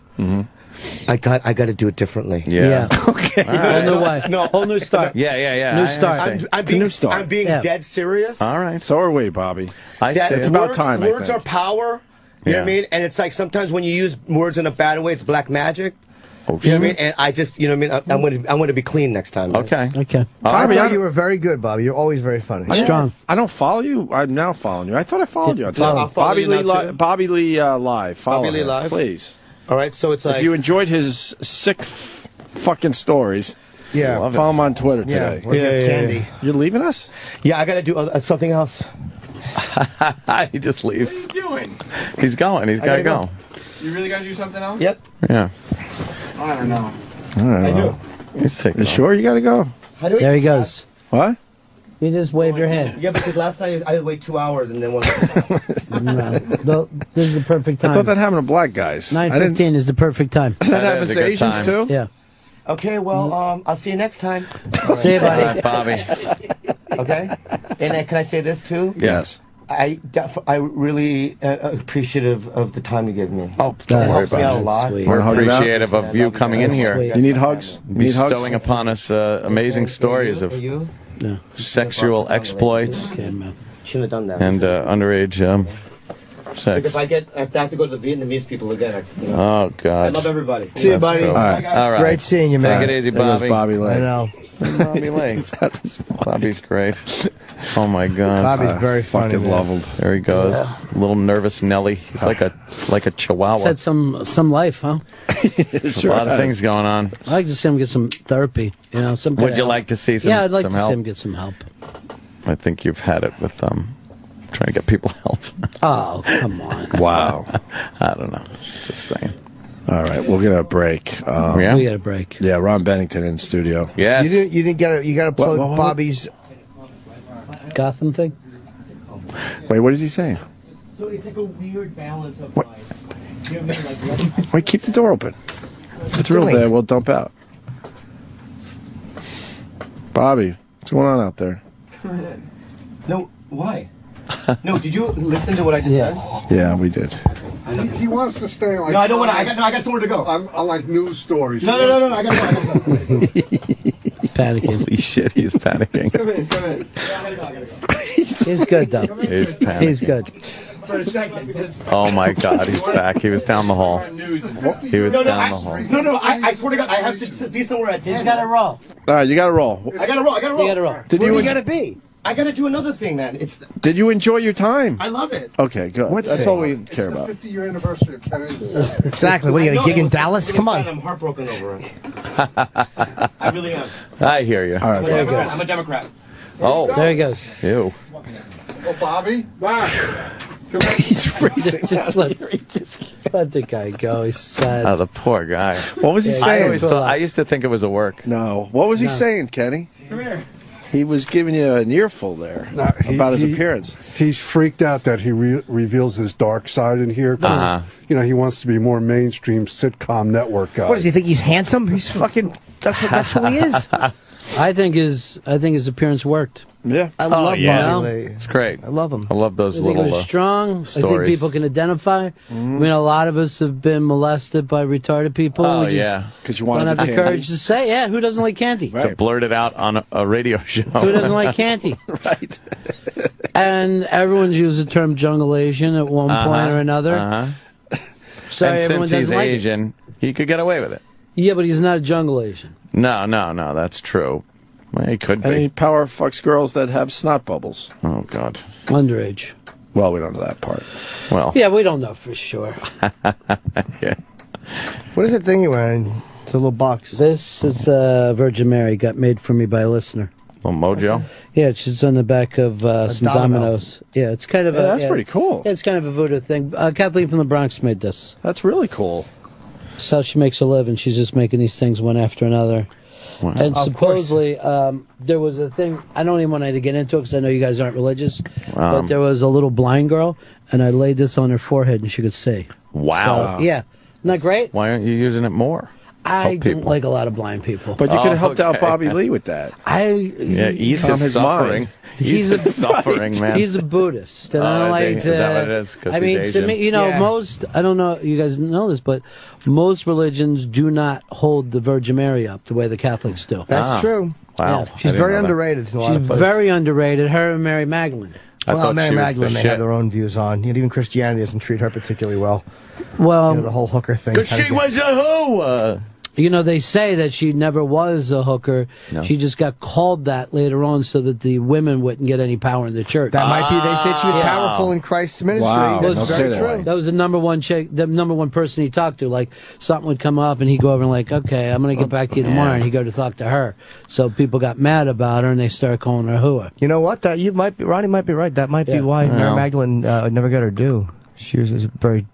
I got to do it differently. Yeah. Okay. Whole new way. No. Whole new start. Yeah. New start. I'm being dead serious. All right. So are we, Bobby. It's about time. Words are power. You know what I mean? And it's like sometimes when you use words in a bad way, it's black magic. Okay. You know what I mean? And I just, you know what I mean? I'm going to be clean next time. Man. Okay. I thought you were very good, Bobby. You're always very funny. Strong. I don't follow you. I'm now following you. I thought I followed you on Twitter. I'll follow you now, too. Bobby Lee Live. Follow Bobby Lee him, Live? please. All right, so it's like If you enjoyed his sick fucking stories, follow him on Twitter today. Candy. You're leaving us? Yeah, I got to do something else. He just leaves. What are you doing? He's going. He's got to go. You really got to do something else? Yep. Yeah. I don't know. All right. I Well, He's taking you sure you got to go? How do we? There he goes. What? You just wave your hand. Yeah, because last time I wait 2 hours and then one. No, this is the perfect time. I thought that happened to black guys. 9:15 is the perfect time. That happens is a to good Asians time. too? Yeah. Okay, well, I'll see you next time. See you, buddy. All right, Bobby. Okay. And can I say this too? Yes. I really appreciative of the time you gave me. Oh, Don't worry about it. A lot. Sweet. Wanna hug you out? appreciative of you coming in here. Sweet. You need hugs? You need hugs? Bestowing upon us amazing stories of You sexual exploits Okay, man. shouldn't have done that. and underage sex. If I have to go to the Vietnamese people again. Oh, I God. love everybody. See you, buddy. All right. All right. Great seeing you, man. Take it easy, There goes Bobby. Bobby Lee. I know. Bobby Lee. Bobby's great. Oh, my God. Bobby's very funny. Fucking man. love him. There he goes. A little nervous Nelly. He's like a chihuahua. He's had some life, huh? There's a lot of things going on. I'd like to see him get some therapy. You know, some. Would you like to see some, Yeah, I'd like some to help? see him get some help. I think you've had it with trying to get people help. Oh, come on. Wow. I don't know. Just saying. All right, we'll get a break. Yeah? We got a break. Yeah, Ron Bennington in studio. Yes. You didn't get it. You got to plug what- Bobby's. Gotham thing? Wait, what is he saying? So it's like a weird balance of like, you know what I mean? Like, Wait, keep the door open. If it's real bad, we'll dump out. Bobby, what's going on out there? no, why? No, did you listen to what I just said? Yeah, we did. He wants to stay like. No, I don't want to. I got somewhere to go. I like news stories. No. I got to go. He's panicking. Holy shit, he's panicking. Come in. I gotta go. He's good, though. He's panicking. He's good. For a second, just Oh, my God, he's back. He was down the hall. He was down the hall. No, I swear to God, I have to be somewhere at. He's got to roll. All right, you got to roll. I gotta roll. You got to roll. Did Where you do you en- got to be? I got to do another thing then. Did you enjoy your time? I love it. Okay, good. That's all we care about. It's the 50-year anniversary of Kennedy's assassination. Exactly. What are you going to gig in Dallas? Come on. I'm heartbroken over it. I really am. I hear you. All right, I'm a Democrat. Oh, There he goes. ew. Oh, Bobby? He's racing. Just let the guy go. He's sad. Oh, the poor guy. What was he Yeah, saying? I used to think it was a work. No. What was he No. saying, Kenny? Come here. He was giving you an earful there about his appearance. He's freaked out that he reveals his dark side in here. 'Cause, you know, he wants to be more mainstream sitcom network guy. What does he think? He's handsome? He's fucking. That's who he is. I think his appearance worked. Yeah. I love yeah. Bobby Lee. It's great. I love him. I love those I think little it was strong. I think stories. people can identify. I mean, a lot of us have been molested by retarded people. Oh, We just yeah. Because you don't wanted have the candy. courage to say, yeah, who doesn't like candy? to blurt it out on a radio show. Who doesn't like candy? Right. And everyone's used the term jungle Asian at one point or another. Sorry, And everyone since he's doesn't like it. Asian, he could get away with it. Yeah, but he's not a jungle Asian. No, that's true. Well, he could And he be. power fucks girls that have snot bubbles. Oh, God. Underage. Well, we don't know that part. Well, Yeah, we don't know for sure. yeah. What is that thing you're wearing? It's a little box. This is Virgin Mary, got made for me by a listener. Little mojo. Yeah, it's just on the back of some domino. dominoes. Yeah, it's kind of Yeah, that's pretty cool. Yeah, it's kind of a voodoo thing. Kathleen from the Bronx made this. That's really cool. That's how she makes a living. She's just making these things one after another. Wow. And Of supposedly, there was a thing, I don't even want to get into it because I know you guys aren't religious, but there was a little blind girl, and I laid this on her forehead and she could see. Wow. So, yeah. Isn't that great? Why aren't you using it more? I Help don't people. like a lot of blind people. But you could have helped out okay. Bobby Lee with that. Yeah, ease Calm his his suffering. mind. He's a suffering, man. He's a Buddhist, and I Oh, don't is he? like. Is that what it is? 'Cause I he's mean, to Asian? me, you know, Yeah. most. I don't know. You guys know this, but most religions do not hold the Virgin Mary up the way the Catholics do. That's true. Wow. Yeah. I She's didn't very know that. underrated. In a lot She's of places. very underrated. Her and Mary Magdalene. I Well, thought Mary she was Magdalene, the they shit. have their own views on. You know, even Christianity doesn't treat her particularly well. Well, You know, the whole hooker thing. Because she was a who? you know, they say that she never was a hooker. No. She just got called that later on so that the women wouldn't get any power in the church. That might be. They said she was Yeah. powerful in Christ's ministry. Wow. That's Don't very say that true. way. That was the number one person he talked to. Like something would come up, and he'd go over and like, "Okay, I'm gonna get back to you tomorrow." And he'd go to talk to her. So people got mad about her, and they started calling her hooah. You know what? That you might be. Ronnie might be right. That might be Yeah. why Mary Well. Magdalene never got her due. She was very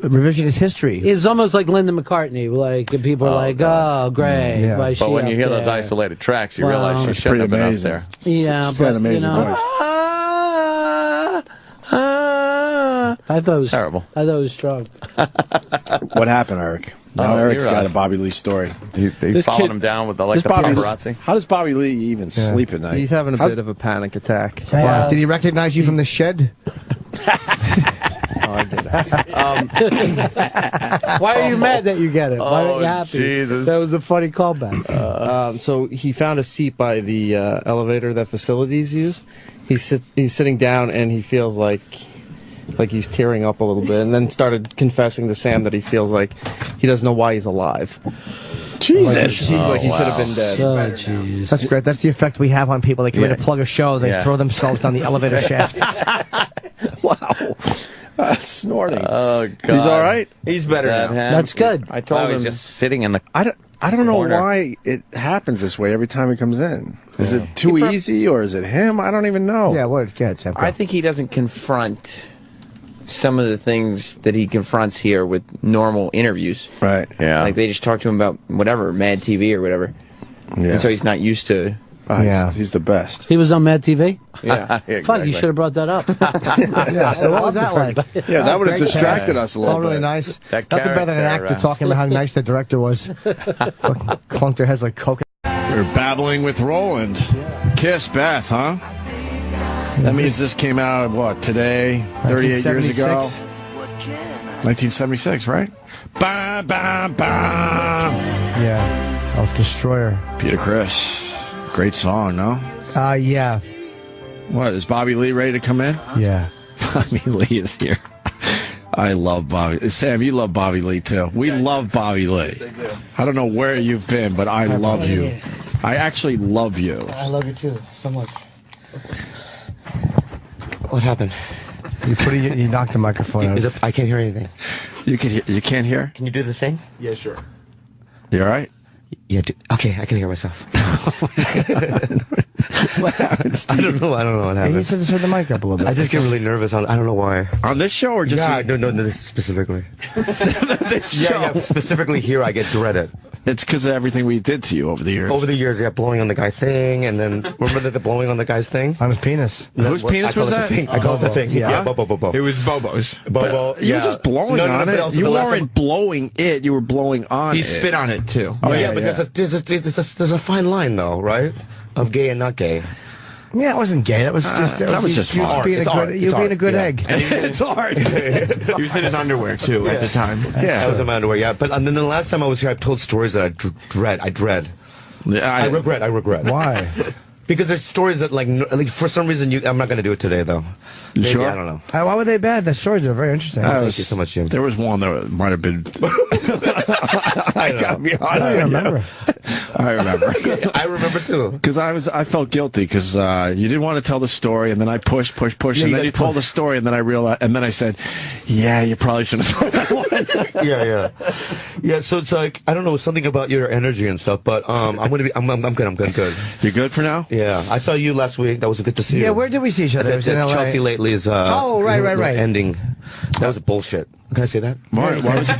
revisionist history. It's almost like Linda McCartney. Like and people are like, "Oh, great." Yeah. Why is But she when you up hear those there?" isolated tracks, you Well, realize she It's shouldn't have pretty been amazing. up Yeah, She's got but an amazing you know, voice. I thought it was Terrible. I thought it was strong. What happened, Eric? Now Oh, Eric's you're got right. a Bobby Lee story. They This followed kid- him down with like This the Bobby- paparazzi. How does Bobby Lee even sleep at night? He's having a How's- bit of a panic attack. Did he recognize you from the shed? Why are you mad that you get it? Why aren't Oh, you happy? Jesus. That was a funny callback. So he found a seat by the elevator that facilities use. He's sitting down and he feels like he's tearing up a little bit, and then started confessing to Sam that he feels like he doesn't know why he's alive. Jesus. Like, it seems like he should have been dead. Oh, jeez. That's great. That's the effect we have on people. They come in Yeah. to plug a show. They Yeah. throw themselves down the elevator shaft. Wow. Snorting. Oh, God. He's all right. He's better That now. him? That's good. I told Wow, him. he's just sitting in the. I don't know corner. why it happens this way every time he comes in. Is it too easy or is it him? I don't even know. Yeah, what? Go ahead, Sam. I think he doesn't confront some of the things that he confronts here with normal interviews. Right. Yeah. Like they just talk to him about whatever, Mad TV or whatever. Yeah. And so he's not used to. Yeah. He's the best. He was on Mad TV? Yeah. Fuck, you Exactly. should have brought that up. Yeah, so what was that like? Yeah, that would have Great distracted cast. us a little All really bit. nice. That Nothing better than an character, actor talking about how nice the director was. Fucking clunked their heads like coconut. We're babbling with Roland. Kiss Beth, huh? That means this came out, what, today? 38 years ago? 1976? 1976, right? Ba, ba, ba. Yeah, Elf Destroyer. Peter Criss. Great song, no? Yeah, What, is Bobby Lee ready to come in? yeah. Bobby Lee is here. I love Bobby. Sam, you love Bobby Lee, too. We love Bobby Lee. I don't know where you've been, but I love you. I actually love you. I love you too, so much. What happened? You knocked the microphone out. I can't hear anything. You can't hear? Can you do the thing? Yeah, sure. You all right? Yeah, okay, I can hear myself. What happened, Steve? I don't know what happened. He said to turn the mic up a little bit. I just get really nervous. I don't know why. On this show or just... Yeah, no, this specifically. this show? Yeah, specifically here I get dreaded. It's because of everything we did to you over the years. Over the years, yeah, blowing on the guy thing, and then remember the blowing on the guy's thing? On his penis. Whose penis was that? I call it the thing. Yeah. Bobo. It was Bobo's. Bobo, You were just blowing on it. You weren't blowing it. You were blowing on He it. spit on it, too. Oh, yeah, but there's a fine line, though, right? Of gay and not gay. Yeah, it wasn't gay. That was just you art. being a good egg. It's hard. He was in his underwear, too, at the time. Yeah, I was in my underwear, yeah. But and then the last time I was here, I told stories that I dread. I regret. Why? Because there's stories that, like for some reason, I'm not going to do it today, though. You Maybe, sure? I don't know. Why were they bad? The stories are very interesting. Thank you so much, Jim. There was one that might have been... I gotta be honest. I remember. I remember. I remember too. Because I felt guilty because you didn't want to tell the story, and then I pushed, Yeah, and then you told the story, and then I realized, and then I said, "Yeah, you probably shouldn't have told that one." yeah. So it's like I don't know something about your energy and stuff, but I'm good. I'm good. You good for now? Yeah, I saw you last week. That was good to see you. Yeah, where did we see each other? It was in LA. Chelsea Lately's. Right. Ending. That was bullshit. Can I say that? Why was it?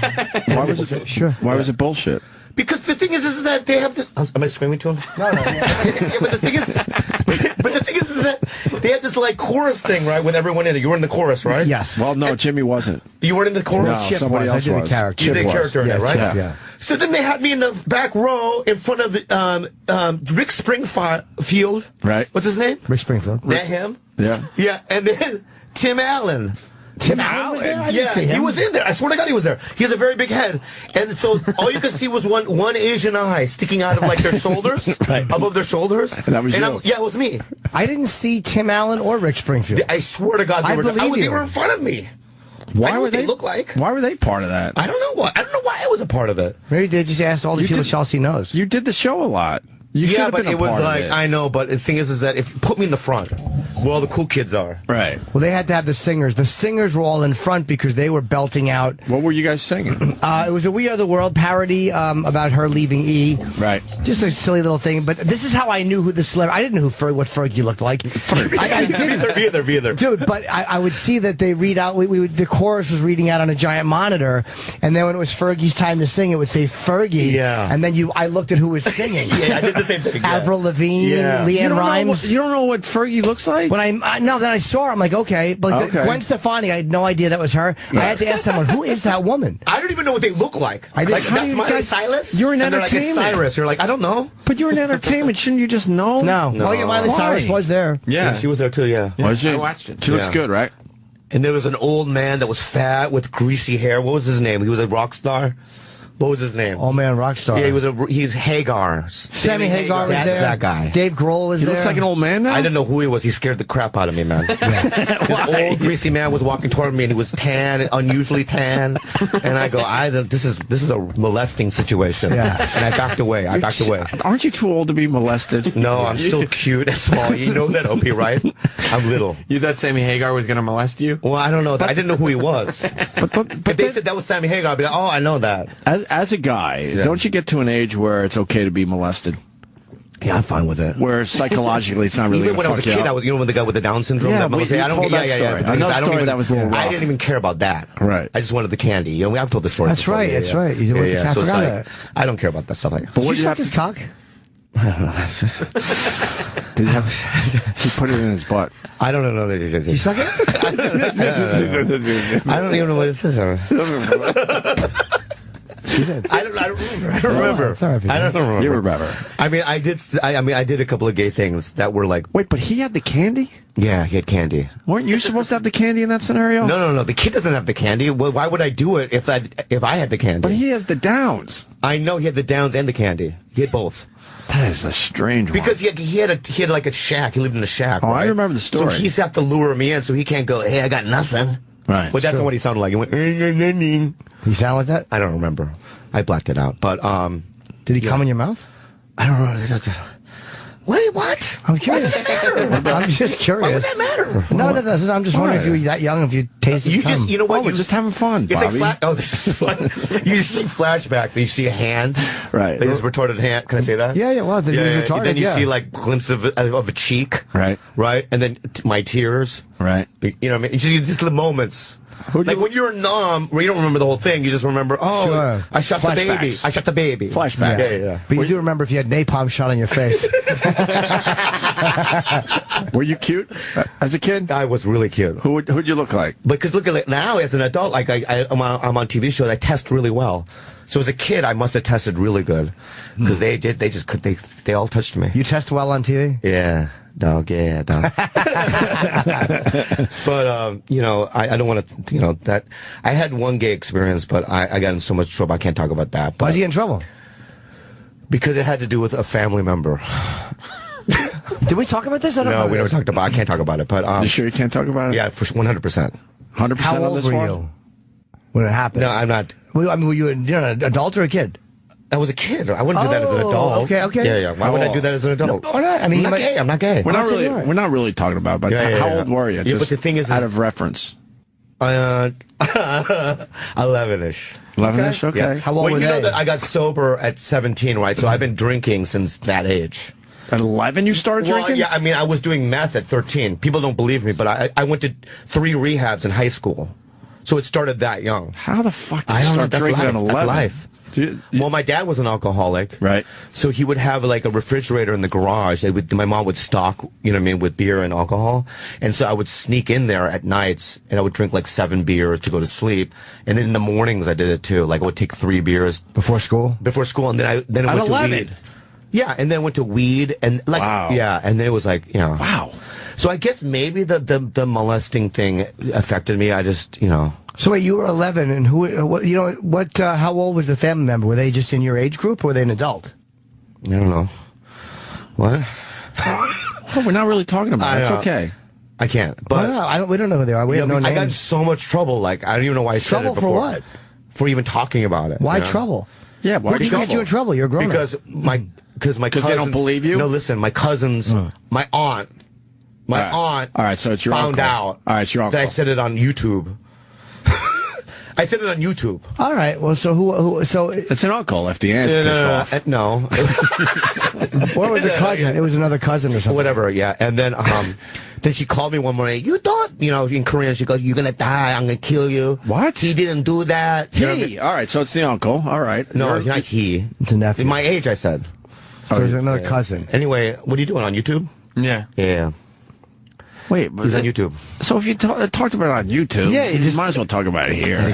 Why was it? Sure. Why was it bullshit? Because the thing is that they have this. Am I screaming to him? No. Yeah, but the thing is that they had this like chorus thing, right? With everyone in it. You were in the chorus, right? Yes. Well, no, Jimmy wasn't. You weren't in the chorus. No, somebody else I did was. a character. You did a Chip was. character in it, right? Yeah. So then they had me in the back row in front of Rick Springfield. Right. What's his name? Rick Springfield. That him? Yeah. Yeah, and then Tim Allen. Tim Allen was there? I didn't see him. He was in there. I swear to God, he was there. He has a very big head, and so all you could see was one Asian eye sticking out of like their shoulders, above their shoulders. And that was you. Yeah, it was me. I didn't see Tim Allen or Rick Springfield. I swear to God, they were in front of me. Why were they look like? Why were they part of that? I don't know why. I don't know why I was a part of it. Maybe they just asked all these people Chelsea knows. You did the show a lot. You should Yeah, have but been a it was part like of it. I know, but the thing is that if put me in the front, where all the cool kids are. Right. Well, they had to have the singers. The singers were all in front because they were belting out. What were you guys singing? It was a We Are the World parody about her leaving E. Right. Just a silly little thing. But this is how I knew who the celebrity. I didn't know what Fergie looked like. I didn't. Me either. Dude, but I would see that they read out. The chorus was reading out on a giant monitor, and then when it was Fergie's time to sing, it would say Fergie. Yeah. And then I looked at who was singing. Yeah, I did the same thing. Yeah. Avril Lavigne, Yeah. Leanne Rimes. You don't know what Fergie looks like? When then I saw her. I'm like, okay, but Okay. Gwen Stefani, I had no idea that was her. I had to ask someone, who is that woman? I don't even know what they look like. I didn't- Like How that's do you Miley guys- Cyrus. You're in and they're like, it's entertainment. Cyrus. You're like, I don't know. But you're in entertainment. Shouldn't you just know? No. Oh, yeah, Miley Why? Cyrus was there. Yeah, she was there too. Yeah. Was she? I watched it. She looks Yeah. good, right? And there was an old man that was fat with greasy hair. What was his name? He was a rock star. What was his name? Oh man, rock star. Yeah, he was Hagar. Sammy Hagar was That's there. that guy. Dave Grohl was He there. looks like an old man now? I didn't know who he was. He scared the crap out of me, man. This old greasy man was walking toward me, and he was tan, unusually tan. And I go, this is a molesting situation. Yeah. And I backed away. Aren't you too old to be molested? No, I'm still cute and small. You know that, Opie, right? I'm little. You thought Sammy Hagar was going to molest you? Well, I don't know. I didn't know who he was. But they said that was Sammy Hagar. I'd be like, oh, I know that. As a guy, don't you get to an age where it's okay to be molested? Yeah, I'm fine with it. Where psychologically it's not really Even when I gonna was a fuck you kid, up. I was, when the guy with the Down syndrome. Yeah, that but molested- you told that story. because Another I don't story even- that was a little I rough. didn't even care about that. Right. I just wanted the candy. You know, I've told the story. That's before. right, Yeah, that's yeah. right. You Yeah, went to yeah. So it's Catholic like, Island. I don't care about that stuff. Like, But what Did do you you suck have his cock? Did you have? He put it in his butt. I don't know. You suck it? I don't even know what it says. I don't remember. It's all right if you I don't remember. You remember? I mean, I did a couple of gay things that were like. Wait, but he had the candy? Yeah, he had candy. Weren't you supposed to have the candy in that scenario? No. The kid doesn't have the candy. Well, why would I do it if I had the candy? But he has the Downs. I know he had the Downs and the candy. He had both. That is a strange one. Because he had like a shack. He lived in a shack. Oh, I right? remember the story. So he's have to lure me in, so he can't go, hey, I got nothing. Right. But that's not what he sounded like. He went, He sound like that? I don't remember. I blacked it out. But did he come in your mouth? I don't know. Wait, what? I'm curious. I'm just curious. Why would that matter? No, that doesn't. I'm just wondering if you were that young, if you tasted You cum. just, you know what? We're just having fun, It's Bobby. like this is fun. You see flashback. You see a hand, right? Like this retarded hand. Can I say that? Yeah, yeah. Well, he's retarded. Then you yeah. see like glimpse of a cheek, right? Right, and then my tears, right? You know what I mean? Just the moments. Like when you're numb, where you don't remember the whole thing, you just remember, Sure. I shot the baby. Flashbacks. I shot the baby. Flashbacks. Yeah, yeah. But you do remember if you had napalm shot on your face. Were you cute as a kid? I was really cute. Who'd you look like? Because look at it now as an adult, like I'm on TV shows, I test really well. So as a kid, I must have tested really good because they all touched me. You test well on TV? Yeah, dog. Yeah, dog. But you know, I don't want to. You know that I had one gay experience, but I got in so much trouble. I can't talk about that. Why'd you get in trouble? Because it had to do with a family member. Did we talk about this? I don't know. No, we never talked about. I can't talk about it. But You sure you can't talk about it? yeah, for 100%. 100% How on old this were one? you when it happened? No, I'm not. I mean, were you an adult or a kid? I was a kid. I wouldn't do that as an adult. Okay, okay. Yeah, yeah. Why would I do that as an adult? No, why not? I mean, I'm not gay. I'm not gay. We're not really talking about it, but Yeah, how yeah. old were you? Yeah, Just but the thing is out of reference. 11-ish. 11-ish, okay. Yeah. How old well, were you know they? that I got sober at 17, right? So I've been drinking since that age. At 11 you started drinking? Yeah, I mean, I was doing meth at 13. People don't believe me, but I went to 3 rehabs in high school. So it started that young. How the fuck did I you don't know. start That's drinking life. at 11? That's life. Well, my dad was an alcoholic. Right. So he would have like a refrigerator in the garage. My mom would stock, you know what I mean, with beer and alcohol. And so I would sneak in there at nights and I would drink like 7 beers to go to sleep. And then in the mornings I did it too. Like I would take 3 beers. Before school? Before school. And then I At went 11? to weed. Yeah. And then went to weed and like, Wow. yeah. And then it was like, you know. Wow. So I guess maybe the molesting thing affected me. I just, you know. So wait, you were 11, and how old was the family member? Were they just in your age group, or were they an adult? I don't know. What? Oh, we're not really talking about it. It's okay. I can't. But We don't know who they are. We have no I got in names. so much trouble. Like I don't even know why I said Trouble it for before. what? For even talking about it. Why you know? trouble? Yeah, why Who did get you in trouble? You're a grown Because my Because they cousins, don't believe you? No, listen, my cousins, my aunt, All right, so it's your found uncle. out. All right, it's your uncle. That I said it on YouTube. I said it on YouTube. All right. Well, so who? So It's an uncle if the aunt's pissed off. No. Or it was a cousin. It was another cousin or something. Whatever, yeah. And then then she called me one morning. You don't, in Korean, she goes, "You're gonna die. I'm gonna kill you." What? He didn't do that. You know what I mean? He. All right, so it's the uncle. All right. No, You're- not he. It's a nephew. My age, I said. So there's another cousin. Anyway, what are you doing on YouTube? Yeah. Yeah. Wait, but He's on YouTube. So if you talked about it on YouTube, Yeah, you you just- might as well talk about it here. I had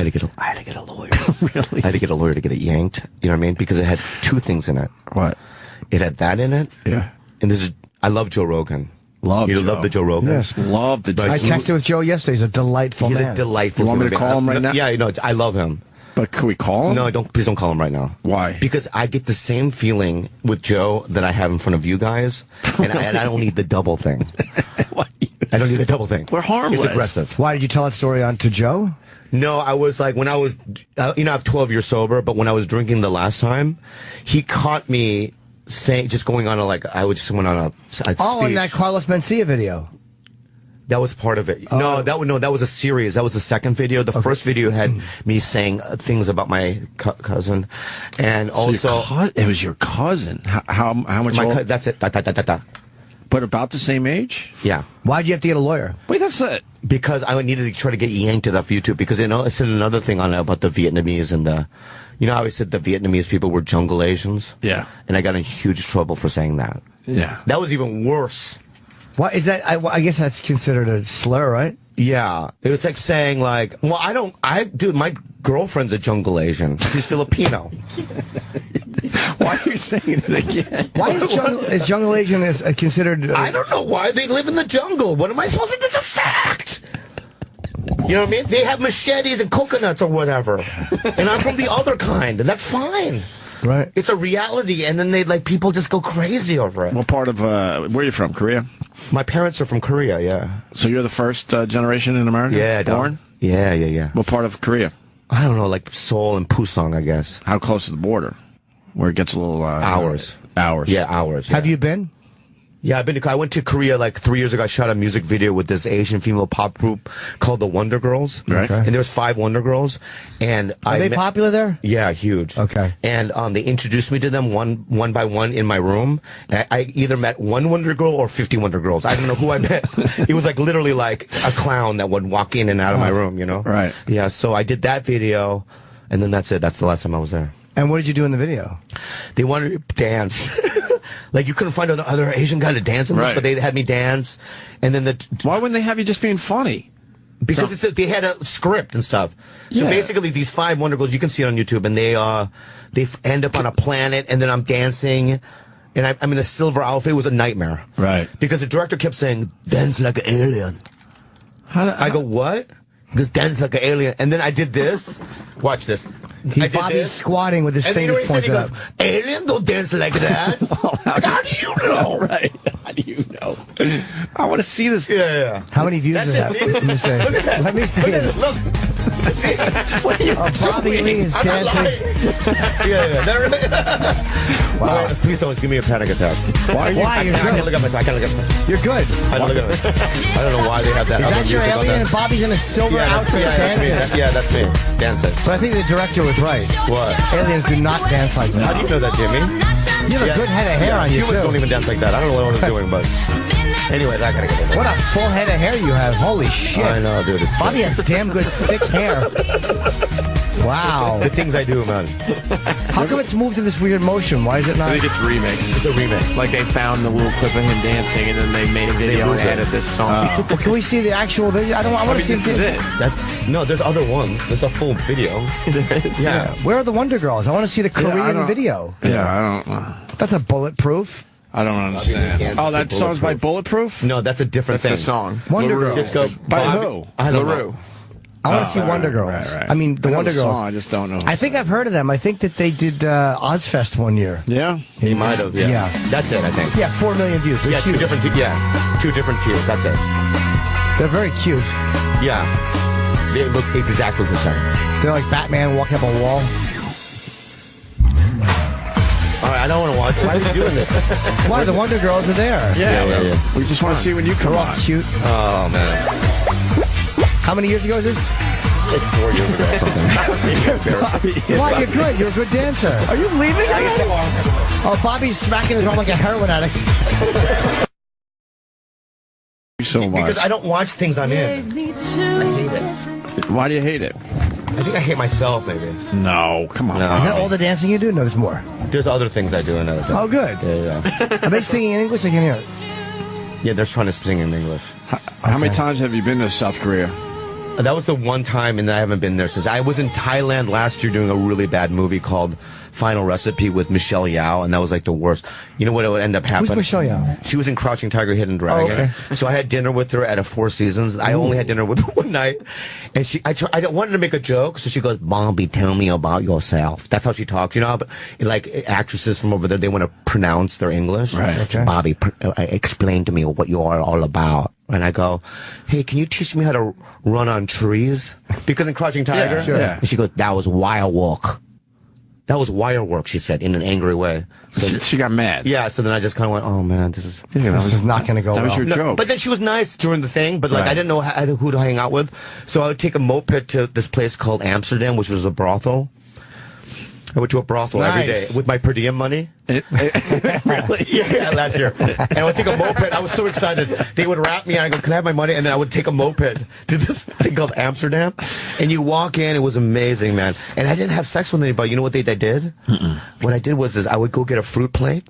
to get a lawyer. Really? I had to get a lawyer to get it yanked. You know what I mean? Because it had 2 things in it. What? It had that in it. Yeah. And I love Joe Rogan. Love You Joe. love the Joe Rogan? Yes. Love the. I texted with Joe yesterday. He's a delightful He's man. a delightful You want me to human call him being. right now? Yeah, I love him. But can we call him? No, please don't call him right now. Why? Because I get the same feeling with Joe that I have in front of you guys, and I don't need the double thing. I don't need the double thing. We're harmless. It's aggressive. Why did you tell that story on to Joe? No, I was like, when I was, I have 12 years sober, but when I was drinking the last time, he caught me just going on I went on a speech. Oh, in that Carlos Mencia video. That was part of it. No, that was a series. That was the second video. The first video had me saying things about my cousin, and So also it was your cousin. How much? That's it. But about the same age? Yeah. Why'd you have to get a lawyer? Wait, that's it. Because I needed to try to get yanked it off YouTube. Because I said another thing on it about the Vietnamese and how I said the Vietnamese people were jungle Asians. Yeah. And I got in huge trouble for saying that. Yeah. That was even worse. What is that? I guess that's considered a slur, right? Yeah. It was like saying dude, my girlfriend's a jungle Asian. She's Filipino. Why are you saying it again? Why is jungle Asian considered? I don't know why they live in the jungle. What am I supposed to? This is a fact. You know what I mean? They have machetes and coconuts or whatever. And I'm from the other kind, and that's fine. Right. It's a reality, and then people just go crazy over it. What part of, where are you from, Korea? My parents are from Korea, yeah. So you're the first generation in America? Yeah, born? Yeah. What part of Korea? I don't know, like Seoul and Pusan, I guess. How close to the border? Where it gets a little... Hours. Hours. Yeah, hours. Yeah. Have you been? Yeah, I went to Korea like 3 years ago. I shot a music video with this Asian female pop group called the Wonder Girls. Right. And there was 5 Wonder Girls. And Are they popular there? Yeah, huge. Okay. And they introduced me to them one by one in my room. And I either met one Wonder Girl or 50 Wonder Girls. I don't know who I met. It was like literally like a clown that would walk in and out of my room, you know? Right. Yeah, so I did that video, and then that's it. That's the last time I was there. And what did you do in the video? They wanted to dance. Like, you couldn't find another Asian guy to dance in this, Right. but they had me dance. And then Why wouldn't they have you just being funny? Because they had a script and stuff. So Yeah. basically, these 5 Wonder Girls, you can see it on YouTube, and they end up on a planet, and then I'm dancing, and I'm in a silver outfit. It was a nightmare. Right. Because the director kept saying, dance like an alien. I go, what? Because dance like an alien. And then I did this. Watch this. I did Bobby's this. squatting with his And then you know fingers what he said? pointed He up. goes, alien don't dance like that. Like, how do you know? Right. How do you know? I want to see this. Yeah. How many views does That's that? it, see? Let me see. Look at that. Let me see. Look at it. Look. See? What are you Bobby doing? Lee is I'm not dancing. lying. yeah. That really... Wow. Please don't give me a panic attack. Why? I can't look at myself. I can't look at myself. You're good. I don't look at myself. I don't know why they have that. Is that your alien? And Bobby's in a silver outfit dancing. That's me. Dancing. But I think the director was right. What? Aliens do not dance like that. How do you know that, Jimmy? You have a good head of hair on you, Humans too. don't even dance like that. I don't know what I'm doing, but... Anyways, I gotta get this. What a full head of hair you have. Holy shit. I know, dude. It's Bobby has damn good thick hair. Wow. The things I do, man. How come it's moved to this weird motion? Why is it not? I think it's remixed. It's a remix. Like they found the little clip of him dancing, and then they made a video and moved it. added this song. Well, can we see the actual video? I want to see this is it. No, there's other ones. There's a full video. There is. Yeah. Where are the Wonder Girls? I want to see the I Korean don't- video. Yeah, I don't. That's a bulletproof. I don't understand. Oh, that song's by Bulletproof. No, that's a different That's thing. the song. Wonder LaRue. Girls. Just go. By Bobby- who? I don't LaRue. know. I want to see Wonder Girls. Right. I mean, the I know Wonder the Girls. song, I just don't know. I think I've heard of them. I think that they did Ozfest one year. Yeah. He might have. Yeah. Yeah. That's it. I think. Yeah, 4 million views. They're Yeah, cute. two different tiers. That's it. They're very cute. Yeah. They look exactly the same. They're like Batman walking up a wall. All right, I don't want to watch. Why are you doing this? Why? The Wonder Girls are there. Yeah. Yeah. We just want to see when you come on. Cute. Oh man. How many years ago is this? Like 4 years ago or something. Why? You're good. You're a good dancer. Are you leaving? Oh, Bobby's smacking his arm like a heroin addict. So much. Because I don't watch things I'm in. I hate it. Why do you hate it? I think I hate myself, maybe. No, come on. No. Is that all the dancing you do? No, there's more. There's other things I do in other things. Oh, good. Yeah. Are they singing in English? I can hear it. Yeah, they're trying to sing in English. How many times have you been to South Korea? That was the one time, and I haven't been there since. I was in Thailand last year doing a really bad movie called Final Recipe with Michelle Yeoh, and that was like the worst. You know what would end up happening? Who's Michelle Yeoh? She was in Crouching Tiger, Hidden Dragon. Oh, okay. So I had dinner with her at a Four Seasons. I only had dinner with her one night, and I wanted to make a joke, so she goes, "Bobby, tell me about yourself." That's how she talks, you know. But like actresses from over there, they want to pronounce their English. Right. Okay. Bobby, explain to me what you are all about. And I go, hey, can you teach me how to run on trees? Because in Crouching Tiger, Yeah, sure. Yeah. And she goes, that was wire work. That was wire work, she said, in an angry way. So, She got mad. yeah, so then I just kind of went, oh man, this is... This is not going to go That was well. your joke. But then she was nice during the thing, but like Right. I didn't know who to hang out with. So I would take a moped to this place called Amsterdam, which was a brothel. I went to a brothel every day Nice. with my per diem money. Really? Yeah, last year. And I would take a moped. I was so excited. They would wrap me, and I go, can I have my money? And then I would take a moped to this thing called Amsterdam. And you walk in, it was amazing, man. And I didn't have sex with anybody. You know what they did? What I did was I would go get a fruit plate.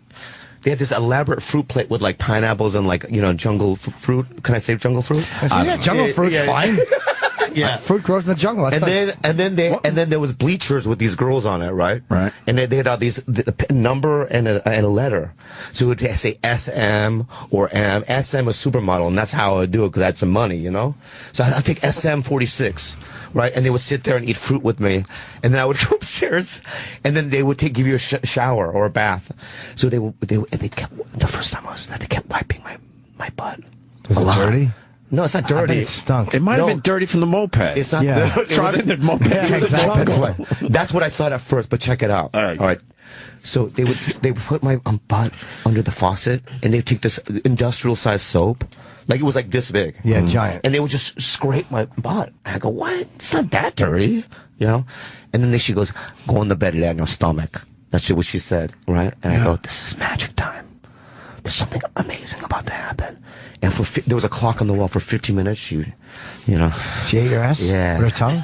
They had this elaborate fruit plate with like pineapples and like, you know, jungle fruit. Can I say jungle fruit? Yeah, jungle fruit's yeah. fine. Yeah. Fruit grows in the jungle. That's And then there was bleachers with these girls on it, right? Right. And they had all these a number and a letter, so it would say SM or M. SM was supermodel, and that's how I would do it because I had some money, you know. So I'd take SM 46, right? And they would sit there and eat fruit with me, and then I would go upstairs, and then they would give you a shower or a bath. So they kept the first time I was there, they kept wiping my butt. Was it dirty? No, it's not I bet dirty. it stunk. It might have been dirty from the moped. It's not. Yeah. It Tried was- in the moped. Yeah, it was a exactly. jungle. That's what I thought at first, but check it out. All right. So they would put my butt under the faucet, and they would take this industrial sized soap, like it was like this big. Yeah, giant. And they would just scrape my butt. And I go, what? It's not that dirty, you know? And then she goes, go on the bed, lay on your stomach. That's what she said, right? And I go, this is magic time. There's something amazing about to happen. And there was a clock on the wall for 15 minutes. She ate your ass? Yeah. With her tongue?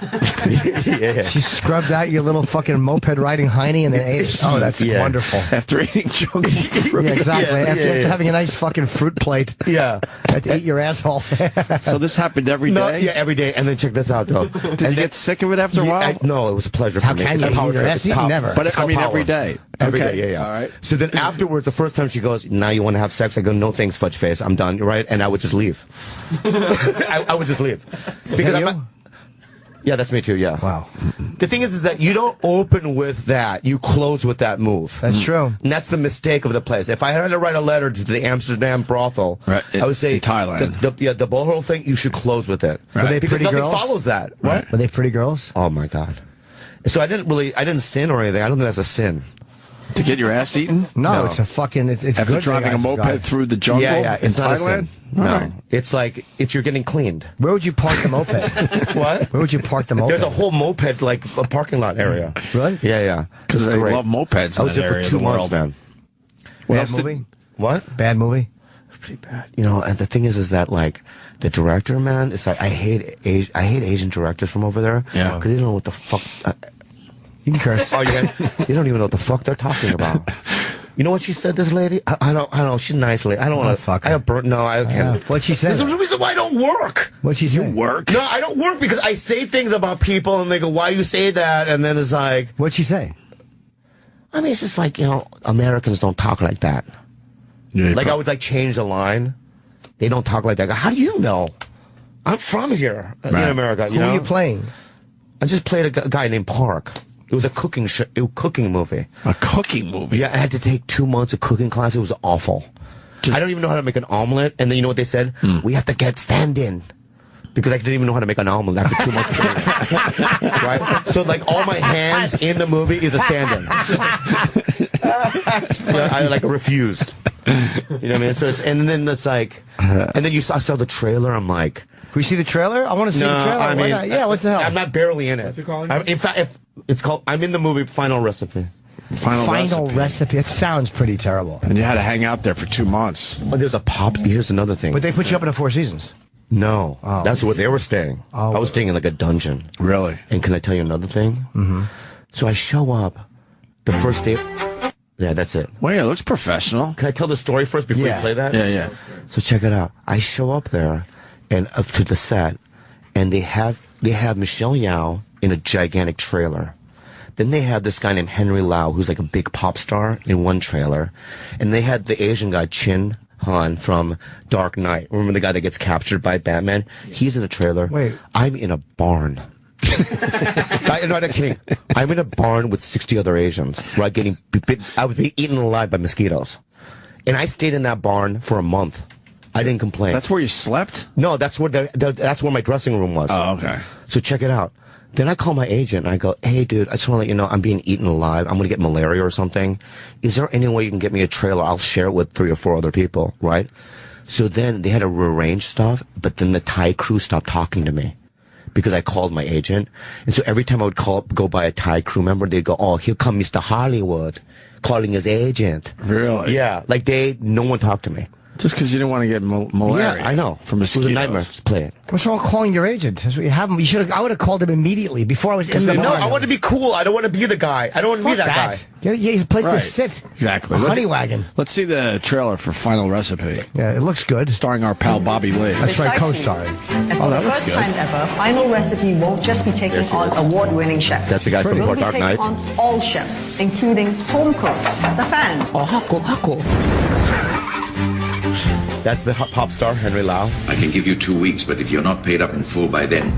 Yeah. She scrubbed out your little fucking moped riding hiney and then ate it. Oh, that's wonderful. After eating junky fruit. Yeah, exactly. Yeah, after having a nice fucking fruit plate. Yeah. To eat your asshole. So this happened every day? Yeah, every day. And then check this out, though. Did you get sick of it after a while? No, it was a pleasure for me. How can It's you a power eat your trip. ass? It's power. Never. But It's I mean, called every power. day. Every Okay. day, yeah. All right. So then afterwards, the first time she goes, now you want to have sex? I go, no thanks, fudge face. I'm done, right? And I would just leave. I would just leave. Because I'm not... Yeah, that's me too, yeah. Wow. The thing is that you don't open with that. You close with that move. That's true. And that's the mistake of the place. If I had to write a letter to the Amsterdam brothel, I would say... in Thailand. The blowhole thing, you should close with it. Were they Because pretty nothing girls? follows that. What? Were they pretty girls? Oh, my God. So I didn't sin or anything. I don't think that's a sin. To get your ass eaten? No, it's a fucking... It's After good driving a guys, moped guys. through the jungle Yeah, it's in not Thailand? a sin. No. Right. It's like, you're getting cleaned. Where would you park the moped? What? Where would you park the moped? There's a whole moped, like, a parking lot area. Really? Yeah, yeah. Because It's they great. love mopeds I in was that there for area of 2 the months, world. man. Bad movie? What? Bad movie? Pretty bad. You know, and the thing is that, like, the director, man, it's like, I hate Asian directors from over there. Yeah. Because they don't know what the fuck... You can curse. Oh, they don't even know what the fuck they're talking about. You know what she said, this lady? I don't know. She's a nice lady. I don't want to fuck her. I have burnt. No, I can't. What'd she say? This is the reason why I don't work. What'd she say? You work? No, I don't work because I say things about people and they go, why you say that? And then it's like... What'd she say? I mean, it's just like, you know, Americans don't talk like that. Yeah, Like, I would, like, change the line. They don't talk like that. How do you know? I'm from here in America, Who are you playing? I just played a guy named Park. It was a cooking movie. A cooking movie? Yeah, I had to take 2 months of cooking class. It was awful. I don't even know how to make an omelet. And then you know what they said? We have to get stand-in. Because I didn't even know how to make an omelet after 2 months of cooking. Right? So, like, all my hands in the movie is a stand-in. Yeah, I, like, refused. You know what I mean? So it's, and then it's like, and then I saw the trailer. I'm like, can we see the trailer? I want to see the trailer. Why not? Yeah, what the hell? I'm not barely in it. What's it called? In fact, if it's called, I'm in the movie Final Recipe. Final recipe. It sounds pretty terrible. And you had to hang out there for 2 months. But there's a pop. Here's another thing. But they put you up in the Four Seasons. No, that's where they were staying. Oh. I was staying in like a dungeon. Really? And can I tell you another thing? Mm-hmm. So I show up the first day. Yeah, that's it. Well, yeah, it looks professional. Can I tell the story first before you play that? Yeah, yeah. So check it out. I show up there and up to the set, and they have Michelle Yeoh in a gigantic trailer. Then they had this guy named Henry Lau, who's like a big pop star, in one trailer, and they had the Asian guy Chin Han from Dark Knight. Remember the guy that gets captured by Batman? He's in a trailer. Wait. I'm in a barn. I'm not kidding. I'm in a barn with 60 other Asians, right? I would be eaten alive by mosquitoes. And I stayed in that barn for a month. I didn't complain. That's where you slept? No, that's where that's where my dressing room was. Oh, okay. So check it out. Then I call my agent and I go, hey, dude, I just want to let you know I'm being eaten alive. I'm going to get malaria or something. Is there any way you can get me a trailer? I'll share it with 3 or 4 other people, right? So then they had to rearrange stuff, but then the Thai crew stopped talking to me because I called my agent. And so every time I would go by a Thai crew member, they'd go, oh, here come Mr. Hollywood calling his agent. Really? Yeah. Like no one talked to me. Just because you didn't want to get malaria. Yeah, I know. From mosquitoes. It was a nightmare. Just play it. What's wrong with calling your agent? That's what you have him. You should. I would have called him immediately before I was in the No, barn. I want to be cool. I don't want to be the guy. I don't want to be that guy. Yeah, he's a place to Right. sit. Exactly. A honey wagon. Let's see the trailer for Final Recipe. Yeah, it looks good. Starring our pal Bobby Lee. That's right, co-starring. And for Oh, the that looks first good. time ever, Final Recipe won't just be taking on award-winning chefs. That's the guy from We'll be Dark taking Knight. on all chefs, including home cooks, the fan. Oh, Hako. That's the pop star, Henry Lau. I can give you 2 weeks, but if you're not paid up in full by then...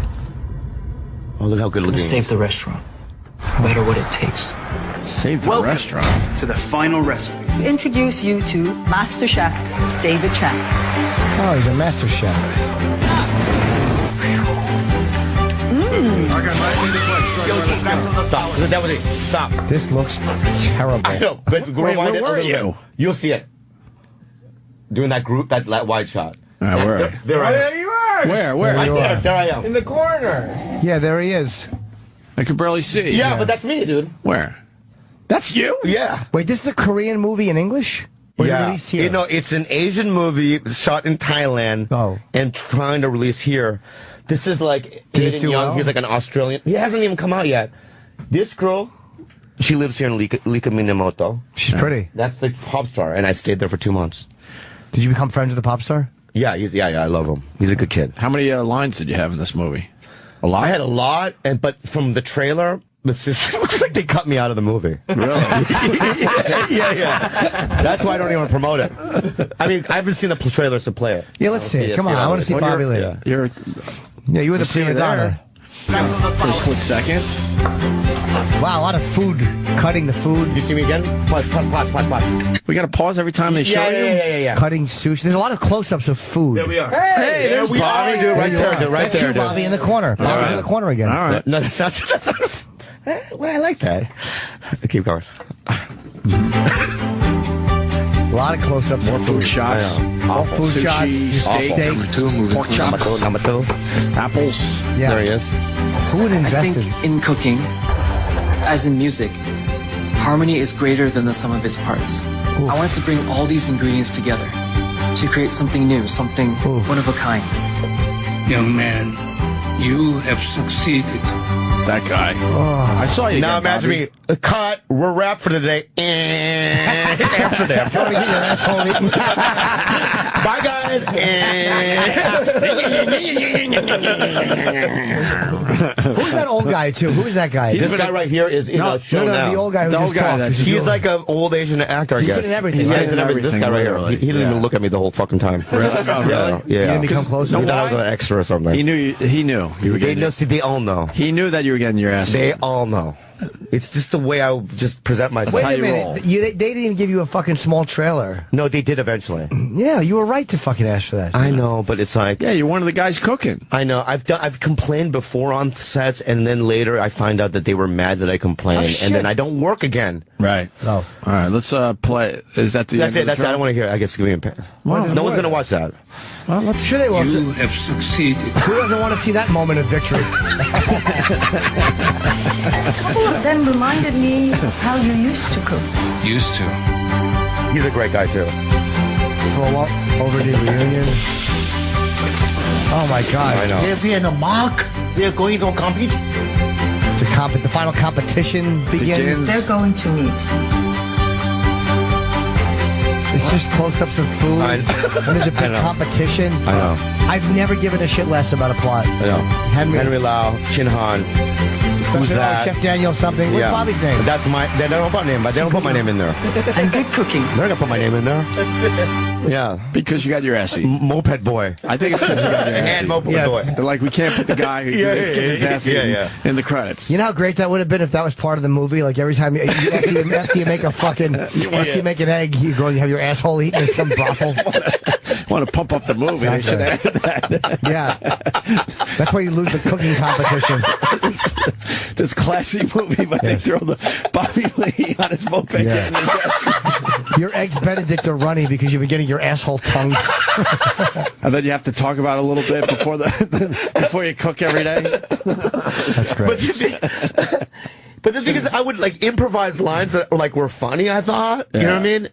Oh, look how good looking. Save the restaurant, no matter what it takes. Save the Welcome restaurant. to the Final Recipe. Introduce you to Master Chef David Chang. Oh, he's a master chef. I got 9 minutes left. Stop. That was it. Stop. This looks terrible. I know, but rewind it a little bit. You'll see it. Doing that group, that wide shot. Where? There I am. you are. Where? Right there I am. In the corner. Yeah, there he is. I could barely see. Yeah, but that's me, dude. Where? That's you? Yeah. Wait, this is a Korean movie in English? Or released here? It's an Asian movie shot in Thailand and trying to release here. This is like Aiden Young. well? He's like an Australian. He hasn't even come out yet. This girl, she lives here in Lika Minamoto. She's pretty. That's the pop star, and I stayed there for 2 months. Did you become friends with the pop star? Yeah, I love him. He's a good kid. How many lines did you have in this movie? A lot? I had a lot, but from the trailer, it looks like they cut me out of the movie. Really? yeah. That's why I don't even promote it. I mean, I haven't seen the trailers to play it. Yeah, let's see it. Come on, I want to see Bobby Lee. Yeah. You were the prima donna. For a split second. Wow, a lot of food. Cutting the food. You see me again? Pause. We got to pause every time they show you? Yeah. Cutting sushi. There's a lot of close-ups of food. There we are. Hey, there's Bobby, dude. Right there, dude. Right there, dude. Bobby in the corner. Bobby's in the corner again. All right. No, that's not. Well, I like that. Keep going. A lot of close-ups. More food shots. More food Sushi, shots. steak. Pork chops. Number two. Apples. Yeah. There he is. Who would I invest think in cooking, as in music, harmony is greater than the sum of its parts. I wanted to bring all these ingredients together to create something new, something one of a kind. Young man, you have succeeded. That guy. I saw you. Now again, imagine Bobby. me. Cut. We're wrapped for the day. Amsterdam. Bye, guys. Who's that old guy, too? Who is that guy? This guy right here is in a show now. The old guy who The just old guy talked. that's- He's like an old Asian actor, I He's guess. been in everything. He's He's in everything. This guy right here. Really? He didn't even look at me the whole fucking time. Really? Oh, really? Yeah. You didn't become close? He Know thought I was why? an extra or something. He knew you were They getting. know. See, they all know. He knew that you were getting your ass. They all know. It's just the way I just present myself. Wait how a you minute. roll. They didn't even give you a fucking small trailer. No, they did eventually. Yeah, you were right to fucking ask for that. I know, but it's like Yeah, you're one of the guys cooking. I know. I've complained before on sets, and then later I find out that they were mad that I complained, and then I don't work again. Right. Oh. All right, let's play. Is that the That's end it. of the That's it. I don't want to hear. I guess give me a pass. Well, no one's gonna watch that. Well, let's sure they won't. You have succeeded. Who doesn't want to see that moment of victory? A couple of them reminded me how you used to cook. Used to. He's a great guy too. For a long overdue reunion. Oh my God! I know. If we are in a mark, we are going to compete. The final competition begins. They're going to meet. It's just close-ups of food. And there's a big competition. I know. I've never given a shit less about a plot. I know. Henry Lau, Chin Han. Who's that? Chef Daniel something. What's Bobby's name? That's my. They don't put name, but they don't put my name in there. And good cooking. They're gonna put my name in there. Yeah. Because you got your assy. Moped boy. I think it's because you got your assy. And moped boy. They're like, we can't put the guy who is getting his assy in the credits. You know how great that would have been if that was part of the movie? Like every time after you make a fucking, after you make an egg, you go and you have your asshole eaten in some brothel. Want to pump up the movie? They should have added that. Yeah, that's why you lose the cooking competition. This classy movie, but they throw the Bobby Lee on his moped. Yeah. Your eggs Benedict are runny because you've been getting your asshole tongued. And then you have to talk about it a little bit before before you cook every day. That's great. But the thing is, I would like improvise lines that were funny. I thought, you know what I mean,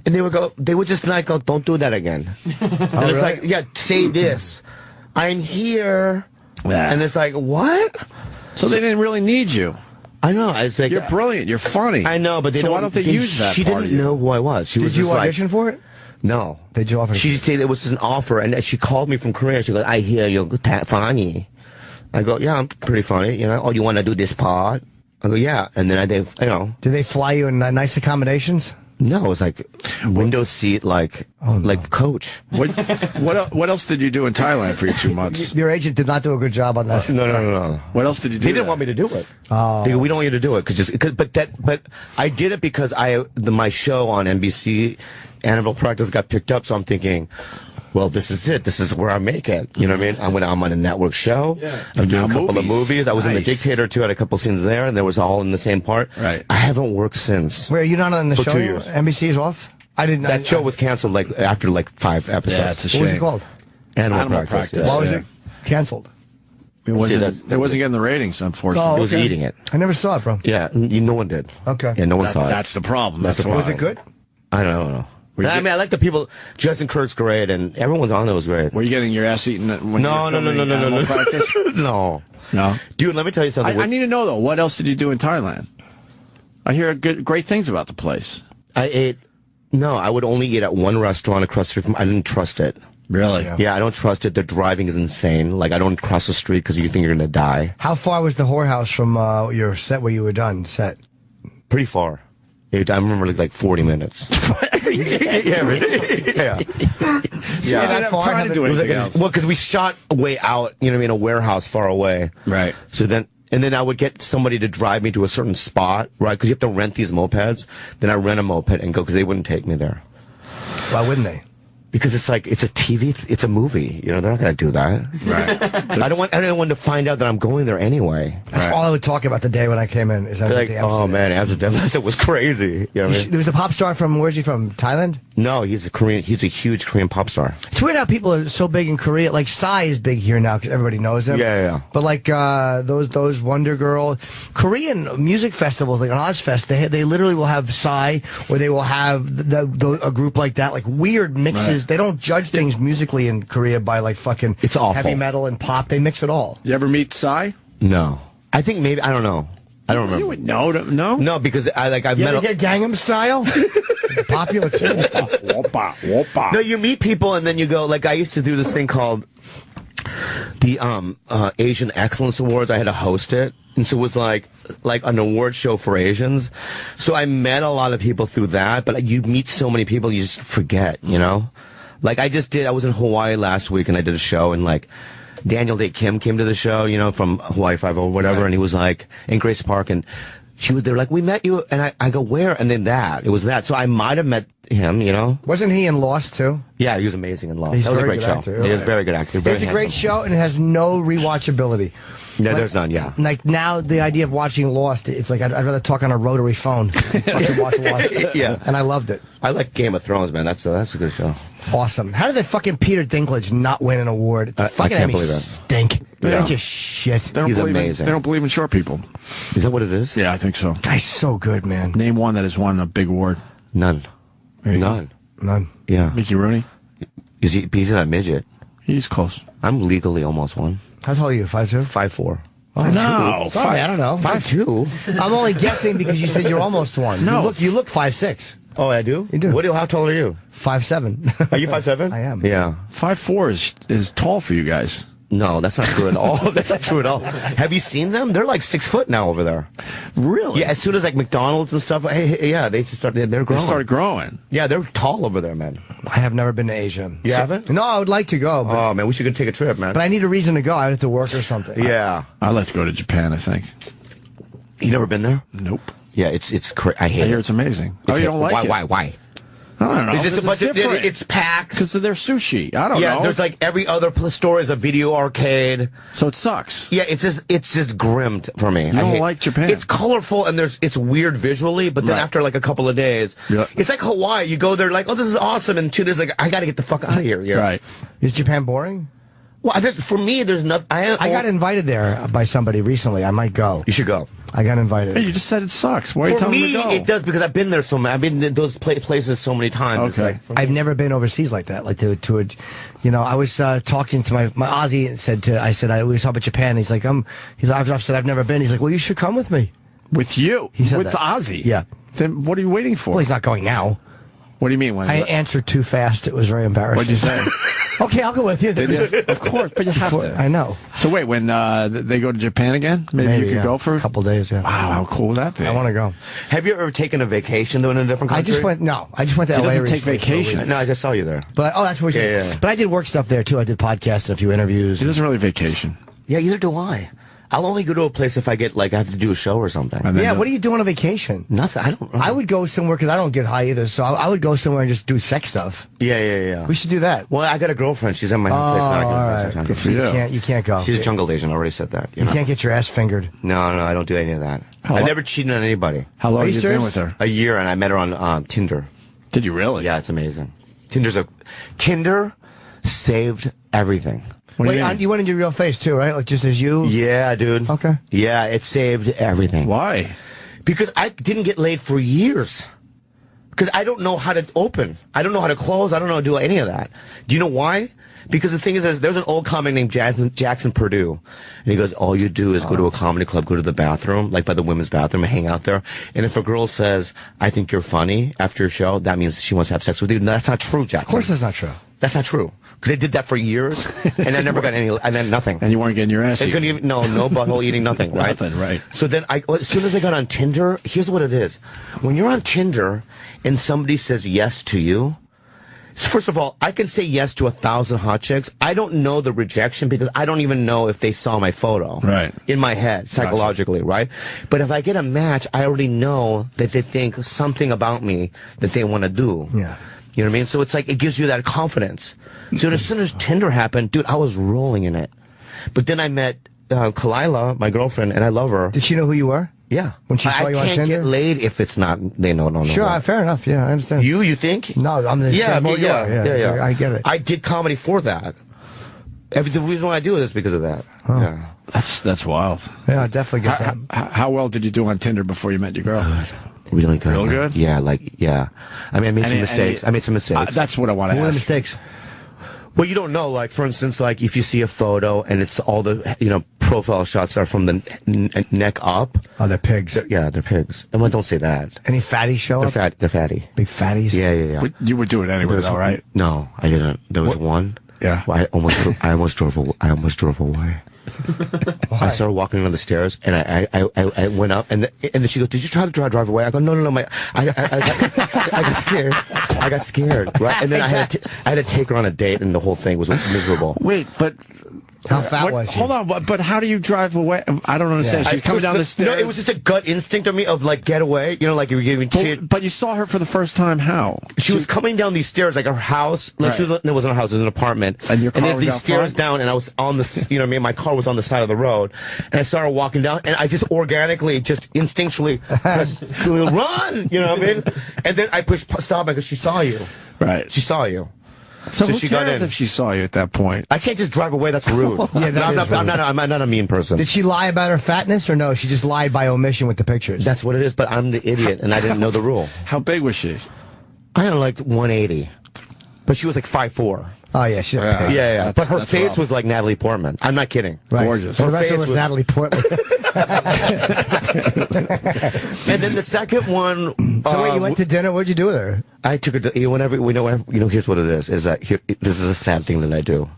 and they would just like, "Oh, don't do that again." And it's like, "Yeah, say this. I'm here," and it's like, "What?" So they didn't really need you. I know. It's like You're brilliant. You're funny. I know, but they so why don't they use that? She part didn't of you? know who I was. She was Did you just audition for it? No. Did you offer? She said it was just an offer, and she called me from Korea. She goes, "I hear you're funny." I go, "Yeah, I'm pretty funny." You know, "Oh, you want to do this part?" I go, "Yeah," and then Did they fly you in nice accommodations? No, it was like window seat, like coach. What else did you do in Thailand for your 2 months? Your agent did not do a good job on that. No. What else did you do? They didn't want me to do it. Oh. They go, "We don't want you to do it," but I did it because my show on NBC, Animal Practice, got picked up. So I'm thinking, well, this is it. This is where I make it. You know what I mean? I'm on a network show. I'm doing a couple of movies. I was in The Dictator too. I had a couple scenes there, and they was all in the same part. Right. I haven't worked since. Where are you not on the For show? 2 years. NBC is off. I didn't. That show was canceled like after like 5 episodes. Yeah, it's a What was it shame. called? Animal Practice. Why was it canceled? It wasn't getting the ratings, unfortunately. Oh, It was okay. eating it. I never saw it, bro. Yeah, no one did. Okay. Yeah, no one saw it. That's the problem. That's That's the why. Was it good? I don't know. I mean, I like the people. Justin Kirk's great, and everyone's on there was great. Were you getting your ass eaten when you No, were no, no, filming no, no, Animal no. Practice? No. No. Dude, let me tell you something. I need to know, though, what else did you do in Thailand? I hear great things about the place. I ate. No, I would only eat at one restaurant across the street from. I didn't trust it. Really? Yeah, I don't trust it. The driving is insane. Like, I don't cross the street because you think you're going to die. How far was the whorehouse from your set where you were done? Set. Pretty far. I remember like 40 minutes. Yeah. So you didn't have time to do anything else. Well, because we shot way out, you know what I mean, a warehouse far away. Right. So then, and then I would get somebody to drive me to a certain spot, right? Because you have to rent these mopeds. Then I rent a moped and go, because they wouldn't take me there. Why wouldn't they? Because it's like, it's a TV, it's a movie. You know, they're not going to do that. Right. I don't want anyone to find out that I'm going there anyway. That's all I would talk about the day when I came in. Is They're like, the oh man, Amsterdam, that was crazy. You know what I mean? There was a pop star from, where's he from? Thailand? No, he's a huge Korean pop star. It's weird how people are so big in Korea. Like Psy is big here now because everybody knows him. Yeah. But like those Wonder Girl Korean music festivals, like on Ozfest, they literally will have Psy, or they will have a group like that, like weird mixes. Right. They don't judge things musically in Korea by like fucking It's awful. heavy metal and pop. They mix it all. You ever meet Psy? No. I think maybe, I don't know. I don't remember. You would know. No? No, because I've You met. ever hear Gangnam Style? Popular too. Whoppa. No, you meet people and then you go, like, I used to do this thing called the Asian Excellence Awards. I had to host it. And so it was like an award show for Asians. So I met a lot of people through that, but you meet so many people, you just forget, you know? Like I was in Hawaii last week and I did a show and like, Daniel Day Kim came to the show, you know, from Hawaii Five-0 or whatever, Right. and he was like, in Grace Park, and they're like, we met you, and I go, where? And then it was that. So I might have met him, you know? Wasn't he in Lost too? Yeah, he was amazing in Lost. He's That was a very great good show. actor, He was right. a very good actor. Very It's a great handsome. show and it has no rewatchability. No, Like- there's none, yeah. Like now, the idea of watching Lost, it's like I'd rather talk on a rotary phone than fucking watch Lost. Yeah. And I loved it. I like Game of Thrones, man. That's a good show. Awesome. How did the fucking Peter Dinklage not win an award? I Fucking can't Emmys believe that. stink. They're just shit. He's amazing. They don't believe in short people. Is that what it is? Yeah, I think so. Guy's so good, man. Name one that has won a big award. None. There you go. None. None. Yeah. Mickey Rooney. He's not a midget. He's close. I'm legally almost one. How tall are you? 5'2"? 5'4". No. Sorry, I don't know. 5'2". I'm only guessing because you said you're almost one. No. You look 5'6". Oh, I do? You do. How tall are you? 5'7". Are you 5'7"? I am. Yeah. 5'4" is tall for you guys. No, that's not true at all. That's not true at all. Have you seen them? They're like 6 foot now over there. Really? Yeah, as soon as like McDonald's and stuff, yeah, they just started. They're growing. They started growing. Yeah, they're tall over there, man. I have never been to Asia. You haven't? No, I would like to go, but, Oh man, we should go take a trip, man. but I need a reason to go. I have to work or something. Yeah. I'd like to go to Japan, I think. You never been there? Nope. Yeah, it's I hate I hear it. it's amazing. It's You don't like it? Why? I don't know. It's just a bunch of. different. It's packed. Because of their sushi. I don't know. Yeah, there's like every other store is a video arcade. So it sucks. Yeah, it's just grim for me. You don't like Japan. It's colorful and it's weird visually, but then Right. after like a couple of days, Yeah. it's like Hawaii. You go there like, oh, this is awesome, and 2 days like, I got to get the fuck out of here. Yeah. Right. Is Japan boring? Well, for me, there's nothing. I got invited there by somebody recently. I might go. You should go. I got invited. Hey, you just said it sucks. Why are you For telling me, me to go? it does because I've been there so much. I've been in those places so many times. It's Okay. like, for me- I've never been overseas like that. Like to a, you know, I was talking to my Ozzy and we were talking about Japan. He's like, I've said I've never been. He's like, well, you should come with me. With you? He said With that. Ozzy? Yeah. Then what are you waiting for? Well, he's not going now. What do you mean? I answered too fast. It was very embarrassing. What'd you say? Okay, I'll go with you. Did you? Of course, but you have to. I know. So wait, when they go to Japan again, maybe you could yeah. go for a couple days. Yeah. Wow, how cool would that be? I want to go. Have you ever taken a vacation to in a different country? I just went to He LA. doesn't take recently for a week. vacations. No, I just saw you there. But that's where Yeah. But I did work stuff there too. I did podcasts and a few interviews. He doesn't really vacation. Yeah, either do I. I'll only go to a place if I have to do a show or something. Yeah, what do you do on a vacation? Nothing. I don't know. I would go somewhere because I don't get high either, so I would go somewhere and just do sex stuff. Yeah. We should do that. Well, I got a girlfriend. She's at my home place now. All right. Good for You can't go. She's a jungle agent. I already said that. You can't get your ass fingered. No, I don't do any of that. I never cheated on anybody. How long have you been with her? A year, and I met her on Tinder. Did you really? Yeah, it's amazing. Tinder saved everything. Wait, you went into your real face too, right? Like just as you? Yeah, dude. Okay. Yeah, it saved everything. Why? Because I didn't get laid for years. Because I don't know how to open. I don't know how to close. I don't know how to do any of that. Do you know why? Because the thing is, there's an old comic named Jackson Purdue. And he goes, all you do is go to a comedy club, go to the bathroom, like by the women's bathroom, and hang out there. And if a girl says, I think you're funny after your show, that means she wants to have sex with you. No, that's not true, Jackson. Of course that's not true. That's not true. Because I did that for years, and I never got any, and then nothing. And you weren't getting your ass eaten. No butthole eating, nothing, right? Nothing, right. So then, as soon as I got on Tinder, here's what it is. When you're on Tinder, and somebody says yes to you, so first of all, I can say yes to 1,000 hot chicks. I don't know the rejection because I don't even know if they saw my photo. Right. In my head, psychologically, right? But if I get a match, I already know that they think something about me that they want to do. Yeah. You know what I mean? So it's like, it gives you that confidence. So as soon as Tinder happened, dude, I was rolling in it. But then I met Kalila, my girlfriend, and I love her. Did she know who you were? Yeah. When she saw you on Tinder? I can't get laid if it's not, they know. Sure, fair enough. Yeah, I understand. You think? No, I'm the same boat you are. Yeah, I get it. I did comedy for that. The reason why I do it is because of that. Oh. Yeah. That's wild. Yeah, I definitely get that. How well did you do on Tinder before you met your girl? Really good. Real good? Yeah, yeah. I mean, I made some mistakes. I made some mistakes. That's what I want to ask. What are the mistakes? Well, you don't know. Like, for instance, like if you see a photo and it's all the, profile shots are from the neck up. Oh, they're pigs. They're pigs. And don't say that. Any fatties show up? They're fatty. Big fatties? Yeah. But you would do it anyway, though, right? No, I didn't. There was one. Yeah. I almost drove away. I started walking down the stairs, and I went up, and then she goes, "Did you try to drive away?" I go, "No, I got scared. I got scared, right?" And then I had to take her on a date, and the whole thing was miserable. Wait, but how fat was she? Hold on, but how do you drive away? I don't understand. She's coming down the stairs. No, it was just a gut instinct of me of like get away. Like you were giving shit. But you saw her for the first time. How? She was coming down these stairs, like her house. Like it wasn't a house; it was an apartment. And your car then was these out stairs front? down, and I was on the, my car was on the side of the road, and I saw her walking down, and I just organically, just instinctually, run. You know what I mean? And then I pushed stop because she saw you. Right. She saw you. So who she cares got in. if she saw you at that point? I can't just drive away. That's rude. Yeah, that is rude. I'm not a mean person. Did she lie about her fatness, or no? She just lied by omission with the pictures. That's what it is. But I'm the idiot, and I didn't know the rule. How big was she? I don't know, like 180, but she was like 5'4". Oh yeah, she's yeah. But her face was like Natalie Portman. I'm not kidding. Right. Gorgeous. Her face was Natalie Portman. And then the second one. So wait, you went to dinner. What'd you do with her? I took her to. Whenever here's what it is. Is that this is a sad thing that I do.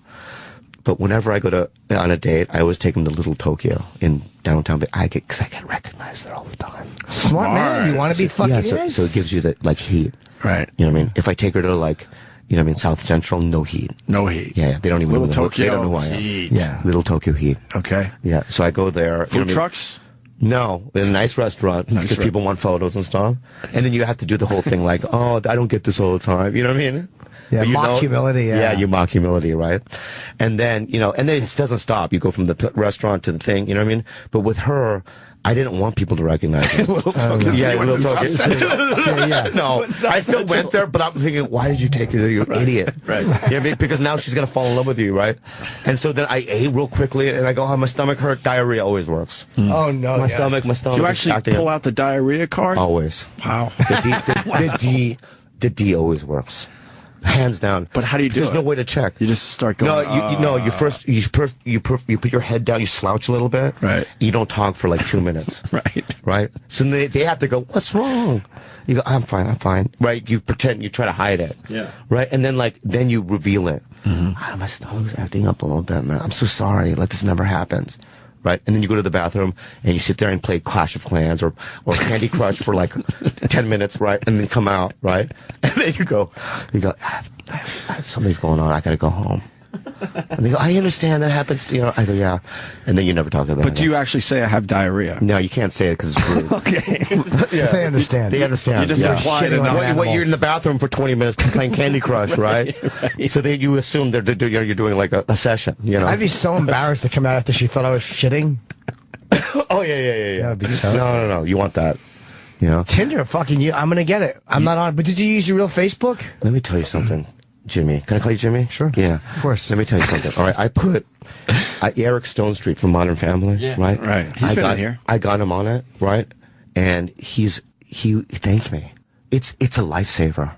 But whenever I go on a date, I always take them to Little Tokyo in downtown. Because I get recognized there all the time. Smart man. You want to be fucking. Yeah. So it gives you that like heat. Right. You know what I mean? If I take her to like. South Central, no heat. No heat. Yeah, they don't even Little know Tokyo they don't know who I am. heat. Yeah, Little Tokyo heat. Okay. Yeah, so I go there. Food trucks? No, in a nice restaurant because people want photos and stuff. And then you have to do the whole thing like, oh, I don't get this all the time. You know what I mean? Yeah, mock humility. Yeah, you mock humility, right? And then and then it doesn't stop. You go from the restaurant to the thing. You know what I mean? But with her. I didn't want people to recognize me. Little Tokyo. Little Tokyo. No, I still went there, but I'm thinking, why did you take her there, you idiot? Right. You know what I mean? Because now she's gonna fall in love with you, right? And so then I ate real quickly, and I go, oh, my stomach hurt. Diarrhea always works. Oh no, my stomach. You actually pull out the diarrhea card? Always. Wow. The D always works. Hands down. But how do you do it? There's no way to check. You just start going. You first put your head down, you slouch a little bit. Right. You don't talk for like 2 minutes. Right. So they have to go, what's wrong? You go, I'm fine. Right. You pretend, you try to hide it. Yeah. Right. And then you reveal it. My stomach's acting up a little bit, man. I'm so sorry. Like this never happens. Right, and then you go to the bathroom and you sit there and play Clash of Clans or Candy Crush for like 10 minutes, right, and then come out, right, and then you go, something's going on. I gotta go home. And they go, I understand that happens to, you know. I go, yeah. And then you never talk to them. But do you actually say I have diarrhea? No, you can't say it because it's rude. Okay. Yeah. They understand. They understand. You just implied enough. What, you're in the bathroom for 20 minutes playing Candy Crush, right? So then you assume that you're doing like a session, you know? I'd be so embarrassed to come out after she thought I was shitting. Oh, yeah. That'd be so. No. You want that. You know? Tinder, fucking you. I'm going to get it. I'm not on. But did you use your real Facebook? Let me tell you something, Jimmy. Can I call you Jimmy? Sure. Yeah. Of course. Let me tell you something. All right. I put Eric Stone Street from Modern Family, right? Right. He's been on here. I got him on it, right? And he thanked me. It's a lifesaver.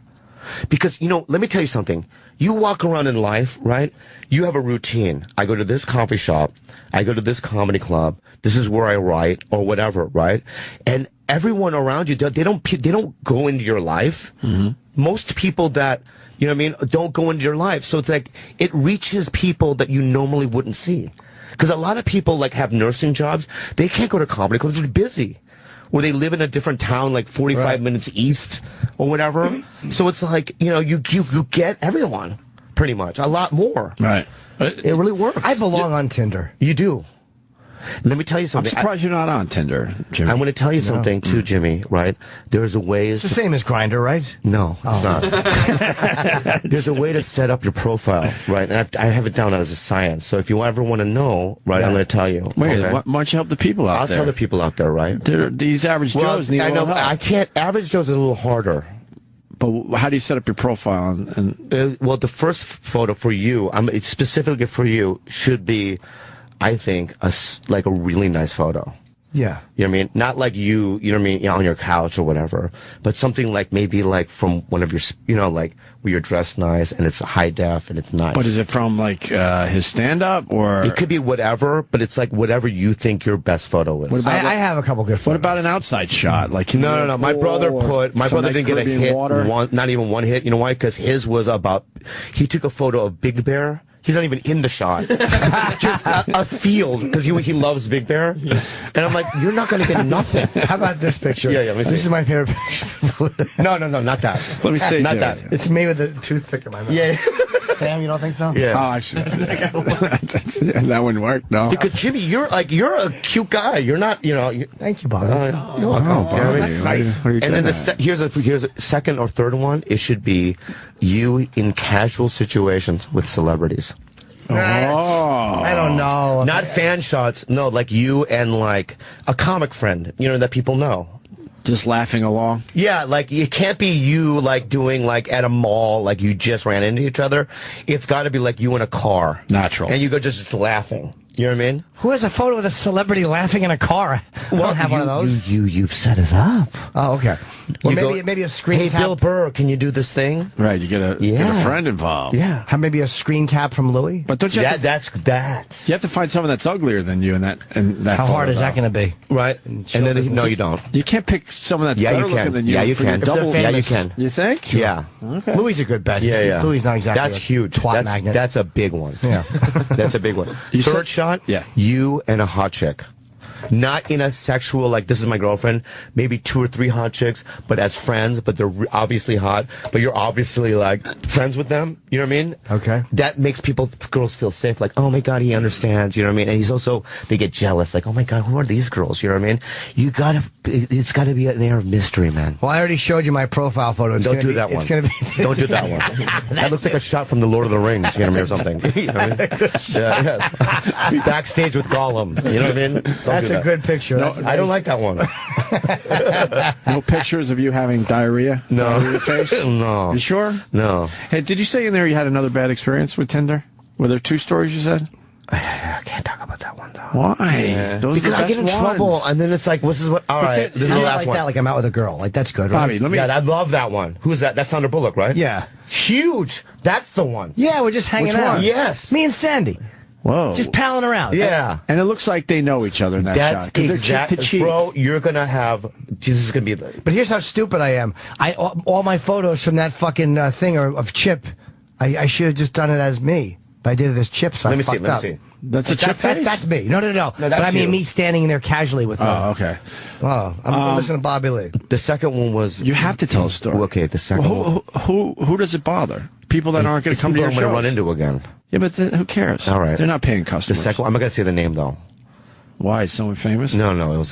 Because, you know, let me tell you something. You walk around in life, right? You have a routine. I go to this coffee shop. I go to this comedy club. This is where I write or whatever, right? And everyone around you, they don't go into your life. Mm-hmm. Most people that, you know what I mean, don't go into your life. So it's like, it reaches people that you normally wouldn't see. Because a lot of people like have nursing jobs. They can't go to comedy clubs. They're busy. Or they live in a different town, like 45 minutes east or whatever. So it's like, you know, you get everyone, pretty much. A lot more. Right. It really works. I belong on Tinder. You do. Let me tell you I'm something. surprised you're not on Tinder, Jimmy. I'm going to tell you something, too, Jimmy, right? There's a way... It's the same as Grindr, right? No, it's not. There's a way to set up your profile, right? And I have it down as a science. So if you ever want to know, right, I'm going to tell you. Wait, okay? why don't you help the people out I'll there? tell the people out there, right? These average Joes need a little help. I can't... Average Joe's is a little harder. But how do you set up your profile? Well, the first photo for you, it's specifically for you, should be... I think like a really nice photo. Yeah. You know what I mean? Not like you know what I mean, on your couch or whatever, but something like maybe like from one of your, you know, like where you're dressed nice and it's high def and it's nice. But is it from like his stand-up or? It could be whatever, but it's like whatever you think your best photo is. I have a couple good photos. What about an outside shot? Like no. My brother didn't get a hit. Water? Not even one hit. You know why? Because his was about. He took a photo of Big Bear. He's not even in the shot. Just a field, because he loves Big Bear. Yeah. And I'm like, you're not going to get nothing. How about this picture? Yeah, let me see. This is my favorite picture. No, not that. Let me see. Not that. It's me with the toothpick in my mouth. Yeah. Sam, you don't think so? Yeah. Oh, I've seen that. That wouldn't work, no. Because, Jimmy, you're a cute guy. You're not, you know. Thank you, Bobby. You're welcome. Oh, Bobby. That's nice. And then here's a second or third one. It should be you in casual situations with celebrities. Oh. I don't know. Not fan shots. No, like you and like a comic friend, you know, that people know. Just laughing along? Yeah, like it can't be you like doing like at a mall, like you just ran into each other. It's got to be like you in a car. Natural. And you go just laughing. You know what I mean? Who has a photo of a celebrity laughing in a car? I don't have one of those. You set it up. Oh, okay. Well, maybe a screen Hey, cap. Bill Burr, can you do this thing? Right, you get a friend involved. Yeah. Have maybe a screen cap from Louis. But don't you have to, that's you have to find someone that's uglier than you in that How hard is that going to be? Right. And then no, you don't. You can't pick someone that's better looking than you. Yeah, you for can. your double. Yeah, you can. You think? Yeah. Okay. Louis is a good bet. Yeah. Louis is not exactly That's huge. Twat magnet. That's a big one. Yeah. That's a big one. Third shot. Yeah. You and a hot chick. Not in a sexual, like, this is my girlfriend, maybe 2 or 3 hot chicks, but as friends, but they're obviously hot, but you're obviously, like, friends with them, you know what I mean? Okay. That makes girls feel safe, like, oh my God, he understands, you know what I mean? And he's also, they get jealous, like, oh my God, who are these girls, you know what I mean? It's gotta be an air of mystery, man. Well, I already showed you my profile photo. Don't do that one. It's going to be... Don't do that one. That looks like a shot from the Lord of the Rings, you know what I mean, or something. You know what I mean? Backstage with Gollum, you know what I mean? That's a good picture. No, I don't like that one. No pictures of you having diarrhea? No. Diarrhea face? No. You sure? No. Hey, did you say in there you had another bad experience with Tinder? Were there 2 stories you said? I can't talk about that one, though. Why? Yeah. Those because are the I get in best trouble, ones. and then it's like, this is what? All right, this is the last like one. that, like I'm out with a girl. Like, that's good, right? Bobby, let me... Yeah, I love that one. Who's that? That's Sandra Bullock, right? Yeah. Huge. That's the one. Yeah, we're just hanging Which out. one? Yes. Me and Sandy. Whoa. Just palling around. Yeah. And it looks like they know each other in that That's shot. Because they're cheek to cheek. Bro, you're going to have... This is going to be... But here's how stupid I am. All my photos from that fucking thing are of Chip. I should have just done it as me. But I did it as Chip, so I fucked up. Let me see. That's a Chip face? That's me. No. But I mean me standing there casually with them. Oh, okay. Oh, I'm listening to Bobby Lee. The second one was... You have to tell a story. Okay, the second one... Who does it bother? people that aren't going to come to your I'm going to run shows. into again. Yeah, but who cares? All right. They're not paying The customers. second, I'm not going to say the name though. Why? Is someone famous? No,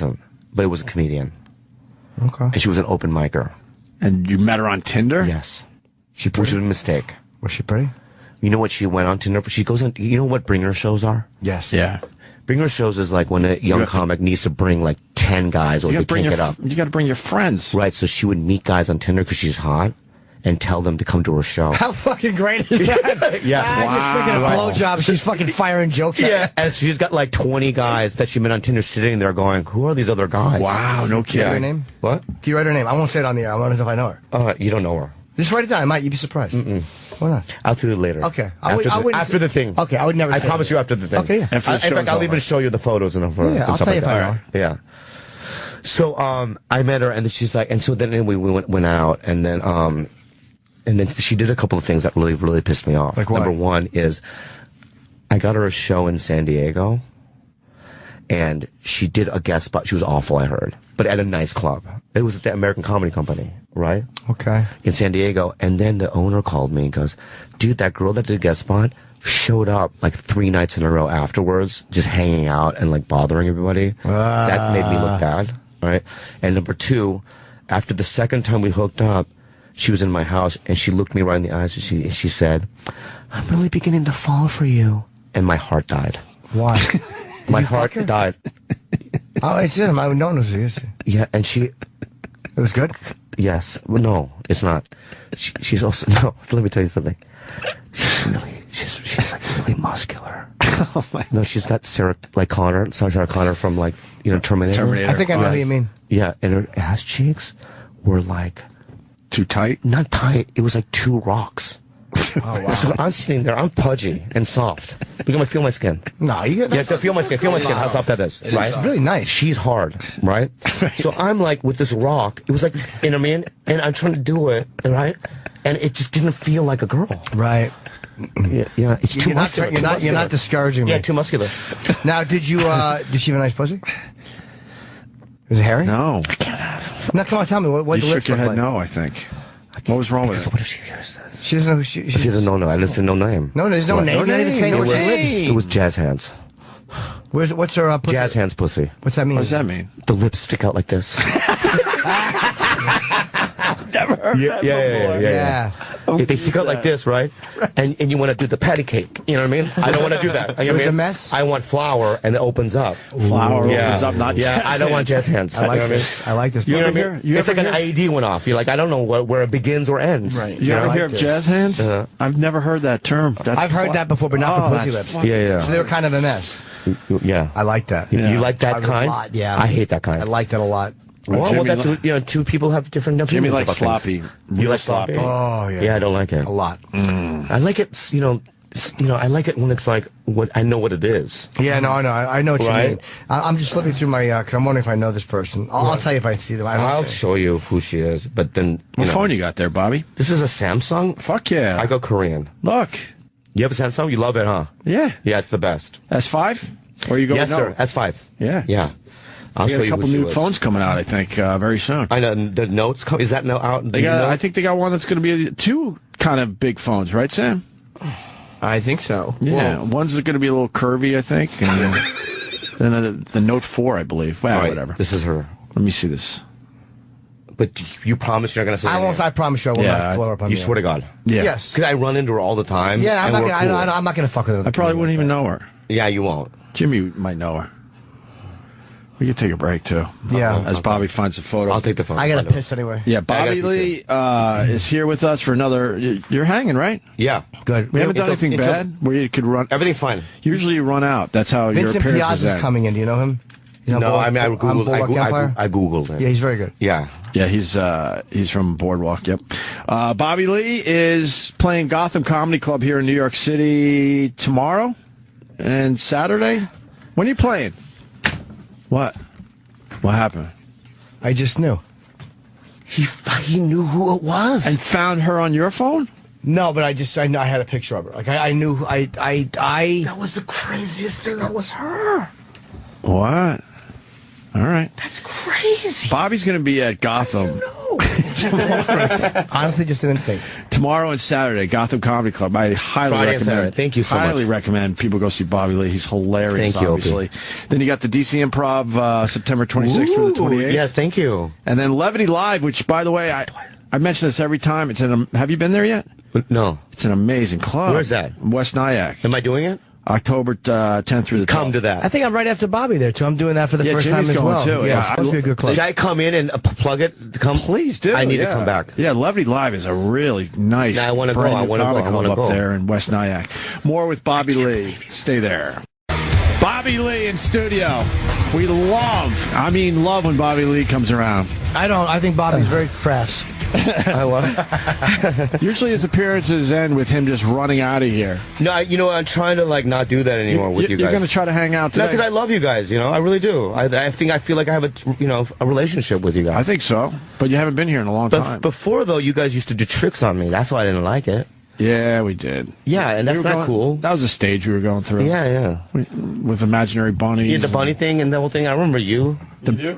but it was a comedian. Okay. And she was an open micer. And you met her on Tinder? Yes. Which was a mistake. Was she pretty? You know what she went on Tinder for? She goes on. You know what bringer shows are? Yes. Yeah. Bringer shows is like when a young comic needs to bring like 10 guys or they can't get up. You got to bring your friends. Right. So she would meet guys on Tinder because she's hot and tell them to come to her show. How fucking great is that? Yeah. Just making a blowjob. She's fucking firing jokes at Yeah. And she's got like 20 guys that she met on Tinder sitting there going, who are these other guys? Wow, no Can you write her name? What? Can you write her name? I won't say it on the air. I want to know if I know her. You don't know her. Just write it down. I might. You'd be surprised. Why not? I'll do it later. Okay. After the thing. Okay, I would never I say promise that. you after the thing. Okay, yeah. After the in fact, show's I'll over. even show you the photos and Yeah, I'll stuff tell you like if I that. know. Yeah. So I met her, and then she's like, and so then we went out, and then she did a couple of things that really, really pissed me off. Like what? Number one is I got her a show in San Diego, and she did a guest spot. She was awful, I heard, but at a nice club. It was at the American Comedy Company, right? Okay. In San Diego. And then the owner called me and goes, dude, that girl that did guest spot showed up like 3 nights in a row afterwards, just hanging out and like bothering everybody. That made me look bad, right? And number two, after the second time we hooked up, she was in my house and she looked me right in the eyes and she said, I'm really beginning to fall for you. And my heart died. Why? My heart died. Oh, it's him. I would know it was. Yeah, and she... It was good? Yes. Well, no, it's not. She's also... No, let me tell you something. She's like really muscular. Oh my. No, she's got Sarah Connor from like, Terminator. I think I know who you mean. Yeah, and her ass cheeks were like... Too tight? Not tight. It was like 2 rocks. Oh, wow. So I'm sitting there, I'm pudgy and soft. You're going to feel my skin. No, you Yeah, feel my skin. Feel my skin. How soft that is, right? It's really nice. She's hard, right? So I'm like with this rock. It was like, you know what I mean? And I'm trying to do it, right? And it just didn't feel like a girl. Right. Yeah. It's too muscular. You're not discouraging me. Yeah, too muscular. Now, did she have a nice pussy? Was it hairy? No. Now, come on, tell me. What You the shook lips your look head like? no, I think. What was wrong with it? What if she hears this? She doesn't know who she She doesn't know. I didn't say no name. No, there's no name. You're not even saying no where she name. lives. It was Jazz Hands. What's her pussy? Jazz Hands pussy. What's that mean? What does that mean? The lips stick out like this. Never heard that before. Yeah. They stick out like this, right? And you want to do the patty cake. You know what I mean? I don't want to do that. You know It what was I mean? a mess? I want flour and it opens up. Flour opens up, not yeah, jazz I don't want hands. jazz hands. I like You know what I mean? this. I like this. You know what I ever mean? hear- It's like an IED went off. You're like, I don't know where it begins or ends. Right. You You ever know? hear of jazz hands? I've never heard that term. That's I've heard that before, but not for pussy lips. Yeah. So they were kind of a mess. Yeah. I like that. You like that I would kind? a lot, yeah. I hate that kind. I like that a lot. Well, Jimmy that's two people have different opinions. Jimmy likes about things. sloppy. You Real like sloppy? Oh, yeah. Yeah, I don't like it. A lot. I like it. I like it when it's like what I know what it is. Yeah, no, I know. I know what you Right? mean. I'm just flipping through my, because I'm wondering if I know this person. I'll tell you if I see them. I'll show you who she is, but then What phone you got there, Bobby? This is a Samsung. Fuck yeah. I go Korean. Look. You have a Samsung? You love it, huh? Yeah. Yeah, it's the best. S5? Or you go Yes, with sir. no? S5. Yeah. Yeah. I'll They show got a you couple who she new was. phones coming out, I think, very soon. I know the Notes. Is that now out? They got, I think they got one that's going to be 2 kind of big phones, right, Sam? I think so. Yeah. One's going to be a little curvy, I think, and then the Note 4, I believe. Well, All right, whatever. This is her. Let me see this. But you promise you're not going to say her name? I promise you I will not blow her up on You the swear to God? Yeah. Yes. Because I run into her all the time. Yeah, I'm and not we're gonna. cool. I'm not gonna fuck with her. I probably wouldn't even know her. Yeah, you won't. Jimmy might know her. We could take a break, too. Yeah. As Bobby finds a photo. I'll take the photo. I gotta piss anyway. Yeah, Bobby Lee is here with us for another. You're hanging, right? Yeah. Good. We haven't done anything bad where you could run. Everything's fine. Usually you run out. That's how Vincent your appearance Piazza's is. coming in. Do you know him? He's on No, I mean, I on Googled Boardwalk Empire? I Googled it. Yeah, he's very good. Yeah. Yeah, he's from Boardwalk. Yep. Bobby Lee is playing Gotham Comedy Club here in New York City tomorrow and Saturday. When are you playing? What? What happened? I just knew. He knew who it was and found her on your phone. No, but I know I had a picture of her. Like I knew That was the craziest thing. That was her. What? All right. That's crazy. Bobby's going to be at Gotham honestly just an instinct. Tomorrow and Saturday, Gotham Comedy Club. I highly Friday and recommend. Saturday. Thank you so much. Highly recommend people go see Bobby Lee. He's hilarious, Thank you, obviously. Then you got the DC Improv September 26th through the 28th. Yes, thank you. And then Levity Live, which, by the way, I mention this every time. Have you been there yet? No. It's an amazing club. Where's that? West Nyack. Am I doing it? October 10th through the 12th. Come to that. I think I'm right after Bobby there, too. I'm doing that for the first Jimmy's time as going well. too. Yeah, it's supposed to be a good club. Should I come in and plug it? Come, please do. I need to come back. Yeah, Levity Live is a really nice. I want to go. brand I new want to go. comedy I want club to up go there in West Nyack. More with Bobby Lee. Stay there. Bobby Lee in studio. We love when Bobby Lee comes around. I think Bobby's very fresh. Usually his appearances end with him just running out of here. No, I'm trying to not do that anymore with you guys. You're going to try to hang out today? No, because I love you guys. I really do. I feel like I have a relationship with you guys. I think so, but you haven't been here in a long time. Before though, you guys used to do tricks on me. That's why I didn't like it. Yeah, we did. Yeah, and that's not cool. That was a stage we were going through. Yeah. With imaginary bunnies. Yeah, the bunny thing and the whole thing. I remember you.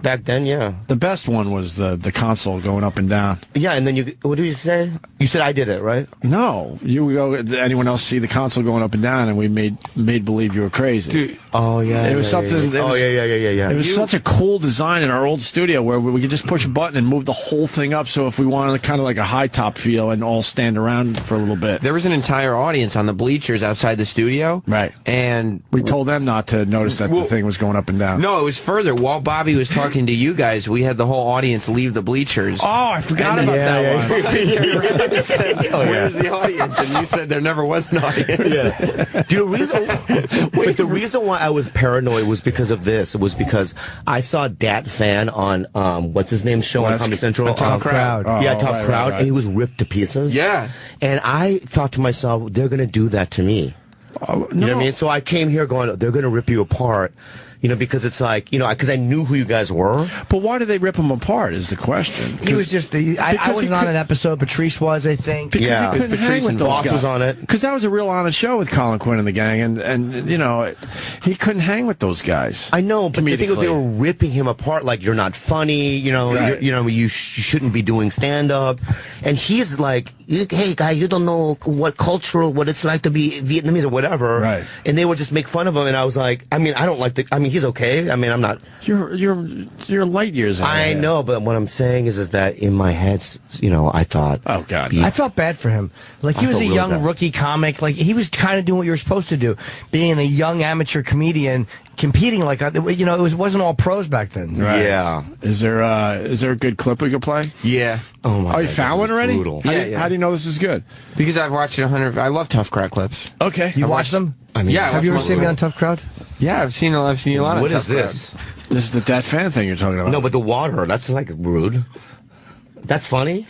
Back then, yeah. The best one was the console going up and down. Yeah, and then what did you say? You said I did it, right? No, you would go. Did anyone else see the console going up and down, and we made believe you were crazy. Dude. Oh yeah. It was something. Yeah. It was such a cool design in our old studio where we could just push a button and move the whole thing up. So if we wanted kind of like a high top feel and all stand around for a little bit. There was an entire audience on the bleachers outside the studio. Right. And we told them not to notice that the thing was going up and down. No, it was further. While Bobby was talking to you guys, we had the whole audience leave the bleachers. Oh, I forgot about that one. Said, where's the audience? And you said there never was an audience. Yeah. Dude, the reason why I was paranoid was because of this. It was because I saw Dat Fan on what's his name show on Comedy Central. Tough Crowd. Tough Crowd, and he was ripped to pieces. Yeah. And I thought to myself, they're gonna do that to me. No. You know what I mean? So I came here going, they're gonna rip you apart. Because it's like, because I knew who you guys were. But why did they rip him apart is the question. He was just, I wasn't on an episode, Patrice was, I think. Because he couldn't hang with those guys. Was on it. Because that was a real honest show with Colin Quinn and the gang, and he couldn't hang with those guys. I know, but the thing was they were ripping him apart like, you're not funny, you shouldn't be doing stand-up. And he's like, hey, guy, you don't know what it's like to be Vietnamese or whatever. Right. And they would just make fun of him, and I was like, I don't like he's okay. I'm not. You're light years ahead. I know, but what I'm saying is that in my head, I thought. Oh God. I felt bad for him. Like he was a young rookie comic. Like he was kind of doing what you were supposed to do, being a young amateur comedian, competing like it wasn't all pros back then. Right. Yeah. Is there a good clip we could play? Yeah. Oh my. Oh, you found one already? Brutal. Yeah. How do you know this is good? Because I've watched it 100. I love Tough Crowd clips. Okay. You watched them? Yeah. Have you ever seen me on Tough Crowd? Yeah, I've seen a lot of What Tough is this? Crowd. This is the Dat Fan thing you're talking about. No, but the water. That's like rude. That's funny.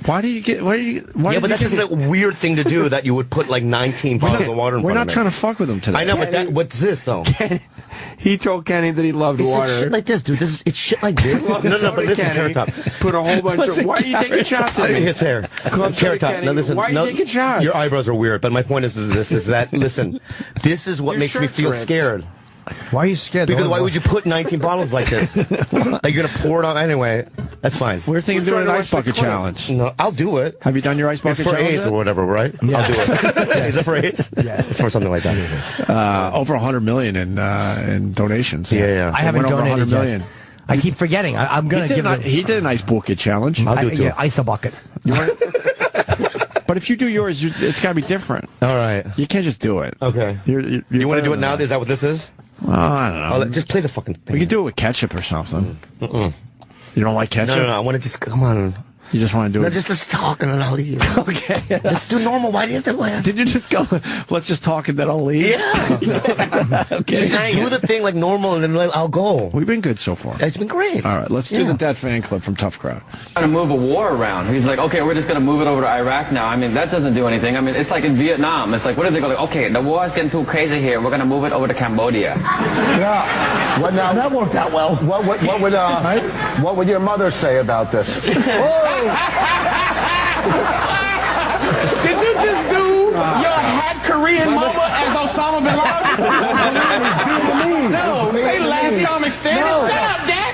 Why do you get? Yeah, but that's just a weird thing to do. That you would put like 19 bottles of water in front of me. We're not trying to fuck with him today. I know, but what's this though? He told Kenny that he loved It's water. like shit like this, dude. It's shit like this. No, but listen, Kenny, Carrot Top. Put a whole bunch of. Why are you taking shots at me? His hair. Carrot Top. Now listen. Why are you taking shots? Your eyebrows are weird, but my point is that listen, this is what makes me feel scared. Why are you scared? Because why would you put 19 bottles like this? Like you're gonna pour it on anyway. That's fine. We're thinking of doing an ice bucket challenge. No, I'll do it. Have you done your ice bucket it's for challenge? AIDS or whatever, right? Yeah. I'll do it. Is it for AIDS? Yeah, it's for something like that. Over 100 million in donations. Yeah. I haven't donated 100 million. yet. I keep forgetting. I'm gonna give it. He did an ice bucket challenge. I'll do it too. Yeah, ice a bucket. But if you do yours, it's got to be different. All right. You can't just do it. Okay. You want to do it now? Is that what this is? I don't know. Just play the fucking thing. We can do it with ketchup or something. You don't like ketchup? No. I want to just come on. You just want to do it? Let's talk and then I'll leave. Okay. Let's do normal. Why didn't you? Did you just go, let's just talk and then I'll leave? Yeah. Okay. Just do the thing like normal and then I'll go. We've been good so far. It's been great. All right, let's do the Dat Fan clip from Tough Crowd. Trying to move a war around. He's like, okay, we're just going to move it over to Iraq now. I mean, that doesn't do anything. I mean, it's like in Vietnam. It's like, what if they go like, okay, the war is getting too crazy here. We're going to move it over to Cambodia. Yeah. Well, now, that worked out well. What would your mother say about this? Did you just do your hat Korean mama as Osama bin Laden? No, say last comic standing. Shut up, Dad.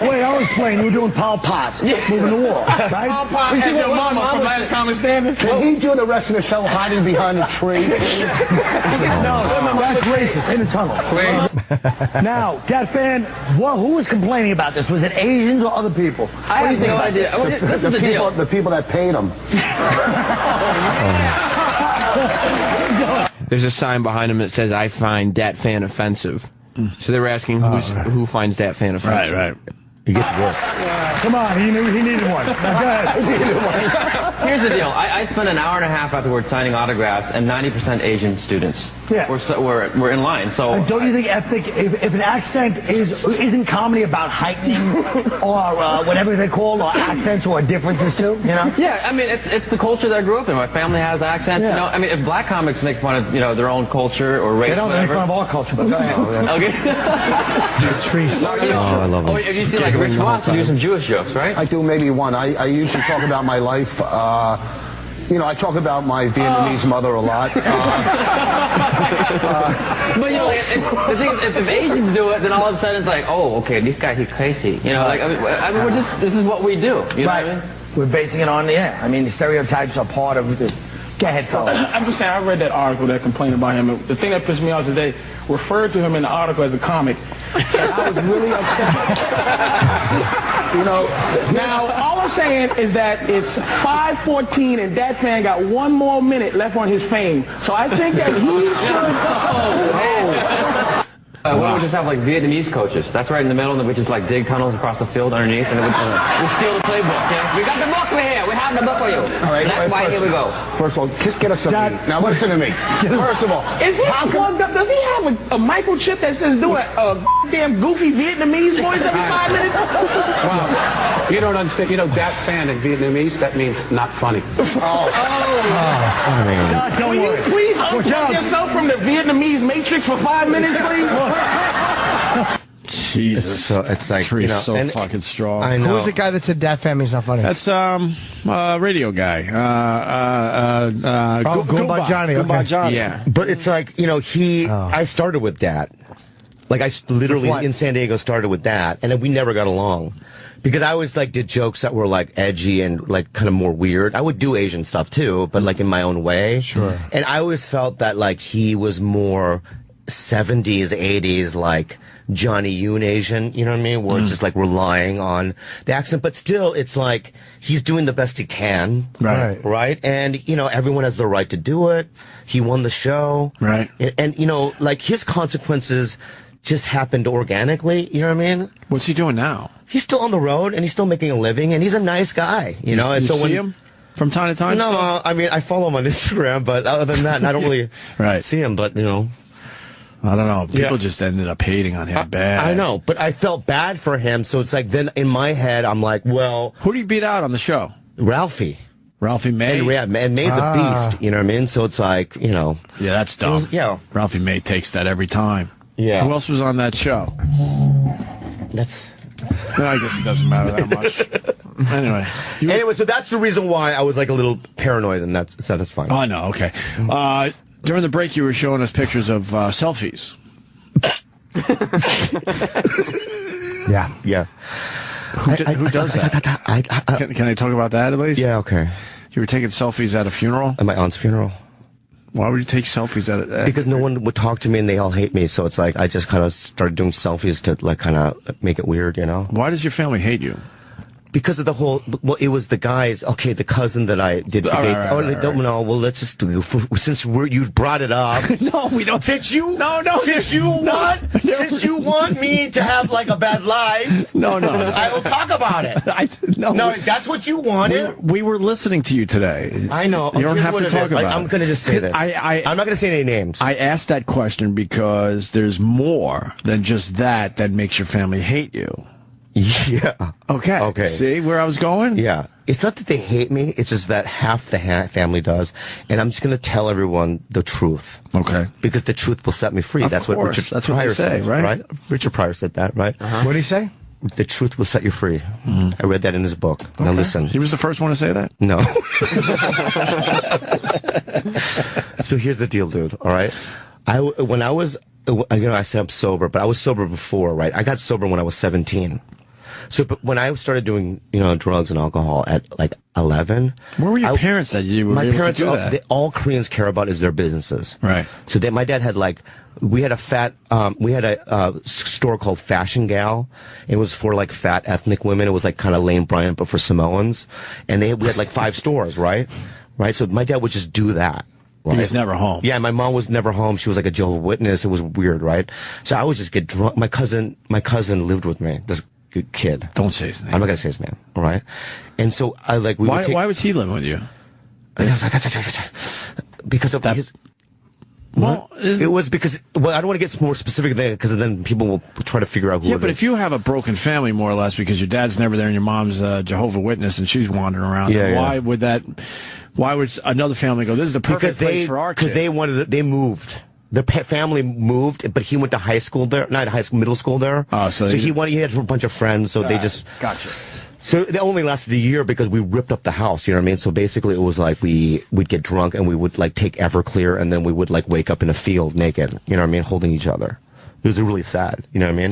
Wait, I was explain. You were doing Pol Pot's, moving the wall, right? Pol Pot has your mama from Last Comic Standing. Can he do the rest of the show hiding behind a tree? No, that's racist. In the tunnel. Now, that fan, who was complaining about this? Was it Asians or other people? I have no idea. This is the deal. The people that paid him. There's a sign behind him that says, "I find that fan offensive." So they were asking who finds that fan offensive. Right. It gets worse. Come on, he needed one. Go ahead. Here's the deal. I spent an hour and a half afterwards signing autographs, and 90% Asian students were in line. So don't you think if an accent isn't comedy about heightening or whatever they call or accents or differences too? You know? Yeah, I mean it's the culture that I grew up in. My family has accents. Yeah. You know, I mean if black comics make fun of their own culture or race, they don't make fun of our culture, but go ahead. Okay. I love him. If you see like Rich Voss do some Jewish jokes, right? I do maybe one. I usually talk about my life. I talk about my Vietnamese mother a lot. But the thing is, if Asians do it, then all of a sudden it's like, oh, okay, this guy he's crazy. This is what we do. You know what I mean? We're basing it on I mean, the stereotypes are part of the. Go ahead, fella. I'm just saying, I read that article that complained about him. The thing that pissed me off is they referred to him in the article as a comic. And I was really upset. Now, all I'm saying is that it's 5:14 and that fan got one more minute left on his fame. So I think that he should... We would just have like Vietnamese coaches. That's right in the middle, and we just like dig tunnels across the field underneath, and it would we'll steal the playbook. Yeah? We got the book here. We have the book for you. All right. That's why here we go. First of all, just get us something. Now listen to me. First of all, does he have a microchip that says do a damn goofy Vietnamese voice every 5 minutes? Wow. You don't understand. Dat fan in Vietnamese, that means not funny. Will you please unplug yourself from the Vietnamese matrix for 5 minutes, please? Jesus. It's like, Tree's so fucking strong. I know. Who was the guy that said that family's not funny? That's radio guy. Goomba Johnny. Goomba Johnny. Yeah. But it's like, I started with that. Like, I literally in San Diego started with that, and then we never got along. Because I always did jokes that were edgy and kind of more weird. I would do Asian stuff too, but in my own way. Sure. And I always felt that he was more 70s, 80s, Johnny Yoon Asian, you know what I mean? Where it's just relying on the accent, but still it's he's doing the best he can. Right. Right? And, everyone has the right to do it. He won the show. Right. And his consequences just happened organically, you know what I mean? What's he doing now? He's still on the road and he's still making a living and he's a nice guy, You see him from time to time? No, I mean, I follow him on Instagram, but other than that, I don't really see him, but, I don't know. People just ended up hating on him bad. I know, but I felt bad for him, so it's then in my head, I'm like, well... Who did he beat out on the show? Ralphie. Ralphie May? And May's a beast, you know what I mean? So it's Yeah, that's dumb. Ralphie May takes that every time. Yeah. Who else was on that show? No, I guess it doesn't matter that much. Anyway, so that's the reason why I was a little paranoid, and that's fine. Oh, no, okay. During the break, you were showing us pictures of selfies. Yeah. Who does that? Can I talk about that at least? Yeah, okay. You were taking selfies at a funeral? At my aunt's funeral. Why would you take selfies at it? Because no one would talk to me and they all hate me, so it's I just kind of started doing selfies to kind of make it weird, Why does your family hate you? Because of the whole, it was the guys, the cousin that I did debate. No, well, let's just do, since you brought it up. No, we don't. Since you want me to have a bad life. No. I will talk about it. No, that's what you wanted. We were listening to you today. I know. You don't have to talk about it. I'm going to just say this. I'm not going to say any names. I asked that question because there's more than just that makes your family hate you. Yeah. Okay. See where I was going? Yeah. It's not that they hate me. It's just that half the family does. And I'm just going to tell everyone the truth. Okay. Because the truth will set me free. That's what Richard Pryor said, right? Richard Pryor said that, right? What did he say? The truth will set you free. I read that in his book. Okay. Now listen. He was the first one to say that? No. So here's the deal, dude. All right. I said I'm sober, but I was sober before, right? I got sober when I was 17. So, but when I started doing, drugs and alcohol at like 11. Where were your parents that you were my able parents, to do that? all Koreans care about is their businesses. Right. So my dad had we had a store called Fashion Gal. It was for like fat ethnic women. It was like kind of Lane Bryant, but for Samoans. And we had like 5 stores, right? Right. So my dad would just do that. Right? He was never home. Yeah, my mom was never home. She was like a Jehovah's Witness. It was weird, right? So I would just get drunk. My cousin lived with me. This kid. Don't say his name. I'm not gonna say his name. All right. And so why was he living with you? Because of his. Well, it was because. Well, I don't want to get more specific there because then people will try to figure out who. Yeah, but if you have a broken family, more or less, because your dad's never there and your mom's a Jehovah's Witness and she's wandering around, why would that? Why would another family go? This is the perfect place for our kid. Because they moved. The family moved, but he went to high school there, not high school, middle school there. Oh, so he had a bunch of friends, so they just. Gotcha. So they only lasted a year because we ripped up the house, you know what I mean? So basically it was like we'd get drunk and we would like take Everclear and then we would like wake up in a field naked, you know what I mean, holding each other. It was really sad, you know what I mean?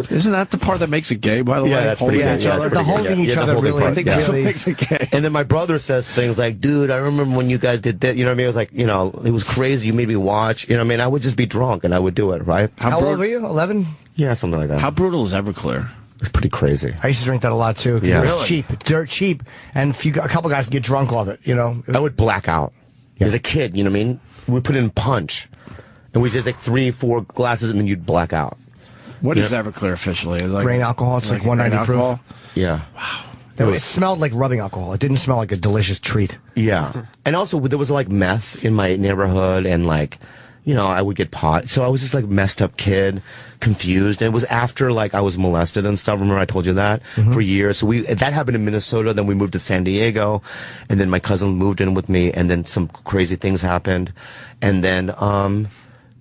Isn't that the part that makes it gay, by the way? That's pretty gay. The holding each other really, I think that's what makes it gay. And then my brother says things like, dude, I remember when you guys did that, you know what I mean? It was like, it was crazy. You made me watch, you know what I mean? I would just be drunk and I would do it, right? How old were you? 11? Yeah, something like that. How brutal is Everclear? It's pretty crazy. I used to drink that a lot too. Because it was cheap, dirt cheap, and a couple guys get drunk off it. I would black out as a kid. You know what I mean? We put in punch, and we just like 3-4 glasses, and then you'd black out. What is Everclear officially? Like, grain alcohol. It's like 190 proof. Yeah. Wow. It smelled like rubbing alcohol. It didn't smell like a delicious treat. Yeah. And also there was like meth in my neighborhood, and like. I would get pot. So I was just like messed up kid, confused. And it was after like I was molested and stuff. Remember I told you that for years. So that happened in Minnesota. Then we moved to San Diego, and then my cousin moved in with me. And then some crazy things happened. And then, and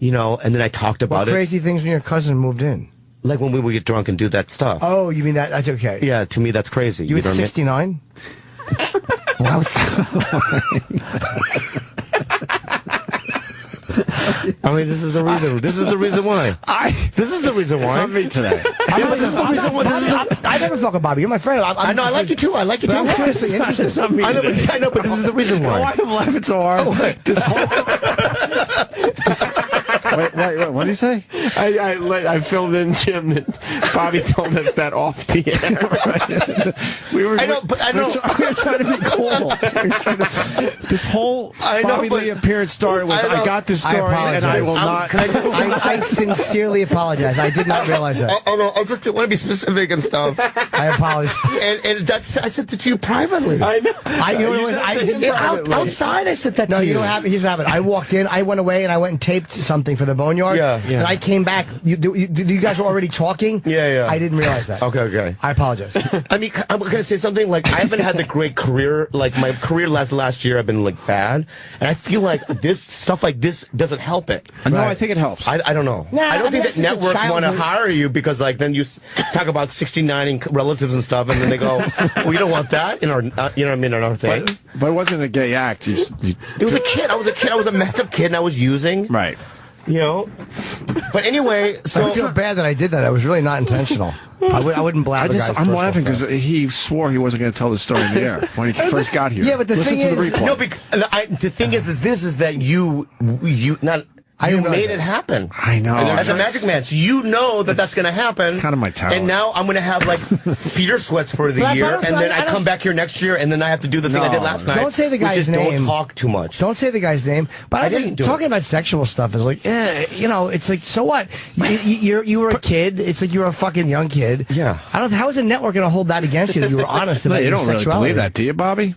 then I talked about it. What crazy things when your cousin moved in? Like when we would get drunk and do that stuff. Oh, you mean that? That's okay. Yeah, to me that's crazy. You were 69? Wow. I mean, this is the reason. This is the reason why. This is the reason why. It's not me today. This is the reason why. I never talk about Bobby. You're my friend. I know. I like you too. I like you too. I'm seriously interested. It's not me. I know, but this is the reason why. Why I'm laughing so hard? This whole. Wait, what did he say? I filled in, Jim, that Bobby told us that off the air. Right? We were trying to be cool. This whole Bobby Lee appearance started with, I got this story, and I will not. I sincerely apologize. I did not realize that. I just want to be specific and stuff. I apologize. And I said that to you privately. I know. Outside, I said that to you. No, you know what happened? Here's what happened. I walked in, I went away, and I went and taped something for the Boneyard. Yeah. And I came back. You guys were already talking? Yeah. I didn't realize that. Okay. I apologize. I mean, I'm going to say something. Like, I haven't had the great career. Like, my career last year, I've been, like, bad. And I feel like stuff like this doesn't help it. No, I think it helps. I don't know. Nah, I don't think that's that just networks want to childhood. hire you because, like, then you talk about 69ing relatives and stuff, and then they go, well, you don't want that in our, you know what I mean, in our thing. But it wasn't a gay act. It was a kid. I was a messed up kid, and I was using. Right. But anyway, so I feel bad that I did that. I was really not intentional. I wouldn't blab. I'm laughing because he swore he wasn't going to tell the story in the air when he first got here. Yeah, but the Listen thing to the is, replay. the thing is that you made it happen. I know. As a magic man, so you know that's going to happen. It's kind of my talent. And now I'm going to have like feeder sweats for the year, and then I come back here next year, and then I have to do the thing I did last night. Don't say the guy's which is name. Don't talk too much. Don't say the guy's name. But I think talking about sexual stuff is like, it's like, so what? You were a kid. It's like you were a fucking young kid. Yeah. How is a network going to hold that against you that you were honest about you your don't really sexuality? believe that, do you, Bobby?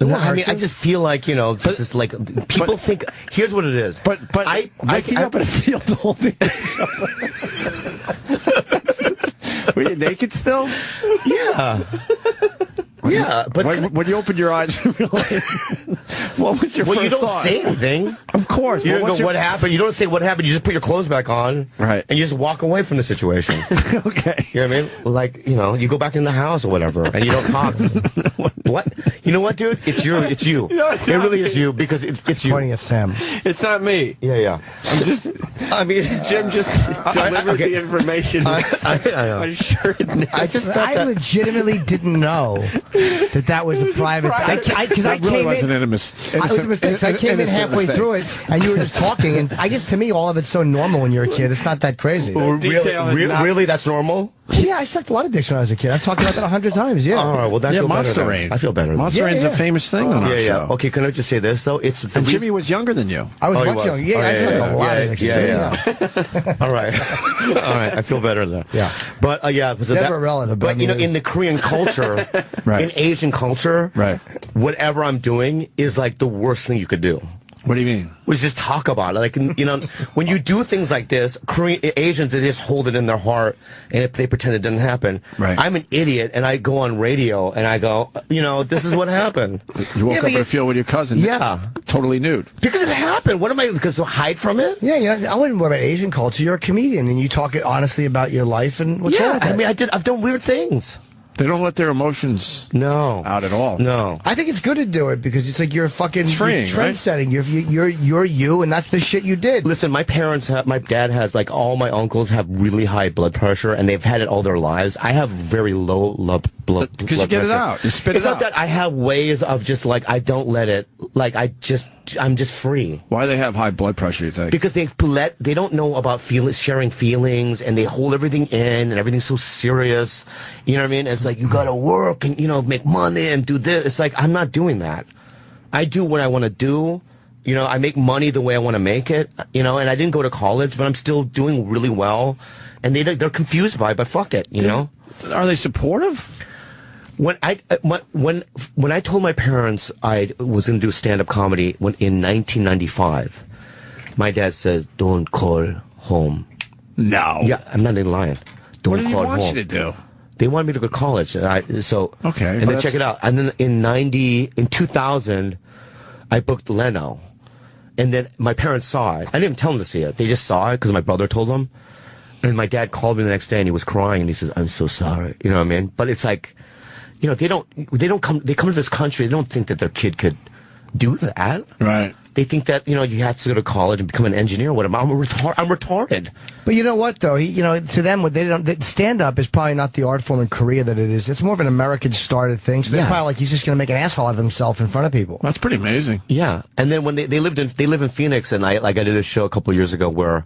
No, I mean, I just feel like, this is like, people think, here's what it is. But waking up in a field holding Were you naked still? Yeah. Yeah, but when you opened your eyes, what was your first you don't thought? say anything. Of course. You but don't what's go, your- what happened? You don't say what happened. You just put your clothes back on. Right. And you just walk away from the situation. Okay. You know what I mean? Like, you go back in the house or whatever, and you don't talk. What? You know what, dude? It's you. It's you. No, it's it not really me. is you because it's you. Pointing at Sam. It's not me. Yeah. I'm just. I mean, Jim just delivered the information. I know. I'm sure it is. I just thought I that. legitimately didn't know that was a private. Because I That really came wasn't in. It It was a mistake. 'Cause I came in halfway through it, and you were just talking. And I guess to me, all of it's so normal when you're a kid. It's not that crazy. Really, that's normal? Yeah, I sucked a lot of dicks when I was a kid. I've talked about that 100 times. Yeah. All right, well, that's Monster Rain. I feel better. Monster Rain's a famous thing on our show. Okay, can I just say this though? It's And Jimmy was younger than you. I was Oh, he much was. younger. Yeah, Oh, I sucked a lot of dicks. Yeah. All right. All right. I feel better now. Yeah. But yeah, so Never relative, but I But mean, in the Korean culture, Right. in Asian culture, Right. whatever I'm doing is like the worst thing you could do. What do you mean? Was just talk about it. Like, when you do things like this, Asians, they just hold it in their heart and they pretend it didn't happen. Right. I'm an idiot and I go on radio and I go, this is what happened. You woke up in a field with your cousin. Yeah. Totally nude. Because it happened. What am I, because to hide from it? Yeah, I wouldn't worry about Asian culture. You're a comedian, and you talk honestly about your life and what's wrong with I that. mean, I've done weird things. They don't let their emotions out at all. No. I think it's good to do it because it's like you're a fucking freeing, trend setting. You're you, and that's the shit you did. Listen, my dad has, like, all my uncles have really high blood pressure, and they've had it all their lives. I have very low blood pressure. Because you get it out. You spit it It's not out. that I have ways of just, like, I don't let it, like, I'm just free. Why do they have high blood pressure, you think? Because they don't know about sharing feelings, and they hold everything in, and everything's so serious. You know what I mean? It's like, you gotta work and, make money and do this. It's like, I'm not doing that. I do what I want to do. I make money the way I want to make it. And I didn't go to college, but I'm still doing really well. And they're confused by it, but fuck it, Are they supportive? When I told my parents I was going to do stand-up comedy in 1995, my dad said, "Don't call home." No. Yeah, I'm not even lying. Don't What did he call want home. you to do? They wanted me to go to college. Okay, and well, then check it out. And then in 2000, I booked Leno. And then my parents saw it. I didn't even tell them to see it. They just saw it because my brother told them. And my dad called me the next day and he was crying and he says, "I'm so sorry." You know what I mean? But it's like, they come to this country, they don't think that their kid could do that. Right. They think that, you have to go to college and become an engineer or whatever. I'm retarded. But you know what, though? To them, stand-up is probably not the art form in Korea that it is. It's more of an American-started thing. So they're probably like, he's just going to make an asshole out of himself in front of people. That's pretty amazing. Yeah. And then when they live in Phoenix, and I did a show a couple of years ago where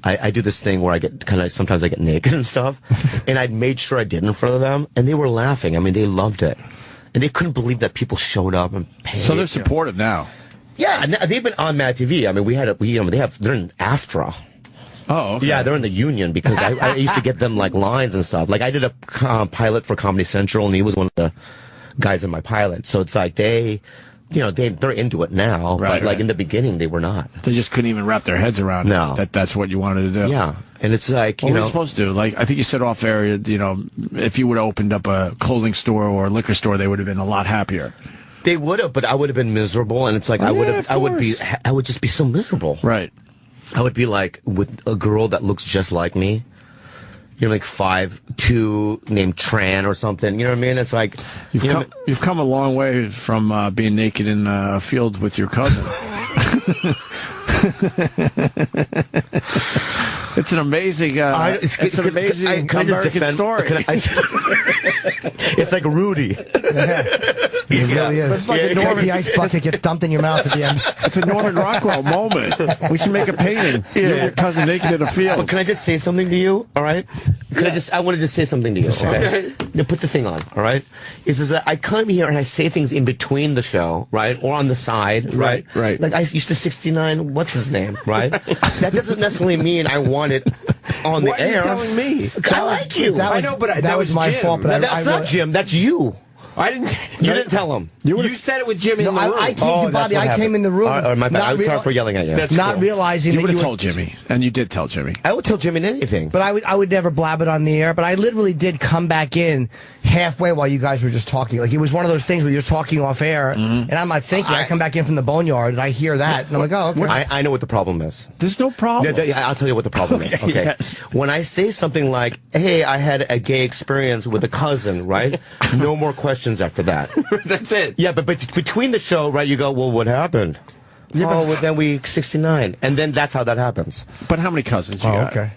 I do this thing where I get sometimes I get naked and stuff. And I made sure I did in front of them. And they were laughing. I mean, they loved it. And they couldn't believe that people showed up and paid. So they're supportive now. Yeah, and they've been on Mad TV. I mean, they're in AFTRA. Oh, okay. Yeah, they're in the union because I used to get them like lines and stuff. Like I did a pilot for Comedy Central, and he was one of the guys in my pilot. So it's like they're into it now. Right, but like right. in the beginning, they were not. They just couldn't even wrap their heads around it. That's what you wanted to do. Yeah, and it's like What were you supposed to do? Like I think you said off air, if you would have opened up a clothing store or a liquor store, they would have been a lot happier. They would have, but I would have been miserable, and it's like I would just be so miserable. Right. I would be like with a girl that looks just like me. Like 5'2", named Tran or something. You know what I mean? It's like you've come a long way from being naked in a field with your cousin. It's an amazing, American story. It's like Rudy. It really is. It's like the ice bucket gets dumped in your mouth at the end. It's a Norman Rockwell moment. We should make a painting. Your cousin naked in a field. But can I just say something to you? All right. I want to just say something to you. Okay. Now put the thing on. All right. Is that I come here and I say things in between the show, right, or on the side, right? Right. Like I used to 69. What's his name, right? That doesn't necessarily mean I want it on the air. Why are you telling me? I like you. That was my fault. But That's not Jim. That's you. I didn't. You didn't tell him. You said it with Jimmy in the room. I came, Bobby, I came in the room. My bad. I'm sorry for yelling at you. Not realizing You that would have were- told Jimmy, and you did tell Jimmy. I would tell Jimmy anything. But I would never blab it on the air. But I literally did come back in halfway while you guys were just talking. Like, it was one of those things where you're talking off air, and I'm not thinking. I come back in from the boneyard, and I hear that, and I'm like, oh, okay. I know what the problem is. There's no problem. I'll tell you what the problem is. Okay. Yes. When I say something like, hey, I had a gay experience with a cousin, right? No more questions after that. That's it. Yeah, but between the show, right, you go, well, what happened? Well, then we 69. And then that's how that happens. But how many cousins you got? okay.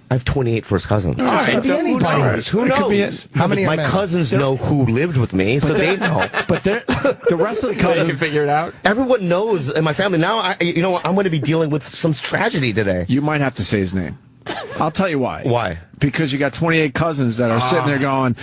I have 28 first cousins. All right, It could be so anybody. Who It could be knows? How many My are men? cousins know who lived with me, so they know. But the rest of the They can cousins, figure it out. Everyone knows in my family. Now, you know what? I'm going to be dealing with some tragedy today. you might have to say his name. I'll tell you why. Why? Because you got 28 cousins that are sitting there going,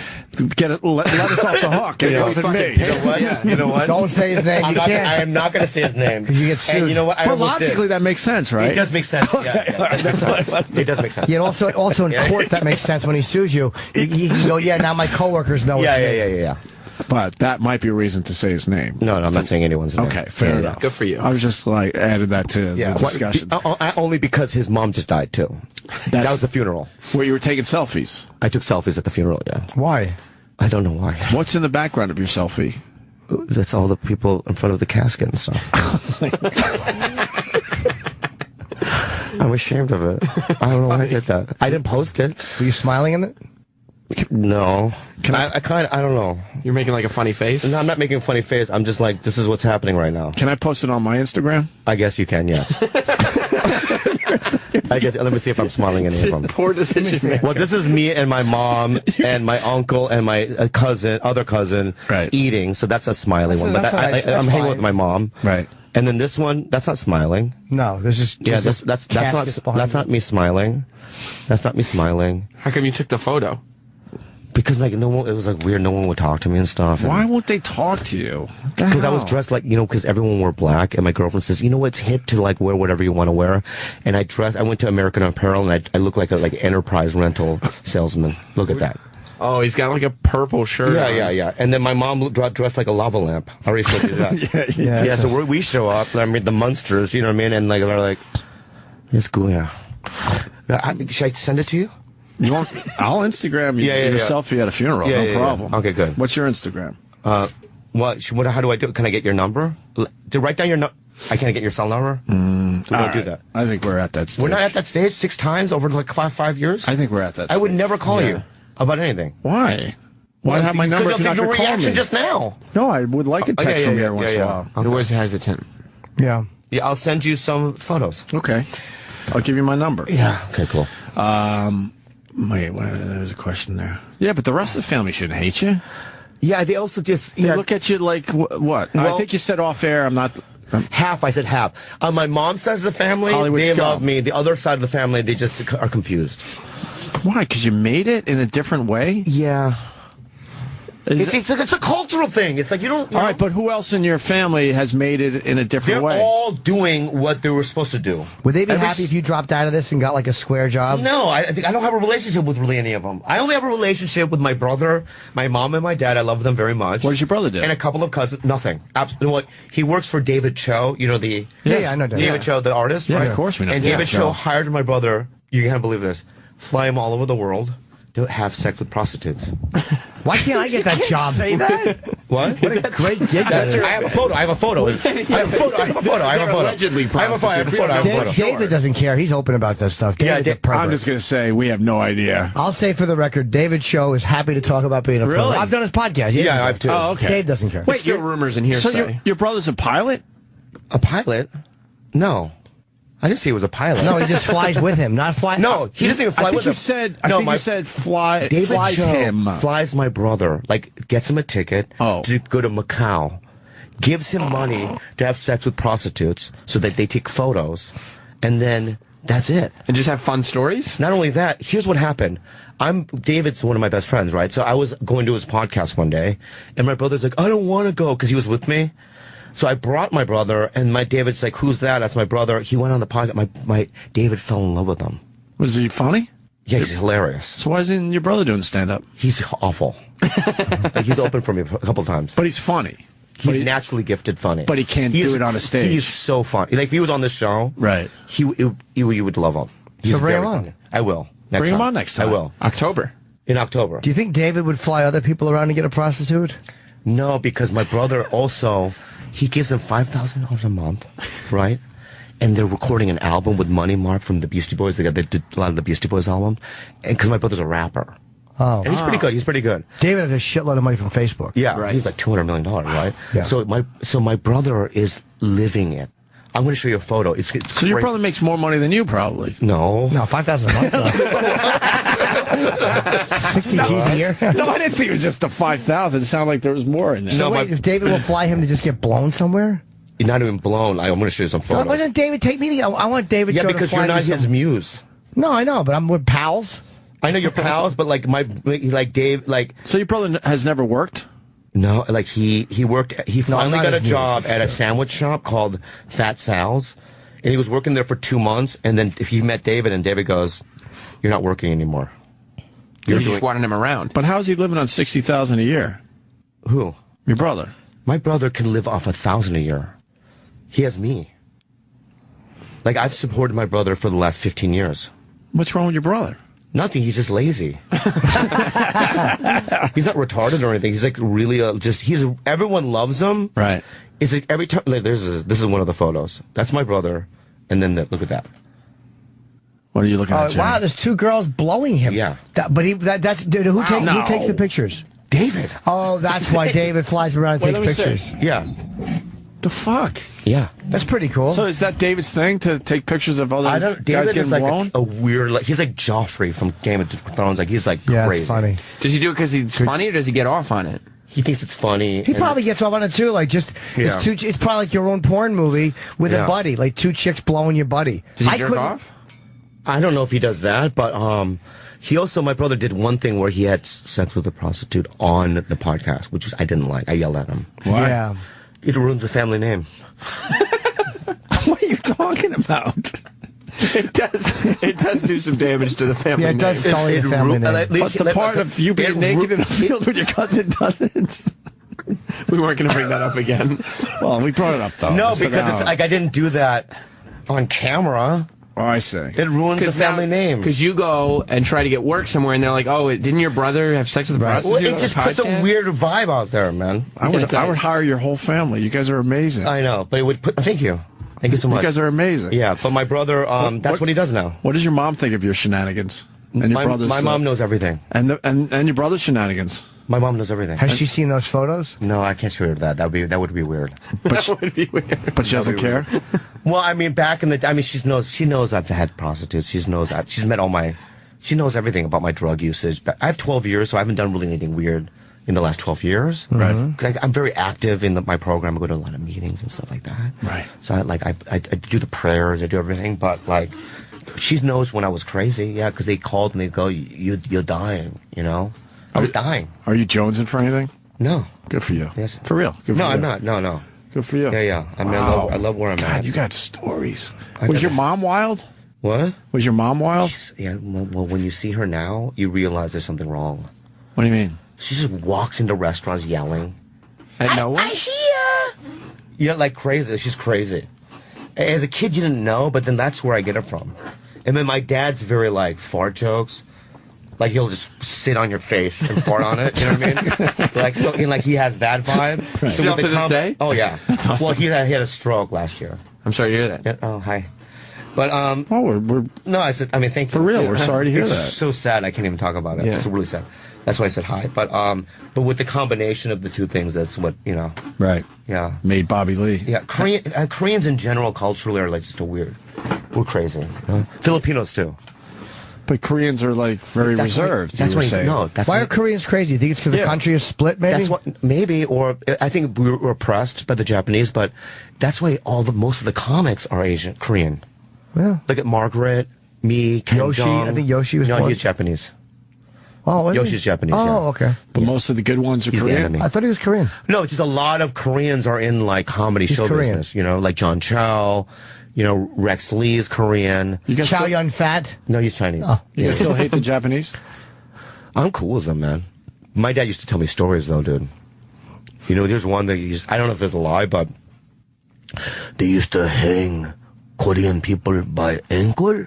let us off the hook. It wasn't me. You know what? You know what? Don't say his name. I am not going to say his name. Because you get sued. And you know what? I But almost logically, did. that makes sense, right? It does make sense. Yeah, it makes sense. It does make sense. Yeah, also in court, that makes sense. When he sues you, he can go, yeah, now my coworkers know it's me. Yeah. But that might be a reason to say his name. No, I'm not saying anyone's name. Okay, fair Yeah, enough. Good for you. I was just like added that to the discussion. Only because his mom just died too. That was the funeral. Where you were taking selfies. I took selfies at the funeral. Yeah. Why? I don't know why. What's in the background of your selfie? That's all the people in front of the casket and stuff. I'm ashamed of it. I don't know why I did that. I didn't post it. Were you smiling in it? No. I don't know. You're making like a funny face? No, I'm not making a funny face. I'm just like, this is what's happening right now. Can I post it on my Instagram? I guess you can, yes. I guess, let me see if I'm smiling in any of them. Poor decision maker. Well, this is me and my mom and my uncle and my other cousin eating, so that's a smiley one. But I'm hanging with my mom. Right. And then this one, that's not smiling. No, there's just that's not me smiling. That's not me smiling. How come you took the photo? Because like no one, it was like weird. No one would talk to me and stuff. Why won't they talk to you? Because I was dressed like, because everyone wore black, and my girlfriend says, it's hip to like wear whatever you want to wear. And I went to American Apparel, and I look like a enterprise rental salesman. Look at that. Oh, he's got like a purple shirt. Yeah. And then my mom dressed like a lava lamp. I already showed you that. yeah. So we show up. I mean, the Munsters, you know what I mean? And like they're like, it's cool. Yeah. Should I send it to you? You want? I'll Instagram you your selfie at a funeral. No problem. Okay, good. What's your Instagram? How do I do it? Can I get your number? To write down your I can't get your cell number? We don't do that. I think we're at that stage. We're not at that stage 6 times over like five years? I think we're at that stage. I would never call you about anything. Why? Why have my number if you're not going to call me? Reaction just now. No, I would like a text from you every once in a while. It always hesitant. Yeah. Yeah, I'll send you some photos. Okay. I'll give you my number. Yeah. Okay, cool. Wait, there's a question there. Yeah, but the rest of the family shouldn't hate you. Yeah, they also just... They look at you like, what? Well, I think you said off air, I'm not... Half, I said half. On my mom's side of the family, they love me. The other side of the family, they just are confused. Why? Because you made it in a different way? Yeah. It's a cultural thing. It's like you don't... All right, but who else in your family has made it in a different way? They're all doing what they were supposed to do. Would they be happy if you dropped out of this and got like a square job? No, I don't have a relationship with really any of them. I only have a relationship with my brother, my mom, and my dad. I love them very much. What does your brother do? And a couple of cousins. Nothing. Absolutely. What? He works for David Cho. You know the... Yeah, I know David Cho, the artist. Yeah, right? of course we know. And David Cho hired my brother, you can't believe this, fly him all over the world to have sex with prostitutes. Why can't I get that job? Say that? What? What a great gig that is. I have a photo. I have a photo. Allegedly prostitutes. David doesn't care. He's open about that stuff. David's a pervert. I'm just going to say we have no idea. I'll say for the record, David Cho is happy to talk about being a Really? pervert. I've done his podcast. He Yeah, doesn't I have care. too. Oh, okay. Dave doesn't care. Wait, still rumors in So hearsay. your brother's a pilot? A pilot? No. I didn't say he was a pilot. No, he just flies with him, not fly. No, he doesn't even fly I think with you him. said, No, I think you said fly, David flies Cho him. flies my brother, like gets him a ticket to go to Macau, gives him money to have sex with prostitutes so that they take photos, and then that's it. And just have fun stories? Not only that, here's what happened. David's one of my best friends, right? So I was going to his podcast one day, and my brother's like, I don't want to go, because he was with me. So I brought my brother, and my David's like, who's that? That's my brother. He went on the podcast. My David fell in love with him. Was he funny? Yeah, he's hilarious. So why isn't your brother doing stand-up? He's awful. Like, he's opened for me a couple times. But he's funny. He's naturally gifted funny. But he can't do it on a stage. He's so funny. Like, if he was on this show, right? You would love him. He's So bring very him on. funny. I will. Bring him on next time. I will. October. In October. Do you think David would fly other people around to get a prostitute? No, because my brother also, he gives them $5,000 a month, right? And they're recording an album with Money Mark from the Beastie Boys. They did a lot of the Beastie Boys albums. And because my brother's a rapper. Oh. And he's pretty good. He's pretty good. David has a shitload of money from Facebook. Yeah, he's like $200 million, right? Yeah. So my brother is living it. I'm going to show you a photo. It's So your brother makes more money than you, probably. No. No, $5,000 a month. 60 G's a year. No, I didn't think it was just the 5,000. It sounded like there was more in there. So wait, if David will fly him to just get blown somewhere? You're not even blown. I'm going to show you some photos. Why doesn't David take me? I want David. Yeah, Show because to fly you're not me his some- muse. No, I know, but I'm with pals. I know you're pals, but like Dave, like. So your brother has never worked? No, like he worked. He finally not got a his job muse. at a sandwich shop called Fat Sal's, and he was working there for 2 months. And then if he met David, and David goes, "You're not working anymore." You're just wanting him around. But how's he living on $60,000 a year? Who? Your brother. My brother can live off $1,000 a year. He has me. Like, I've supported my brother for the last 15 years. What's wrong with your brother? Nothing. He's just lazy. He's not retarded or anything. He's like really everyone loves him. Right. It's like every time. Like, this is one of the photos. That's my brother, and then look at that. What are you looking at? Wow, there's two girls blowing him. Yeah. That's dude, who takes the pictures? David. Oh, that's why David flies around and takes pictures. Yeah. The fuck? Yeah. That's pretty cool. So is that David's thing to take pictures of other guys David getting is like blown? a weird. Like, he's like Joffrey from Game of Thrones. Like, he's like Yeah, crazy. it's funny. Does he do it because he's funny, or does he get off on it? He thinks it's funny. He probably gets off on it too. Like Yeah. it's probably like your own porn movie with Yeah. a buddy, like two chicks blowing your buddy. Does he I jerk couldn't- off? I don't know if he does that, but he also, my brother did one thing where he had sex with a prostitute on the podcast, which I didn't like. I yelled at him. Why? Yeah. It ruins the family name. What are you talking about? It does do some damage to the family. Yeah, it does name. sully the family name. But the part of you being naked in a field with your cousin doesn't. We weren't going to bring that up again. Well, we brought it up though. No, So because now- it's like I didn't do that on camera. Oh, I see. It ruins the family name. Because you go and try to get work somewhere, and they're like, "Oh, didn't your brother have sex with a prostitute?" Well, on it the just puts a podcast?" weird vibe out there, man. I would hire your whole family. You guys are amazing. I know, but it would put. Thank you. Thank you so much. You guys are amazing. Yeah, but my brother, that's what he does now. What does your mom think of your shenanigans? And your brother's My mom knows everything. And your brother's shenanigans. My mom knows everything. Has she seen those photos? No, I can't show her that. That would be weird. But she doesn't care. Well, I mean, back in the, I mean, she knows I've had prostitutes. She's met she knows everything about my drug usage. But I have 12 years, so I haven't done really anything weird in the last 12 years. Right. 'Cause I'm very active in my program. I go to a lot of meetings and stuff like that. Right. So I do the prayers, I do everything, but like, she knows when I was crazy. Yeah, because they called and they go, you're dying. You know, I was dying. Are you jonesing for anything? No. Good for you. Yes. For real. Good for No, you. I'm not. No. Good for you. Yeah. I mean, Wow. I love where I'm God, at. you got stories. I Was got- your mom wild? What? Was your mom wild? Yeah. Well, when you see her now, you realize there's something wrong. What do you mean? She just walks into restaurants yelling. And no one. Yeah, like crazy. She's crazy. As a kid, you didn't know, but then that's where I get it from. And then my dad's very like fart jokes. Like he'll just sit on your face and fart on it. You know what I mean? Like so, like he has that vibe. Right. So Still with to this day? Oh yeah. That's awesome. Well, he had a stroke last year. I'm sorry to hear that. Yeah, oh hi. But Oh, we're no, I said. I mean, thank you. For real, we're sorry to hear it's that. So sad. I can't even talk about it. Yeah. It's really sad. That's why I said hi. But with the combination of the two things, that's what right. Yeah. Made Bobby Lee. Yeah, Koreans in general culturally are like just we're crazy. Filipinos too. But Koreans are like very That's why- reserved. that's you were why- saying. no, that's Why why- are Koreans crazy? You think it's because the country is split, maybe? That's what maybe, or I think we were oppressed by the Japanese, but that's why most of the comics are Asian, Korean. Yeah. Look at Margaret, me, Ken Yoshi, Jeong. I think Yoshi was No, born- he's Japanese. Oh, is he? Yoshi's Japanese. Oh, yeah. okay. But most of the good ones are He's the Korean. enemy. I thought he was Korean. No, it's just a lot of Koreans are in like comedy He's show Korean. business. You know, like John Cho. You know, Rex Lee is Korean. Chow Yun Fat? No, he's Chinese. Oh, you guys still hate the Japanese? I'm cool with them, man. My dad used to tell me stories, though, dude. You know, there's one that I don't know if there's a lie, but they used to hang Korean people by ankle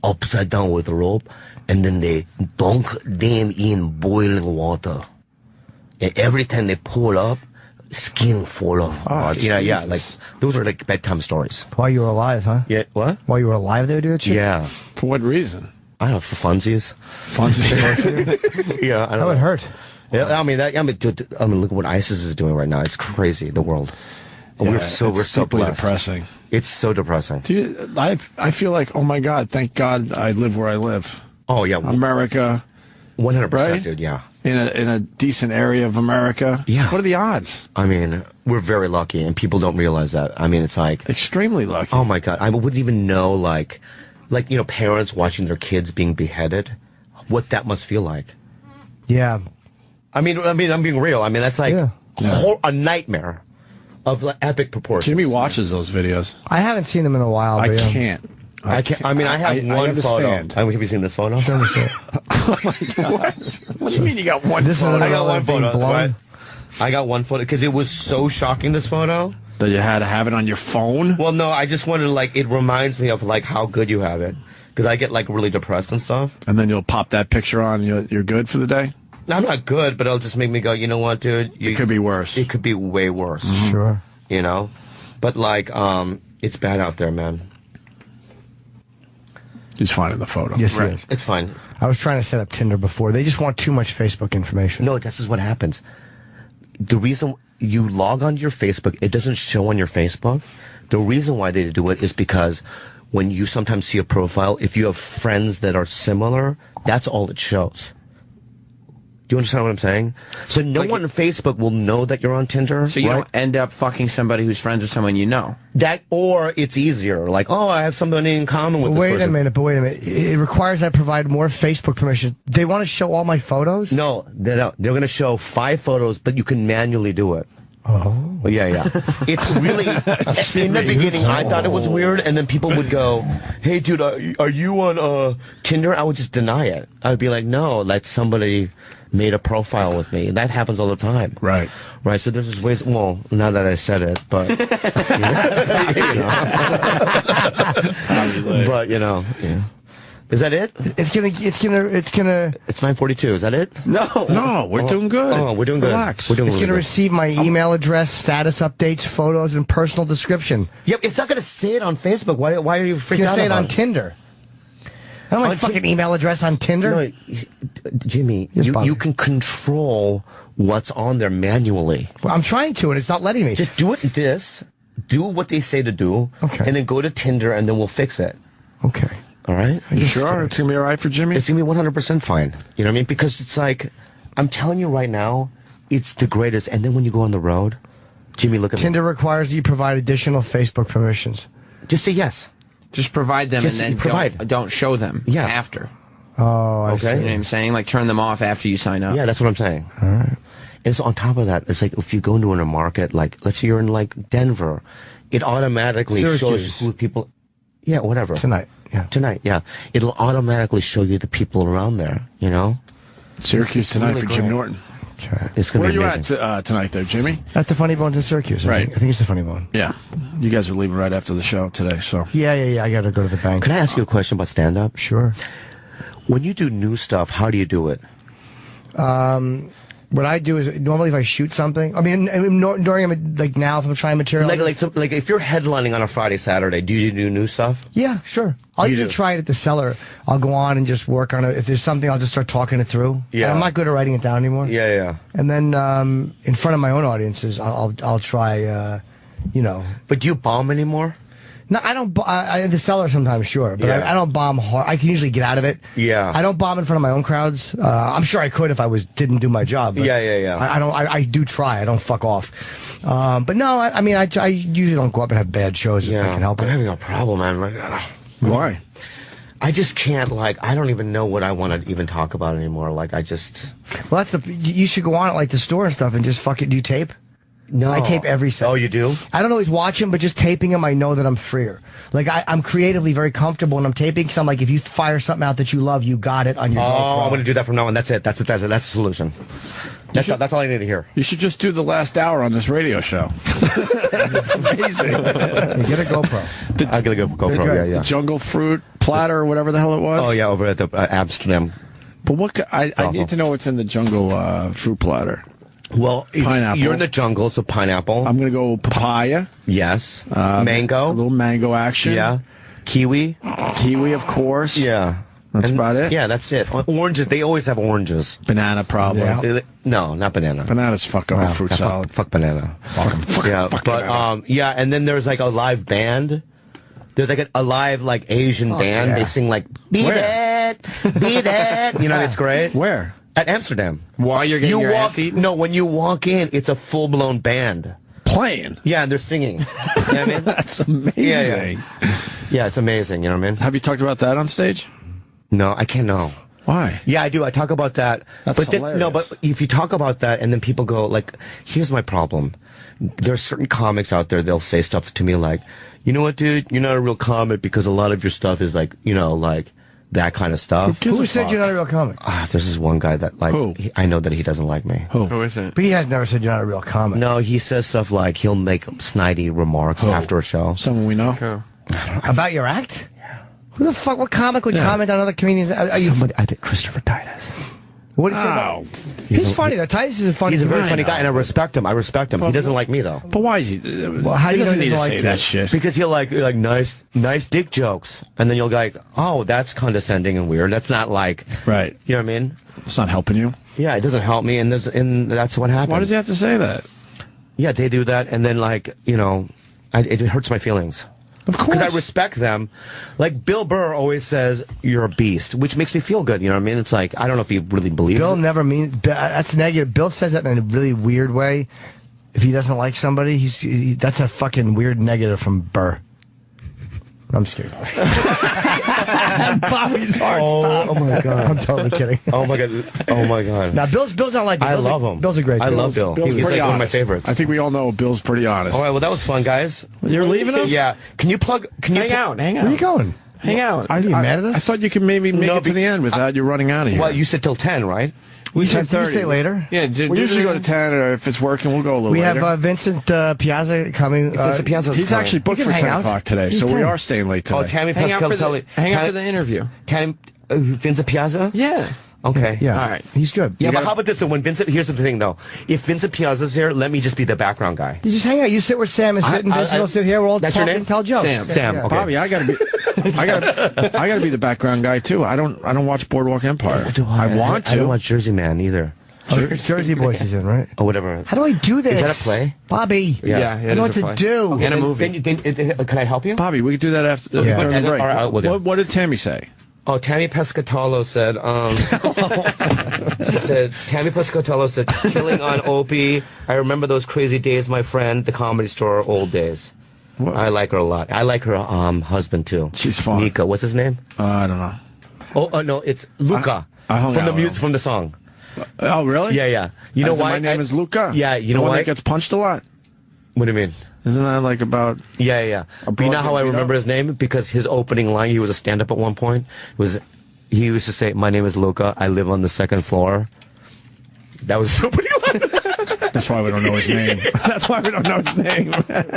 upside down with a rope, and then they dunk them in boiling water. And every time they pull up, skin fall off. Oh, yeah, like those are like bedtime stories. While you were alive, huh? Yeah, what? While you were alive, they would do that shit? Yeah. For what reason? I don't know, for funsies. Yeah, I don't That would know. hurt. Yeah, I mean, dude, look at what ISIS is doing right now. It's crazy, the world. Yeah, we're so deeply blessed. depressing. It's so depressing. Dude, I feel like, oh my God, thank God I live where I live. Oh yeah, America, 100%, right? dude. Yeah, in a decent area of America. Yeah. What are the odds? I mean, we're very lucky, and people don't realize that. I mean, it's like extremely lucky. Oh my God, I wouldn't even know, like you know, parents watching their kids being beheaded, what that must feel like. Yeah. I mean, I'm being real. I mean, that's like a nightmare of like, epic proportions. Jimmy watches those videos. I haven't seen them in a while. I But yeah. can't. I can't. I mean, I have one photo. understand. Have you seen this photo? Show me shit. Oh my God. What do you mean you got one This is photo? another I got one being photo. blown. But I got one photo because it was so shocking. This photo. That you had to have it on your phone? Well, no, I just wanted to, like, it reminds me of like how good you have it, because I get like really depressed and stuff. And then you'll pop that picture on. You're good for the day. I'm not good, but it'll just make me go, you know what, dude? It could be worse. It could be way worse. Sure. You know, but like, it's bad out there, man. He's finding the photo. Yes, he is. It's fine. I was trying to set up Tinder before. They just want too much Facebook information. No, this is what happens. The reason you log onto your Facebook, it doesn't show on your Facebook. The reason why they do it is because when you sometimes see a profile, if you have friends that are similar, that's all it shows. Do you understand what I'm saying? So no one on Facebook will know that you're on Tinder. So you right? don't end up fucking somebody who's friends with someone you know. That, or it's easier. Like, oh, I have somebody in common with But this wait person. a minute. It requires I provide more Facebook permissions. They want to show all my photos? No, they don't. They're going to show 5 photos, but you can manually do it. Oh. Well, yeah. It's really, in the beginning, I thought it was weird, and then people would go, hey, dude, are you on Tinder? I would just deny it. I would be like, no, that's somebody made a profile with me. That happens all the time. Right. Right, so there's just ways, well, now that I said it, but, but, you know, yeah. Is that it? It's gonna. It's 9:42. Is that it? No, we're doing good. Oh, we're doing good. Relax. We're doing It's really going to good. receive my email address, status updates, photos, and personal description. Yep, it's not going to say it on Facebook. Why are you It's freaked going to out say it about on Tinder. I don't have my fucking email address on Tinder. No, Jimmy, you can control what's on there manually. Well, I'm trying to, and it's not letting me. Just do it do what they say to do, and then go to Tinder, and then we'll fix it. Okay. All right? You sure it's going to be all right for Jimmy? It's going to be 100% fine. You know what I mean? Because it's like, I'm telling you right now, it's the greatest. And then when you go on the road, Jimmy, look at me. Tinder requires you provide additional Facebook permissions. Just say yes. Just provide them Just and then provide. don't show them after. Oh, I see. You know what I'm saying? Like turn them off after you sign up. Yeah, that's what I'm saying. All right. And so on top of that, it's like if you go into a market, like let's say you're in like Denver, it automatically shows you who people. Yeah, whatever. Tonight. Yeah. It'll automatically show you the people around there, you know? Syracuse It's tonight really for Jim great. Norton. It's going Where to are be you amazing. at tonight there, Jimmy? At the Funny Bones in Syracuse. Right. I think it's the Funny Bone. Yeah. You guys are leaving right after the show today, so. Yeah. I got to go to the bank. Can I ask you a question about stand-up? Sure. When you do new stuff, how do you do it? What I do is normally if I shoot something, during like now if I'm trying material, Like if you're headlining on a Friday, Saturday, do you do new stuff? yeah, sure. I'll usually try it at the cellar. I'll go on and just work on it. If there's something, I'll just start talking it through. Yeah. And I'm not good at writing it down anymore. Yeah. And then in front of my own audiences, I'll try. But do you bomb anymore? No, I don't. The cellar sometimes, sure, but Yeah. I don't bomb hard. I can usually get out of it. Yeah. I don't bomb in front of my own crowds. I'm sure I could if I didn't do my job. But Yeah. I don't. I do try. I don't fuck off. But no, I mean, I usually don't go up and have bad shows if I can help I'm it. having a problem, man. Like, Why? I just can't, I don't even know what I want to even talk about anymore. Like, I just... Well, you should go on at like the store and stuff and just fuck it. Do you tape? No. I tape every set. Oh, you do? I don't always watch them, but just taping them, I know that I'm freer. Like, I'm creatively very comfortable when I'm taping, because I'm like, if you fire something out that you love, you got it on your GoPro. I'm going to do that from now on. That's it. That's the solution. That's all I need to hear. You should just do the last hour on this radio show. It's amazing. Get a GoPro. I'll get a GoPro, yeah. The jungle fruit platter or whatever the hell it was. Oh, yeah, over at the Amsterdam. But what? I need to know what's in the jungle fruit platter. Well, pineapple. You're in the jungle, so pineapple. I'm going to go papaya. Yes. Mango. A little mango action. Yeah. Kiwi. Kiwi, of course. Yeah. That's about it? Yeah, that's it. Oranges, they always have oranges. Banana, probably. Yeah. No, not banana. Bananas fuck up a fruit salad. Fuck banana. Fuck banana. Yeah, and then there's like a live band. There's like a live Asian band. Yeah. They sing like, beat it. You know, it's great. Where? At Amsterdam. While you're getting your ass eaten? No, when you walk in, it's a full-blown band. Playing? Yeah, and they're singing. You know what I mean? That's amazing. Yeah, it's amazing. You know what I mean? Have you talked about that on stage? No, I can't know. Why? Yeah, I do. I talk about that. That's but then, hilarious. no, but if you talk about that and then people go here's my problem. There are certain comics out there, they'll say stuff to me like, you know what, dude, you're not a real comic because a lot of your stuff is that kind of stuff. Who said you're not a real comic? This is one guy that I know that he doesn't like me. Who is it? But he has never said you're not a real comic. No, he says stuff like he'll make snidey remarks after a show. Someone we know? Who? About your act? Who the fuck? What comic would comment on other comedians? I think Christopher Titus. What do you say about? He's funny though. Titus is a funny. He's a very guy. funny guy, and I respect him. He doesn't like me though. But why is he? Well, how do you know doesn't he need to doesn't say like that you? shit? Because he'll like nice dick jokes, and then you'll go like, oh, that's condescending and weird. That's not like right. You know what I mean? It's not helping you. Yeah, it doesn't help me, and that's what happens. Why does he have to say that? Yeah, they do that, and then it hurts my feelings. Of course. Because I respect them. Like, Bill Burr always says, you're a beast, which makes me feel good, you know what I mean? It's like, I don't know if he really believes Bill it. never means. That's negative. Bill says that in a really weird way. If he doesn't like somebody, that's a fucking weird negative from Burr. I'm scared. Bobby's heart stopped. Oh my god! I'm totally kidding. Oh my god! Oh my god! Now Bill's not like. I love him. Bill's a great. I dude. love Bill. Bill's He's pretty like one of my honest. favorites. I think we all know Bill's pretty honest. All right, well that was fun, guys. You're leaving us? Yeah. Can you plug? Can you Hang out. Where are you going? Hang out. Are you mad at us? I thought you could maybe make it to the end without you running out of here. Well, you said till 10, right? We should 10:30. stay later. Yeah, We usually go to 10, or if it's working, we'll go a little We later. have Vincent Piazza coming. Vincent Piazza's He's coming. actually booked You for can 10 hang out. o'clock today, He's so we 10. are staying late today. Oh, Tammy Hang out Pescatelli. for the interview. Vincent Piazza? Yeah. Okay. Yeah. All right. He's good. Yeah, but how about this though? When Vincent, here's the thing though. If Vincent Piazza's here, let me just be the background guy. You just hang out. You sit where Sam is sitting. Vincent will sit here. We'll all That's talk your name? and tell jokes. Sam. Yeah. Okay. Bobby, I gotta be the background guy too. I don't watch Boardwalk Empire. I want to. I don't watch Jersey Man either. Oh, Jersey Boys is in, right? Or whatever. How do I do this? Is that a play? Bobby. Yeah, I know what to do. And a movie. Can I help you? Bobby, we could do that after during the And- break. all right, we'll do. What did Tammy say? Oh, Tammy Pescatello said, Tammy Pescatello said, killing on Opie. I remember those crazy days, my friend, the Comedy Store, old days. What? I like her a lot. I like her husband, too. She's fun. Nika. What's his name? I don't know. Oh, no, it's Luca. I hung from out with him. from the song. Oh, really? Yeah. You know As in, why? My name is Luca. Yeah, you know the one why? that gets punched a lot. What do you mean? Isn't that like about? Yeah. But you know how I remember his name? Because his opening line, he was a stand-up at one point, he used to say, "My name is Luca. I live on the second floor." That was his opening line. That's why we don't know his name. That's why we don't know his name.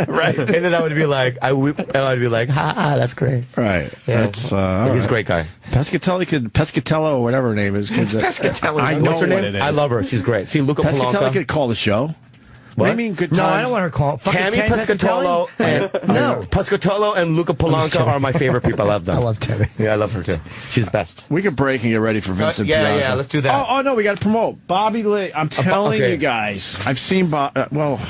Right. And then I would be like, ha, that's great. Right. Yeah. That's He's right. a great guy. Pescatello, or whatever her name is. Pescatello. I know What's her what name? it is. I love her. She's great. See, Luca Pescatello Polanca. could call the show. What? I mean, good No, times. I don't want her calling. Tammy Pescatello and Luca Polanca are my favorite people. I love them. I love Tammy. Yeah, I love her too. She's best. We could break and get ready for Vincent yeah, Piazza. let's do that. Oh, no, we got to promote Bobby Lee. I'm telling okay. you guys, I've seen Bob. Well,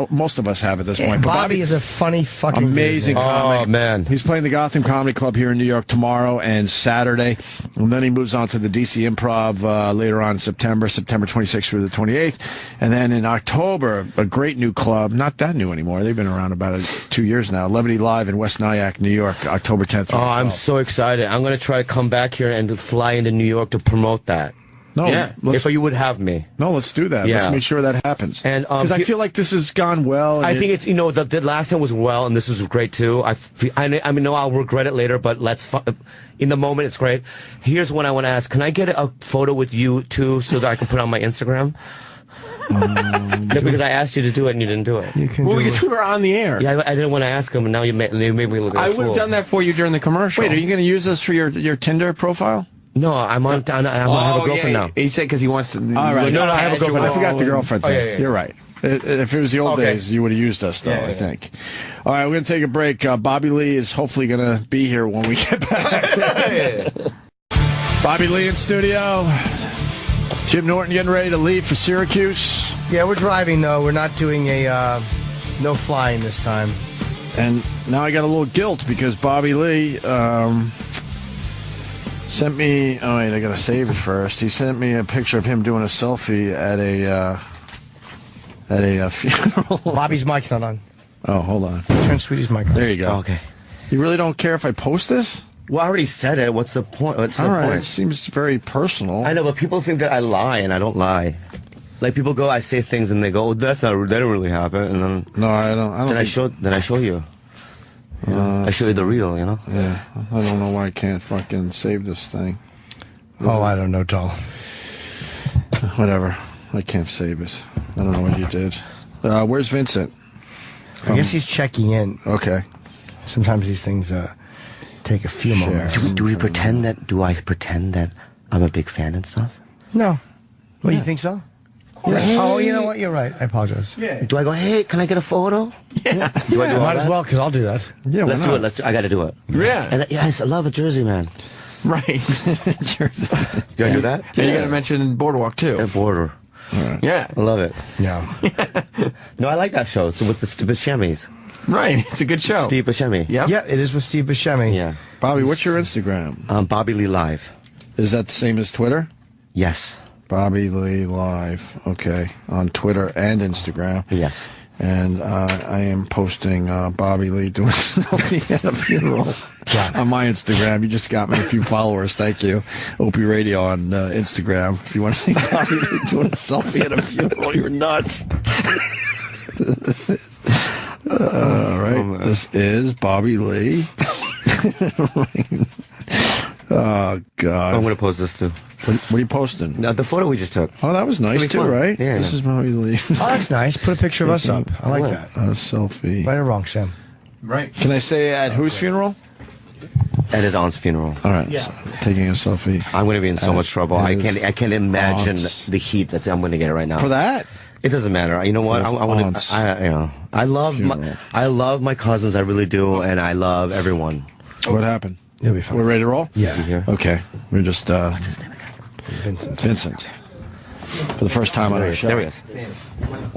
most of us have at this point. But Bobby is a funny fucking amazing dude, man. comic. Oh, man. He's playing the Gotham Comedy Club here in New York tomorrow and Saturday, and then he moves on to the DC Improv later on in September 26th through the 28th, and then in October, a great new club, not that new anymore. They've been around about 2 years now. Levity Live in West Nyack, New York, October 10th. Oh, I'm so excited. I'm going to try to come back here and fly into New York to promote that. No, Yeah. If you would have me. No, let's do that. Yeah. Let's make sure that happens. And because I feel like this has gone well. I think it's the last time was well, and this was great too. I mean, no, I'll regret it later, but in the moment, it's great. Here's what I want to ask: can I get a photo with you too, so that I can put it on my Instagram? No, because I asked you to do it and you didn't do it. Well, because we were on the air. Yeah, I didn't want to ask him, and now you made me look like I a would have fool. done that for you during the commercial. Wait, are you going to use this for your Tinder profile? No, I have a girlfriend now. He said because he wants to. All right. No, I have a girlfriend. I forgot the girlfriend thing. Yeah. You're right. If it was the old days, you would have used us, though, I think. All right, we're going to take a break. Bobby Lee is hopefully going to be here when we get back. Bobby Lee in studio. Jim Norton getting ready to leave for Syracuse. Yeah, we're driving, though. We're not doing a no flying this time. And now I got a little guilt because Bobby Lee sent me... Oh, wait, I got to save it first. He sent me a picture of him doing a selfie at a funeral. Bobby's mic's not on. Oh, hold on. Turn Sweetie's mic on. There you go. Oh, okay. You really don't care if I post this? Well, I already said it. What's the point? All right, it seems very personal. I know, but people think that I lie, and I don't lie. Like people go, I say things, and they go, oh, that didn't really happen, and then no, I don't. Then I show you. I show you the real, you know. Yeah, I don't know why I can't fucking save this thing. I don't know, Tal. Whatever, I can't save it. I don't know what you did. Where's Vincent? I guess he's checking in. Okay. Sometimes these things take a few moments. Do I pretend that I'm a big fan and stuff? No. Well, you think so? Yeah. Hey. Oh, you know what? You're right. I apologize. Yeah. Do I go, hey, can I get a photo? Yeah. Do I do all Might that? as well, because I'll do that. Yeah, Let's do it. I got to do it. Yeah. And yes, I love a Jersey man. Right. Jersey. You gotta do that? And you got to mention Boardwalk too. Yeah, Border. Right. Yeah. I love it. Yeah. No, I like that show. It's with the Buscemi's. Right. It's a good show. Steve Buscemi. Yep. Yeah, it is with Steve Buscemi. Yeah. Bobby, what's your Instagram? Bobby Lee Live. Is that the same as Twitter? Yes. Bobby Lee Live. Okay. On Twitter and Instagram. Yes. And I am posting Bobby Lee doing a selfie at a funeral on my Instagram. You just got me a few followers. Thank you. Opie Radio on Instagram. If you want to see Bobby Lee doing a selfie at a funeral, you're nuts. This is... all right. This is Bobby Lee. Oh, God. I'm going to post this too. What are you posting? No, the photo we just took. Oh, that was nice too, right? Yeah. This is Bobby Lee. Oh, that's nice. Put a picture of us up. I like that. A selfie. Right or wrong, Sam? Right. Can I say at whose funeral? At his aunt's funeral. All right. Yeah. So, taking a selfie. I'm going to be in so much trouble. I can't imagine aunt's. the heat that I'm going to get right now. For that? It doesn't matter. You know what? I love my cousins. I really do, and I love everyone. What happened? It'll be fun. We're ready to roll? Yeah. Okay. We're just What's his name again? Vincent. For the first time on our show. There he is.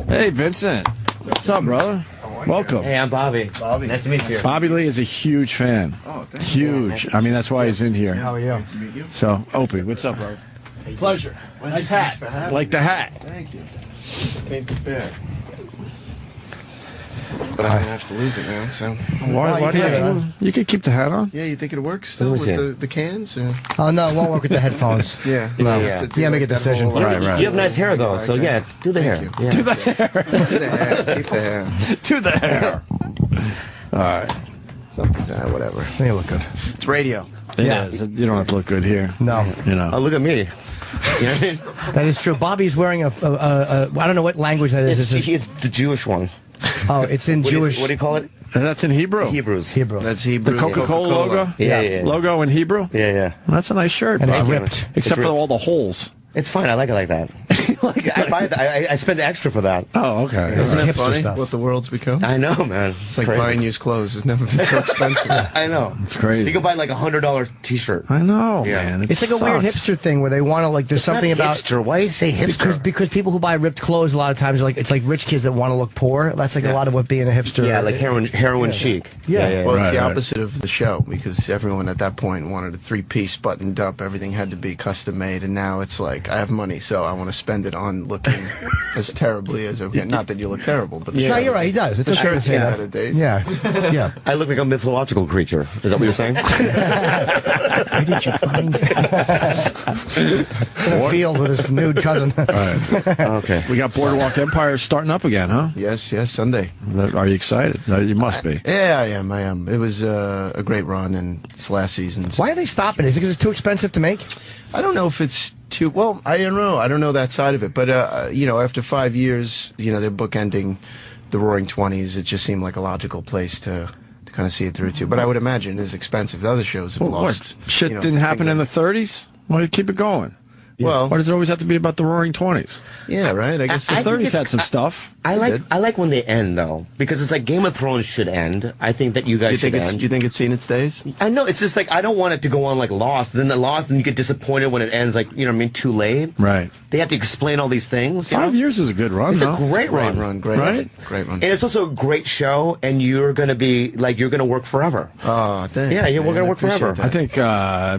Hey, Vincent. What's up, brother? Welcome. Hey, I'm Bobby. Nice to meet you. Bobby Lee is a huge fan. Oh, huge. I mean, that's why he's in here. How are you? So, Opie, what's up, bro? Pleasure. Nice hat. Like the hat. Thank you. Came prepared. But I'm going to have to lose it now, so. Why do you have to? You can keep the hat on. Yeah, you think it works still with the cans? Or? Oh, no, it won't work with the headphones. Yeah. No. Yeah. Yeah, make a decision. Right. You have nice hair, though, so yeah, do the hair. Yeah. Do the hair. To the hair. Keep the hair. To the hair. All right. Something, whatever. They look good. It's radio. It is. You don't have to look good here. No. You know. Oh, look at me. You know what I mean? That is true. Bobby's wearing a I don't know what language that is. It's the Jewish one. Oh, it's in Jewish. What do you call it? That's in Hebrew. Hebrews. Hebrew. That's Hebrew. The Coca-Cola logo? Yeah. Logo in Hebrew? Yeah. That's a nice shirt. And it's Bob. ripped. Except for all the holes. It's fine. I like it like that. I buy that. I spend extra for that. Oh, okay. Isn't Hipster that funny stuff. what the world's become? I know, man. It's like buying used clothes. It's never been so expensive. I know. It's crazy. You can buy like $100 T-shirt. I know, Yeah. man. It's like a weird hipster thing where they want to like. There's something Not about hipster. Why do you say hipster? because people who buy ripped clothes a lot of times it's like rich kids that want to look poor. That's like a lot of what being a hipster. Yeah, like heroin chic. Yeah. Well, it's Right, the right. opposite of the show because everyone at that point wanted a three-piece buttoned up. Everything had to be custom made, and now it's like I have money, so I want to spend it it on looking as terribly as okay. Not that you look terrible, but No, you're right. He does. It's the okay to shirt's say out that. of days. Yeah, yeah. I look like a mythological creature. Is that what you're saying? Where did you find in a field with his nude cousin? Okay. We got Boardwalk Empire starting up again, huh? Yes, Sunday. Are you excited? No, you must be. Yeah, I am. It was a great run, and it's last season's. Why are they stopping? Is it because it's too expensive to make? I don't know if it's too. Well, I don't know. I don't know that side of it. But after 5 years, they're bookending the Roaring Twenties. It just seemed like a logical place to kind of see it through to. But I would imagine it's expensive. The other shows have lost. Shit didn't happen in the 30s? Why do you keep it going? Well, why does it always have to be about the Roaring 20s? Yeah, right. I guess the 30s had some stuff. I like when they end though, because it's like Game of Thrones should end. I think that you guys should end. You think it's seen its days? I know. It's just like I don't want it to go on like Lost. Then you get disappointed when it ends. Like too late. Right. They have to explain all these things. 5 years is a good run. It's though. a great run. Great, right? Great run. And it's also a great show. And you're gonna be like you're gonna work forever. Oh, thanks. Yeah, we're gonna work forever. I think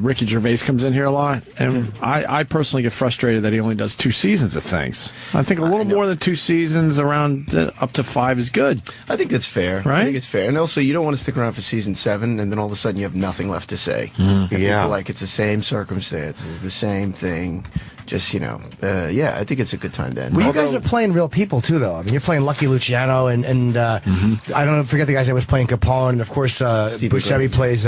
Ricky Gervais comes in here a lot, and I personally get frustrated that he only does 2 seasons of things. I think a little more than 2 seasons, around up to 5, is good. I think that's fair. Right? I think it's fair. And also, you don't want to stick around for season 7, and then all of a sudden you have nothing left to say. And people like it's the same circumstances, the same thing. Just, I think it's a good time to end. Well, you guys are playing real people, too, though. I mean, you're playing Lucky Luciano, and I don't forget the guys that was playing Capone, and, of course, Buscemi plays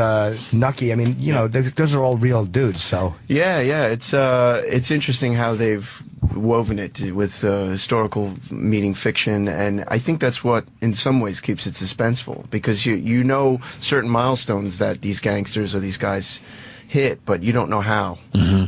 Nucky. I mean, those are all real dudes, so. Yeah, it's interesting how they've woven it with historical meeting fiction, and I think that's what, in some ways, keeps it suspenseful, because you know certain milestones that these gangsters or these guys hit, but you don't know how.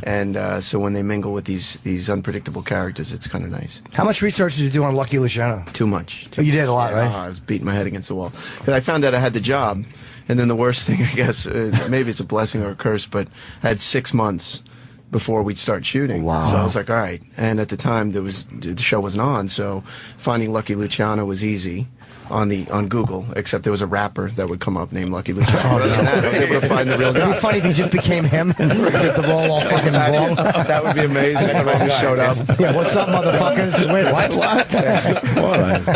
And so when they mingle with these unpredictable characters, it's kind of nice. How much research did you do on Lucky Luciano? Too much. Oh, you did a lot, right? I was beating my head against the wall. Because I found out I had the job, and then the worst thing, I guess, maybe it's a blessing or a curse, but I had 6 months before we'd start shooting. Wow. So I was like, all right. And at the time, the show wasn't on, so finding Lucky Luciano was easy on Google, except there was a rapper that would come up named Lucky Luciano. Other than that, I was able to find the real guy. It'd be funny if he just became him and did the role all fucking wrong. That would be amazing if I just showed up. Yeah, what's up, motherfuckers? Wait, what?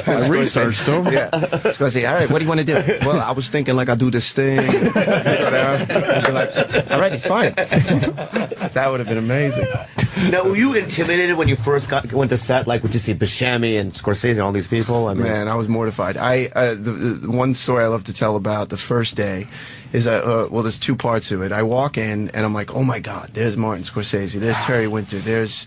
I researched him. Yeah. It's going to say, all right, what do you want to do? Well, I was thinking, like, I'll do this thing. You go down. I'd be like, all right, it's fine. That would have been amazing. Now, were you intimidated when you first went to set, like, to see Buscemi and Scorsese and all these people? I mean, man, I was mortified. The one story I love to tell about the first day is there's 2 parts to it. I walk in and I'm like, oh my God, there's Martin Scorsese, there's Terry Winter, there's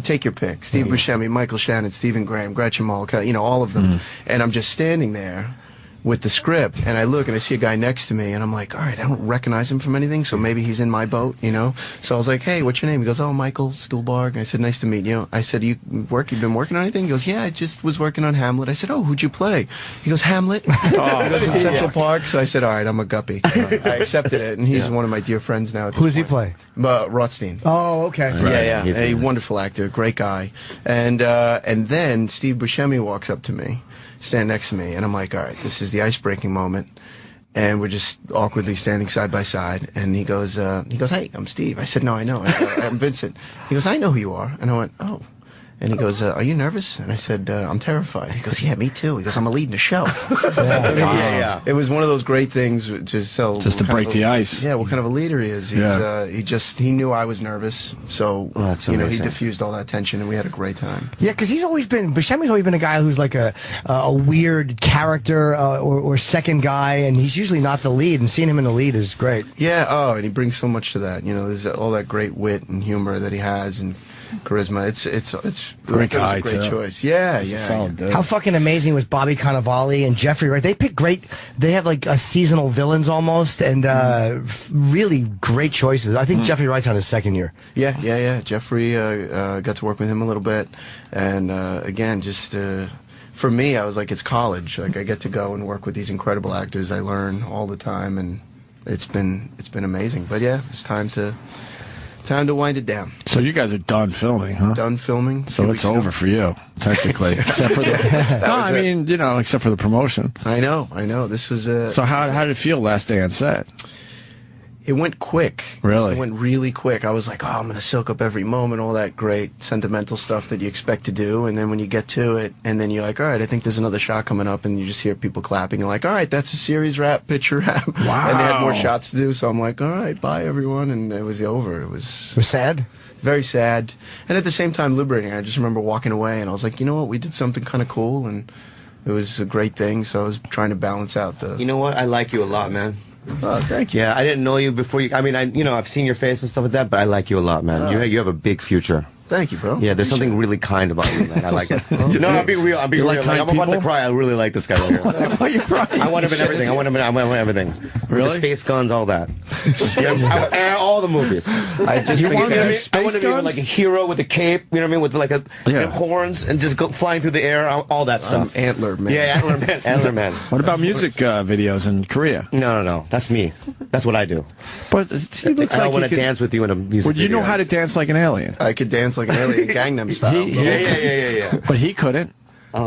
take your pick, Steve Buscemi, Michael Shannon, Stephen Graham, Gretchen Mol, all of them, and I'm just standing there with the script, and I look and I see a guy next to me, and I'm like, all right, I don't recognize him from anything, so maybe he's in my boat, So I was like, hey, what's your name? He goes, oh, Michael Stuhlbarg. I said, nice to meet you. I said, you've been working on anything? He goes, yeah, I just was working on Hamlet. I said, oh, who'd you play? He goes, Hamlet. He goes, in Central Park. So I said, all right, I'm a guppy. I accepted it, and he's one of my dear friends now. Who does he play? Rothstein. Oh, okay. Yeah. A wonderful actor, great guy. And then Steve Buscemi walks up to me, stand next to me, and I'm like, all right, this is the ice-breaking moment, and we're just awkwardly standing side by side, and he goes, hey, I'm Steve. I said, no, I know, I'm Vincent. He goes, I know who you are, and I went, oh. And he goes, are you nervous? And I said, I'm terrified. He goes, yeah, me too. He goes, I'm a lead in a show. It was one of those great things to sell. Just to break the ice. Yeah, what kind of a leader he is. He knew I was nervous, so he diffused all that tension, and we had a great time. Yeah, because Buscemi's always been a guy who's like a weird character or second guy, and he's usually not the lead, and seeing him in the lead is great. Yeah, and he brings so much to that. There's all that great wit and humor that he has, and charisma. It's great guy, a great too. choice. Yeah. Solid dude. How fucking amazing was Bobby Cannavale and Jeffrey Wright? They pick great. They have like a seasonal villains almost, and really great choices. I think Jeffrey Wright's on his 2nd year. Yeah. Jeffrey got to work with him a little bit, and again, just. For me, I was like, it's college. Like, I get to go and work with these incredible actors. I learn all the time, and it's been amazing. But yeah, it's time to wind it down. So you guys are done filming, huh? Done filming. So it's over for you, technically, except for the. Except for the promotion. I know. This was. So how did it feel last day on set? It went quick. Really? It went really quick. I was like, oh, I'm going to soak up every moment, all that great sentimental stuff that you expect to do. And then when you get to it, and then you're like, all right, I think there's another shot coming up, and you just hear people clapping. You're like, all right, that's a series wrap, picture wrap. Wow. And they had more shots to do, so I'm like, all right, bye, everyone. And it was over. It was sad? Very sad. And at the same time, liberating. I just remember walking away, and I was like, you know what, we did something kind of cool, and it was a great thing, so I was trying to balance out the... You know what? I like you a lot, man. Oh, thank you. Yeah, I didn't know you before you. I mean, I've seen your face and stuff like that, but I like you a lot, man. You have a big future. Thank you, bro. Yeah, there's something really kind about you, man. I like it. No, I'm being real. I'm being real. Like, I'm about to cry. I really like this guy right here. Why are you crying? I want him in everything. I want everything. Really? The space guns, all that. Yeah, all the movies. I just You want to do I want space to be guns? like a hero with a cape. You know what I mean? With like horns and just go flying through the air. All that stuff. Antler man. Yeah, antler man. Antler man. What about music videos in Korea? No. That's me. That's what I do. But he looks I like want he to could- dance with you in a music Well, you know video. how to dance like an alien. I could dance like an alien, Gangnam style. Yeah. But he couldn't.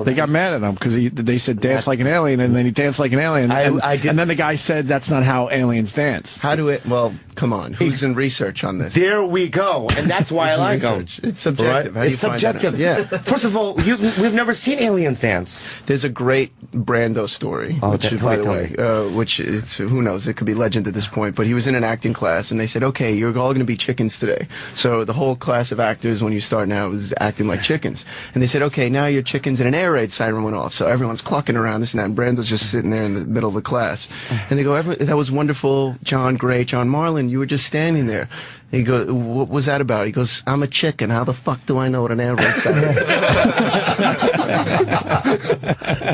They got mad at him because they said dance like an alien, and then he danced like an alien. And then the guy said that's not how aliens dance. How do it? Well, come on. Who's in research on this? There we go, and that's why I like them. It's subjective. How do It's you find that subjective. out? Yeah. First of all, we've never seen aliens dance. There's a great Brando story, which, by the way, which is, who knows, it could be legend at this point, but he was in an acting class, and they said, okay, you're all going to be chickens today. So the whole class of actors, when you start now, is acting like chickens. And they said, okay, now you're chickens, and an air raid siren went off. So everyone's clucking around this and that, and Brando's just sitting there in the middle of the class. And they go, that was wonderful, John, great, John Marlin, you were just standing there. He goes, what was that about? He goes, I'm a chicken. How the fuck do I know what an air raid siren is?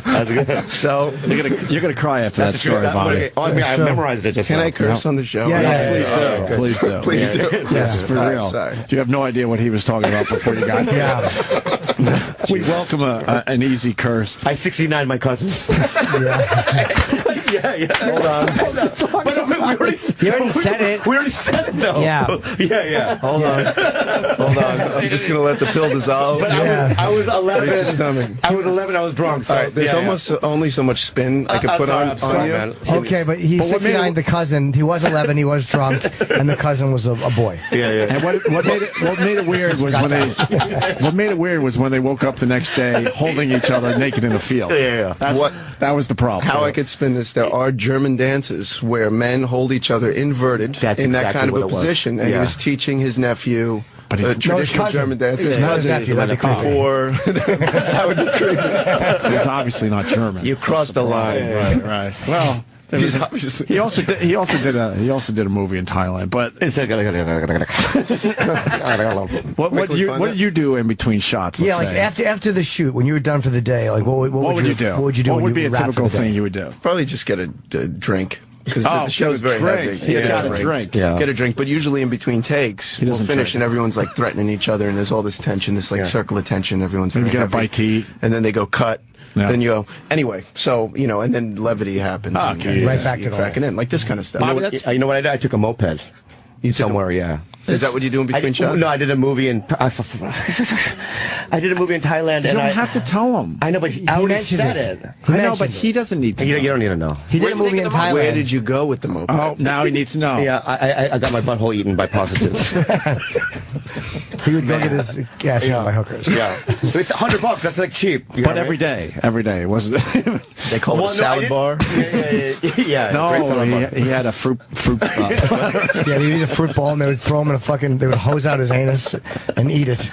That's good. So you're gonna cry after that story, Bobby. I memorized it just Can now. I curse on the show? Yeah, please do. Please do. Yes, for All real. right, sorry. You have no idea what he was talking about before you got here. We welcome an easy curse. I 69 my cousin. Yeah. Hold on. But we already said it. We already said it, though. Yeah. Yeah. Hold on. I'm just gonna let the pill dissolve. But I was 11. It's your stomach. I was 11. I was drunk. So All right, there's almost only so much spin I could put on you. man. Okay, but he's But what made 69, the cousin. He was 11, he was drunk, and the cousin was a boy. Yeah. And what made it weird was when they woke up the next day holding each other naked in a field. Yeah. That was the problem. How I could spin this, there are German dances where men hold each other inverted That's in that exactly kind of what a it was. position, and he Yeah. was teaching his nephew traditional cousin. German dance. His Yeah, not his cousin nephew, that'd be creepy. before that would be creepy. He's obviously not German. You crossed the line. Right. Well, He's obviously. he also did a movie in Thailand. But what did you do in between shots? Yeah, let's like say? after the shoot, when you were done for the day, like what would you do? What would you do? What when would be you a wrapped for typical the day? thing you would do? Probably just get a drink. Because Oh, the show is very drink. heavy. He got a drink. Yeah. Get a drink, but usually in between takes, we'll doesn't finish drink. and everyone's like threatening each other, and there's all this tension, this like circle of tension. Everyone's Then very you get a heavy. bite to eat. And then they go cut. Yeah. Then you go anyway. So and then levity happens. and Okay. you- Right back to you're the cracking in like this kind of stuff. You know what I did? I took a moped. Somewhere, yeah. Is that what you do in between shots? No, I did a movie in. I did a movie in Thailand, You and don't I have to tell him. I know, but I already mentioned said it. it. I know, but he doesn't need to. You don't need to know. He did a movie in Thailand. Where did you go with the moped? Oh, now he needs to know. Yeah, I got my butthole eaten by prostitutes. He would go get his gas eaten by hookers. Yeah, it's $100. That's like cheap. You But know, every right? day, wasn't it? They call it a salad bar. Yeah. No, great salad bar. he had a fruit. Yeah, he'd eat a fruit ball and they would throw him in they would hose out his anus and eat it.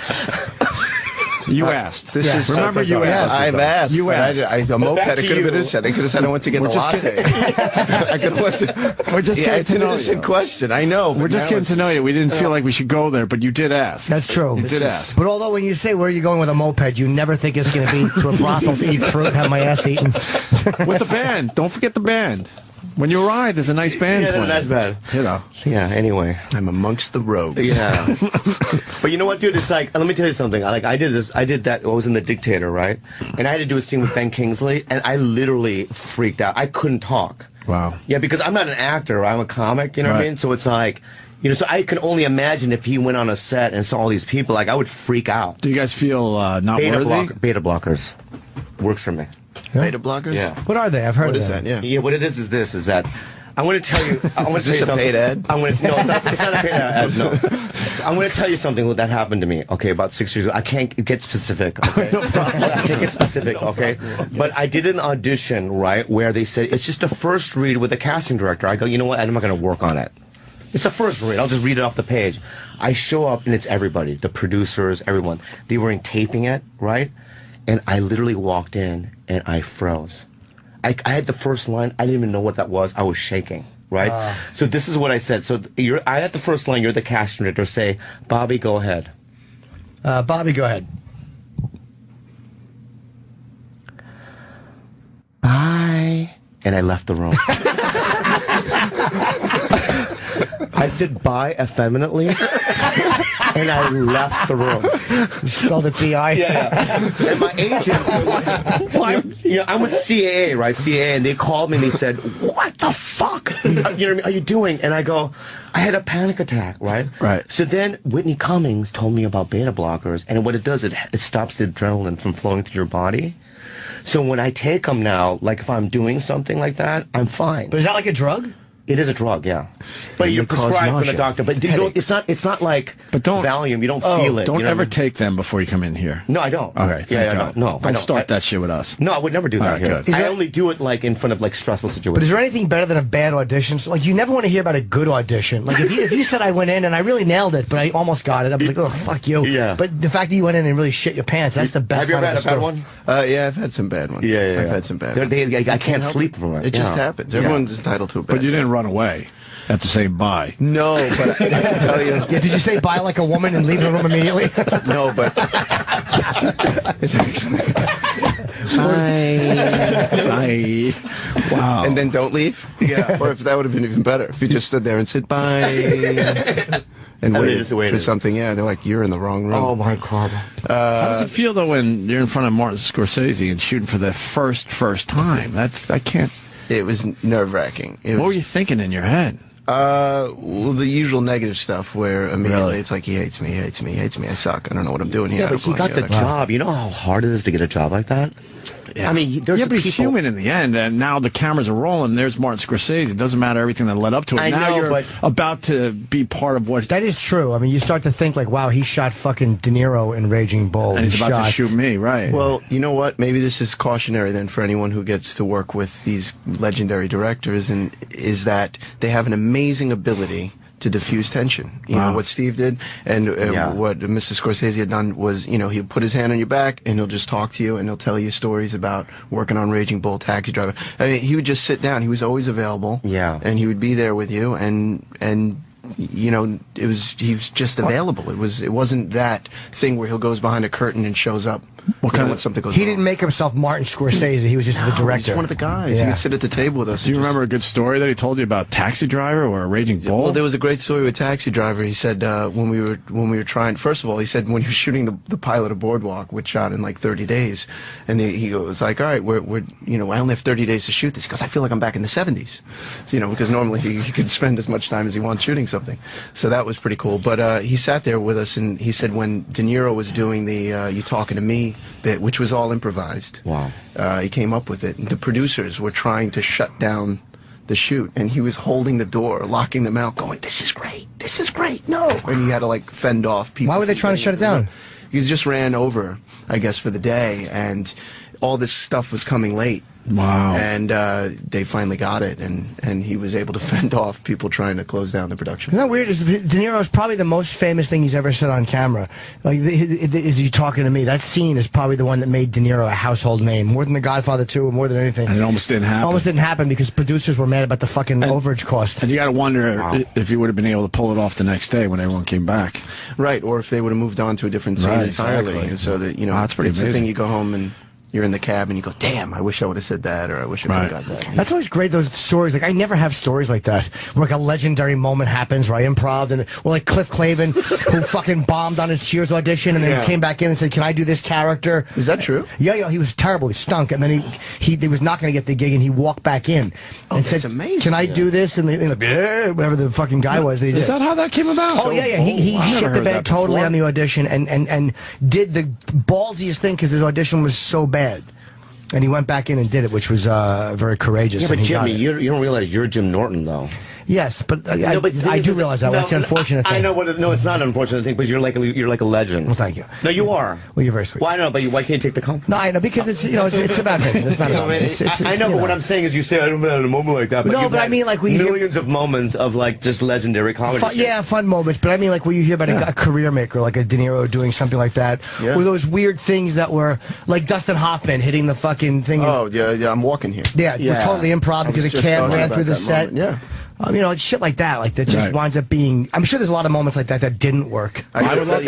You asked. This is Remember you asked. I've asked. You asked. A moped. Back It to could have been you. said. They could have said I went to get a latte. I could have went to. We're just Yeah, getting it's to an know innocent you. question. I know. We're just getting to know you. We didn't feel like we should go there, but you did ask. That's true. You did ask. But although when you say where are you going with a moped, you never think it's going to be to a brothel to eat fruit and have my ass eaten. With the band. Don't forget the band. When you arrive, there's a nice band Yeah, playing. that's bad. You know. Yeah. Anyway. I'm amongst the rogues. Yeah. But you know what, dude? It's like, let me tell you something. I did that. I was in The Dictator, right? And I had to do a scene with Ben Kingsley, and I literally freaked out. I couldn't talk. Wow. Yeah, because I'm not an actor. I'm a comic. You know what I Right. mean? So it's like, so I can only imagine if he went on a set and saw all these people, like I would freak out. Do you guys feel not worthy? Beta blockers works for me. Beta blockers. Yeah. What are they? I've heard What of is them. that? Yeah. Yeah, what it is that I'm going to tell you. I'm going to tell you something. Paid ad? No, it's not a paid ad. No. I'm going to tell you something that happened to me. Okay, about 6 years ago. I can't get specific. Okay? No problem. I can't get specific. Okay, but I did an audition, right, where they said it's just a first read with the casting director. I go, you know what? I'm not going to work on it. It's a first read. I'll just read it off the page. I show up and it's everybody, the producers, everyone. They were taping it, right? And I literally walked in and I froze. I had the first line. I didn't even know what that was. I was shaking, right? So this is what I said. So I had the first line. You're the casting director. Say, Bobby, go ahead. Bobby, go ahead. Bye. And I left the room. I said bye effeminately, and I left the room. You spelled it B-I? Yeah. And my agents, I'm with CAA, right? CAA, and they called me and they said, what the fuck are you doing? And I go, I had a panic attack, right? Right. So then Whitney Cummings told me about beta blockers, and what it does, it stops the adrenaline from flowing through your body. So when I take them now, like if I'm doing something like that, I'm fine. But is that like a drug? It is a drug, yeah. But you're prescribed from the doctor. But it's not like Valium. You don't feel it. Don't you know ever what I mean? take them before you come in here. No, I don't. Okay, thank God. No, Don't start that shit with us. No, I would never do that All right, here. good. I only do it like in front of like stressful situations. But is there anything better than a bad audition? So, like, you never want to hear about a good audition. Like, if you said I went in and I really nailed it, but I almost got it, I'd be like, oh, fuck you. Yeah. But the fact that you went in and really shit your pants, that's the best Have you ever kind had of a bad story. one? Yeah, I've had some bad ones. Yeah. I've had some bad ones. I can't sleep from it. It just happens. Everyone's entitled to a bad But you didn't run away. Have to say bye. No, but I can tell you. Yeah, did you say bye like a woman and leave the room immediately? No, but it's actually Bye. Wow. And then don't leave. Yeah. Or if that would have been even better, if you just stood there and said bye and waited for something. Yeah, they're like, you're in the wrong room. Oh my God. How does it feel though when you're in front of Martin Scorsese and shooting for the first time? I can't. It was nerve-wracking. What were you thinking in your head? Well, the usual negative stuff where immediately it's like, he hates me, I suck, I don't know what I'm doing here. Yeah, but he got the job. You know how hard it is to get a job like that? Yeah. I mean, there's but he's people... human in the end, and now the cameras are rolling. There's Martin Scorsese. It doesn't matter everything that led up to it. I now know, you're but... about to be part of what... That is true. I mean, you start to think like, wow, he shot fucking De Niro in Raging Bull. And he's about to shoot me, right. Well, you know what? Maybe this is cautionary then for anyone who gets to work with these legendary directors, and is that they have an amazing ability to diffuse tension. You know what Steve did, and what Mr. Scorsese had done was, he'll put his hand on your back and he'll just talk to you and he'll tell you stories about working on Raging Bull, Taxi Driver. I mean, he would just sit down. He was always available. Yeah. And he would be there with you, and he was just available. It wasn't that thing where he goes behind a curtain and shows up. What kind of something goes He didn't make himself Martin Scorsese. He was just the director. He's one of the guys. He would sit at the table with us. Do you remember a good story that he told you about Taxi Driver or Raging Bull? Well, there was a great story with Taxi Driver. He said when we were trying. First of all, he said when he was shooting the pilot of Boardwalk, which shot in like 30 days, and he goes like, all right, we're I only have 30 days to shoot this. He goes, I feel like I'm back in the 70s, so, because normally he could spend as much time as he wants shooting something. So that was pretty cool. But he sat there with us, and he said when De Niro was doing the "You Talking to Me" bit, which was all improvised. Wow. He came up with it. The producers were trying to shut down the shoot, and he was holding the door, locking them out, going, this is great, no. And he had to like fend off people. Why were they trying to shut it down? He just ran over, I guess, for the day, and all this stuff was coming late. Wow. And they finally got it, and he was able to fend off people trying to close down the production. Isn't that weird? De Niro is probably the most famous thing he's ever said on camera. Like, is You Talking to Me? That scene is probably the one that made De Niro a household name, more than The Godfather 2, more than anything. And it almost didn't happen. Almost didn't happen because producers were mad about the fucking overage cost. And you got to wonder if he would have been able to pull it off the next day when everyone came back. Right, or if they would have moved on to a different scene entirely. Exactly. And so that, that's pretty it's amazing. the thing you go home and you're in the cab and you go, damn, I wish I would have said that, or I wish I would have got that. That's always great, those stories. Like, I never have stories like that, where like a legendary moment happens, where I improv'd, and like Cliff Clavin, who fucking bombed on his Cheers audition, and then came back in and said, can I do this character? Is that true? Yeah, he was terrible. He stunk, and then he was not going to get the gig, and he walked back in and said, amazing. Can I do this? And whatever the fucking guy was. Is that how that came about? Oh, yeah. He shit the bed totally on the audition, and did the ballsiest thing, because his audition was so bad. And he went back in and did it, which was very courageous. Yeah, but and he got Jimmy, it. you don't realize you're Jim Norton, though. Yes, but No, but I do realize that. That's the unfortunate thing. I know what. No, it's not an unfortunate thing, but you're like a legend. Well, thank you. No, you are. Well, you're very sweet. Why not? But why can't you take the compliment? No, I know, because it's it's about Vincent. It's not about me. I know, but what I'm saying is, you say I don't have a moment like that. But No, you've but I had mean, like, when you hear- millions of moments of like just legendary comedy. Fun moments. But I mean, like, when you hear about a career maker, like a De Niro doing something like that, or those weird things that were like Dustin Hoffman hitting the fucking thing. Oh, yeah, I'm walking here. Yeah, we're totally improv because a cab ran through the set. Yeah. You know, shit like that. Like, that just winds up being... I'm sure there's a lot of moments like that that didn't work. I would love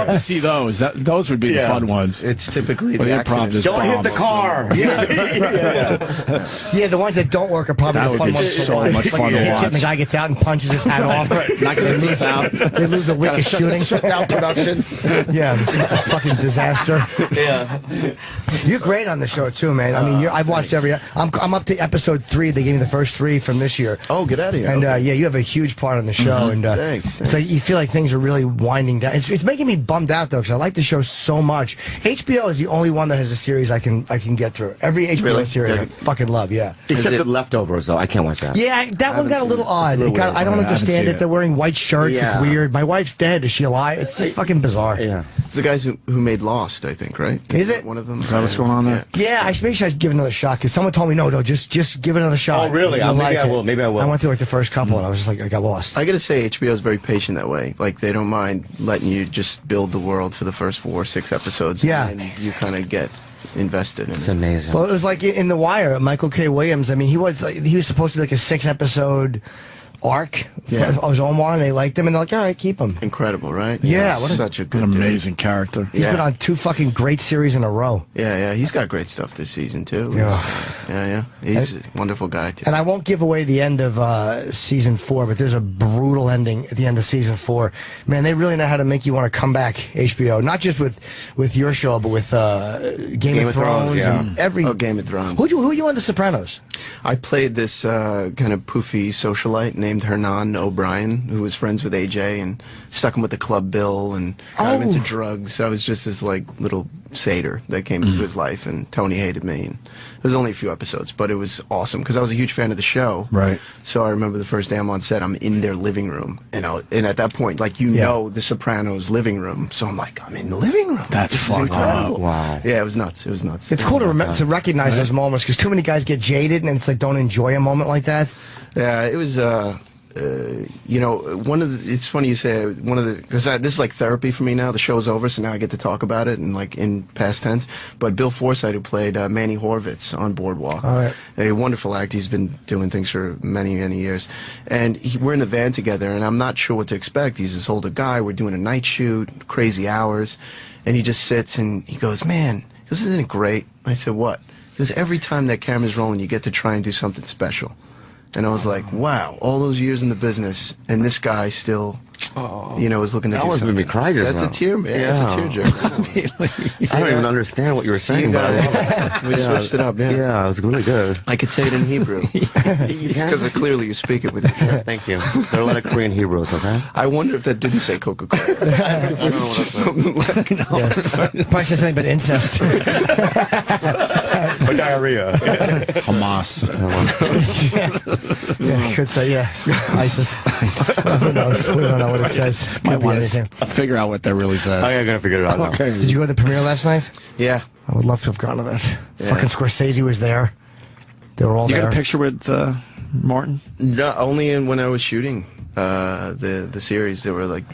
to see those. Those would be the fun ones. It's typically Where the improv just Don't hit the bombs. car. Yeah, the ones that don't work are probably That the would fun be ones. so much fun to He hits it watch. and the guy gets out and punches his hat off. Knocks his teeth out. They lose a week of shooting. Shut down production. Yeah, it's a fucking disaster. Yeah. You're great on the show too, man. I mean, I've watched every. I'm up to episode 3. They gave me the first 3 from this year. Oh, get out of here. And yeah, you have a huge part on the show, and Thanks. it's like you feel like things are really winding down. It's making me bummed out though, because I like the show so much. HBO is the only one that has a series I can get through. Every HBO Really? series I Yeah. fucking love. Yeah, Except the Leftovers, though. I can't watch that. yeah, that one got a little odd. It's a little I don't weird. understand I haven't it. seen They're wearing white shirts. Yeah. It's weird. My wife's dead. Is she alive? It's just fucking bizarre. Yeah. It's the guys who made Lost, I think, right? Is it? One of them. Is that what's going on there? Yeah, maybe I should give it another shot because someone told me no, just give it another shot. Oh, really? You'll Maybe like I it. will. Maybe I will. I went through like the first couple and I was just like, I got lost. I gotta say, HBO is very patient that way. Like, they don't mind letting you just build the world for the first 4 or 6 episodes. Yeah. And then you kind of get invested in It's it. amazing. Well, it was like in The Wire, Michael K. Williams. I mean, he was supposed to be like a 6-episode arc of Omar, and they liked him, and they're like, all right, keep him. Incredible, right? Yeah, what such a good An dude. amazing character. He's been on 2 fucking great series in a row. Yeah, he's got great stuff this season too. Yeah. He's a wonderful guy too. And I won't give away the end of season 4, but there's a brutal ending at the end of season 4. Man, they really know how to make you want to come back, HBO. Not just with your show, but with Game of Thrones and every... Oh, Game of Thrones. Who are you on The Sopranos? I played this kind of poofy socialite named Hernan O'Brien, who was friends with AJ and stuck him with the club bill and got him into drugs. So I was just this like little satyr that came into his life, and Tony hated me. And it was only a few episodes, but it was awesome because I was a huge fan of the show. Right. So I remember the first day I'm on set, I'm in their living room, and at that point, like know the Sopranos living room, so I'm like, I'm in the living room. That's This is fucked incredible. up. Wow. Yeah, it was nuts. It was nuts. It's cool to recognize those moments because too many guys get jaded and it's like don't enjoy a moment like that. Yeah, it was. You know, it's funny you say because this is like therapy for me now. The show's over, so now I get to talk about it and like in past tense. But Bill Forsythe, who played Manny Horvitz on Boardwalk, a wonderful actor. He's been doing things for many, many years, and we're in the van together, and I'm not sure what to expect. He's this older guy. We're doing a night shoot, crazy hours, and he just sits and he goes, "Man, he goes, isn't it great?" I said, "What?" He goes, "Every time that camera's rolling, you get to try and do something special." And I was like, wow, all those years in the business, and this guy still, is looking to That do was something. made me cry just That's now. a tear, man. That's a tearjerker. I don't even understand what you were saying, but I love it. We switched it up, Yeah, it was really good. I could say it in Hebrew. Because clearly you speak it with your chest. Thank you. There are a lot of Korean Hebrews, okay? I wonder if that didn't say Coca-Cola. It was just something like... Probably says anything but incest. Or diarrhea. Hamas. Yeah, could say ISIS. Who knows? We don't know what it says. Might Could be want anything. to figure out what that really says. Oh, yeah, I'm going to figure it out now. Okay. Did you go to the premiere last night? Yeah. I would love to have gone to that. Yeah. Fucking Scorsese was there. They were all You there. got a picture with Martin? No, only when I was shooting the series. There were like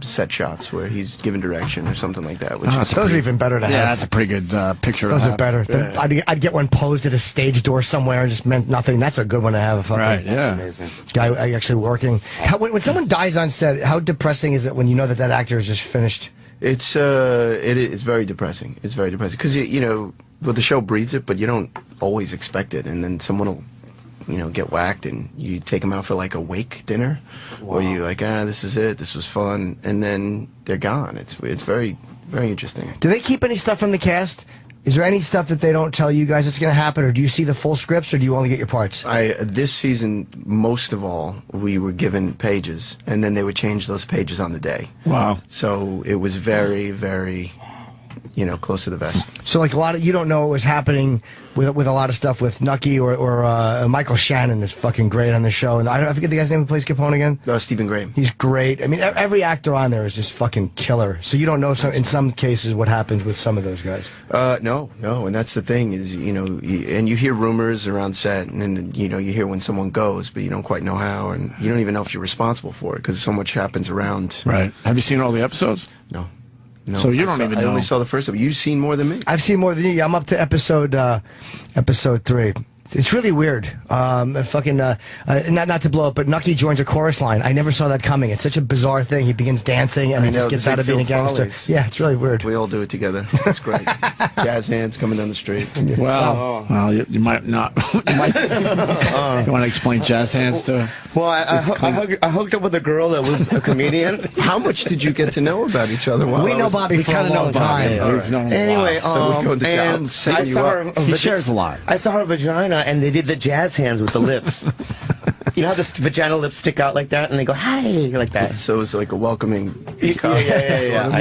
set shots where he's giving direction or something like that. Which is Those are even better to have. Yeah, that's a pretty good picture. Those to are have. better. Yeah. I'd get one posed at a stage door somewhere and just meant nothing. That's a good one to have. Fucking Right, yeah. Amazing. guy actually working. When someone dies on set, how depressing is it when you know that actor is just finished? It's very depressing. It's very depressing because well, the show breeds it, but you don't always expect it, and then someone will get whacked, and you take them out for like a wake dinner, or you like, this is it, this was fun, and then they're gone. It's very, very interesting. Do they keep any stuff from the cast? Is there any stuff that they don't tell you guys that's going to happen, or do you see the full scripts, or do you only get your parts? This season, most of all, we were given pages, and then they would change those pages on the day. Wow. So it was very, very, close to the vest. So, like, you don't know what was happening with a lot of stuff with Nucky or Michael Shannon is fucking great on the show. And I forget the guy's name who plays Capone again. Stephen Graham. He's great. I mean, every actor on there is just fucking killer. So you don't know in some cases what happens with some of those guys. No, and that's the thing is, and you hear rumors around set, and you hear when someone goes, but you don't quite know how, and you don't even know if you're responsible for it because so much happens around. Right. Have you seen all the episodes? No. So you don't even know. I only saw the first episode. You've seen more than me. I've seen more than you. I'm up to episode 3. It's really weird. Not to blow up, but Nucky joins a chorus line. I never saw that coming. It's such a bizarre thing. He begins dancing and he just gets out of being a gangster. Follies. Yeah, it's really weird. We all do it together. It's great. Jazz hands coming down the street. Well, you might not. You want to explain jazz hands to? Well, I hooked up with a girl that was a comedian. How much did you get to know about each other? We know Bobby for a long time. We've known him Anyway, so we go to and I saw her. He shares a lot. I saw her vagina, and they did the jazz hands with the lips. You know how the vagina lips stick out like that, and they go hi like that. So it's like a welcoming. Yeah.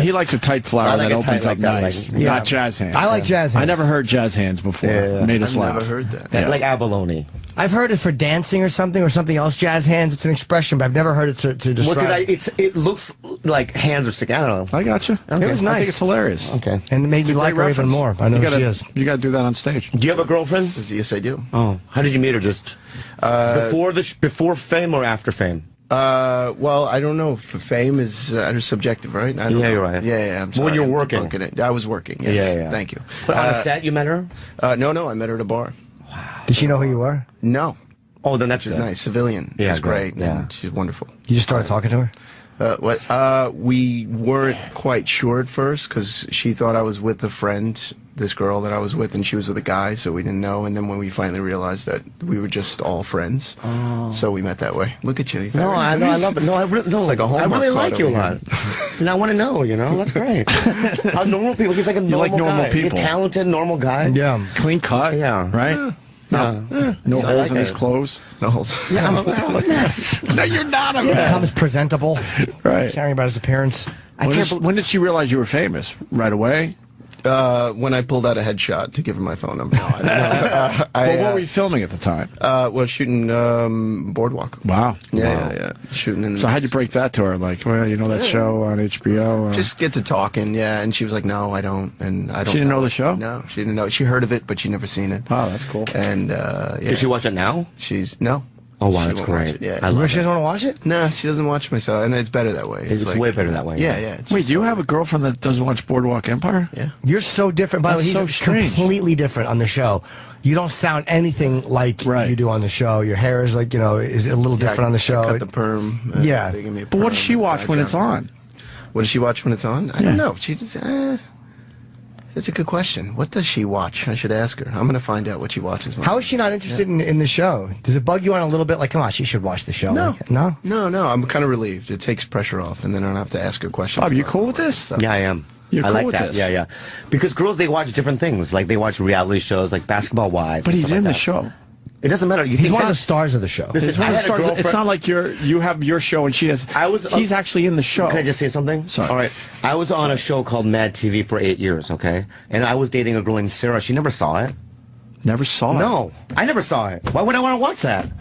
He likes a tight flower that opens up nice. Not jazz hands. I like jazz hands. I never heard jazz hands before. Made us laugh. I've never heard that. Like abalone. I've heard it for dancing or something else. Jazz hands. It's an expression, but I've never heard it to describe. Well, because it looks like hands are sticking. I don't know. I got you. Okay. It was nice. I think it's hilarious. Okay. And it made me like her even more. I know she is. You got to do that on stage. Do you have a girlfriend? Yes, I do. Oh, how did you meet her? Just before fame or after fame? Well, I don't know if fame is subjective, right? I don't know. You're right. Yeah. I'm sorry. When you're I'm working. debunking it. I was working. Yes. Yeah. Thank you. But on a set, you met her? No, I met her at a bar. Did she know who you were? No. Oh, then that's She's nice. Civilian. Yeah, She's great. Yeah. And she's wonderful. You just started talking to her? We weren't quite sure at first because she thought I was with a friend, this girl that I was with, and she was with a guy, so we didn't know. And then when we finally realized that we were just all friends, so we met that way. Look at you. No, I love it. No, I really, no, it's like a I really like you a lot. Here. And I want to know, that's great. How normal people, he's like a normal like normal guy. people. He's a talented, normal guy. Yeah. Clean cut. Yeah. Right? No holes in his clothes. No holes. Yeah, I'm a mess. No, you're not a He mess. becomes presentable. Right. Caring about his appearance. When did she realize you were famous? Right away? When I pulled out a headshot to give her my phone number. What were you filming at the time? Well, shooting Boardwalk. Wow. Yeah. Shooting in. So how'd you break that to her? Like, well, you know that show on HBO? Just get to talking, and she was like, "No, I don't," and I don't. She didn't know the show? No, she didn't know. She heard of it, but she never seen it. Oh, that's cool. And Did she watch it now? She's no. Oh wow, She that's won't watch great. it, yeah. I love She doesn't want to watch it? No, she doesn't watch myself, and it's better that way. It's like, way better that way. Yeah. Wait, do you have a girlfriend that doesn't watch Boardwalk Empire? Yeah. You're so different. By the way, That's he's so strange. completely different on the show. You don't sound anything like you do on the show. Your hair is like, is a little different on the show. I cut the perm. Yeah. They give me a But what does perm she watch when it's on? What does she watch when it's on? I don't know. She just. That's a good question. What does she watch? I should ask her. I'm going to find out what she watches. How is she not interested in the show? Does it bug you on a little bit? Like, come on, she should watch the show. No. No? No. I'm kind of relieved. It takes pressure off, and then I don't have to ask her questions. Bob, you cool with this? Yeah, I am. You're I cool like with that. this? Yeah. Because girls, they watch different things. Like, they watch reality shows, like Basketball Wives. But and he's stuff in like the that. show. It doesn't matter. He's one of the stars of the show. Listen, I had a girlfriend- It's not like you have your show and she has. He's actually in the show. Can I just say something? Sorry. All right. I was on a show called Mad TV for 8 years, okay? And I was dating a girl named Sarah. She never saw it. Never saw it? No. I never saw it. Why would I want to watch that?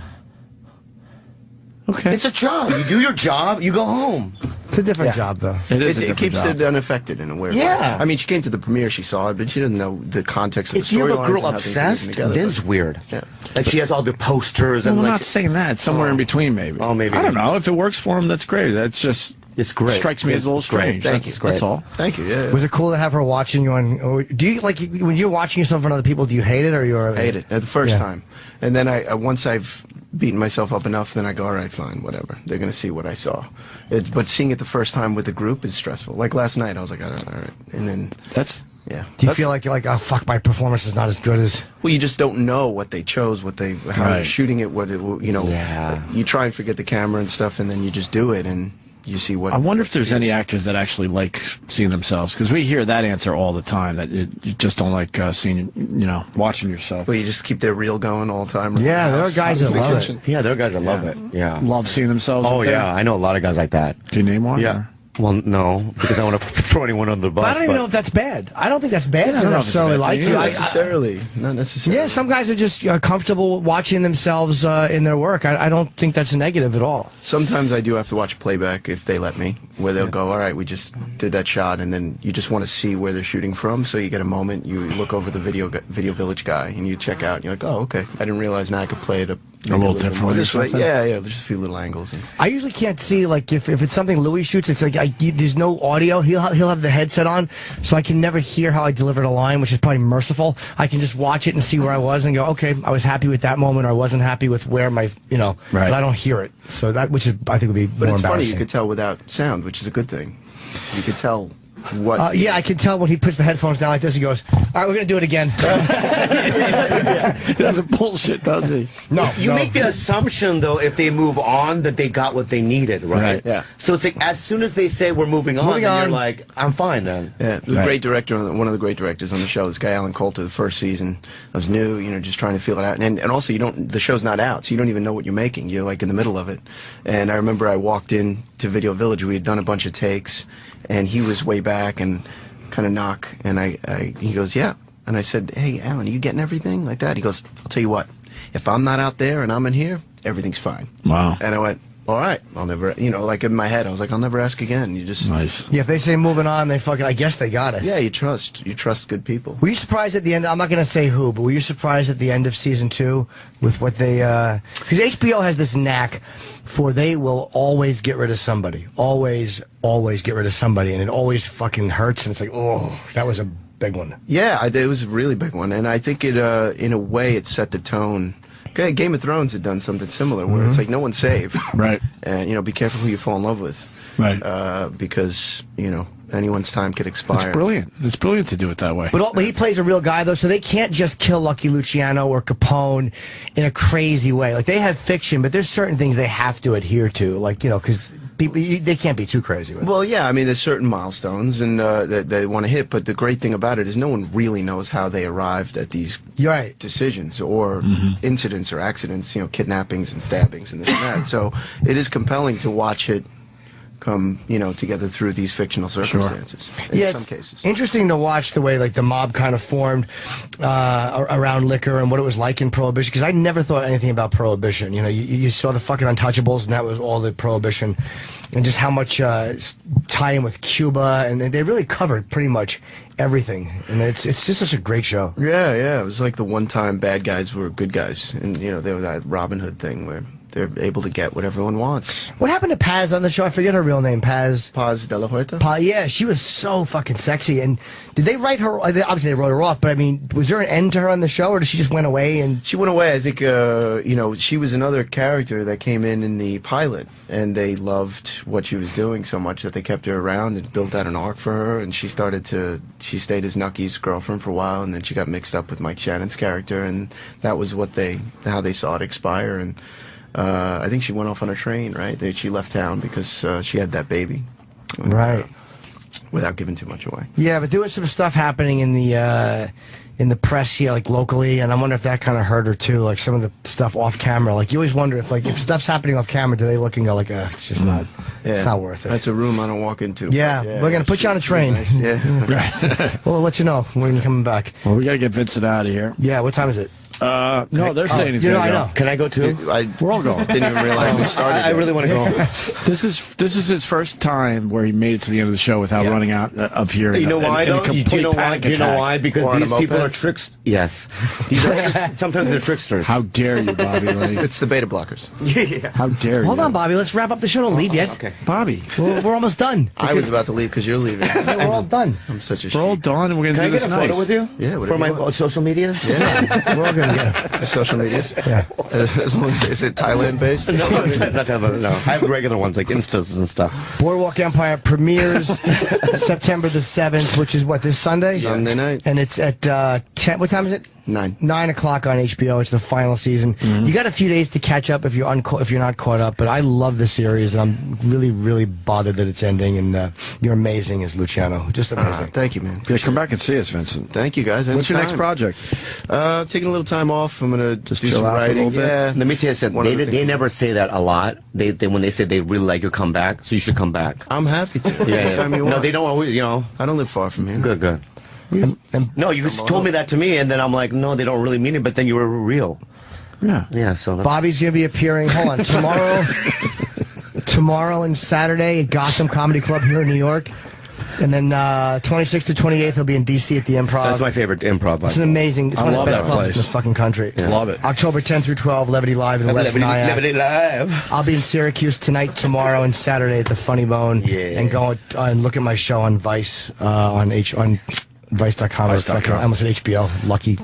Okay. It's a job. You do your job, you go home. It's a different job, though. It keeps it unaffected in a weird way. Yeah. I mean, she came to the premiere, she saw it, but she doesn't know the context of If the you story. have a girl obsessed, then it's weird. Yeah. Like she has all the posters Well, and I'm like not saying that. It's somewhere in between, maybe. Oh, maybe. I don't know. If it works for him, that's great. That's just. It's great. Strikes me as a little It's great. strange. Thank That's, you. that's all. Thank you. Yeah. Was it cool to have her watching you on? Or do you like when you're watching yourself in front of other people? Do you hate it or you're? I hate it at the first time, and then I once I've beaten myself up enough, then I go, all right, fine, whatever. They're gonna see what I saw. But seeing it the first time with the group is stressful. Like last night, I was like, all right, and then that's. Yeah. Do you feel like you're like, oh fuck, my performance is not as good as? Well, you just don't know what they chose, how they're shooting it, Yeah. You try and forget the camera and stuff, and then you just do it, and you see what. I wonder if there's any actors that actually like seeing themselves, because we hear that answer all the time, that you just don't like seeing, watching yourself. Well, you just keep their reel going all the time. Yeah, there are guys that love it. Yeah, there are guys that love it. Yeah. Love seeing themselves. Oh up there. yeah, I know a lot of guys like that. Can you name one? Yeah. or- Well, no, because I want to. throw anyone under the bus. But I don't even know if that's bad. I don't think that's bad. I don't necessarily like it. Not necessarily. Yeah, some guys are just comfortable watching themselves in their work. I don't think that's a negative at all. Sometimes I do have to watch playback if they let me, where they'll go, all right, we just did that shot, and then you just want to see where they're shooting from, so you get a moment, you look over the Video Village guy, and you check out, and you're like, oh, okay, I didn't realize now I could play it a little differently or something. Yeah, there's just a few little angles. I usually can't see, like, if it's something Louis shoots, it's like there's no audio. He'll have the headset on, so I can never hear how I delivered a line, which is probably merciful. I can just watch it and see where I was and go, okay, I was happy with that moment, or I wasn't happy with where my, but I don't hear it. So that, which is, I think, would be But more it's funny, embarrassing. you could tell without sound, which is a good thing. You could tell what... yeah, I can tell when he puts the headphones down like this, he goes, all right, we're going to do it again. He doesn't bullshit, does he? No. You make the assumption, though, if they move on, that they got what they needed, right? Yeah. So it's like, as soon as they say we're moving on, then you're like, I'm fine then. Yeah, the great director, one of the great directors on the show, this guy Alan Coulter, the first season, I was new, just trying to feel it out. And also, the show's not out, so you don't even know what you're making. You're like in the middle of it. And I remember I walked in to Video Village, we had done a bunch of takes, and he was way back and kind of knock, and he goes, yeah. And I said, hey, Alan, are you getting everything like that? He goes, I'll tell you what, if I'm not out there and I'm in here, everything's fine. Wow. And I went, all right, I'll never, like in my head, I was like, I'll never ask again. You just... Nice. Yeah, if they say moving on, they fucking, I guess they got it. Yeah, you trust good people. Were you surprised at the end? I'm not going to say who, but were you surprised at the end of season 2 with what they? Because HBO has this knack for they will always get rid of somebody, always get rid of somebody, and it always fucking hurts. And it's like, oh, that was a big one. Yeah, it was a really big one, and I think it, in a way, it set the tone. Okay, Game of Thrones had done something similar, where it's like no one's safe, right? And be careful who you fall in love with, right? Because anyone's time could expire. It's brilliant. It's brilliant to do it that way. But he plays a real guy, though, so they can't just kill Lucky Luciano or Capone in a crazy way. Like, they have fiction, but there's certain things they have to adhere to, like, because people, they can't be too crazy with it. Well, yeah, I mean, there's certain milestones and that they want to hit, but the great thing about it is no one really knows how they arrived at these decisions or incidents or accidents, kidnappings and stabbings and this and that. So it is compelling to watch it come, together through these fictional circumstances. In some cases. Interesting to watch the way, like, the mob kind of formed around liquor and what it was like in Prohibition, because I never thought anything about Prohibition. You saw the fucking Untouchables, and that was all the Prohibition, and just how much tie-in with Cuba, and they really covered pretty much everything, and it's just such a great show. Yeah, it was like the one time bad guys were good guys, and, they were that Robin Hood thing where they're able to get what everyone wants. What happened to Paz on the show? I forget her real name. Paz de la Huerta? Yeah, she was so fucking sexy. And did they write her? Obviously, they wrote her off, but I mean, was there an end to her on the show, or did she just went away? And she went away. I think, she was another character that came in the pilot, and they loved what she was doing so much that they kept her around and built out an arc for her, and she stayed as Nucky's girlfriend for a while, and then she got mixed up with Mike Shannon's character, and that was how they saw it expire, and I think she went off on a train, right? She left town because she had that baby. Right. Without giving too much away. Yeah, but there was some stuff happening in the press here, like locally, and I wonder if that kind of hurt her too, like some of the stuff off camera. Like, you always wonder if stuff's happening off camera, do they look and go like, it's just not, it's not worth it. That's a room I don't walk into. Yeah, we're going to put you on a train. Nice. Yeah. Right. We'll let you know when you're coming back. Well, we got to get Vincent out of here. Yeah, what time is it? No, they're saying he's going to go. I know. Can I go too? We're all going. Didn't even realize we started. I really want to go. This is his first time where he made it to the end of the show without running out of here. You know why, though? Do you know why? Because these people are tricks. Yes. Sometimes they're tricksters. How dare you, Bobby Lee? It's the beta blockers. Yeah. How dare you? Hold on, Bobby. Let's wrap up the show. Don't leave yet. Okay. Bobby. We're almost done. I was about to leave because you're leaving. We're all done. I'm such a We're all done, and we're going to do this nice. Can I get a photo with you? Yeah. For my social medias? Yeah. We're all going to get social medias? Yeah. As long as is it Thailand based? No, it's not Thailand. No. I have regular ones like Instas and stuff. Boardwalk Empire premieres September the 7th, which is what, this Sunday? Sunday night. And it's at 10. What time is it? 9 o'clock on HBO. It's the final season. You got a few days to catch up if you're not caught up. But I love the series, and I'm really, really bothered that it's ending. And you're amazing as Luciano, just amazing. Thank you, man. Yeah, come back and see us, Vincent. Thank you, guys. What's your next project? Taking a little time time off. I'm gonna just do chill some out for a writing. little bit. Yeah. Let me tell you something. One of They never say that a lot. They when they say they really like your comeback, so you should come back. I'm happy to. Yeah, Anytime you no, want. they don't always. You know, I don't live far from here. good. No, you told me that to me, and then I'm like, no, they don't really mean it. But then you were real. Yeah. So Bobby's going to be appearing. Hold on, tomorrow and Saturday at Gotham Comedy Club here in New York. And then 26th to 28th, he'll be in D.C. at the Improv. that's my favorite improv. It's an amazing. It's I one of love the best that clubs place. in the fucking country. Yeah. Love it. October 10th through 12, Levity Live in West Nyack. Levity Live. I'll be in Syracuse tonight, tomorrow, and Saturday at the Funny Bone. Yeah. And go and look at my show on Vice on Vice.com. Vice.com. I almost said HBO. Lucky.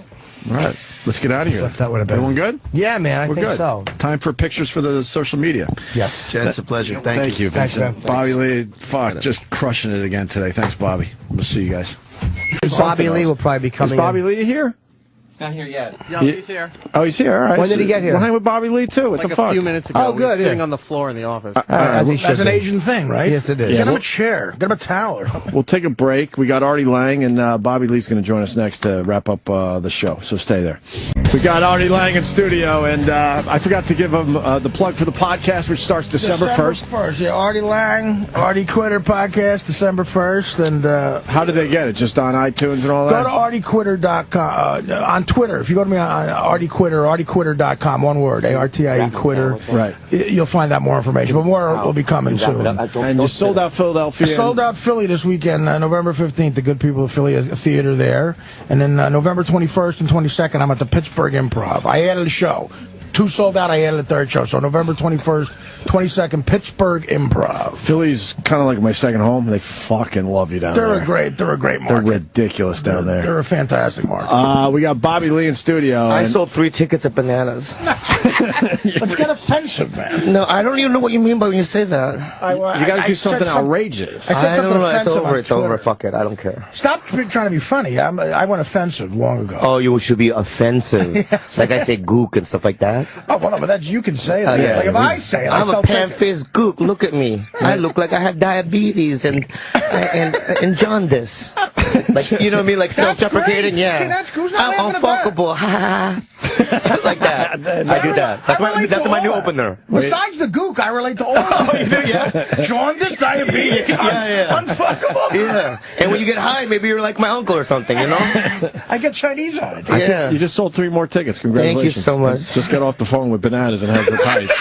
All right, let's get out of here. That would have been. Everyone good? Yeah, man. I We're think good. so. Time for pictures for the social media. Yes. Jen, it's a pleasure. Thank you. Thanks, Vincent. man. Bobby Lee, fuck, just crushing it again today. Thanks, Bobby. We'll see you guys. Bobby Lee will probably be coming. Is Bobby in. Lee here? He's not here yet. Yeah, he's here. Oh, he's here. All right. When did he get here? We'll hang with Bobby Lee too. What Like the fuck? a few minutes ago. Oh, We were good, sitting yeah. on the floor in the office. That's an Asian thing, right? Yes, it is. Get him we'll- a chair. Get him a towel. We'll take a break. We got Artie Lang and Bobby Lee's going to join us next to wrap up the show. So stay there. We got Artie Lang in studio, and I forgot to give him the plug for the podcast, which starts December 1st. Yeah, Artie Lang, Artie Quitter podcast, December 1st. And How do they get it? Just on iTunes and all go that? to artiequitter.com. On Twitter, if you go to me on Artie Quitter, artiequitter.com, one word, ARTIE Quitter. Right. You'll find out more information. But more will be coming soon. And you sold out Philadelphia. I sold out Philly this weekend, November 15th, the Good People of Philly Theater there. And then November 21st and 22nd, I'm at the Pittsburgh Improv. I added a show. 2 sold out, I added a 3rd show. So November 21st, 22nd, Pittsburgh Improv. Philly's kind of like my second home. They fucking love you down there. They're a great market. They're ridiculous down there. They're a fantastic market. We got Bobby Lee in studio. I and- sold 3 tickets at Bananas. Let's get offensive, man. No, I don't even know what you mean by when you say that. You got to do something outrageous. I said something don't know. It's offensive over. on It's over. Twitter. Fuck it. I don't care. Stop trying to be funny. I went offensive long ago. Oh, you should be offensive. Like I say gook and stuff like that. Oh, well, no, but that's you can say that. Yeah. Like if I say it, I'm I a pan-faced gook. Look at me. I look like I have diabetes and jaundice. Like, you know what I mean? Like self-deprecating. great. Yeah. See, that's cool. Who's not I'm laughing at that? unfuckable. Ha ha ha. Like that. I do that. That's my new opener. Besides the gook, I relate to all of them. Yeah. Jaundice, diabetes, unfuckable. Yeah. And when you get high, maybe you're like my uncle or something, you know? I get Chinese on it. Yeah. You just sold 3 more tickets. Congratulations. Thank you so much. Just got off the phone with Bananas and Hasbrook Heights.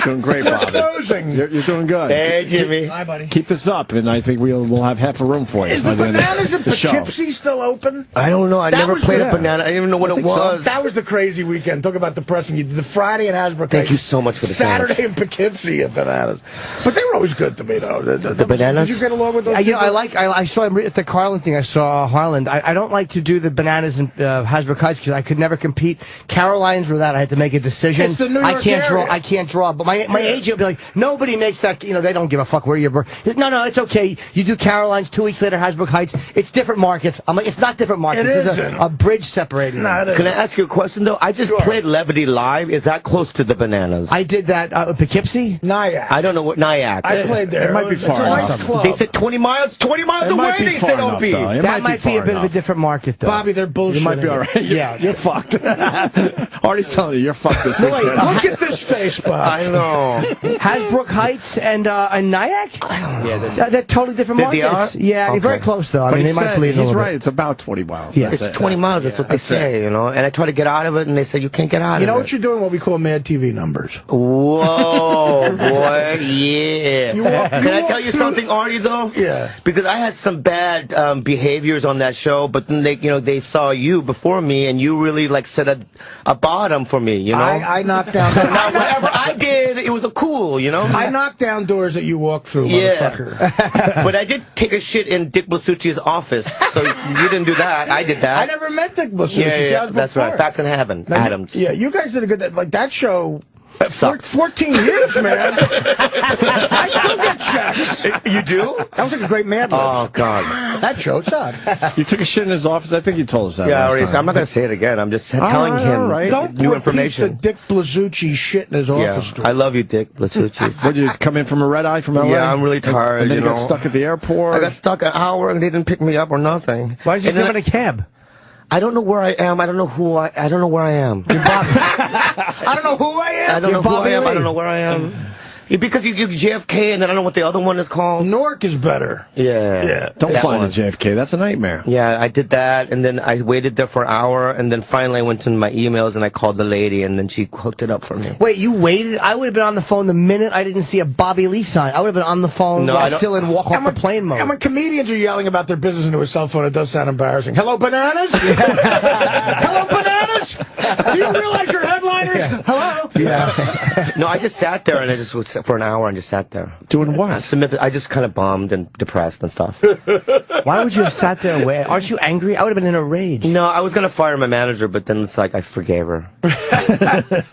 Doing great, They're Bobby. closing. You're doing good. Hey, Jimmy. Hi, buddy. Keep this up, and I think we'll have half a room for you. Is by the the end of Bananas in the show. Poughkeepsie still open? I don't know. I That never was played the- a banana. I didn't even know what it was. That was the crazy weekend. Talk about depressing. You did the Friday in Hasbrook. Thank you so much for the Saturday in Poughkeepsie at Bananas. But they were always good to me, though. The Bananas? Did you get along with those? You know, people? I saw him at the Carlin thing. I saw Harland. I don't like to do the Bananas in Hasbrook Heights because I could never compete. Caroline's were that I had to make a decision. It's the New I York can't area. draw. I can't draw. But my agent would be like, nobody makes that. You know, they don't give a fuck where you're. No, it's okay. You do Caroline's 2 weeks later, Hasbrook Heights. It's different markets. I'm like, it's not different markets. It There's isn't. a bridge separating. them. Can I ask you a question, though? I just played Levity Live. Is that close to the Bananas? I did that Poughkeepsie. Nyack. I don't know what Nyack. I played there. It might be It's far a nice enough. club. They said 20 miles. 20 miles It away. might be They far said enough, OB. though. It That might be a far bit of a enough. different market, though. Bobby, they're bullshit. You might be all right. Yeah. You're fucked. Artie's telling you, you're fucked this Look weekend. at this face, Bob. I know. Hasbrook Heights and Nyack. Yeah, They're totally different They markets. are? Yeah, Okay. they're very close though. I But mean, he they might said, bleed a he's little right. bit. It's about 20 miles. Yes. It's 20 miles. That's what they say, you know. And I try to get out of it, and they say you can't get out You of know it. what you're doing? What we call Mad TV numbers. Whoa, boy, yeah. Can I tell you through- something, Artie? Though, Yeah. because I had some bad behaviors on that show, but then they saw you before me, and you really like set a bottom for me, you know. I knocked down. Now whatever I did, it was a cool, you know. I knocked down doors that you walked through, Yeah. motherfucker. But I did take a shit in Dick Blasucci's office, so you didn't do that. I did that. I never met Dick Blasucci. Yeah, See, yeah, I was that's before. right. Facts and Heaven, Now, Adams. Yeah, you guys did a good. Like that show. Sucked. 14 years, man. I still get checks. You do? That was like a great Mad Libs. Oh God. That show sucked. You took a shit in his office. I think you told us that. Yeah, last already. time. I'm not going to say it again. I'm just telling him Don't new put information. the Dick Blasucci shit in his office. Yeah, I love you, Dick Blasucci. What, did you come in from a red eye from LA? Yeah, I'm really tired. And then you you know. got stuck at the airport. I got stuck an hour and they didn't pick me up or nothing. Why is he And then still in a cab? I don't know where I am. I don't know who I don't know where I am. I don't know who I am. I don't know who Bobby I am. Lee. I don't know where I am. Because you give JFK and then I don't know what the other one is called. Newark is better. Yeah. Don't That fly one. to JFK. That's a nightmare. Yeah, I did that, and then I waited there for an hour, and then finally I went to my emails and I called the lady, and then she hooked it up for me. Wait, you waited? I would have been on the phone the minute I didn't see a Bobby Lee sign. I would have been on the phone while still in walk off the plane mode. And when comedians are yelling about their business into a cell phone, it does sound embarrassing. Hello, bananas? Hello, bananas? Do you realize you're headliners? Hello? Yeah. No, I just sat there, and I just was for an hour and just sat there. Doing what? I just kind of bummed and depressed and stuff. Why would you have sat there and waited? Aren't you angry? I would have been in a rage. No, I was going to fire my manager, but then it's like I forgave her.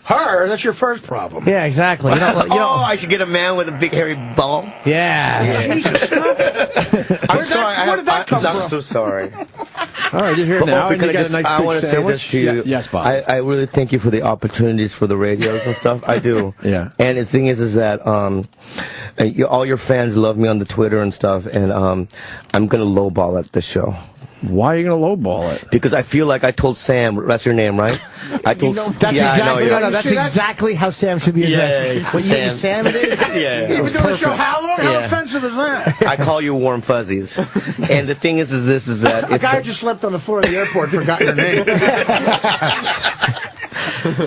Her? That's your first problem. Yeah, exactly. I should get a man with a big hairy ball. Yeah. Jesus. I'm sorry. Where did that come I'm from? so sorry. All right, you're here now, and you got a nice I big want to say sandwich. this to you. Yes, Bob. I really thank you for the opportunities for the radios and stuff. I do. Yeah. And the thing is that all your fans love me on the Twitter and stuff, and I'm gonna lowball at this show. Why are you gonna lowball it? Because I feel like I told Sam. That's your name, right? I told. That's yeah, exactly, I know, that's exactly how Sam should be addressed. What you Sam it is? Yeah. You've been doing the show how long? How Yeah. offensive is that? I call you warm fuzzies. And the thing is that A guy just slept on the floor of the airport and forgot your name.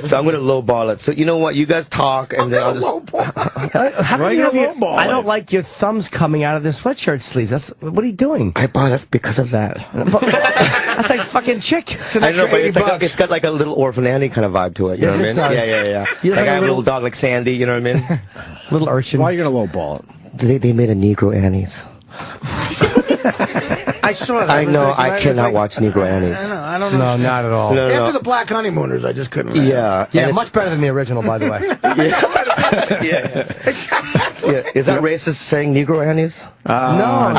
So I'm going to lowball it. So you know what? You guys talk, and then I'll just. How come you have your, I don't like your thumbs coming out of the sweatshirt sleeves. What are you doing? I bought it because of that. That's like fucking chick. It's an I know, extra but $80. it's got like a little Orphan Annie kind of vibe to it. You Yes, know it what I mean? does. Yeah. You Like like I a have a little- little dog like Sandy. You know what I mean? Little urchin. Why are you gonna lowball it? They made a Negro Annie's. I saw that. I know. I cannot watch Negro Annie's. I don't know. No, not at all. No, no. After the Black Honeymooners, I just couldn't. Yeah. Yeah, and much better than the original, by the way. Yeah. Is that racist saying Negro Annie's? No,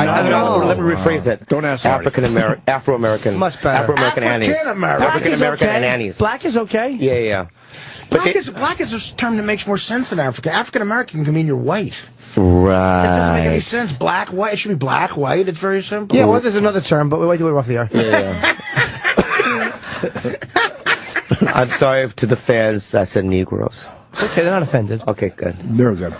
Let me rephrase it. Don't ask Marty. Afro American. Much better. Afro-American Annie's. African-American. African-American okay. and Annie's. Black is okay. Yeah. But Black is a term that makes more sense than African. African American can mean you're white. right. That doesn't make any sense. Black, white. It should be black, white. It's very simple. Yeah, well, there's another term, but we wait till we're off the air. Yeah. I'm sorry to the fans that said Negroes. Okay, they're not offended. Okay, good. They're good.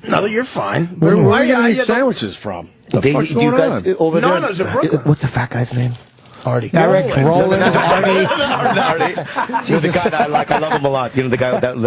No, you're fine. Where are you getting these yeah, sandwiches from? The They- fuck's you going guys on? over No, there? no, it's in Brooklyn. What's the fat guy's name? Artie. Eric, Roland, Artie. You know the guy that I like. I love him a lot. You know the guy that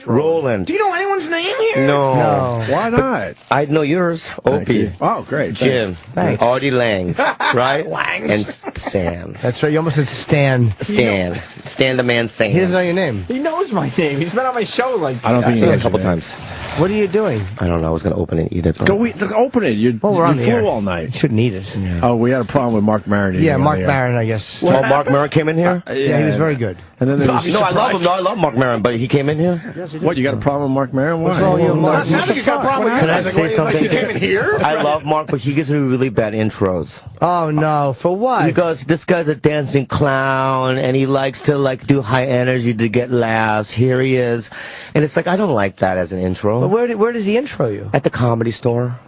Roland. Do you know anyone's name here? No. Why not? I know yours. Opie. Oh, great. Jim. Thanks. Artie Langs. Right? Langs. And Sam. That's right. You almost said Stan. Stan the man Sam. He doesn't know your name. He knows my name. He's been on my show like. I don't think he Yeah, a knows couple your name. times. What are you doing? I don't know. I was going to open it and eat it. but- Go open it. You Well, we're on you the flew air. all night. You shouldn't eat it. Oh, we had a problem with Mark Maron. eating Yeah, on Mark the air. Maron, I guess. Oh, Mark Maron came in here? Yeah, he was very good. And then there was No, I love him. No, I love Mark Maron, but he came in here? What, you got a problem with Mark Maron? Why? What's wrong with you, Mark? Sounds like you got a problem with Can I him. say something? Like he came in here? I love Mark, but he gives me really bad intros. Oh, no. For what? He goes, this guy's a dancing clown, and he likes to, like, do high energy to get laughs. Here he is. And it's like, I don't like that as an intro. But where does he intro you? At the Comedy Store.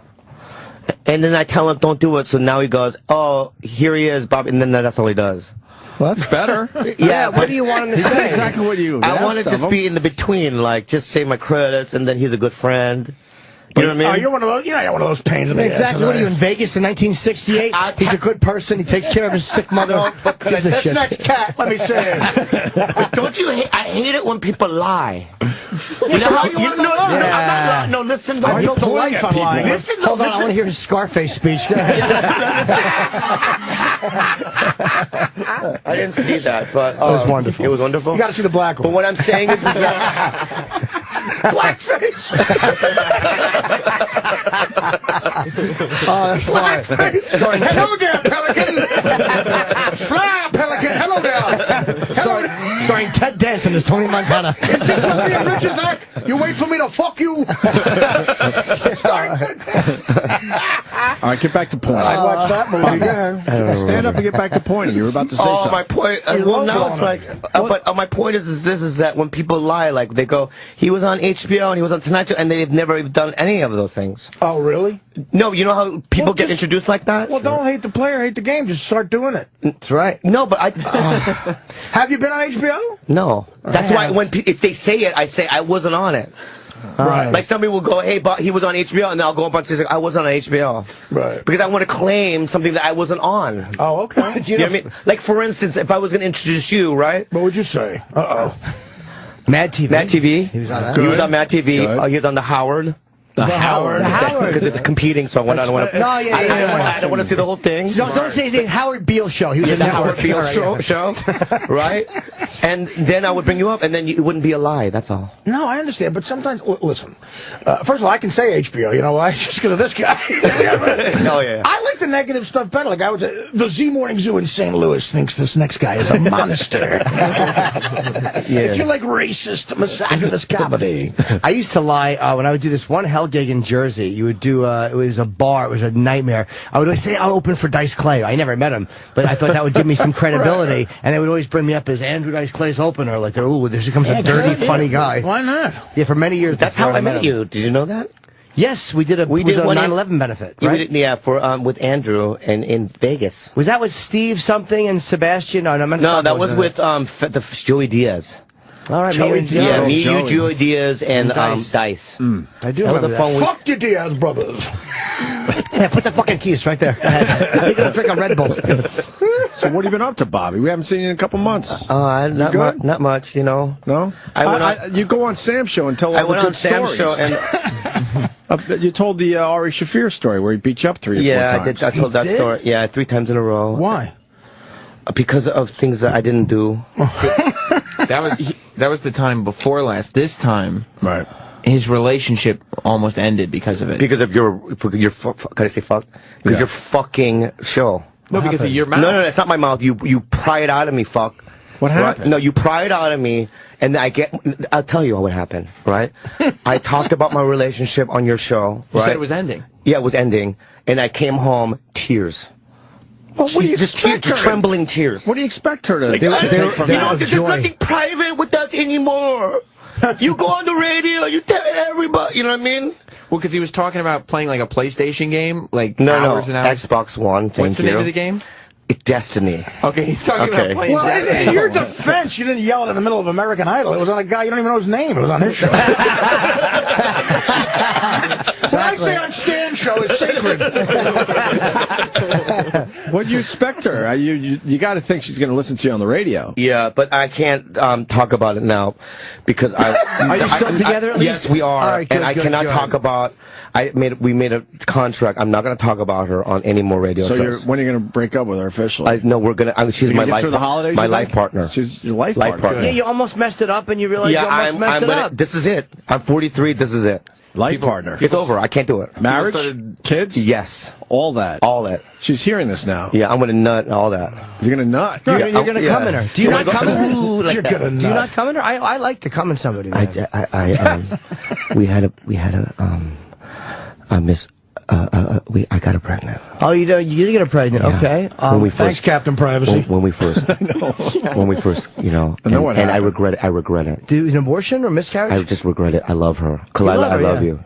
And then I tell him, don't do it. So now he goes, oh, here he is, Bob. And then that's all he does. Well, that's better. Yeah, what do you want him to He's say? exactly what you I want to asked of just him. be in the between, like, just say my credits, and then he's a good friend. You know what I mean? Oh, you're one of those. You're one of those pains in the ass. Exactly. What are you in Vegas in 1968? He's a good person. He takes care of his sick mother. Gives a This shit. next cat, let me say it. But don't you hate? I hate it when people lie. You so how you wanna know? I'm not lying. No, listen. I I built a life on lying. Listen, Hold on, I want to hear his Scarface speech. Go ahead. I didn't see that, but It was wonderful. It was wonderful. You got to see the black But one. what I'm saying is that Blackface. Oh, that's fine. Blackface. Hello there, Pelican. Fly, Pelican. Hello there. Starring Ted Danson as Tony Montana. If you fuck me in Richard's neck, you wait for me to fuck you. All right, get back to point. I'd watch that movie. Yeah. Stand up and get back to point. You were about to say oh, something. my point. Well, now it's like, but my point is that when people lie, like they go, he was on HBO and he was on Tonight Show, and they've never even done any of those things. Oh, really? No, you know how people get introduced like that? Well, don't hate the player, hate the game. Just start doing it. That's right. No, but I... Have you been on HBO? No. That's why if they say it, I say I wasn't on it. Right. Like somebody will go, hey, but he was on HBO, and then I'll go up on stage like, I wasn't on HBO. Right. Because I want to claim something that I wasn't on. Oh, okay. Do you know what I mean? Like, for instance, if I was going to introduce you, right? What would you say? Uh-oh. Mad TV. Mad TV. He was on that. He was on Mad TV. He was on the Howard. The Howard. Because it's competing, so I don't want to. I don't want to see the whole thing. No, don't say his name. Howard Beale show. He was in the that Howard Beale show, right? And then I would bring you up, and then it wouldn't be a lie. That's all. No, I understand, but sometimes, listen. First of all, I can say HBO. You know why? Just because of this guy. Oh yeah. I like the negative stuff better. Like the Z Morning Zoo in St. Louis thinks this next guy is a monster. If you like racist, misogynist comedy. I used to lie when I would do this one hell gig in Jersey. You would do it was a bar. It was a nightmare. I would always say I'll open for Dice Clay. I never met him, but I thought that would give me some credibility, and they would always bring me up as Andrew Dice Clay's opener. Like, ooh, there comes a dirty, funny guy. Why not? Yeah, for many years. That's how I met you. Did you know that? Yes, we did a 9/11 benefit. Right? Yeah, for with Andrew and in Vegas. Was that with Steve something and Sebastian? No, that was with Joey Diaz. All right, Joey me, Diaz. Yeah, me, you, Joey Diaz, and Dice. I do remember that. Fuck you, Diaz brothers. Yeah, put the fucking keys right there. You're gonna drink a Red Bull. So what have you been up to, Bobby? We haven't seen you in a couple months. Not much, you know. No? You go on Sam's show and tell all the good stories. I went on Sam's show and... you told the Ari Shaffir story where he beat you up 3 or 4 times. Yeah, I told that story. Yeah, 3 times in a row. Why? Because of things that I didn't do. That was the time before last. This time, right? His relationship almost ended because of it. Because of your can I say fuck? Because your fucking show. No, because of your mouth. No, it's not my mouth. You pry it out of me, fuck. What happened? Right? No, you pry it out of me, and I'll tell you what happened, right? I talked about my relationship on your show, right? You said it was ending. Yeah, it was ending, and I came home, tears. Well, what do you expect her? Trembling tears. What do you expect her to like, there's nothing private with us anymore. You go on the radio, you tell everybody, you know what I mean? Well, because he was talking about playing like a PlayStation game, like hours and hours. Xbox One, What's the name of the game? Destiny. Okay, he's talking about playing Destiny. In your defense, you didn't yell it in the middle of American Idol. It was on a guy, you don't even know his name. It was on his show. What I say on Stan's show is sacred. What do you expect her? You got to think she's going to listen to you on the radio. Yeah, but I can't talk about it now because Are you still together at least? Yes, we are. All right, good, and I cannot talk about. We made a contract. I'm not going to talk about her on any more radio shows. When are you going to break up with her officially? No, we're going to. She's my life. The holidays, my life partner. She's your life partner. Yeah, you almost messed it up, and you realize you almost messed it up. This is it. I'm 43. This is it. Life partner. It's over. I can't do it. Marriage? Kids? Yes. All that. All that. She's hearing this now. Yeah, I'm going to nut all that. You're going to nut? You're going to come in her. Do you not come in her? You're going to nut. Do you not come in her? I like to come in somebody, man. We had I got her pregnant. Oh, you did get her pregnant? Yeah. Okay. Thanks, Captain Privacy. When we first, you know, and I regret it. I regret it. An abortion or miscarriage? I just regret it. I love her. Kalila, I love you.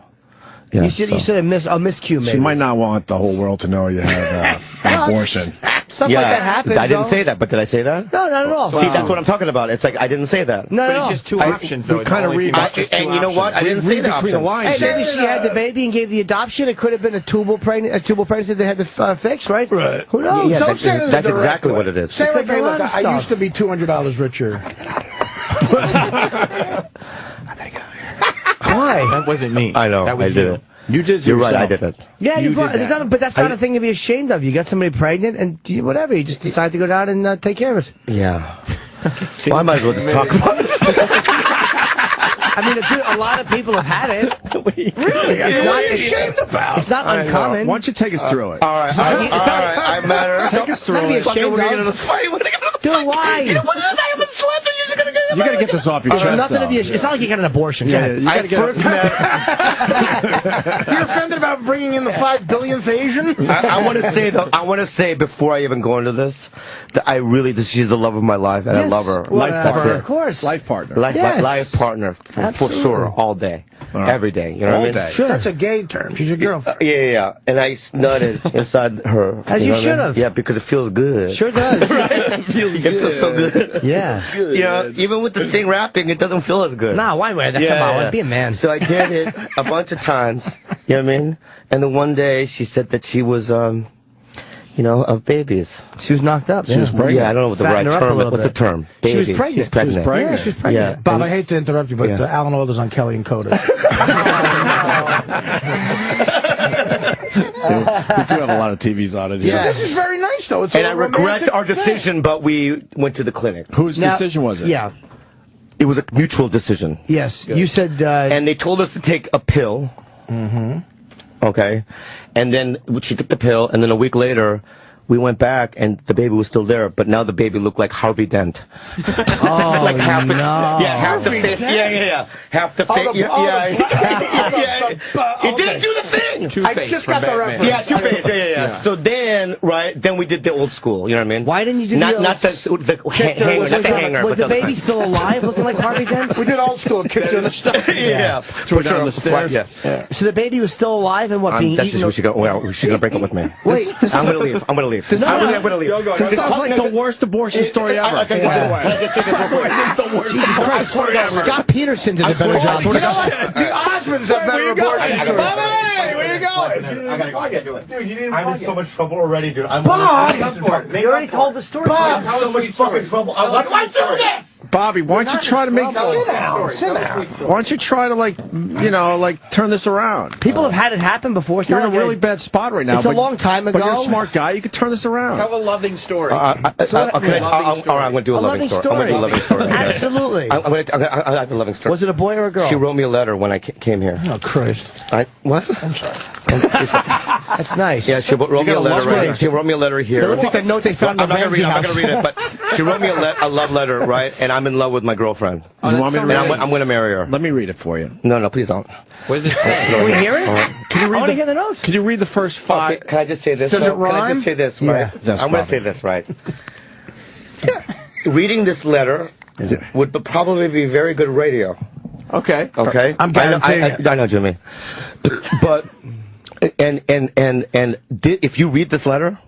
Yeah, you said a miscue, maybe. She might not want the whole world to know you had an abortion. Stuff like that happens. I didn't say that, but did I say that? No, not at all. See, that's what I'm talking about. It's like I didn't say that. No, it's just 2 options, though. Kind of read. And you know what? I didn't say that. Between the lines. Hey, maybe she had the baby and gave the adoption. It could have been a tubal pregnancy they had to fix, right? Right. Who knows? Yeah, Don't say it in that's a direct exactly way. what it is. Say like, hey, look, I stuff. used to be $200 richer. Why? That wasn't me. I know. That was I did it. You did. You're right. I did it. Yeah, but that's not a thing to be ashamed of. You got somebody pregnant, and whatever. You just decide to go down and take care of it. Yeah. Well, I might as well just talk about it. I mean, a lot of people have had it. Really? It's not ashamed about. It's not uncommon. Why don't you take us through it? All right. I matter. Take us through it. It's not to be ashamed of. Do it. Why? You know what it is? I haven't slept, and you're You got to get this off your chest. Nothing to be. It's not like you got an abortion. Yeah, you got to get. You're offended about bringing in the 5 billionth Asian? I want to say though. I want to say before I even go into this, that she's the love of my life, and I love her. Life partner, of course. Life partner. Life partner for sure, all day, every day. You know what I mean? Day. Sure. That's a gay term. She's your girlfriend. Yeah. And I snutted inside her. As you know what I should mean? have. Yeah, because it feels good. Sure does. It feels so good. Yeah. You know, even with the thing wrapping, it doesn't feel as good. Nah, why wear that? Come on, be a man. So I did it a bunch of times. You know what I mean? And then one day she said that she was, of babies. She was knocked up. She was pregnant. Yeah, I don't know what the right term is. What's the term? She was Babies. pregnant. She's pregnant. She was pregnant. Yeah, she was pregnant. Yeah. Bob, I hate to interrupt you, but Alan Alda's on Kelly and Coda. We do have a lot of TVs on it. Yeah. This is very nice, though. It's And a I regret romantic our thing. decision, but we went to the clinic. Whose decision was it? Yeah. It was a mutual decision. Yes. You said... and they told us to take a pill. Mm-hmm. Okay. And then she took the pill, and then a week later, we went back, and the baby was still there, but now the baby looked like Harvey Dent. Oh, like half no. half the face. Yeah. Half the face. It didn't do the thing. I just got the reference. Yeah, Two-Face. Yeah. So then we did the old school. You know what I mean? Why didn't you do not the hanger, not the hanger? Was the baby still alive, looking like Harvey Dent? We did old school, kicked her in the stomach. Yeah. Threw her down the stairs. Yeah. So the baby was still alive and what, being That's eaten? just she's gonna break up with me. Wait. I'm gonna leave. I'm gonna leave. I'm gonna leave. This sounds like the worst abortion story ever. Can I just say this real quick? It's the worst abortion story ever. Scott Peterson did a better job. You know what? The Osmonds have better abortion stories. Hey, where you going? I gotta go. I can't do it. Dude, you didn't. I'm in so much trouble already, dude. Bob! You already told the story. Bob, I'm so much fucking trouble. Why do I do this? Bobby, why don't you try to make... Sit down. Why don't you try to, turn this around? People have had it happen before. It's You're in not a like really bad spot right now. It's a long time ago. But you're a smart guy. You could turn this around. Tell a loving story. All right, I'm going to do a loving story. I'm going to do a loving story. Absolutely. I have a loving story. Was it a boy or a girl? She wrote me a letter when I came here. Oh, Christ. What? I'm sorry. That's nice. Yeah, she wrote me a letter right here. She wrote me a letter here. It looks like the note they found in the Ramsey house. I'm not going to read it, but she wrote me a love letter, right? And I'm in love with my girlfriend. You want me to read it? I'm going to marry her. Let me read it for you. No, please don't. What does it say? Can we hear it? Can you read I want to hear the note. Can you read the first 5? Okay, can I just say this? Does it Can I rhyme? just say this, Yeah. right? Yes, I'm going Bobby. to say this, right? Reading this letter would probably be very good radio. Okay. Okay? I'm guaranteeing I know, Jimmy. But... if you read this letter,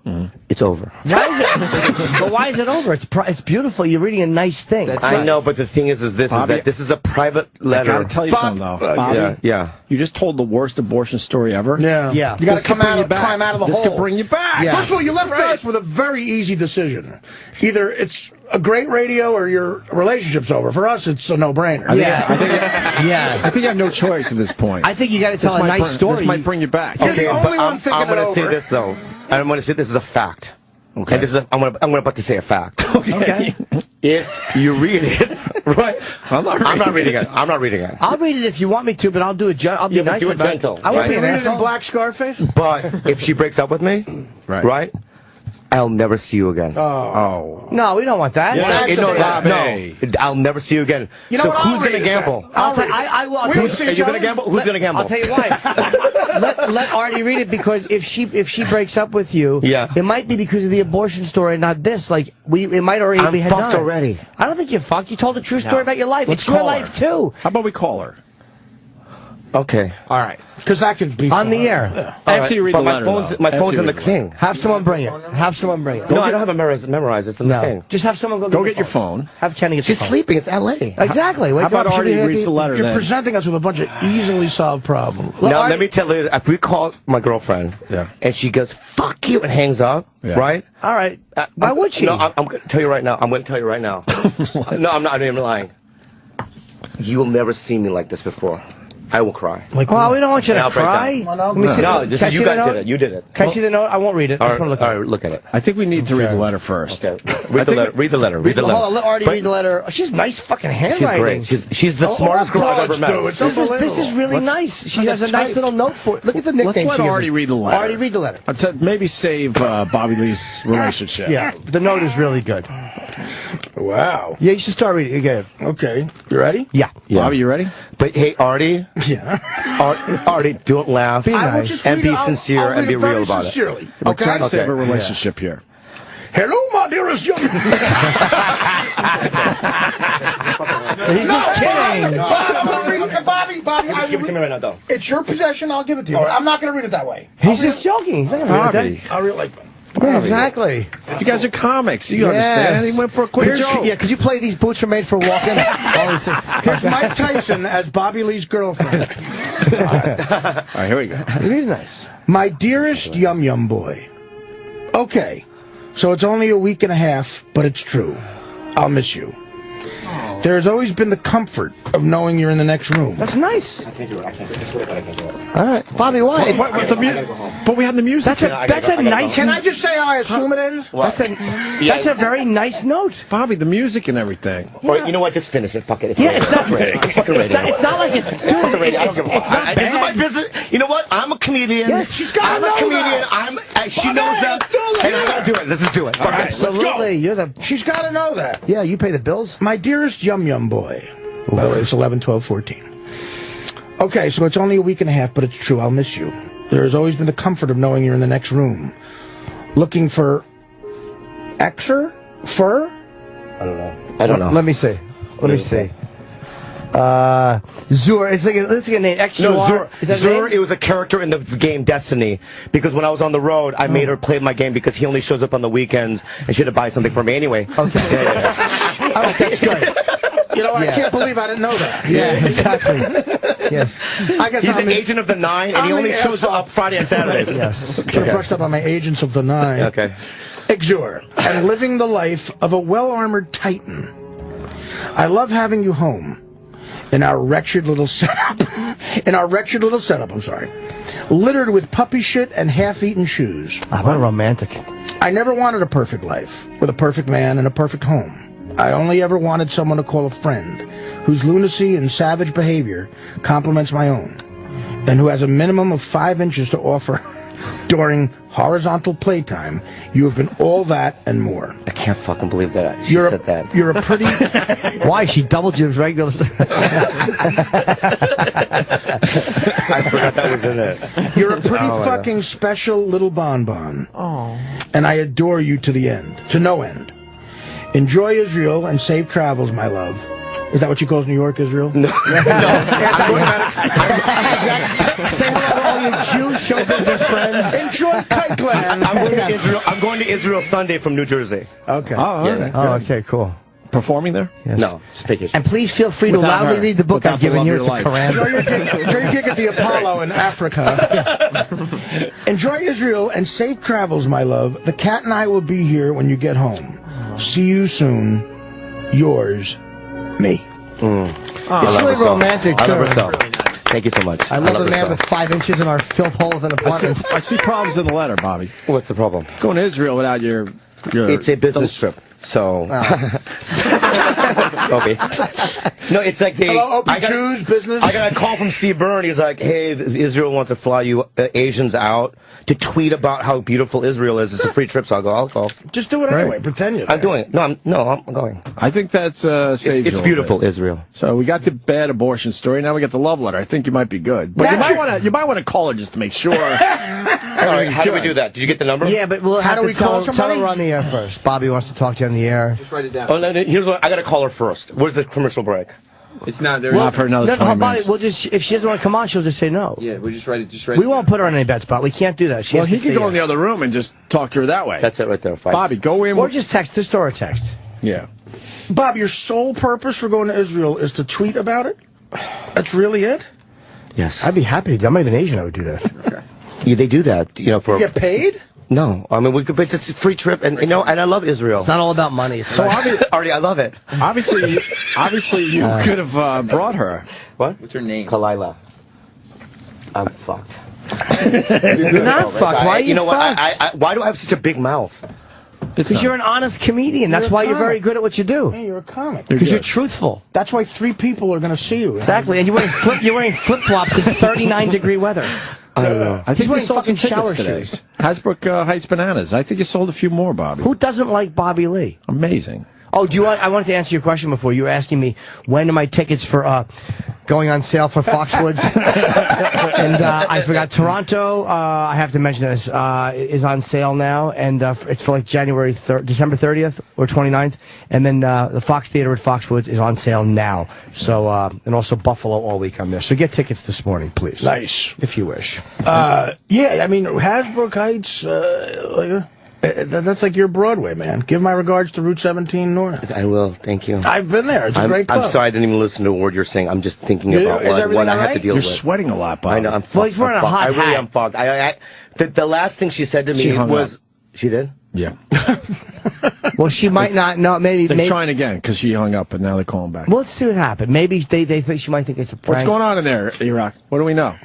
it's over. Why is it? But why is it over? It's beautiful. You're reading a nice thing. I know, but the thing is Bobby, that this is a private I letter. gotta tell you something though, Bobby. Yeah. You just told the worst abortion story ever. Yeah. Yeah. You got This to could bring you back. climb out of the This hole. could bring you back. Yeah. First of all, you left us with a very easy decision. Either it's a great radio or your relationship's over. For us, it's a no-brainer. I think you have no choice at this point. I think you got to tell a nice story. This might bring you back. You're the only one thinking I'm going it to say over. this though. I'm going to say this is a fact. Okay. And this is I'm about to say a fact. Okay. If you read it, right? I'm not reading it. I'm not reading it. I'll read it if you want me to, but I'll do it. I'll be Yeah, but nice do it about gentle, I won't right? be You an read it asshole. in Black Scarface? But if she breaks up with me, right? I'll never see you again. Oh. No, we don't want that. I'll never see you again. You know so what? who's I'll going to read it gamble? then. I'll will. We don't see Are each you going other. to gamble? Who's going to gamble? I'll tell you why. let Artie read it, because if she breaks up with you, it might be because of the abortion story, not this. Like it might already I'm be fucked done. already. I don't think you're fucked. You told a true story about your life. Let's It's your call her. life too. How about we call her? Okay. All right. Because that could be On the air. After you read the letter, my phone's in the thing. Have someone bring it. Have someone bring it. No, I don't have it memorized. It's in the thing. Just have someone Go get your phone. Have Kenny get She's the phone. sleeping. It's L.A. Exactly. How about Artie reads the letter You're then? presenting us with a bunch of easily solved problems. Now, let me tell you, if we call my girlfriend, and she goes, fuck you, and hangs up, right? All right. Why would she? No, I'm going to tell you right now. I'm going to tell you right now. No, I'm not even lying. You will never see me like this before. I will cry. Well, we don't want you And to I'll break cry. down. Let me see. No, Can this I is, see you the guys note? did it. You did it. Can I see the note? I won't read it. I just want to look at it. Look at it. I think we need to read the letter first. Okay. Read the letter. Read the letter. Read the letter. Hold on, let Artie read the letter. Oh, she's nice fucking handwriting. She's great. She's the smartest girl I've ever met. This is really nice. She has a nice little note for it. Look at the nickname. Let's let Artie read the letter. Artie, read the letter. Maybe save Bobby Lee's relationship. Yeah, the note is really good. Wow. Yeah, you should start reading again. Okay. You ready? Yeah. Bobby, you ready? But hey, Artie. Yeah. Artie, don't laugh. Be I will nice. just And read be it. sincere I'll and read be it very real about it. sincerely. We're Okay. trying to save a Okay. relationship here. Hello, my dearest young. He's just kidding. Bobby, Give it to me right now, though. it's your possession. I'll give it to you. But I'm not going to read it that way. He's just joking. He's not gonna read Bobby. that. I'll read it like. Yeah, exactly. You guys are comics. You Yes. understand. He went for a quick joke. Yeah, could you play These Boots Are Made for Walking? Here's Mike Tyson as Bobby Lee's girlfriend. All right, here we go. Really nice. My dearest Yum Yum boy. Okay, so it's only a week and a half, but it's true. I'll miss you. There has always been the comfort of knowing you're in the next room. That's nice. I can't do it. I can't do it. This way, but I can't do it. All right, Bobby, why? But we had the music. That's a nice. Can I just say how I assume it ends? That's a very nice note. Bobby, the music and everything. Or, you know what? Just finish it. Fuck it. Yeah, it's not. It's fucking radio. It's not like it's. Fucking radio. I don't give a fuck. It's not This is my bad. business. You know what? I'm a comedian. Yes, she's gotta I'm know a comedian. that. She knows that. Hey, let's do it. Let's just do it. Fuck it. Absolutely, you're the. She's got to know that. Yeah, you pay the bills. My dearest Yum Yum boy. By the way, it's 11, 12, 14. Okay, so it's only a week and a half, but it's true. I'll miss you. There has always been the comfort of knowing you're in the next room. Looking for Fur? I don't know. Let me see. Zur. It's like a name. Extra. No, Zur. Is that Zur, name? it was a character in the game Destiny. Because when I was on the road, I made her play my game because he only shows up on the weekends and she had to buy something for me anyway. Okay. Oh, that's good. You know what? I can't believe I didn't know that. Yeah, exactly. Yes. I guess He's I'm an agent of the 9, and he I'm only the shows up Friday and Saturdays. Yes. Should have brushed up on my Agents of the 9. Okay. Exur, and living the life of a well-armored titan. I love having you home in our wretched little setup. I'm sorry. Littered with puppy shit and half-eaten shoes. Ah, what a romantic. I never wanted a perfect life with a perfect man and a perfect home. I only ever wanted someone to call a friend whose lunacy and savage behavior complements my own, and who has a minimum of 5 inches to offer during horizontal playtime. You have been all that and more. I can't fucking believe that she said that. You're a pretty... Why? She doubled your regular... I forgot that was in it. You're a pretty fucking special little bonbon. Oh. And I adore you to the end. To no end. Enjoy Israel and safe travels, my love. Is that what you call New York, Israel? No. Say hello to all your Jews show business friends. Enjoy Kiteland. I'm going to Israel Sunday from New Jersey. Okay. Oh, Yeah. Oh, okay, cool. Performing there? Yes. No, it's vacation. And please feel free to Without loudly her. read the book Without I've the given love you. of It's your a life. Enjoy Quran. your gig at the Apollo in Africa. Enjoy Israel and safe travels, my love. The cat and I will be here when you get home. See you soon. Yours, me. It's really romantic, I too. love her so. Thank you so much. I love her a man so. with 5 inches in our filth hole of an apartment. I see problems in the letter, Bobby. What's the problem? Going to Israel without your It's a business trip. So, Opie. No, it's like Hello, Opie, Jews, business. I got a call from Steve Byrne. He's like, "Hey, Israel wants to fly you Asians out to tweet about how beautiful Israel is. It's a free trip." So I'll go. Just do it anyway. Pretend you're there. I'm doing it. I'm going. I think that's saves you a It's little beautiful, bit. Israel. So we got the bad abortion story. Now we got the love letter. I think you might be good, but you might want to call her just to make sure. All right, how do we do that? Did you get the number? Yeah, but we'll How have do to we call tell somebody? her on the air first. Bobby wants to talk to you on the air. Just write it down. Oh, no, here's what I got to call her first. Where's the commercial break? It's not there. Not for another 20 Bobby, minutes. we'll just, if she doesn't want to come on, she'll just say no. Yeah, we'll just write it. Just write We it won't put her on any bad spot. We can't do that. She Well, has he to can say go in the yes. other room and just talk to her that way. That's it right there. Five. Bobby, go in. Or just text. Just throw her a text. Yeah. Bob, your sole purpose for going to Israel is to tweet about it? That's really it? Yes. I'd be happy to. I'm not even Asian. I would do that. Yeah, they do that. For You get paid? No, I mean but it's a free trip, and and I love Israel. It's not all about money. It's So Artie, I love it. obviously, you could have brought her. What? What's her name? Kalila. I'm fucked. You're not fucked. Why are you know what? fucked? Why do I have such a big mouth? Because you're an honest comedian. That's You're a why you're comic. very good at what you do. Hey, you're a comic. Because you're truthful. That's why 3 people are going to see you. Exactly. And you're wearing flip flops in 39-degree weather. I don't know. I think you wearing sold some fucking tickets shower today. shoes. Hasbrook Heights Bananas. I think you sold a few more, Bobby. Who doesn't like Bobby Lee? Amazing. Oh, I wanted to answer your question before. You were asking me when are my tickets for going on sale for Foxwoods, and I forgot. Toronto, I have to mention this, is on sale now, and it's for like December 30th or 29th, and then the Fox Theater at Foxwoods is on sale now. So and also Buffalo all week I'm there. So get tickets this morning, please. Nice, if you wish. Yeah, I mean Hasbrook Heights. That's like your Broadway, man. Give my regards to Route 17 North. I will. Thank you. I've been there. It's a great club. I'm sorry I didn't even listen to a word you're saying. I'm just thinking about what I have to deal with. You're sweating a lot, Bob. I know. I'm fogged. Well, he's wearing a hot I really hat. am fogged. The last thing she said to me was... She did? Yeah. Well, she might not know. They're trying again because she hung up, and now they're calling back. Well, let's see what happened. Maybe they think she might think it's a prank. What's going on in there, E-Rock? What do we know?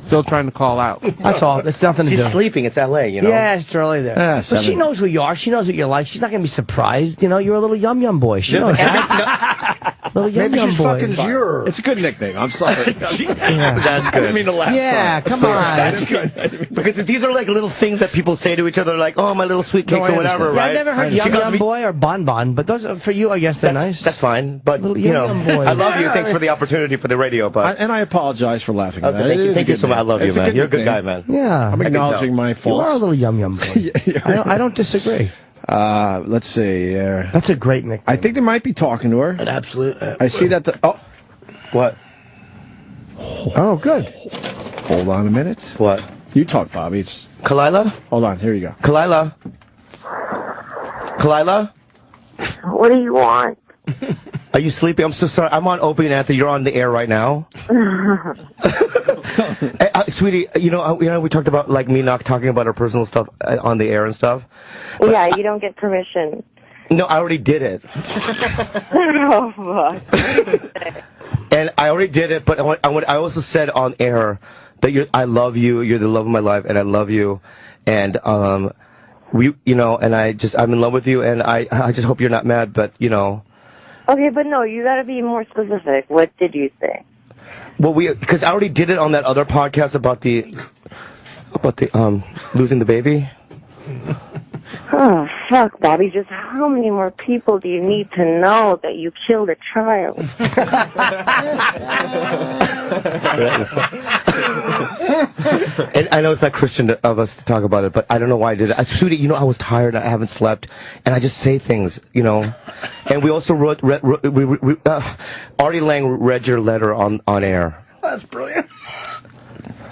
Still trying to call out. That's all. It's nothing to do. She's sleeping. It's L.A., you know? Yeah, it's early there. But she knows who you are. She knows what you're like. She's not going to be surprised. You know, you're a little yum-yum boy. She knows that. Little Maybe yum-yum she's boy. fucking Zure. It's a good nickname. I'm sorry. That's good. I didn't mean to laugh. Yeah, come Sorry. on. That's good. Because these are like little things that people say to each other, like, oh, my little sweet cakes or whatever, Yeah, right? I've never heard yum-yum boy or bon-bon, but those are, for you, I guess they're nice. That's fine, but, Little you know, yum-yum boys. I love you. Thanks for the opportunity for the radio, but... And I apologize for laughing at that. Thank you. It is Thank a you good so much. I name. love you, It's a man. good You're a good nickname. guy, man. Yeah. I'm acknowledging my You faults. are a little yum-yum boy. I don't disagree. Let's see. That's a great nickname. I think they might be talking to her. An absolute. I see that. What? Oh, good. Hold on a minute. What? You talk, Bobby. It's Kalila? Hold on. Here you go. Kalila? Kalila? What do you want? Are you sleeping? I'm so sorry. I'm on Opie and Anthony. You're on the air right now. Sweetie, you know, we talked about like me not talking about our personal stuff on the air and stuff. Yeah, you don't get permission. No, I already did it. Oh, fuck. And I already did it, but I also said on air that I love you. You're the love of my life, and I love you. And I'm in love with you, and I just hope you're not mad, but you know. Okay, but no, you gotta be more specific. What did you say? Well, because I already did it on that other podcast about the losing the baby. Oh, fuck, Bobby. Just how many more people do you need to know that you killed a child? And I know it's not Christian of us to talk about it, but I don't know why I did it. Sweetie, you know, I was tired, I haven't slept, and I just say things, you know. And we also Artie Lang read your letter on air. That's brilliant.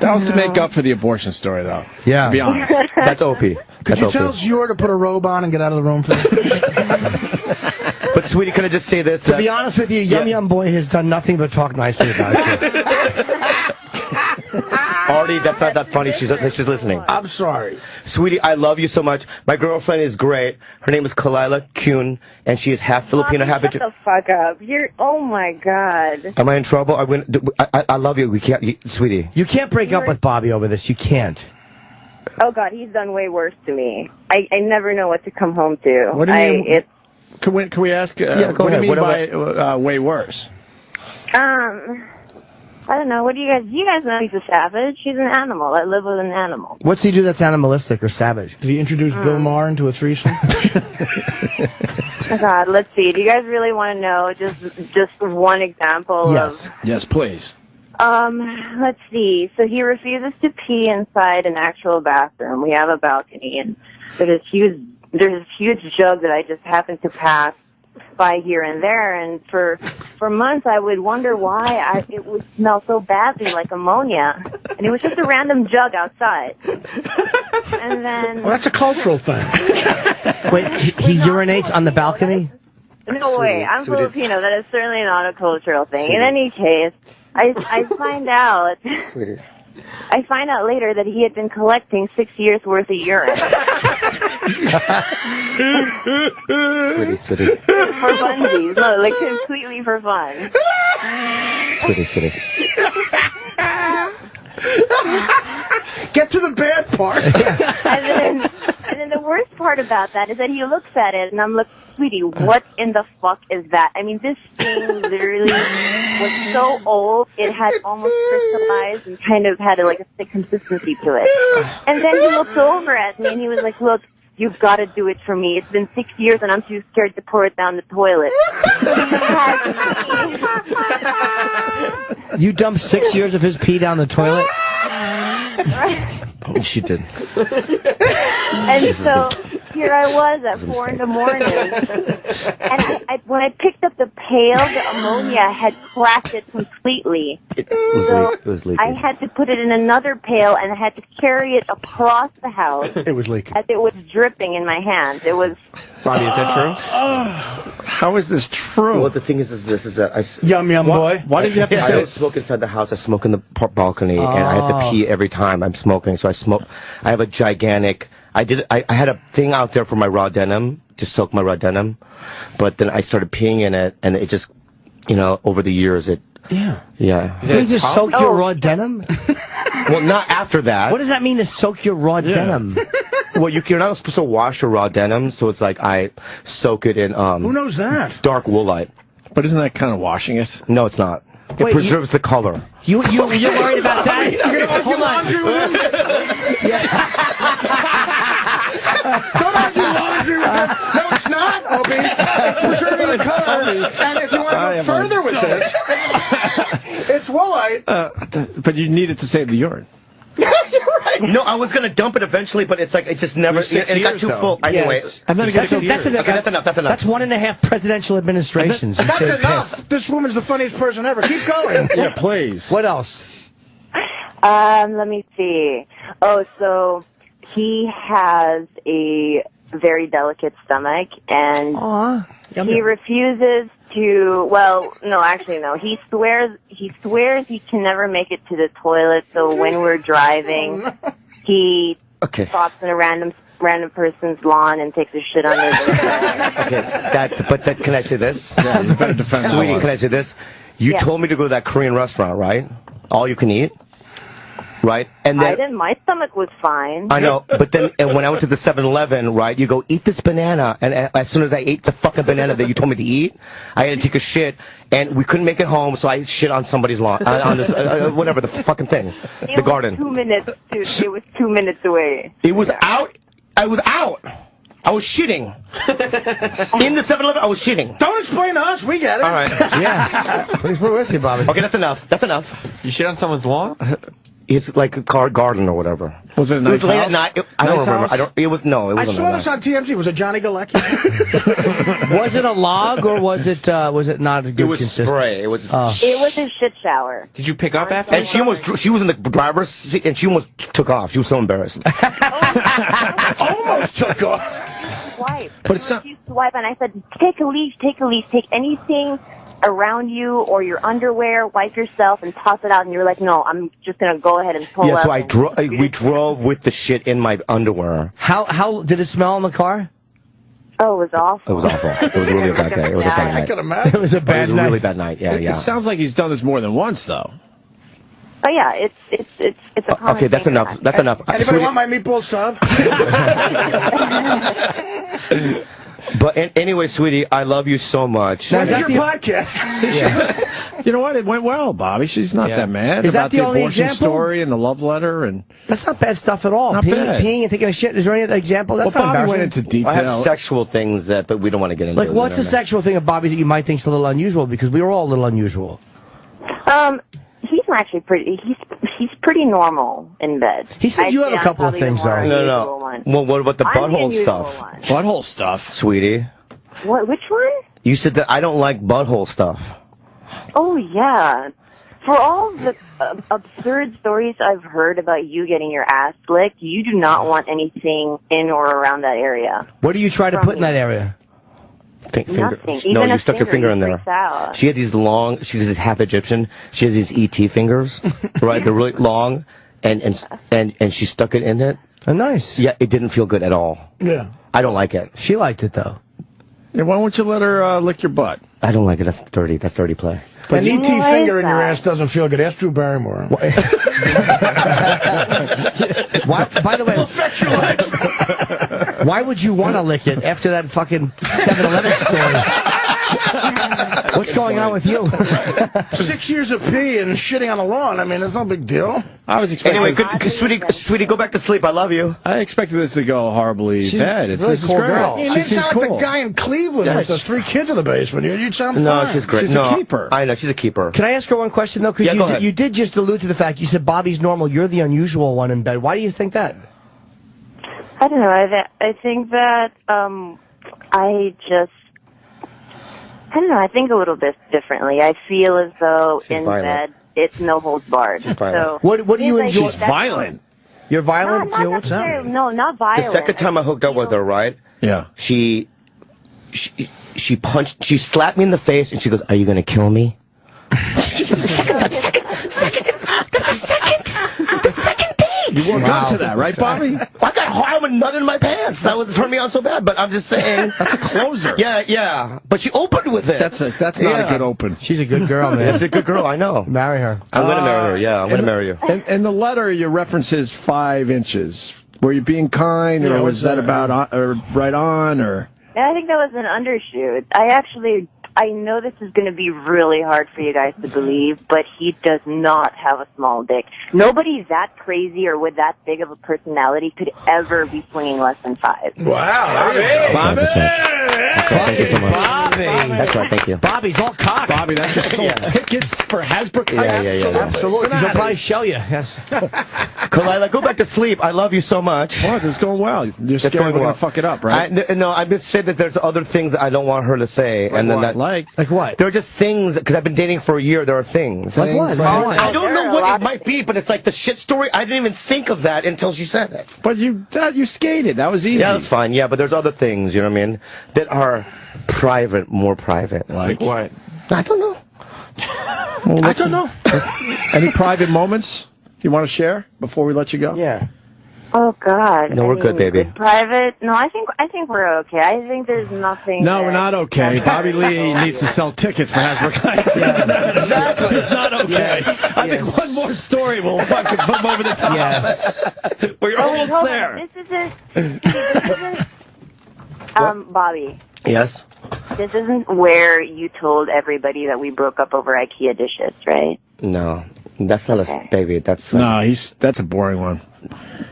That was to make up for the abortion story, though. Yeah. To be honest. That's Opie. Could you tell Zure to put a robe on and get out of the room, please? But, sweetie, can I just say this? To be honest with you, Yum Boy has done nothing but talk nicely about you. Artie, that's not that funny. She's listening. I'm sorry. Sweetie, I love you so much. My girlfriend is great. Her name is Kalila Kuhn, and she is half Filipino, half... Shut the fuck up. Oh my God. Am I in trouble? I love you. We can't... sweetie. You can't break up with Bobby over this. You can't. Oh God, he's done way worse to me. I never know what to come home to. What do you mean? Can we ask... yeah, go what ahead. do you mean by way worse? I don't know. What do you guys know he's a savage? He's an animal. I live with an animal. What's he do that's animalistic or savage? Did he introduce Bill Maher into a threesome? Oh God, let's see. Do you guys really want to know just one example Yes. Yes, please. Let's see. So he refuses to pee inside an actual bathroom. We have a balcony, and there's this huge jug that I just happen to pass by here and there, and for months I would wonder why it would smell so badly like ammonia, and it was just a random jug outside. And then Well, that's a cultural thing. Wait, he urinates on the balcony? no way, I'm Filipino. That is certainly not a cultural thing. In any case, I find out. I find out later that he had been collecting 6 years worth of urine. Sweetie. For funsies. No, like completely for fun. Sweetie. Get to the bad part. And then the worst part about that is that he looks at it, and I'm like, sweetie, what in the fuck is that? I mean, this thing literally was so old, it had almost crystallized and kind of had like a thick consistency to it. And then he looked over at me, and he was like, look, you've got to do it for me. It's been 6 years and I'm too scared to pour it down the toilet. You dumped 6 years of his pee down the toilet? She did. And so here I was at 4 in the morning, and when I picked up the pail, the ammonia had cracked it completely. It was leaking. I had to put it in another pail, and I had to carry it across the house. It was leaking. As it was dripping in my hands. It was... Robbie, is that true? How is this true? Well, the thing is that Yum boy. Why did you have to I say don't smoke inside the house. I smoke in the balcony, and I have to pee every time I'm smoking. So I smoke. I have a gigantic. I had a thing out there for my raw denim to soak my raw denim, but then I started peeing in it, and it just, over the years it. Yeah. Did you just soak your raw denim? Well, not after that. What does that mean to soak your raw denim? Well, you're not supposed to wash your raw denim, so it's like I soak it in. Who knows that? Dark woolite. But isn't that kind of washing it? No, it's not. It preserves the color. You're worried about that? You're gonna argue laundry with him? Don't argue laundry with him. No, it's not, Opie. It's preserving the color. And if you want to go further with this, it's woolite. But you need it to save the urine. You're right. No, I was gonna dump it eventually, but it's like it just never. It got too full. Anyway, that's enough. That's enough. That's 1.5 presidential administrations. That's enough. This woman's the funniest person ever. Keep going. Yeah, please. What else? Let me see. Oh, so he has a very delicate stomach, and he refuses to. Well, no, actually, no. He swears he can never make it to the toilet. So when we're driving, he stops in a random person's lawn and takes a shit under the. But can I say this? Yeah, you better defend Sweetie, can I say this? You told me to go to that Korean restaurant, right? All you can eat. Right? And then my stomach was fine. I know, but then when I went to the 7-Eleven, right, you go, eat this banana. And as soon as I ate the fucking banana that you told me to eat, I had to take a shit, and we couldn't make it home, so I shit on somebody's lawn, on this, whatever, the fucking thing, the garden. 2 minutes, dude. It was 2 minutes away. It was out. I was out. I was shitting. In the 7-Eleven, I was shitting. Don't explain to us. We get it. All right. Yeah. We're with you, Bobby. Okay, that's enough. That's enough. You shit on someone's lawn? It's like a car garden or whatever. Was it a nice It was late house? at night. I don't remember. It was no. It I wasn't. saw this on TMZ. Was it Johnny Galecki? Was it a log or was it not a good It was consistent? spray. It was. It was a shit shower. Did you pick up after? And she was in the driver's seat, and she almost took off. She was so embarrassed. Almost took off. Wipe. But it's not. To wipe, and I said, take a leaf, take anything around you or your underwear, wipe yourself and toss it out. And you're like, no, I'm just gonna go ahead and pull up. So we drove with the shit in my underwear. How did it smell in the car? Oh, it was awful. It was awful. It was really a bad day. It was a bad night. I can imagine. It was a bad It was a night. really bad night. Yeah, It sounds like he's done this more than once, though. Oh yeah, it's a common Okay, that's thing. enough. That's enough. Anybody Sweetie, want my meatball sub? but anyway, sweetie, I love you so much. Now, this is your podcast. You know what? It went well, Bobby. She's not that mad Is that about the the only abortion example? story and the love letter. And That's not bad stuff at all. Not bad. Peeing and taking a shit. Is there any other example? That's well, not Bobby went embarrassing. into I have detail. sexual things but we don't want to get into. Like, what's the sexual thing of Bobby's that you might think's a little unusual? Because we were all a little unusual. He's actually pretty. He's pretty normal in bed. He said you have a couple of probably the things, more though. unusual one. Well, what about the I'm the butthole unusual stuff? one. Butthole stuff, sweetie. What? Which one? You said that I don't like butthole stuff. Oh yeah. For all the absurd stories I've heard about you getting your ass licked, you do not want anything in or around that area. What do you try to put in that area? Finger. Nothing. No, Even you a stuck your finger in he there. freaks out. She had these long. She's half Egyptian. She has these ET fingers, right? They're really long, and she stuck it in it. Oh, nice. Yeah, it didn't feel good at all. Yeah. I don't like it. She liked it, though. Yeah, why won't you let her lick your butt? I don't like it. That's dirty. That's dirty play. An ET Why finger is in your that? ass doesn't feel good. Ask Drew Barrymore. Why, by the way, why would you want to lick it after that fucking 7-Eleven story? What's going on with you? 6 years of pee and shitting on the lawn. I mean, it's no big deal. I was expecting. Anyway, sweetie, go back to sleep. I love you. I expected this to go horribly bad. It's really this is cool great. girl. You She didn't seems sound like cool. the guy in Cleveland with the 3 kids in the basement. You'd sound No, fine. she's great. She's no, a keeper. I know, she's a keeper. Can I ask her one question, though? Because Yeah, go ahead. you did just allude to the fact, you said Bobby's normal, you're the unusual one in bed. Why do you think that? I don't know. I think that I don't know. I think a little bit differently. I feel as though She's in violent. bed it's no holds barred. She's violent. So What do you like enjoy? that's not- You're violent? Not What's that? necessarily- No, not The violent. second time I hooked up with her, right? Yeah. She slapped me in the face and she goes, "Are you gonna kill me?" The second date. You woke up to that, right, Bobby? I got high with nut in my pants. That would turn me on so bad. But I'm just saying. That's a closer. Yeah. But she opened with it. That's not a good open. She's a good girl, man. She's a good girl. I know. Marry her. I'm gonna marry her. Yeah, I'm gonna marry you. In the letter, your reference is 5 inches. Were you being kind, or was that about or right on, or? Yeah, I think that was an undershoot. I know this is going to be really hard for you guys to believe, but he does not have a small dick. Nobody that crazy or with that big of a personality could ever be swinging less than 5. Wow. Bobby. Thank you so much. Bobby. That's right. Thank you. Bobby's all cocked. Bobby, that just sold tickets for Hasbro. Yeah. Absolutely. He'll probably show you. Yes. Kalila, go back to sleep. I love you so much. What? It's going well. You're scared we're going to fuck it up, right? No, I just said that there's other things that I don't want her to say. Like and then what? that, Like what? There are just things, because I've been dating for a year, there are things. Like what? Like what? I don't know what it might be, but it's like the shit story. I didn't even think of that until she said it. But you skated. That was easy. Yeah, that's fine. Yeah, but there's other things, you know what I mean, that are private, more private. Like what? I don't know. I don't know. Any private moments you want to share before we let you go? Yeah. Oh God! No, we're good, baby. With private? No, I think we're okay. I think there's nothing. No, we're not okay. Bobby Lee needs to sell tickets for Hasbro Kites. Exactly. It's not okay. I think one more story will fucking put him over the top. Yes. We're almost hold there. on. This isn't. Bobby. Yes. This isn't where you told everybody that we broke up over IKEA dishes, right? No, that's not a baby. That's No, that's a boring one.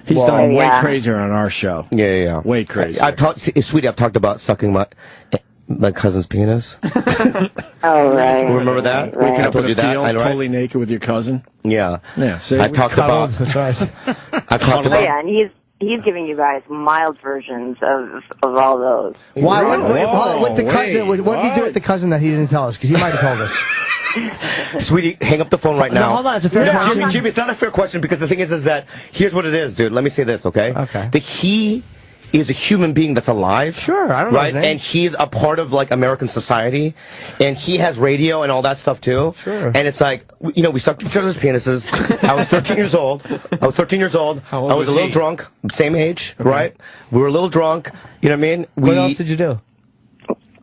He's Well, done way yeah. crazier on our show. Yeah. Way crazy. I've talked, sweetie. I've talked about sucking my cousin's penis. Oh, right. Remember that? Right. I told you that. Field, I know, right? totally naked with your cousin. Yeah. Yeah. See, I talked about. That's right. I talked Oh, about. yeah, and he's giving you guys mild versions of all those. Why? Whoa, With the cousin, what did you do with the cousin that he didn't tell us? Because he might have told us. Sweetie, hang up the phone right now. No, hold on. It's a fair question. Jimmy, it's not a fair question because the thing is that here's what it is, dude. Let me say this, okay? Okay. That he is a human being that's alive. Sure, I don't know right? his name. And he's a part of like American society, and he has radio and all that stuff too. Sure. And it's like, you know, we sucked each other's penises. I was 13 years old. I was How old I was a was little he? drunk, same age, right? We were a little drunk. You know what I mean? What else did you do?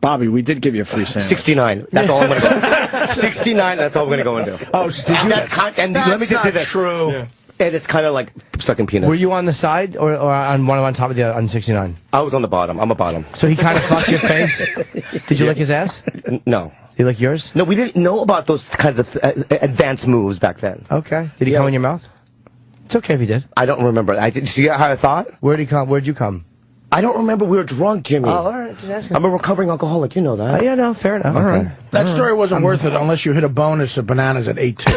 Bobby, we did give you a free sandwich. 69. That's all I'm going to go. 69. That's all I'm going to go into. Oh, And let me just say this. true. And it's kind of like sucking penis. Were you on the side or on one on top of the other on 69? I was on the bottom. I'm a bottom. So he kind of fucked your face? Did you lick his ass? No. Did he lick yours? No, we didn't know about those kinds of advanced moves back then. Okay. Did he come in your mouth? It's okay if he did. I don't remember. See how I thought? Where'd he come? Where'd you come? I don't remember. We were drunk, Jimmy. Oh, all right. Just asking. I'm a recovering alcoholic. You know that. Yeah, no, fair enough. Okay. All right. That story wasn't worth it unless you hit a bonus of bananas at 18.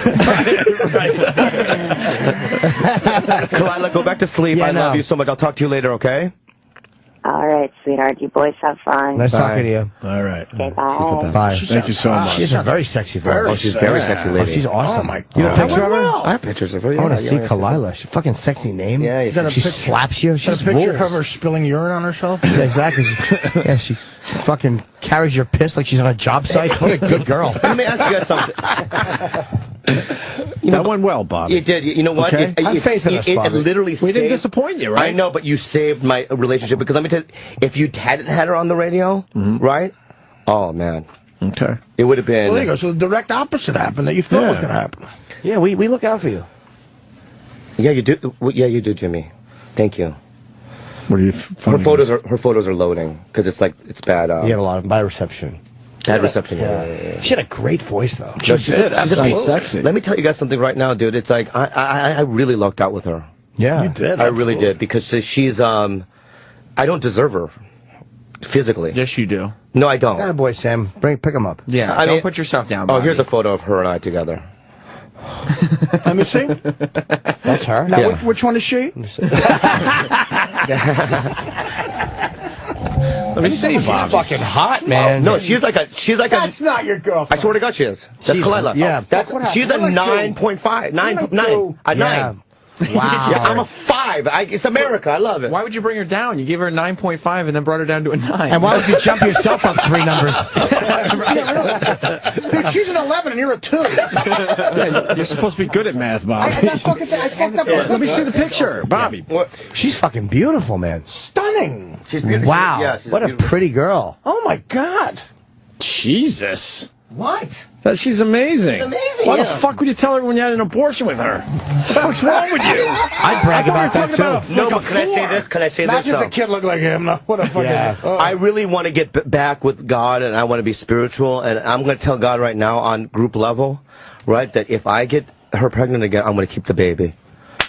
Kalila, go back to sleep. Yeah, I love no. you so much. I'll talk to you later, okay? All right, sweetheart. You boys have fun. Nice Bye. talking to you. All right. Okay, bye. Bye. Thank you so much. She's a very sexy girl. Oh, she's a very sexy lady. She's awesome. Oh, my You have a God. picture of her? I have pictures of her. I want to yeah, see yeah. Kalila. She's a fucking sexy name. Yeah, yeah. got a She picture- slaps you. Got She's a picture of rules. her spilling urine on herself? Yeah, exactly. Yeah, she fucking carries your piss like she's on a job site. What a good girl. Let me ask you guys something. That went well, Bobby. You did. You know what? Okay. Have faith in us, it Bobby. literally We didn't saved- disappoint you, right? I know, but you saved my relationship because let me tell you, if you hadn't had her on the radio, right? Oh, man. Okay. It would have been. Well, there you go. So the direct opposite happened that you thought was going to happen. Yeah, we look out for you. Yeah, you do. Yeah, you do, Jimmy. Thank you. What are you? Her photos are loading because it's like it's bad. You had a lot of bad reception. Bad reception. Yeah. She had a great voice, though. No, That's sexy. Let me tell you guys something right now, dude. It's like I really lucked out with her. Yeah, You did. I really did because she's I don't deserve her physically. Yes, you do. No, I don't. Ah, boy, Sam, pick him up. Yeah, I don't mean- put yourself down. Oh, Bobby. here's a photo of her and I together. Let me see. That's her. Now, Yeah. which one is she? Let me see, Bob. Fucking hot, man. No, she's like a. That's not your girlfriend. I swear to God, she is. That's She's- Kalila. yeah. That's What she's a happened? You're like 9.5, 9, You're like 9, two. a Yeah. 9. Wow. Yeah, I'm a 5. It's America. I love it. Why would you bring her down? You gave her a 9.5 and then brought her down to a 9. And why would you jump yourself up 3 numbers? Dude, she's an 11 and you're a 2. Yeah, you're supposed to be good at math, Bob. I fucked up. Let me see the picture, Bobby. She's fucking beautiful, man. Stunning. She's beautiful. Wow. Yeah, she's What a beautiful. pretty girl. Oh my God. Jesus. What? She's amazing. She's amazing, Why the yeah. fuck would you tell everyone you had an abortion with her? What the fuck's wrong with you? I'd brag about that, too. No, but can I say this? Can I say this? Imagine if the kid looked like him. No, what a fucking. Yeah. I really want to get back with God, and I want to be spiritual. And I'm going to tell God right now on group level, right, that if I get her pregnant again, I'm going to keep the baby.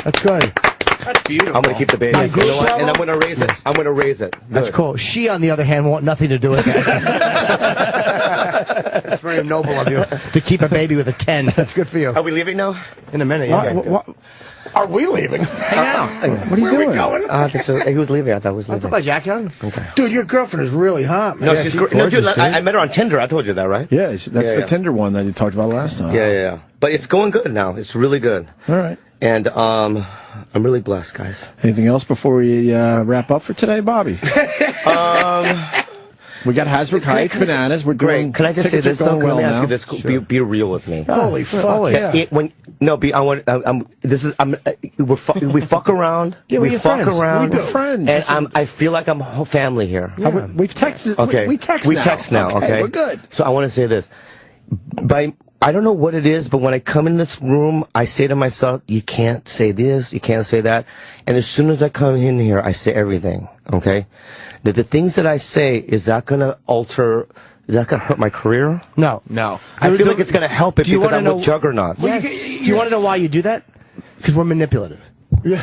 That's good. That's beautiful. I'm going to keep the baby. My group And level? I'm going to raise it. I'm going to raise it. That's Good. cool. She, on the other hand, want nothing to do with that. It's very noble of you to keep a baby with a 10. That's good for you. Are we leaving now? In a minute, yeah. Are we leaving? Hang out. What are you doing? We going? He was leaving. I thought he was I put leaving. my jacket on. Okay. Dude, your girlfriend is really hot, man. No, she's great. No, dude, I met her on Tinder. I told you that, right? Yeah, that's the yeah. Tinder one that you talked about last time. Yeah. But it's going good now. It's really good. All right. And I'm really blessed, guys. Anything else before we wrap up for today, Bobby? We got Hasbrook Heights, Bananas. We're doing. Great. Can I just say tickets this? are going Though? Can well I ask now. you this? Sure. Be real with me. Holy fuck, yeah. We fuck around. Yeah, we we're fuck friends. around. We're friends. And I feel like I'm whole family here. We've texted. Okay. We text We now. text now. Okay. We're good. So I want to say this. I don't know what it is, but when I come in this room, I say to myself, you can't say this, you can't say that. And as soon as I come in here, I say everything, okay? That the things that I say, is that going to hurt my career? No. I feel like it's going to help it Do you because wanna I'm with juggernauts. Yes. Do you want to know why you do that? Because we're manipulative. No,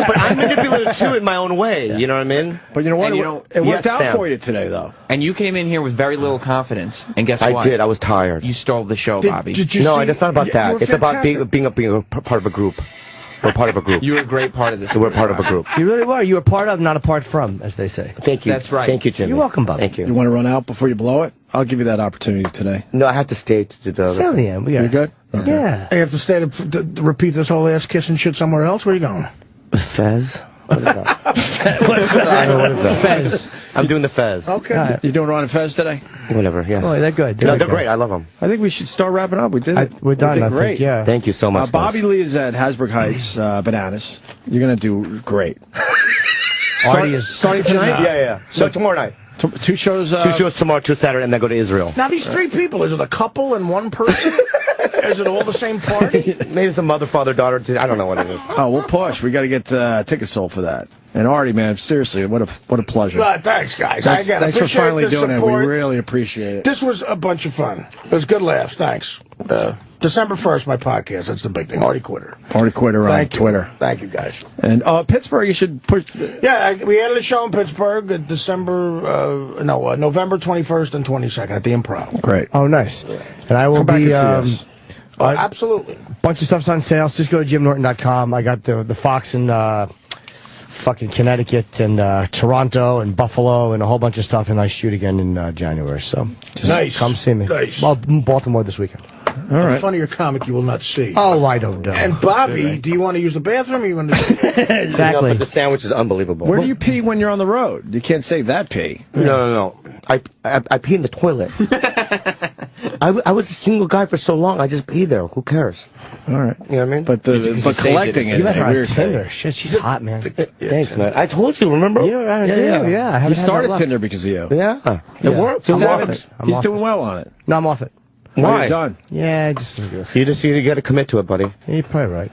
but I'm manipulative too in my own way. You know what I mean? But you know what? And you know- it worked Yes, out Sam. for you today, though. And you came in here with very little confidence. And guess I what? did. I was tired. You stole the show, Bobby. Did you No, see? it's not about You that. were It's about being fantastic. a part of a group. We're part of a group. You were a great part of this. We're part of a group. You really were. You were part of, not apart from, as they say. Thank you. That's right. Thank you, Jimmy. You're welcome, Bob. Thank You you. want to run out before you blow it? I'll give you that opportunity today. No, I have to stay to do the other. Still, yeah, we got You good? Okay. Yeah. You have to stay to repeat this whole ass kissing shit somewhere else? Where are you going? Fez? What is that? What's I don't know, what is that? Fez. I'm doing the Fez. Okay. You doing Ron and Fez today? Whatever, yeah. Oh, they're good. No, they're great. I love them. I think we should start wrapping up. We did it. We're done, We did I great. think, yeah. Thank you so much. guys. Bobby Lee is at Hasbrook Heights, Bananas. You're going to do great. Artie is Starting tonight? Yeah. So tomorrow night. Two shows. 2 shows tomorrow, 2 Saturday, and then go to Israel. Now, these 3 people, is it a couple and one person? Is it all the same party? Maybe it's a mother, father, daughter. I don't know what it is. Oh, we'll push. We got to get tickets sold for that. And Artie, man, seriously, what a pleasure. Thanks, guys. Thanks, Again, thanks for appreciate finally the doing it. support. We really appreciate it. This was a bunch of fun. It was good laughs. Thanks. December 1st, my podcast. That's the big thing. Artie Quitter. Artie Quitter on Thank you. Twitter. Thank you, guys. And Pittsburgh, you should put. Yeah, we had a show in Pittsburgh November 21st and 22nd at the Improv. Great. Oh, nice. And I will Come back be. and see us. Absolutely. Bunch of stuff's on sale. Just go to JimNorton.com. I got the Fox in fucking Connecticut and Toronto and Buffalo and a whole bunch of stuff. And I shoot again in January. So Nice. come see me. Nice. Well, Baltimore this weekend. All A right. funnier comic you will not see. Oh, I don't know. And Bobby, do you want to use the bathroom or you want to... Exactly. No, but the sandwich is unbelievable. Where do you pee when you're on the road? You can't save that pee. No. I pee in the toilet. I was a single guy for so long. I just pee there. Who cares? All right. You know what I mean? But collecting it You is met a her on weird Tinder. thing. Shit, she's hot, man. Thanks, man. I told you. Remember? Yeah. I haven't He had started that luck. Tinder because of you. Yeah. It works. I'm It off works. it. I'm He's off doing it. well on it. No, I'm off it. Why? You're done. Yeah, You got to commit to it, buddy. you're probably right.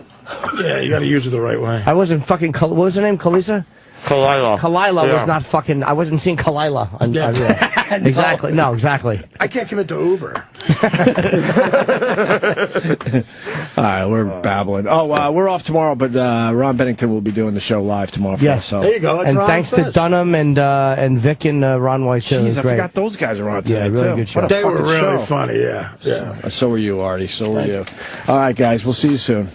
Yeah, you got to use it the right way. I wasn't fucking. What was her name? Kalisa? Kalila Yeah. was not fucking. I wasn't seeing Kalila. Exactly. No, exactly. I can't commit to Uber. All right, we're babbling. Oh, we're off tomorrow, but Ron Bennington will be doing the show live tomorrow. For Yes. us, so. There you go. And thanks to Dunham and Vic and Ron White too. It was Jeez, I great. forgot those guys are on today, Yeah, really too. good show. What a They were fucking really show. funny. Yeah. So were you, Artie. So were you. All right, guys. We'll see you soon.